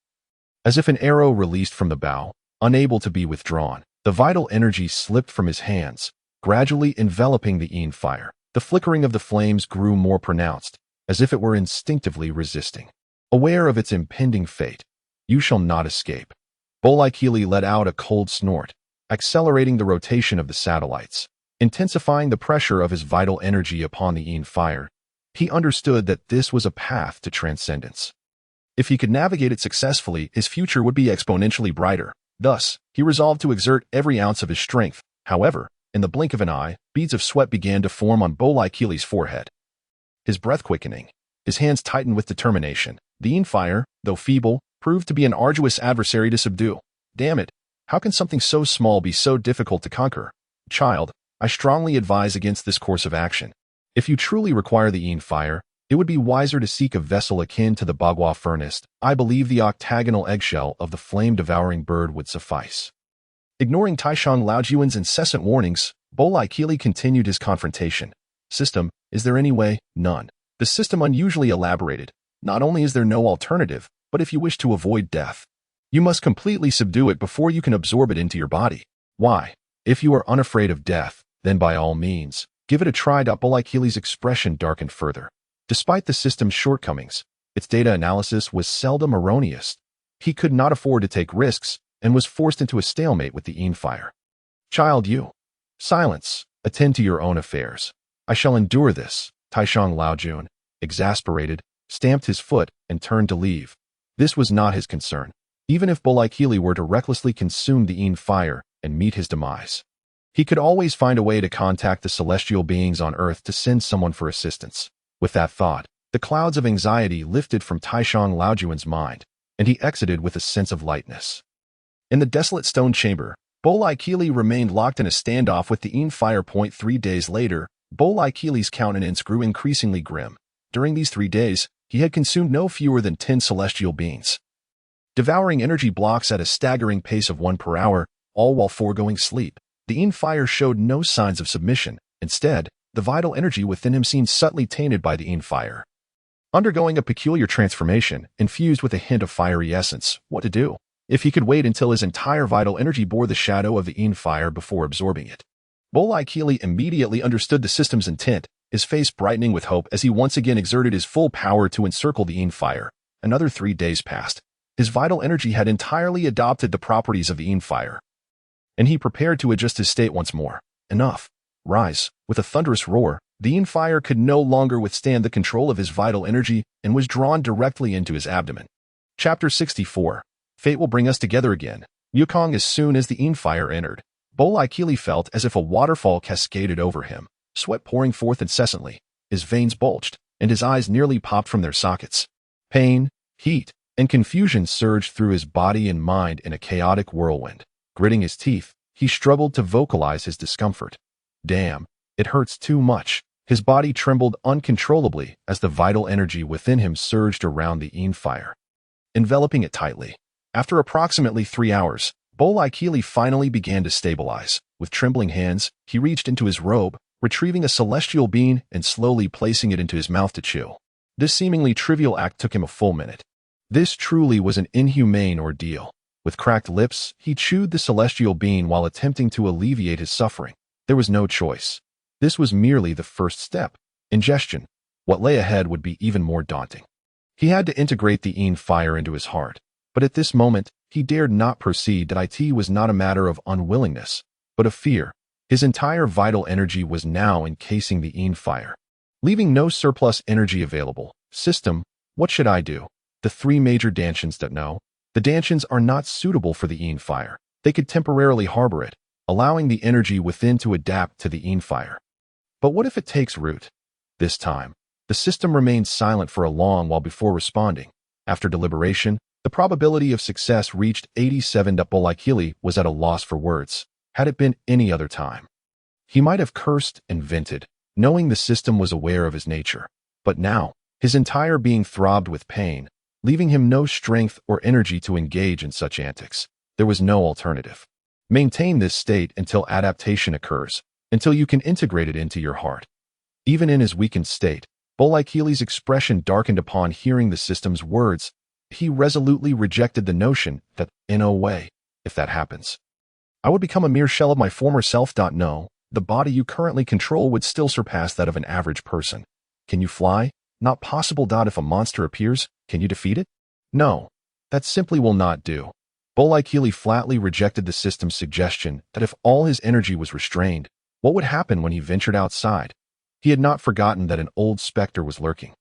As if an arrow released from the bow, unable to be withdrawn, the vital energy slipped from his hands, gradually enveloping the fire. The flickering of the flames grew more pronounced, as if it were instinctively resisting. Aware of its impending fate, you shall not escape. Boreikli let out a cold snort, accelerating the rotation of the satellites, intensifying the pressure of his vital energy upon the fire. He understood that this was a path to transcendence. If he could navigate it successfully, his future would be exponentially brighter. Thus, he resolved to exert every ounce of his strength. However, in the blink of an eye, beads of sweat began to form on Boreikli's forehead. His breath quickening, his hands tightened with determination. The fire, though feeble, proved to be an arduous adversary to subdue. Damn it, how can something so small be so difficult to conquer? Child, I strongly advise against this course of action. If you truly require the fire, it would be wiser to seek a vessel akin to the Bagua furnace. I believe the octagonal eggshell of the flame-devouring bird would suffice. Ignoring Taishang Laojuan's incessant warnings, Boreikli continued his confrontation. System, is there any way? None. The system unusually elaborated. Not only is there no alternative, but if you wish to avoid death, you must completely subdue it before you can absorb it into your body. Why? If you are unafraid of death, then by all means, give it a try. Boreikli's expression darkened further. Despite the system's shortcomings, its data analysis was seldom erroneous. He could not afford to take risks and was forced into a stalemate with the fire. Child, you. Silence. Attend to your own affairs. I shall endure this. Taishang Laojun, exasperated, stamped his foot and turned to leave. This was not his concern, even if Boreikli were to recklessly consume the fire and meet his demise. He could always find a way to contact the celestial beings on Earth to send someone for assistance. With that thought, the clouds of anxiety lifted from Taishang Laojuan's mind, and he exited with a sense of lightness. In the desolate stone chamber, Boreikli remained locked in a standoff with the fire. 3 days later, Boreikli's countenance grew increasingly grim. During these 3 days, he had consumed no fewer than 10 celestial beings, devouring energy blocks at a staggering pace of 1 per hour, all while foregoing sleep. The fire showed no signs of submission. Instead, the vital energy within him seemed subtly tainted by the fire, undergoing a peculiar transformation, infused with a hint of fiery essence. What to do? If he could wait until his entire vital energy bore the shadow of the fire before absorbing it. Boreikli immediately understood the system's intent, his face brightening with hope as he once again exerted his full power to encircle the fire. Another 3 days passed. His vital energy had entirely adopted the properties of the fire, and he prepared to adjust his state once more. Enough. Rise. With a thunderous roar, the fire could no longer withstand the control of his vital energy and was drawn directly into his abdomen. Chapter 64. Fate will bring us together again. Yukong. As soon as the fire entered, Boreikli felt as if a waterfall cascaded over him, sweat pouring forth incessantly. His veins bulged, and his eyes nearly popped from their sockets. Pain, heat, and confusion surged through his body and mind in a chaotic whirlwind. Gritting his teeth, he struggled to vocalize his discomfort. Damn, it hurts too much. His body trembled uncontrollably as the vital energy within him surged around the fire, enveloping it tightly. After approximately 3 hours, Boreikli finally began to stabilize. With trembling hands, he reached into his robe, retrieving a celestial bean and slowly placing it into his mouth to chew. This seemingly trivial act took him a full minute. This truly was an inhumane ordeal. With cracked lips, he chewed the celestial bean while attempting to alleviate his suffering. There was no choice. This was merely the first step. Ingestion. What lay ahead would be even more daunting. He had to integrate the fire into his heart. But at this moment, he dared not proceed. That it was not a matter of unwillingness, but of fear. His entire vital energy was now encasing the fire, leaving no surplus energy available. System, what should I do? The 3 major dantians that know. The dantians are not suitable for the fire. They could temporarily harbor it, allowing the energy within to adapt to the fire. But what if it takes root? This time, the system remained silent for a long while before responding. After deliberation, the probability of success reached 87. Boreikli was at a loss for words. Had it been any other time, he might have cursed and vented, knowing the system was aware of his nature. But now, his entire being throbbed with pain, leaving him no strength or energy to engage in such antics. There was no alternative. Maintain this state until adaptation occurs, until you can integrate it into your heart. Even in his weakened state, Boreikli's expression darkened upon hearing the system's words. He resolutely rejected the notion that, in a way, if that happens, I would become a mere shell of my former self. No, the body you currently control would still surpass that of an average person. Can you fly? Not possible. If a monster appears, can you defeat it? No, that simply will not do. Boreikli flatly rejected the system's suggestion that if all his energy was restrained, what would happen when he ventured outside? He had not forgotten that an old specter was lurking,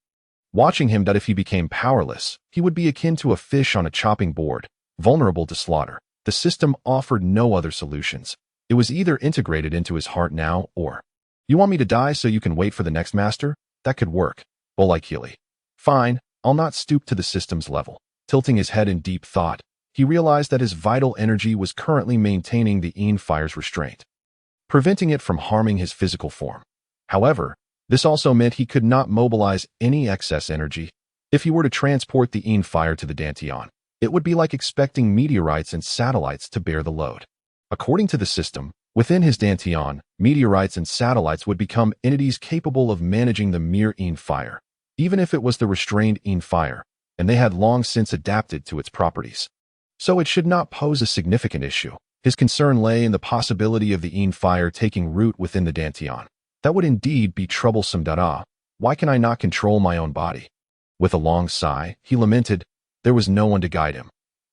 watching him. If he became powerless, he would be akin to a fish on a chopping board, vulnerable to slaughter. The system offered no other solutions. It was either integrated into his heart now or, "You want me to die so you can wait for the next master? That could work." Boreikli. "Fine, I'll not stoop to the system's level." Tilting his head in deep thought, he realized that his vital energy was currently maintaining the fire's restraint, preventing it from harming his physical form. However, this also meant he could not mobilize any excess energy. If he were to transport the fire to the Dantian, it would be like expecting meteorites and satellites to bear the load. According to the system, within his Dantian, meteorites and satellites would become entities capable of managing the mere fire, even if it was the restrained fire, and they had long since adapted to its properties. So it should not pose a significant issue. His concern lay in the possibility of the fire taking root within the Dantian. That would indeed be troublesome. Why can I not control my own body? With a long sigh, he lamented. There was no one to guide him.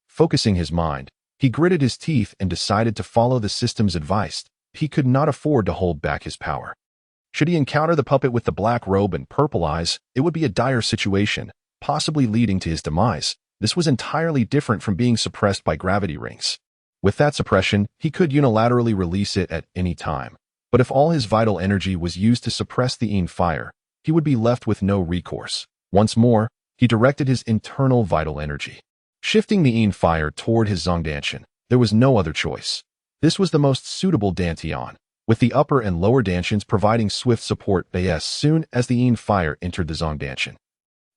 Focusing his mind, he gritted his teeth and decided to follow the system's advice. He could not afford to hold back his power. Should he encounter the puppet with the black robe and purple eyes, it would be a dire situation, possibly leading to his demise. This was entirely different from being suppressed by gravity rings. With that suppression, he could unilaterally release it at any time. But if all his vital energy was used to suppress the fire, he would be left with no recourse. Once more, he directed his internal vital energy, shifting the fire toward his Zongdantian. There was no other choice. This was the most suitable Dantian, with the upper and lower Dantians providing swift support as soon as the fire entered the Zongdantian.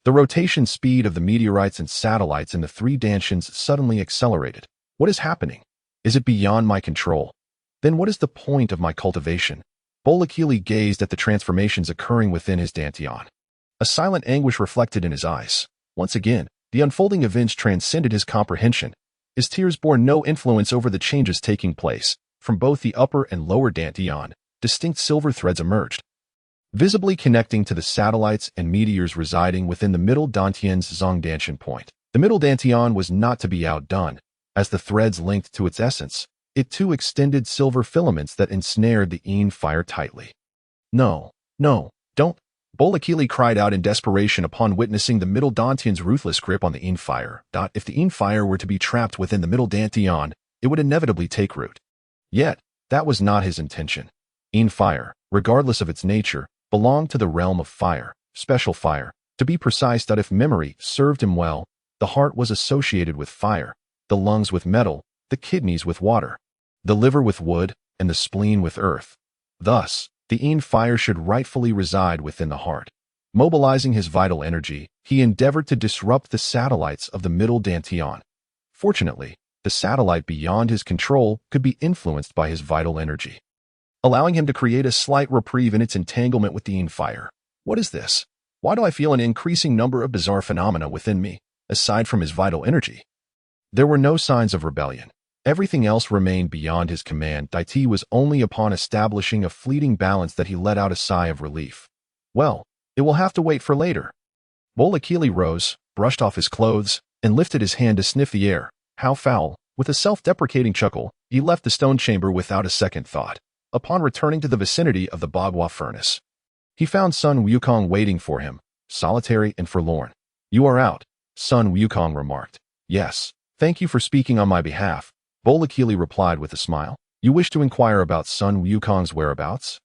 The rotation speed of the meteorites and satellites in the three Dantians suddenly accelerated. What is happening? Is it beyond my control? Then what is the point of my cultivation? Boreikli gazed at the transformations occurring within his Dantian. A silent anguish reflected in his eyes. Once again, the unfolding events transcended his comprehension. His tears bore no influence over the changes taking place. From both the upper and lower Dantian, distinct silver threads emerged, visibly connecting to the satellites and meteors residing within the middle Dantian's Zongdantian point. The middle Dantian was not to be outdone. As the threads linked to its essence, it too extended silver filaments that ensnared the fire tightly. No, don't! Boreikli cried out in desperation upon witnessing the middle Dantian's ruthless grip on the fire. If the fire were to be trapped within the middle Dantian, it would inevitably take root. Yet, that was not his intention. Fire, regardless of its nature, belonged to the realm of fire, special fire. To be precise, if memory served him well, the heart was associated with fire, the lungs with metal, the kidneys with water, the liver with wood, and the spleen with earth. Thus, the fire should rightfully reside within the heart. Mobilizing his vital energy, he endeavored to disrupt the satellites of the middle Dantian. Fortunately, the satellite beyond his control could be influenced by his vital energy, allowing him to create a slight reprieve in its entanglement with the fire. What is this? Why do I feel an increasing number of bizarre phenomena within me, aside from his vital energy? There were no signs of rebellion. Everything else remained beyond his command. It was only upon establishing a fleeting balance that he let out a sigh of relief. Well, it will have to wait for later. Boreikli rose, brushed off his clothes, and lifted his hand to sniff the air. How foul! With a self-deprecating chuckle, he left the stone chamber without a second thought. Upon returning to the vicinity of the Bagua furnace, he found Son Wukong waiting for him, solitary and forlorn. "You are out," Son Wukong remarked. "Yes, thank you for speaking on my behalf," Boreikli replied with a smile. "You wish to inquire about Son Wukong's whereabouts?"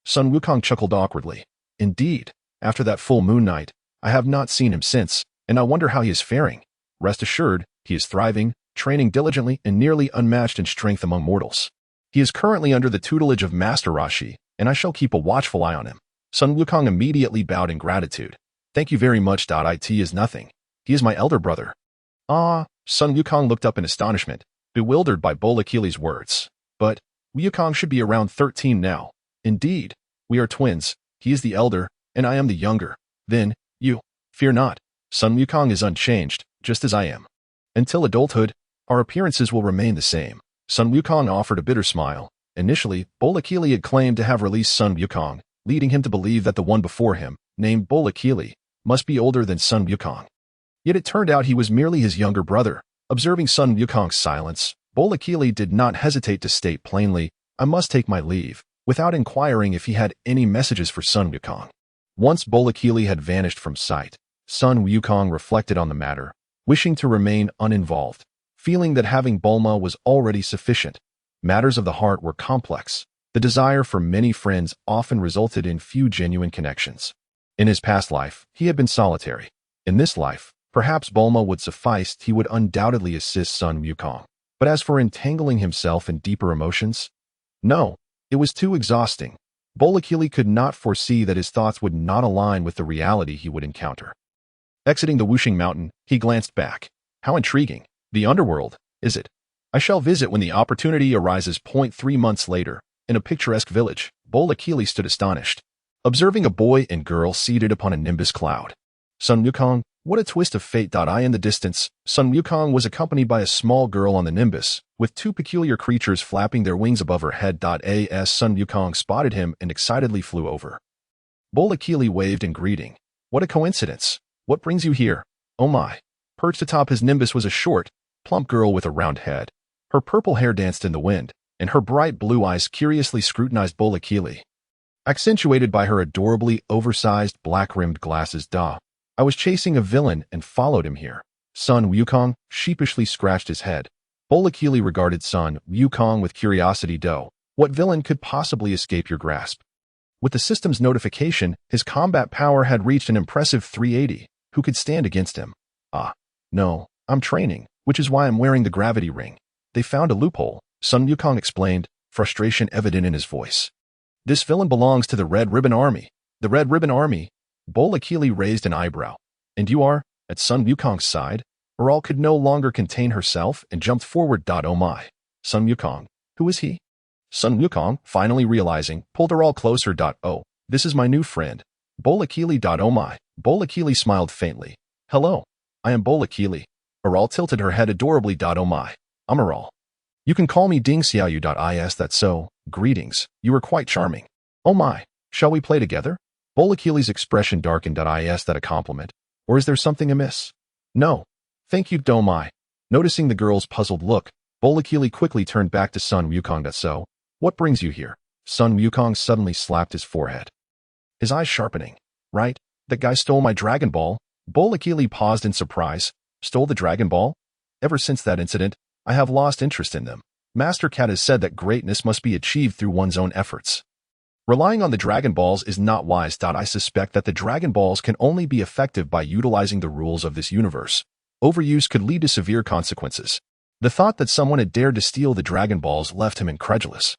Son Wukong chuckled awkwardly. "Indeed, after that full moon night, I have not seen him since, and I wonder how he is faring. Rest assured, he is thriving, training diligently, and nearly unmatched in strength among mortals. He is currently under the tutelage of Master Rashi, and I shall keep a watchful eye on him." Son Wukong immediately bowed in gratitude. "Thank you very much. It is nothing. He is my elder brother." "Ah," Son Wukong looked up in astonishment, bewildered by Boreikli's words. "But Wukong should be around 13 now." "Indeed, we are twins. He is the elder, and I am the younger. Then, fear not. Son Wukong is unchanged, just as I am. Until adulthood, our appearances will remain the same." Son Wukong offered a bitter smile. Initially, Boreikli had claimed to have released Son Wukong, leading him to believe that the one before him, named Boreikli, must be older than Son Wukong. Yet it turned out he was merely his younger brother. Observing Son Wukong's silence, Boreikli did not hesitate to state plainly, "I must take my leave," without inquiring if he had any messages for Son Wukong. Once Boreikli had vanished from sight, Son Wukong reflected on the matter, wishing to remain uninvolved. feeling that having Bulma was already sufficient. Matters of the heart were complex. The desire for many friends often resulted in few genuine connections. In his past life, he had been solitary. In this life, perhaps Bulma would suffice. He would undoubtedly assist Son Wukong. But as for entangling himself in deeper emotions, no, it was too exhausting. Boreikli could not foresee that his thoughts would not align with the reality he would encounter. Exiting the Wuxing Mountain, he glanced back. How intriguing. The underworld, is it? I shall visit when the opportunity arises. 3 months later, in a picturesque village, Boreikli stood astonished, observing a boy and girl seated upon a nimbus cloud. Son Wukong, what a twist of fate. In the distance, Son Wukong was accompanied by a small girl on the nimbus, with 2 peculiar creatures flapping their wings above her head. As Son Wukong spotted him and excitedly flew over. Boreikli waved in greeting. What a coincidence. What brings you here? Oh my. Perched atop his nimbus was a short, plump girl with a round head. Her purple hair danced in the wind, and her bright blue eyes curiously scrutinized Boreikli, accentuated by her adorably oversized black-rimmed glasses. I was chasing a villain and followed him here. Son Wukong sheepishly scratched his head. Boreikli regarded Son Wukong with curiosity. What villain could possibly escape your grasp? With the system's notification, his combat power had reached an impressive 380. Who could stand against him? No, I'm training, which is why I'm wearing the gravity ring. They found a loophole, Son Wukong explained, frustration evident in his voice. This villain belongs to the Red Ribbon Army. The Red Ribbon Army? Boreikli raised an eyebrow. And you are, at Son Wukong's side? Oral could no longer contain herself and jumped forward. Oh my. Son Wukong. Who is he? Son Wukong, finally realizing, pulled Oral closer. Oh, this is my new friend. Boreikli. Oh my. Boreikli smiled faintly. Hello. I am Boreikli. Oral tilted her head adorably. Oh my. I'm Oral. You can call me Ding Xiaoyu. Is that so? Greetings. You are quite charming. Oh my. Shall we play together? Boreikli's expression darkened. Is that a compliment? Or is there something amiss? No. Thank you. Oh my. Noticing the girl's puzzled look, Boreikli quickly turned back to Son Wukong. So, what brings you here? Son Wukong suddenly slapped his forehead, his eyes sharpening. Right? That guy stole my Dragon Ball. Boreikli paused in surprise. Stole the Dragon Ball? Ever since that incident, I have lost interest in them. Master Cat has said that greatness must be achieved through one's own efforts. Relying on the Dragon Balls is not wise. I suspect that the Dragon Balls can only be effective by utilizing the rules of this universe. Overuse could lead to severe consequences. The thought that someone had dared to steal the Dragon Balls left him incredulous.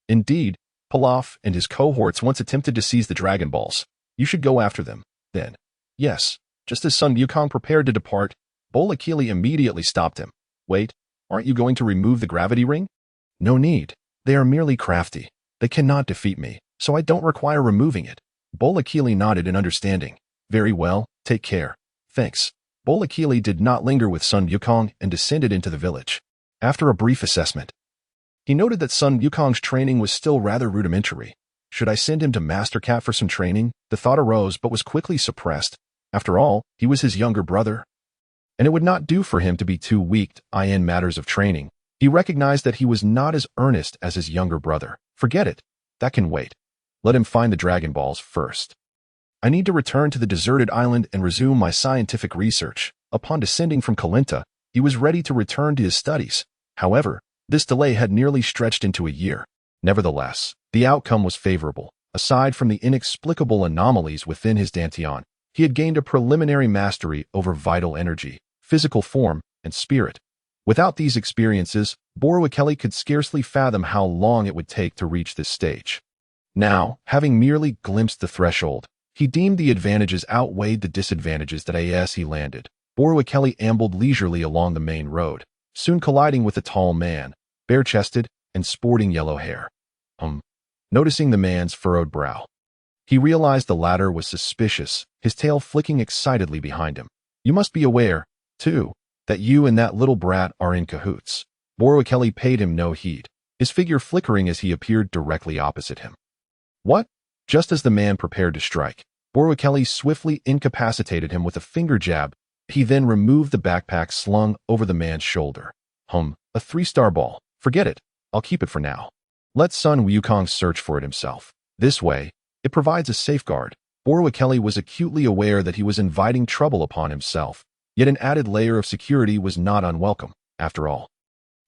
Indeed, Pilaf and his cohorts once attempted to seize the Dragon Balls. You should go after them, then. Yes. Just as Son Wukong prepared to depart, Boreikli immediately stopped him. Wait, aren't you going to remove the gravity ring? No need. They are merely crafty. They cannot defeat me, so I don't require removing it. Boreikli nodded in understanding. Very well, take care. Thanks. Boreikli did not linger with Son Wukong and descended into the village. After a brief assessment, he noted that Son Wukong's training was still rather rudimentary. Should I send him to Master Cat for some training? The thought arose but was quickly suppressed. After all, he was his younger brother, and it would not do for him to be too weak in matters of training. He recognized that he was not as earnest as his younger brother. Forget it. That can wait. Let him find the Dragon Balls first. I need to return to the deserted island and resume my scientific research. Upon descending from Kalinta, he was ready to return to his studies. However, this delay had nearly stretched into a year. Nevertheless, the outcome was favorable. Aside from the inexplicable anomalies within his dantian, he had gained a preliminary mastery over vital energy, physical form, and spirit. Without these experiences, Boreikli could scarcely fathom how long it would take to reach this stage. Now, having merely glimpsed the threshold, he deemed the advantages outweighed the disadvantages. As he landed, Boreikli ambled leisurely along the main road, soon colliding with a tall man, bare-chested and sporting yellow hair. Noticing the man's furrowed brow, he realized the latter was suspicious, his tail flicking excitedly behind him. You must be aware, too, that you and that little brat are in cahoots. Boreikli paid him no heed, his figure flickering as he appeared directly opposite him. What? Just as the man prepared to strike, Boreikli swiftly incapacitated him with a finger jab. He then removed the backpack slung over the man's shoulder. A 3-star ball. Forget it. I'll keep it for now. Let Son Wukong search for it himself. This way, it provides a safeguard. Boreikli was acutely aware that he was inviting trouble upon himself, yet an added layer of security was not unwelcome. after all.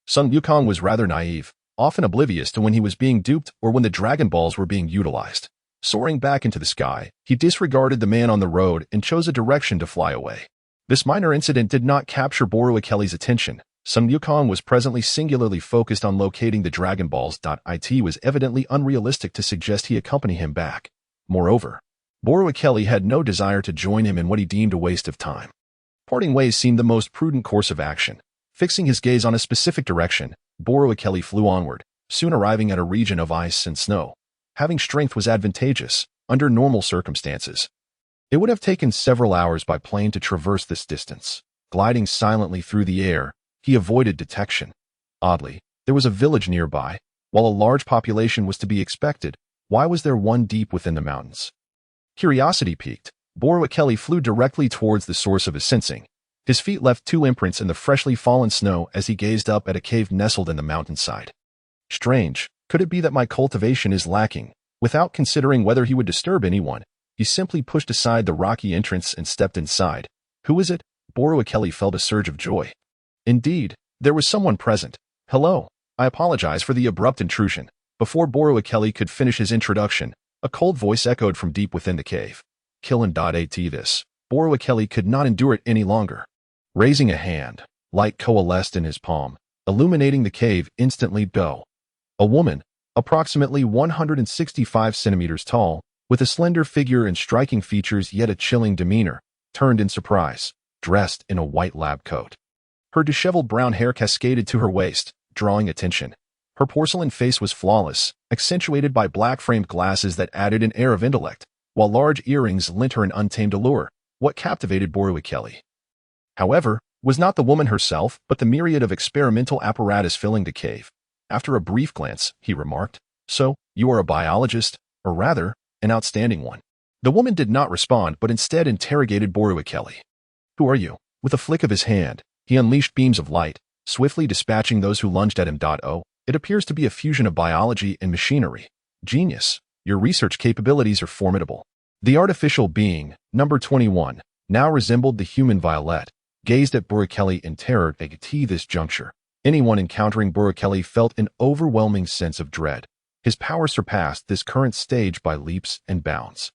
Son Goku was rather naive, often oblivious to when he was being duped or when the Dragon Balls were being utilized. Soaring back into the sky, he disregarded the man on the road and chose a direction to fly away. This minor incident did not capture Boreikli's attention. Son Goku was presently singularly focused on locating the Dragon Balls. It was evidently unrealistic to suggest he accompany him back. Moreover, Boreikli had no desire to join him in what he deemed a waste of time. Parting ways seemed the most prudent course of action. Fixing his gaze on a specific direction, Boreikli flew onward, soon arriving at a region of ice and snow. Having strength was advantageous, under normal circumstances. It would have taken several hours by plane to traverse this distance. Gliding silently through the air, he avoided detection. Oddly, there was a village nearby. While a large population was to be expected, why was there one deep within the mountains? Curiosity piqued, Boreikli flew directly towards the source of his sensing. His feet left 2 imprints in the freshly fallen snow as he gazed up at a cave nestled in the mountainside. Strange, could it be that my cultivation is lacking? Without considering whether he would disturb anyone, he simply pushed aside the rocky entrance and stepped inside. Who is it? Boreikli felt a surge of joy. Indeed, there was someone present. Hello, I apologize for the abrupt intrusion. Before Boreikli could finish his introduction, a cold voice echoed from deep within the cave. At this, Boreikli could not endure it any longer. Raising a hand, light coalesced in his palm, illuminating the cave instantly. A woman, approximately 165 centimeters tall, with a slender figure and striking features yet a chilling demeanor, turned in surprise, dressed in a white lab coat. Her disheveled brown hair cascaded to her waist, drawing attention. Her porcelain face was flawless, accentuated by black-framed glasses that added an air of intellect, while large earrings lent her an untamed allure. What captivated Boreikli, however, was not the woman herself, but the myriad of experimental apparatus filling the cave. After a brief glance, he remarked, "So, you are a biologist, or rather, an outstanding one." The woman did not respond, but instead interrogated Boreikli. "Who are you?" With a flick of his hand, he unleashed beams of light, swiftly dispatching those who lunged at him. It appears to be a fusion of biology and machinery. Genius. Your research capabilities are formidable. The artificial being, number 21, now resembled the human Violet, gazed at Boreikli in terror. At this juncture, anyone encountering Boreikli felt an overwhelming sense of dread. His power surpassed this current stage by leaps and bounds.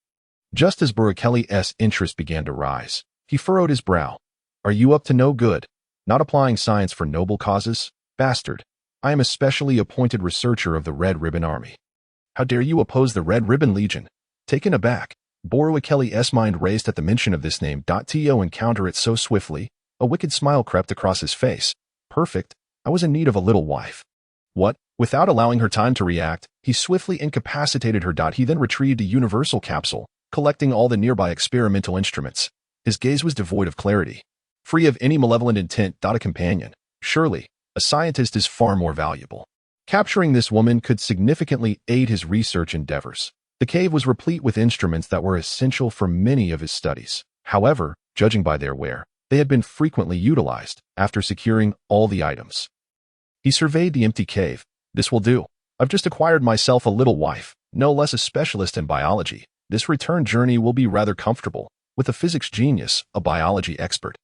Just as Boreikli's interest began to rise, he furrowed his brow. "Are you up to no good? Not applying science for noble causes? Bastard. I am a specially appointed researcher of the Red Ribbon Army. How dare you oppose the Red Ribbon Legion?" Taken aback, Boreikli's mind raced at the mention of this name. To encounter it so swiftly, a wicked smile crept across his face. Perfect. I was in need of a little wife. What? Without allowing her time to react, he swiftly incapacitated her. He then retrieved a universal capsule, collecting all the nearby experimental instruments. His gaze was devoid of clarity, free of any malevolent intent. A companion. Surely, a scientist is far more valuable. Capturing this woman could significantly aid his research endeavors. The cave was replete with instruments that were essential for many of his studies. However, judging by their wear, they had been frequently utilized. After securing all the items, he surveyed the empty cave. "This will do. I've just acquired myself a little wife, no less a specialist in biology. This return journey will be rather comfortable, with a physics genius, a biology expert,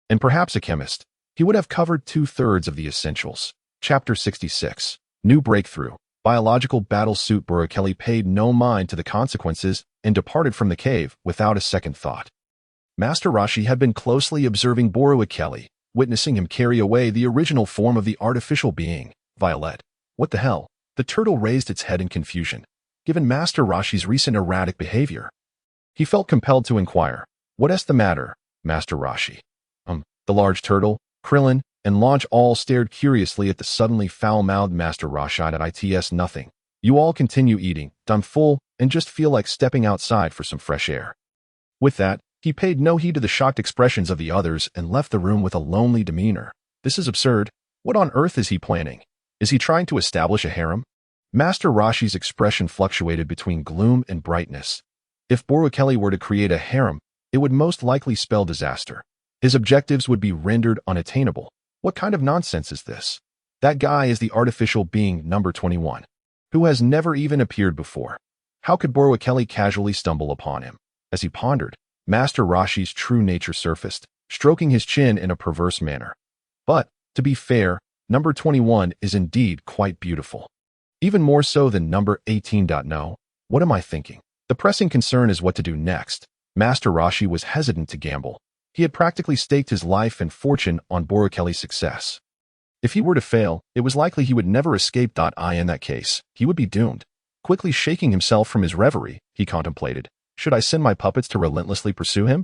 and perhaps a chemist." He would have covered 2/3 of the essentials. Chapter 66. New Breakthrough. Biological battle suit. Boreikli paid no mind to the consequences and departed from the cave without a second thought. Master Rashi had been closely observing Boreikli, witnessing him carry away the original form of the artificial being, Violet. What the hell? The turtle raised its head in confusion. Given Master Rashi's recent erratic behavior, he felt compelled to inquire, "What's the matter, Master Rashi?" The large turtle, Krillin, and Launch all stared curiously at the suddenly foul-mouthed Master Rashi. It's nothing. You all continue eating. I'm full and just feel like stepping outside for some fresh air. With that, he paid no heed to the shocked expressions of the others and left the room with a lonely demeanor. This is absurd. What on earth is he planning? Is he trying to establish a harem? Master Rashi's expression fluctuated between gloom and brightness. If Boreikli were to create a harem, it would most likely spell disaster. His objectives would be rendered unattainable. What kind of nonsense is this? That guy is the artificial being number 21, who has never even appeared before. How could Boreikli casually stumble upon him? As he pondered, Master Rashi's true nature surfaced, stroking his chin in a perverse manner. But, To be fair, number 21 is indeed quite beautiful. Even more so than number 18. No, what am I thinking? The pressing concern is what to do next. Master Rashi was hesitant to gamble. He had practically staked his life and fortune on Boreikli's success. If he were to fail, it was likely he would never escape. In that case, he would be doomed. Quickly shaking himself from his reverie, he contemplated, should I send my puppets to relentlessly pursue him?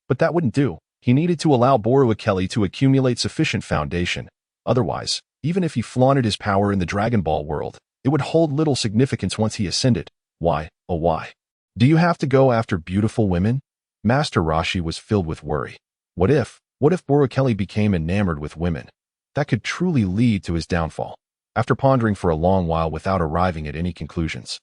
But that wouldn't do. He needed to allow Boreikli to accumulate sufficient foundation. Otherwise, even if he flaunted his power in the Dragon Ball world, it would hold little significance once he ascended. Why, oh why? Do you have to go after beautiful women? Master Rashi was filled with worry. What if Boreikli became enamored with women? That could truly lead to his downfall. After pondering for a long while without arriving at any conclusions,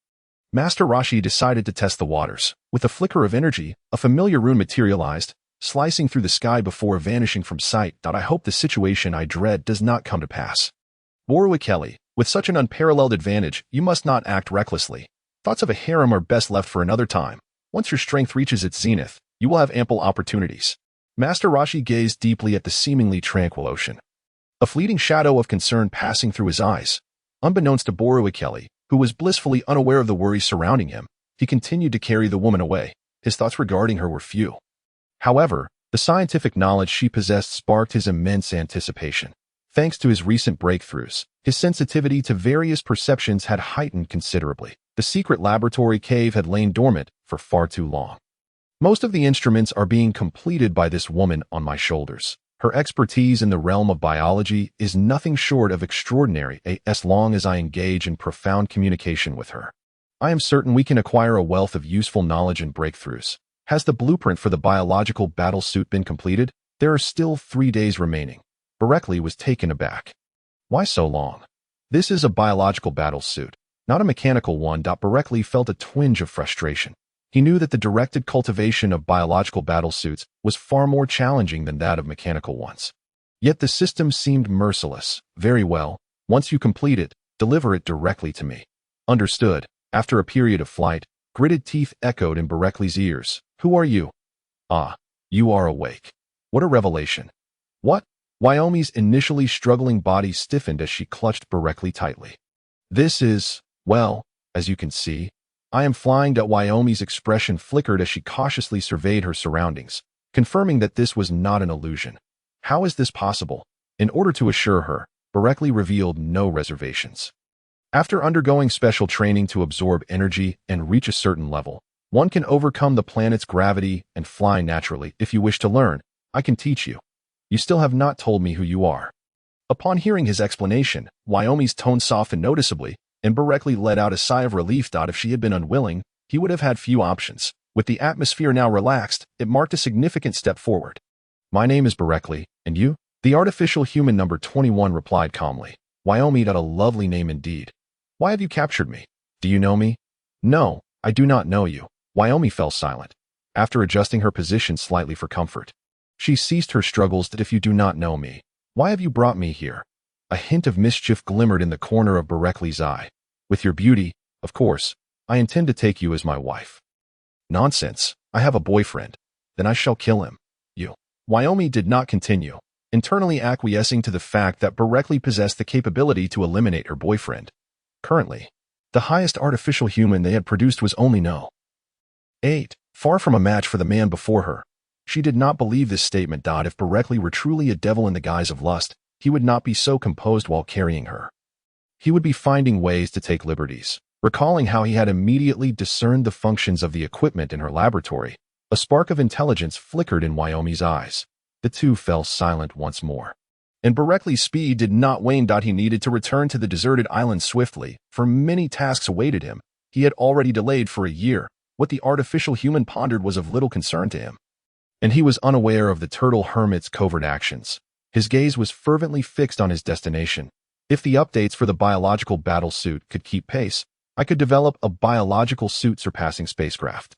Master Rashi decided to test the waters. With a flicker of energy, a familiar rune materialized, slicing through the sky before vanishing from sight. I hope the situation I dread does not come to pass. Boreikli, with such an unparalleled advantage, you must not act recklessly. Thoughts of a harem are best left for another time. Once your strength reaches its zenith, you will have ample opportunities. Master Rashi gazed deeply at the seemingly tranquil ocean, a fleeting shadow of concern passing through his eyes. Unbeknownst to Boreikli, who was blissfully unaware of the worries surrounding him, he continued to carry the woman away. His thoughts regarding her were few. However, the scientific knowledge she possessed sparked his immense anticipation. Thanks to his recent breakthroughs, his sensitivity to various perceptions had heightened considerably. The secret laboratory cave had lain dormant for far too long. Most of the instruments are being completed by this woman on my shoulders. Her expertise in the realm of biology is nothing short of extraordinary, as long as I engage in profound communication with her. I am certain we can acquire a wealth of useful knowledge and breakthroughs. Has the blueprint for the biological battle suit been completed? There are still 3 days remaining. Boreikli was taken aback. Why so long? This is a biological battle suit, not a mechanical one. Boreikli felt a twinge of frustration. He knew that the directed cultivation of biological battlesuits was far more challenging than that of mechanical ones. Yet the system seemed merciless. Very well, once you complete it, deliver it directly to me. Understood. After a period of flight, gritted teeth echoed in Boreikli's ears. Who are you? Ah, you are awake. What a revelation. What? Wyoming's initially struggling body stiffened as she clutched Boreikli tightly. This is, well, as you can see, I am flying. Wyoming's expression flickered as she cautiously surveyed her surroundings, confirming that this was not an illusion. How is this possible? In order to assure her, Boreikli revealed no reservations. After undergoing special training to absorb energy and reach a certain level, one can overcome the planet's gravity and fly naturally. If you wish to learn, I can teach you. You still have not told me who you are. Upon hearing his explanation, Wyoming's tone softened noticeably, and Boreikli let out a sigh of relief. If she had been unwilling, he would have had few options. With the atmosphere now relaxed, it marked a significant step forward. My name is Boreikli, and you? The artificial human number 21 replied calmly. Wyoming, a lovely name indeed. Why have you captured me? Do you know me? No, I do not know you. Wyoming fell silent, after adjusting her position slightly for comfort. She ceased her struggles. If you do not know me, why have you brought me here? A hint of mischief glimmered in the corner of Boreikli's eye. With your beauty, of course, I intend to take you as my wife. Nonsense, I have a boyfriend. Then I shall kill him. You. Wyoming did not continue, internally acquiescing to the fact that Boreikli possessed the capability to eliminate her boyfriend. Currently, the highest artificial human they had produced was only no. 8. Far from a match for the man before her. She did not believe this statement. If Boreikli were truly a devil in the guise of lust, he would not be so composed while carrying her. He would be finding ways to take liberties. Recalling how he had immediately discerned the functions of the equipment in her laboratory, a spark of intelligence flickered in Wyoming's eyes. The two fell silent once more. And Boreikli's speed did not wane. He needed to return to the deserted island swiftly, for many tasks awaited him. He had already delayed for a year. What the artificial human pondered was of little concern to him. And he was unaware of the turtle hermit's covert actions. His gaze was fervently fixed on his destination. If the updates for the biological battle suit could keep pace, I could develop a biological suit surpassing spacecraft.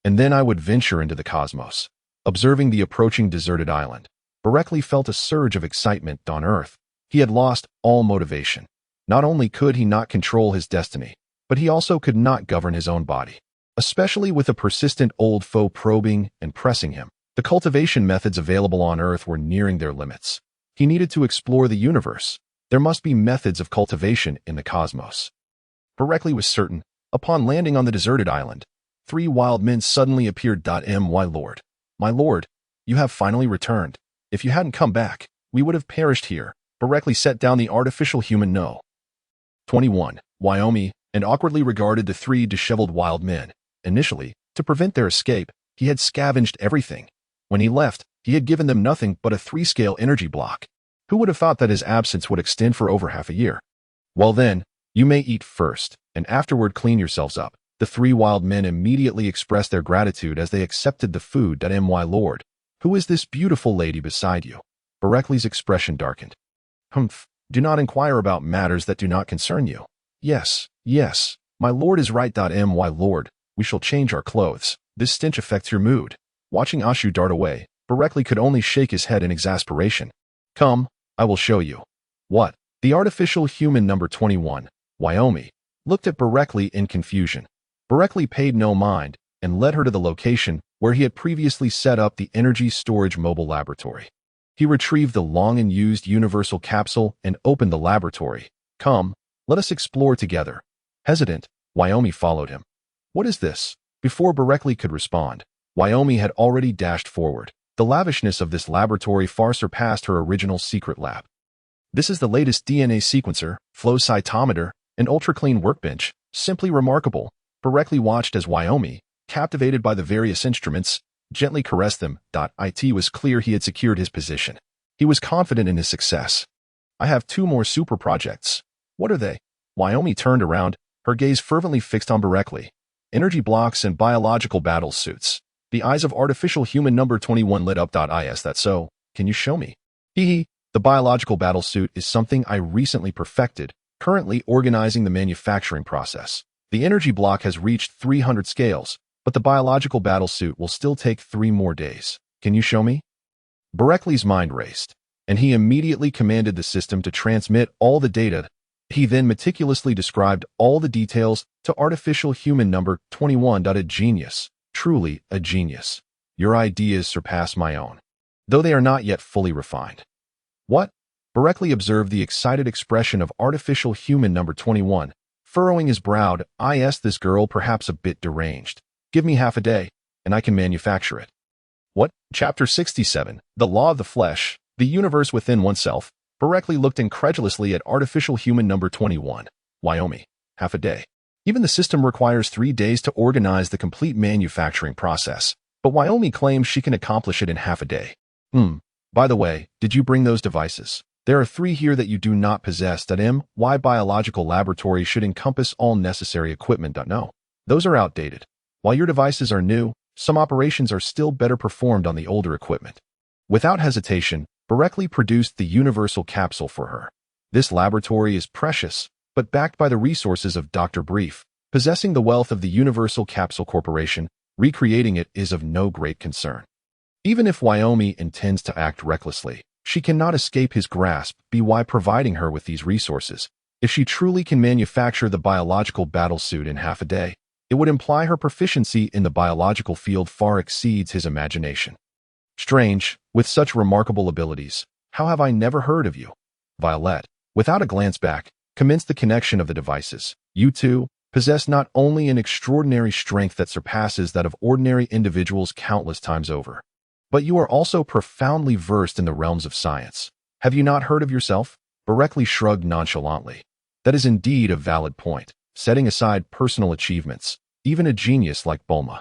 And then I would venture into the cosmos. Observing the approaching deserted island, Boreikli felt a surge of excitement on Earth. He had lost all motivation. Not only could he not control his destiny, but he also could not govern his own body. Especially with a persistent old foe probing and pressing him, the cultivation methods available on Earth were nearing their limits. He needed to explore the universe. There must be methods of cultivation in the cosmos. Boreikli was certain. Upon landing on the deserted island, 3 wild men suddenly appeared. My lord, you have finally returned. If you hadn't come back, we would have perished here. Boreikli set down the artificial human No. 21, Wyoming, and awkwardly regarded the 3 disheveled wild men. Initially, to prevent their escape, he had scavenged everything. When he left, he had given them nothing but a 3-scale energy block. Who would have thought that his absence would extend for over half a year? Well then, you may eat first, and afterward clean yourselves up. The 3 wild men immediately expressed their gratitude as they accepted the food. My lord, who is this beautiful lady beside you? Boreikli's expression darkened. Humph, do not inquire about matters that do not concern you. Yes, my lord is right. My lord, we shall change our clothes. This stench affects your mood. Watching Ashu dart away, Boreikli could only shake his head in exasperation. Come, I will show you. What? The artificial human number 21, Wyoming, looked at Boreikli in confusion. Boreikli paid no mind and led her to the location where he had previously set up the energy storage mobile laboratory. He retrieved the long-unused universal capsule and opened the laboratory. Come, let us explore together. Hesitant, Wyoming followed him. What is this? Before Boreikli could respond, Wyoming had already dashed forward. The lavishness of this laboratory far surpassed her original secret lab. This is the latest DNA sequencer, flow cytometer, and ultra-clean workbench. Simply remarkable. Boreikli watched as Wyoming, captivated by the various instruments, gently caressed them. It was clear he had secured his position. He was confident in his success. I have 2 more super projects. What are they? Wyoming turned around, her gaze fervently fixed on Boreikli. Energy blocks and biological battle suits. The eyes of artificial human number 21 lit up. Is that so? Can you show me? The biological battle suit is something I recently perfected, currently organizing the manufacturing process. The energy block has reached 300 scales, but the biological battle suit will still take 3 more days. Can you show me? Boreikli's mind raced, and he immediately commanded the system to transmit all the data. He then meticulously described all the details to artificial human number 21. A genius, truly a genius. Your ideas surpass my own, though they are not yet fully refined. What? Boreikli observed the excited expression of artificial human number 21, furrowing his brow. This girl perhaps a bit deranged. Give me half a day, and I can manufacture it. What? Chapter 67, The Law of the Flesh, The Universe Within Oneself. Boreikli looked incredulously at artificial human number 21. Wyoming. Half a day. Even the system requires 3 days to organize the complete manufacturing process, but Wyoming claims she can accomplish it in half a day. By the way, did you bring those devices? There are 3 here that you do not possess. My biological laboratory should encompass all necessary equipment. No, those are outdated. While your devices are new, some operations are still better performed on the older equipment. Without hesitation, Boreikli produced the universal capsule for her. This laboratory is precious, but backed by the resources of Dr. Brief, possessing the wealth of the Universal Capsule Corporation, recreating it is of no great concern. Even if Wyoming intends to act recklessly, she cannot escape his grasp by providing her with these resources. If she truly can manufacture the biological battle suit in half a day, it would imply her proficiency in the biological field far exceeds his imagination. Strange, with such remarkable abilities, how have I never heard of you? Violet, without a glance back, commenced the connection of the devices. You two possess not only an extraordinary strength that surpasses that of ordinary individuals countless times over, but you are also profoundly versed in the realms of science. Have you not heard of yourself? Boreikli shrugged nonchalantly. That is indeed a valid point. Setting aside personal achievements, even a genius like Bulma,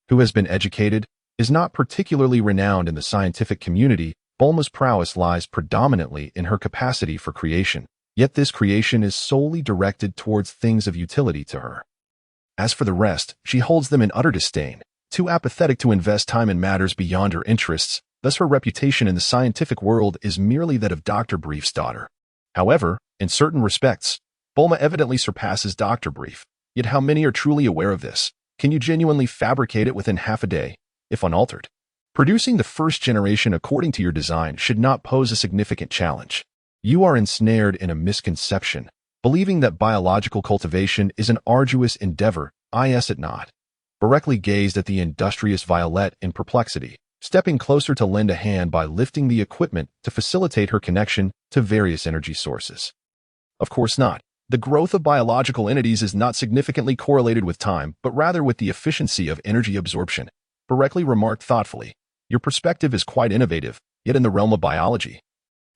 who has been educated, is not particularly renowned in the scientific community. Bulma's prowess lies predominantly in her capacity for creation, yet this creation is solely directed towards things of utility to her. As for the rest, she holds them in utter disdain, too apathetic to invest time in matters beyond her interests. Thus her reputation in the scientific world is merely that of Dr. Brief's daughter. However, in certain respects, Bulma evidently surpasses Dr. Brief. Yet how many are truly aware of this? Can you genuinely fabricate it within half a day, if unaltered? Producing the first generation according to your design should not pose a significant challenge. You are ensnared in a misconception, believing that biological cultivation is an arduous endeavor. Is it not? Boreikli gazed at the industrious Violet in perplexity. stepping closer to lend a hand by lifting the equipment to facilitate her connection to various energy sources. Of course not. The growth of biological entities is not significantly correlated with time, but rather with the efficiency of energy absorption. Boreikli remarked thoughtfully, "Your perspective is quite innovative, yet in the realm of biology,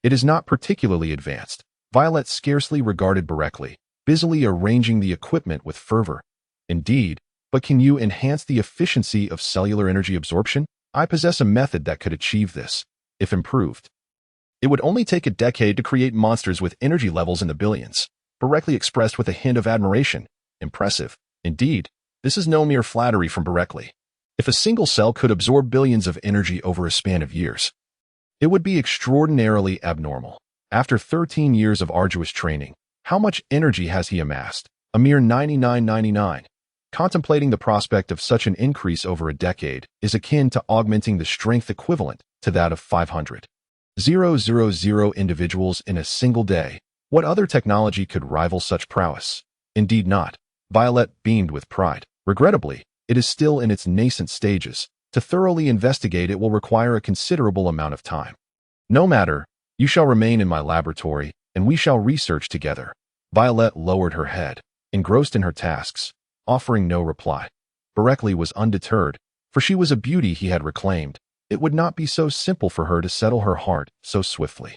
it is not particularly advanced." Violet scarcely regarded Boreikli, busily arranging the equipment with fervor. "Indeed, but can you enhance the efficiency of cellular energy absorption? I possess a method that could achieve this, if improved. It would only take a decade to create monsters with energy levels in the billions." Boreikli expressed with a hint of admiration. "Impressive. Indeed, this is no mere flattery from Boreikli. If a single cell could absorb billions of energy over a span of years, it would be extraordinarily abnormal. After 13 years of arduous training, how much energy has he amassed? A mere 99.99. Contemplating the prospect of such an increase over a decade is akin to augmenting the strength equivalent to that of 500,000 individuals in a single day. What other technology could rival such prowess? Indeed not." Violet beamed with pride. "Regrettably, it is still in its nascent stages. To thoroughly investigate it will require a considerable amount of time. No matter, you shall remain in my laboratory, and we shall research together." Violet lowered her head, engrossed in her tasks, offering no reply. Boreikli was undeterred, for she was a beauty he had reclaimed. It would not be so simple for her to settle her heart so swiftly.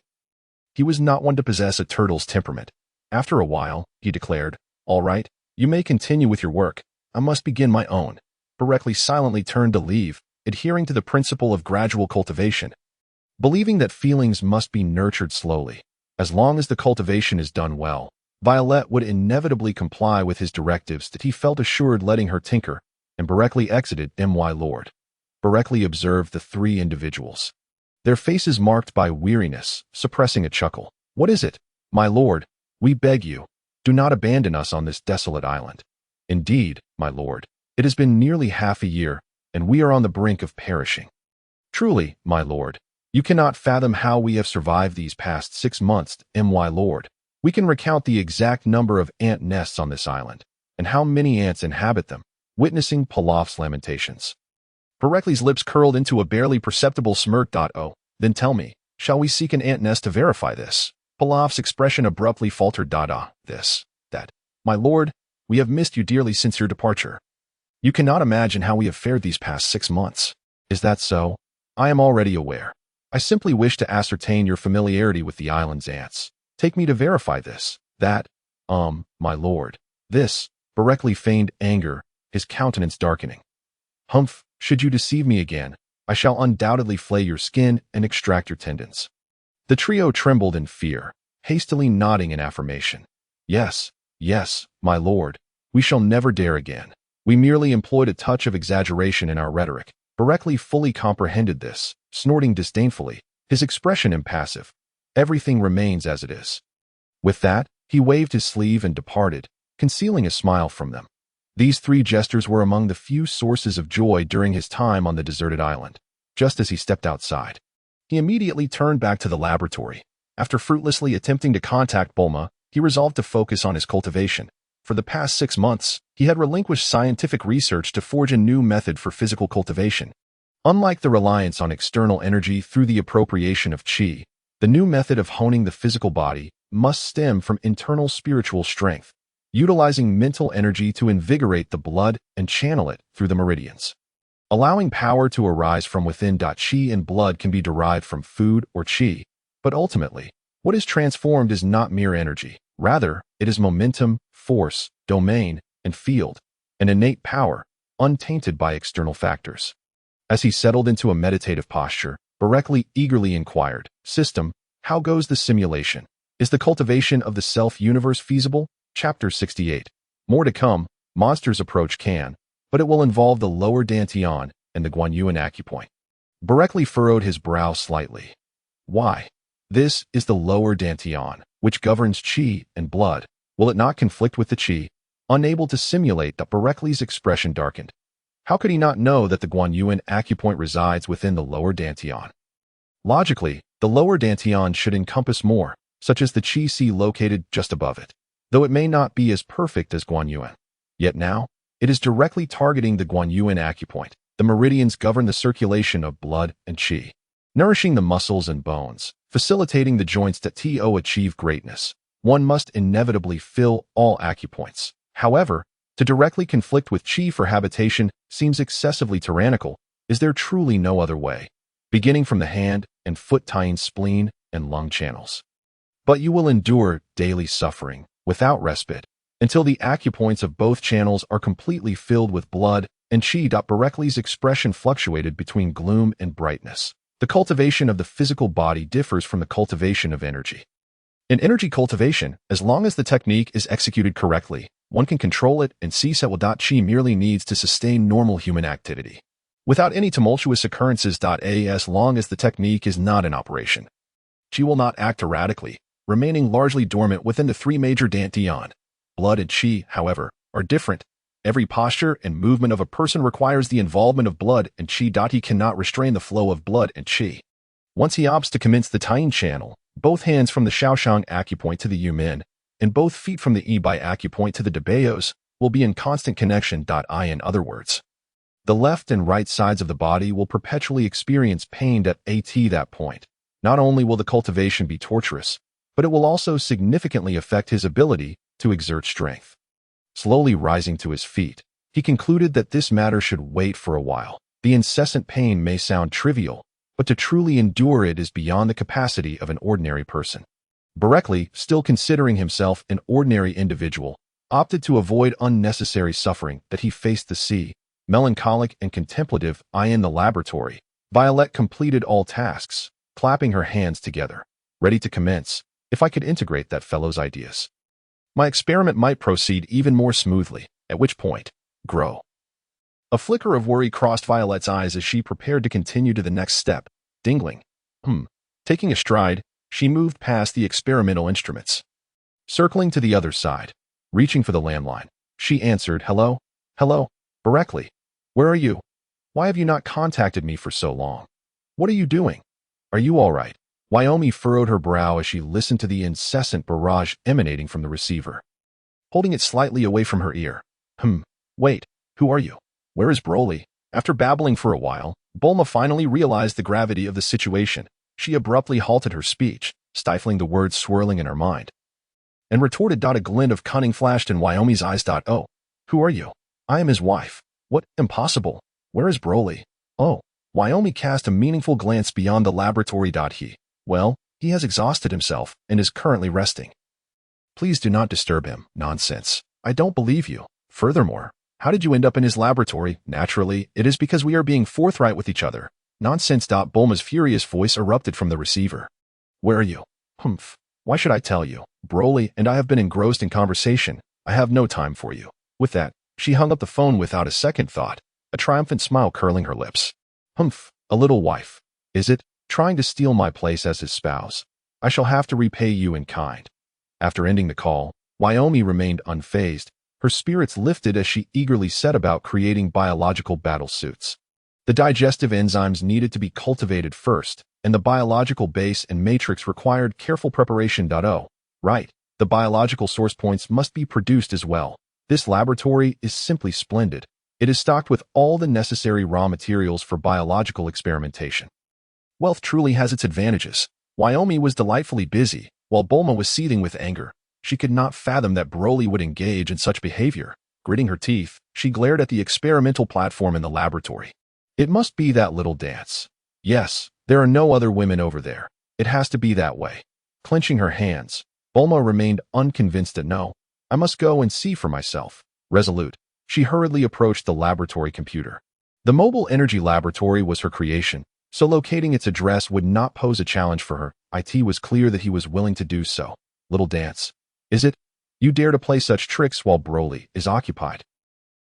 He was not one to possess a turtle's temperament. After a while, he declared, "All right, you may continue with your work. I must begin my own." Boreikli silently turned to leave, adhering to the principle of gradual cultivation, believing that feelings must be nurtured slowly. As long as the cultivation is done well, Violet would inevitably comply with his directives that he felt assured letting her tinker, and Boreikli exited My Lord. Boreikli observed the three individuals, their faces marked by weariness, suppressing a chuckle. "What is it? My lord, we beg you, do not abandon us on this desolate island." "Indeed, my lord, it has been nearly half a year, and we are on the brink of perishing." "Truly, my lord, you cannot fathom how we have survived these past 6 months, My lord. We can recount the exact number of ant nests on this island, and how many ants inhabit them," witnessing Pilaf's lamentations. Boreikli's lips curled into a barely perceptible smirk. "Oh, then tell me, shall we seek an ant nest to verify this?" Pilaf's expression abruptly faltered. That. "My lord, we have missed you dearly since your departure. You cannot imagine how we have fared these past 6 months. Is that so? I am already aware. I simply wish to ascertain your familiarity with the island's ants. Take me to verify this." My lord. This." Boreikli feigned anger, his countenance darkening. "Humph, should you deceive me again, I shall undoubtedly flay your skin and extract your tendons." The trio trembled in fear, hastily nodding in affirmation. Yes, my lord, we shall never dare again. We merely employed a touch of exaggeration in our rhetoric." Boreikli fully comprehended this, snorting disdainfully, his expression impassive. "Everything remains as it is." With that, he waved his sleeve and departed, concealing a smile from them. These three gestures were among the few sources of joy during his time on the deserted island. Just as he stepped outside, he immediately turned back to the laboratory. After fruitlessly attempting to contact Bulma, he resolved to focus on his cultivation. For the past 6 months, he had relinquished scientific research to forge a new method for physical cultivation. Unlike the reliance on external energy through the appropriation of qi, the new method of honing the physical body must stem from internal spiritual strength, utilizing mental energy to invigorate the blood and channel it through the meridians. Allowing power to arise from within. Qi and blood can be derived from food or qi, but ultimately, what is transformed is not mere energy. Rather, it is momentum, force, domain, and field, an innate power, untainted by external factors. As he settled into a meditative posture, Boreikli eagerly inquired, "System, how goes the simulation? Is the cultivation of the self-universe feasible?" Chapter 68. More to come. Monsters approach can, but it will involve the lower dantian and the Guanyuan acupoint. Boreikli furrowed his brow slightly. Why? This is the lower dantian, which governs qi and blood. Will it not conflict with the qi? Unable to simulate that, Boreikli's expression darkened. How could he not know that the Guanyuan acupoint resides within the lower dantian? Logically, the lower dantian should encompass more, such as the qi located just above it, though it may not be as perfect as Guanyuan. Yet now, it is directly targeting the Guanyuan acupoint. The meridians govern the circulation of blood and qi, nourishing the muscles and bones, facilitating the joints that to achieve greatness. One must inevitably fill all acupoints. However, to directly conflict with qi for habitation seems excessively tyrannical. Is there truly no other way? Beginning from the hand and foot tying spleen and lung channels. But you will endure daily suffering, without respite, until the acupoints of both channels are completely filled with blood and qi. Boreikli's expression fluctuated between gloom and brightness. The cultivation of the physical body differs from the cultivation of energy. In energy cultivation, as long as the technique is executed correctly, one can control it and cease at will. Qi merely needs to sustain normal human activity, without any tumultuous occurrences. As long as the technique is not in operation, qi will not act erratically, remaining largely dormant within the three major dantian. Blood and qi, however, are different. Every posture and movement of a person requires the involvement of blood and qi. He cannot restrain the flow of blood and qi. Once he opts to commence the tying channel, both hands from the Shaoshang acupoint to the Yumin, and both feet from the Ibai acupoint to the Debayos, will be in constant connection. In other words, the left and right sides of the body will perpetually experience pain at that point. Not only will the cultivation be torturous, but it will also significantly affect his ability to exert strength. Slowly rising to his feet, he concluded that this matter should wait for a while. The incessant pain may sound trivial, but to truly endure it is beyond the capacity of an ordinary person. Boreikli, still considering himself an ordinary individual, opted to avoid unnecessary suffering. That he faced the sea, melancholic and contemplative. In the laboratory, Violet completed all tasks, clapping her hands together, ready to commence. If I could integrate that fellow's ideas, my experiment might proceed even more smoothly, at which point, grow. A flicker of worry crossed Violet's eyes as she prepared to continue to the next step. Dingling. Taking a stride, she moved past the experimental instruments. Circling to the other side, reaching for the landline, she answered, "Hello? Hello, Boreikli. Where are you? Why have you not contacted me for so long? What are you doing? Are you all right?" Wyoming furrowed her brow as she listened to the incessant barrage emanating from the receiver, holding it slightly away from her ear. Wait, who are you? Where is Broly? After babbling for a while, Bulma finally realized the gravity of the situation. She abruptly halted her speech, stifling the words swirling in her mind, and retorted. A glint of cunning flashed in Wyoming's eyes. Oh, who are you? I am his wife. What? Impossible. Where is Broly? Oh, Wyoming cast a meaningful glance beyond the laboratory. Well, he has exhausted himself and is currently resting. Please do not disturb him. Nonsense. I don't believe you. Furthermore, how did you end up in his laboratory? Naturally, it is because we are being forthright with each other. Nonsense. Bulma's furious voice erupted from the receiver. Where are you? Why should I tell you? Broly and I have been engrossed in conversation. I have no time for you. With that, she hung up the phone without a second thought, a triumphant smile curling her lips. A little wife. Is it? Trying to steal my place as his spouse. I shall have to repay you in kind. After ending the call, Wyoming remained unfazed. Her spirits lifted as she eagerly set about creating biological battle suits. The digestive enzymes needed to be cultivated first, and the biological base and matrix required careful preparation. Right, the biological source points must be produced as well. This laboratory is simply splendid. It is stocked with all the necessary raw materials for biological experimentation. Wealth truly has its advantages. Wyoming was delightfully busy, while Bulma was seething with anger. She could not fathom that Broly would engage in such behavior. Gritting her teeth, she glared at the experimental platform in the laboratory. It must be that little dance. Yes, there are no other women over there. It has to be that way. Clenching her hands, Bulma remained unconvinced. No, I must go and see for myself. Resolute, she hurriedly approached the laboratory computer. The mobile energy laboratory was her creation, so locating its address would not pose a challenge for her. It was clear that he was willing to do so. Little dance. Is it? You dare to play such tricks while Broly is occupied?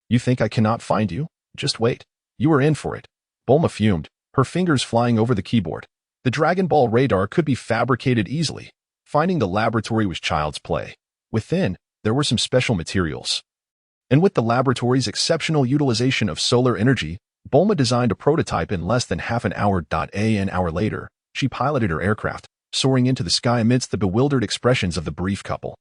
You think I cannot find you? Just wait. You are in for it. Bulma fumed, her fingers flying over the keyboard. The Dragon Ball radar could be fabricated easily. Finding the laboratory was child's play. Within, there were some special materials. And with the laboratory's exceptional utilization of solar energy, Bulma designed a prototype in less than half an hour. An hour later, she piloted her aircraft, soaring into the sky amidst the bewildered expressions of the brief couple.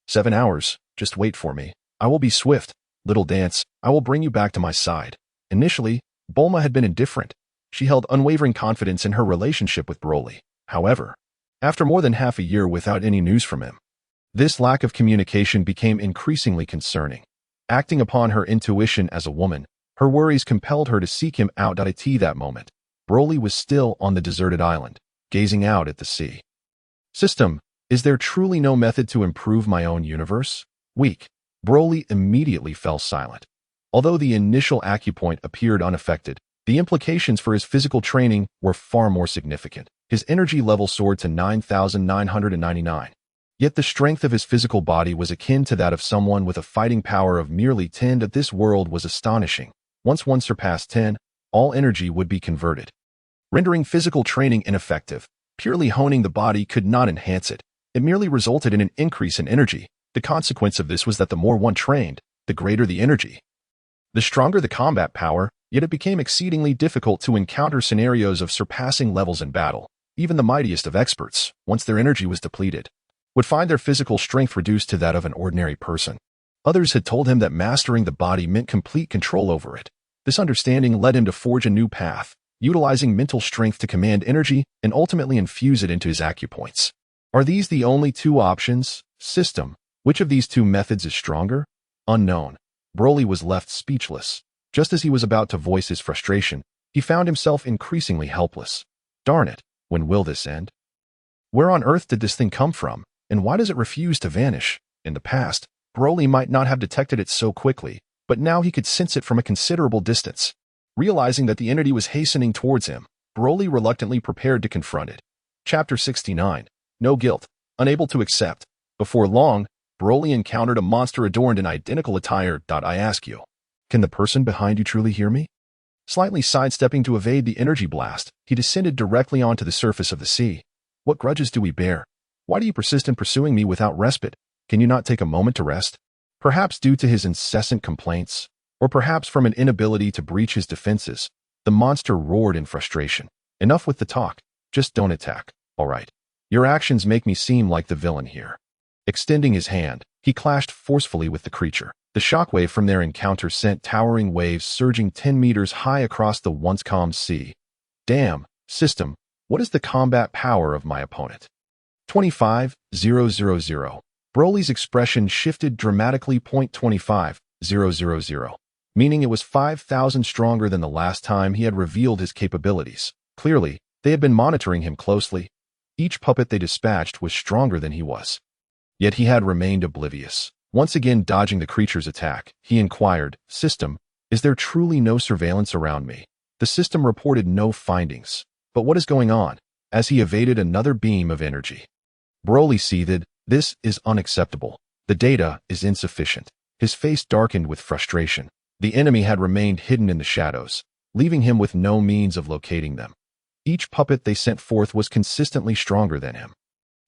7 hours, just wait for me. I will be swift. Little dance, I will bring you back to my side. Initially, Bulma had been indifferent. She held unwavering confidence in her relationship with Broly. However, after more than half a year without any news from him, this lack of communication became increasingly concerning. Acting upon her intuition as a woman, her worries compelled her to seek him out. At that moment, Broly was still on the deserted island, gazing out at the sea. System, is there truly no method to improve my own universe? Weak. Broly immediately fell silent. Although the initial acupoint appeared unaffected, the implications for his physical training were far more significant. His energy level soared to 9,999. Yet the strength of his physical body was akin to that of someone with a fighting power of merely 10. That this world was astonishing. Once one surpassed 10, all energy would be converted, rendering physical training ineffective. Purely honing the body could not enhance it. It merely resulted in an increase in energy. The consequence of this was that the more one trained, the greater the energy, the stronger the combat power, yet it became exceedingly difficult to encounter scenarios of surpassing levels in battle. Even the mightiest of experts, once their energy was depleted, would find their physical strength reduced to that of an ordinary person. Others had told him that mastering the body meant complete control over it. This understanding led him to forge a new path, utilizing mental strength to command energy and ultimately infuse it into his acupoints. Are these the only two options? System. Which of these two methods is stronger? Unknown. Broly was left speechless. Just as he was about to voice his frustration, he found himself increasingly helpless. Darn it, when will this end? Where on earth did this thing come from, and why does it refuse to vanish? In the past, Broly might not have detected it so quickly, but now he could sense it from a considerable distance. Realizing that the entity was hastening towards him, Broly reluctantly prepared to confront it. Chapter 69. No guilt. Unable to accept. Before long, Broly encountered a monster adorned in identical attire. I ask you, can the person behind you truly hear me? Slightly sidestepping to evade the energy blast, he descended directly onto the surface of the sea. What grudges do we bear? Why do you persist in pursuing me without respite? Can you not take a moment to rest? Perhaps due to his incessant complaints, or perhaps from an inability to breach his defenses, the monster roared in frustration. Enough with the talk. Just don't attack, all right? Your actions make me seem like the villain here. Extending his hand, he clashed forcefully with the creature. The shockwave from their encounter sent towering waves surging 10 meters high across the once calm sea. Damn, system, what is the combat power of my opponent? 25,000. Broly's expression shifted dramatically. 25,000, meaning it was 5,000 stronger than the last time he had revealed his capabilities. Clearly, they had been monitoring him closely. Each puppet they dispatched was stronger than he was. Yet he had remained oblivious. Once again dodging the creature's attack, he inquired, System, is there truly no surveillance around me? The system reported no findings. But what is going on? As he evaded another beam of energy, Broly seethed, this is unacceptable. The data is insufficient. His face darkened with frustration. The enemy had remained hidden in the shadows, leaving him with no means of locating them. Each puppet they sent forth was consistently stronger than him,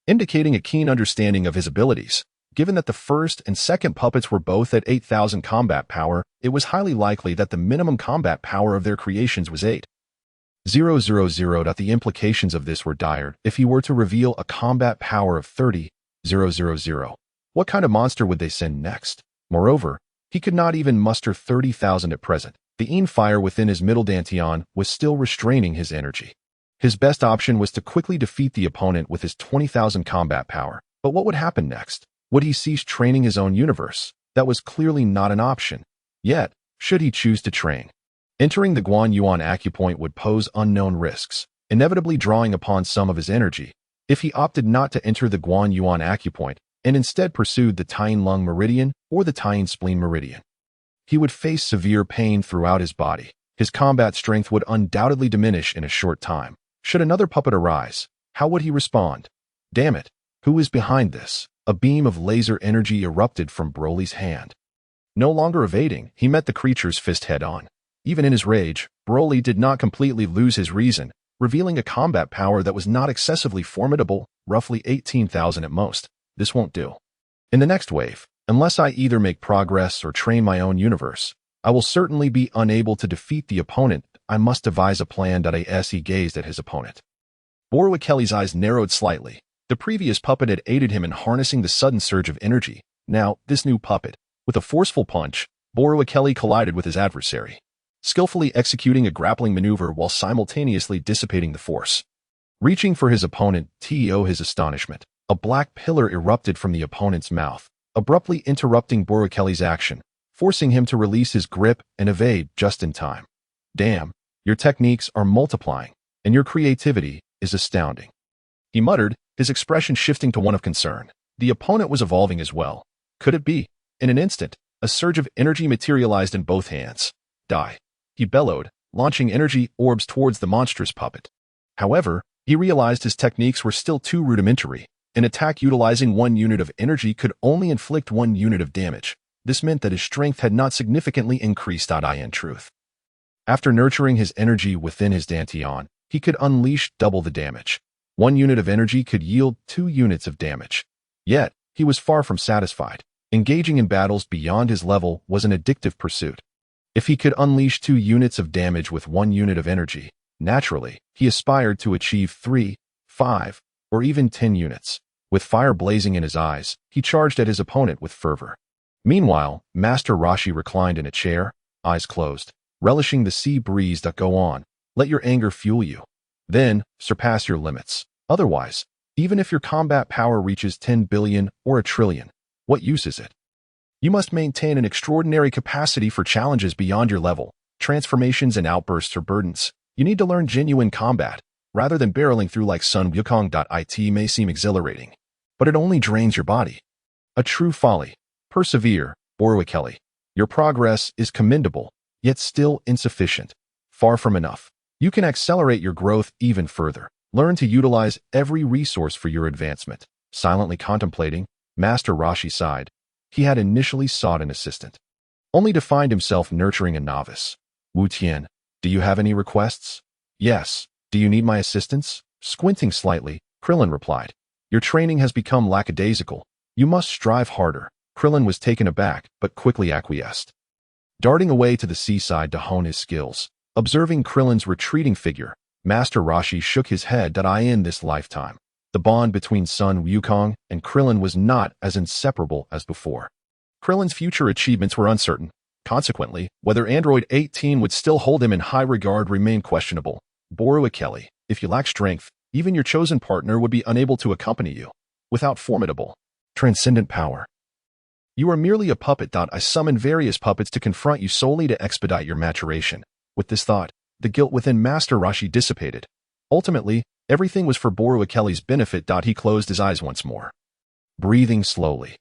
indicating a keen understanding of his abilities. Given that the first and second puppets were both at 8,000 combat power, it was highly likely that the minimum combat power of their creations was 8,000. The implications of this were dire. If he were to reveal a combat power of 30,000, what kind of monster would they send next? Moreover, he could not even muster 30,000 at present. The fire within his middle dantian was still restraining his energy. His best option was to quickly defeat the opponent with his 20,000 combat power. But what would happen next? Would he cease training his own universe? That was clearly not an option. Yet, should he choose to train, entering the Guan Yuan acupoint would pose unknown risks, inevitably drawing upon some of his energy. If he opted not to enter the Guan Yuan acupoint and instead pursued the Tien Lung meridian or the Tien Spleen meridian, he would face severe pain throughout his body. His combat strength would undoubtedly diminish in a short time. Should another puppet arise, how would he respond? Damn it, who is behind this? A beam of laser energy erupted from Broly's hand. No longer evading, he met the creature's fist head-on. Even in his rage, Broly did not completely lose his reason, revealing a combat power that was not excessively formidable, roughly 18,000 at most. This won't do. In the next wave, unless I either make progress or train my own universe, I will certainly be unable to defeat the opponent. I must devise a plan. As he gazed at his opponent, Boreikli's eyes narrowed slightly. The previous puppet had aided him in harnessing the sudden surge of energy. Now, this new puppet, with a forceful punch, Boreikli collided with his adversary. skillfully executing a grappling maneuver while simultaneously dissipating the force. Reaching for his opponent, to his astonishment, a black pillar erupted from the opponent's mouth, abruptly interrupting Boreikli's action, forcing him to release his grip and evade just in time. Damn, your techniques are multiplying, and your creativity is astounding. He muttered, his expression shifting to one of concern. The opponent was evolving as well. Could it be? In an instant, a surge of energy materialized in both hands. Die. He bellowed, launching energy orbs towards the monstrous puppet. However, he realized his techniques were still too rudimentary. An attack utilizing 1 unit of energy could only inflict 1 unit of damage. This meant that his strength had not significantly increased. In truth, after nurturing his energy within his dantian, he could unleash double the damage. 1 unit of energy could yield 2 units of damage. Yet, he was far from satisfied. Engaging in battles beyond his level was an addictive pursuit. If he could unleash 2 units of damage with 1 unit of energy, naturally, he aspired to achieve 3, 5, or even 10 units. With fire blazing in his eyes, he charged at his opponent with fervor. Meanwhile, Master Rashi reclined in a chair, eyes closed, relishing the sea breeze. Go on, let your anger fuel you. Then, surpass your limits. Otherwise, even if your combat power reaches 10 billion or a trillion, what use is it? You must maintain an extraordinary capacity for challenges beyond your level. Transformations and outbursts are burdens. You need to learn genuine combat, rather than barreling through like Son Goku. It may seem exhilarating, but it only drains your body. A true folly. Persevere, Boreikli. Your progress is commendable, yet still insufficient. Far from enough. You can accelerate your growth even further. Learn to utilize every resource for your advancement. Silently contemplating, Master Rashi sighed. He had initially sought an assistant, only to find himself nurturing a novice. Wulian, do you have any requests? Yes. Do you need my assistance? Squinting slightly, Krillin replied. Your training has become lackadaisical. You must strive harder. Krillin was taken aback, but quickly acquiesced. Darting away to the seaside to hone his skills, observing Krillin's retreating figure, Master Rashi shook his head. In this lifetime, the bond between Son Goku and Krillin was not as inseparable as before. Krillin's future achievements were uncertain. Consequently, whether Android 18 would still hold him in high regard remained questionable. Boreikli, if you lack strength, even your chosen partner would be unable to accompany you. Without formidable, transcendent power, you are merely a puppet. I summoned various puppets to confront you solely to expedite your maturation. With this thought, the guilt within Master Rashi dissipated. Ultimately, everything was for Boreikli's benefit. He closed his eyes once more, breathing slowly.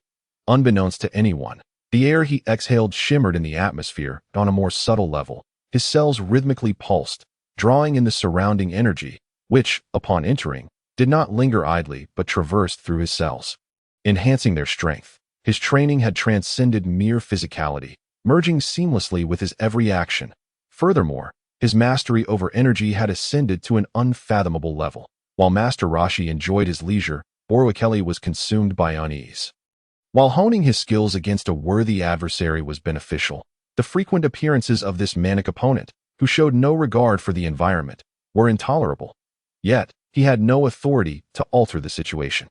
Unbeknownst to anyone, the air he exhaled shimmered in the atmosphere on a more subtle level. His cells rhythmically pulsed, drawing in the surrounding energy, which, upon entering, did not linger idly but traversed through his cells, enhancing their strength. His training had transcended mere physicality, merging seamlessly with his every action. Furthermore, his mastery over energy had ascended to an unfathomable level. While Master Rashi enjoyed his leisure, Boreikli was consumed by unease. While honing his skills against a worthy adversary was beneficial, the frequent appearances of this manic opponent, who showed no regard for the environment, were intolerable. Yet, he had no authority to alter the situation.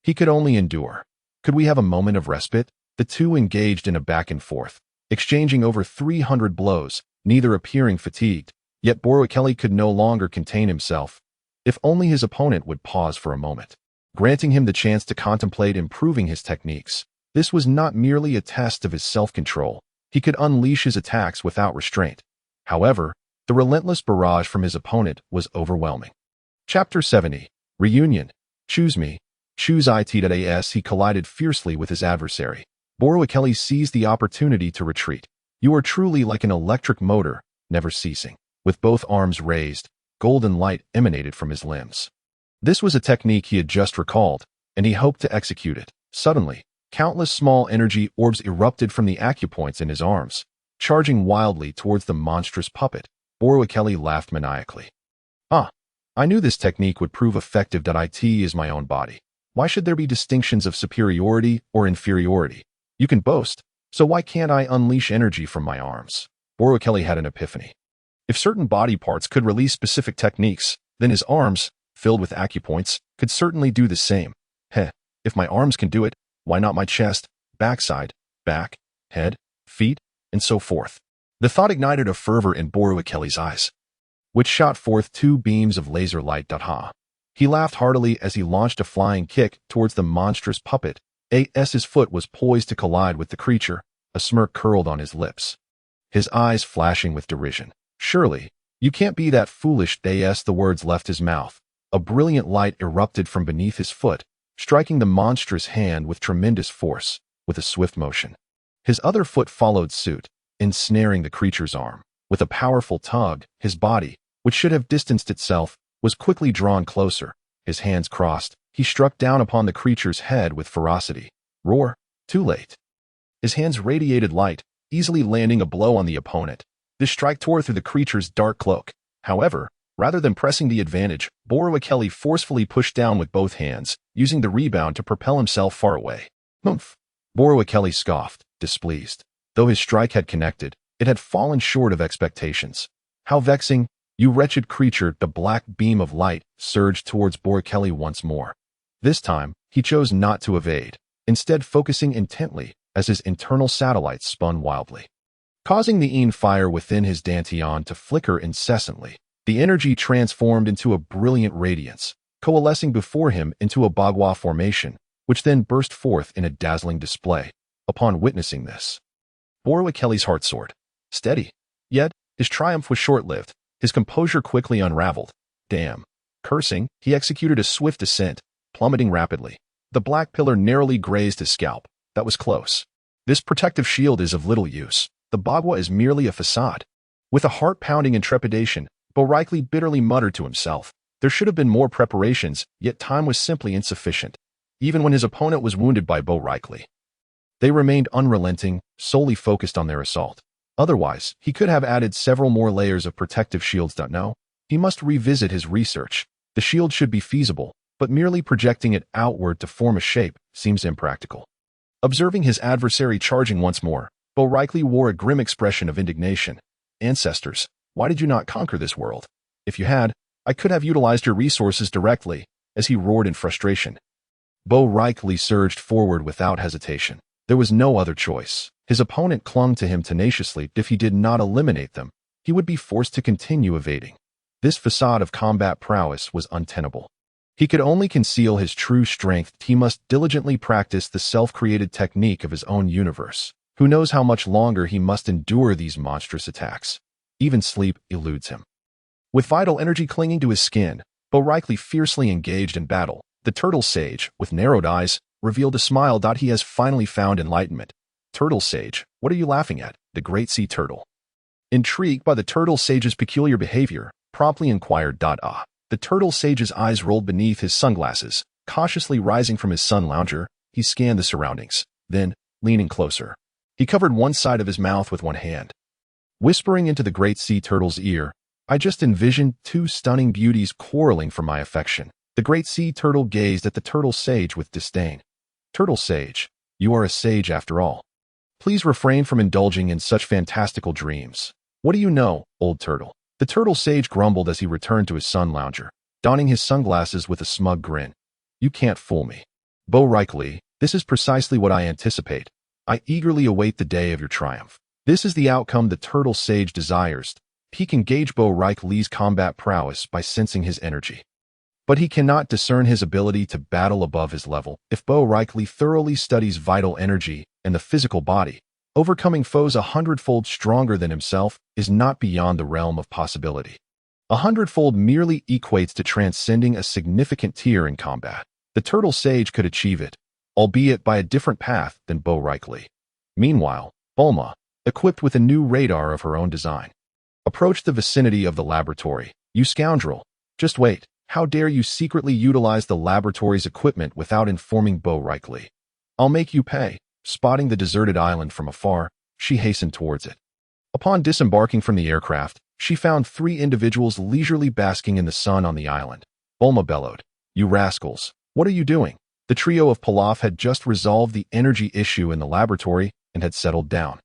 He could only endure. Could we have a moment of respite? The two engaged in a back and forth, exchanging over 300 blows, neither appearing fatigued. Yet Boreikli could no longer contain himself. If only his opponent would pause for a moment, granting him the chance to contemplate improving his techniques. This was not merely a test of his self-control. He could unleash his attacks without restraint. However, the relentless barrage from his opponent was overwhelming. Chapter 70. Reunion. Choose me. Choose it. He collided fiercely with his adversary. Boreikli seized the opportunity to retreat. You are truly like an electric motor, never ceasing. With both arms raised, golden light emanated from his limbs. This was a technique he had just recalled, and he hoped to execute it. Suddenly, countless small energy orbs erupted from the acupoints in his arms, charging wildly towards the monstrous puppet. Boreikli laughed maniacally. I knew this technique would prove effective. It is my own body. Why should there be distinctions of superiority or inferiority? You can boast, so why can't I unleash energy from my arms? Boreikli had an epiphany. If certain body parts could release specific techniques, then his arms, filled with acupoints, could certainly do the same. If my arms can do it, why not my chest, backside, back, head, feet, and so forth? The thought ignited a fervor in Boreikli's eyes, which shot forth two beams of laser light. Ha! He laughed heartily as he launched a flying kick towards the monstrous puppet. His foot was poised to collide with the creature, a smirk curled on his lips, his eyes flashing with derision. Surely, you can't be that foolish. The words left his mouth. A brilliant light erupted from beneath his foot, striking the monstrous hand with tremendous force, with a swift motion. His other foot followed suit, ensnaring the creature's arm. With a powerful tug, his body, which should have distanced itself, was quickly drawn closer. His hands crossed, he struck down upon the creature's head with ferocity. Roar! Too late. His hands radiated light, easily landing a blow on the opponent. This strike tore through the creature's dark cloak. However, rather than pressing the advantage, Boreikli forcefully pushed down with both hands, using the rebound to propel himself far away. Humph! Boreikli scoffed, displeased. Though his strike had connected, it had fallen short of expectations. How vexing! You wretched creature! The black beam of light surged towards Boreikli once more. This time, he chose not to evade, instead focusing intently as his internal satellites spun wildly, causing the fire within his dantian to flicker incessantly. The energy transformed into a brilliant radiance, coalescing before him into a bagua formation, which then burst forth in a dazzling display. Upon witnessing this, Boreikli's heart soared. Steady. Yet, his triumph was short-lived. His composure quickly unraveled. Damn. Cursing, he executed a swift descent, plummeting rapidly. The black pillar narrowly grazed his scalp. That was close. This protective shield is of little use. The bagua is merely a facade. With a heart pounding in trepidation, Boreikli bitterly muttered to himself. There should have been more preparations, yet time was simply insufficient. Even when his opponent was wounded by Boreikli, they remained unrelenting, solely focused on their assault. Otherwise, he could have added several more layers of protective shields. No, he must revisit his research. The shield should be feasible, but merely projecting it outward to form a shape seems impractical. Observing his adversary charging once more, Boreikli wore a grim expression of indignation. Ancestors, why did you not conquer this world? If you had, I could have utilized your resources directly, as he roared in frustration. Boreikli surged forward without hesitation. There was no other choice. His opponent clung to him tenaciously. If he did not eliminate them, he would be forced to continue evading. This facade of combat prowess was untenable. He could only conceal his true strength. He must diligently practice the self-created technique of his own universe. Who knows how much longer he must endure these monstrous attacks? Even sleep eludes him. With vital energy clinging to his skin, Boreikli fiercely engaged in battle. The turtle sage, with narrowed eyes, revealed a smile. He has finally found enlightenment. Turtle sage, what are you laughing at? The great sea turtle, intrigued by the turtle sage's peculiar behavior, promptly inquired. The turtle sage's eyes rolled beneath his sunglasses. Cautiously rising from his sun lounger, he scanned the surroundings. Then, leaning closer, he covered one side of his mouth with one hand. Whispering into the great sea turtle's ear, I just envisioned two stunning beauties quarreling for my affection. The great sea turtle gazed at the turtle sage with disdain. Turtle sage, you are a sage after all. Please refrain from indulging in such fantastical dreams. What do you know, old turtle? The turtle sage grumbled as he returned to his sun lounger, donning his sunglasses with a smug grin. You can't fool me. Boreikli, this is precisely what I anticipate. I eagerly await the day of your triumph. This is the outcome the turtle sage desires. He can gauge Boreikli's combat prowess by sensing his energy. But he cannot discern his ability to battle above his level. If Boreikli thoroughly studies vital energy and the physical body, overcoming foes 100-fold stronger than himself is not beyond the realm of possibility. 100-fold merely equates to transcending a significant tier in combat. The turtle sage could achieve it, albeit by a different path than Boreikli. Meanwhile, Bulma, equipped with a new radar of her own design, approached the vicinity of the laboratory. You scoundrel! Just wait. How dare you secretly utilize the laboratory's equipment without informing Boreikli? I'll make you pay. Spotting the deserted island from afar, she hastened towards it. Upon disembarking from the aircraft, she found 3 individuals leisurely basking in the sun on the island. Bulma bellowed, You rascals, what are you doing? The trio of Pilaf had just resolved the energy issue in the laboratory and had settled down,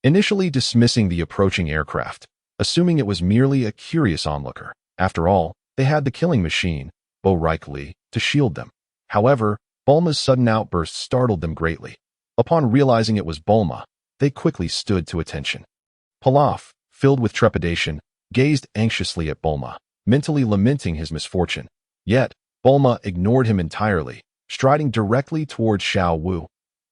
initially dismissing the approaching aircraft, assuming it was merely a curious onlooker. After all, they had the killing machine, Boreikli, to shield them. However, Bulma's sudden outburst startled them greatly. Upon realizing it was Bulma, they quickly stood to attention. Pilaf, filled with trepidation, gazed anxiously at Bulma, mentally lamenting his misfortune. Yet, Bulma ignored him entirely, striding directly towards Xiao Wu.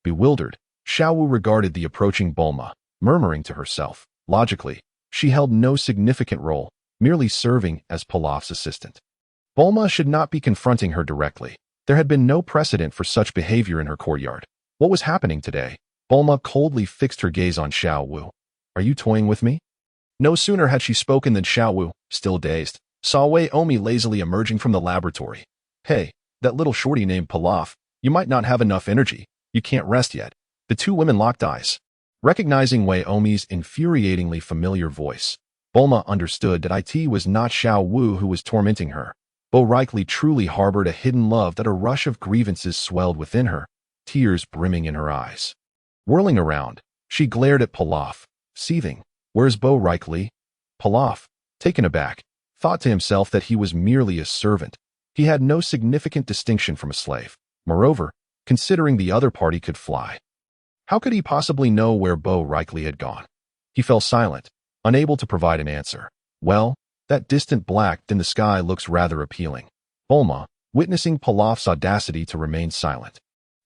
Bewildered, Xiao Wu regarded the approaching Bulma, murmuring to herself. Logically, she held no significant role, merely serving as Pilaf's assistant. Bulma should not be confronting her directly. There had been no precedent for such behavior in her courtyard. What was happening today? Bulma coldly fixed her gaze on Xiao Wu. Are you toying with me? No sooner had she spoken than Xiao Wu, still dazed, saw Wei Omi lazily emerging from the laboratory. Hey, that little shorty named Pilaf, you might not have enough energy. You can't rest yet. The two women locked eyes. Recognizing Wei Omi's infuriatingly familiar voice, Bulma understood that it was not Xiao Wu who was tormenting her. Boreikli truly harbored a hidden love that a rush of grievances swelled within her, tears brimming in her eyes. Whirling around, she glared at Pilaf, seething. Where's Boreikli? Pilaf, taken aback, thought to himself that he was merely a servant. He had no significant distinction from a slave. Moreover, considering the other party could fly, how could he possibly know where Boreikli had gone? He fell silent, unable to provide an answer. Well, that distant black in the sky looks rather appealing. Bulma, witnessing Pilaf's audacity to remain silent,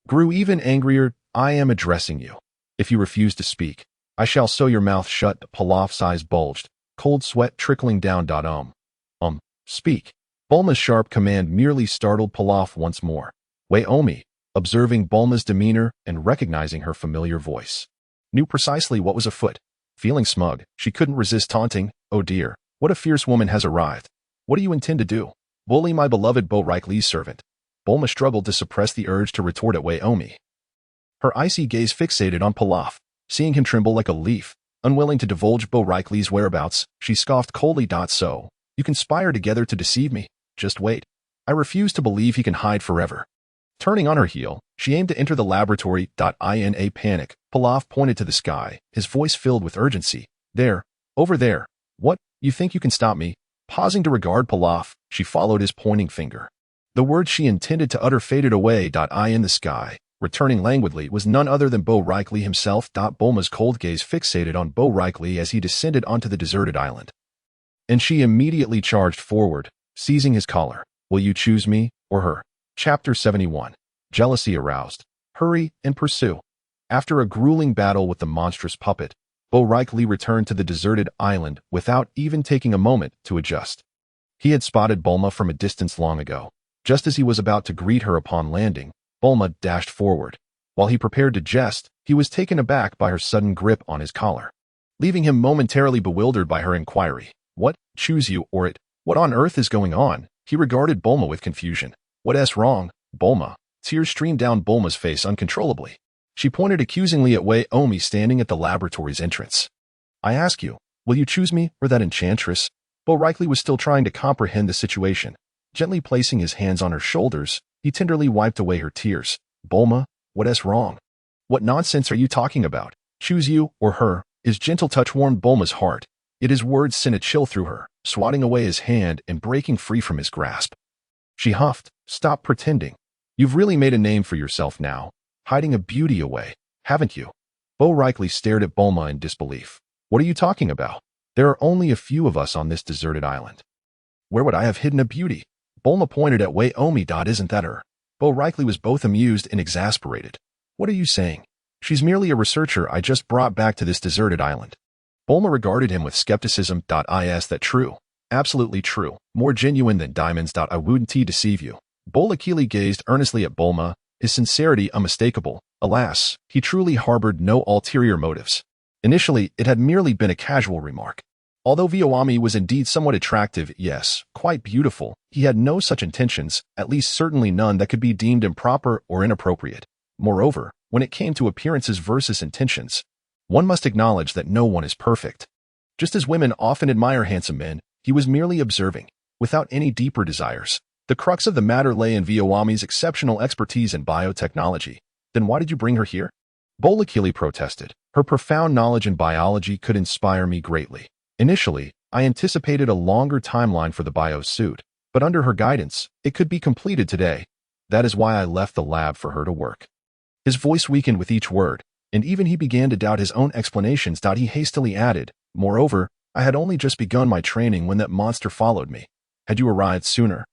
grew even angrier. I am addressing you. If you refuse to speak, I shall sew your mouth shut. Pilaf's eyes bulged, cold sweat trickling down. Speak. Bulma's sharp command merely startled Pilaf once more. Wei Omi, observing Bulma's demeanor and recognizing her familiar voice, knew precisely what was afoot. Feeling smug, she couldn't resist taunting. Oh dear, what a fierce woman has arrived. What do you intend to do? Bully my beloved Boreikli's servant? Bulma struggled to suppress the urge to retort at Wei Omi. Her icy gaze fixated on Pilaf, seeing him tremble like a leaf. Unwilling to divulge Boreikli's whereabouts, she scoffed coldly. So, you conspire together to deceive me? Just wait. I refuse to believe he can hide forever. Turning on her heel, she aimed to enter the laboratory. In a panic, Pilaf pointed to the sky, his voice filled with urgency. There, over there. What, you think you can stop me? Pausing to regard Pilaf, she followed his pointing finger. The words she intended to utter faded away. In the sky, returning languidly, was none other than Boreikli himself. Bulma's cold gaze fixated on Boreikli as he descended onto the deserted island, and she immediately charged forward, seizing his collar. Will you choose me or her? Chapter 71. Jealousy aroused. Hurry and pursue. After a grueling battle with the monstrous puppet, Boreikli returned to the deserted island without even taking a moment to adjust. He had spotted Bulma from a distance long ago. Just as he was about to greet her upon landing, Bulma dashed forward. While he prepared to jest, he was taken aback by her sudden grip on his collar, leaving him momentarily bewildered by her inquiry. What? Choose you or it? What on earth is going on? He regarded Bulma with confusion. What's wrong, Bulma? Tears streamed down Bulma's face uncontrollably. She pointed accusingly at Wei Omi standing at the laboratory's entrance. I ask you, will you choose me or that enchantress? Boreikli was still trying to comprehend the situation. Gently placing his hands on her shoulders, he tenderly wiped away her tears. Bulma, what's wrong? What nonsense are you talking about? Choose you or her? His gentle touch warmed Bulma's heart, yet his words sent a chill through her, swatting away his hand and breaking free from his grasp. She huffed, stop pretending. You've really made a name for yourself now, hiding a beauty away, haven't you? Boreikli stared at Bulma in disbelief. What are you talking about? There are only a few of us on this deserted island. Where would I have hidden a beauty? Bulma pointed at Wei Omi. Isn't that her? Boreikli was both amused and exasperated. What are you saying? She's merely a researcher I just brought back to this deserted island. Bulma regarded him with skepticism. Is that true? Absolutely true. More genuine than diamonds. I wouldn't deceive you. Boreikli gazed earnestly at Bulma, his sincerity unmistakable. Alas, he truly harbored no ulterior motives. Initially, it had merely been a casual remark. Although Wei was indeed somewhat attractive, yes, quite beautiful, he had no such intentions, at least certainly none that could be deemed improper or inappropriate. Moreover, when it came to appearances versus intentions, one must acknowledge that no one is perfect. Just as women often admire handsome men, he was merely observing, without any deeper desires. The crux of the matter lay in Wei exceptional expertise in biotechnology. Then why did you bring her here? Boreikli protested. Her profound knowledge in biology could inspire me greatly. Initially, I anticipated a longer timeline for the bio-suit, but under her guidance, it could be completed today. That is why I left the lab for her to work. His voice weakened with each word, and even he began to doubt his own explanations. He hastily added, Moreover, I had only just begun my training when that monster followed me. Had you arrived sooner,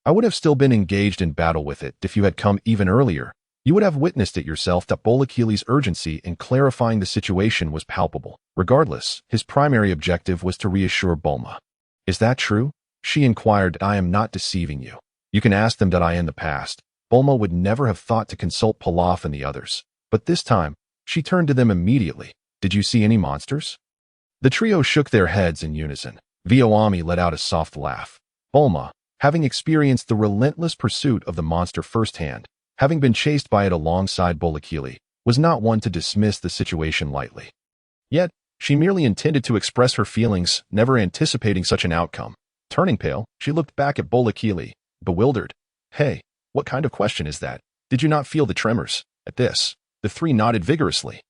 I would have still been engaged in battle with it. If you had come even earlier, you would have witnessed it yourself that Boreikli's urgency in clarifying the situation was palpable. Regardless, his primary objective was to reassure Bulma. Is that true? She inquired. I am not deceiving you. You can ask them that in the past. Bulma would never have thought to consult Pilaf and the others. But this time, she turned to them immediately. Did you see any monsters? The trio shook their heads in unison. Viyoami let out a soft laugh. Bulma, having experienced the relentless pursuit of the monster firsthand, having been chased by it alongside Boreikli, was not one to dismiss the situation lightly. Yet, she merely intended to express her feelings, never anticipating such an outcome. Turning pale, she looked back at Boreikli, bewildered. Hey, what kind of question is that? Did you not feel the tremors? At this, the three nodded vigorously.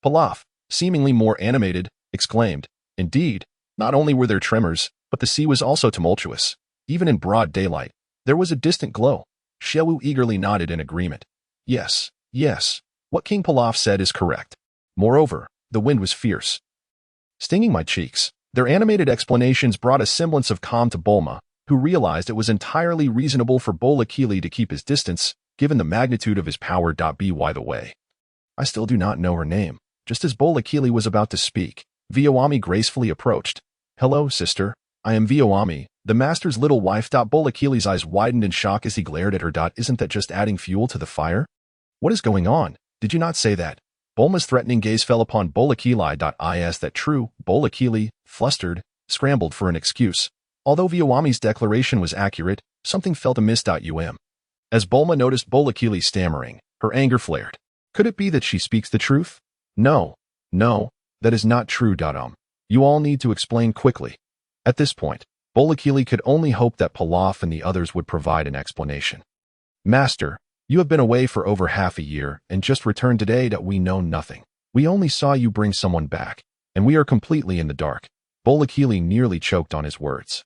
Pilaf, seemingly more animated, exclaimed, Indeed, not only were there tremors, but the sea was also tumultuous. Even in broad daylight, there was a distant glow. Shewu eagerly nodded in agreement. Yes, yes, what King Pilaf said is correct. Moreover, the wind was fierce, stinging my cheeks. Their animated explanations brought a semblance of calm to Bulma, who realized it was entirely reasonable for Boreikli to keep his distance, given the magnitude of his power. By the way, I still do not know her name. Just as Boreikli was about to speak, Viyoami gracefully approached. Hello, sister. I am Viyoami, the master's little wife. Boreikli's eyes widened in shock as he glared at her. Isn't that just adding fuel to the fire? What is going on? Did you not say that? Bulma's threatening gaze fell upon Boreikli. Is that true? Boreikli, flustered, scrambled for an excuse. Although Viyoami's declaration was accurate, something felt amiss. As Bulma noticed Boreikli stammering, her anger flared. Could it be that she speaks the truth? No, that is not true. You all need to explain quickly. At this point, Boreikli could only hope that Pilaf and the others would provide an explanation. Master, you have been away for over half a year and just returned today. We know nothing. We only saw you bring someone back, and we are completely in the dark. Boreikli nearly choked on his words,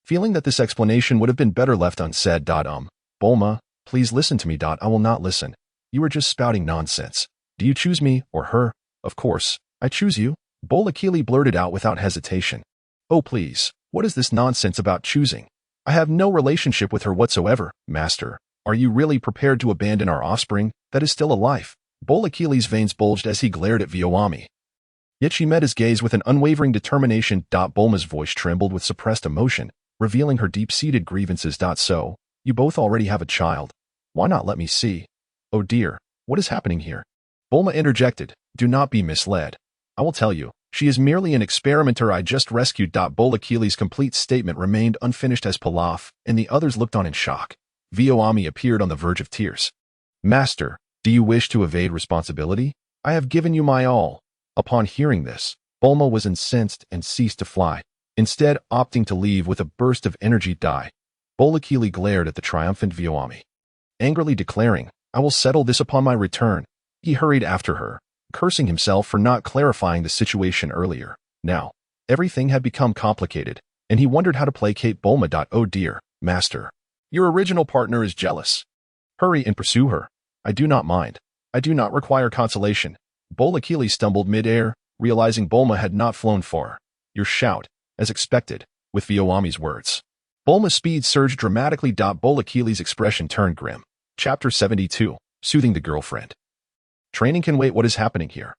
feeling that this explanation would have been better left unsaid. Bulma, please listen to me. I will not listen. You are just spouting nonsense. Do you choose me or her? Of course, I choose you. Boreikli blurted out without hesitation. Oh please, what is this nonsense about choosing? I have no relationship with her whatsoever. Master, are you really prepared to abandon our offspring that is still alive? Boreikli's veins bulged as he glared at Viyoami. Yet she met his gaze with an unwavering determination. Bulma's voice trembled with suppressed emotion, revealing her deep-seated grievances. So, you both already have a child. Why not let me see? Oh dear, what is happening here? Bulma interjected. Do not be misled. I will tell you, she is merely an experimenter I just rescued. Boreikli's complete statement remained unfinished as Pilaf and the others looked on in shock. Viyoami appeared on the verge of tears. Master, do you wish to evade responsibility? I have given you my all. Upon hearing this, Bulma was incensed and ceased to fly, instead opting to leave with a burst of energy. Boreikli glared at the triumphant Viyoami, angrily declaring, I will settle this upon my return. He hurried after her, cursing himself for not clarifying the situation earlier. Now, everything had become complicated, and he wondered how to placate Bulma. Oh dear, master. Your original partner is jealous. Hurry and pursue her. I do not mind. I do not require consolation. Boreikli stumbled mid-air, realizing Bulma had not flown far. Your shout, as expected, with Viyoami's words. Bulma's speed surged dramatically. Boreikli's expression turned grim. Chapter 72, Soothing the Girlfriend. Training can wait. What is happening here?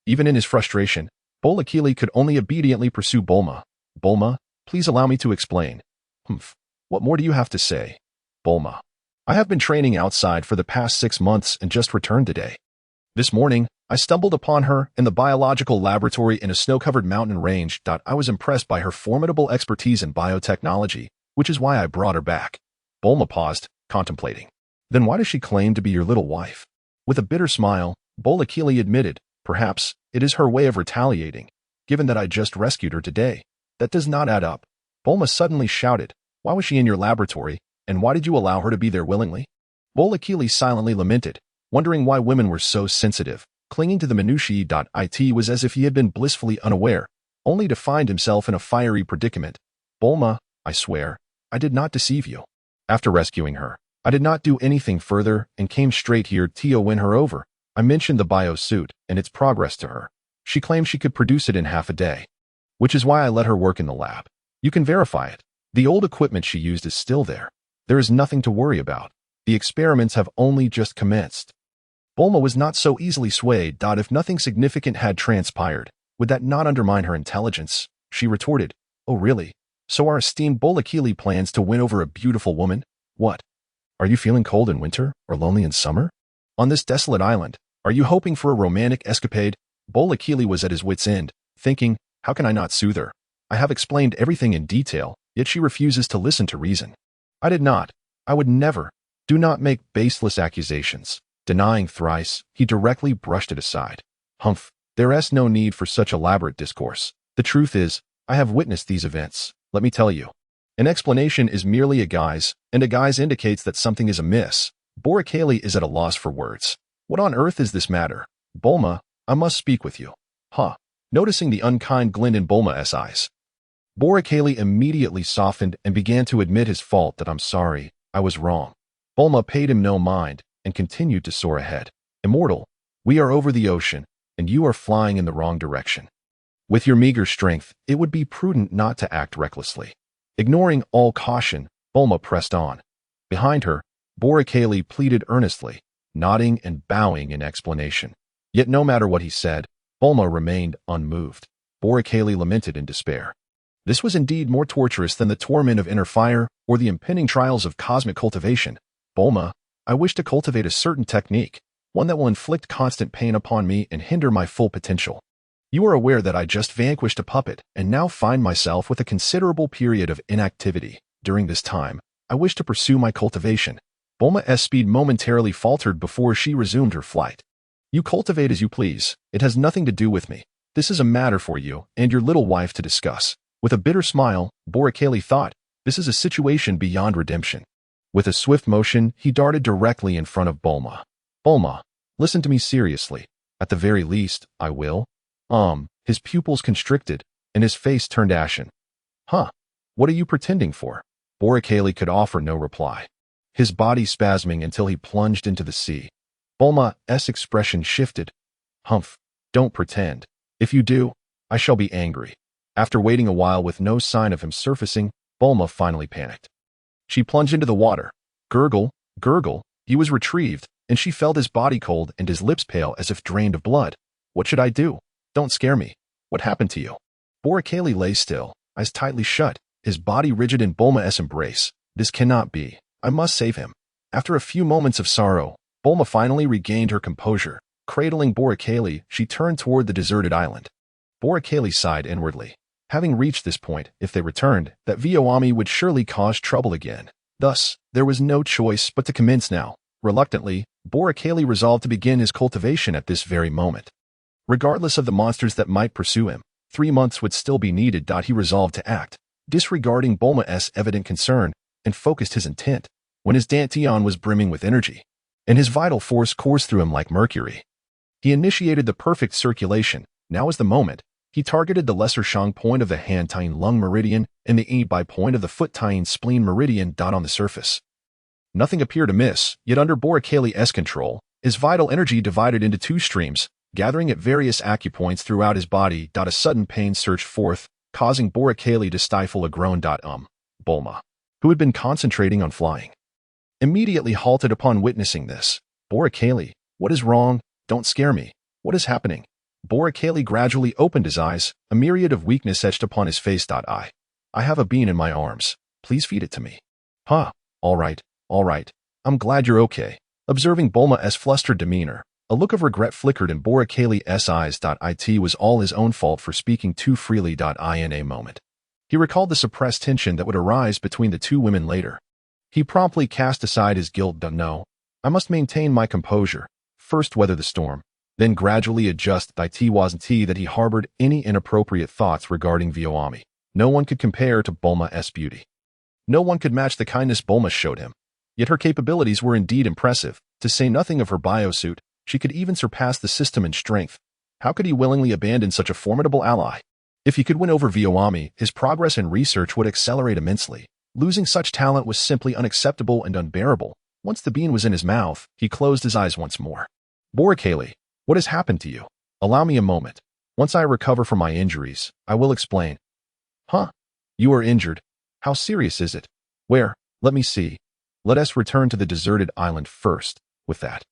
Even in his frustration, Boreikli could only obediently pursue Bulma. Bulma, please allow me to explain. What more do you have to say? Bulma. I have been training outside for the past 6 months and just returned today. This morning, I stumbled upon her in the biological laboratory in a snow-covered mountain range. I was impressed by her formidable expertise in biotechnology, which is why I brought her back. Bulma paused, contemplating. Then why does she claim to be your little wife? With a bitter smile, Boreikli admitted, perhaps it is her way of retaliating, given that I just rescued her today. That does not add up. Bulma suddenly shouted, why was she in your laboratory, and why did you allow her to be there willingly? Boreikli silently lamented, wondering why women were so sensitive, clinging to the minutiae. It was as if he had been blissfully unaware, only to find himself in a fiery predicament. Bulma, I swear, I did not deceive you. After rescuing her, I did not do anything further and came straight here to win her over. I mentioned the bio suit and its progress to her. She claimed she could produce it in half a day, which is why I let her work in the lab. You can verify it. The old equipment she used is still there. There is nothing to worry about. The experiments have only just commenced. Bulma was not so easily swayed. If nothing significant had transpired, would that not undermine her intelligence? She retorted, "Oh really? So our esteemed Boreikli plans to win over a beautiful woman? What? Are you feeling cold in winter or lonely in summer? On this desolate island, are you hoping for a romantic escapade?" Boreikli was at his wit's end, thinking, how can I not soothe her? I have explained everything in detail, yet she refuses to listen to reason. I did not. I would never. Do not make baseless accusations. Denying thrice, he directly brushed it aside. Humph, there is no need for such elaborate discourse. The truth is, I have witnessed these events. Let me tell you. An explanation is merely a guise, and a guise indicates that something is amiss. Boreikli is at a loss for words. What on earth is this matter? Bulma, I must speak with you. Huh. Noticing the unkind glint in Bulma's eyes, Boreikli immediately softened and began to admit his fault. That I'm sorry, I was wrong. Bulma paid him no mind and continued to soar ahead. Immortal, we are over the ocean, and you are flying in the wrong direction. With your meager strength, it would be prudent not to act recklessly. Ignoring all caution, Bulma pressed on. Behind her, Boreikli pleaded earnestly, nodding and bowing in explanation. Yet no matter what he said, Bulma remained unmoved. Boreikli lamented in despair. This was indeed more torturous than the torment of inner fire or the impending trials of cosmic cultivation. Bulma, I wish to cultivate a certain technique, one that will inflict constant pain upon me and hinder my full potential. You are aware that I just vanquished a puppet and now find myself with a considerable period of inactivity. During this time, I wish to pursue my cultivation. Bulma's speed momentarily faltered before she resumed her flight. You cultivate as you please. It has nothing to do with me. This is a matter for you and your little wife to discuss. With a bitter smile, Boreikli thought, this is a situation beyond redemption. With a swift motion, he darted directly in front of Bulma. Bulma, listen to me seriously. At the very least, I will. His pupils constricted, and his face turned ashen. Huh? What are you pretending for? Boreikli could offer no reply. His body spasming until he plunged into the sea. Bulma's expression shifted. Humph, don't pretend. If you do, I shall be angry. After waiting a while with no sign of him surfacing, Bulma finally panicked. She plunged into the water. Gurgle, gurgle, he was retrieved, and she felt his body cold and his lips pale as if drained of blood. What should I do? Don't scare me. What happened to you? Boreikli lay still, eyes tightly shut, his body rigid in Bulma's embrace. This cannot be. I must save him. After a few moments of sorrow, Bulma finally regained her composure. Cradling Boreikli, she turned toward the deserted island. Boreikli sighed inwardly. Having reached this point, if they returned, that Viyoami would surely cause trouble again. Thus, there was no choice but to commence now. Reluctantly, Boreikli resolved to begin his cultivation at this very moment. Regardless of the monsters that might pursue him, 3 months would still be needed. He resolved to act, disregarding Bulma's evident concern, and focused his intent, when his dantian was brimming with energy, and his vital force coursed through him like mercury. He initiated the perfect circulation. Now is the moment. He targeted the lesser Shang point of the hand-tying lung meridian and the Yi-Bai point of the foot-tying spleen meridian. On the surface, nothing appeared amiss, yet under Boreikli's control, his vital energy divided into 2 streams, gathering at various acupoints throughout his body. A sudden pain surged forth, causing Boreikli to stifle a groan. Bulma, who had been concentrating on flying, immediately halted upon witnessing this. Boreikli, what is wrong? Don't scare me. What is happening? Boreikli gradually opened his eyes, a myriad of weakness etched upon his face. I have a bean in my arms. Please feed it to me. Huh, all right. I'm glad you're okay. Observing Bulma's flustered demeanor, a look of regret flickered in Boreikli's eyes. It was all his own fault for speaking too freely. In a moment, he recalled the suppressed tension that would arise between the 2 women later. He promptly cast aside his guilt. No, I must maintain my composure. First weather the storm, then gradually adjust. It wasn't that he harbored any inappropriate thoughts regarding Viyoami. No one could compare to Bulma's beauty. No one could match the kindness Bulma showed him. Yet her capabilities were indeed impressive. To say nothing of her biosuit, she could even surpass the system in strength. How could he willingly abandon such a formidable ally? If he could win over Viyoami, his progress in research would accelerate immensely. Losing such talent was simply unacceptable and unbearable. Once the bean was in his mouth, he closed his eyes once more. Boreikli, what has happened to you? Allow me a moment. Once I recover from my injuries, I will explain. Huh? You are injured. How serious is it? Where? Let me see. Let us return to the deserted island first. With that,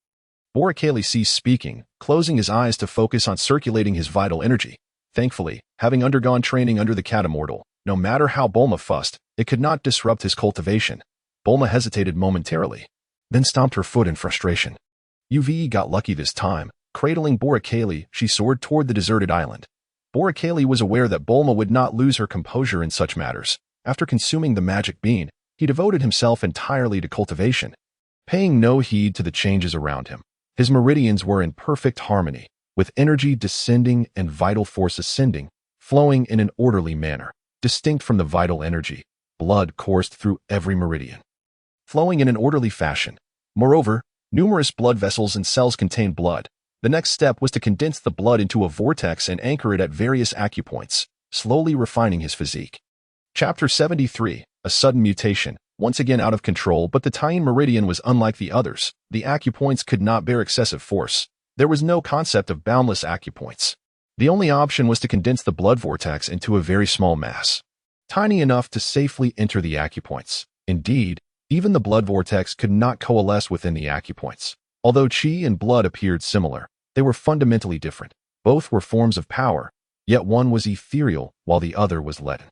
Boreikli ceased speaking, closing his eyes to focus on circulating his vital energy. Thankfully, having undergone training under the cat immortal, no matter how Bulma fussed, it could not disrupt his cultivation. Bulma hesitated momentarily, then stomped her foot in frustration. Uve got lucky this time. Cradling Boreikli, she soared toward the deserted island. Boreikli was aware that Bulma would not lose her composure in such matters. After consuming the magic bean, he devoted himself entirely to cultivation, paying no heed to the changes around him. His meridians were in perfect harmony, with energy descending and vital force ascending, flowing in an orderly manner. Distinct from the vital energy, blood coursed through every meridian, flowing in an orderly fashion. Moreover, numerous blood vessels and cells contained blood. The next step was to condense the blood into a vortex and anchor it at various acupoints, slowly refining his physique. Chapter 73, A Sudden Mutation. Once again out of control, but the tying meridian was unlike the others. The acupoints could not bear excessive force. There was no concept of boundless acupoints. The only option was to condense the blood vortex into a very small mass, tiny enough to safely enter the acupoints. Indeed, even the blood vortex could not coalesce within the acupoints. Although chi and blood appeared similar, they were fundamentally different. Both were forms of power, yet one was ethereal while the other was leaden.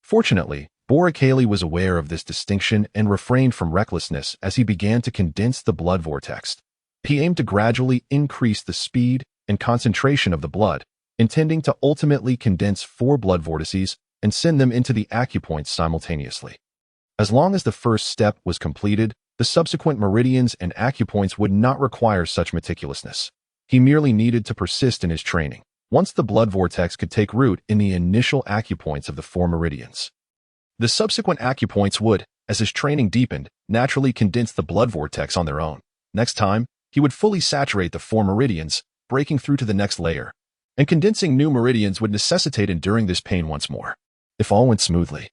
Fortunately, Boreikli was aware of this distinction and refrained from recklessness as he began to condense the blood vortex. He aimed to gradually increase the speed and concentration of the blood, intending to ultimately condense 4 blood vortices and send them into the acupoints simultaneously. As long as the first step was completed, the subsequent meridians and acupoints would not require such meticulousness. He merely needed to persist in his training. Once the blood vortex could take root in the initial acupoints of the 4 meridians, the subsequent acupoints would, as his training deepened, naturally condense the blood vortex on their own. Next time, he would fully saturate the 4 meridians, breaking through to the next layer, and condensing new meridians would necessitate enduring this pain once more. If all went smoothly,